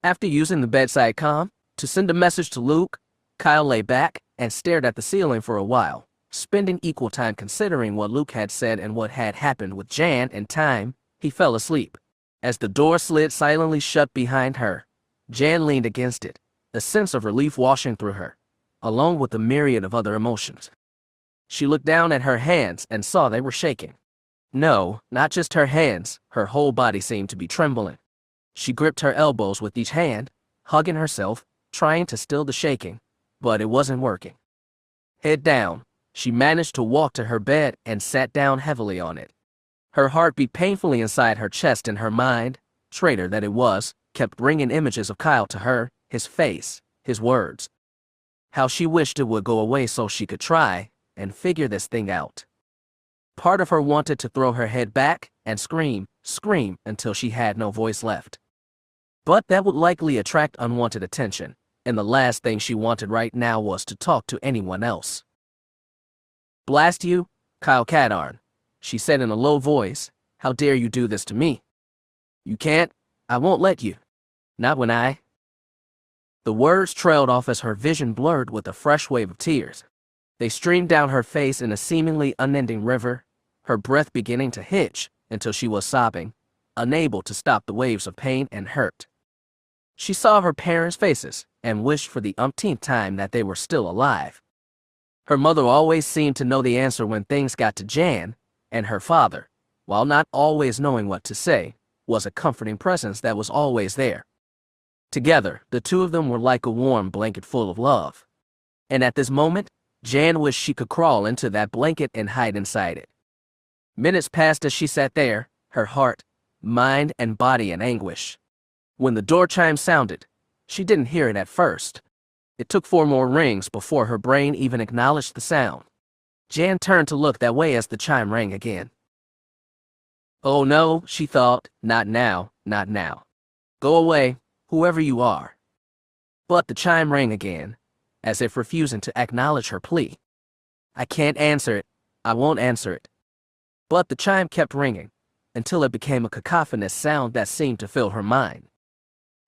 After using the bedside comm to send a message to Luke, Kyle lay back and stared at the ceiling for a while, spending equal time considering what Luke had said and what had happened with Jan. In time, he fell asleep. As the door slid silently shut behind her, Jan leaned against it, a sense of relief washing through her, along with a myriad of other emotions. She looked down at her hands and saw they were shaking. No, not just her hands, her whole body seemed to be trembling. She gripped her elbows with each hand, hugging herself, trying to still the shaking, but it wasn't working. Head down, she managed to walk to her bed and sat down heavily on it. Her heart beat painfully inside her chest, and her mind, traitor that it was, kept bringing images of Kyle to her, his face, his words. How she wished it would go away so she could try and figure this thing out. Part of her wanted to throw her head back and scream until she had no voice left. But that would likely attract unwanted attention, and the last thing she wanted right now was to talk to anyone else. "Blast you," Kyle Katarn, she said in a low voice. How dare you do this to me? You can't. I won't let you. Not when I... The words trailed off as her vision blurred with a fresh wave of tears. They streamed down her face in a seemingly unending river, her breath beginning to hitch until she was sobbing, unable to stop the waves of pain and hurt. She saw her parents' faces and wished for the umpteenth time that they were still alive. Her mother always seemed to know the answer when things got to Jan, and her father, while not always knowing what to say, was a comforting presence that was always there. Together, the two of them were like a warm blanket full of love. And at this moment, Jan wished she could crawl into that blanket and hide inside it. Minutes passed as she sat there, her heart, mind, and body in anguish. When the door chime sounded, she didn't hear it at first. It took 4 more rings before her brain even acknowledged the sound. Jan turned to look that way as the chime rang again. Oh no, she thought, not now, not now. Go away, whoever you are. But the chime rang again, as if refusing to acknowledge her plea. I can't answer it, I won't answer it. But the chime kept ringing, until it became a cacophonous sound that seemed to fill her mind.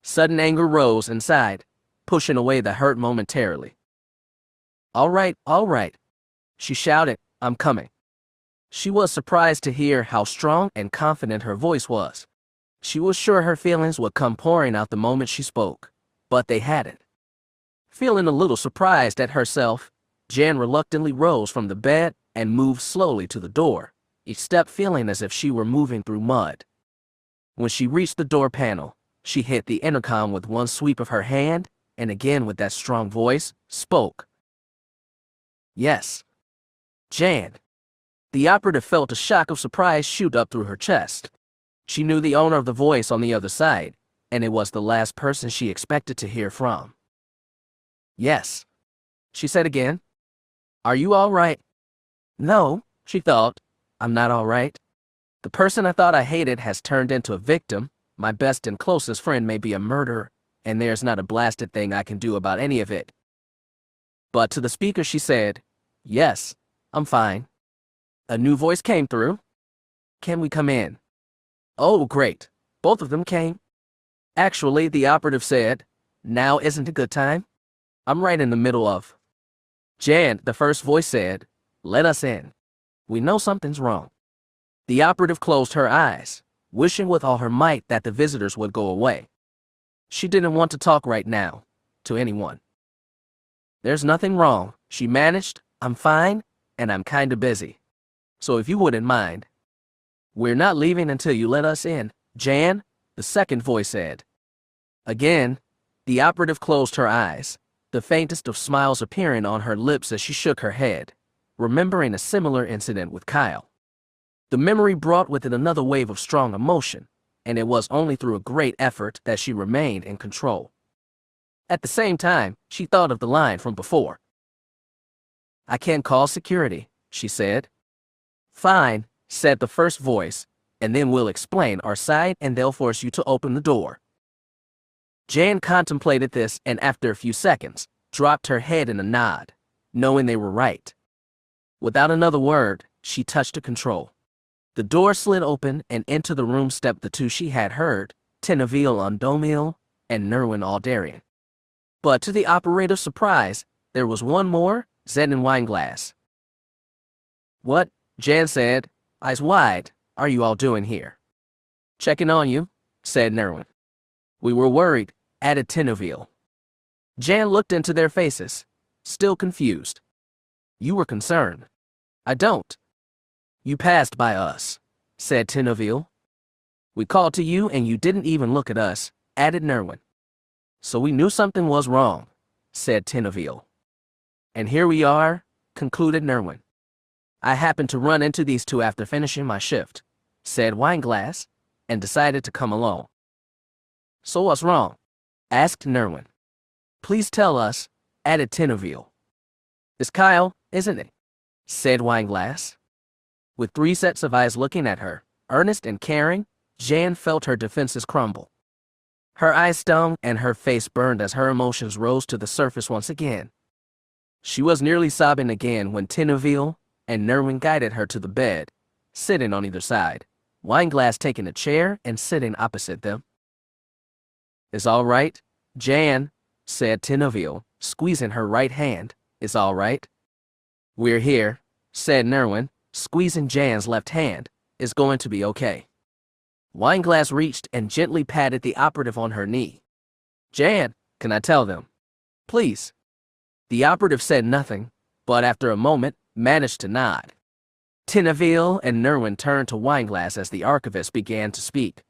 Sudden anger rose inside, pushing away the hurt momentarily. All right, she shouted, I'm coming. She was surprised to hear how strong and confident her voice was. She was sure her feelings would come pouring out the moment she spoke, but they hadn't. Feeling a little surprised at herself, Jan reluctantly rose from the bed and moved slowly to the door, each step feeling as if she were moving through mud. When she reached the door panel, she hit the intercom with one sweep of her hand, and again with that strong voice, spoke. Yes. Jan. The operative felt a shock of surprise shoot up through her chest. She knew the owner of the voice on the other side, and it was the last person she expected to hear from. Yes. She said again. Are you all right? No, she thought. I'm not all right. The person I thought I hated has turned into a victim. My best and closest friend may be a murderer, and there's not a blasted thing I can do about any of it. But to the speaker she said, yes, I'm fine. A new voice came through. Can we come in? Oh, great. Both of them came. Actually, the operative said, now isn't a good time? I'm right in the middle of. Jan, the first voice said, let us in. We know something's wrong. The operative closed her eyes, wishing with all her might that the visitors would go away. She didn't want to talk right now, to anyone. There's nothing wrong, she managed. I'm fine, and I'm kinda busy. So if you wouldn't mind. We're not leaving until you let us in, Jan, the second voice said. Again, the operative closed her eyes, the faintest of smiles appearing on her lips as she shook her head, remembering a similar incident with Kyle. The memory brought with it another wave of strong emotion, and it was only through a great effort that she remained in control. At the same time, she thought of the line from before. I can't call security, she said. Fine, said the first voice, and then we'll explain our side and they'll force you to open the door. Jan contemplated this and after a few seconds, dropped her head in a nod, knowing they were right. Without another word, she touched the control. The door slid open and into the room stepped the two she had heard, Tenaville Undomil and Nerwin Aldarian. But to the operator's surprise, there was one more, Zed and Wineglass. What? Jan said, eyes wide, are you all doing here? Checking on you, said Nerwin. We were worried, added Tenaville. Jan looked into their faces, still confused. You were concerned. I don't. You passed by us, said Tenaville. We called to you and you didn't even look at us, added Nerwin. So we knew something was wrong, said Tenaville. And here we are, concluded Nerwin. I happened to run into these two after finishing my shift, said Wineglass, and decided to come along. So what's wrong? Asked Nerwin. Please tell us, added Tenaville. It's Kyle, isn't it? Said Wineglass. With 3 sets of eyes looking at her, earnest and caring, Jan felt her defenses crumble. Her eyes stung and her face burned as her emotions rose to the surface once again. She was nearly sobbing again when Tenaville, and Nerwin guided her to the bed, sitting on either side, Wineglass taking a chair and sitting opposite them. "It's all right, Jan," said Tinaville, squeezing her right hand. "It's all right." "We're here," said Nerwin, squeezing Jan's left hand. "It's going to be okay." Wineglass reached and gently patted the operative on her knee. "Jan, can I tell them? Please." The operative said nothing, but after a moment, managed to nod. Tinaville and Nerwin turned to Wineglass as the archivist began to speak.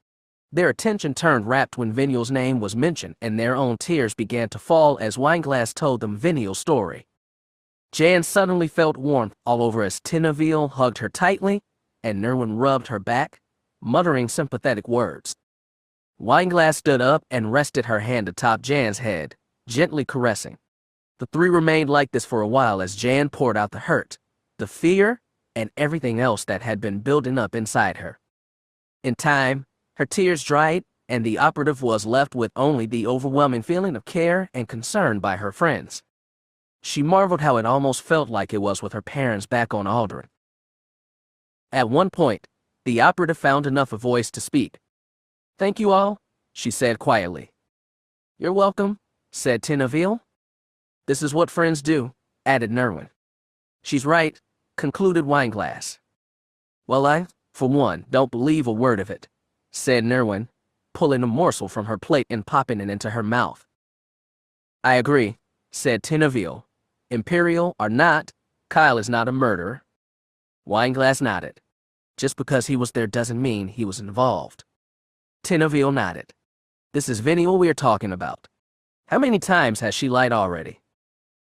Their attention turned rapt when Venial's name was mentioned, and their own tears began to fall as Wineglass told them Venial's story. Jan suddenly felt warmth all over as Tinaville hugged her tightly, and Nerwin rubbed her back, muttering sympathetic words. Wineglass stood up and rested her hand atop Jan's head, gently caressing. The three remained like this for a while as Jan poured out the hurt, the fear, and everything else that had been building up inside her. In time, her tears dried, and the operative was left with only the overwhelming feeling of care and concern by her friends. She marveled how it almost felt like it was with her parents back on Alderaan. At one point, the operative found enough of voice to speak. "Thank you all," she said quietly. "You're welcome," said Tinaville. "This is what friends do," added Nerwin. "She's right," concluded Wineglass. "Well, I, for one, don't believe a word of it," said Nerwin, pulling a morsel from her plate and popping it into her mouth. "I agree," said Tinaville. "Imperial or not, Kyle is not a murderer." Wineglass nodded. "Just because he was there doesn't mean he was involved." Tinaville nodded. "This is Venial we are talking about. How many times has she lied already?"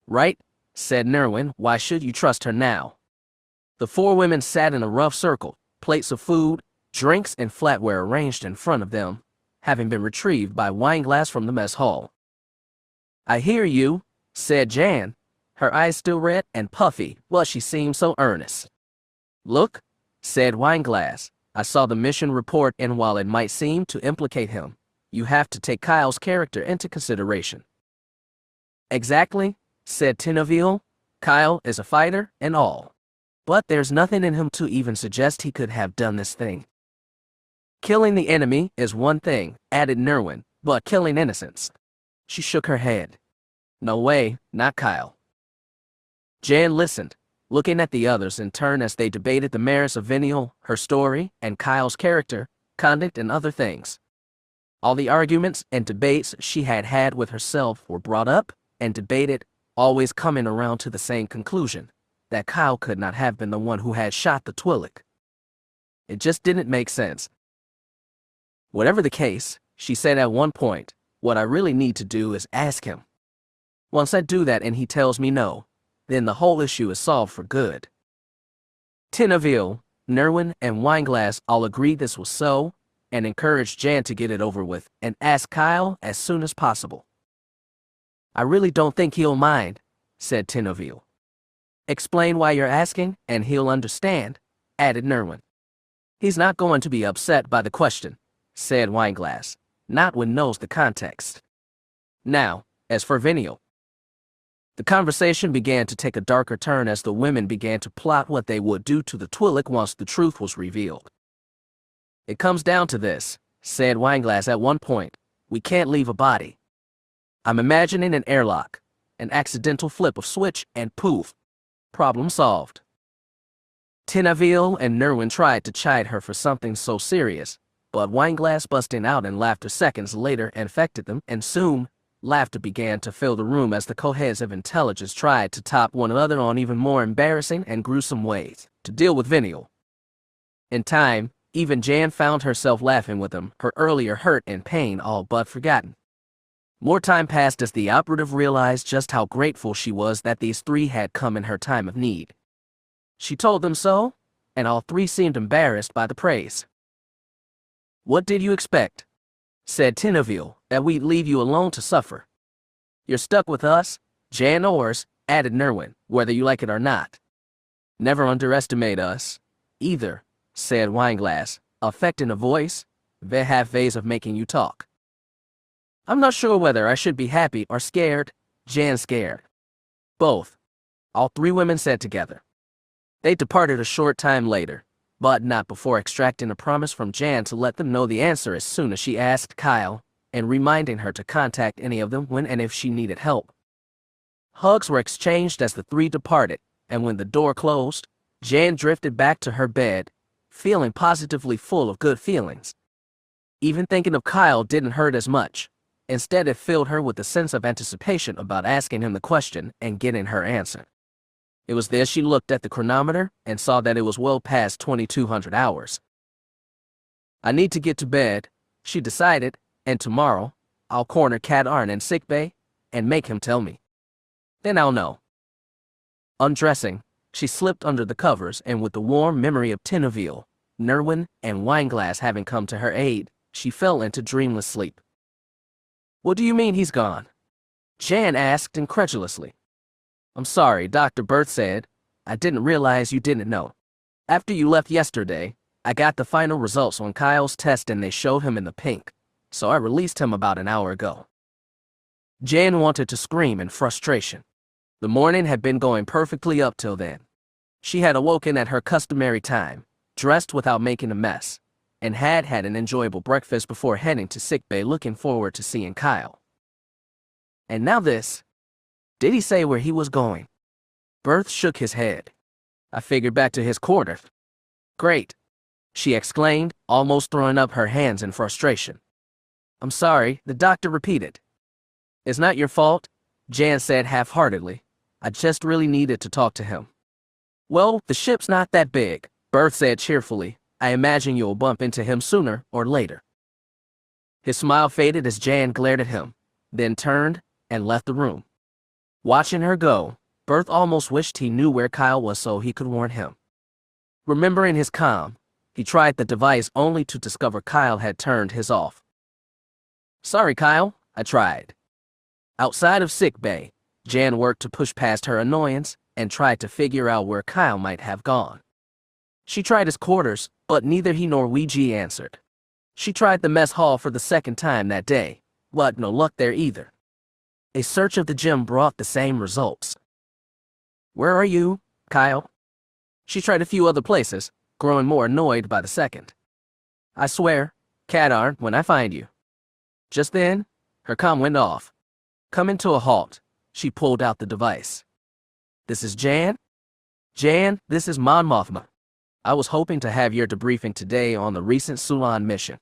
"Right," said Nerwin. "Why should you trust her now?" The four women sat in a rough circle, plates of food, drinks, and flatware arranged in front of them, having been retrieved by Wineglass from the mess hall. "I hear you," said Jan, her eyes still red and puffy, but she seemed so earnest. "Look," said Wineglass, "I saw the mission report, and while it might seem to implicate him, you have to take Kyle's character into consideration." "Exactly," said Tinaville. "Kyle is a fighter and all. But there's nothing in him to even suggest he could have done this thing." "Killing the enemy is one thing," added Nerwin, "but killing innocents." She shook her head. "No way, not Kyle." Jan listened, looking at the others in turn as they debated the merits of Venial, her story, and Kyle's character, conduct, and other things. All the arguments and debates she had had with herself were brought up and debated, always coming around to the same conclusion, that Kyle could not have been the one who had shot the Twi'lek. It just didn't make sense. "Whatever the case," she said at one point, "what I really need to do is ask him. Once I do that and he tells me no, then the whole issue is solved for good." Tinaville, Nerwin, and Wineglass all agreed this was so, and encouraged Jan to get it over with and ask Kyle as soon as possible. "I really don't think he'll mind," said Tinaville. "Explain why you're asking, and he'll understand," added Nerwin. "He's not going to be upset by the question," said Wineglass, "not when knows the context." Now, as for Venial. The conversation began to take a darker turn as the women began to plot what they would do to the Twi'lek once the truth was revealed. "It comes down to this," said Wineglass at one point. "We can't leave a body. I'm imagining an airlock, an accidental flip of switch, and poof, problem solved." Tinaville and Nerwin tried to chide her for something so serious, but Wineglass busting out in laughter seconds later infected them, and soon, laughter began to fill the room as the co-heads of intelligence tried to top one another on even more embarrassing and gruesome ways to deal with Venial. In time, even Jan found herself laughing with them, her earlier hurt and pain all but forgotten. More time passed as the operative realized just how grateful she was that these three had come in her time of need. She told them so, and all three seemed embarrassed by the praise. "What did you expect?" said Tinaville, "that we'd leave you alone to suffer. You're stuck with us, Jan Ors," added Nerwin, "whether you like it or not." "Never underestimate us, either," said Wineglass, affecting a voice, "they have ways of making you talk." "I'm not sure whether I should be happy or scared," Jan scared. "Both," all three women said together. They departed a short time later, but not before extracting a promise from Jan to let them know the answer as soon as she asked Kyle, and reminding her to contact any of them when and if she needed help. Hugs were exchanged as the three departed, and when the door closed, Jan drifted back to her bed, feeling positively full of good feelings. Even thinking of Kyle didn't hurt as much. Instead, it filled her with a sense of anticipation about asking him the question and getting her answer. It was there she looked at the chronometer and saw that it was well past 2200 hours. I need to get to bed, she decided, and tomorrow, I'll corner Katarn in sickbay and make him tell me. Then I'll know. Undressing, she slipped under the covers, and with the warm memory of Tinaville, Nerwin, and Wineglass having come to her aid, she fell into dreamless sleep. What do you mean he's gone? Jan asked incredulously. I'm sorry, Dr. Berth said. I didn't realize you didn't know. After you left yesterday, I got the final results on Kyle's test and they showed him in the pink, so I released him about an hour ago. Jan wanted to scream in frustration. The morning had been going perfectly up till then. She had awoken at her customary time, dressed without making a mess, and had had an enjoyable breakfast before heading to sickbay, looking forward to seeing Kyle. And now this. Did he say where he was going? Berth shook his head. I figured back to his quarters. Great, she exclaimed, almost throwing up her hands in frustration. I'm sorry, the doctor repeated. It's not your fault, Jan said half-heartedly. I just really needed to talk to him. Well, the ship's not that big, Berth said cheerfully. I imagine you'll bump into him sooner or later. His smile faded as Jan glared at him, then turned and left the room. Watching her go, Berth almost wished he knew where Kyle was so he could warn him. Remembering his calm, he tried the device only to discover Kyle had turned his off. Sorry, Kyle, I tried. Outside of sickbay, Jan worked to push past her annoyance and tried to figure out where Kyle might have gone. She tried his quarters, but neither he nor Ouija answered. She tried the mess hall for the second time that day, but no luck there either. A search of the gym brought the same results. Where are you, Kyle? She tried a few other places, growing more annoyed by the second. I swear, Katarn, when I find you. Just then, her comm went off. Coming to a halt, she pulled out the device. This is Jan? Jan, this is Mon Mothma. I was hoping to have your debriefing today on the recent Sulan mission.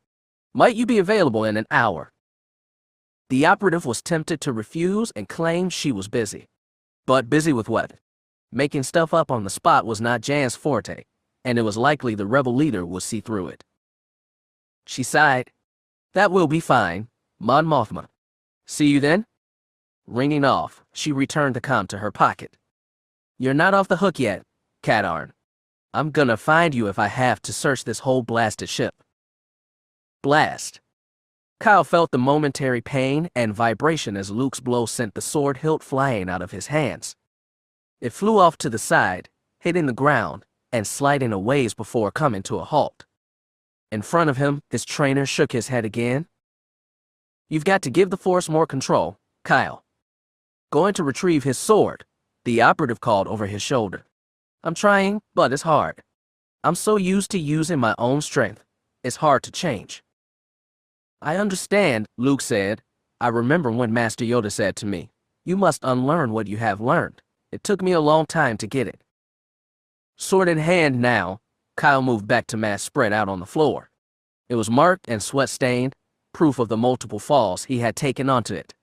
Might you be available in an hour? The operative was tempted to refuse and claimed she was busy. But busy with what? Making stuff up on the spot was not Jan's forte, and it was likely the rebel leader would see through it. She sighed. That will be fine, Mon Mothma. See you then? Ringing off, she returned the comm to her pocket. You're not off the hook yet, Katarn. I'm gonna find you if I have to search this whole blasted ship. Blast. Kyle felt the momentary pain and vibration as Luke's blow sent the sword hilt flying out of his hands. It flew off to the side, hitting the ground, and sliding a ways before coming to a halt. In front of him, his trainer shook his head again. You've got to give the Force more control, Kyle. Going to retrieve his sword, the operative called over his shoulder. I'm trying, but it's hard. I'm so used to using my own strength, it's hard to change. I understand, Luke said. I remember when Master Yoda said to me, you must unlearn what you have learned. It took me a long time to get it. Sword in hand now, Kyle moved back to mass spread out on the floor. It was marked and sweat-stained, proof of the multiple falls he had taken onto it.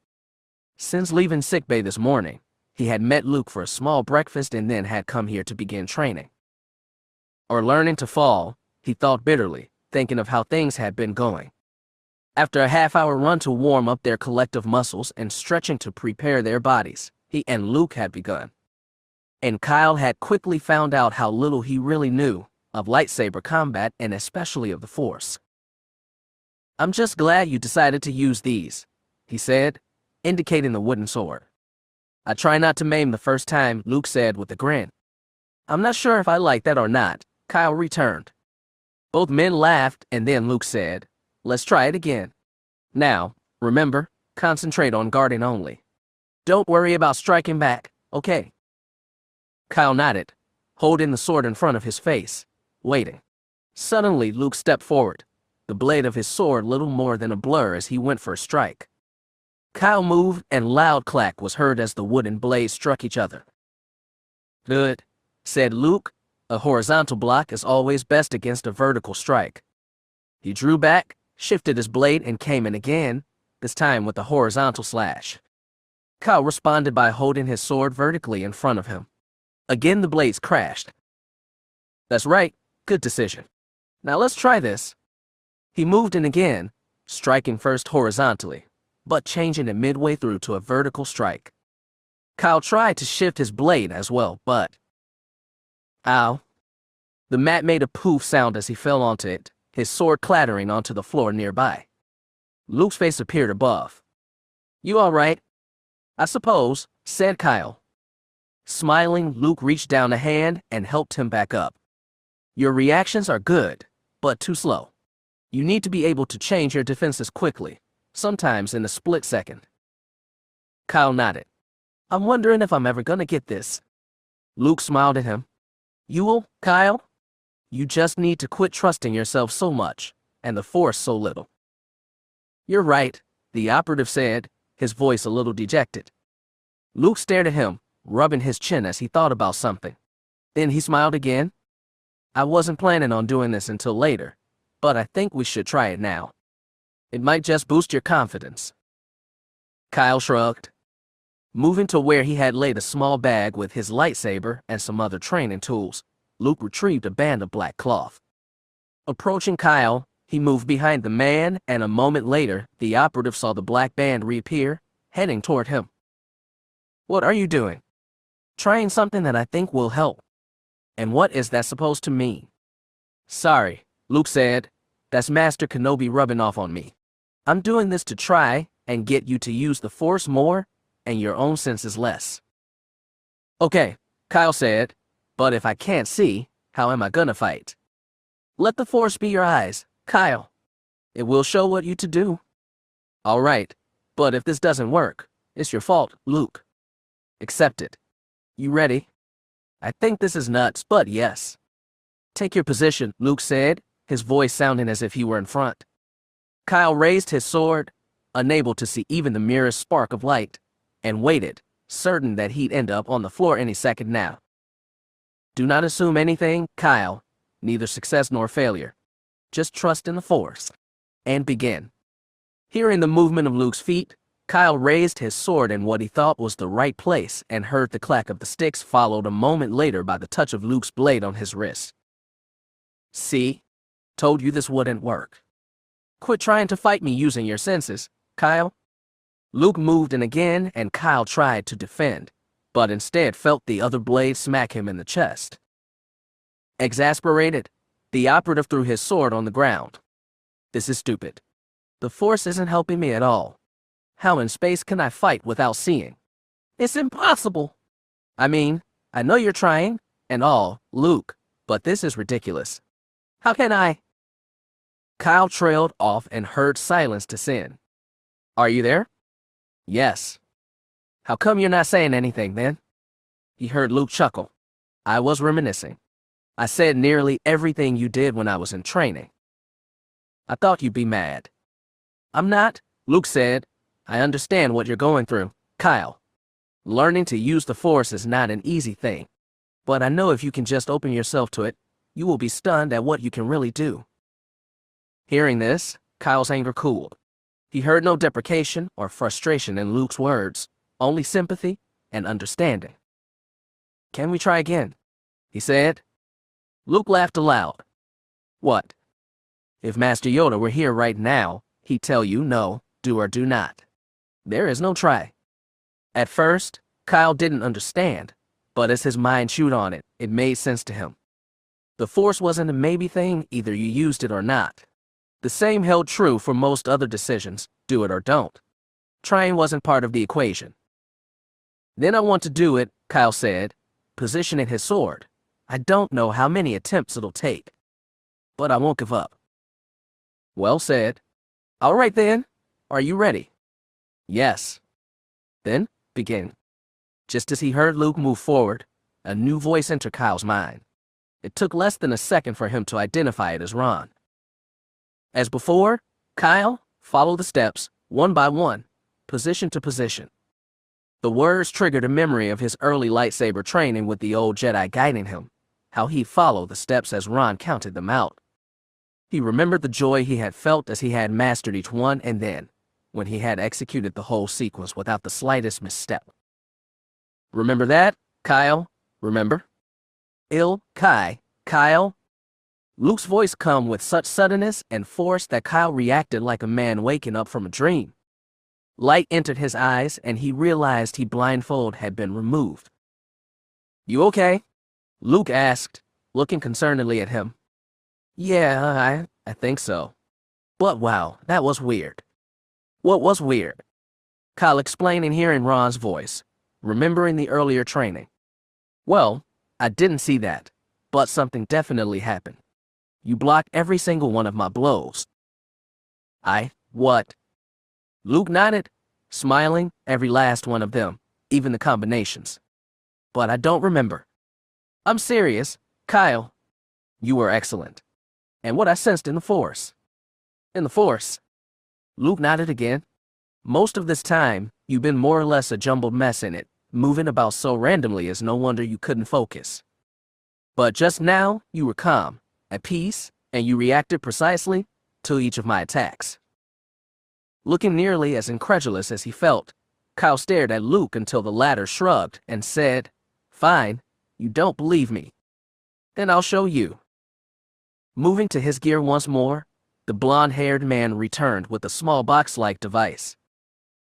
Since leaving sickbay this morning, he had met Luke for a small breakfast and then had come here to begin training. Or learning to fall, he thought bitterly, thinking of how things had been going. After a half-hour run to warm up their collective muscles and stretching to prepare their bodies, he and Luke had begun. And Kyle had quickly found out how little he really knew of lightsaber combat and especially of the Force. I'm just glad you decided to use these, he said, indicating the wooden sword. I try not to maim the first time, Luke said with a grin. I'm not sure if I like that or not, Kyle returned. Both men laughed and then Luke said, let's try it again. Now, remember, concentrate on guarding only. Don't worry about striking back, okay? Kyle nodded, holding the sword in front of his face, waiting. Suddenly, Luke stepped forward, the blade of his sword little more than a blur as he went for a strike. Kyle moved, and loud clack was heard as the wooden blades struck each other. "Good," said Luke. "A horizontal block is always best against a vertical strike." He drew back, shifted his blade, and came in again, this time with a horizontal slash. Kyle responded by holding his sword vertically in front of him. Again, the blades crashed. "That's right, good decision. Now let's try this." He moved in again, striking first horizontally, but changing it midway through to a vertical strike. Kyle tried to shift his blade as well, but... Ow. The mat made a poof sound as he fell onto it, his sword clattering onto the floor nearby. Luke's face appeared above. "You all right?" "I suppose," said Kyle. Smiling, Luke reached down a hand and helped him back up. "Your reactions are good, but too slow. You need to be able to change your defenses quickly, sometimes in a split second." Kyle nodded. "I'm wondering if I'm ever gonna get this." Luke smiled at him. "You will, Kyle? You just need to quit trusting yourself so much, and the Force so little." "You're right," the operative said, his voice a little dejected. Luke stared at him, rubbing his chin as he thought about something. Then he smiled again. "I wasn't planning on doing this until later, but I think we should try it now. It might just boost your confidence." Kyle shrugged. Moving to where he had laid a small bag with his lightsaber and some other training tools, Luke retrieved a band of black cloth. Approaching Kyle, he moved behind the man, and a moment later, the operative saw the black band reappear, heading toward him. "What are you doing?" "Trying something that I think will help." "And what is that supposed to mean?" "Sorry," Luke said. "That's Master Kenobi rubbing off on me. I'm doing this to try and get you to use the Force more and your own senses less." "Okay," Kyle said, "but if I can't see, how am I gonna fight?" "Let the Force be your eyes, Kyle. It will show what you to do." "All right, but if this doesn't work, it's your fault, Luke. Accept it. You ready?" "I think this is nuts, but yes." "Take your position," Luke said, his voice sounding as if he were in front. Kyle raised his sword, unable to see even the merest spark of light, and waited, certain that he'd end up on the floor any second now. "Do not assume anything, Kyle, neither success nor failure. Just trust in the Force. And begin." Hearing the movement of Luke's feet, Kyle raised his sword in what he thought was the right place and heard the clack of the sticks, followed a moment later by the touch of Luke's blade on his wrist. "See? Told you this wouldn't work. Quit trying to fight me using your senses, Kyle." Luke moved in again, and Kyle tried to defend, but instead felt the other blade smack him in the chest. Exasperated, the operative threw his sword on the ground. "This is stupid. The Force isn't helping me at all. How in space can I fight without seeing? It's impossible. I mean, I know you're trying, and all, Luke, but this is ridiculous. How can I?" Kyle trailed off and heard silence descend. "Are you there?" "Yes." "How come you're not saying anything then?" He heard Luke chuckle. "I was reminiscing. I said nearly everything you did when I was in training. I thought you'd be mad." "I'm not," Luke said. "I understand what you're going through, Kyle. Learning to use the Force is not an easy thing. But I know if you can just open yourself to it, you will be stunned at what you can really do." Hearing this, Kyle's anger cooled. He heard no deprecation or frustration in Luke's words, only sympathy and understanding. "Can we try again?" he said. Luke laughed aloud. "What? If Master Yoda were here right now, he'd tell you no, do or do not. There is no try." At first, Kyle didn't understand, but as his mind chewed on it, it made sense to him. The Force wasn't a maybe thing, either you used it or not. The same held true for most other decisions, do it or don't. Trying wasn't part of the equation. "Then I want to do it," Kyle said, positioning his sword. "I don't know how many attempts it'll take, but I won't give up." "Well said. All right then, are you ready?" "Yes." "Then, begin." Just as he heard Luke move forward, a new voice entered Kyle's mind. It took less than a second for him to identify it as Ron. As before, Kyle, follow the steps, one by one, position to position. The words triggered a memory of his early lightsaber training with the old Jedi guiding him, how he followed the steps as Ron counted them out. He remembered the joy he had felt as he had mastered each one, and then, when he had executed the whole sequence without the slightest misstep. Remember that, Kyle? Remember? Kyle? Luke's voice come with such suddenness and force that Kyle reacted like a man waking up from a dream. Light entered his eyes, and he realized his blindfold had been removed. You okay? Luke asked, looking concernedly at him. Yeah, I think so. But wow, that was weird. What was weird? Kyle explained in hearing Ron's voice, remembering the earlier training. Well, I didn't see that, but something definitely happened. You blocked every single one of my blows. What? Luke nodded, smiling, every last one of them, even the combinations. But I don't remember. I'm serious, Kyle. You were excellent. And what I sensed in the Force. In the Force? Luke nodded again. Most of this time, you've been more or less a jumbled mess in it, moving about so randomly as no wonder you couldn't focus. But just now, you were calm, at peace, and you reacted precisely to each of my attacks. Looking nearly as incredulous as he felt, Kyle stared at Luke until the latter shrugged and said, Fine, you don't believe me. Then I'll show you. Moving to his gear once more, the blonde-haired man returned with a small box-like device.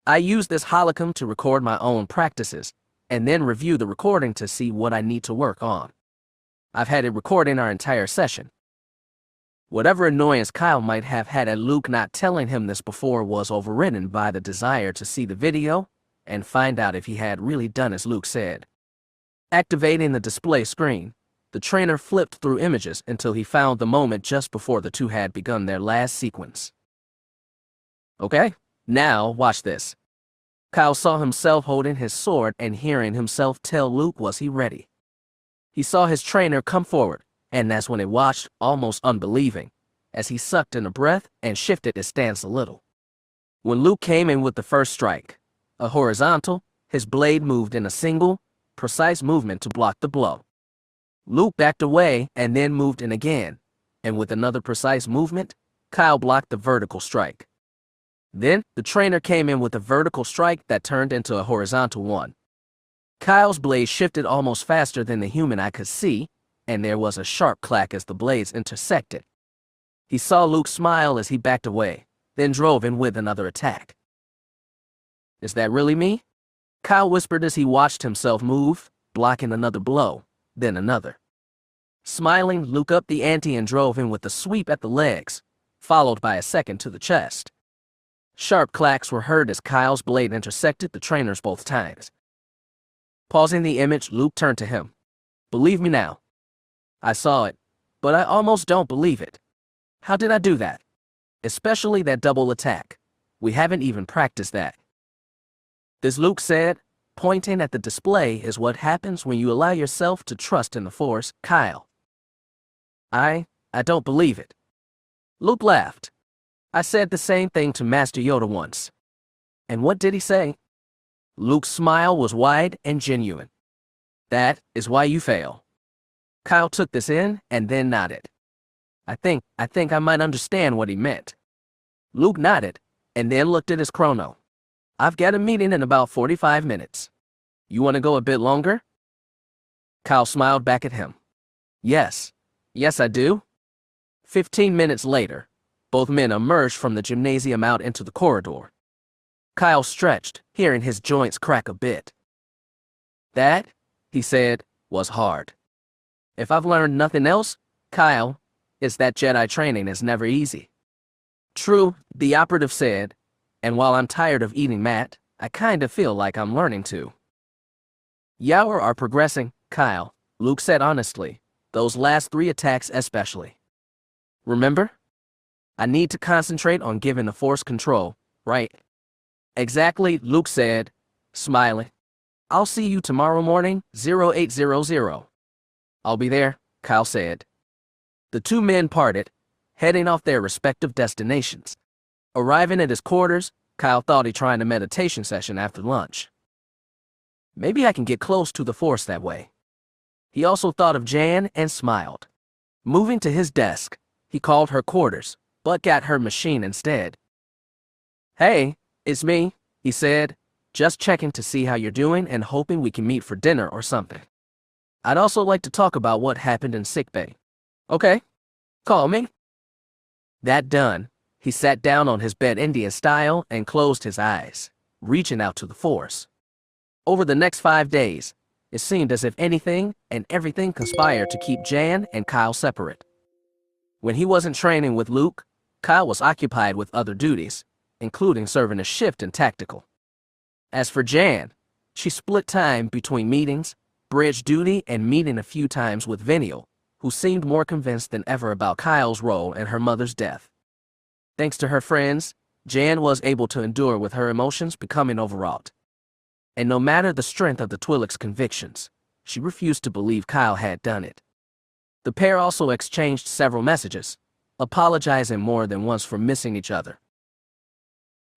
I use this holocom to record my own practices, and then review the recording to see what I need to work on. I've had it recording our entire session. Whatever annoyance Kyle might have had at Luke not telling him this before was overridden by the desire to see the video and find out if he had really done as Luke said. Activating the display screen, the trainer flipped through images until he found the moment just before the two had begun their last sequence. Okay, now watch this. Kyle saw himself holding his sword and hearing himself tell Luke was he ready. He saw his trainer come forward, and that's when he watched, almost unbelieving, as he sucked in a breath and shifted his stance a little. When Luke came in with the first strike, a horizontal, his blade moved in a single, precise movement to block the blow. Luke backed away and then moved in again, and with another precise movement, Kyle blocked the vertical strike. Then, the trainer came in with a vertical strike that turned into a horizontal one. Kyle's blade shifted almost faster than the human eye could see, and there was a sharp clack as the blades intersected. He saw Luke smile as he backed away, then drove in with another attack. Is that really me? Kyle whispered as he watched himself move, blocking another blow, then another. Smiling, Luke upped the ante and drove in with a sweep at the legs, followed by a second to the chest. Sharp clacks were heard as Kyle's blade intersected the trainer's both times. Pausing the image, Luke turned to him. Believe me now. I saw it, but I almost don't believe it. How did I do that? Especially that double attack. We haven't even practiced that. This, Luke said, pointing at the display, is what happens when you allow yourself to trust in the Force, Kyle. I don't believe it. Luke laughed. I said the same thing to Master Yoda once. And what did he say? Luke's smile was wide and genuine. That is why you fail. Kyle took this in and then nodded. I think I might understand what he meant. Luke nodded and then looked at his chrono. I've got a meeting in about 45 minutes. You want to go a bit longer? Kyle smiled back at him. Yes I do. 15 minutes later, both men emerged from the gymnasium out into the corridor. Kyle stretched, hearing his joints crack a bit. That, he said, was hard. If I've learned nothing else, Kyle, it's that Jedi training is never easy. True, the operative said, and while I'm tired of eating mat, I kind of feel like I'm learning to. Yower are progressing, Kyle, Luke said honestly, those last 3 attacks especially. Remember? I need to concentrate on giving the Force control, right? Exactly, Luke said, smiling. I'll see you tomorrow morning, 0800. I'll be there, Kyle said. The two men parted, heading off their respective destinations. Arriving at his quarters, Kyle thought he'd try a meditation session after lunch. Maybe I can get close to the Force that way. He also thought of Jan and smiled. Moving to his desk, he called her quarters, but got her machine instead. Hey, it's me, he said, just checking to see how you're doing and hoping we can meet for dinner or something. I'd also like to talk about what happened in sickbay. Okay, call me. That done, he sat down on his bed Indian style and closed his eyes, reaching out to the Force. Over the next 5 days, it seemed as if anything and everything conspired to keep Jan and Kyle separate. When he wasn't training with Luke, Kyle was occupied with other duties, including serving a shift in tactical. As for Jan, she split time between meetings, bridge duty, and meeting a few times with Venial, who seemed more convinced than ever about Kyle's role in her mother's death. Thanks to her friends, Jan was able to endure with her emotions becoming overwrought. And no matter the strength of the Twi'lek's convictions, she refused to believe Kyle had done it. The pair also exchanged several messages, apologizing more than once for missing each other.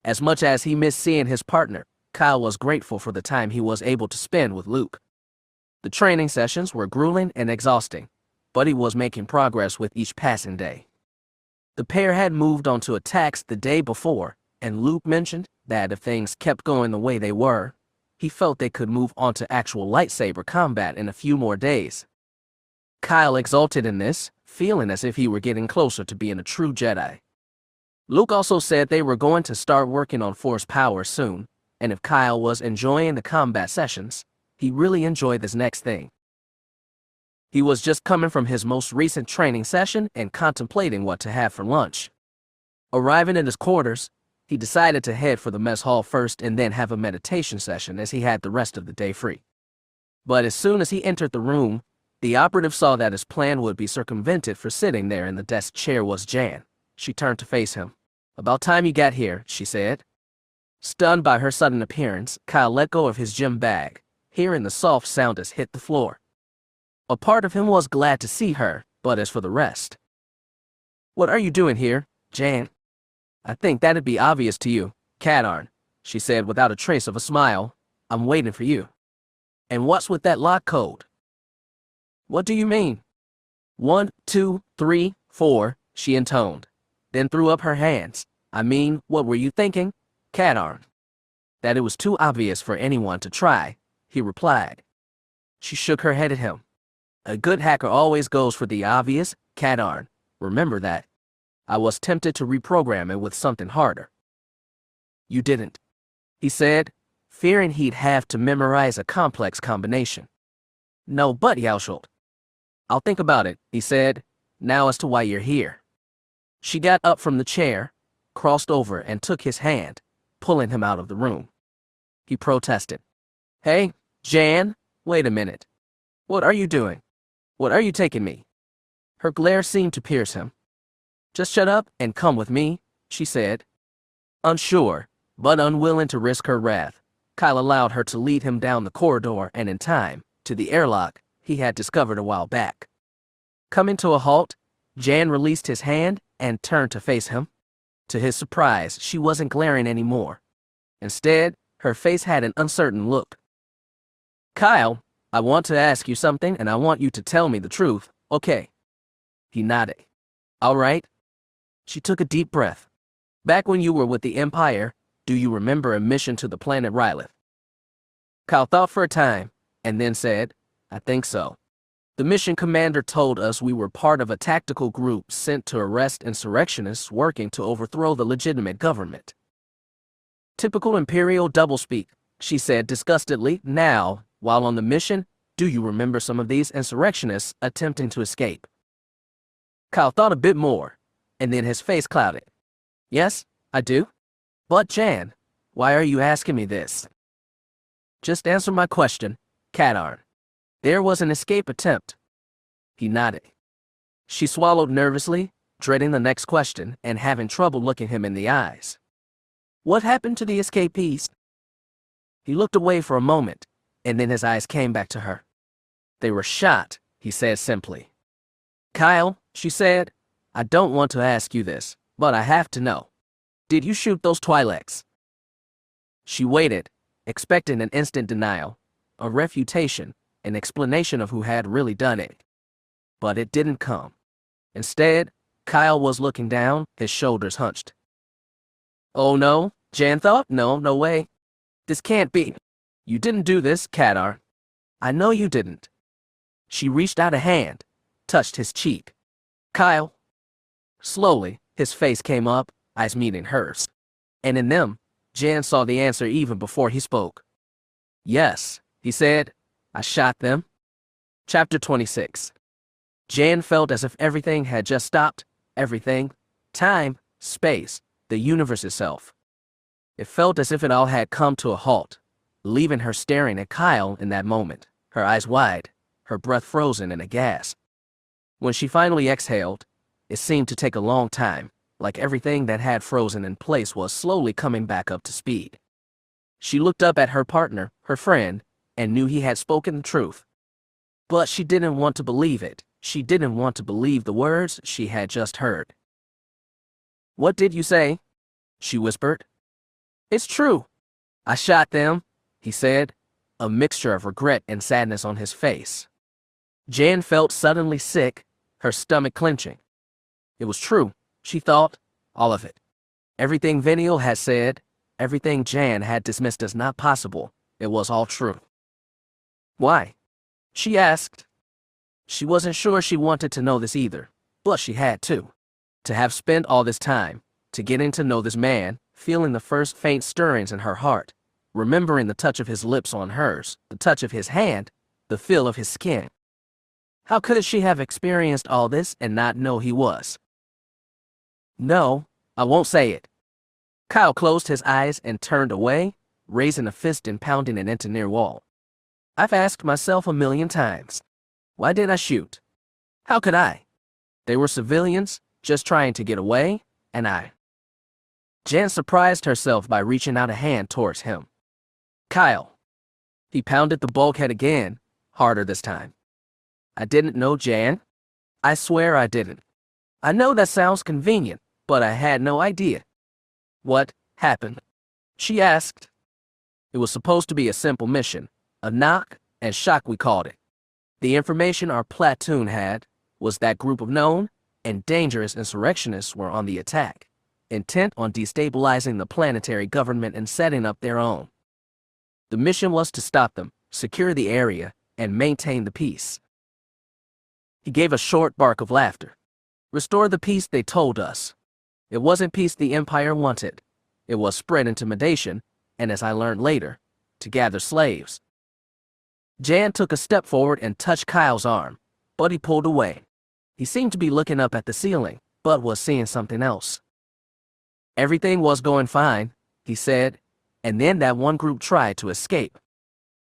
As much as he missed seeing his partner, Kyle was grateful for the time he was able to spend with Luke. The training sessions were grueling and exhausting, but he was making progress with each passing day. The pair had moved on to attacks the day before, and Luke mentioned that if things kept going the way they were, he felt they could move on to actual lightsaber combat in a few more days. Kyle exulted in this, feeling as if he were getting closer to being a true Jedi. Luke also said they were going to start working on Force power soon, and if Kyle was enjoying the combat sessions, he really enjoyed this next thing. He was just coming from his most recent training session and contemplating what to have for lunch. Arriving at his quarters, he decided to head for the mess hall first and then have a meditation session as he had the rest of the day free. But as soon as he entered the room, the operative saw that his plan would be circumvented, for sitting there in the desk chair was Jan. She turned to face him. "About time you got here," she said. Stunned by her sudden appearance, Kyle let go of his gym bag, hearing the soft sound as hit the floor. A part of him was glad to see her, but as for the rest. "What are you doing here, Jan?" "I think that'd be obvious to you, Katarn," she said without a trace of a smile. "I'm waiting for you." "And what's with that lock code?" "What do you mean?" 1, 2, 3, 4, she intoned, then threw up her hands. "I mean, what were you thinking, Katarn?" "That it was too obvious for anyone to try," he replied. She shook her head at him. "A good hacker always goes for the obvious, Katarn. Remember that. I was tempted to reprogram it with something harder." "You didn't," he said, fearing he'd have to memorize a complex combination. "No, but Yaushold." "I'll think about it," he said. "Now as to why you're here." She got up from the chair, crossed over and took his hand, pulling him out of the room. He protested. "Hey, Jan, wait a minute. What are you doing? What are you taking me?" Her glare seemed to pierce him. "Just shut up and come with me," she said. Unsure, but unwilling to risk her wrath, Kyle allowed her to lead him down the corridor and in time, to the airlock he had discovered a while back. Coming to a halt, Jan released his hand and turned to face him. To his surprise, she wasn't glaring anymore. Instead, her face had an uncertain look. "Kyle, I want to ask you something and I want you to tell me the truth, okay?" He nodded. "All right." She took a deep breath. "Back when you were with the Empire, do you remember a mission to the planet Rylith?" Kyle thought for a time, and then said, "I think so. The mission commander told us we were part of a tactical group sent to arrest insurrectionists working to overthrow the legitimate government." "Typical Imperial doublespeak," she said disgustedly. "Now, while on the mission, do you remember some of these insurrectionists attempting to escape?" Kyle thought a bit more, and then his face clouded. "Yes, I do. But Jan, why are you asking me this?" "Just answer my question, Katarn. There was an escape attempt." He nodded. She swallowed nervously, dreading the next question and having trouble looking him in the eyes. "What happened to the escapees?" He looked away for a moment, and then his eyes came back to her. They were shot, he said simply. Kyle, she said, I don't want to ask you this, but I have to know. Did you shoot those Twi'leks? She waited, expecting an instant denial, a refutation, an explanation of who had really done it. But it didn't come. Instead, Kyle was looking down, his shoulders hunched. Oh no, Jan thought, no way. This can't be. You didn't do this, Katarn. I know you didn't. She reached out a hand, touched his cheek. Kyle. Slowly, his face came up, eyes meeting hers. And in them, Jan saw the answer even before he spoke. Yes, he said, I shot them. Chapter 26. Jan felt as if everything had just stopped, everything, time, space, the universe itself. It felt as if it all had come to a halt, leaving her staring at Kyle in that moment, her eyes wide, her breath frozen in a gasp. When she finally exhaled, it seemed to take a long time, like everything that had frozen in place was slowly coming back up to speed. She looked up at her partner, her friend, and knew he had spoken the truth. But she didn't want to believe it. She didn't want to believe the words she had just heard. What did you say? She whispered. It's true. I shot them, he said, a mixture of regret and sadness on his face. Jan felt suddenly sick, her stomach clenching. It was true, she thought, all of it. Everything Veniel had said, everything Jan had dismissed as not possible, it was all true. Why? She asked. She wasn't sure she wanted to know this either, but she had to. To have spent all this time, to getting to know this man, feeling the first faint stirrings in her heart, remembering the touch of his lips on hers, the touch of his hand, the feel of his skin. How could she have experienced all this and not know he was? No, I won't say it. Kyle closed his eyes and turned away, raising a fist and pounding it into near wall. I've asked myself a million times. Why did I shoot? How could I? They were civilians, just trying to get away, and I. Jan surprised herself by reaching out a hand towards him. Kyle. He pounded the bulkhead again, harder this time. I didn't know, Jan. I swear I didn't. I know that sounds convenient, but I had no idea. What happened? She asked. It was supposed to be a simple mission, a knock and shock we called it. The information our platoon had was that group of known and dangerous insurrectionists were on the attack, intent on destabilizing the planetary government and setting up their own. The mission was to stop them, secure the area, and maintain the peace. He gave a short bark of laughter. Restore the peace they told us. It wasn't peace the Empire wanted. It was spread intimidation, and as I learned later, to gather slaves. Jan took a step forward and touched Kyle's arm, but he pulled away. He seemed to be looking up at the ceiling, but was seeing something else. Everything was going fine, he said, and then that one group tried to escape.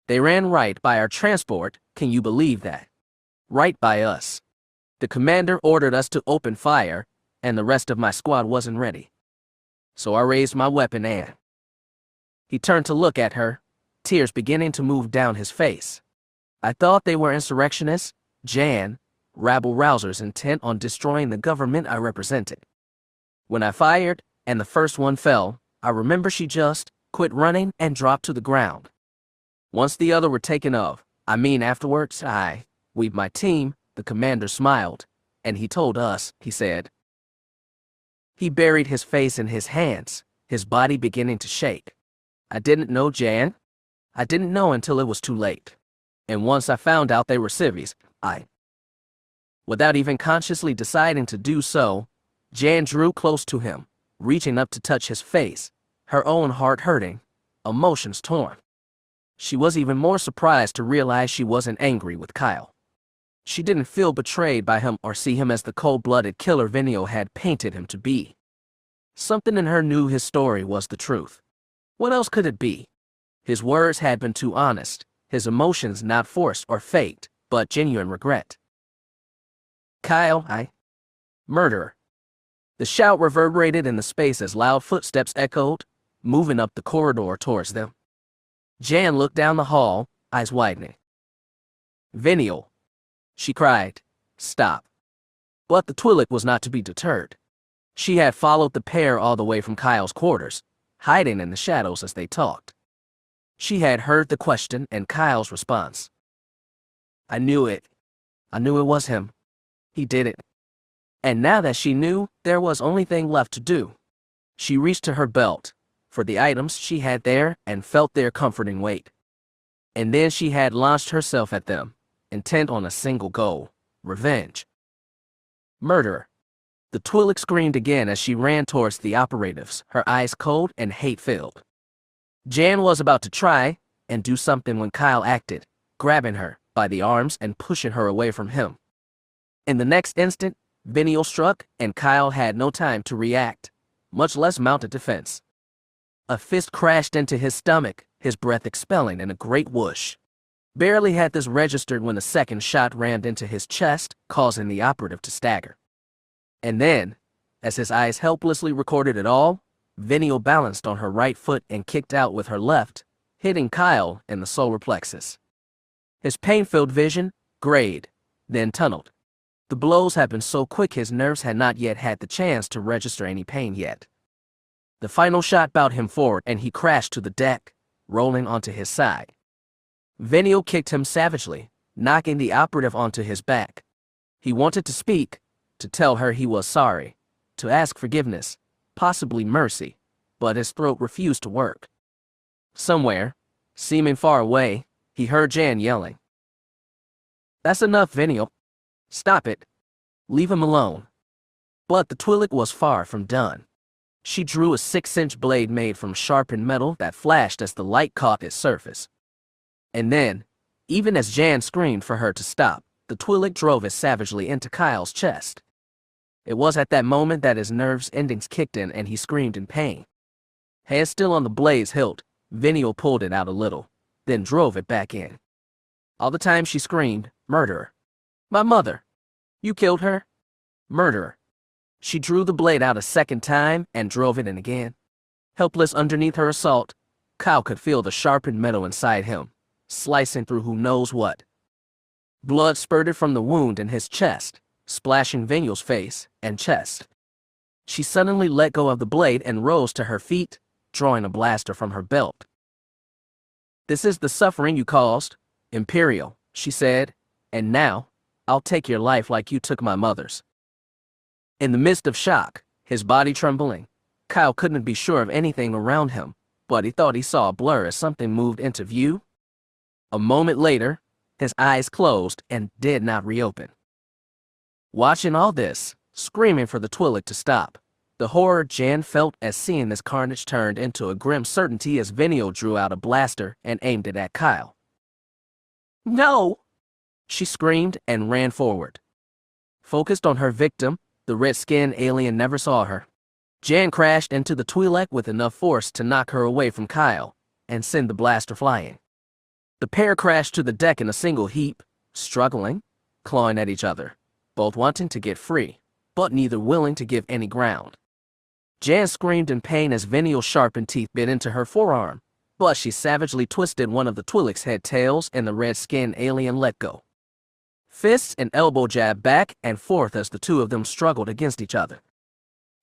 They ran right by our transport, can you believe that? Right by us. The commander ordered us to open fire, and the rest of my squad wasn't ready. So I raised my weapon and... He turned to look at her, tears beginning to move down his face. I thought they were insurrectionists, Jan, rabble-rousers intent on destroying the government I represented. When I fired, and the first one fell, I remember she just quit running and dropped to the ground. Once the other were taken off, afterwards, we, my team, the commander smiled, and he told us, he said. He buried his face in his hands, his body beginning to shake. I didn't know, Jan. I didn't know until it was too late. And once I found out they were civvies, without even consciously deciding to do so, Jan drew close to him, reaching up to touch his face, her own heart hurting, emotions torn. She was even more surprised to realize she wasn't angry with Kyle. She didn't feel betrayed by him or see him as the cold-blooded killer Veniel had painted him to be. Something in her knew his story was the truth. What else could it be? His words had been too honest, his emotions not forced or faked, but genuine regret. Kyle, murderer. The shout reverberated in the space as loud footsteps echoed, moving up the corridor towards them. Jan looked down the hall, eyes widening. "Venial," she cried. "Stop." But the Twi'lek was not to be deterred. She had followed the pair all the way from Kyle's quarters, hiding in the shadows as they talked. She had heard the question and Kyle's response. "I knew it. I knew it was him. He did it." And now that she knew, there was only thing left to do. She reached to her belt for the items she had there and felt their comforting weight. And then she had launched herself at them, intent on a single goal: revenge. "Murderer." The Twi'lek screamed again as she ran towards the operatives, her eyes cold and hate-filled. Jan was about to try and do something when Kyle acted, grabbing her by the arms and pushing her away from him. In the next instant, Venial struck, and Kyle had no time to react, much less mount a defense. A fist crashed into his stomach, his breath expelling in a great whoosh. Barely had this registered when a second shot rammed into his chest, causing the operative to stagger. And then, as his eyes helplessly recorded it all, Venial balanced on her right foot and kicked out with her left, hitting Kyle in the solar plexus. His pain-filled vision grayed, then tunneled. The blows had been so quick his nerves had not yet had the chance to register any pain yet. The final shot bowed him forward and he crashed to the deck, rolling onto his side. Venial kicked him savagely, knocking the operative onto his back. He wanted to speak, to tell her he was sorry, to ask forgiveness, possibly mercy, but his throat refused to work. Somewhere, seeming far away, he heard Jan yelling. "That's enough, Venial. Stop it. Leave him alone." But the Twi'lek was far from done. She drew a 6-inch blade made from sharpened metal that flashed as the light caught its surface. And then, even as Jan screamed for her to stop, the Twi'lek drove it savagely into Kyle's chest. It was at that moment that his nerves endings kicked in and he screamed in pain. Hand still on the blade's hilt, Venial pulled it out a little, then drove it back in. All the time she screamed, "Murderer. My mother. You killed her. Murderer." She drew the blade out a second time and drove it in again. Helpless underneath her assault, Kyle could feel the sharpened metal inside him, slicing through who knows what. Blood spurted from the wound in his chest, splashing Venial's face and chest. She suddenly let go of the blade and rose to her feet, drawing a blaster from her belt. "This is the suffering you caused, Imperial," she said, "and now, I'll take your life like you took my mother's." In the midst of shock, his body trembling, Kyle couldn't be sure of anything around him, but he thought he saw a blur as something moved into view. A moment later, his eyes closed and did not reopen. Watching all this, screaming for the Twi'lek to stop, the horror Jan felt as seeing this carnage turned into a grim certainty as Venial drew out a blaster and aimed it at Kyle. "No!" she screamed and ran forward. Focused on her victim, the red-skinned alien never saw her. Jan crashed into the Twi'lek with enough force to knock her away from Kyle and send the blaster flying. The pair crashed to the deck in a single heap, struggling, clawing at each other, both wanting to get free, but neither willing to give any ground. Jan screamed in pain as Venial's sharpened teeth bit into her forearm, but she savagely twisted one of the Twi'lek's head tails and the red-skinned alien let go. Fists and elbow jabbed back and forth as the two of them struggled against each other.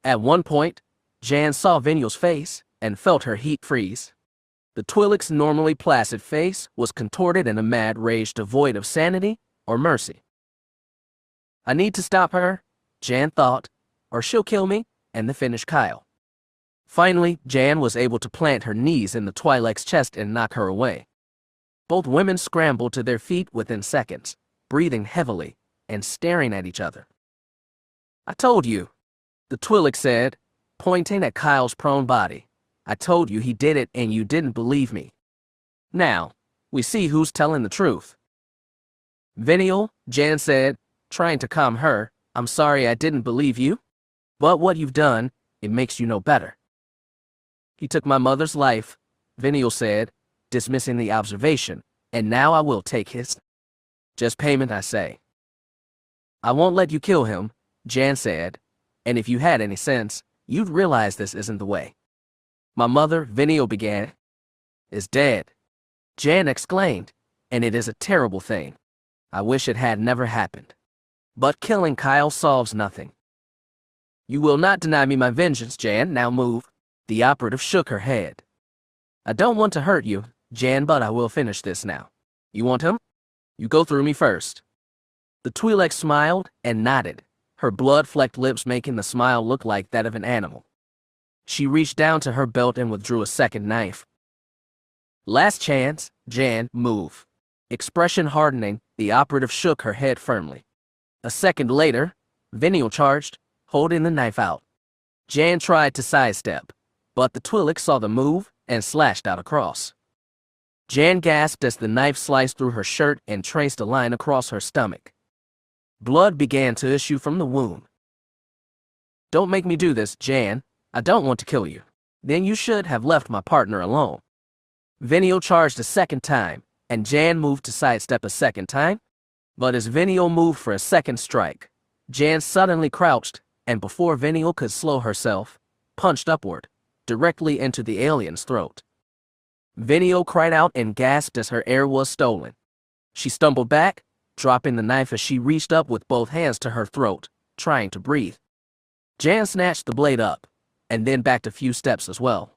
At one point, Jan saw Venial's face and felt her heat freeze. The Twi'lek's normally placid face was contorted in a mad rage devoid of sanity or mercy. "I need to stop her," Jan thought, "or she'll kill me and then finish Kyle." Finally, Jan was able to plant her knees in the Twi'lek's chest and knock her away. Both women scrambled to their feet within seconds, breathing heavily and staring at each other. "I told you," the Twi'lek said, pointing at Kyle's prone body. "I told you he did it and you didn't believe me. Now, we see who's telling the truth." "Venial," Jan said, trying to calm her, "I'm sorry I didn't believe you. But what you've done, it makes you no better." "He took my mother's life," Venial said, dismissing the observation, "and now I will take his. Just payment, I say." "I won't let you kill him," Jan said, "and if you had any sense, you'd realize this isn't the way." "My mother," Venial began, "is dead," Jan exclaimed, and it is a terrible thing. I wish it had never happened. But killing Kyle solves nothing. You will not deny me my vengeance, Jan. Now move. The operative shook her head. I don't want to hurt you, Jan, but I will finish this now. You want him? You go through me first. The Twi'lek smiled and nodded, her blood-flecked lips making the smile look like that of an animal. She reached down to her belt and withdrew a second knife. Last chance, Jan, move. Expression hardening, the operative shook her head firmly. A second later, Venial charged, holding the knife out. Jan tried to sidestep, but the Twi'lek saw the move and slashed out across. Jan gasped as the knife sliced through her shirt and traced a line across her stomach. Blood began to issue from the wound. Don't make me do this, Jan. I don't want to kill you. Then you should have left my partner alone. Venial charged a second time, and Jan moved to sidestep a second time. But as Venial moved for a second strike, Jan suddenly crouched, and before Venial could slow herself, punched upward, directly into the alien's throat. Venial cried out and gasped as her air was stolen. She stumbled back, dropping the knife as she reached up with both hands to her throat, trying to breathe. Jan snatched the blade up, and then backed a few steps as well.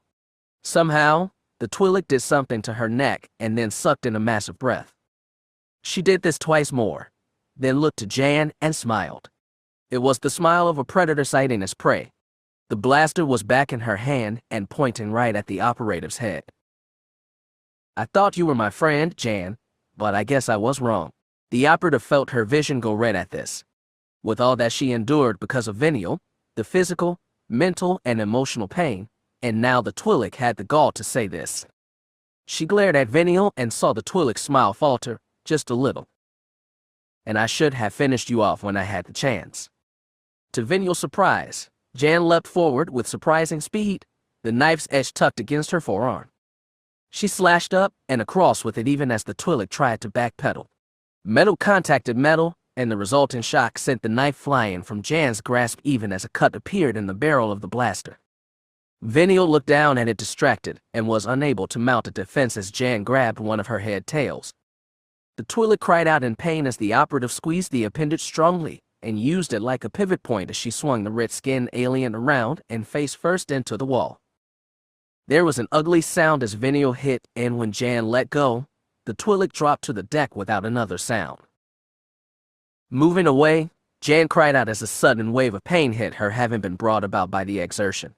Somehow, the Twi'lek did something to her neck and then sucked in a massive breath. She did this twice more, then looked to Jan and smiled. It was the smile of a predator sighting its prey. The blaster was back in her hand and pointing right at the operative's head. I thought you were my friend, Jan, but I guess I was wrong. The operative felt her vision go red at this. With all that she endured because of Venial, the physical, mental, and emotional pain, and now the Twi'lek had the gall to say this. She glared at Venial and saw the Twi'lek's smile falter, just a little. And I should have finished you off when I had the chance. To Venial's surprise, Jan leapt forward with surprising speed, the knife's edge tucked against her forearm. She slashed up and across with it even as the Twi'lek tried to backpedal. Metal contacted metal, and the resulting shock sent the knife flying from Jan's grasp even as a cut appeared in the barrel of the blaster. Venial looked down at it distracted and was unable to mount a defense as Jan grabbed one of her head tails. The Twi'lek cried out in pain as the operative squeezed the appendage strongly and used it like a pivot point as she swung the red-skinned alien around and face first into the wall. There was an ugly sound as Venial hit, and when Jan let go, the Twi'lek dropped to the deck without another sound. Moving away, Jan cried out as a sudden wave of pain hit her, having been brought about by the exertion.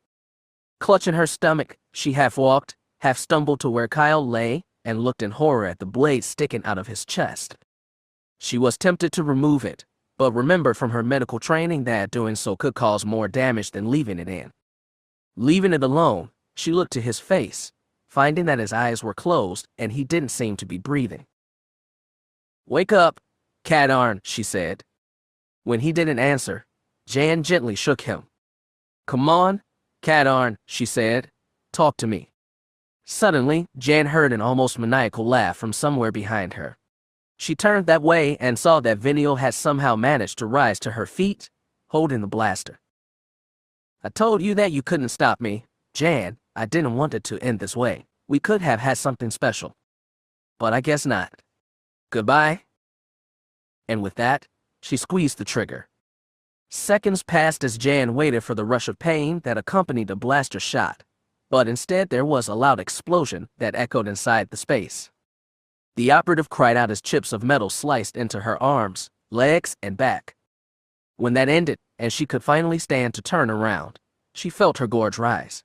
Clutching her stomach, she half walked, half stumbled to where Kyle lay and looked in horror at the blade sticking out of his chest. She was tempted to remove it, but remembered from her medical training that doing so could cause more damage than leaving it in. Leaving it alone, she looked to his face, finding that his eyes were closed and he didn't seem to be breathing. Wake up, Katarn, she said. When he didn't answer, Jan gently shook him. Come on, Katarn, she said. Talk to me. Suddenly, Jan heard an almost maniacal laugh from somewhere behind her. She turned that way and saw that Venial had somehow managed to rise to her feet, holding the blaster. I told you that you couldn't stop me, Jan. I didn't want it to end this way. We could have had something special. But I guess not. Goodbye. And with that, she squeezed the trigger. Seconds passed as Jan waited for the rush of pain that accompanied the blaster shot, but instead there was a loud explosion that echoed inside the space. The operative cried out as chips of metal sliced into her arms, legs, and back. When that ended, and she could finally stand to turn around, she felt her gorge rise.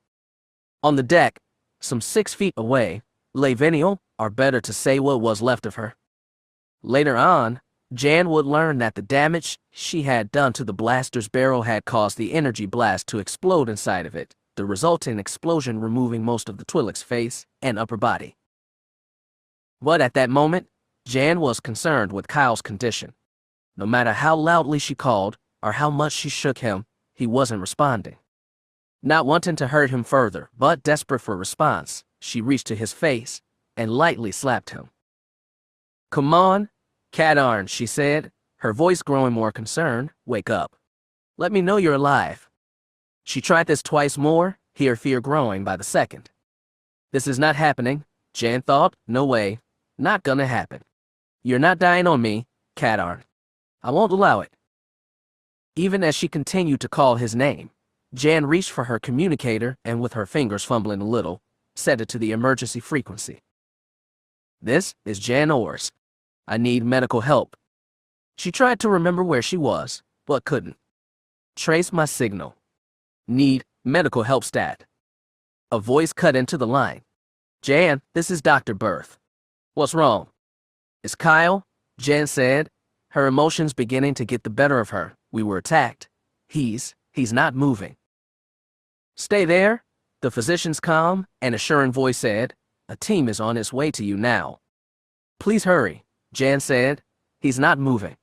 On the deck, some 6 feet away, lay Venial, or better to say what was left of her. Later on, Jan would learn that the damage she had done to the blaster's barrel had caused the energy blast to explode inside of it, the resulting explosion removing most of the Twi'lek's face and upper body. But at that moment, Jan was concerned with Kyle's condition. No matter how loudly she called, or how much she shook him, he wasn't responding. Not wanting to hurt him further, but desperate for response, she reached to his face and lightly slapped him. Come on, Katarn, she said, her voice growing more concerned. Wake up. Let me know you're alive. She tried this twice more, her fear growing by the second. This is not happening, Jan thought. No way. Not gonna happen. You're not dying on me, Katarn. I won't allow it. Even as she continued to call his name, Jan reached for her communicator and, with her fingers fumbling a little, set it to the emergency frequency. This is Jan Ors. I need medical help. She tried to remember where she was, but couldn't. Trace my signal. Need medical help stat. A voice cut into the line. Jan, this is Dr. Berth. What's wrong? It's Kyle, Jan said, her emotions beginning to get the better of her. We were attacked. He's not moving. Stay there, the physician's calm and assuring voice said. A team is on its way to you now. Please hurry, Jan said. He's not moving.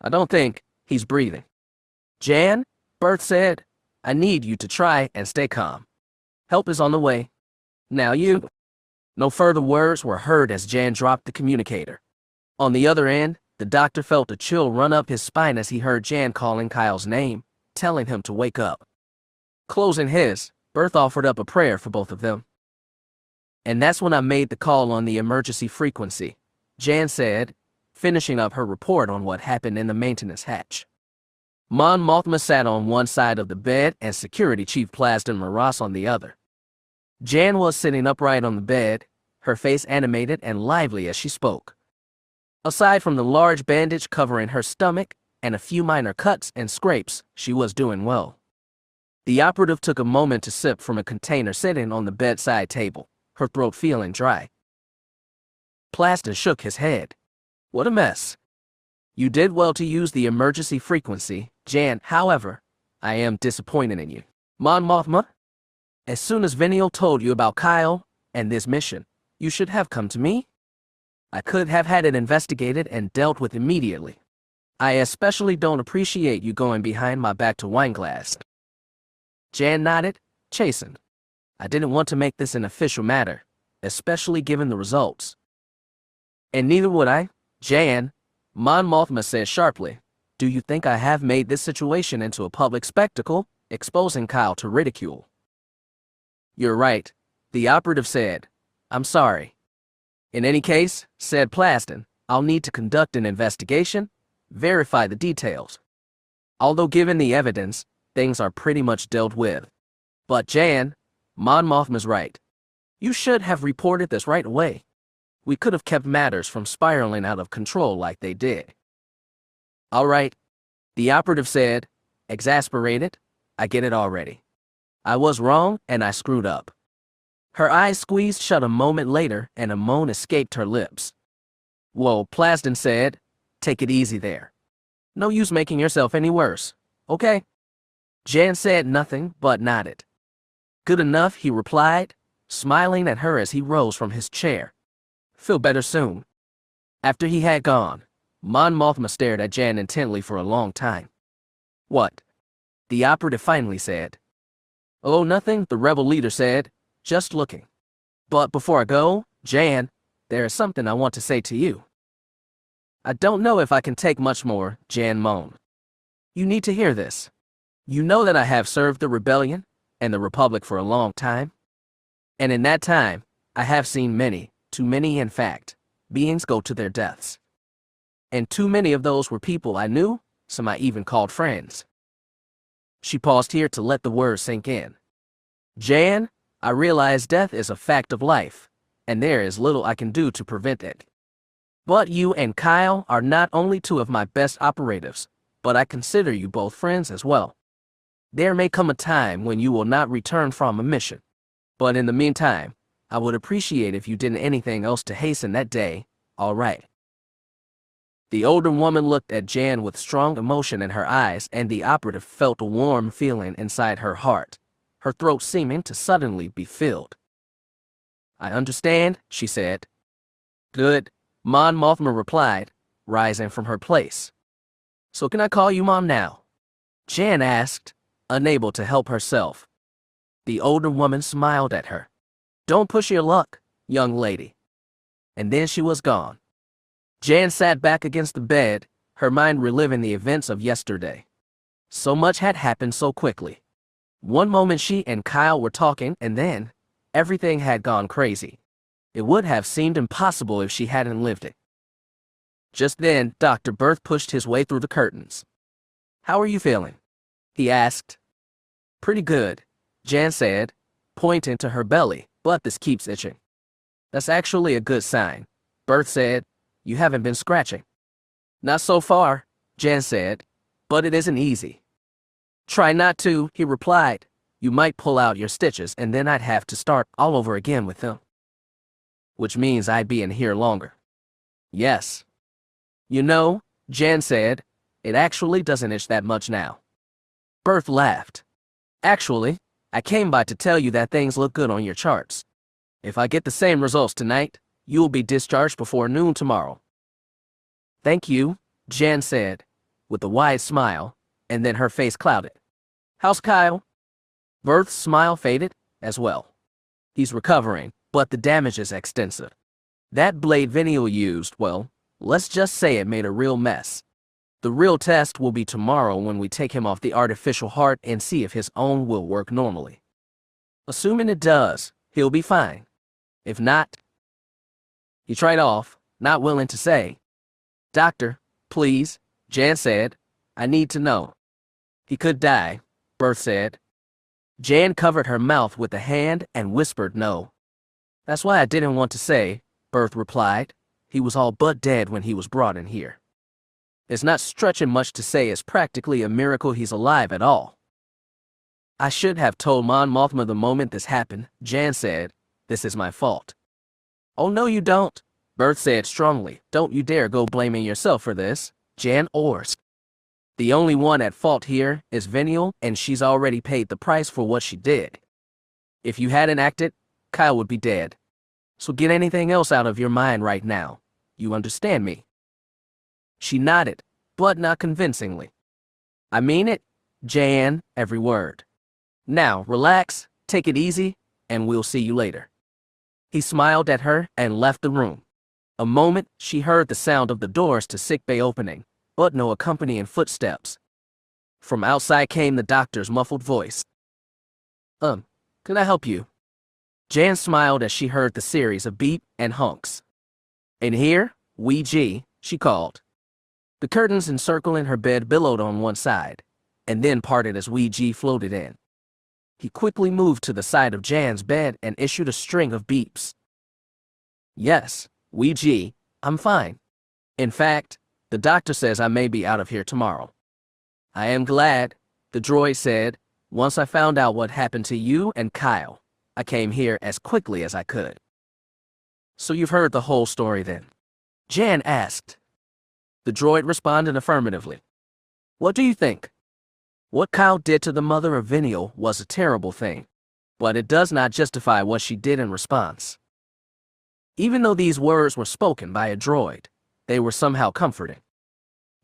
I don't think he's breathing. Jan, Berth said, I need you to try and stay calm. Help is on the way. Now you. No further words were heard as Jan dropped the communicator. On the other end, the doctor felt a chill run up his spine as he heard Jan calling Kyle's name, telling him to wake up. Closing his, Berth offered up a prayer for both of them. And that's when I made the call on the emergency frequency, Jan said, finishing up her report on what happened in the maintenance hatch. Mon Mothma sat on one side of the bed and Security Chief Plasden Maras on the other. Jan was sitting upright on the bed, her face animated and lively as she spoke. Aside from the large bandage covering her stomach and a few minor cuts and scrapes, she was doing well. The operative took a moment to sip from a container sitting on the bedside table, her throat feeling dry. Plasden shook his head. What a mess. You did well to use the emergency frequency, Jan. However, I am disappointed in you. Mon Mothma? As soon as Venial told you about Kyle and this mission, you should have come to me. I could have had it investigated and dealt with immediately. I especially don't appreciate you going behind my back to Wineglass. Jan nodded, chastened. I didn't want to make this an official matter, especially given the results. And neither would I, Jan, Mon Mothma said sharply. Do you think I have made this situation into a public spectacle, exposing Kyle to ridicule? You're right, the operative said. I'm sorry. In any case, said Plasden, I'll need to conduct an investigation, verify the details. Although given the evidence, things are pretty much dealt with. But Jan, Mon Mothma's right. You should have reported this right away. We could have kept matters from spiraling out of control like they did. All right, the operative said, exasperated. I get it already. I was wrong and I screwed up. Her eyes squeezed shut a moment later and a moan escaped her lips. Whoa, Plasden said. Take it easy there. No use making yourself any worse, okay? Jan said nothing but nodded. Good enough, he replied, smiling at her as he rose from his chair. Feel better soon. After he had gone, Mon Mothma stared at Jan intently for a long time. What? The operative finally said. Oh, nothing, the rebel leader said. Just looking. But before I go, Jan, there is something I want to say to you. I don't know if I can take much more, Jan moaned. You need to hear this. You know that I have served the rebellion and the Republic for a long time. And in that time, I have seen many, too many in fact, beings go to their deaths. And too many of those were people I knew, some I even called friends. She paused here to let the words sink in. Jan, I realize death is a fact of life, and there is little I can do to prevent it. But you and Kyle are not only two of my best operatives, but I consider you both friends as well. There may come a time when you will not return from a mission, but in the meantime, I would appreciate if you did anything else to hasten that day, all right? The older woman looked at Jan with strong emotion in her eyes, and the operative felt a warm feeling inside her heart, her throat seeming to suddenly be filled. I understand, she said. Good, Mon Mothma replied, rising from her place. So can I call you Mom now? Jan asked, unable to help herself. The older woman smiled at her. Don't push your luck, young lady. And then she was gone. Jan sat back against the bed, her mind reliving the events of yesterday. So much had happened so quickly. One moment she and Kyle were talking, and then everything had gone crazy. It would have seemed impossible if she hadn't lived it. Just then, Dr. Berth pushed his way through the curtains. "How are you feeling?" he asked. "Pretty good," Jan said, pointing to her belly, "but this keeps itching." "That's actually a good sign," Berth said. "You haven't been scratching." "Not so far," Jan said, "but it isn't easy." "Try not to," he replied. "You might pull out your stitches and then I'd have to start all over again with them. Which means I'd be in here longer." "Yes." "You know," Jan said, "it actually doesn't itch that much now." Berth laughed. "Actually, I came by to tell you that things look good on your charts. If I get the same results tonight, you'll be discharged before noon tomorrow." "Thank you," Jan said, with a wide smile, and then her face clouded. "How's Kyle?" Berth's smile faded, as well. "He's recovering, but the damage is extensive. That blade Venial used, well, let's just say it made a real mess. The real test will be tomorrow when we take him off the artificial heart and see if his own will work normally. Assuming it does, he'll be fine. If not..." He tried off, not willing to say. "Doctor, please," Jan said. "I need to know." "He could die," Berth said. Jan covered her mouth with a hand and whispered no. "That's why I didn't want to say," Berth replied. "He was all but dead when he was brought in here. It's not stretching much to say it's practically a miracle he's alive at all." "I should have told Mon Mothma the moment this happened," Jan said. "This is my fault." "Oh no you don't," Berth said strongly. "Don't you dare go blaming yourself for this, Jan Ors. The only one at fault here is Venial, and she's already paid the price for what she did. If you hadn't acted, Kyle would be dead. So get anything else out of your mind right now. You understand me?" She nodded, but not convincingly. "I mean it, Jan, every word. Now, relax, take it easy, and we'll see you later." He smiled at her and left the room. A moment, she heard the sound of the doors to sickbay opening, but no accompanying footsteps. From outside came the doctor's muffled voice. Can I help you?" Jan smiled as she heard the series of beep and honks. "In here, Ouija," she called. The curtains encircling her bed billowed on one side, and then parted as Ouija floated in. He quickly moved to the side of Jan's bed and issued a string of beeps. "Yes, Ouija, I'm fine. In fact, the doctor says I may be out of here tomorrow." "I am glad," the droid said. "Once I found out what happened to you and Kyle, I came here as quickly as I could." "So you've heard the whole story then?" Jan asked. The droid responded affirmatively. "What do you think?" "What Kyle did to the mother of Venial was a terrible thing, but it does not justify what she did in response." Even though these words were spoken by a droid, they were somehow comforting.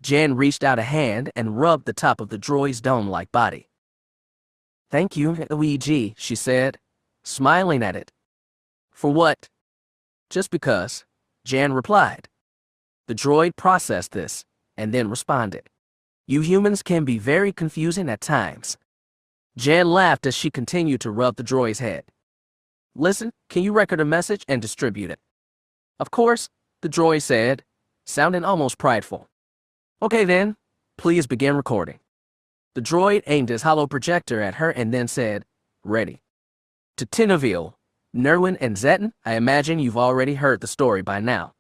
Jan reached out a hand and rubbed the top of the droid's dome-like body. "Thank you, Ouija," she said, smiling at it. "For what?" "Just because," Jan replied. The droid processed this, and then responded. "You humans can be very confusing at times." Jan laughed as she continued to rub the droid's head. "Listen, can you record a message and distribute it?" "Of course," the droid said, sounding almost prideful. "Okay then, please begin recording." The droid aimed his hollow projector at her and then said, "Ready." "To Tinoville, Nerwin and Zeton, I imagine you've already heard the story by now.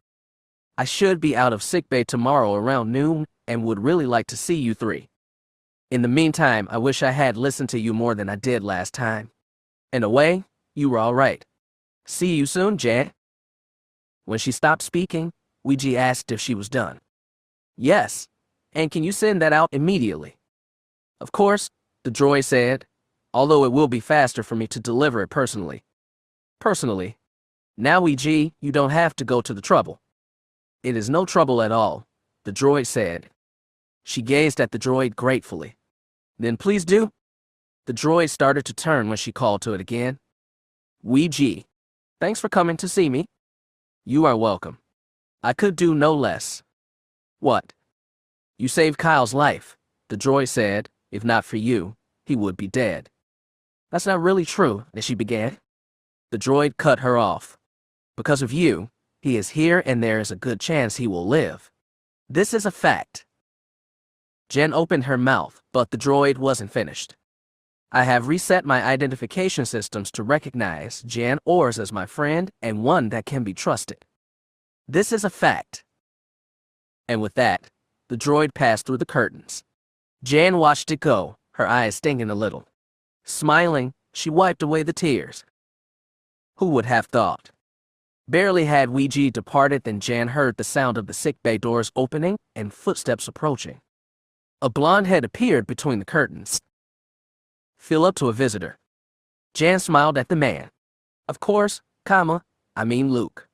I should be out of sickbay tomorrow around noon and would really like to see you three. In the meantime, I wish I had listened to you more than I did last time. In a way, you were all right. See you soon, Jan." When she stopped speaking, Ouija asked if she was done. "Yes, and can you send that out immediately?" "Of course," the droid said, "although it will be faster for me to deliver it personally." "Personally? Now, Ouija, you don't have to go to the trouble." "It is no trouble at all," the droid said. She gazed at the droid gratefully. "Then please do." The droid started to turn when she called to it again. "Ouija, thanks for coming to see me." "You are welcome. I could do no less." "What?" "You saved Kyle's life," the droid said. "If not for you, he would be dead." "That's not really true," she began. The droid cut her off. "Because of you, he is here and there is a good chance he will live. This is a fact. Jen opened her mouth, but the droid wasn't finished. I have reset my identification systems to recognize Jan Ors as my friend and one that can be trusted. This is a fact. And with that, the droid passed through the curtains. Jan watched it go, her eyes stinging a little. Smiling, she wiped away the tears. Who would have thought? Barely had Ouija departed than Jan heard the sound of the sickbay doors opening and footsteps approaching. A blonde head appeared between the curtains. Fill up to a visitor. Jan smiled at the man. Of course, I mean Luke.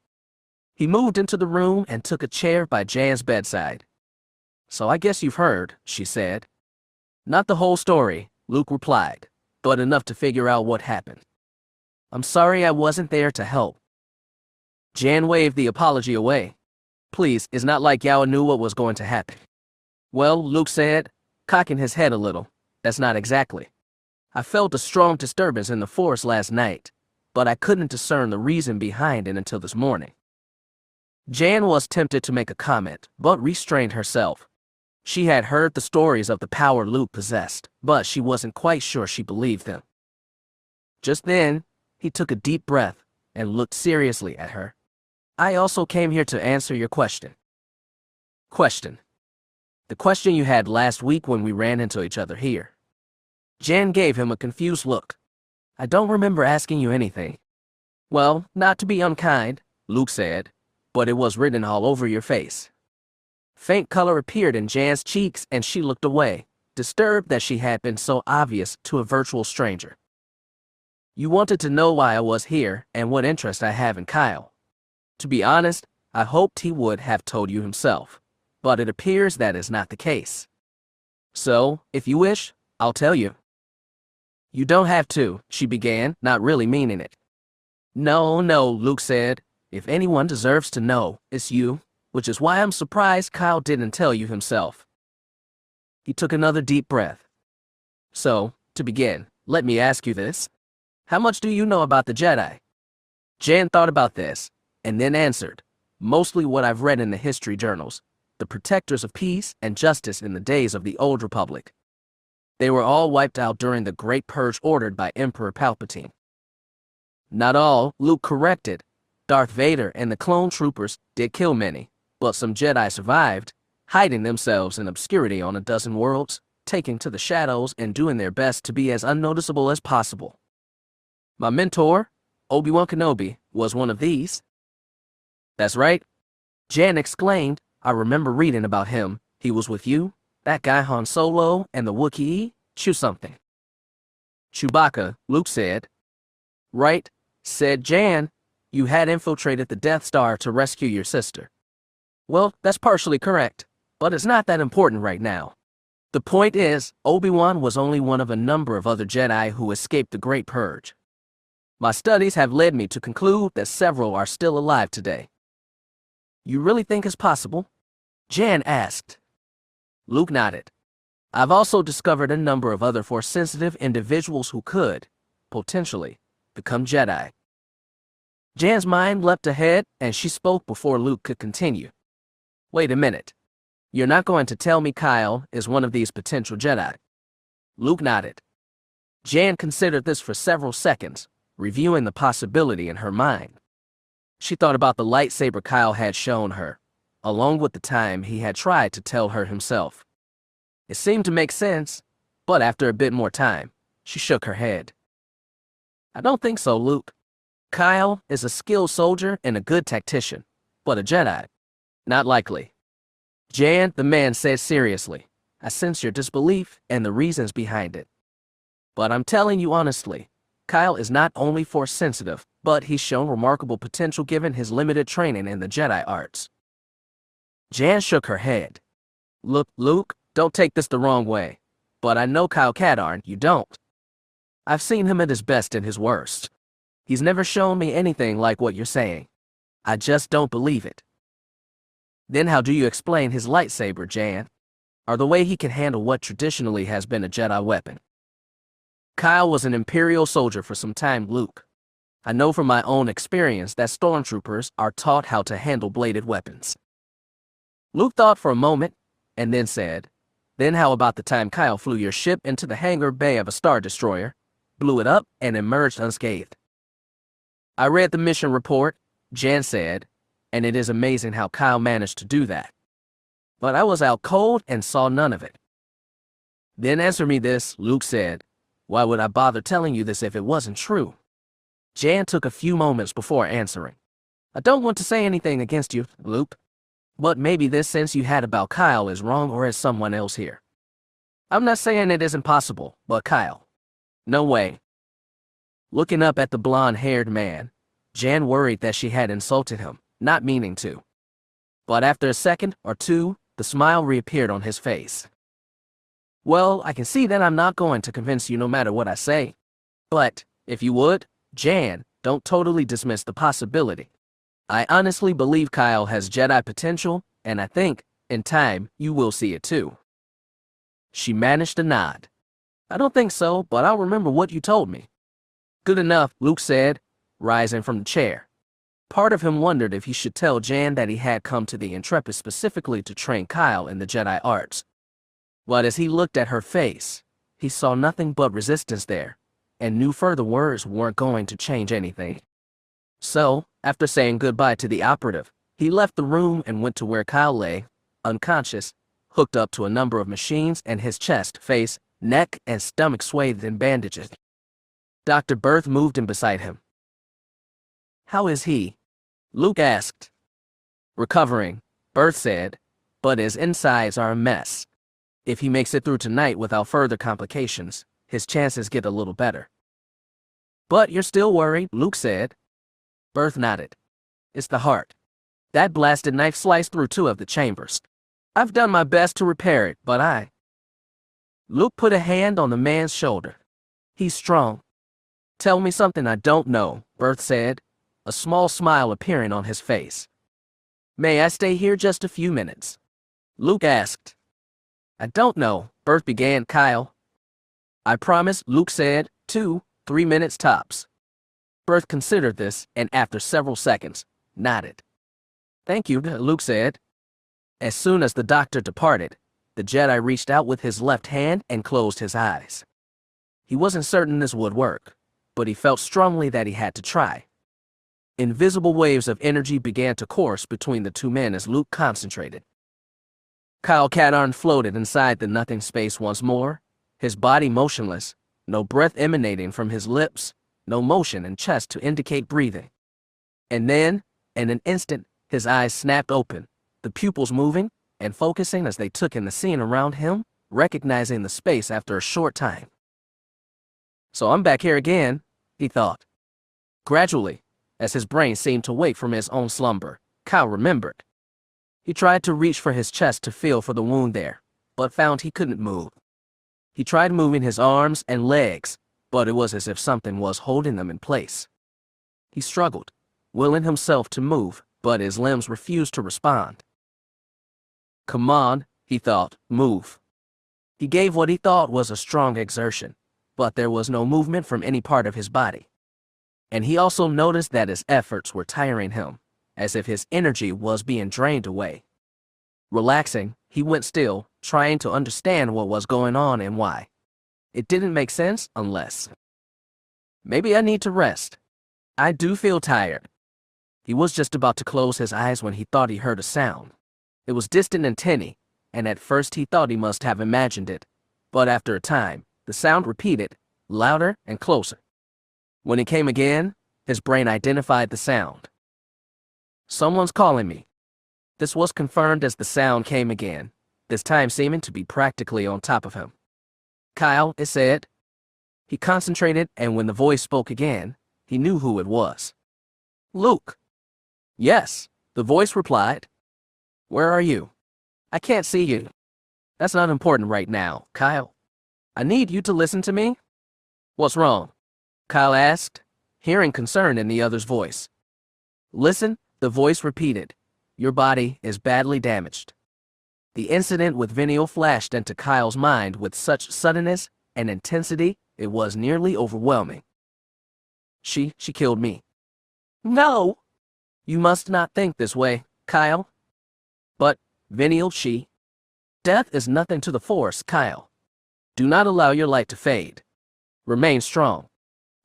He moved into the room and took a chair by Jan's bedside. So I guess you've heard, she said. Not the whole story, Luke replied, but enough to figure out what happened. I'm sorry I wasn't there to help. Jan waved the apology away. Please, it's not like y'all knew what was going to happen. Well, Luke said, cocking his head a little, that's not exactly. I felt a strong disturbance in the force last night, but I couldn't discern the reason behind it until this morning. Jan was tempted to make a comment, but restrained herself. She had heard the stories of the power Luke possessed, but she wasn't quite sure she believed them. Just then, he took a deep breath and looked seriously at her. I also came here to answer your question. Question. The question you had last week when we ran into each other here. Jan gave him a confused look. I don't remember asking you anything. Well, not to be unkind, Luke said, but it was written all over your face. Faint color appeared in Jan's cheeks and she looked away, disturbed that she had been so obvious to a virtual stranger. You wanted to know why I was here and what interest I have in Kyle. To be honest, I hoped he would have told you himself, but it appears that is not the case. So, if you wish, I'll tell you. You don't have to, she began, not really meaning it. No, Luke said. If anyone deserves to know, it's you, which is why I'm surprised Kyle didn't tell you himself. He took another deep breath. So, to begin, let me ask you this. How much do you know about the Jedi? Jan thought about this, and then answered, mostly what I've read in the history journals, the protectors of peace and justice in the days of the Old Republic. They were all wiped out during the Great Purge ordered by Emperor Palpatine. Not all, Luke corrected. Darth Vader and the clone troopers did kill many, but some Jedi survived, hiding themselves in obscurity on a dozen worlds, taking to the shadows and doing their best to be as unnoticeable as possible. My mentor, Obi-Wan Kenobi, was one of these. That's right, Jan exclaimed. I remember reading about him. He was with you, that guy Han Solo, and the Wookiee. Chew something. Chewbacca, Luke said. Right, said Jan. You had infiltrated the Death Star to rescue your sister. Well, that's partially correct, but it's not that important right now. The point is, Obi-Wan was only one of a number of other Jedi who escaped the Great Purge. My studies have led me to conclude that several are still alive today. You really think it's possible? Jan asked. Luke nodded. I've also discovered a number of other Force-sensitive individuals who could, potentially, become Jedi. Jan's mind leapt ahead, and she spoke before Luke could continue. Wait a minute. You're not going to tell me Kyle is one of these potential Jedi? Luke nodded. Jan considered this for several seconds, reviewing the possibility in her mind. She thought about the lightsaber Kyle had shown her, along with the time he had tried to tell her himself. It seemed to make sense, but after a bit more time, she shook her head. I don't think so, Luke. Kyle is a skilled soldier and a good tactician, but a Jedi? Not likely. Jan, the man said seriously, I sense your disbelief and the reasons behind it. But I'm telling you honestly, Kyle is not only Force-sensitive, but he's shown remarkable potential given his limited training in the Jedi arts. Jan shook her head. Look, Luke, don't take this the wrong way, but I know Kyle Katarn, you don't. I've seen him at his best and his worst. He's never shown me anything like what you're saying. I just don't believe it. Then how do you explain his lightsaber, Jan? Or the way he can handle what traditionally has been a Jedi weapon? Kyle was an Imperial soldier for some time, Luke. I know from my own experience that stormtroopers are taught how to handle bladed weapons. Luke thought for a moment, and then said, "Then how about the time Kyle flew your ship into the hangar bay of a Star Destroyer, blew it up, and emerged unscathed?" "I read the mission report," Jan said, "and it is amazing how Kyle managed to do that. But I was out cold and saw none of it." "Then answer me this," Luke said. "Why would I bother telling you this if it wasn't true?" Jan took a few moments before answering. "I don't want to say anything against you, Luke. But maybe this sense you had about Kyle is wrong, or is someone else here. I'm not saying it isn't possible, but Kyle. No way." Looking up at the blonde-haired man, Jan worried that she had insulted him, not meaning to. But after a second or two, the smile reappeared on his face. "Well, I can see that I'm not going to convince you no matter what I say. But, if you would, Jan, don't totally dismiss the possibility. I honestly believe Kyle has Jedi potential, and I think, in time, you will see it too." She managed to nod. "I don't think so, but I'll remember what you told me." "Good enough," Luke said, rising from the chair. Part of him wondered if he should tell Jan that he had come to the Intrepid specifically to train Kyle in the Jedi arts. But as he looked at her face, he saw nothing but resistance there, and knew further words weren't going to change anything. So, after saying goodbye to the operative, he left the room and went to where Kyle lay, unconscious, hooked up to a number of machines, and his chest, face, neck, and stomach swathed in bandages. Dr. Berth moved in beside him. "How is he?" Luke asked. "Recovering," Berth said, "but his insides are a mess. If he makes it through tonight without further complications, his chances get a little better." "But you're still worried," Luke said. Berth nodded. "It's the heart. That blasted knife sliced through 2 of the chambers. I've done my best to repair it, but Luke put a hand on the man's shoulder. "He's strong." "Tell me something I don't know," Berth said, a small smile appearing on his face. "May I stay here just a few minutes?" Luke asked. "I don't know," Berth began. "Kyle." "I promise," Luke said, 2-3 minutes tops." Berth considered this, and after several seconds, nodded. "Thank you," Luke said. As soon as the doctor departed, the Jedi reached out with his left hand and closed his eyes. He wasn't certain this would work, but he felt strongly that he had to try. Invisible waves of energy began to course between the two men as Luke concentrated. Kyle Katarn floated inside the nothing space once more, his body motionless, no breath emanating from his lips, no motion in chest to indicate breathing. And then, in an instant, his eyes snapped open, the pupils moving and focusing as they took in the scene around him, recognizing the space after a short time. "So I'm back here again," he thought. Gradually, as his brain seemed to wake from his own slumber, Kyle remembered. He tried to reach for his chest to feel for the wound there, but found he couldn't move. He tried moving his arms and legs, but it was as if something was holding them in place. He struggled, willing himself to move, but his limbs refused to respond. "Come on," he thought, "move." He gave what he thought was a strong exertion, but there was no movement from any part of his body. And he also noticed that his efforts were tiring him, as if his energy was being drained away. Relaxing, he went still, trying to understand what was going on and why. It didn't make sense unless. Maybe I need to rest. I do feel tired. He was just about to close his eyes when he thought he heard a sound. It was distant and tinny, and at first he thought he must have imagined it. But after a time, the sound repeated, louder and closer. When it came again, his brain identified the sound. "Someone's calling me." This was confirmed as the sound came again, this time seeming to be practically on top of him. "Kyle," it said. He concentrated, and when the voice spoke again, he knew who it was. "Luke." "Yes," the voice replied. "Where are you?" "I can't see you." "That's not important right now, Kyle. I need you to listen to me." "What's wrong?" Kyle asked, hearing concern in the other's voice. "Listen," the voice repeated. "Your body is badly damaged." The incident with Venial flashed into Kyle's mind with such suddenness and intensity, it was nearly overwhelming. She killed me." "No!" "You must not think this way, Kyle." "But, Venial she. Death is nothing to the Force, Kyle. Do not allow your light to fade. Remain strong.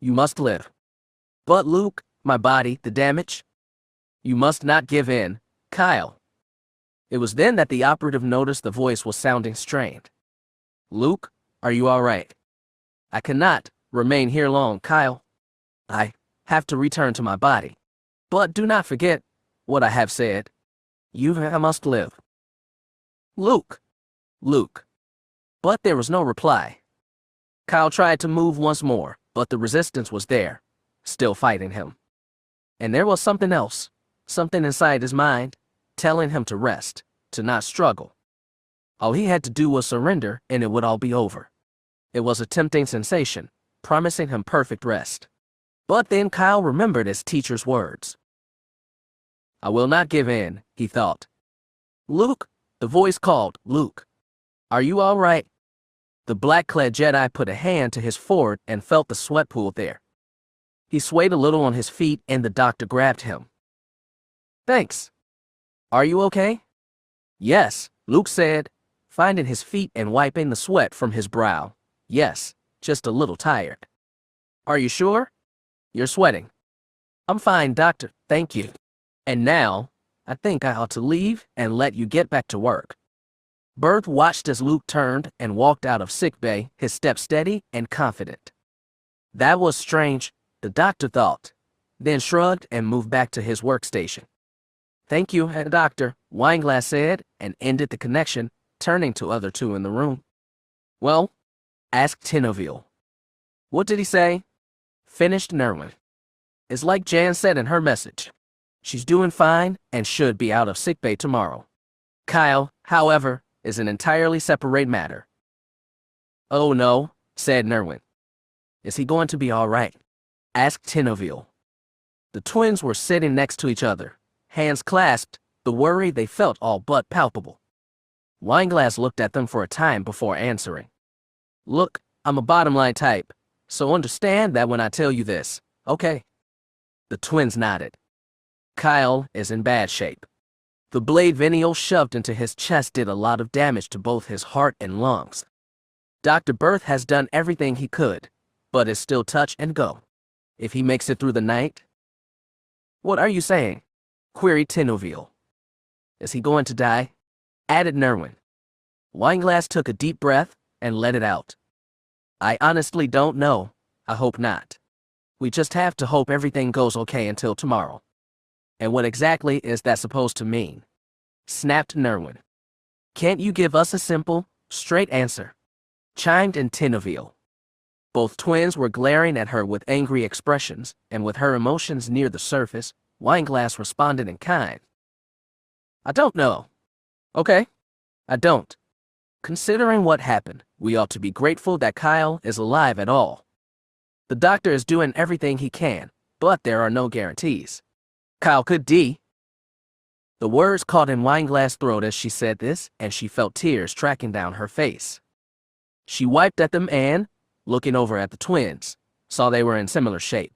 You must live. But Luke, my body, the damage? You must not give in, Kyle. It was then that the operative noticed the voice was sounding strained. Luke, are you all right? I cannot remain here long, Kyle. I have to return to my body. But do not forget what I have said. You must live. Luke. Luke. But there was no reply. Kyle tried to move once more, but the resistance was there, still fighting him. And there was something else, something inside his mind, telling him to rest, to not struggle. All he had to do was surrender, and it would all be over. It was a tempting sensation, promising him perfect rest. But then Kyle remembered his teacher's words. I will not give in, he thought. Luke, the voice called, Luke. Are you all right? The black-clad Jedi put a hand to his forehead and felt the sweat pool there. He swayed a little on his feet and the doctor grabbed him. Thanks. Are you okay? Yes, Luke said, finding his feet and wiping the sweat from his brow. Yes, just a little tired. Are you sure? You're sweating. I'm fine, doctor, thank you. And now, I think I ought to leave and let you get back to work. Berth watched as Luke turned and walked out of sickbay, his step steady and confident. That was strange, the doctor thought, then shrugged and moved back to his workstation. Thank you, doctor, Wineglass said, and ended the connection, turning to other two in the room. Well? Asked Tinoville. What did he say? Finished Nerwin. It's like Jan said in her message. She's doing fine and should be out of sickbay tomorrow. Kyle, however, is an entirely separate matter. Oh no, said Nerwin. Is he going to be all right? Asked Tinoville. The twins were sitting next to each other, hands clasped, the worry they felt all but palpable. Wineglass looked at them for a time before answering. Look, I'm a bottom-line type, so understand that when I tell you this, okay? The twins nodded. Kyle is in bad shape. The blade Venial shoved into his chest did a lot of damage to both his heart and lungs. Dr. Berth has done everything he could, but is still touch and go. If he makes it through the night... What are you saying? Queried Tinoville. Is he going to die? Added Nerwin. Wineglass took a deep breath and let it out. I honestly don't know. I hope not. We just have to hope everything goes okay until tomorrow. And what exactly is that supposed to mean? Snapped Nerwin. Can't you give us a simple, straight answer? Chimed in Tinoville. Both twins were glaring at her with angry expressions, and with her emotions near the surface, Wineglass responded in kind. I don't know. Okay? I don't. Considering what happened, we ought to be grateful that Kyle is alive at all. The doctor is doing everything he can, but there are no guarantees. Kyle could die. The words caught in Wineglass' throat as she said this, and she felt tears tracking down her face. She wiped at them and, looking over at the twins, saw they were in similar shape.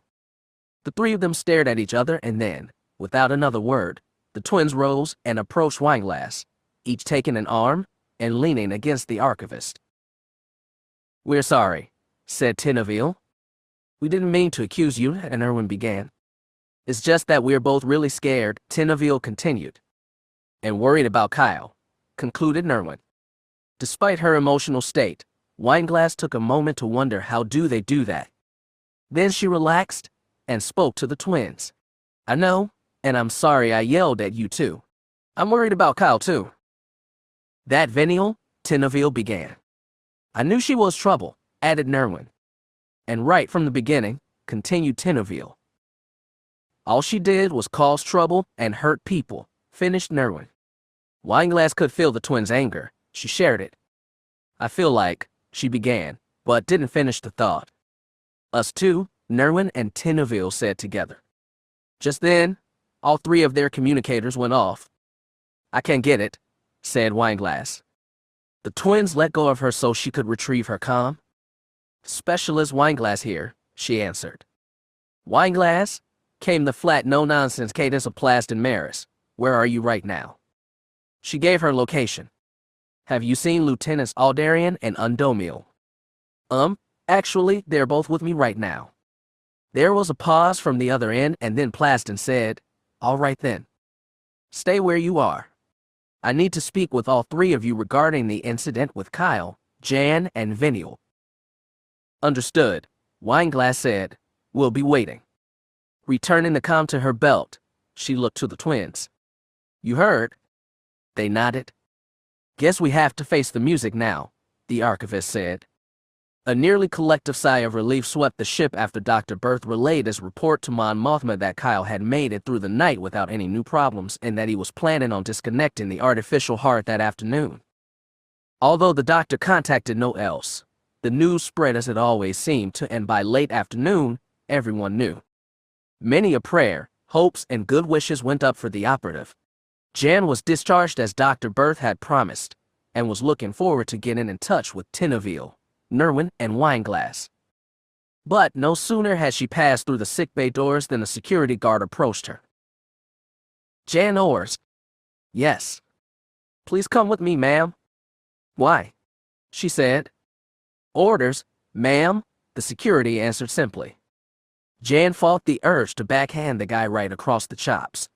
The three of them stared at each other and then, without another word, the twins rose and approached Wineglass, each taking an arm and leaning against the archivist. We're sorry, said Tinoville. We didn't mean to accuse you, and Irwin began. It's just that we're both really scared, Tinoville continued. And worried about Kyle, concluded Nerwin. Despite her emotional state, Wineglass took a moment to wonder how do they do that. Then she relaxed and spoke to the twins. I know, and I'm sorry I yelled at you too. I'm worried about Kyle too. That Venial, Tinoville began. I knew she was trouble, added Nerwin. And right from the beginning, continued Tinoville. All she did was cause trouble and hurt people, finished Nerwin. Wineglass could feel the twins' anger. She shared it. I feel like, she began, but didn't finish the thought. Us two, Nerwin and Tinoville said together. Just then, all three of their communicators went off. I can't get it, said Wineglass. The twins let go of her so she could retrieve her calm. Specialist Wineglass here, she answered. Wineglass? Came the flat no-nonsense cadence of Plast and Maris. Where are you right now? She gave her location. Have you seen Lieutenants Aldarian and Undomil? Actually, they're both with me right now. There was a pause from the other end, and then Plaston said, all right then. Stay where you are. I need to speak with all three of you regarding the incident with Kyle, Jan, and Veniel. Understood, Wineglass said. We'll be waiting. Returning the comm to her belt, she looked to the twins. You heard? They nodded. Guess we have to face the music now, the archivist said. A nearly collective sigh of relief swept the ship after Dr. Berth relayed his report to Mon Mothma that Kyle had made it through the night without any new problems and that he was planning on disconnecting the artificial heart that afternoon. Although the doctor contacted no else, the news spread as it always seemed to, and by late afternoon, everyone knew. Many a prayer, hopes, and good wishes went up for the operative. Jan was discharged as Dr. Berth had promised, and was looking forward to getting in touch with Tinaville, Nerwin, and Wineglass. But no sooner had she passed through the sickbay doors than a security guard approached her. Jan Ors. Yes. Please come with me, ma'am. Why? She said. Orders, ma'am, the security answered simply. Jan fought the urge to backhand the guy right across the chops.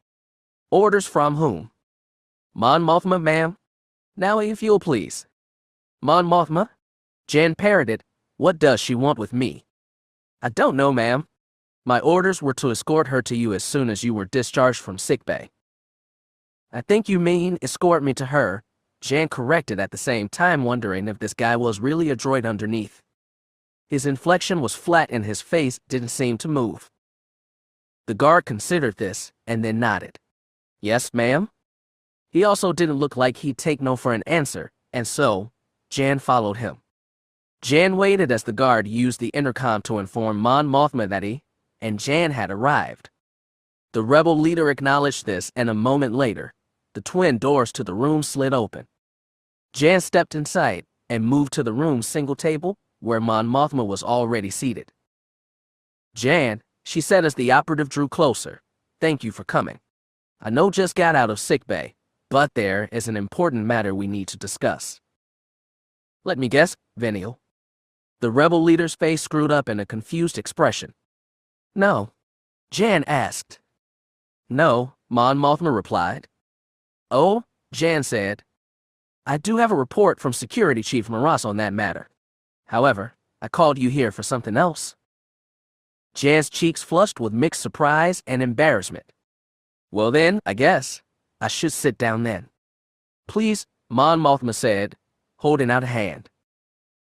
Orders from whom? Mon Mothma, ma'am. Now if you'll please. Mon Mothma? Jan parroted. What does she want with me? I don't know, ma'am. My orders were to escort her to you as soon as you were discharged from sickbay. I think you mean escort me to her, Jan corrected, at the same time wondering if this guy was really a droid underneath. His inflection was flat and his face didn't seem to move. The guard considered this and then nodded. Yes, ma'am. He also didn't look like he'd take no for an answer, and so, Jan followed him. Jan waited as the guard used the intercom to inform Mon Mothma that he and Jan had arrived. The rebel leader acknowledged this, and a moment later, the twin doors to the room slid open. Jan stepped inside and moved to the room's single table, where Mon Mothma was already seated. Jan, she said as the operative drew closer, thank you for coming. I know just got out of sickbay, but there is an important matter we need to discuss. Let me guess, Veniel. The rebel leader's face screwed up in a confused expression. No. Jan asked. No, Mon Mothma replied. Oh, Jan said. I do have a report from Security Chief Maras on that matter. However, I called you here for something else. Jan's cheeks flushed with mixed surprise and embarrassment. Well then, I guess, I should sit down then. Please, Mon Mothma said, holding out a hand.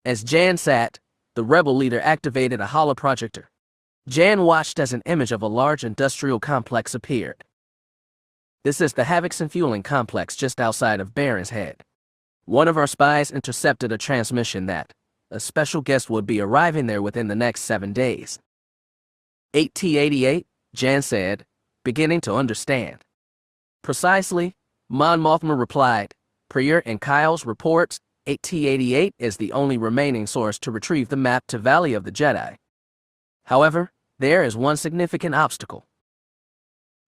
As Jan sat, the rebel leader activated a holoprojector. Jan watched as an image of a large industrial complex appeared. This is the Havixen Fueling Complex just outside of Baron's Head. One of our spies intercepted a transmission that a special guest would be arriving there within the next 7 days. 8T88, Jan said, beginning to understand. Precisely, Mon Mothma replied. Prior and Kyle's reports, 8T88 is the only remaining source to retrieve the map to Valley of the Jedi. However, there is one significant obstacle.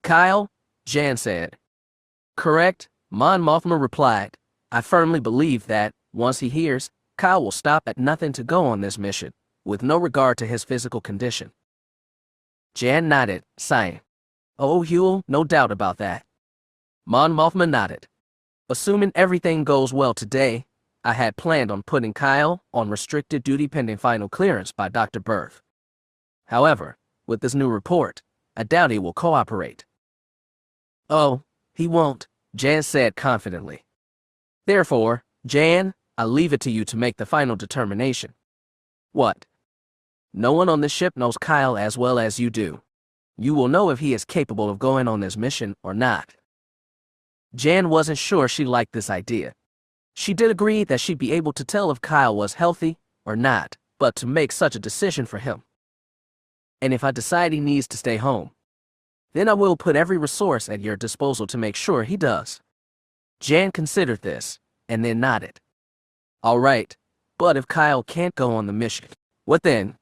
Kyle, Jan said. Correct, Mon Mothma replied. I firmly believe that, once he hears, Kyle will stop at nothing to go on this mission, with no regard to his physical condition. Jan nodded, sighing. Oh, Huel, no doubt about that. Mon Mothma nodded. Assuming everything goes well today, I had planned on putting Kyle on restricted duty pending final clearance by Dr. Berth. However, with this new report, I doubt he will cooperate. Oh, he won't, Jan said confidently. Therefore, Jan, I'll leave it to you to make the final determination. What? No one on this ship knows Kyle as well as you do. You will know if he is capable of going on this mission or not. Jan wasn't sure she liked this idea. She did agree that she'd be able to tell if Kyle was healthy or not, but to make such a decision for him. And if I decide he needs to stay home, then I will put every resource at your disposal to make sure he does. Jan considered this, and then nodded. All right, but if Kyle can't go on the mission, what then?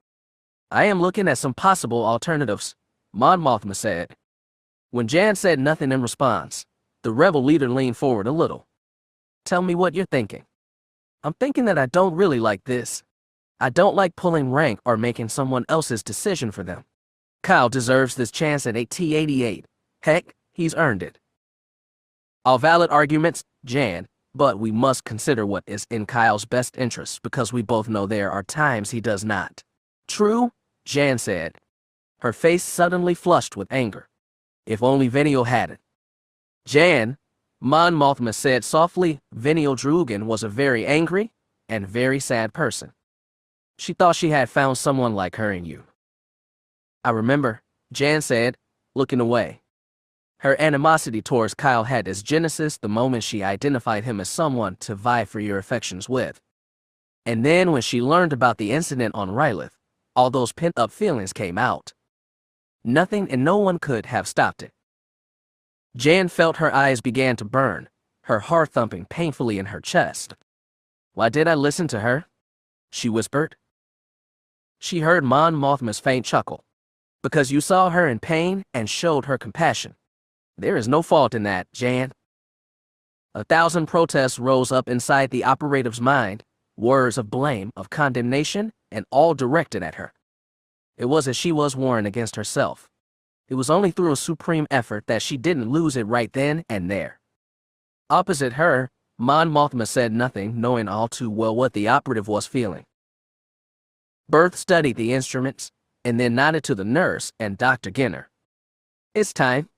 I am looking at some possible alternatives, Mon Mothma said. When Jan said nothing in response, the rebel leader leaned forward a little. Tell me what you're thinking. I'm thinking that I don't really like this. I don't like pulling rank or making someone else's decision for them. Kyle deserves this chance at T88. Heck, he's earned it. All valid arguments, Jan, but we must consider what is in Kyle's best interest because we both know there are times he does not. True, Jan said. Her face suddenly flushed with anger. If only Venio had it. Jan, Mon Mothma said softly, Venio Drugan was a very angry and very sad person. She thought she had found someone like her in you. I remember, Jan said, looking away. Her animosity towards Kyle had its genesis the moment she identified him as someone to vie for your affections with. And then when she learned about the incident on Rylith, all those pent-up feelings came out. Nothing and no one could have stopped it. Jan felt her eyes began to burn, her heart thumping painfully in her chest. Why did I listen to her? She whispered. She heard Mon Mothma's faint chuckle. Because you saw her in pain and showed her compassion. There is no fault in that, Jan. 1,000 protests rose up inside the operative's mind, words of blame, of condemnation, and all directed at her. It was as she was warring against herself. It was only through a supreme effort that she didn't lose it right then and there. Opposite her, Mon Mothma said nothing, knowing all too well what the operative was feeling. Berth studied the instruments, and then nodded to the nurse and Dr. Ginner. It's time.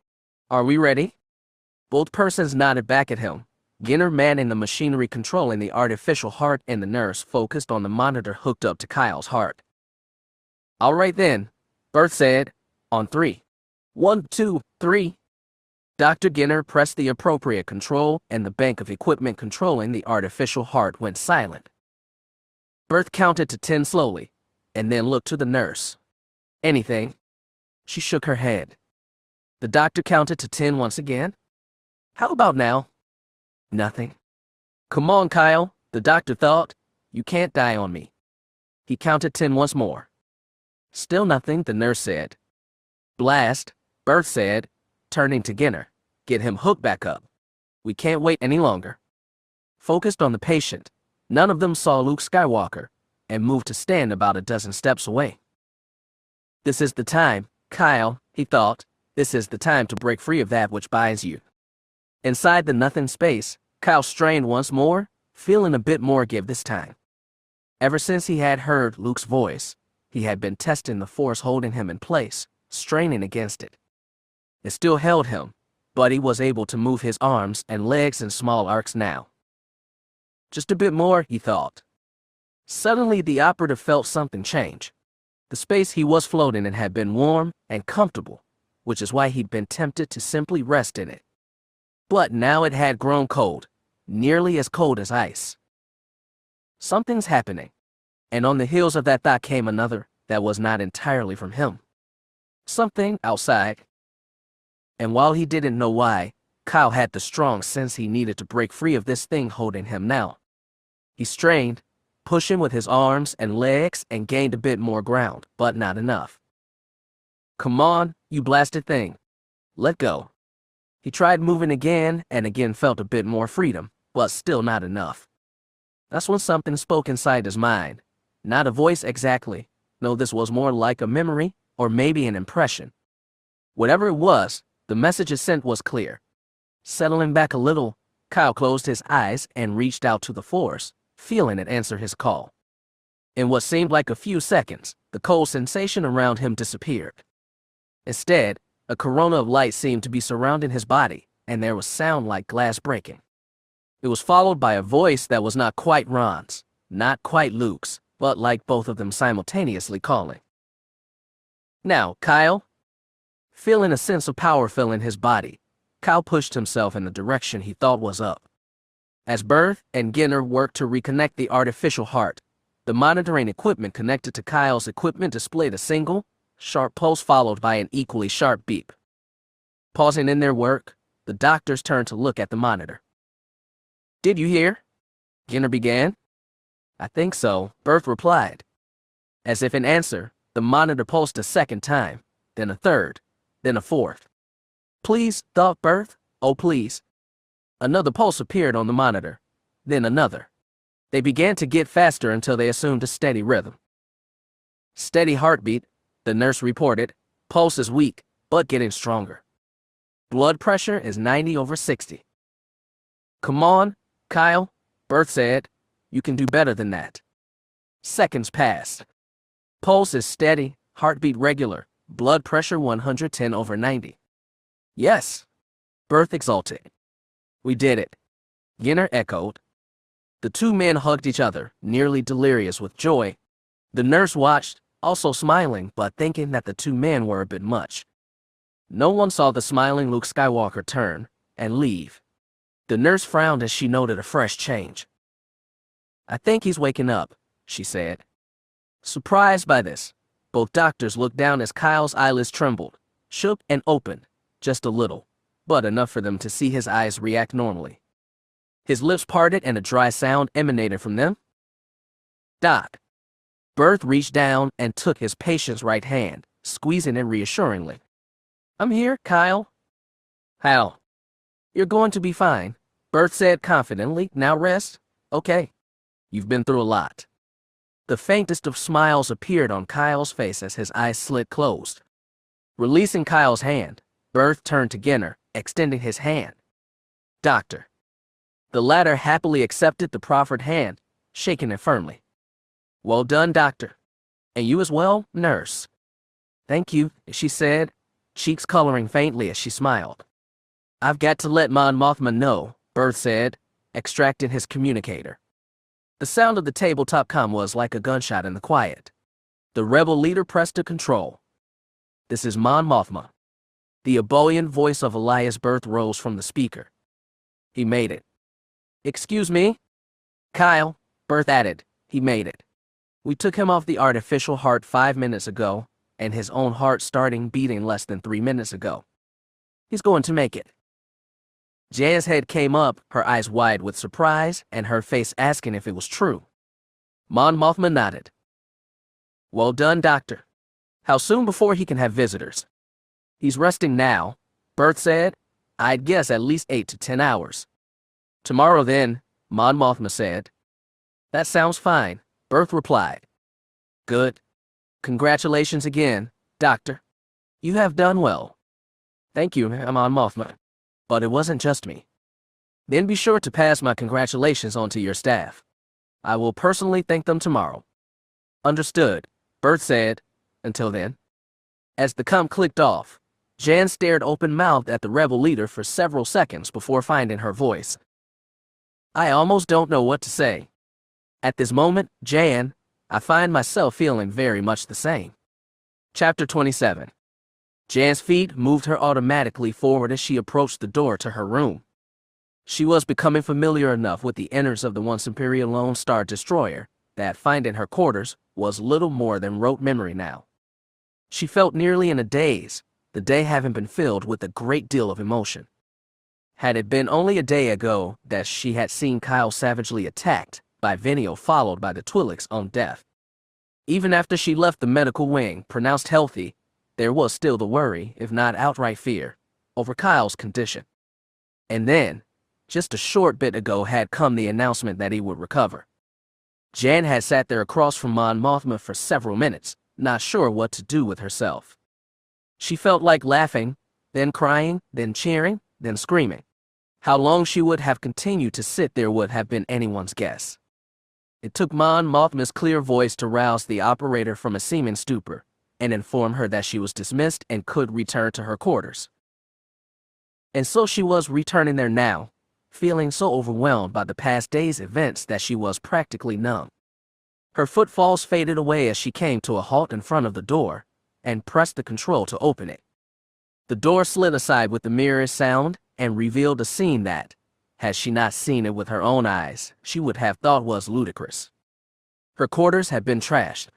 Are we ready? Both persons nodded back at him, Ginner manning the machinery controlling the artificial heart and the nurse focused on the monitor hooked up to Kyle's heart. All right then, Berth said, on 3. 1, 2, 3. Dr. Ginner pressed the appropriate control and the bank of equipment controlling the artificial heart went silent. Berth counted to 10 slowly, and then looked to the nurse. Anything? She shook her head. The doctor counted to 10 once again. How about now? Nothing. Come on, Kyle, the doctor thought. You can't die on me. He counted 10 once more. Still nothing, the nurse said. Blast, Berth said, turning to Ginner. Get him hooked back up. We can't wait any longer. Focused on the patient, none of them saw Luke Skywalker, and moved to stand about a dozen steps away. This is the time, Kyle, he thought. This is the time to break free of that which binds you. Inside the nothing space, Kyle strained once more, feeling a bit more give this time. Ever since he had heard Luke's voice, he had been testing the force holding him in place, straining against it. It still held him, but he was able to move his arms and legs in small arcs now. Just a bit more, he thought. Suddenly the operative felt something change. The space he was floating in had been warm and comfortable, which is why he'd been tempted to simply rest in it. But now it had grown cold, nearly as cold as ice. Something's happening, and on the heels of that thought came another that was not entirely from him. Something outside. And while he didn't know why, Kyle had the strong sense he needed to break free of this thing holding him now. He strained, pushing with his arms and legs and gained a bit more ground, but not enough. Come on, you blasted thing. Let go. He tried moving again and again felt a bit more freedom, but still not enough. That's when something spoke inside his mind. Not a voice exactly. No, this was more like a memory or maybe an impression. Whatever it was, the message it sent was clear. Settling back a little, Kyle closed his eyes and reached out to the force, feeling it answer his call. In what seemed like a few seconds, the cold sensation around him disappeared. Instead, a corona of light seemed to be surrounding his body, and there was sound like glass breaking. It was followed by a voice that was not quite Ron's, not quite Luke's, but like both of them simultaneously calling. Now, Kyle. Feeling a sense of power filling his body, Kyle pushed himself in the direction he thought was up. As Berth and Ginner worked to reconnect the artificial heart, the monitoring equipment connected to Kyle's equipment displayed a single, sharp pulse followed by an equally sharp beep. Pausing in their work, the doctors turned to look at the monitor. Did you hear? Ginner began. I think so, Berth replied. As if in answer, the monitor pulsed a second time, then a third, then a fourth. Please, thought Berth. Oh, please. Another pulse appeared on the monitor, then another. They began to get faster until they assumed a steady rhythm. Steady heartbeat, the nurse reported. Pulse is weak, but getting stronger. Blood pressure is 90/60. Come on, Kyle, Bert said. You can do better than that. Seconds passed. Pulse is steady, heartbeat regular, blood pressure 110/90. Yes, Bert exulted. We did it, Ginner echoed. The two men hugged each other, nearly delirious with joy. The nurse watched, also smiling but thinking that the two men were a bit much. No one saw the smiling Luke Skywalker turn and leave. The nurse frowned as she noted a fresh change. I think he's waking up, she said. Surprised by this, both doctors looked down as Kyle's eyelids trembled, shook and opened, just a little, but enough for them to see his eyes react normally. His lips parted and a dry sound emanated from them. Doc. Bert reached down and took his patient's right hand, squeezing it reassuringly. I'm here, Kyle. How? You're going to be fine, Bert said confidently. Now rest. Okay. You've been through a lot. The faintest of smiles appeared on Kyle's face as his eyes slid closed. Releasing Kyle's hand, Bert turned to Ginner, extending his hand. Doctor. The latter happily accepted the proffered hand, shaking it firmly. Well done, doctor. And you as well, nurse. Thank you, she said, cheeks coloring faintly as she smiled. I've got to let Mon Mothma know, Bert said, extracting his communicator. The sound of the tabletop comm was like a gunshot in the quiet. The rebel leader pressed a control. This is Mon Mothma. The ebullient voice of Elias Bert rose from the speaker. He made it. Excuse me? Kyle, Bert added. He made it. We took him off the artificial heart 5 minutes ago, and his own heart starting beating less than 3 minutes ago. He's going to make it. Jan's head came up, her eyes wide with surprise, and her face asking if it was true. Mon Mothma nodded. Well done, doctor. How soon before he can have visitors? He's resting now, Bert said. I'd guess at least 8 to 10 hours. Tomorrow then, Mon Mothma said. That sounds fine, Bert replied. Good. Congratulations again, doctor. You have done well. Thank you, Mon Mothma. But it wasn't just me. Then be sure to pass my congratulations on to your staff. I will personally thank them tomorrow. Understood, Bert said. Until then. As the comm clicked off, Jan stared open-mouthed at the rebel leader for several seconds before finding her voice. I almost don't know what to say. At this moment, Jan, I find myself feeling very much the same. Chapter 27. Jan's feet moved her automatically forward as she approached the door to her room. She was becoming familiar enough with the innards of the once Imperial Lone Star destroyer that finding her quarters was little more than rote memory now. She felt nearly in a daze, the day having been filled with a great deal of emotion. Had it been only a day ago that she had seen Kyle savagely attacked by Venio followed by the Twi'lek's own death. Even after she left the medical wing pronounced healthy, there was still the worry, if not outright fear, over Kyle's condition. And then, just a short bit ago had come the announcement that he would recover. Jan had sat there across from Mon Mothma for several minutes, not sure what to do with herself. She felt like laughing, then crying, then cheering, then screaming. How long she would have continued to sit there would have been anyone's guess. It took Mon Mothma's clear voice to rouse the operator from a seeming stupor and inform her that she was dismissed and could return to her quarters. And so she was returning there now, feeling so overwhelmed by the past day's events that she was practically numb. Her footfalls faded away as she came to a halt in front of the door and pressed the control to open it. The door slid aside with the merest sound and revealed a scene that, had she not seen it with her own eyes, she would have thought was ludicrous. Her quarters had been trashed.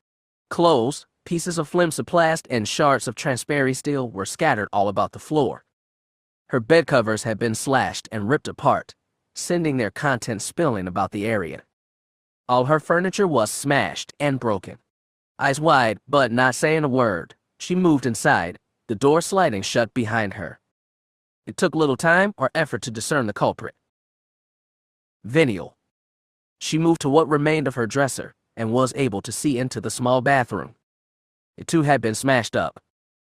Clothes, pieces of flimsiplast, and shards of transparent steel were scattered all about the floor. Her bed covers had been slashed and ripped apart, sending their contents spilling about the area. All her furniture was smashed and broken. Eyes wide, but not saying a word, she moved inside, the door sliding shut behind her. It took little time or effort to discern the culprit. Venial. She moved to what remained of her dresser and was able to see into the small bathroom. It too had been smashed up.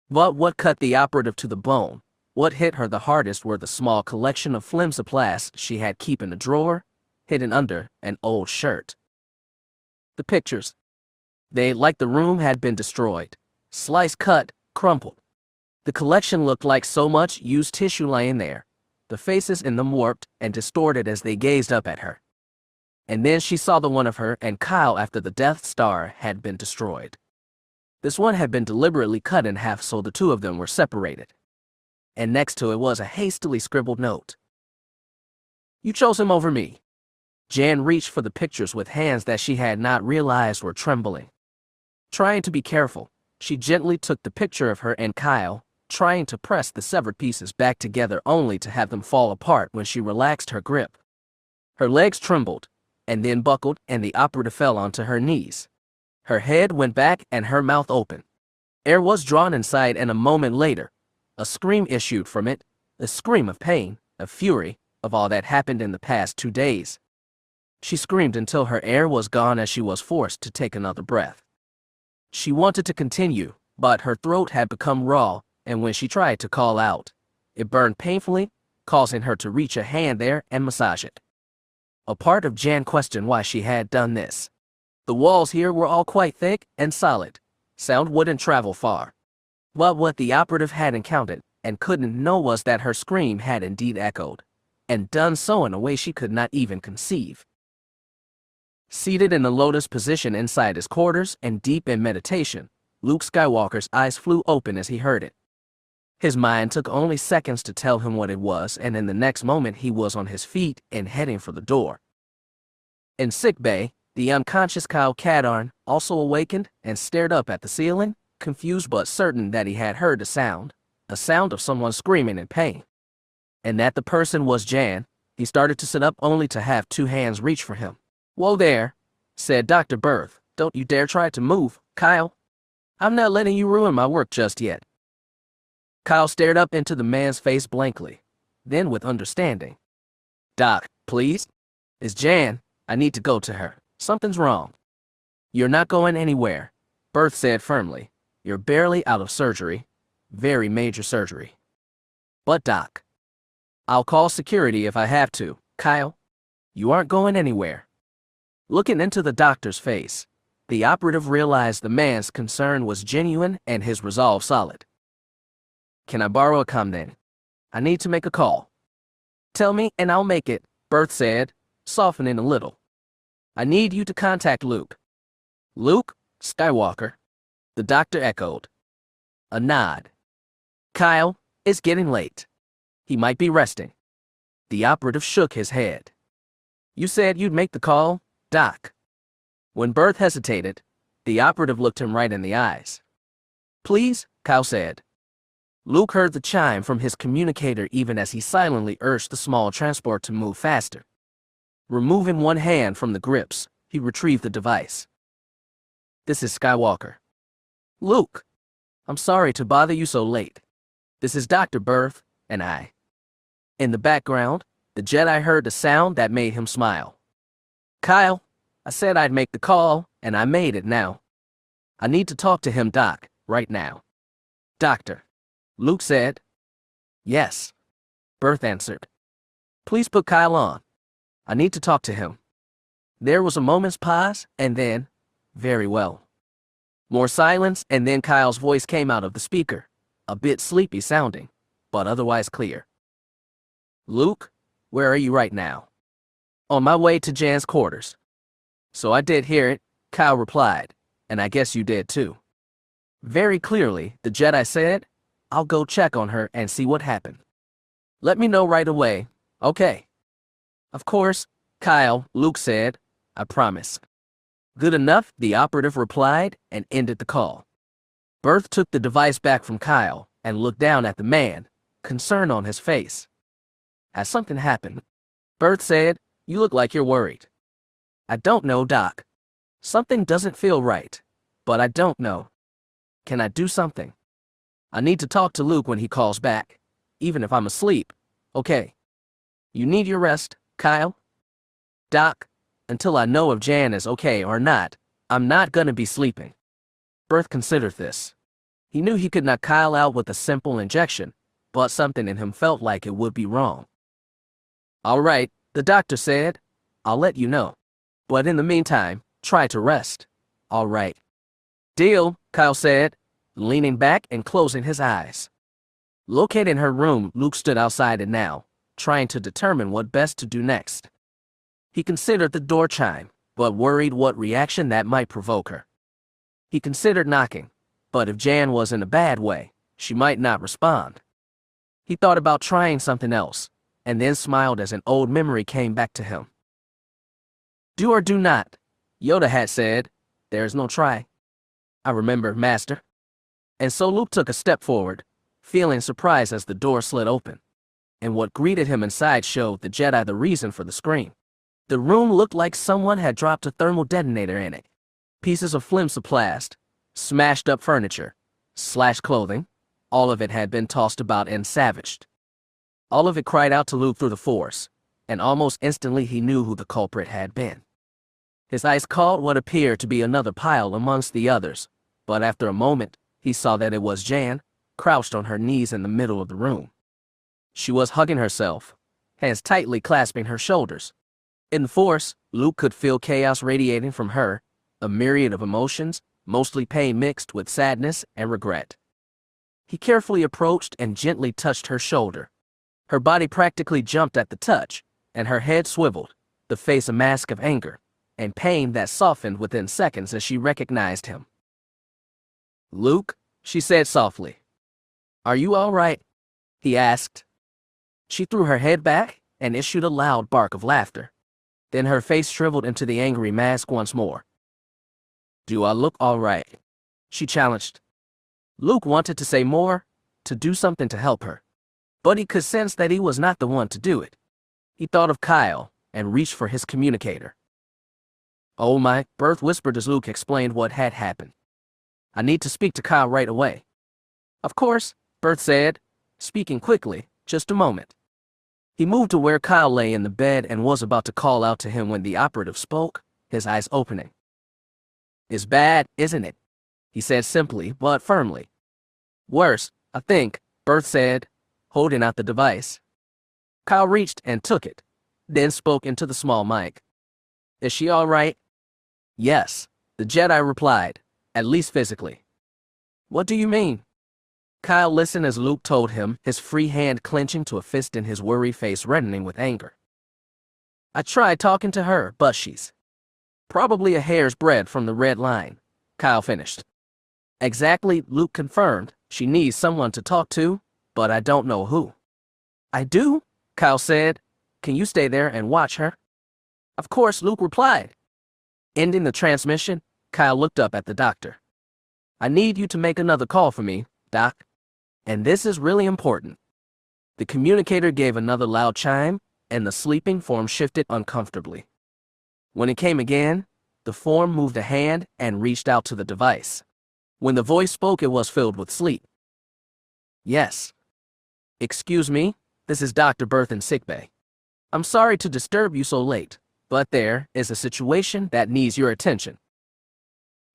But what cut the operative to the bone, what hit her the hardest, were the small collection of flimsy plastics she had kept in a drawer, hidden under an old shirt. The pictures. They, like the room, had been destroyed, sliced, cut, crumpled. The collection looked like so much used tissue lying there, the faces in them warped and distorted as they gazed up at her. And then she saw the one of her and Kyle after the Death Star had been destroyed. This one had been deliberately cut in half so the two of them were separated. And next to it was a hastily scribbled note. "You chose him over me." Jan reached for the pictures with hands that she had not realized were trembling. Trying to be careful, she gently took the picture of her and Kyle, trying to press the severed pieces back together only to have them fall apart when she relaxed her grip. Her legs trembled, and then buckled, and the operative fell onto her knees. Her head went back and her mouth open. Air was drawn inside, and a moment later, a scream issued from it, a scream of pain, of fury, of all that happened in the past 2 days. She screamed until her air was gone as she was forced to take another breath. She wanted to continue, but her throat had become raw, and when she tried to call out, it burned painfully, causing her to reach a hand there and massage it. A part of Jan questioned why she had done this. The walls here were all quite thick and solid. Sound wouldn't travel far. But what the operative had encountered and couldn't know was that her scream had indeed echoed, and done so in a way she could not even conceive. Seated in the lotus position inside his quarters and deep in meditation, Luke Skywalker's eyes flew open as he heard it. His mind took only seconds to tell him what it was, and in the next moment he was on his feet and heading for the door. In sickbay, the unconscious Kyle Katarn also awakened and stared up at the ceiling, confused but certain that he had heard a sound of someone screaming in pain. And that the person was Jan. He started to sit up only to have 2 hands reach for him. "Whoa there," said Dr. Berth. "Don't you dare try to move, Kyle. I'm not letting you ruin my work just yet." Kyle stared up into the man's face blankly, then with understanding. "Doc, please? It's Jan. I need to go to her. Something's wrong." "You're not going anywhere," Berth said firmly. "You're barely out of surgery. Very major surgery." "But Doc, I'll call security if I have to, Kyle. You aren't going anywhere." Looking into the doctor's face, the operative realized the man's concern was genuine and his resolve solid. "Can I borrow a condom? I need to make a call." "Tell me and I'll make it," Berth said, softening a little. "I need you to contact Luke." "Luke Skywalker?" the doctor echoed. A nod. "Kyle, it's getting late. He might be resting." The operative shook his head. "You said you'd make the call, Doc." When Berth hesitated, the operative looked him right in the eyes. "Please," Kyle said. Luke heard the chime from his communicator even as he silently urged the small transport to move faster. Removing one hand from the grips, he retrieved the device. "This is Skywalker." "Luke, I'm sorry to bother you so late. This is Dr. Berth, and I." In the background, the Jedi heard the sound that made him smile. "Kyle, I said I'd make the call, and I made it now. I need to talk to him, Doc, right now." "Doctor," Luke said. "Yes," Berth answered. "Please put Kyle on. I need to talk to him." There was a moment's pause, and then, "Very well." More silence, and then Kyle's voice came out of the speaker, a bit sleepy sounding, but otherwise clear. "Luke, where are you right now?" "On my way to Jan's quarters." "So I did hear it," Kyle replied, "and I guess you did too." Very clearly, the Jedi said, "I'll go check on her and see what happened. Let me know right away, okay?" "Of course, Kyle," Luke said. "I promise." "Good enough," the operative replied and ended the call. Berth took the device back from Kyle and looked down at the man, concern on his face. "Has something happened?" Berth said. "You look like you're worried." "I don't know, Doc. Something doesn't feel right, but I don't know. Can I do something? I need to talk to Luke when he calls back, even if I'm asleep, okay? You need your rest, Kyle?" "Doc, Until I know if Jan is okay or not, I'm not gonna be sleeping. Berth considered this. He knew he could knock Kyle out with a simple injection, but something in him felt like it would be wrong. All right, the doctor said. I'll let you know. But in the meantime, try to rest. All right. Deal, Kyle said, leaning back and closing his eyes. Located in her room, Luke stood outside it now, trying to determine what best to do next. He considered the door chime, but worried what reaction that might provoke her. He considered knocking, but if Jan was in a bad way, she might not respond. He thought about trying something else, and then smiled as an old memory came back to him. Do or do not, Yoda had said. There is no try. I remember, Master. And so Luke took a step forward, feeling surprised as the door slid open. And what greeted him inside showed the Jedi the reason for the scream. The room looked like someone had dropped a thermal detonator in it. Pieces of flimsoplast, smashed up furniture, slashed clothing, all of it had been tossed about and savaged. All of it cried out to Luke through the Force, and almost instantly he knew who the culprit had been. His eyes caught what appeared to be another pile amongst the others, but after a moment, he saw that it was Jan, crouched on her knees in the middle of the room. She was hugging herself, hands tightly clasping her shoulders. In the Force, Luke could feel chaos radiating from her, a myriad of emotions, mostly pain mixed with sadness and regret. He carefully approached and gently touched her shoulder. Her body practically jumped at the touch, and her head swiveled, the face a mask of anger and pain that softened within seconds as she recognized him. Luke, she said softly. Are you all right? He asked. She threw her head back and issued a loud bark of laughter. Then her face shriveled into the angry mask once more. Do I look all right? She challenged. Luke wanted to say more, to do something to help her. But he could sense that he was not the one to do it. He thought of Kyle and reached for his communicator. Oh my, Berth whispered as Luke explained what had happened. I need to speak to Kyle right away. Of course, Berth said, speaking quickly, just a moment. He moved to where Kyle lay in the bed and was about to call out to him when the operative spoke, his eyes opening. It's bad, isn't it? He said simply but firmly. Worse, I think, Berth said, holding out the device. Kyle reached and took it, then spoke into the small mic. Is she all right? Yes, the Jedi replied, at least physically. What do you mean? Kyle listened as Luke told him, his free hand clenching to a fist and his worried face reddening with anger. I tried talking to her, but she's probably a hair's breadth from the red line, Kyle finished. Exactly, Luke confirmed. She needs someone to talk to, but I don't know who. I do, Kyle said. Can you stay there and watch her? Of course, Luke replied. Ending the transmission, Kyle looked up at the doctor. I need you to make another call for me, Doc. And this is really important. The communicator gave another loud chime, and the sleeping form shifted uncomfortably. When it came again, the form moved a hand and reached out to the device. When the voice spoke, it was filled with sleep. Yes. Excuse me, this is Dr. Berth in sickbay. I'm sorry to disturb you so late, but there is a situation that needs your attention.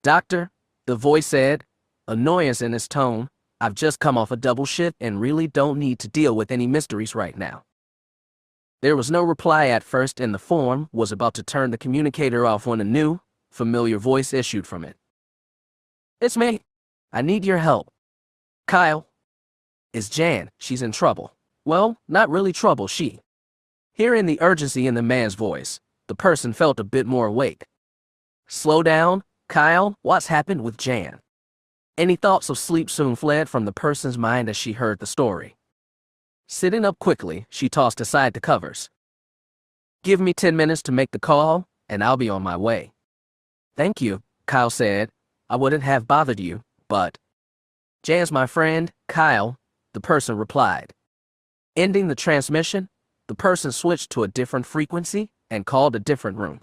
Doctor, the voice said, annoyance in its tone, I've just come off a double shift and really don't need to deal with any mysteries right now. There was no reply at first, and the form was about to turn the communicator off when a new, familiar voice issued from it. It's me. I need your help. Kyle. It's Jan. She's in trouble. Well, not really trouble, she. Hearing the urgency in the man's voice, the person felt a bit more awake. Slow down, Kyle. What's happened with Jan? Any thoughts of sleep soon fled from the person's mind as she heard the story. Sitting up quickly, she tossed aside the covers. Give me 10 minutes to make the call, and I'll be on my way. Thank you, Kyle said. I wouldn't have bothered you, but... Jan's my friend, Kyle, the person replied. Ending the transmission, the person switched to a different frequency and called a different room.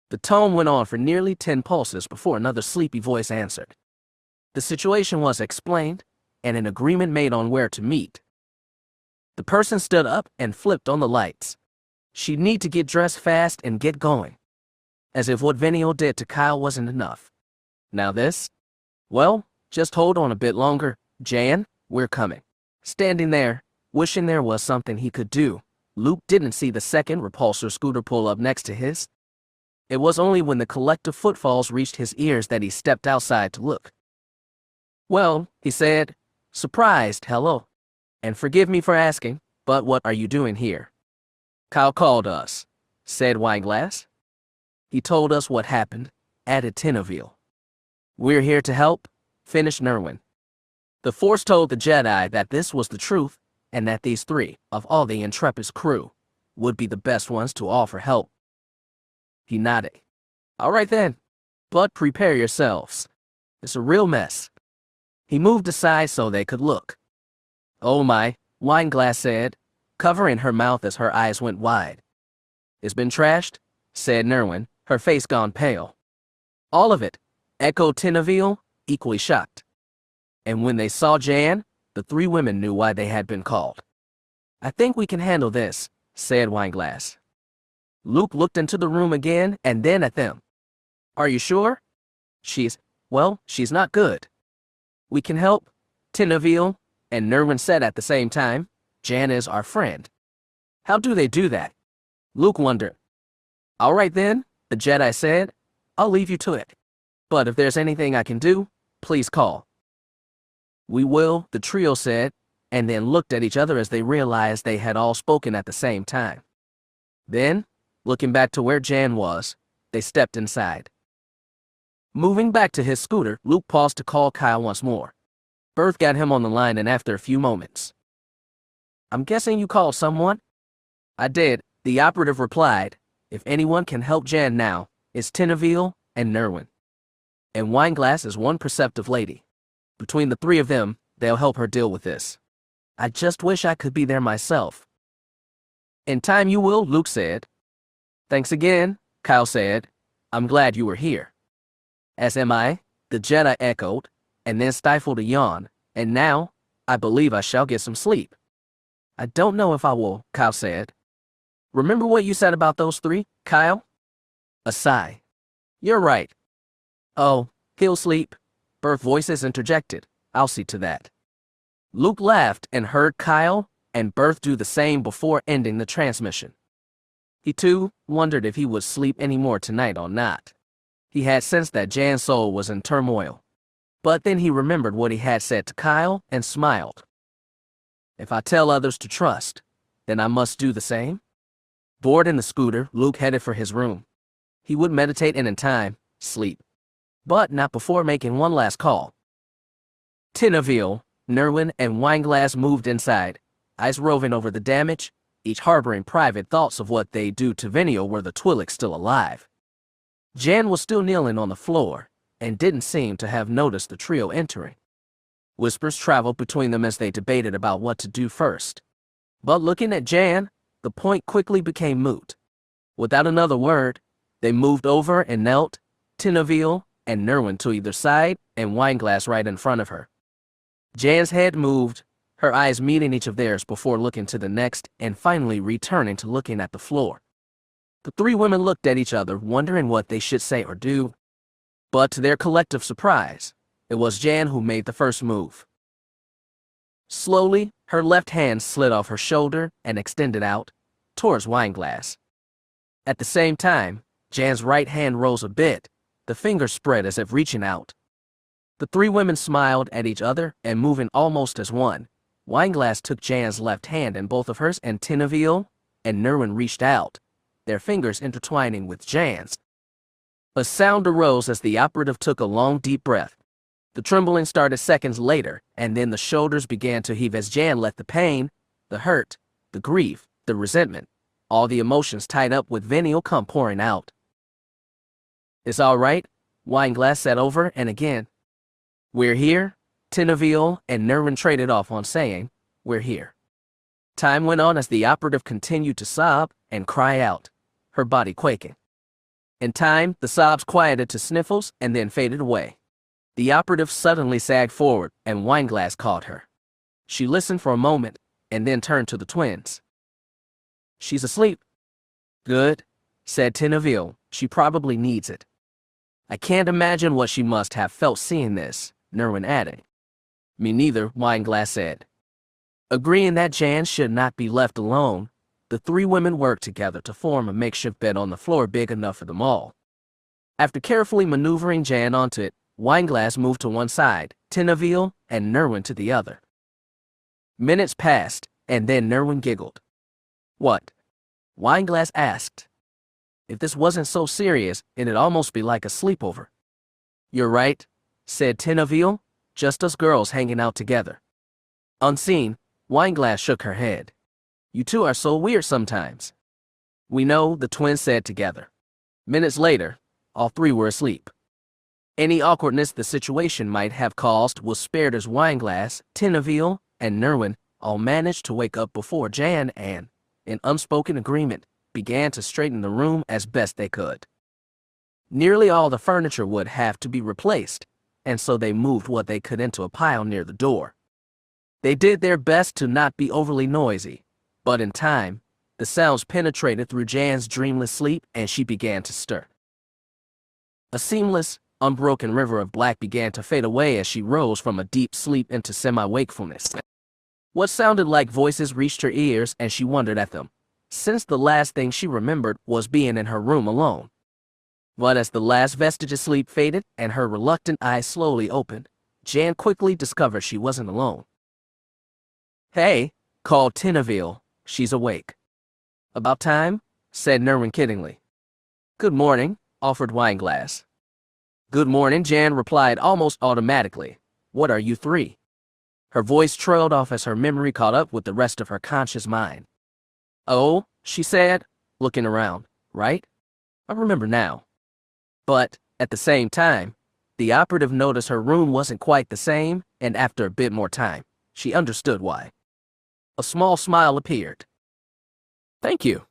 The tone went on for nearly 10 pulses before another sleepy voice answered. The situation was explained, and an agreement made on where to meet. The person stood up and flipped on the lights. She'd need to get dressed fast and get going. as if what Venial did to Kyle wasn't enough. Now this? Well, just hold on a bit longer, Jan, we're coming. Standing there, wishing there was something he could do, Luke didn't see the second repulsor scooter pull up next to his. It was only when the collective footfalls reached his ears that he stepped outside to look. Well, he said, surprised, hello. And forgive me for asking, but what are you doing here? Kyle called us, said Wineglass. He told us what happened, added Tinaville. We're here to help, finished Nerwin. The Force told the Jedi that this was the truth, and that these three, of all the Intrepid's crew, would be the best ones to offer help. He nodded. All right then, but prepare yourselves. It's a real mess. He moved aside so they could look. Oh my, Wineglass said, covering her mouth as her eyes went wide. It's been trashed, said Nerwin, her face gone pale. All of it, echoed Tinaville, equally shocked. And when they saw Jan, the three women knew why they had been called. I think we can handle this, said Wineglass. Luke looked into the room again and then at them. Are you sure? She's not good. We can help, Tinaville and Nerwin said at the same time. Jan is our friend. How do they do that? Luke wondered. All right then, the Jedi said. I'll leave you to it. But if there's anything I can do, please call. We will, the trio said, and then looked at each other as they realized they had all spoken at the same time. Then, looking back to where Jan was, they stepped inside. Moving back to his scooter, Luke paused to call Kyle once more. Berth got him on the line, and after a few moments, I'm guessing you called someone? I did, the operative replied. If anyone can help Jan now, it's Tinaville and Nerwin. And Wineglass is one perceptive lady. Between the three of them, they'll help her deal with this. I just wish I could be there myself. In time you will, Luke said. Thanks again, Kyle said. I'm glad you were here. As am I, the Jedi echoed, and then stifled a yawn, and now, I believe I shall get some sleep. I don't know if I will, Kyle said. Remember what you said about those three, Kyle? A sigh. You're right. Oh, he'll sleep. Both voices interjected. I'll see to that. Luke laughed and heard Kyle and Berth do the same before ending the transmission. He too wondered if he would sleep any more tonight or not. He had sensed that Jan's soul was in turmoil. But then he remembered what he had said to Kyle and smiled. If I tell others to trust, then I must do the same. Bored in the scooter, Luke headed for his room. He would meditate and in time, sleep. But not before making one last call. Tinaville, Nerwin, and Wineglass moved inside, eyes roving over the damage, each harboring private thoughts of what they'd do to Venial were the Twi'leks still alive. Jan was still kneeling on the floor, and didn't seem to have noticed the trio entering. Whispers traveled between them as they debated about what to do first. But looking at Jan, the point quickly became moot. Without another word, they moved over and knelt, Tinaville and Nerwin to either side, and Wineglass right in front of her. Jan's head moved, her eyes meeting each of theirs before looking to the next and finally returning to looking at the floor. The three women looked at each other, wondering what they should say or do. But to their collective surprise, it was Jan who made the first move. Slowly, her left hand slid off her shoulder and extended out, towards Wineglass. At the same time, Jan's right hand rose a bit, the fingers spread as if reaching out. The three women smiled at each other and moving almost as one. Wineglass took Jan's left hand in both of hers and Tinaville and Nerwin reached out, their fingers intertwining with Jan's. A sound arose as the operative took a long deep breath. The trembling started seconds later, and then the shoulders began to heave as Jan let the pain, the hurt, the grief, the resentment, all the emotions tied up with Venial come pouring out. It's all right, Wineglass said over and again. We're here, Tinaville and Nerwin traded off on saying, we're here. Time went on as the operative continued to sob and cry out, her body quaking. In time, the sobs quieted to sniffles and then faded away. The operative suddenly sagged forward, and Wineglass caught her. She listened for a moment, and then turned to the twins. She's asleep. Good, said Tinaville. She probably needs it. I can't imagine what she must have felt seeing this, Nerwin added. Me neither, Wineglass said. Agreeing that Jan should not be left alone, the three women worked together to form a makeshift bed on the floor big enough for them all. After carefully maneuvering Jan onto it, Wineglass moved to one side, Tinaville and Nerwin to the other. Minutes passed, and then Nerwin giggled. What? Wineglass asked. If this wasn't so serious, it'd almost be like a sleepover. You're right, said Tinaville, just us girls hanging out together. Unseen, Wineglass shook her head. You two are so weird sometimes. We know, the twins said together. Minutes later, all three were asleep. Any awkwardness the situation might have caused was spared as Wineglass, Tinaville, and Nerwin all managed to wake up before Jan and, in unspoken agreement, began to straighten the room as best they could. Nearly all the furniture would have to be replaced, and so they moved what they could into a pile near the door. They did their best to not be overly noisy, but in time, the sounds penetrated through Jan's dreamless sleep and she began to stir. A seamless, unbroken river of black began to fade away as she rose from a deep sleep into semi-wakefulness. What sounded like voices reached her ears and she wondered at them, since the last thing she remembered was being in her room alone. But as the last vestige of sleep faded and her reluctant eyes slowly opened, Jan quickly discovered she wasn't alone. Hey, called Tinaville, she's awake. About time, said Nerwin kiddingly. Good morning, offered Wineglass. Good morning, Jan replied almost automatically. What are you three? Her voice trailed off as her memory caught up with the rest of her conscious mind. Oh, she said, looking around, right? I remember now. But, at the same time, the operative noticed her room wasn't quite the same, and after a bit more time, she understood why. A small smile appeared. Thank you.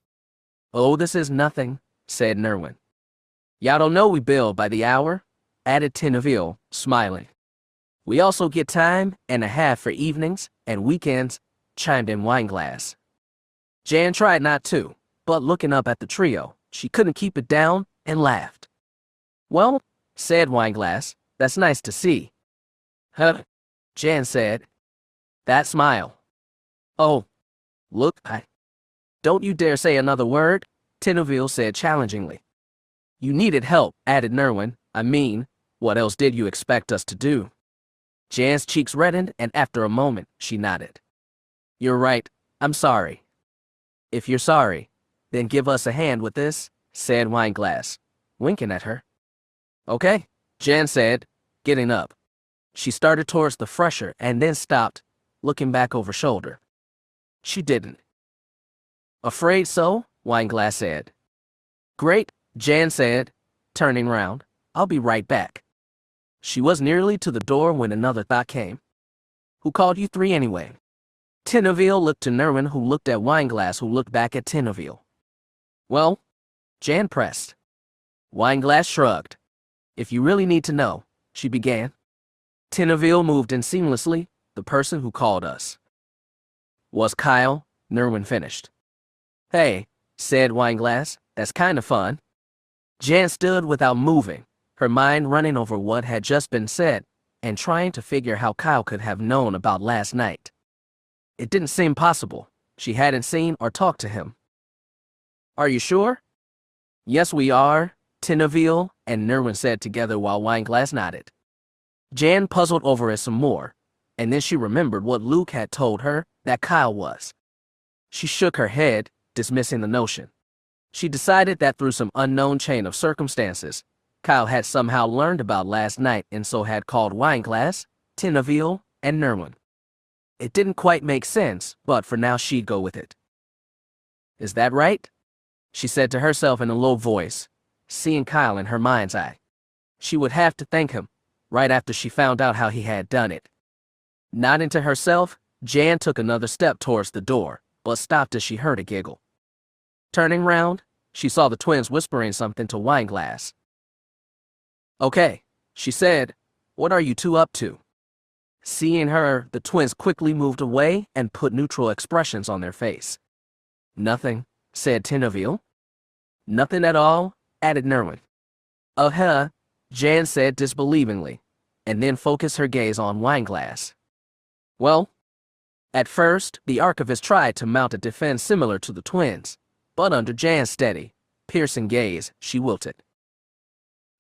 Oh, this is nothing, said Nerwin. Y'all don't know we bill by the hour, added Tinaville, smiling. We also get time and a half for evenings and weekends, chimed in Wineglass. Jan tried not to, but looking up at the trio, she couldn't keep it down and laughed. Well, said Wineglass, that's nice to see. Huh? Jan said. That smile. Oh, look, Don't you dare say another word, Tinaville said challengingly. You needed help, added Nerwin. I mean, what else did you expect us to do? Jan's cheeks reddened, and after a moment, she nodded. You're right, I'm sorry. If you're sorry, then give us a hand with this, said Wineglass, winking at her. Okay, Jan said, getting up. She started towards the fresher and then stopped, looking back over shoulder. She didn't. Afraid so, Wineglass said. Great, Jan said, turning round. I'll be right back. She was nearly to the door when another thought came. Who called you three anyway? Tinaville looked to Nerwin, who looked at Wineglass, who looked back at Tinaville. Well, Jan pressed. Wineglass shrugged. If you really need to know, she began. Tinaville moved in seamlessly. The person who called us was Kyle, Nerwin finished. Hey, said Wineglass, that's kind of fun. Jan stood without moving, her mind running over what had just been said and trying to figure how Kyle could have known about last night. It didn't seem possible. She hadn't seen or talked to him. Are you sure? Yes, we are, Tinaville and Nerwin said together while Wineglass nodded. Jan puzzled over it some more, and then she remembered what Luke had told her that Kyle was. She shook her head, dismissing the notion. She decided that through some unknown chain of circumstances, Kyle had somehow learned about last night and so had called Wineglass, Tinaville, and Nerwin. It didn't quite make sense, but for now she'd go with it. Is that right? She said to herself in a low voice, seeing Kyle in her mind's eye. She would have to thank him, right after she found out how he had done it. Nodding to herself, Jan took another step towards the door, but stopped as she heard a giggle. Turning round, she saw the twins whispering something to Wineglass. Okay, she said, what are you two up to? Seeing her, the twins quickly moved away and put neutral expressions on their face. Nothing, said Tinaville. Nothing at all, added Nerwin. Uh-huh, Jan said disbelievingly, and then focused her gaze on Wineglass. Well, at first, the archivist tried to mount a defense similar to the twins, but under Jan's steady, piercing gaze, she wilted.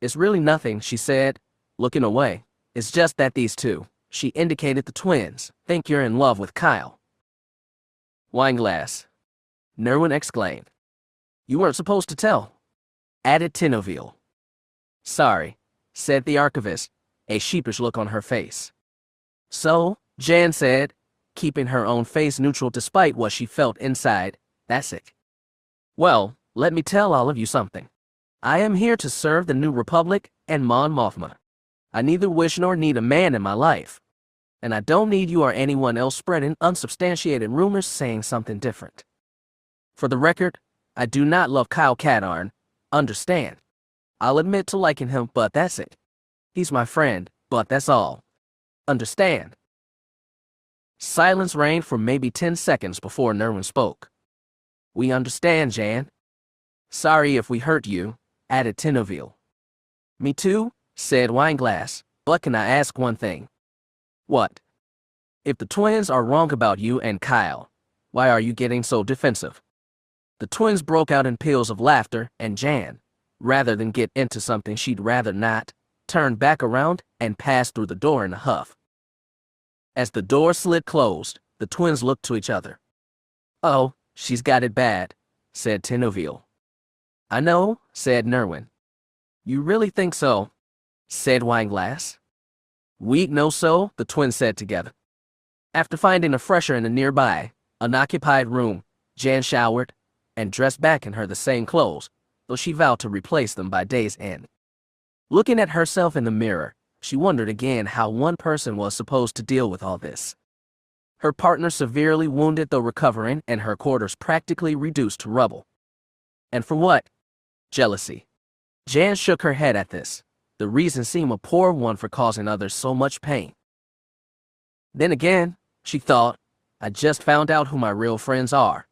It's really nothing, she said, looking away. It's just that these two, she indicated the twins, think you're in love with Kyle. Wineglass, Nerwin exclaimed. You weren't supposed to tell, added Tinoville. Sorry, said the archivist, a sheepish look on her face. So, Jan said, keeping her own face neutral despite what she felt inside, that's it. Well, let me tell all of you something. I am here to serve the New Republic and Mon Mothma. I neither wish nor need a man in my life. And I don't need you or anyone else spreading unsubstantiated rumors saying something different. For the record, I do not love Kyle Katarn, understand. I'll admit to liking him, but that's it. He's my friend, but that's all. Understand? Silence reigned for maybe 10 seconds before Nerwin spoke. We understand, Jan. Sorry if we hurt you, added Tinoville. Me too, said Wineglass, but can I ask one thing? What? If the twins are wrong about you and Kyle, why are you getting so defensive? The twins broke out in peals of laughter, and Jan, rather than get into something she'd rather not, turned back around and passed through the door in a huff. As the door slid closed, the twins looked to each other. Oh, she's got it bad, said Tinoville. I know, said Nerwin. You really think so? Said Wineglass. We know so, the twins said together. After finding a fresher in a nearby, unoccupied room, Jan showered and dressed back in her the same clothes, though she vowed to replace them by day's end. Looking at herself in the mirror, she wondered again how one person was supposed to deal with all this. Her partner severely wounded though recovering, and her quarters practically reduced to rubble. And for what? Jealousy. Jan shook her head at this. The reason seemed a poor one for causing others so much pain. Then again, she thought, I just found out who my real friends are.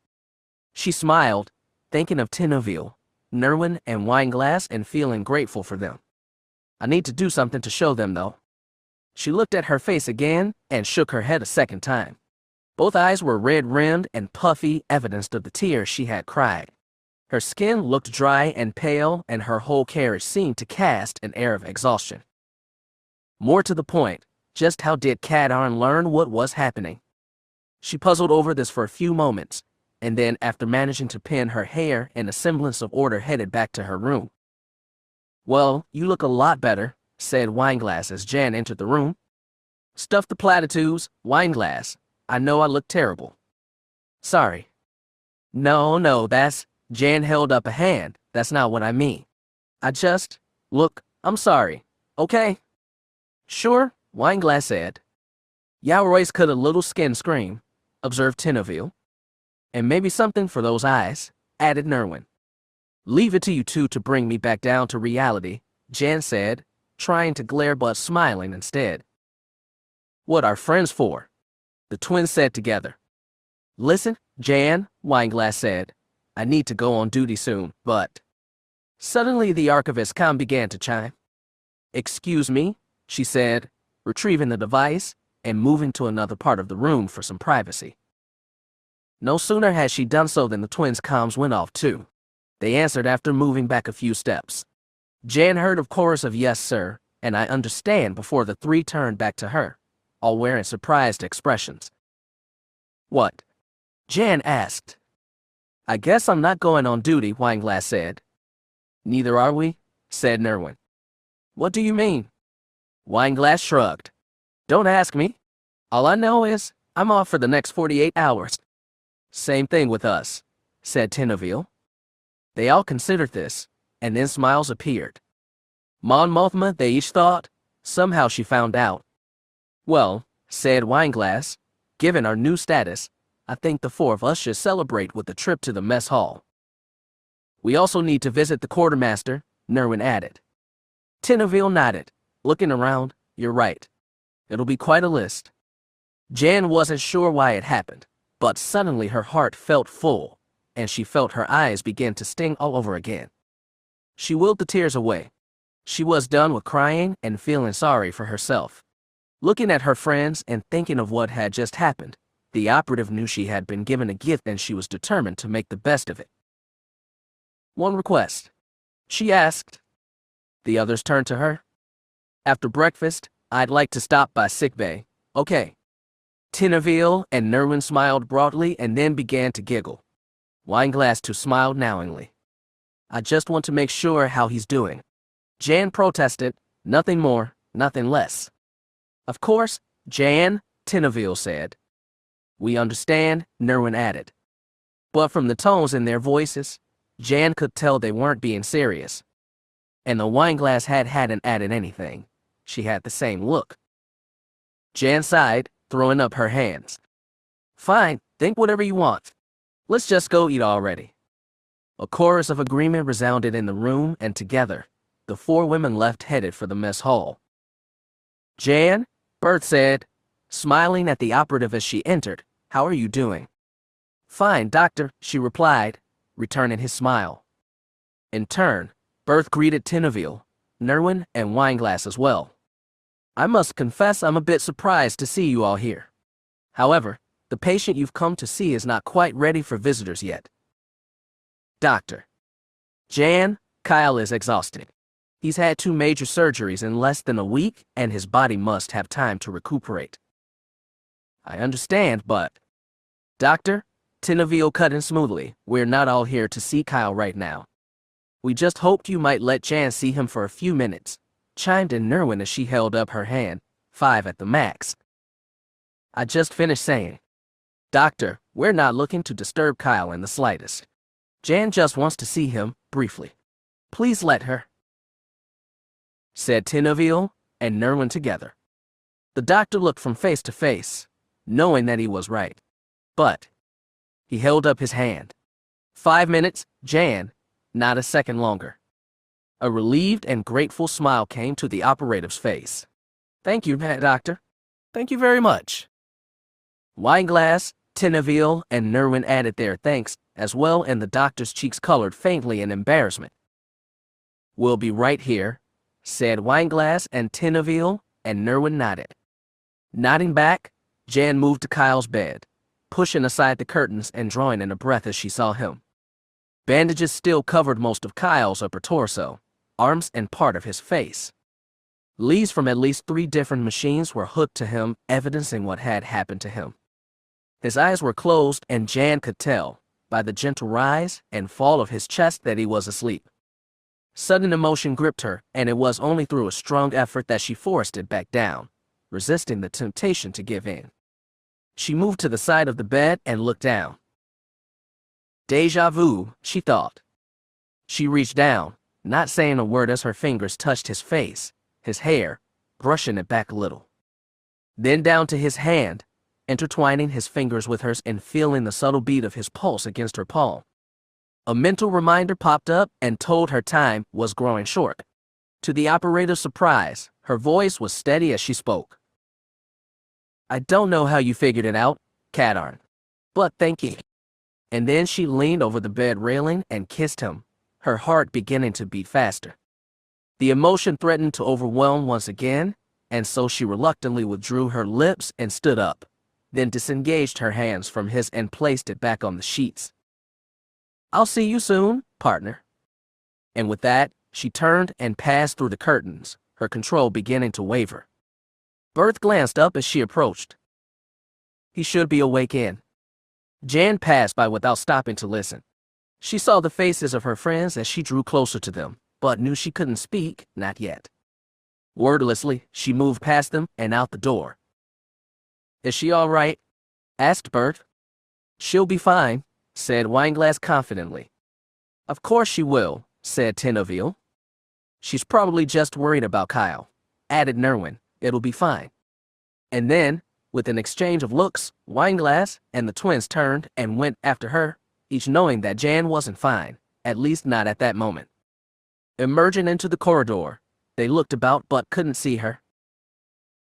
She smiled, thinking of Tinoville, Nerwin, and Wineglass, and feeling grateful for them. I need to do something to show them, though. She looked at her face again and shook her head a second time. Both eyes were red-rimmed and puffy, evidence of the tears she had cried. Her skin looked dry and pale, and her whole carriage seemed to cast an air of exhaustion. More to the point, just how did Katarn learn what was happening? She puzzled over this for a few moments, and then, after managing to pin her hair in a semblance of order, headed back to her room. Well, you look a lot better, said Wineglass as Jan entered the room. Stuff the platitudes, Wineglass. I know I look terrible. Sorry. No, that's... Jan held up a hand. That's not what I mean. Look, I'm sorry. Okay? Sure, Wineglass said. Yaoi's cut a little skin scream, observed Tinoville. And maybe something for those eyes, added Nerwin. Leave it to you two to bring me back down to reality, Jan said, trying to glare but smiling instead. What are friends for? The twins said together. Listen, Jan, Wineglass said. I need to go on duty soon, but... Suddenly the archivist's com began to chime. Excuse me, she said, retrieving the device and moving to another part of the room for some privacy. No sooner had she done so than the twins' comms went off too. They answered after moving back a few steps. Jan heard a chorus of yes, sir, and I understand before the three turned back to her, all wearing surprised expressions. What? Jan asked. I guess I'm not going on duty, Wineglass said. Neither are we, said Nerwin. What do you mean? Wineglass shrugged. Don't ask me. All I know is I'm off for the next 48 hours. Same thing with us, said Tinoville. They all considered this, and then smiles appeared. Mon Mothma, they each thought. Somehow she found out. Well, said Wineglass, given our new status, I think the four of us should celebrate with a trip to the mess hall. We also need to visit the quartermaster, Nerwin added. Tinoville nodded, looking around. You're right. It'll be quite a list. Jan wasn't sure why it happened, but suddenly her heart felt full, and she felt her eyes begin to sting all over again. She willed the tears away. She was done with crying and feeling sorry for herself. Looking at her friends and thinking of what had just happened, the operative knew she had been given a gift and she was determined to make the best of it. "One request," she asked. The others turned to her. "After breakfast, I'd like to stop by sickbay, okay?" Tineville and Nerwin smiled broadly and then began to giggle. Wineglass too smiled knowingly. "I just want to make sure how he's doing." Jan protested, "Nothing more, nothing less." "Of course, Jan," Tineville said. "We understand," Nerwin added. But from the tones in their voices, Jan could tell they weren't being serious. And the Wineglass hadn't added anything. She had the same look. Jan sighed, throwing up her hands. "Fine, think whatever you want. Let's just go eat already." A chorus of agreement resounded in the room, and together, the four women left headed for the mess hall. "Jan," Bert said, smiling at the operative as she entered, "how are you doing?" "Fine, doctor," she replied, returning his smile. In turn, Bert greeted Tineville, Nerwin, and Wineglass as well. "I must confess I'm a bit surprised to see you all here. However, the patient you've come to see is not quite ready for visitors yet." "Doctor." "Jan, Kyle is exhausted. He's had 2 major surgeries in less than a week, and his body must have time to recuperate." "I understand, but—" "Doctor," Tineville cut in smoothly, "we're not all here to see Kyle right now. We just hoped you might let Jan see him for a few minutes," chimed in Nerwin as she held up her hand, 5 at the max. "I just finished saying, Doctor, we're not looking to disturb Kyle in the slightest. Jan just wants to see him, briefly. Please let her," said Tineville and Nerwin together. The doctor looked from face to face, knowing that he was right. But he held up his hand. 5 minutes, Jan, not a second longer. A relieved and grateful smile came to the operative's face. "Thank you, doctor. Thank you very much." Wineglass, Tineville, and Nerwin added their thanks as well, and the doctor's cheeks colored faintly in embarrassment. "We'll be right here," said Wineglass, and Tineville and Nerwin nodded. Nodding back, Jan moved to Kyle's bed, pushing aside the curtains and drawing in a breath as she saw him. Bandages still covered most of Kyle's upper torso, arms, and part of his face. Leads from at least 3 different machines were hooked to him, evidencing what had happened to him. His eyes were closed, and Jan could tell, by the gentle rise and fall of his chest, that he was asleep. Sudden emotion gripped her, and it was only through a strong effort that she forced it back down, resisting the temptation to give in. She moved to the side of the bed and looked down. Deja vu, she thought. She reached down, not saying a word as her fingers touched his face, his hair, brushing it back a little. Then down to his hand, intertwining his fingers with hers and feeling the subtle beat of his pulse against her palm. A mental reminder popped up and told her time was growing short. To the operative's surprise, her voice was steady as she spoke. "I don't know how you figured it out, Katarn, but thank you." And then she leaned over the bed railing and kissed him, her heart beginning to beat faster. The emotion threatened to overwhelm once again, and so she reluctantly withdrew her lips and stood up, then disengaged her hands from his and placed it back on the sheets. "I'll see you soon, partner." And with that, she turned and passed through the curtains, her control beginning to waver. Bert glanced up as she approached. "He should be awake in." Jan passed by without stopping to listen. She saw the faces of her friends as she drew closer to them, but knew she couldn't speak, not yet. Wordlessly, she moved past them and out the door. "Is she all right?" asked Bert. "She'll be fine," said Wineglass confidently. "Of course she will," said Tineville. "She's probably just worried about Kyle," added Nerwin. "It'll be fine." And then, with an exchange of looks, Wineglass and the twins turned and went after her, each knowing that Jan wasn't fine, at least not at that moment. Emerging into the corridor, they looked about but couldn't see her.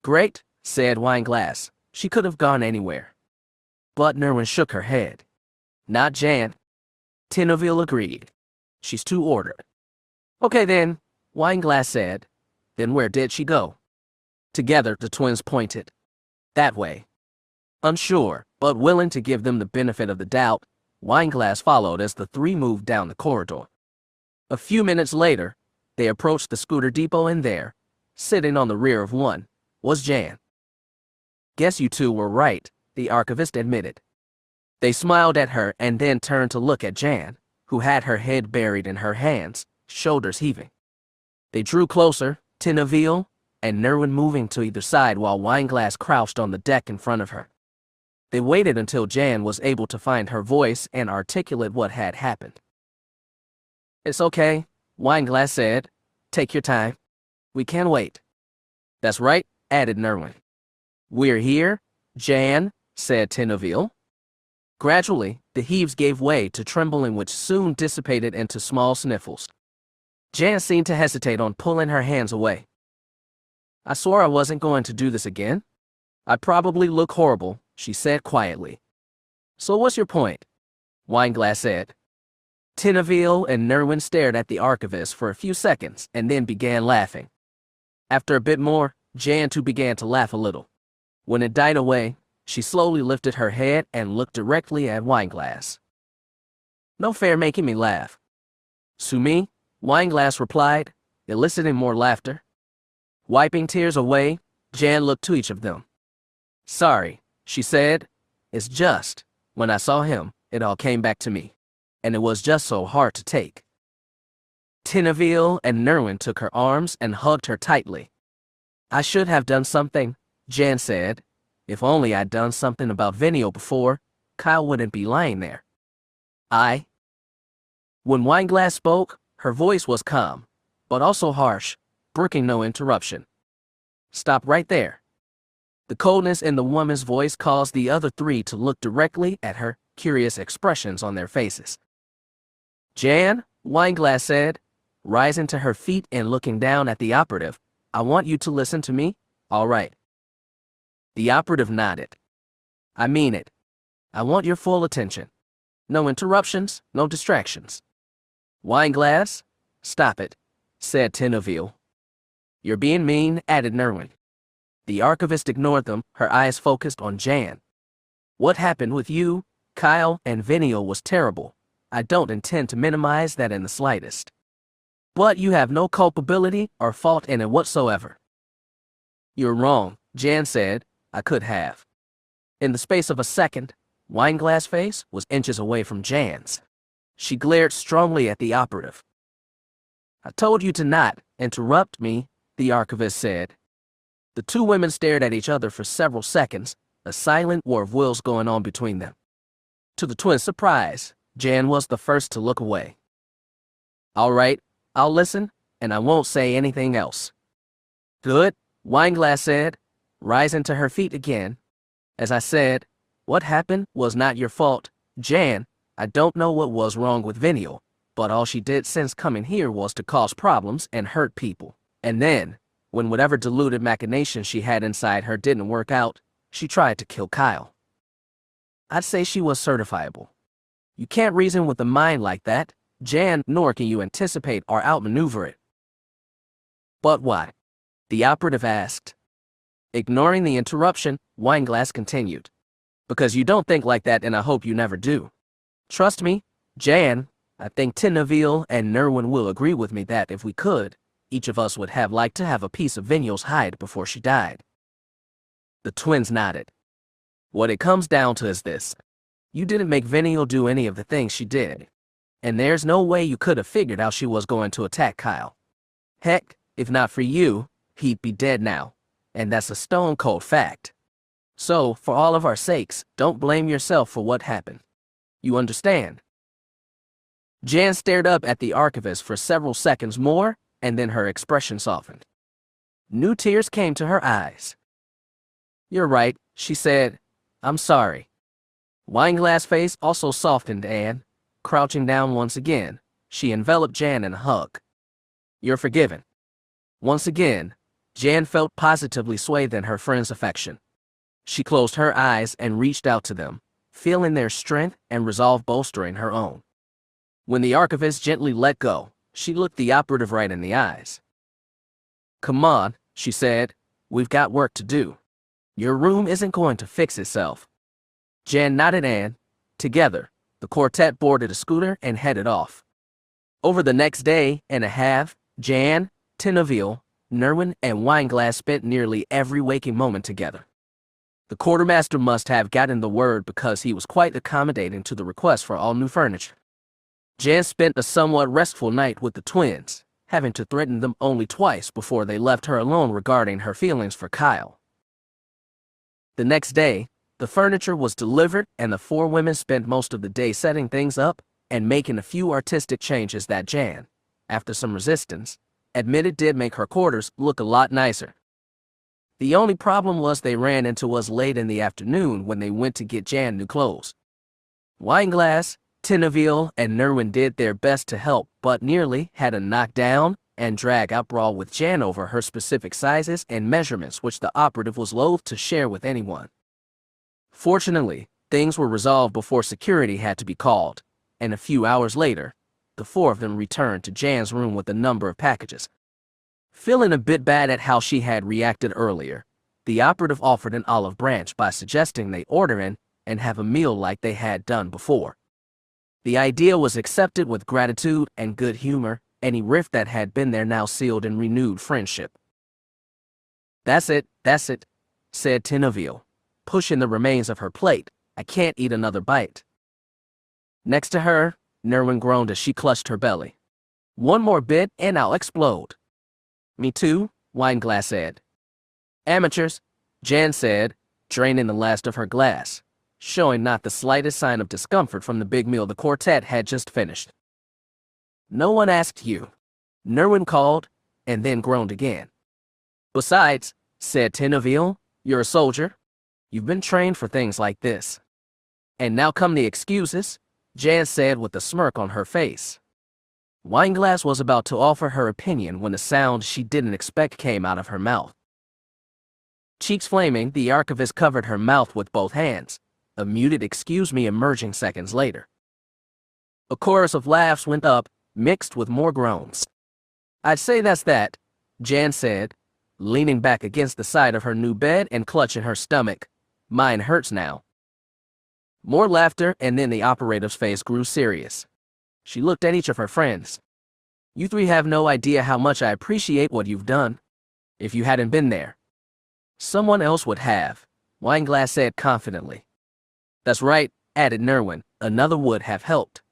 "Great," said Wineglass. "She could have gone anywhere." But Nerwin shook her head. "Not Jan." Tinnerville agreed. She's too ordered. Okay then, Wineglass said. Then where did she go? Together, the twins pointed. That way. Unsure, but willing to give them the benefit of the doubt, Wineglass followed as the three moved down the corridor. A few minutes later, they approached the scooter depot and there, sitting on the rear of one, was Jan. Guess you two were right, the archivist admitted. They smiled at her and then turned to look at Jan, who had her head buried in her hands, shoulders heaving. They drew closer, Tinnerville and Nerwin moving to either side while Wineglass crouched on the deck in front of her. They waited until Jan was able to find her voice and articulate what had happened. It's okay, Wineglass said. Take your time. We can wait. That's right, added Nerwin. We're here, Jan, said Tinnerville. Gradually, the heaves gave way to trembling which soon dissipated into small sniffles. Jan seemed to hesitate on pulling her hands away. I swore I wasn't going to do this again. I probably look horrible, she said quietly. So what's your point? Wineglass said. Tinnerville and Nerwin stared at the archivist for a few seconds and then began laughing. After a bit more, Jan too began to laugh a little. When it died away, she slowly lifted her head and looked directly at Wineglass. No fair making me laugh. Sue me, Wineglass replied, eliciting more laughter. Wiping tears away, Jan looked to each of them. Sorry, she said. It's just, when I saw him, it all came back to me. And it was just so hard to take. Tinnerville and Nerwin took her arms and hugged her tightly. I should have done something, Jan said. If only I'd done something about Venio before, Kyle wouldn't be lying there. When Wineglass spoke, her voice was calm, but also harsh, brooking no interruption. Stop right there. The coldness in the woman's voice caused the other three to look directly at her, curious expressions on their faces. Jan, Wineglass said, rising to her feet and looking down at the operative, I want you to listen to me, all right? The operative nodded. I mean it. I want your full attention. No interruptions, no distractions. Wineglass, stop it, said Tinnerville. You're being mean, added Nerwin. The archivist ignored them, her eyes focused on Jan. What happened with you, Kyle, and Venio was terrible. I don't intend to minimize that in the slightest. But you have no culpability or fault in it whatsoever. You're wrong, Jan said. I could have. In the space of a second, Wineglass' face was inches away from Jan's. She glared strongly at the operative. I told you to not interrupt me, the archivist said. The two women stared at each other for several seconds, a silent war of wills going on between them. To the twins' surprise, Jan was the first to look away. All right, I'll listen, and I won't say anything else. Good, Wineglass said, rising to her feet again. As I said, what happened was not your fault, Jan. I don't know what was wrong with Venio, but all she did since coming here was to cause problems and hurt people. And then, when whatever deluded machination she had inside her didn't work out, she tried to kill Kyle. I'd say she was certifiable. You can't reason with a mind like that, Jan, nor can you anticipate or outmaneuver it. But why? The operative asked. Ignoring the interruption, Wineglass continued. Because you don't think like that and I hope you never do. Trust me, Jan, I think Tinnerville and Nerwin will agree with me that if we could, each of us would have liked to have a piece of Venio's hide before she died. The twins nodded. What it comes down to is this. You didn't make Venio do any of the things she did. And there's no way you could have figured out she was going to attack Kyle. Heck, if not for you, he'd be dead now. And that's a stone-cold fact. So, for all of our sakes, don't blame yourself for what happened. You understand? Jan stared up at the archivist for several seconds more, and then her expression softened. New tears came to her eyes. You're right, she said. I'm sorry. Wineglass' face also softened and, crouching down once again, she enveloped Jan in a hug. You're forgiven. Once again, Jan felt positively swathed in her friend's affection. She closed her eyes and reached out to them, feeling their strength and resolve bolstering her own. When the archivist gently let go, she looked the operative right in the eyes. "Come on," she said. "We've got work to do. Your room isn't going to fix itself." Jan nodded and, together, the quartet boarded a scooter and headed off. Over the next day and a half, Jan, Tinaville, Nerwin, and Wineglass spent nearly every waking moment together. The quartermaster must have gotten the word because he was quite accommodating to the request for all new furniture. Jan spent a somewhat restful night with the twins, having to threaten them only twice before they left her alone regarding her feelings for Kyle. The next day, the furniture was delivered and the four women spent most of the day setting things up and making a few artistic changes that Jan, after some resistance, admitted did make her quarters look a lot nicer. The only problem was they ran into us late in the afternoon when they went to get Jan new clothes. Wineglass, Tinaville, and Nerwin did their best to help, but nearly had a knockdown and drag-out brawl with Jan over her specific sizes and measurements, which the operative was loath to share with anyone. Fortunately, things were resolved before security had to be called, and a few hours later, the four of them returned to Jan's room with a number of packages. Feeling a bit bad at how she had reacted earlier, the operative offered an olive branch by suggesting they order in and have a meal like they had done before. The idea was accepted with gratitude and good humor, any rift that had been there now sealed in renewed friendship. That's it, said Tinaville, pushing the remains of her plate. "I can't eat another bite." Next to her, Nerwin groaned as she clutched her belly. "One more bit and I'll explode." "Me too," Wineglass said. "Amateurs," Jan said, draining the last of her glass, showing not the slightest sign of discomfort from the big meal the quartet had just finished. "No one asked you," Nerwin called, and then groaned again. "Besides," said Tinaville, "you're a soldier. You've been trained for things like this." "And now come the excuses," Jan said with a smirk on her face. Wineglass was about to offer her opinion when a sound she didn't expect came out of her mouth. Cheeks flaming, the archivist covered her mouth with both hands, a muted "excuse me" emerging seconds later. A chorus of laughs went up, mixed with more groans. "I'd say that's that," Jan said, leaning back against the side of her new bed and clutching her stomach. "Mine hurts now." More laughter, and then the operative's face grew serious. She looked at each of her friends. "You three have no idea how much I appreciate what you've done. If you hadn't been there, someone else would have," Wineglass said confidently. "That's right," added Nerwin, "another would have helped."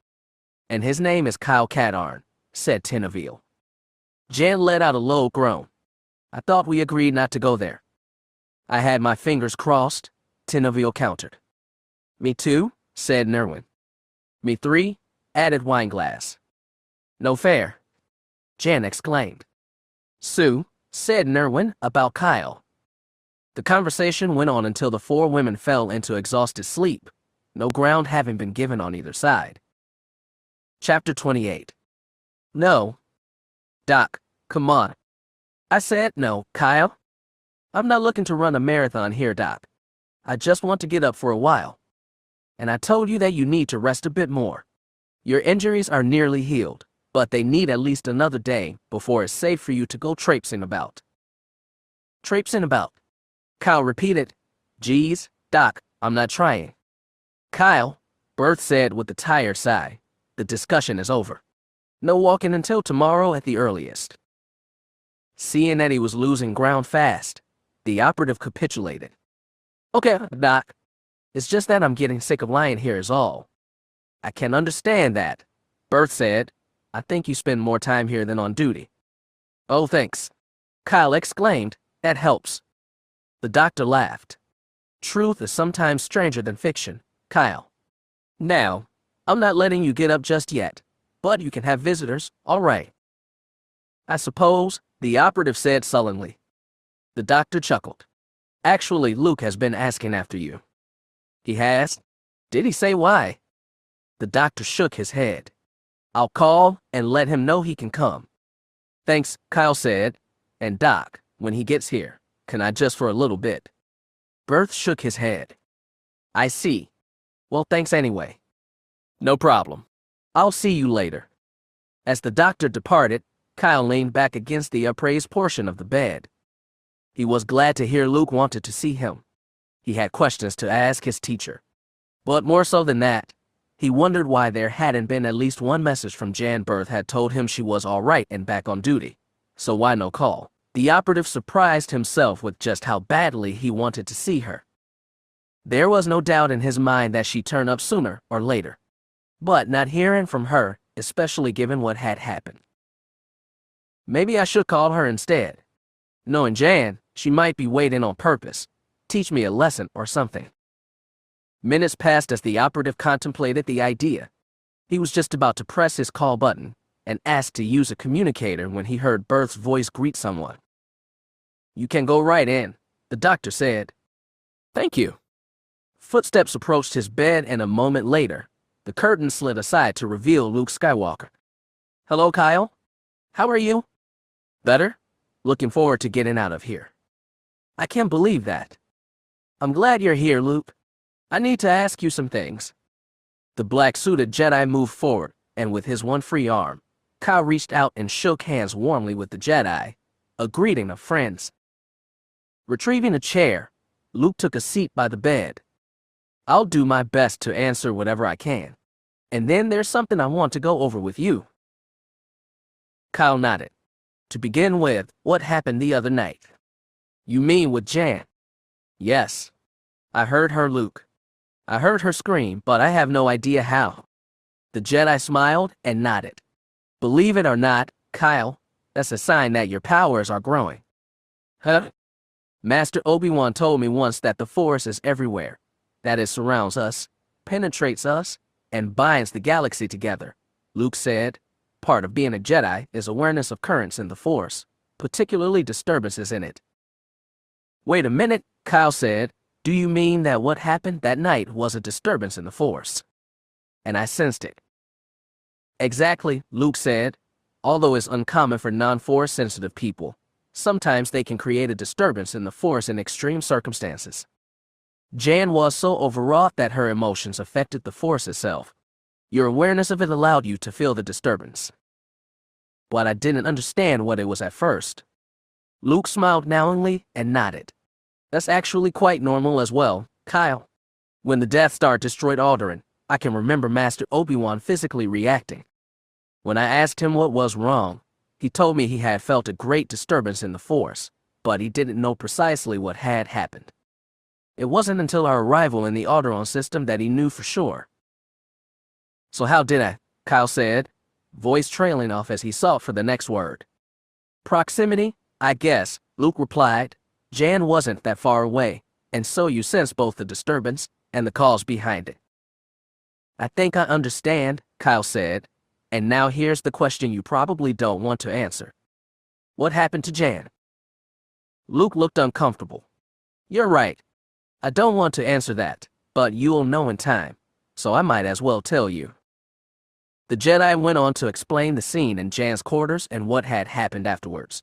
"And his name is Kyle Katarn," said Tinaville. Jan let out a low groan. "I thought we agreed not to go there." "I had my fingers crossed," Tinaville countered. "Me too," said Nerwin. "Me three," added Wineglass. "No fair," Jan exclaimed. "Sue," said Nerwin, "about Kyle." The conversation went on until the four women fell into exhausted sleep, no ground having been given on either side. Chapter 28. "No. Doc, come on." "I said no, Kyle. I'm not looking to run a marathon here, Doc. I just want to get up for a while. And I told you that you need to rest a bit more. Your injuries are nearly healed, but they need at least another day before it's safe for you to go traipsing about." "Traipsing about?" Kyle repeated. "Geez, Doc, I'm not trying." "Kyle," Berth said with a tired sigh, "the discussion is over. No walking until tomorrow at the earliest." Seeing that he was losing ground fast, the operative capitulated. "Okay, Doc. It's just that I'm getting sick of lying here is all." "I can understand that," Berth said. "I think you spend more time here than on duty." "Oh, thanks," Kyle exclaimed. "That helps." The doctor laughed. "Truth is sometimes stranger than fiction, Kyle. Now, I'm not letting you get up just yet, but you can have visitors, all right." "I suppose," the operative said sullenly. The doctor chuckled. "Actually, Luke has been asking after you." "He has? Did he say why?" The doctor shook his head. "I'll call and let him know he can come." "Thanks," Kyle said. "And Doc, when he gets here, can I just for a little bit?" Berth shook his head. "I see. Well, thanks anyway." "No problem." I'll see you later. As the doctor departed, Kyle leaned back against the upraised portion of the bed. He was glad to hear Luke wanted to see him. He had questions to ask his teacher. But more so than that, he wondered why there hadn't been at least one message from Jan. Berth had told him she was all right and back on duty. So why no call? The operative surprised himself with just how badly he wanted to see her. There was no doubt in his mind that she'd turn up sooner or later. But not hearing from her, especially given what had happened. Maybe I should call her instead. Knowing Jan, she might be waiting on purpose. Teach me a lesson or something. Minutes passed as the operative contemplated the idea. He was just about to press his call button and ask to use a communicator when he heard Berth's voice greet someone. "You can go right in," the doctor said. "Thank you." Footsteps approached his bed, and a moment later, the curtain slid aside to reveal Luke Skywalker. "Hello, Kyle. How are you?" "Better. Looking forward to getting out of here." "I can't believe that." "I'm glad you're here, Luke. I need to ask you some things." The black-suited Jedi moved forward, and with his one free arm, Kyle reached out and shook hands warmly with the Jedi, a greeting of friends. Retrieving a chair, Luke took a seat by the bed. "I'll do my best to answer whatever I can. And then there's something I want to go over with you." Kyle nodded. "To begin with, what happened the other night?" "You mean with Jan?" "Yes. I heard her, Luke. I heard her scream, but I have no idea how." The Jedi smiled and nodded. "Believe it or not, Kyle, that's a sign that your powers are growing." "Huh?" "Master Obi-Wan told me once that the Force is everywhere, that it surrounds us, penetrates us, and binds the galaxy together," Luke said. "Part of being a Jedi is awareness of currents in the Force, particularly disturbances in it." "Wait a minute," Kyle said. "Do you mean that what happened that night was a disturbance in the Force?" "And I sensed it." "Exactly," Luke said. "Although it's uncommon for non-Force sensitive people, sometimes they can create a disturbance in the Force in extreme circumstances. Jan was so overwrought that her emotions affected the Force itself. Your awareness of it allowed you to feel the disturbance." "But I didn't understand what it was at first." Luke smiled knowingly and nodded. "That's actually quite normal as well, Kyle. When the Death Star destroyed Alderaan, I can remember Master Obi-Wan physically reacting. When I asked him what was wrong, he told me he had felt a great disturbance in the Force, but he didn't know precisely what had happened. It wasn't until our arrival in the Alderaan system that he knew for sure." "So how did I?" Kyle said, voice trailing off as he sought for the next word. "Proximity, I guess," Luke replied. "Jan wasn't that far away, and so you sensed both the disturbance and the cause behind it." "I think I understand," Kyle said. "And now here's the question you probably don't want to answer. What happened to Jan?" Luke looked uncomfortable. "You're right. I don't want to answer that, but you'll know in time, so I might as well tell you." The Jedi went on to explain the scene in Jan's quarters and what had happened afterwards.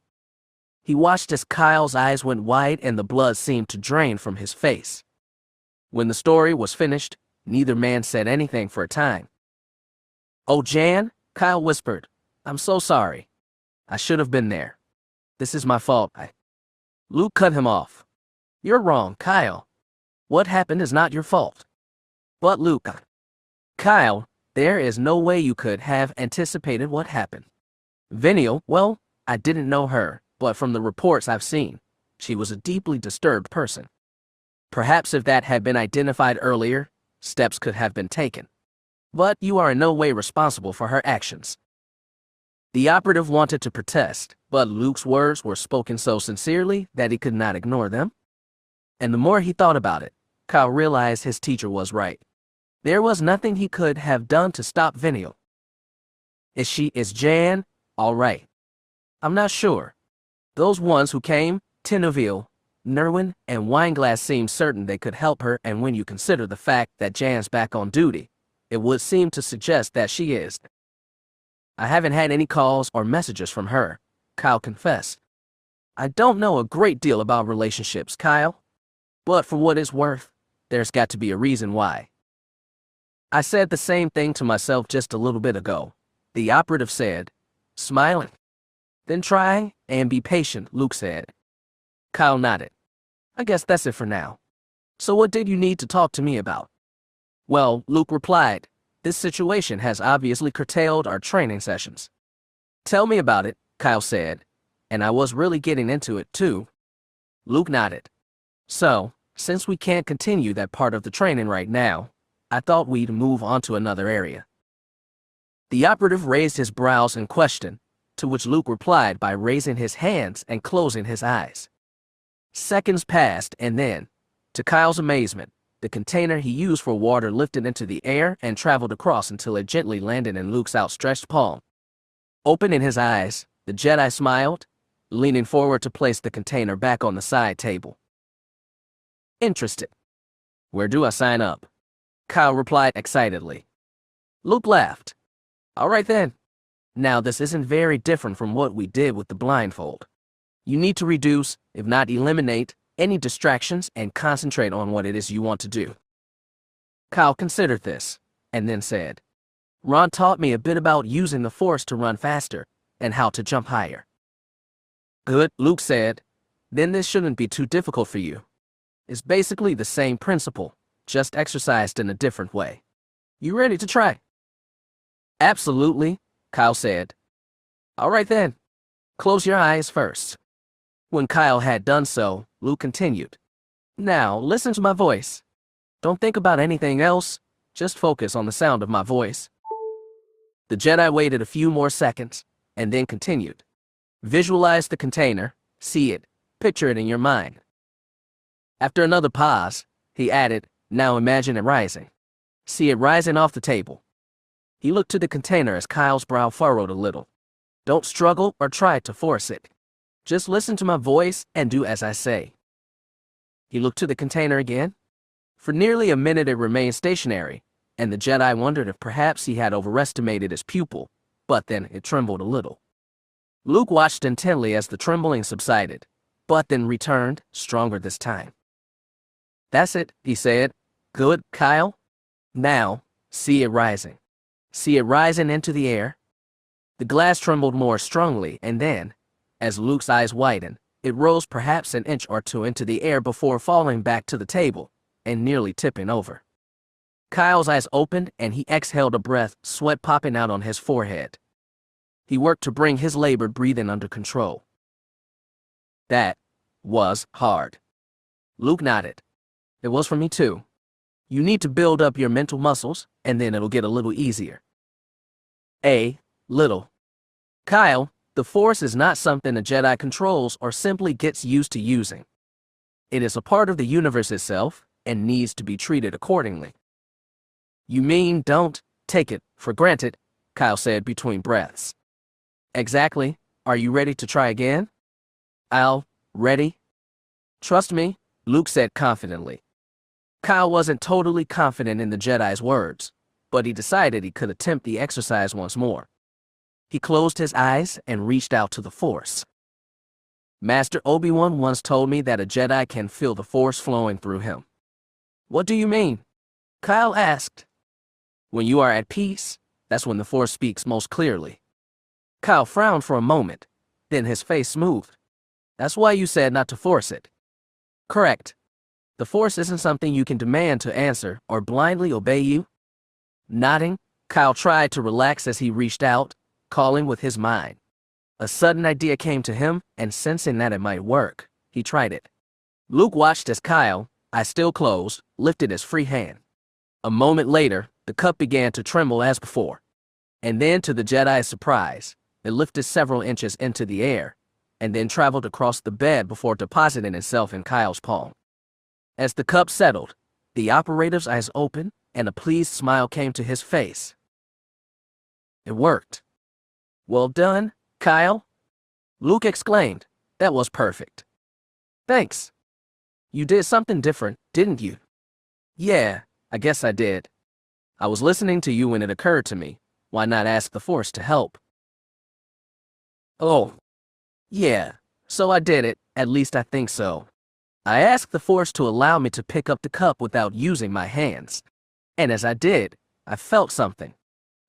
He watched as Kyle's eyes went wide and the blood seemed to drain from his face. When the story was finished, neither man said anything for a time. "Oh, Jan," Kyle whispered. "I'm so sorry. I should have been there. This is my fault." Luke cut him off. "You're wrong, Kyle. What happened is not your fault." "But Luke..." "Kyle, there is no way you could have anticipated what happened. Venial, well, I didn't know her, but from the reports I've seen, she was a deeply disturbed person. Perhaps if that had been identified earlier, steps could have been taken. But you are in no way responsible for her actions." The operative wanted to protest, but Luke's words were spoken so sincerely that he could not ignore them. And the more he thought about it, Kyle realized his teacher was right. There was nothing he could have done to stop Venial. Is Jan all right?" "I'm not sure. Those ones who came, Tinoville, Nerwin, and Wineglass seemed certain they could help her, and when you consider the fact that Jan's back on duty, it would seem to suggest that she is." "I haven't had any calls or messages from her," Kyle confessed. "I don't know a great deal about relationships, Kyle. But for what it's worth, there's got to be a reason why." I said the same thing to myself just a little bit ago, the operative said, smiling. Then try and be patient, Luke said. Kyle nodded. I guess that's it for now. So what did you need to talk to me about? Well, Luke replied, this situation has obviously curtailed our training sessions. Tell me about it, Kyle said, and I was really getting into it too. Luke nodded. So, since we can't continue that part of the training right now, I thought we'd move on to another area. The operative raised his brows in question, to which Luke replied by raising his hands and closing his eyes. Seconds passed and then, to Kyle's amazement, the container he used for water lifted into the air and traveled across until it gently landed in Luke's outstretched palm. Opening his eyes, the Jedi smiled, leaning forward to place the container back on the side table. Interested. Where do I sign up? Kyle replied excitedly. Luke laughed. All right then. Now this isn't very different from what we did with the blindfold. You need to reduce, if not eliminate, any distractions and concentrate on what it is you want to do. Kyle considered this, and then said, Ron taught me a bit about using the Force to run faster, and how to jump higher. Good, Luke said. Then this shouldn't be too difficult for you. It's basically the same principle, just exercised in a different way. You ready to try? Absolutely, Kyle said. All right then. Close your eyes first. When Kyle had done so, Luke continued. Now, listen to my voice. Don't think about anything else, just focus on the sound of my voice. The Jedi waited a few more seconds, and then continued. Visualize the container, see it, picture it in your mind. After another pause, he added, now imagine it rising. See it rising off the table. He looked to the container as Kyle's brow furrowed a little. Don't struggle or try to force it. Just listen to my voice and do as I say. He looked to the container again. For nearly a minute it remained stationary, and the Jedi wondered if perhaps he had overestimated his pupil, but then it trembled a little. Luke watched intently as the trembling subsided, but then returned, stronger this time. That's it, he said. Good, Kyle. Now, see it rising. See it rising into the air. The glass trembled more strongly, and then, as Luke's eyes widened, it rose perhaps an inch or two into the air before falling back to the table and nearly tipping over. Kyle's eyes opened and he exhaled a breath, sweat popping out on his forehead. He worked to bring his labored breathing under control. That was hard. Luke nodded. It was for me too. You need to build up your mental muscles, and then it'll get a little easier. A little. Kyle, the Force is not something a Jedi controls or simply gets used to using. It is a part of the universe itself and needs to be treated accordingly. You mean don't take it for granted, Kyle said between breaths. Exactly. Are you ready to try again? Ready? Trust me, Luke said confidently. Kyle wasn't totally confident in the Jedi's words, but he decided he could attempt the exercise once more. He closed his eyes and reached out to the Force. Master Obi-Wan once told me that a Jedi can feel the Force flowing through him. What do you mean? Kyle asked. When you are at peace, that's when the Force speaks most clearly. Kyle frowned for a moment, then his face smoothed. That's why you said not to force it. Correct. The Force isn't something you can demand to answer or blindly obey you. Nodding, Kyle tried to relax as he reached out, calling with his mind. A sudden idea came to him, and sensing that it might work, he tried it. Luke watched as Kyle, eyes still closed, lifted his free hand. A moment later, the cup began to tremble as before. And then, to the Jedi's surprise, it lifted several inches into the air, and then traveled across the bed before depositing itself in Kyle's palm. As the cup settled, the operative's eyes opened, and a pleased smile came to his face. It worked. Well done, Kyle, Luke exclaimed. That was perfect. Thanks. You did something different, didn't you? Yeah, I guess I did. I was listening to you when it occurred to me. Why not ask the Force to help? Oh. Yeah, so I did it, at least I think so. I asked the Force to allow me to pick up the cup without using my hands. And as I did, I felt something.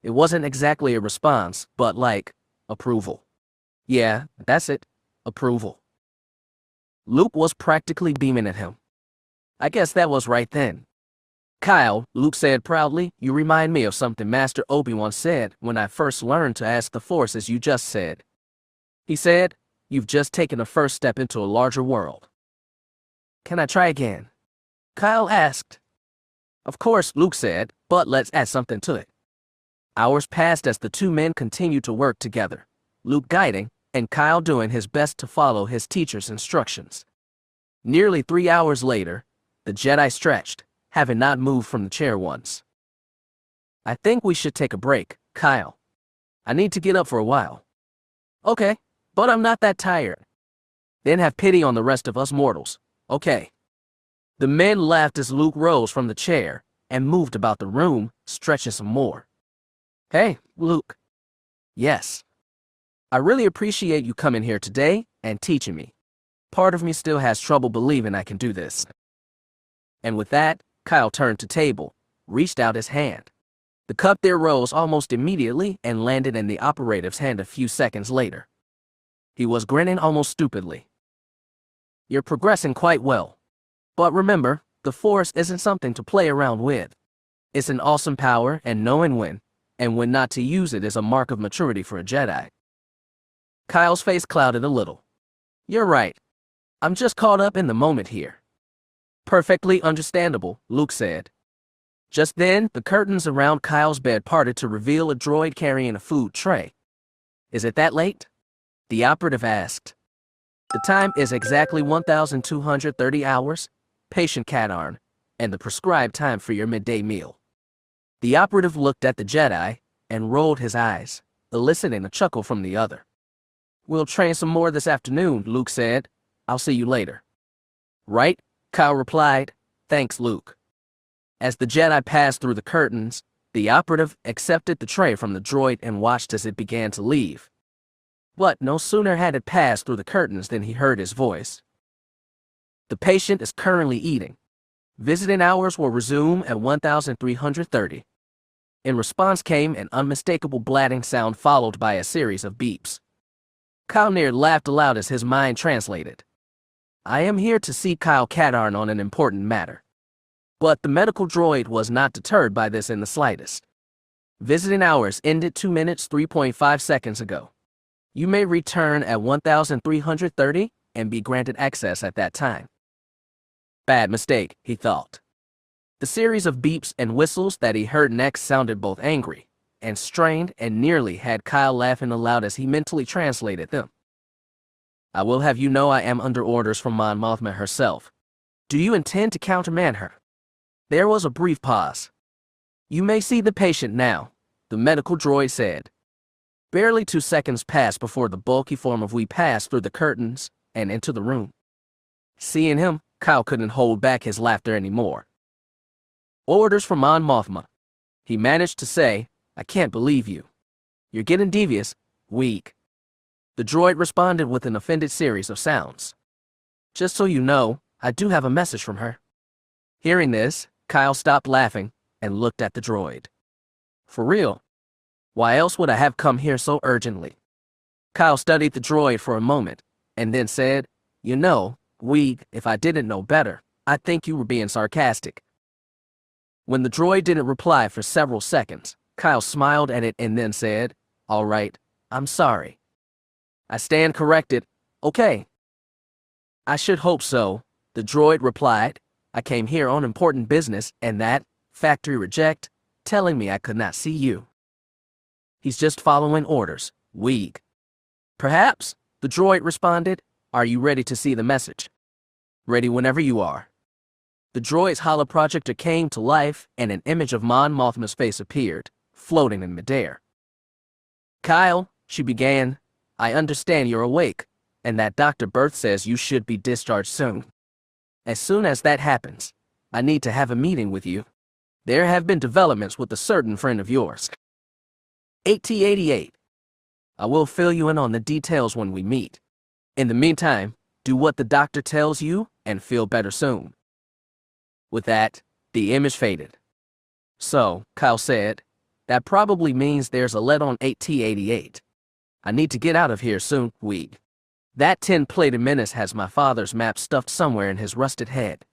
It wasn't exactly a response, but like, approval. Yeah, that's it. Approval. Luke was practically beaming at him. I guess that was right then. Kyle, Luke said proudly, you remind me of something Master Obi-Wan said when I first learned to ask the Force as you just said. He said, you've just taken a first step into a larger world. Can I try again? Kyle asked. Of course, Luke said, but let's add something to it. Hours passed as the two men continued to work together, Luke guiding, and Kyle doing his best to follow his teacher's instructions. Nearly 3 hours later, the Jedi stretched, having not moved from the chair once. I think we should take a break, Kyle. I need to get up for a while. Okay, but I'm not that tired. Then have pity on the rest of us mortals, okay? The men laughed as Luke rose from the chair and moved about the room, stretching some more. Hey, Luke. Yes. I really appreciate you coming here today and teaching me. Part of me still has trouble believing I can do this. And with that, Kyle turned to table, reached out his hand. The cup there rose almost immediately and landed in the operative's hand a few seconds later. He was grinning almost stupidly. You're progressing quite well. But remember, the Force isn't something to play around with. It's an awesome power, and knowing when and when not to use it is a mark of maturity for a Jedi. Kyle's face clouded a little. You're right. I'm just caught up in the moment here. Perfectly understandable, Luke said. Just then, the curtains around Kyle's bed parted to reveal a droid carrying a food tray. Is it that late? The operative asked. The time is exactly 1,230 hours, Patient Katarn, and the prescribed time for your midday meal. The operative looked at the Jedi and rolled his eyes, eliciting a chuckle from the other. We'll train some more this afternoon, Luke said. I'll see you later. Right, Kyle replied. Thanks, Luke. As the Jedi passed through the curtains, the operative accepted the tray from the droid and watched as it began to leave. But no sooner had it passed through the curtains than he heard his voice. The patient is currently eating. Visiting hours will resume at 1,330. In response came an unmistakable blatting sound followed by a series of beeps. Kyle laughed aloud as his mind translated. I am here to see Kyle Katarn on an important matter. But the medical droid was not deterred by this in the slightest. Visiting hours ended 2 minutes 3.5 seconds ago. You may return at 1,330 and be granted access at that time. Bad mistake, he thought. The series of beeps and whistles that he heard next sounded both angry and strained and nearly had Kyle laughing aloud as he mentally translated them. I will have you know I am under orders from Mon Mothma herself. Do you intend to countermand her? There was a brief pause. You may see the patient now, the medical droid said. Barely 2 seconds passed before the bulky form of Wee passed through the curtains and into the room. Seeing him, Kyle couldn't hold back his laughter anymore. Orders from Mon Mothma. He managed to say, I can't believe you. You're getting devious, weak. The droid responded with an offended series of sounds. Just so you know, I do have a message from her. Hearing this, Kyle stopped laughing and looked at the droid. For real? Why else would I have come here so urgently? Kyle studied the droid for a moment and then said, You know, weak, if I didn't know better, I'd think you were being sarcastic. When the droid didn't reply for several seconds, Kyle smiled at it and then said, All right, I'm sorry. I stand corrected. Okay. I should hope so, the droid replied. I came here on important business and that, factory reject, telling me I could not see you. He's just following orders, weak. Perhaps, the droid responded. Are you ready to see the message? Ready whenever you are. The droid's holoprojector came to life and an image of Mon Mothma's face appeared, floating in midair. Kyle, she began, I understand you're awake, and that Dr. Berth says you should be discharged soon. As soon as that happens, I need to have a meeting with you. There have been developments with a certain friend of yours. 8088. I will fill you in on the details when we meet. In the meantime, do what the doctor tells you and feel better soon. With that, the image faded. So, Kyle said, that probably means there's a lead on 8T88. I need to get out of here soon, Weed. That tin-plated menace has my father's map stuffed somewhere in his rusted head.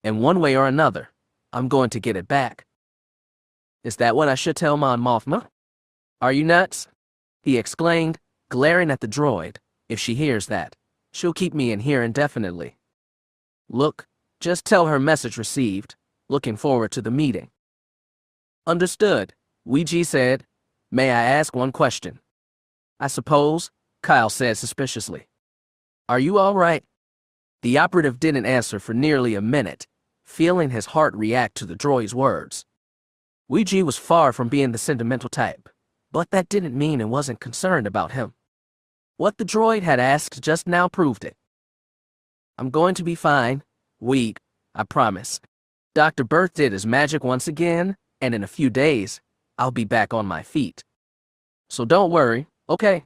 And one way or another, I'm going to get it back. Is that what I should tell Mon Mothma? Are you nuts? He exclaimed, glaring at the droid. If she hears that, she'll keep me in here indefinitely. Look, just tell her message received. Looking forward to the meeting. Understood, Ouija said. May I ask one question? I suppose, Kyle said suspiciously. Are you all right? The operative didn't answer for nearly a minute, feeling his heart react to the droid's words. Ouija was far from being the sentimental type, but that didn't mean it wasn't concerned about him. What the droid had asked just now proved it. I'm going to be fine, Weed, I promise. Dr. Birth did his magic once again, and in a few days, I'll be back on my feet. So don't worry, okay?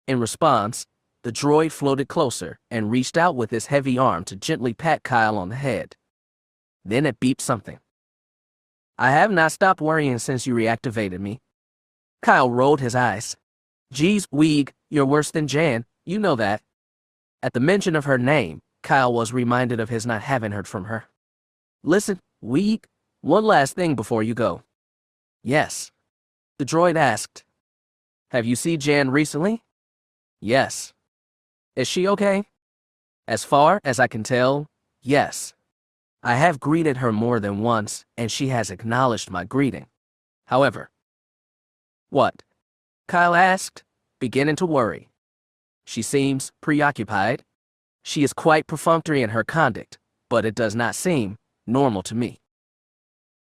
In response, the droid floated closer and reached out with his heavy arm to gently pat Kyle on the head. Then it beeped something. I have not stopped worrying since you reactivated me. Kyle rolled his eyes. Geez, Weeg, you're worse than Jan, you know that. At the mention of her name, Kyle was reminded of his not having heard from her. Listen, Weeg, one last thing before you go. Yes. The droid asked. Have you seen Jan recently? Yes. Is she okay? As far as I can tell, yes. I have greeted her more than once, and she has acknowledged my greeting. However. What? Kyle asked, beginning to worry. She seems preoccupied. She is quite perfunctory in her conduct, but it does not seem normal to me.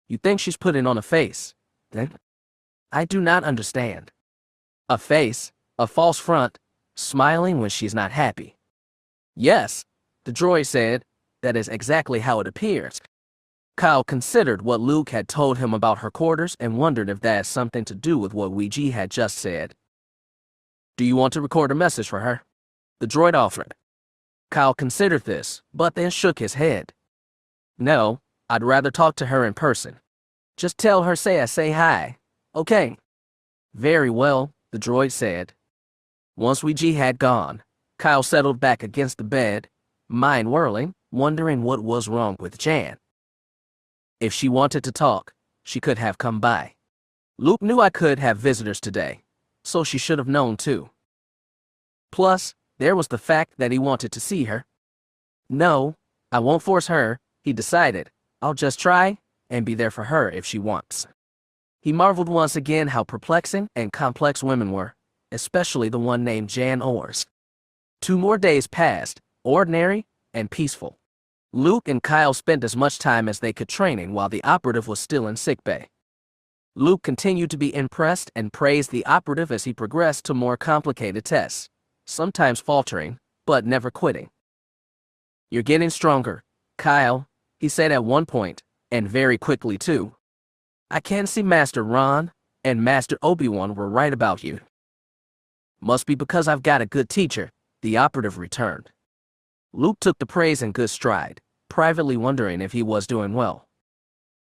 You think she's putting on a face, then? I do not understand. A face, a false front, smiling when she's not happy. Yes, the droid said, that is exactly how it appears. Kyle considered what Luke had told him about her quarters and wondered if that had something to do with what Ouija had just said. Do you want to record a message for her? The droid offered. Kyle considered this, but then shook his head. No, I'd rather talk to her in person. Just tell her I say hi, okay? Very well, the droid said. Once Ouija had gone, Kyle settled back against the bed, mind whirling, wondering what was wrong with Jan. If she wanted to talk, she could have come by. Luke knew I could have visitors today, so she should have known too. Plus, there was the fact that he wanted to see her. No, I won't force her, he decided. I'll just try and be there for her if she wants. He marveled once again how perplexing and complex women were, especially the one named Jan Ors. 2 more days passed, ordinary and peaceful. Luke and Kyle spent as much time as they could training while the operative was still in sickbay. Luke continued to be impressed and praised the operative as he progressed to more complicated tests, sometimes faltering, but never quitting. You're getting stronger, Kyle, he said at one point, and very quickly too. I can see Master Ron and Master Obi-Wan were right about you. Must be because I've got a good teacher, the operative returned. Luke took the praise in good stride, privately wondering if he was doing well.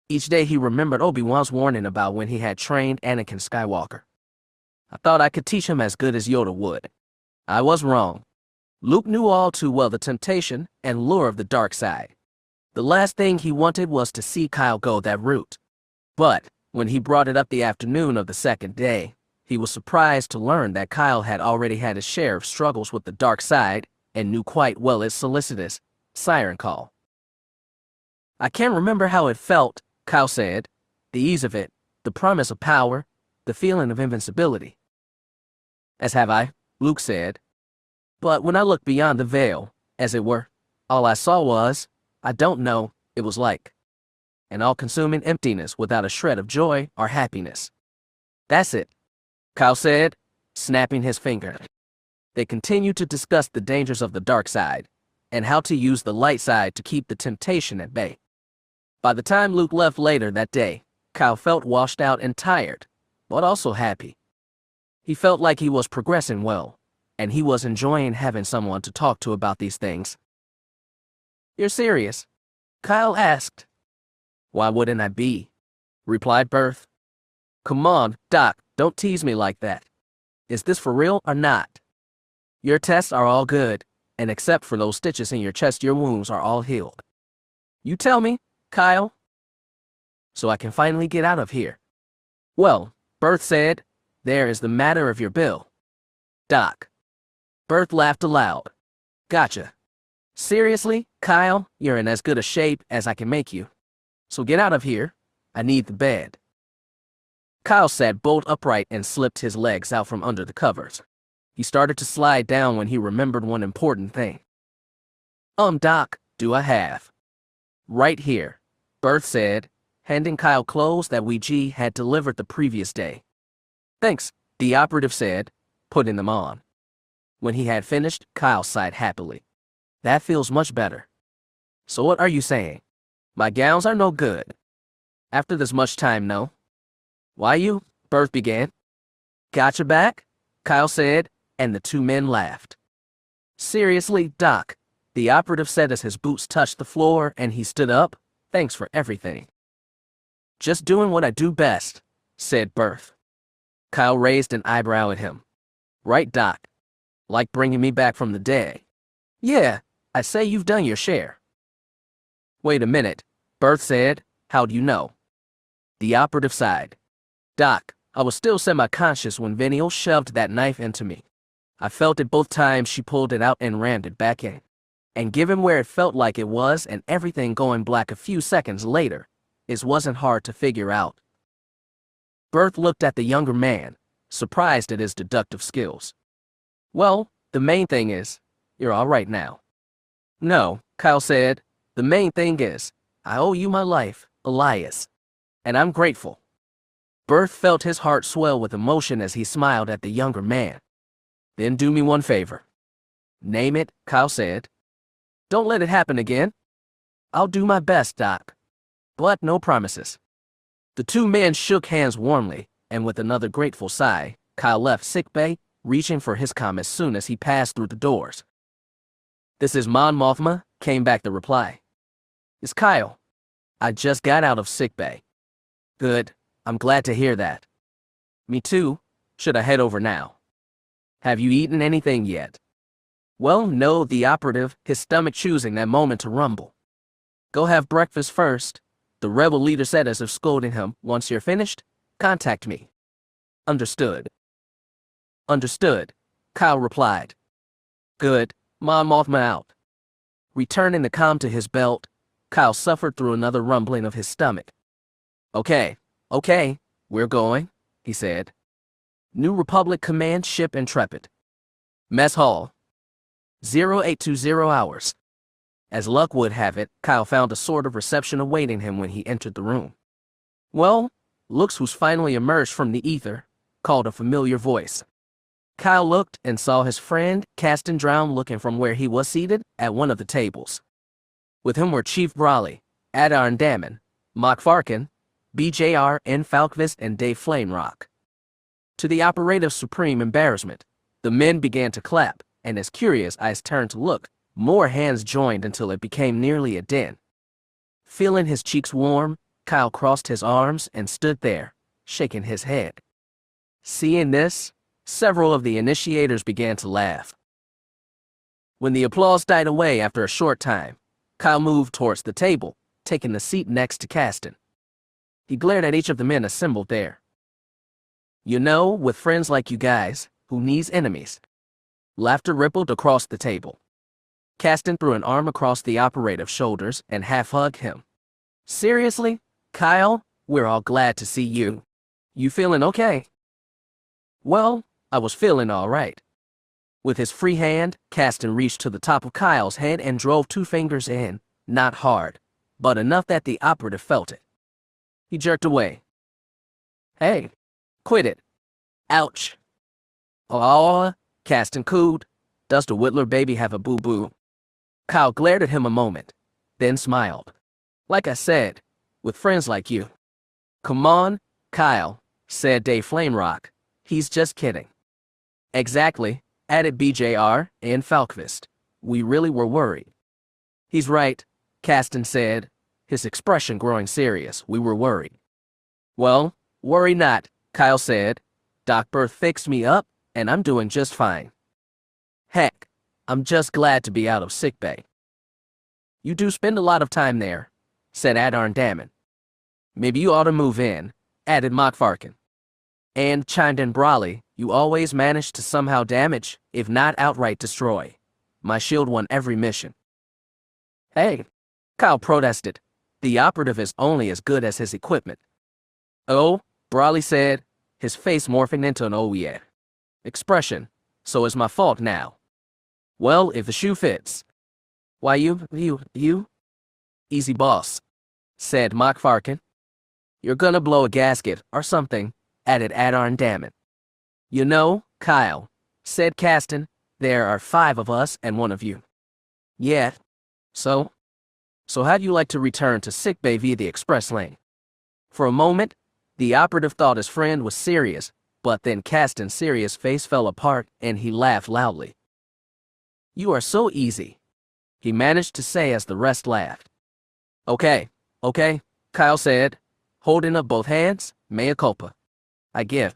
Each day he remembered Obi-Wan's warning about when he had trained Anakin Skywalker. I thought I could teach him as good as Yoda would. I was wrong. Luke knew all too well the temptation and lure of the dark side. The last thing he wanted was to see Kyle go that route. But, when he brought it up the afternoon of the second day, he was surprised to learn that Kyle had already had his share of struggles with the dark side and knew quite well its solicitous siren call. I can't remember how it felt, Kyle said. The ease of it, the promise of power, the feeling of invincibility. As have I, Luke said. But when I looked beyond the veil, as it were, all I saw was, I don't know, it was like an all-consuming emptiness without a shred of joy or happiness. That's it, Kyle said, snapping his finger. They continued to discuss the dangers of the dark side and how to use the light side to keep the temptation at bay. By the time Luke left later that day, Kyle felt washed out and tired, but also happy. He felt like he was progressing well, and he was enjoying having someone to talk to about these things. You're serious? Kyle asked. Why wouldn't I be? replied Berth. Come on, Doc, don't tease me like that. Is this for real or not? Your tests are all good, and except for those stitches in your chest, your wounds are all healed. You tell me, Kyle, so I can finally get out of here. Well, Berth said, there is the matter of your bill. Doc. Berth laughed aloud. Gotcha. Seriously, Kyle, you're in as good a shape as I can make you. So get out of here. I need the bed. Kyle sat bolt upright and slipped his legs out from under the covers. He started to slide down when he remembered one important thing. Doc, do I have? Right here, Berth said, handing Kyle clothes that Ouija had delivered the previous day. Thanks, the operative said, putting them on. When he had finished, Kyle sighed happily. That feels much better. So what are you saying? My gowns are no good. After this much time, no? Why you? Berth began. Gotcha back? Kyle said, and the two men laughed. Seriously, Doc, the operative said as his boots touched the floor and he stood up. Thanks for everything. Just doing what I do best, said Berth. Kyle raised an eyebrow at him. Right, Doc? Like bringing me back from the dead? Yeah, I say you've done your share. Wait a minute, Berth said. How do you know? The operative sighed. Doc, I was still semi-conscious when Venial shoved that knife into me. I felt it both times she pulled it out and rammed it back in. And given where it felt like it was and everything going black a few seconds later, it wasn't hard to figure out. Berth looked at the younger man, surprised at his deductive skills. Well, the main thing is, you're all right now. No, Kyle said, the main thing is, I owe you my life, Elias. And I'm grateful. Berth felt his heart swell with emotion as he smiled at the younger man. Then do me one favor. Name it, Kyle said. Don't let it happen again. I'll do my best, Doc. But no promises. The two men shook hands warmly, and with another grateful sigh, Kyle left sickbay, reaching for his comm as soon as he passed through the doors. This is Mon Mothma, came back the reply. It's Kyle. I just got out of sickbay. Good, I'm glad to hear that. Me too. Should I head over now? Have you eaten anything yet? Well, no, the operative, his stomach choosing that moment to rumble. Go have breakfast first, the rebel leader said as if scolding him. Once you're finished, contact me. Understood. Understood, Kyle replied. Good, Mon Mothma out. Returning the comm to his belt, Kyle suffered through another rumbling of his stomach. Okay, we're going, he said. New Republic Command Ship Intrepid. Mess Hall. 0820 hours. As luck would have it, Kyle found a sort of reception awaiting him when he entered the room. Well, looks who's finally emerged from the ether, called a familiar voice. Kyle looked and saw his friend, Caston Drown, looking from where he was seated at one of the tables. With him were Chief Brawley, Adarn Damon, Mock Farkin, BJR, Infalkvis, and Dave Flamerock. To the operative's supreme embarrassment, the men began to clap, and as curious eyes turned to look, more hands joined until it became nearly a din. Feeling his cheeks warm, Kyle crossed his arms and stood there, shaking his head. Seeing this, several of the initiators began to laugh. When the applause died away after a short time, Kyle moved towards the table, taking the seat next to Caston. He glared at each of the men assembled there. You know, with friends like you guys, who needs enemies? Laughter rippled across the table. Caston threw an arm across the operative's shoulders and half-hugged him. Seriously, Kyle, we're all glad to see you. You feeling okay? Well, I was feeling all right. With his free hand, Caston reached to the top of Kyle's head and drove 2 fingers in, not hard, but enough that the operative felt it. He jerked away. Hey, quit it. Ouch. Oh, Caston cooed. Does the Whittler baby have a boo-boo? Kyle glared at him a moment, then smiled. Like I said, with friends like you. Come on, Kyle, said Dave Flamerock. He's just kidding. Exactly, added BJR and Falkvist. We really were worried. He's right, Caston said, his expression growing serious. We were worried. Well, worry not, Kyle said. Doc Berth fixed me up, and I'm doing just fine. Heck, I'm just glad to be out of sickbay. You do spend a lot of time there, said Adarn Damon. Maybe you ought to move in, added Mockfarkin. And chimed in Brawley, you always manage to somehow damage, if not outright destroy. My shield won every mission. Hey, Kyle protested. The operative is only as good as his equipment. Oh, Brawley said, his face morphing into an oh yeah expression. So it's my fault now. Well, if the shoe fits. Why you? Easy boss, said Mockfarkin. You're gonna blow a gasket or something, added Adarn Damon. You know, Kyle, said Caston, there are 5 of us and 1 of you. Yeah. So how'd you like to return to sickbay via the express lane? For a moment, the operative thought his friend was serious, but then Caston's serious face fell apart and he laughed loudly. You are so easy, he managed to say as the rest laughed. Okay, Kyle said, holding up both hands, mea culpa. I give.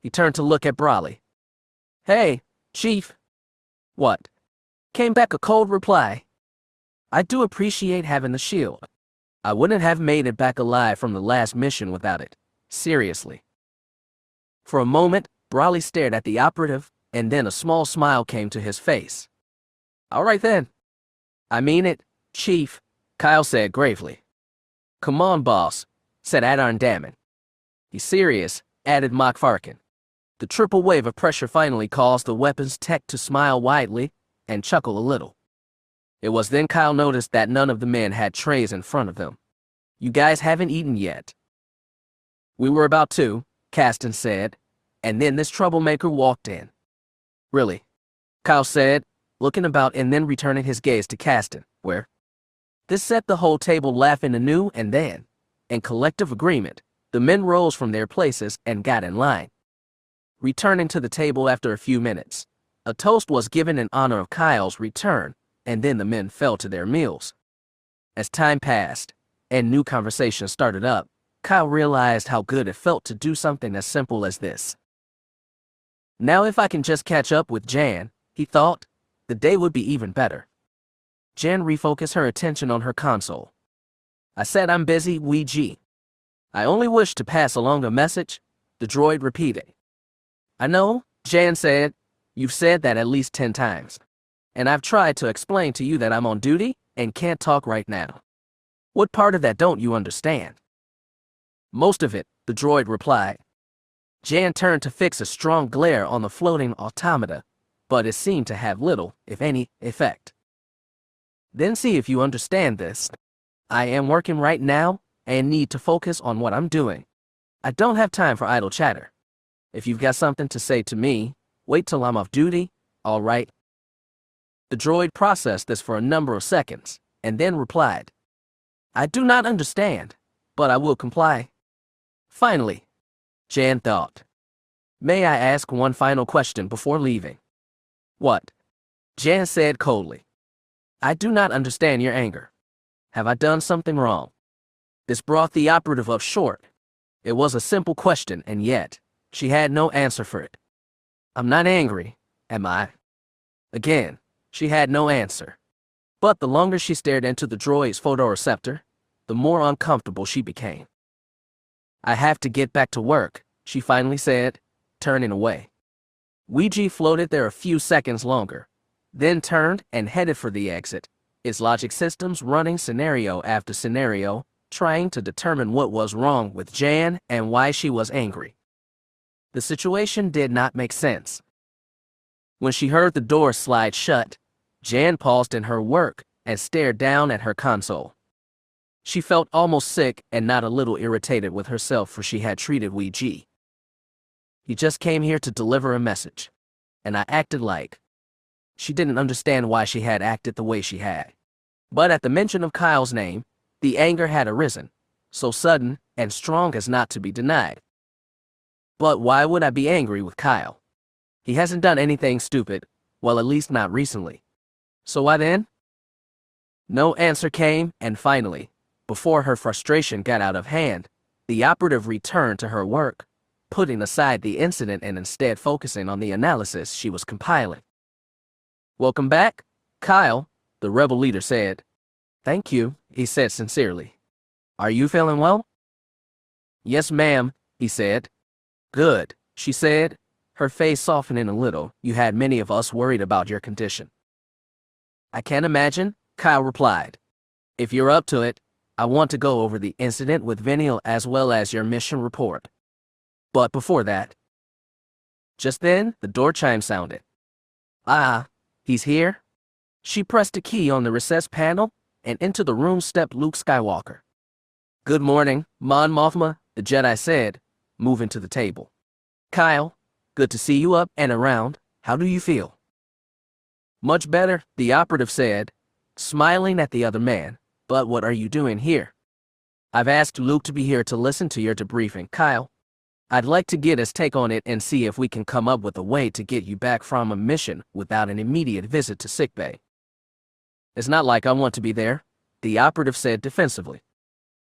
He turned to look at Brawley. Hey, Chief. What? Came back a cold reply. I do appreciate having the shield. I wouldn't have made it back alive from the last mission without it. Seriously. For a moment, Brawley stared at the operative, and then a small smile came to his face. All right then. I mean it, Chief, Kyle said gravely. Come on, boss, said Adarn Damon. He's serious, added Mockfarkin. The triple wave of pressure finally caused the weapons tech to smile widely and chuckle a little. It was then Kyle noticed that none of the men had trays in front of them. You guys haven't eaten yet. We were about to, Caston said, and then this troublemaker walked in. Really? Kyle said, looking about and then returning his gaze to Caston, where? This set the whole table laughing anew, and then, in collective agreement, the men rose from their places and got in line. Returning to the table after a few minutes, a toast was given in honor of Kyle's return, and then the men fell to their meals. As time passed, and new conversations started up, Kyle realized how good it felt to do something as simple as this. Now if I can just catch up with Jan, he thought, the day would be even better. Jan refocused her attention on her console. I said I'm busy, Ouija. I only wish to pass along a message, the droid repeated. I know, Jan said. You've said that at least 10 times. And I've tried to explain to you that I'm on duty and can't talk right now. What part of that don't you understand? Most of it, the droid replied. Jan turned to fix a strong glare on the floating automata, but it seemed to have little, if any, effect. Then see if you understand this. I am working right now and need to focus on what I'm doing. I don't have time for idle chatter. If you've got something to say to me, wait till I'm off duty, all right? The droid processed this for a number of seconds, and then replied, I do not understand, but I will comply. Finally, Jan thought, may I ask one final question before leaving? What? Jan said coldly. I do not understand your anger. Have I done something wrong? This brought the operative up short. It was a simple question, and yet, she had no answer for it. I'm not angry, am I? Again, she had no answer. But the longer she stared into the droid's photoreceptor, the more uncomfortable she became. I have to get back to work, she finally said, turning away. Ouija floated there a few seconds longer, then turned and headed for the exit, its logic systems running scenario after scenario, trying to determine what was wrong with Jan and why she was angry. The situation did not make sense. When she heard the door slide shut, Jan paused in her work and stared down at her console. She felt almost sick and not a little irritated with herself for she had treated Ouija. He just came here to deliver a message, and I acted like. She didn't understand why she had acted the way she had. But at the mention of Kyle's name, the anger had arisen, so sudden and strong as not to be denied. But why would I be angry with Kyle? He hasn't done anything stupid, well, at least not recently. So why then? No answer came, and finally, before her frustration got out of hand, The operative returned to her work, putting aside the incident and instead focusing on the analysis she was compiling. "Welcome back, Kyle," the rebel leader said. "Thank you," he said sincerely. "Are you feeling well?" "Yes, ma'am," he said. "Good," she said, her face softening a little. "You had many of us worried about your condition." "I can't imagine," Kyle replied. "If you're up to it, I want to go over the incident with Venial as well as your mission report. But before that..." Just then, the door chime sounded. "Ah, he's here?" She pressed a key on the recess panel, and into the room stepped Luke Skywalker. "Good morning, Mon Mothma," the Jedi said, moving to the table. "Kyle, good to see you up and around. How do you feel?" "Much better," the operative said, smiling at the other man. "But what are you doing here?" "I've asked Luke to be here to listen to your debriefing, Kyle. I'd like to get his take on it and see if we can come up with a way to get you back from a mission without an immediate visit to sickbay." "It's not like I want to be there," the operative said defensively.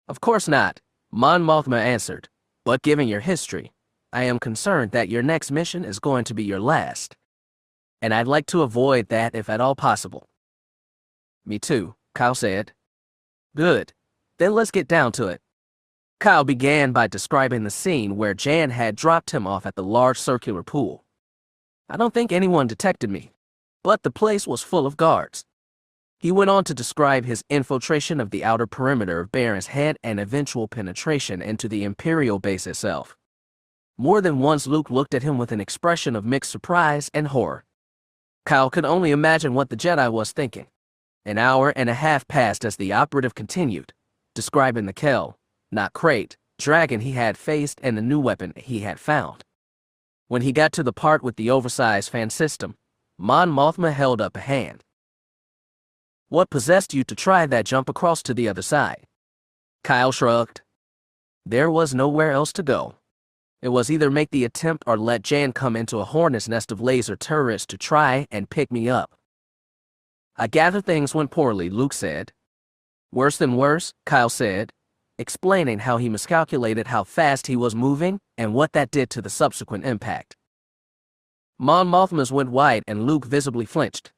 "Of course not," Mon Mothma answered. "But given your history, I am concerned that your next mission is going to be your last. And I'd like to avoid that if at all possible." "Me too," Kyle said. "Good. Then let's get down to it." Kyle began by describing the scene where Jan had dropped him off at the large circular pool. "I don't think anyone detected me, but the place was full of guards." He went on to describe his infiltration of the outer perimeter of Baron's head and eventual penetration into the Imperial base itself. More than once Luke looked at him with an expression of mixed surprise and horror. Kyle could only imagine what the Jedi was thinking. An hour and a half passed as the operative continued, describing the Kell, not crate, dragon he had faced and the new weapon he had found. When he got to the part with the oversized fan system, Mon Mothma held up a hand. "What possessed you to try that jump across to the other side?" Kyle shrugged. "There was nowhere else to go. It was either make the attempt or let Jan come into a hornet's nest of laser turrets to try and pick me up." "I gather things went poorly," Luke said. "Worse than worse," Kyle said, explaining how he miscalculated how fast he was moving and what that did to the subsequent impact. Mon Mothma's went white and Luke visibly flinched.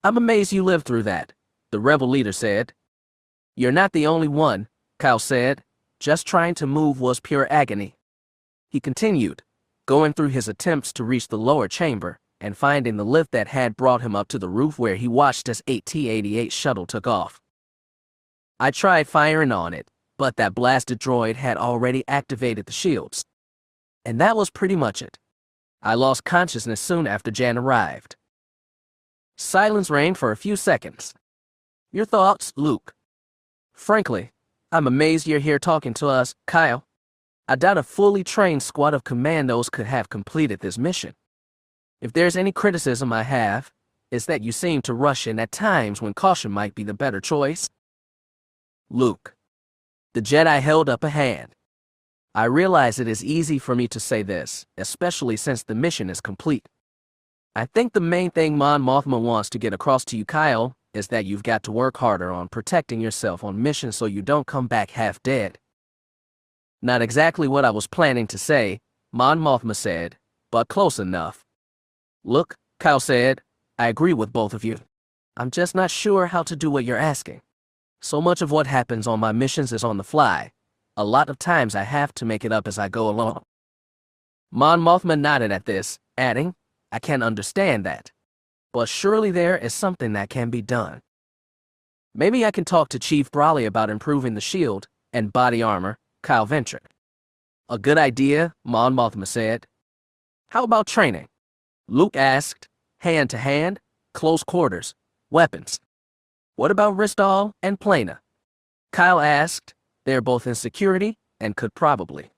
"I'm amazed you lived through that," the rebel leader said. "You're not the only one," Kyle said. "Just trying to move was pure agony." He continued, going through his attempts to reach the lower chamber and finding the lift that had brought him up to the roof where he watched as a T-88 shuttle took off. "I tried firing on it, but that blasted droid had already activated the shields. And that was pretty much it. I lost consciousness soon after Jan arrived." Silence reigned for a few seconds. "Your thoughts, Luke?" "Frankly, I'm amazed you're here talking to us, Kyle. I doubt a fully trained squad of commandos could have completed this mission. If there's any criticism I have, it's that you seem to rush in at times when caution might be the better choice." "Luke." The Jedi held up a hand. "I realize it is easy for me to say this, especially since the mission is complete. I think the main thing Mon Mothma wants to get across to you, Kyle, is that you've got to work harder on protecting yourself on missions so you don't come back half dead." "Not exactly what I was planning to say," Mon Mothma said, "but close enough." "Look," Kyle said, "I agree with both of you. I'm just not sure how to do what you're asking. So much of what happens on my missions is on the fly. A lot of times I have to make it up as I go along." Mon Mothma nodded at this, adding, "I can understand that. But surely there is something that can be done. Maybe I can talk to Chief Brawley about improving the shield and body armor," Kyle ventured. "A good idea," Mon Mothma said. "How about training?" Luke asked. "Hand to hand, close quarters, weapons." "What about Ristal and Plana?" Kyle asked. "They're both in security and could probably."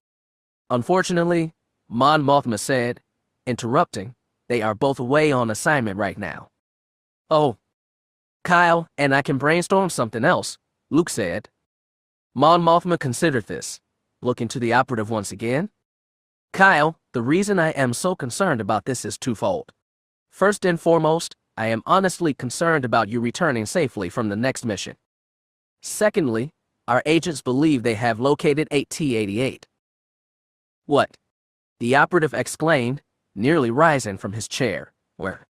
"Unfortunately," Mon Mothma said, interrupting, "they are both away on assignment right now." "Oh." "Kyle, and I can brainstorm something else," Luke said. Mon Mothma considered this, looking to the operative once again. "Kyle, the reason I am so concerned about this is twofold. First and foremost, I am honestly concerned about you returning safely from the next mission. Secondly, Our agents believe they have located AT-88. What? The operative exclaimed, nearly rising from his chair. Where?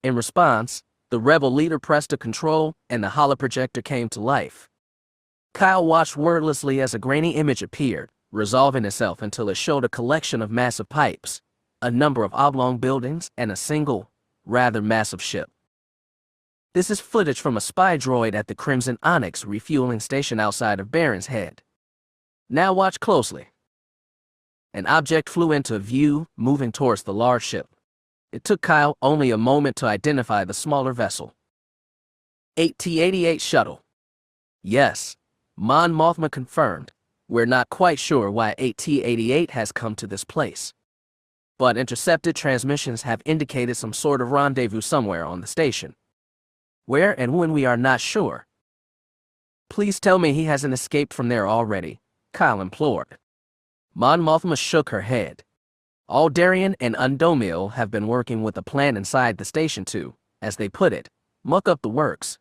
In response, the rebel leader pressed a control and the holoprojector came to life. Kyle watched wordlessly as a grainy image appeared, resolving itself until it showed a collection of massive pipes, a number of oblong buildings, and a single, rather massive ship. This is footage from a spy droid at the Crimson Onyx refueling station outside of Baron's Head. Now watch closely. An object flew into view, moving towards the large ship. It took Kyle only a moment to identify the smaller vessel. AT-88 shuttle. Yes, Mon Mothma confirmed. We're not quite sure why AT-88 has come to this place. But intercepted transmissions have indicated some sort of rendezvous somewhere on the station. Where and when we are not sure. Please tell me he hasn't escaped from there already, Kyle implored. Mon Mothma shook her head. Aldarian and Undomil have been working with a plan inside the station to, as they put it, muck up the works.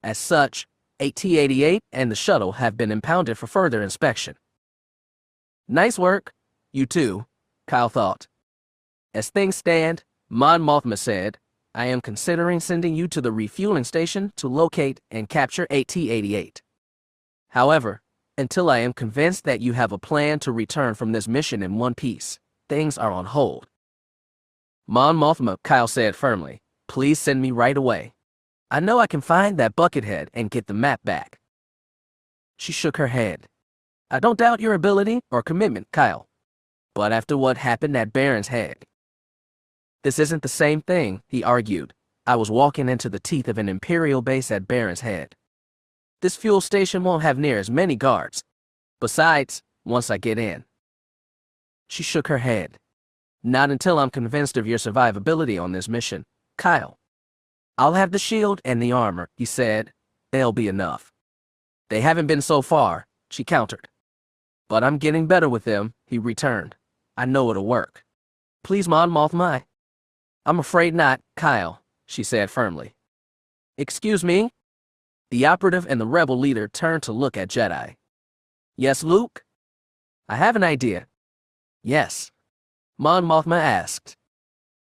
As such, AT-88 and the shuttle have been impounded for further inspection. Nice work, you two, Kyle thought. As things stand, Mon Mothma said, I am considering sending you to the refueling station to locate and capture AT-88. However, until I am convinced that you have a plan to return from this mission in one piece, things are on hold. Mon Mothma, Kyle said firmly, please send me right away. I know I can find that buckethead and get the map back. She shook her head. I don't doubt your ability or commitment, Kyle. But after what happened at Baron's Head. This isn't the same thing, he argued. I was walking into the teeth of an Imperial base at Baron's Head. This fuel station won't have near as many guards. Besides, once I get in. She shook her head. Not until I'm convinced of your survivability on this mission, Kyle. I'll have the shield and the armor, he said. They'll be enough. They haven't been so far, she countered. But I'm getting better with them, he returned. I know it'll work. Please, Mon Mothma. I'm afraid not, Kyle, she said firmly. Excuse me? The operative and the rebel leader turned to look at Jedi. Yes, Luke? I have an idea. Yes. Mon Mothma asked.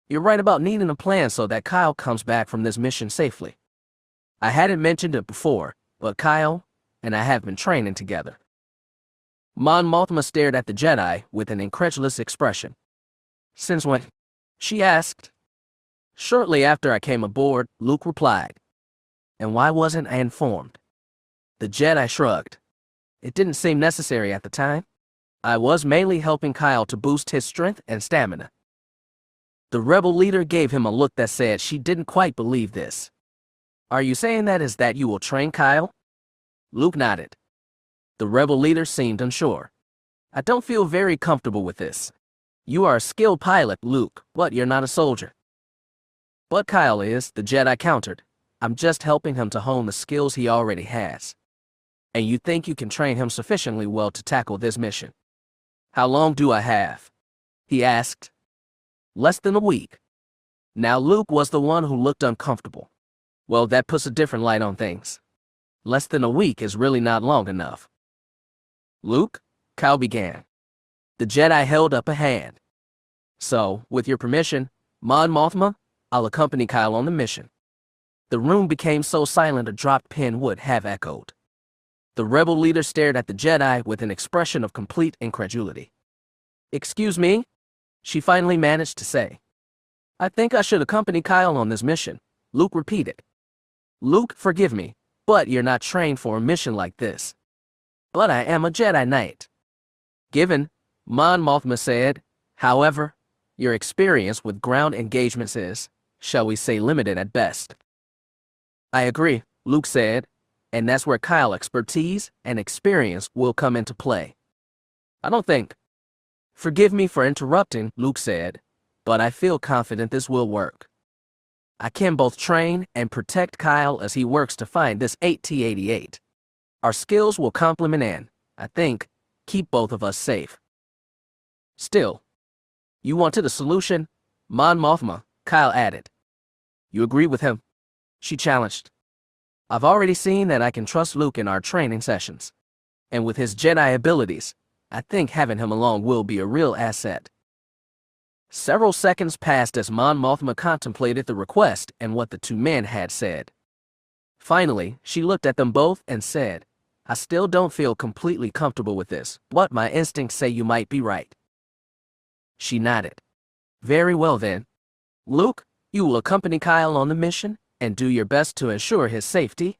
You're right about needing a plan so that Kyle comes back from this mission safely. I hadn't mentioned it before, but Kyle and I have been training together. Mon Mothma stared at the Jedi with an incredulous expression. Since when? She asked. Shortly after I came aboard, Luke replied. And why wasn't I informed? The Jedi shrugged. It didn't seem necessary at the time. I was mainly helping Kyle to boost his strength and stamina. The rebel leader gave him a look that said she didn't quite believe this. Are you saying that is that you will train Kyle? Luke nodded. The rebel leader seemed unsure. I don't feel very comfortable with this. You are a skilled pilot, Luke, but you're not a soldier. But Kyle is, the Jedi countered. I'm just helping him to hone the skills he already has. And you think you can train him sufficiently well to tackle this mission? How long do I have? He asked. Less than a week. Now Luke was the one who looked uncomfortable. Well, that puts a different light on things. Less than a week is really not long enough. Luke, Kyle began. The Jedi held up a hand. So, with your permission, Mon Mothma, I'll accompany Kyle on the mission. The room became so silent a dropped pin would have echoed. The rebel leader stared at the Jedi with an expression of complete incredulity. Excuse me? She finally managed to say. I think I should accompany Kyle on this mission, Luke repeated. Luke, forgive me, but you're not trained for a mission like this. But I am a Jedi Knight. Given, Mon Mothma said, however, your experience with ground engagements is, shall we say, limited at best. I agree, Luke said, and that's where Kyle's expertise and experience will come into play. I don't think. Forgive me for interrupting, Luke said, but I feel confident this will work. I can both train and protect Kyle as he works to find this AT-88. Our skills will complement and, I think, keep both of us safe. Still, you wanted a solution, Mon Mothma, Kyle added. You agree with him? She challenged. I've already seen that I can trust Luke in our training sessions. And with his Jedi abilities, I think having him along will be a real asset. Several seconds passed as Mon Mothma contemplated the request and what the two men had said. Finally, she looked at them both and said, I still don't feel completely comfortable with this, but my instincts say you might be right. She nodded. Very well then. Luke, you will accompany Kyle on the mission and do your best to ensure his safety.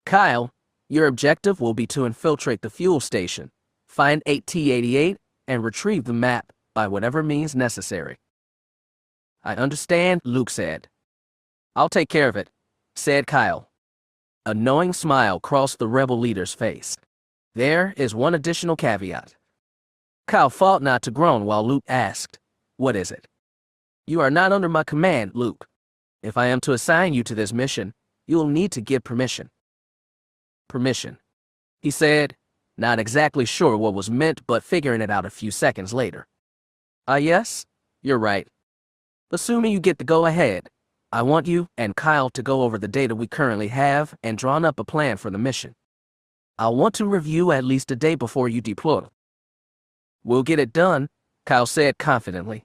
Kyle, your objective will be to infiltrate the fuel station, find 8T88, and retrieve the map by whatever means necessary. I understand, Luke said. I'll take care of it, said Kyle. A knowing smile crossed the rebel leader's face. There is one additional caveat. Kyle fought not to groan while Luke asked, What is it? You are not under my command, Luke. If I am to assign you to this mission, you will need to give permission. Permission, he said, not exactly sure what was meant but figuring it out a few seconds later. Yes, you're right. Assuming you get the go-ahead, I want you and Kyle to go over the data we currently have and draw up a plan for the mission. I'll want to review at least a day before you deploy. We'll get it done, Kyle said confidently.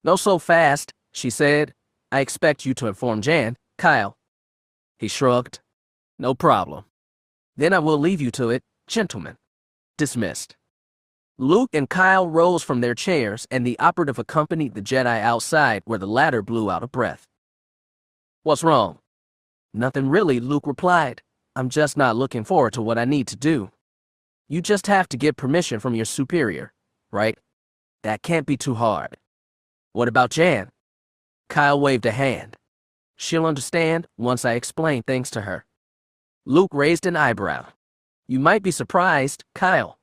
No so fast, she said. I expect you to inform Jan, Kyle. He shrugged. No problem. Then I will leave you to it, gentlemen. Dismissed. Luke and Kyle rose from their chairs and the operative accompanied the Jedi outside where the latter blew out of breath. What's wrong? Nothing really, Luke replied. I'm just not looking forward to what I need to do. You just have to get permission from your superior, right? That can't be too hard. What about Jan? Kyle waved a hand. She'll understand once I explain things to her. Luke raised an eyebrow. You might be surprised, Kyle.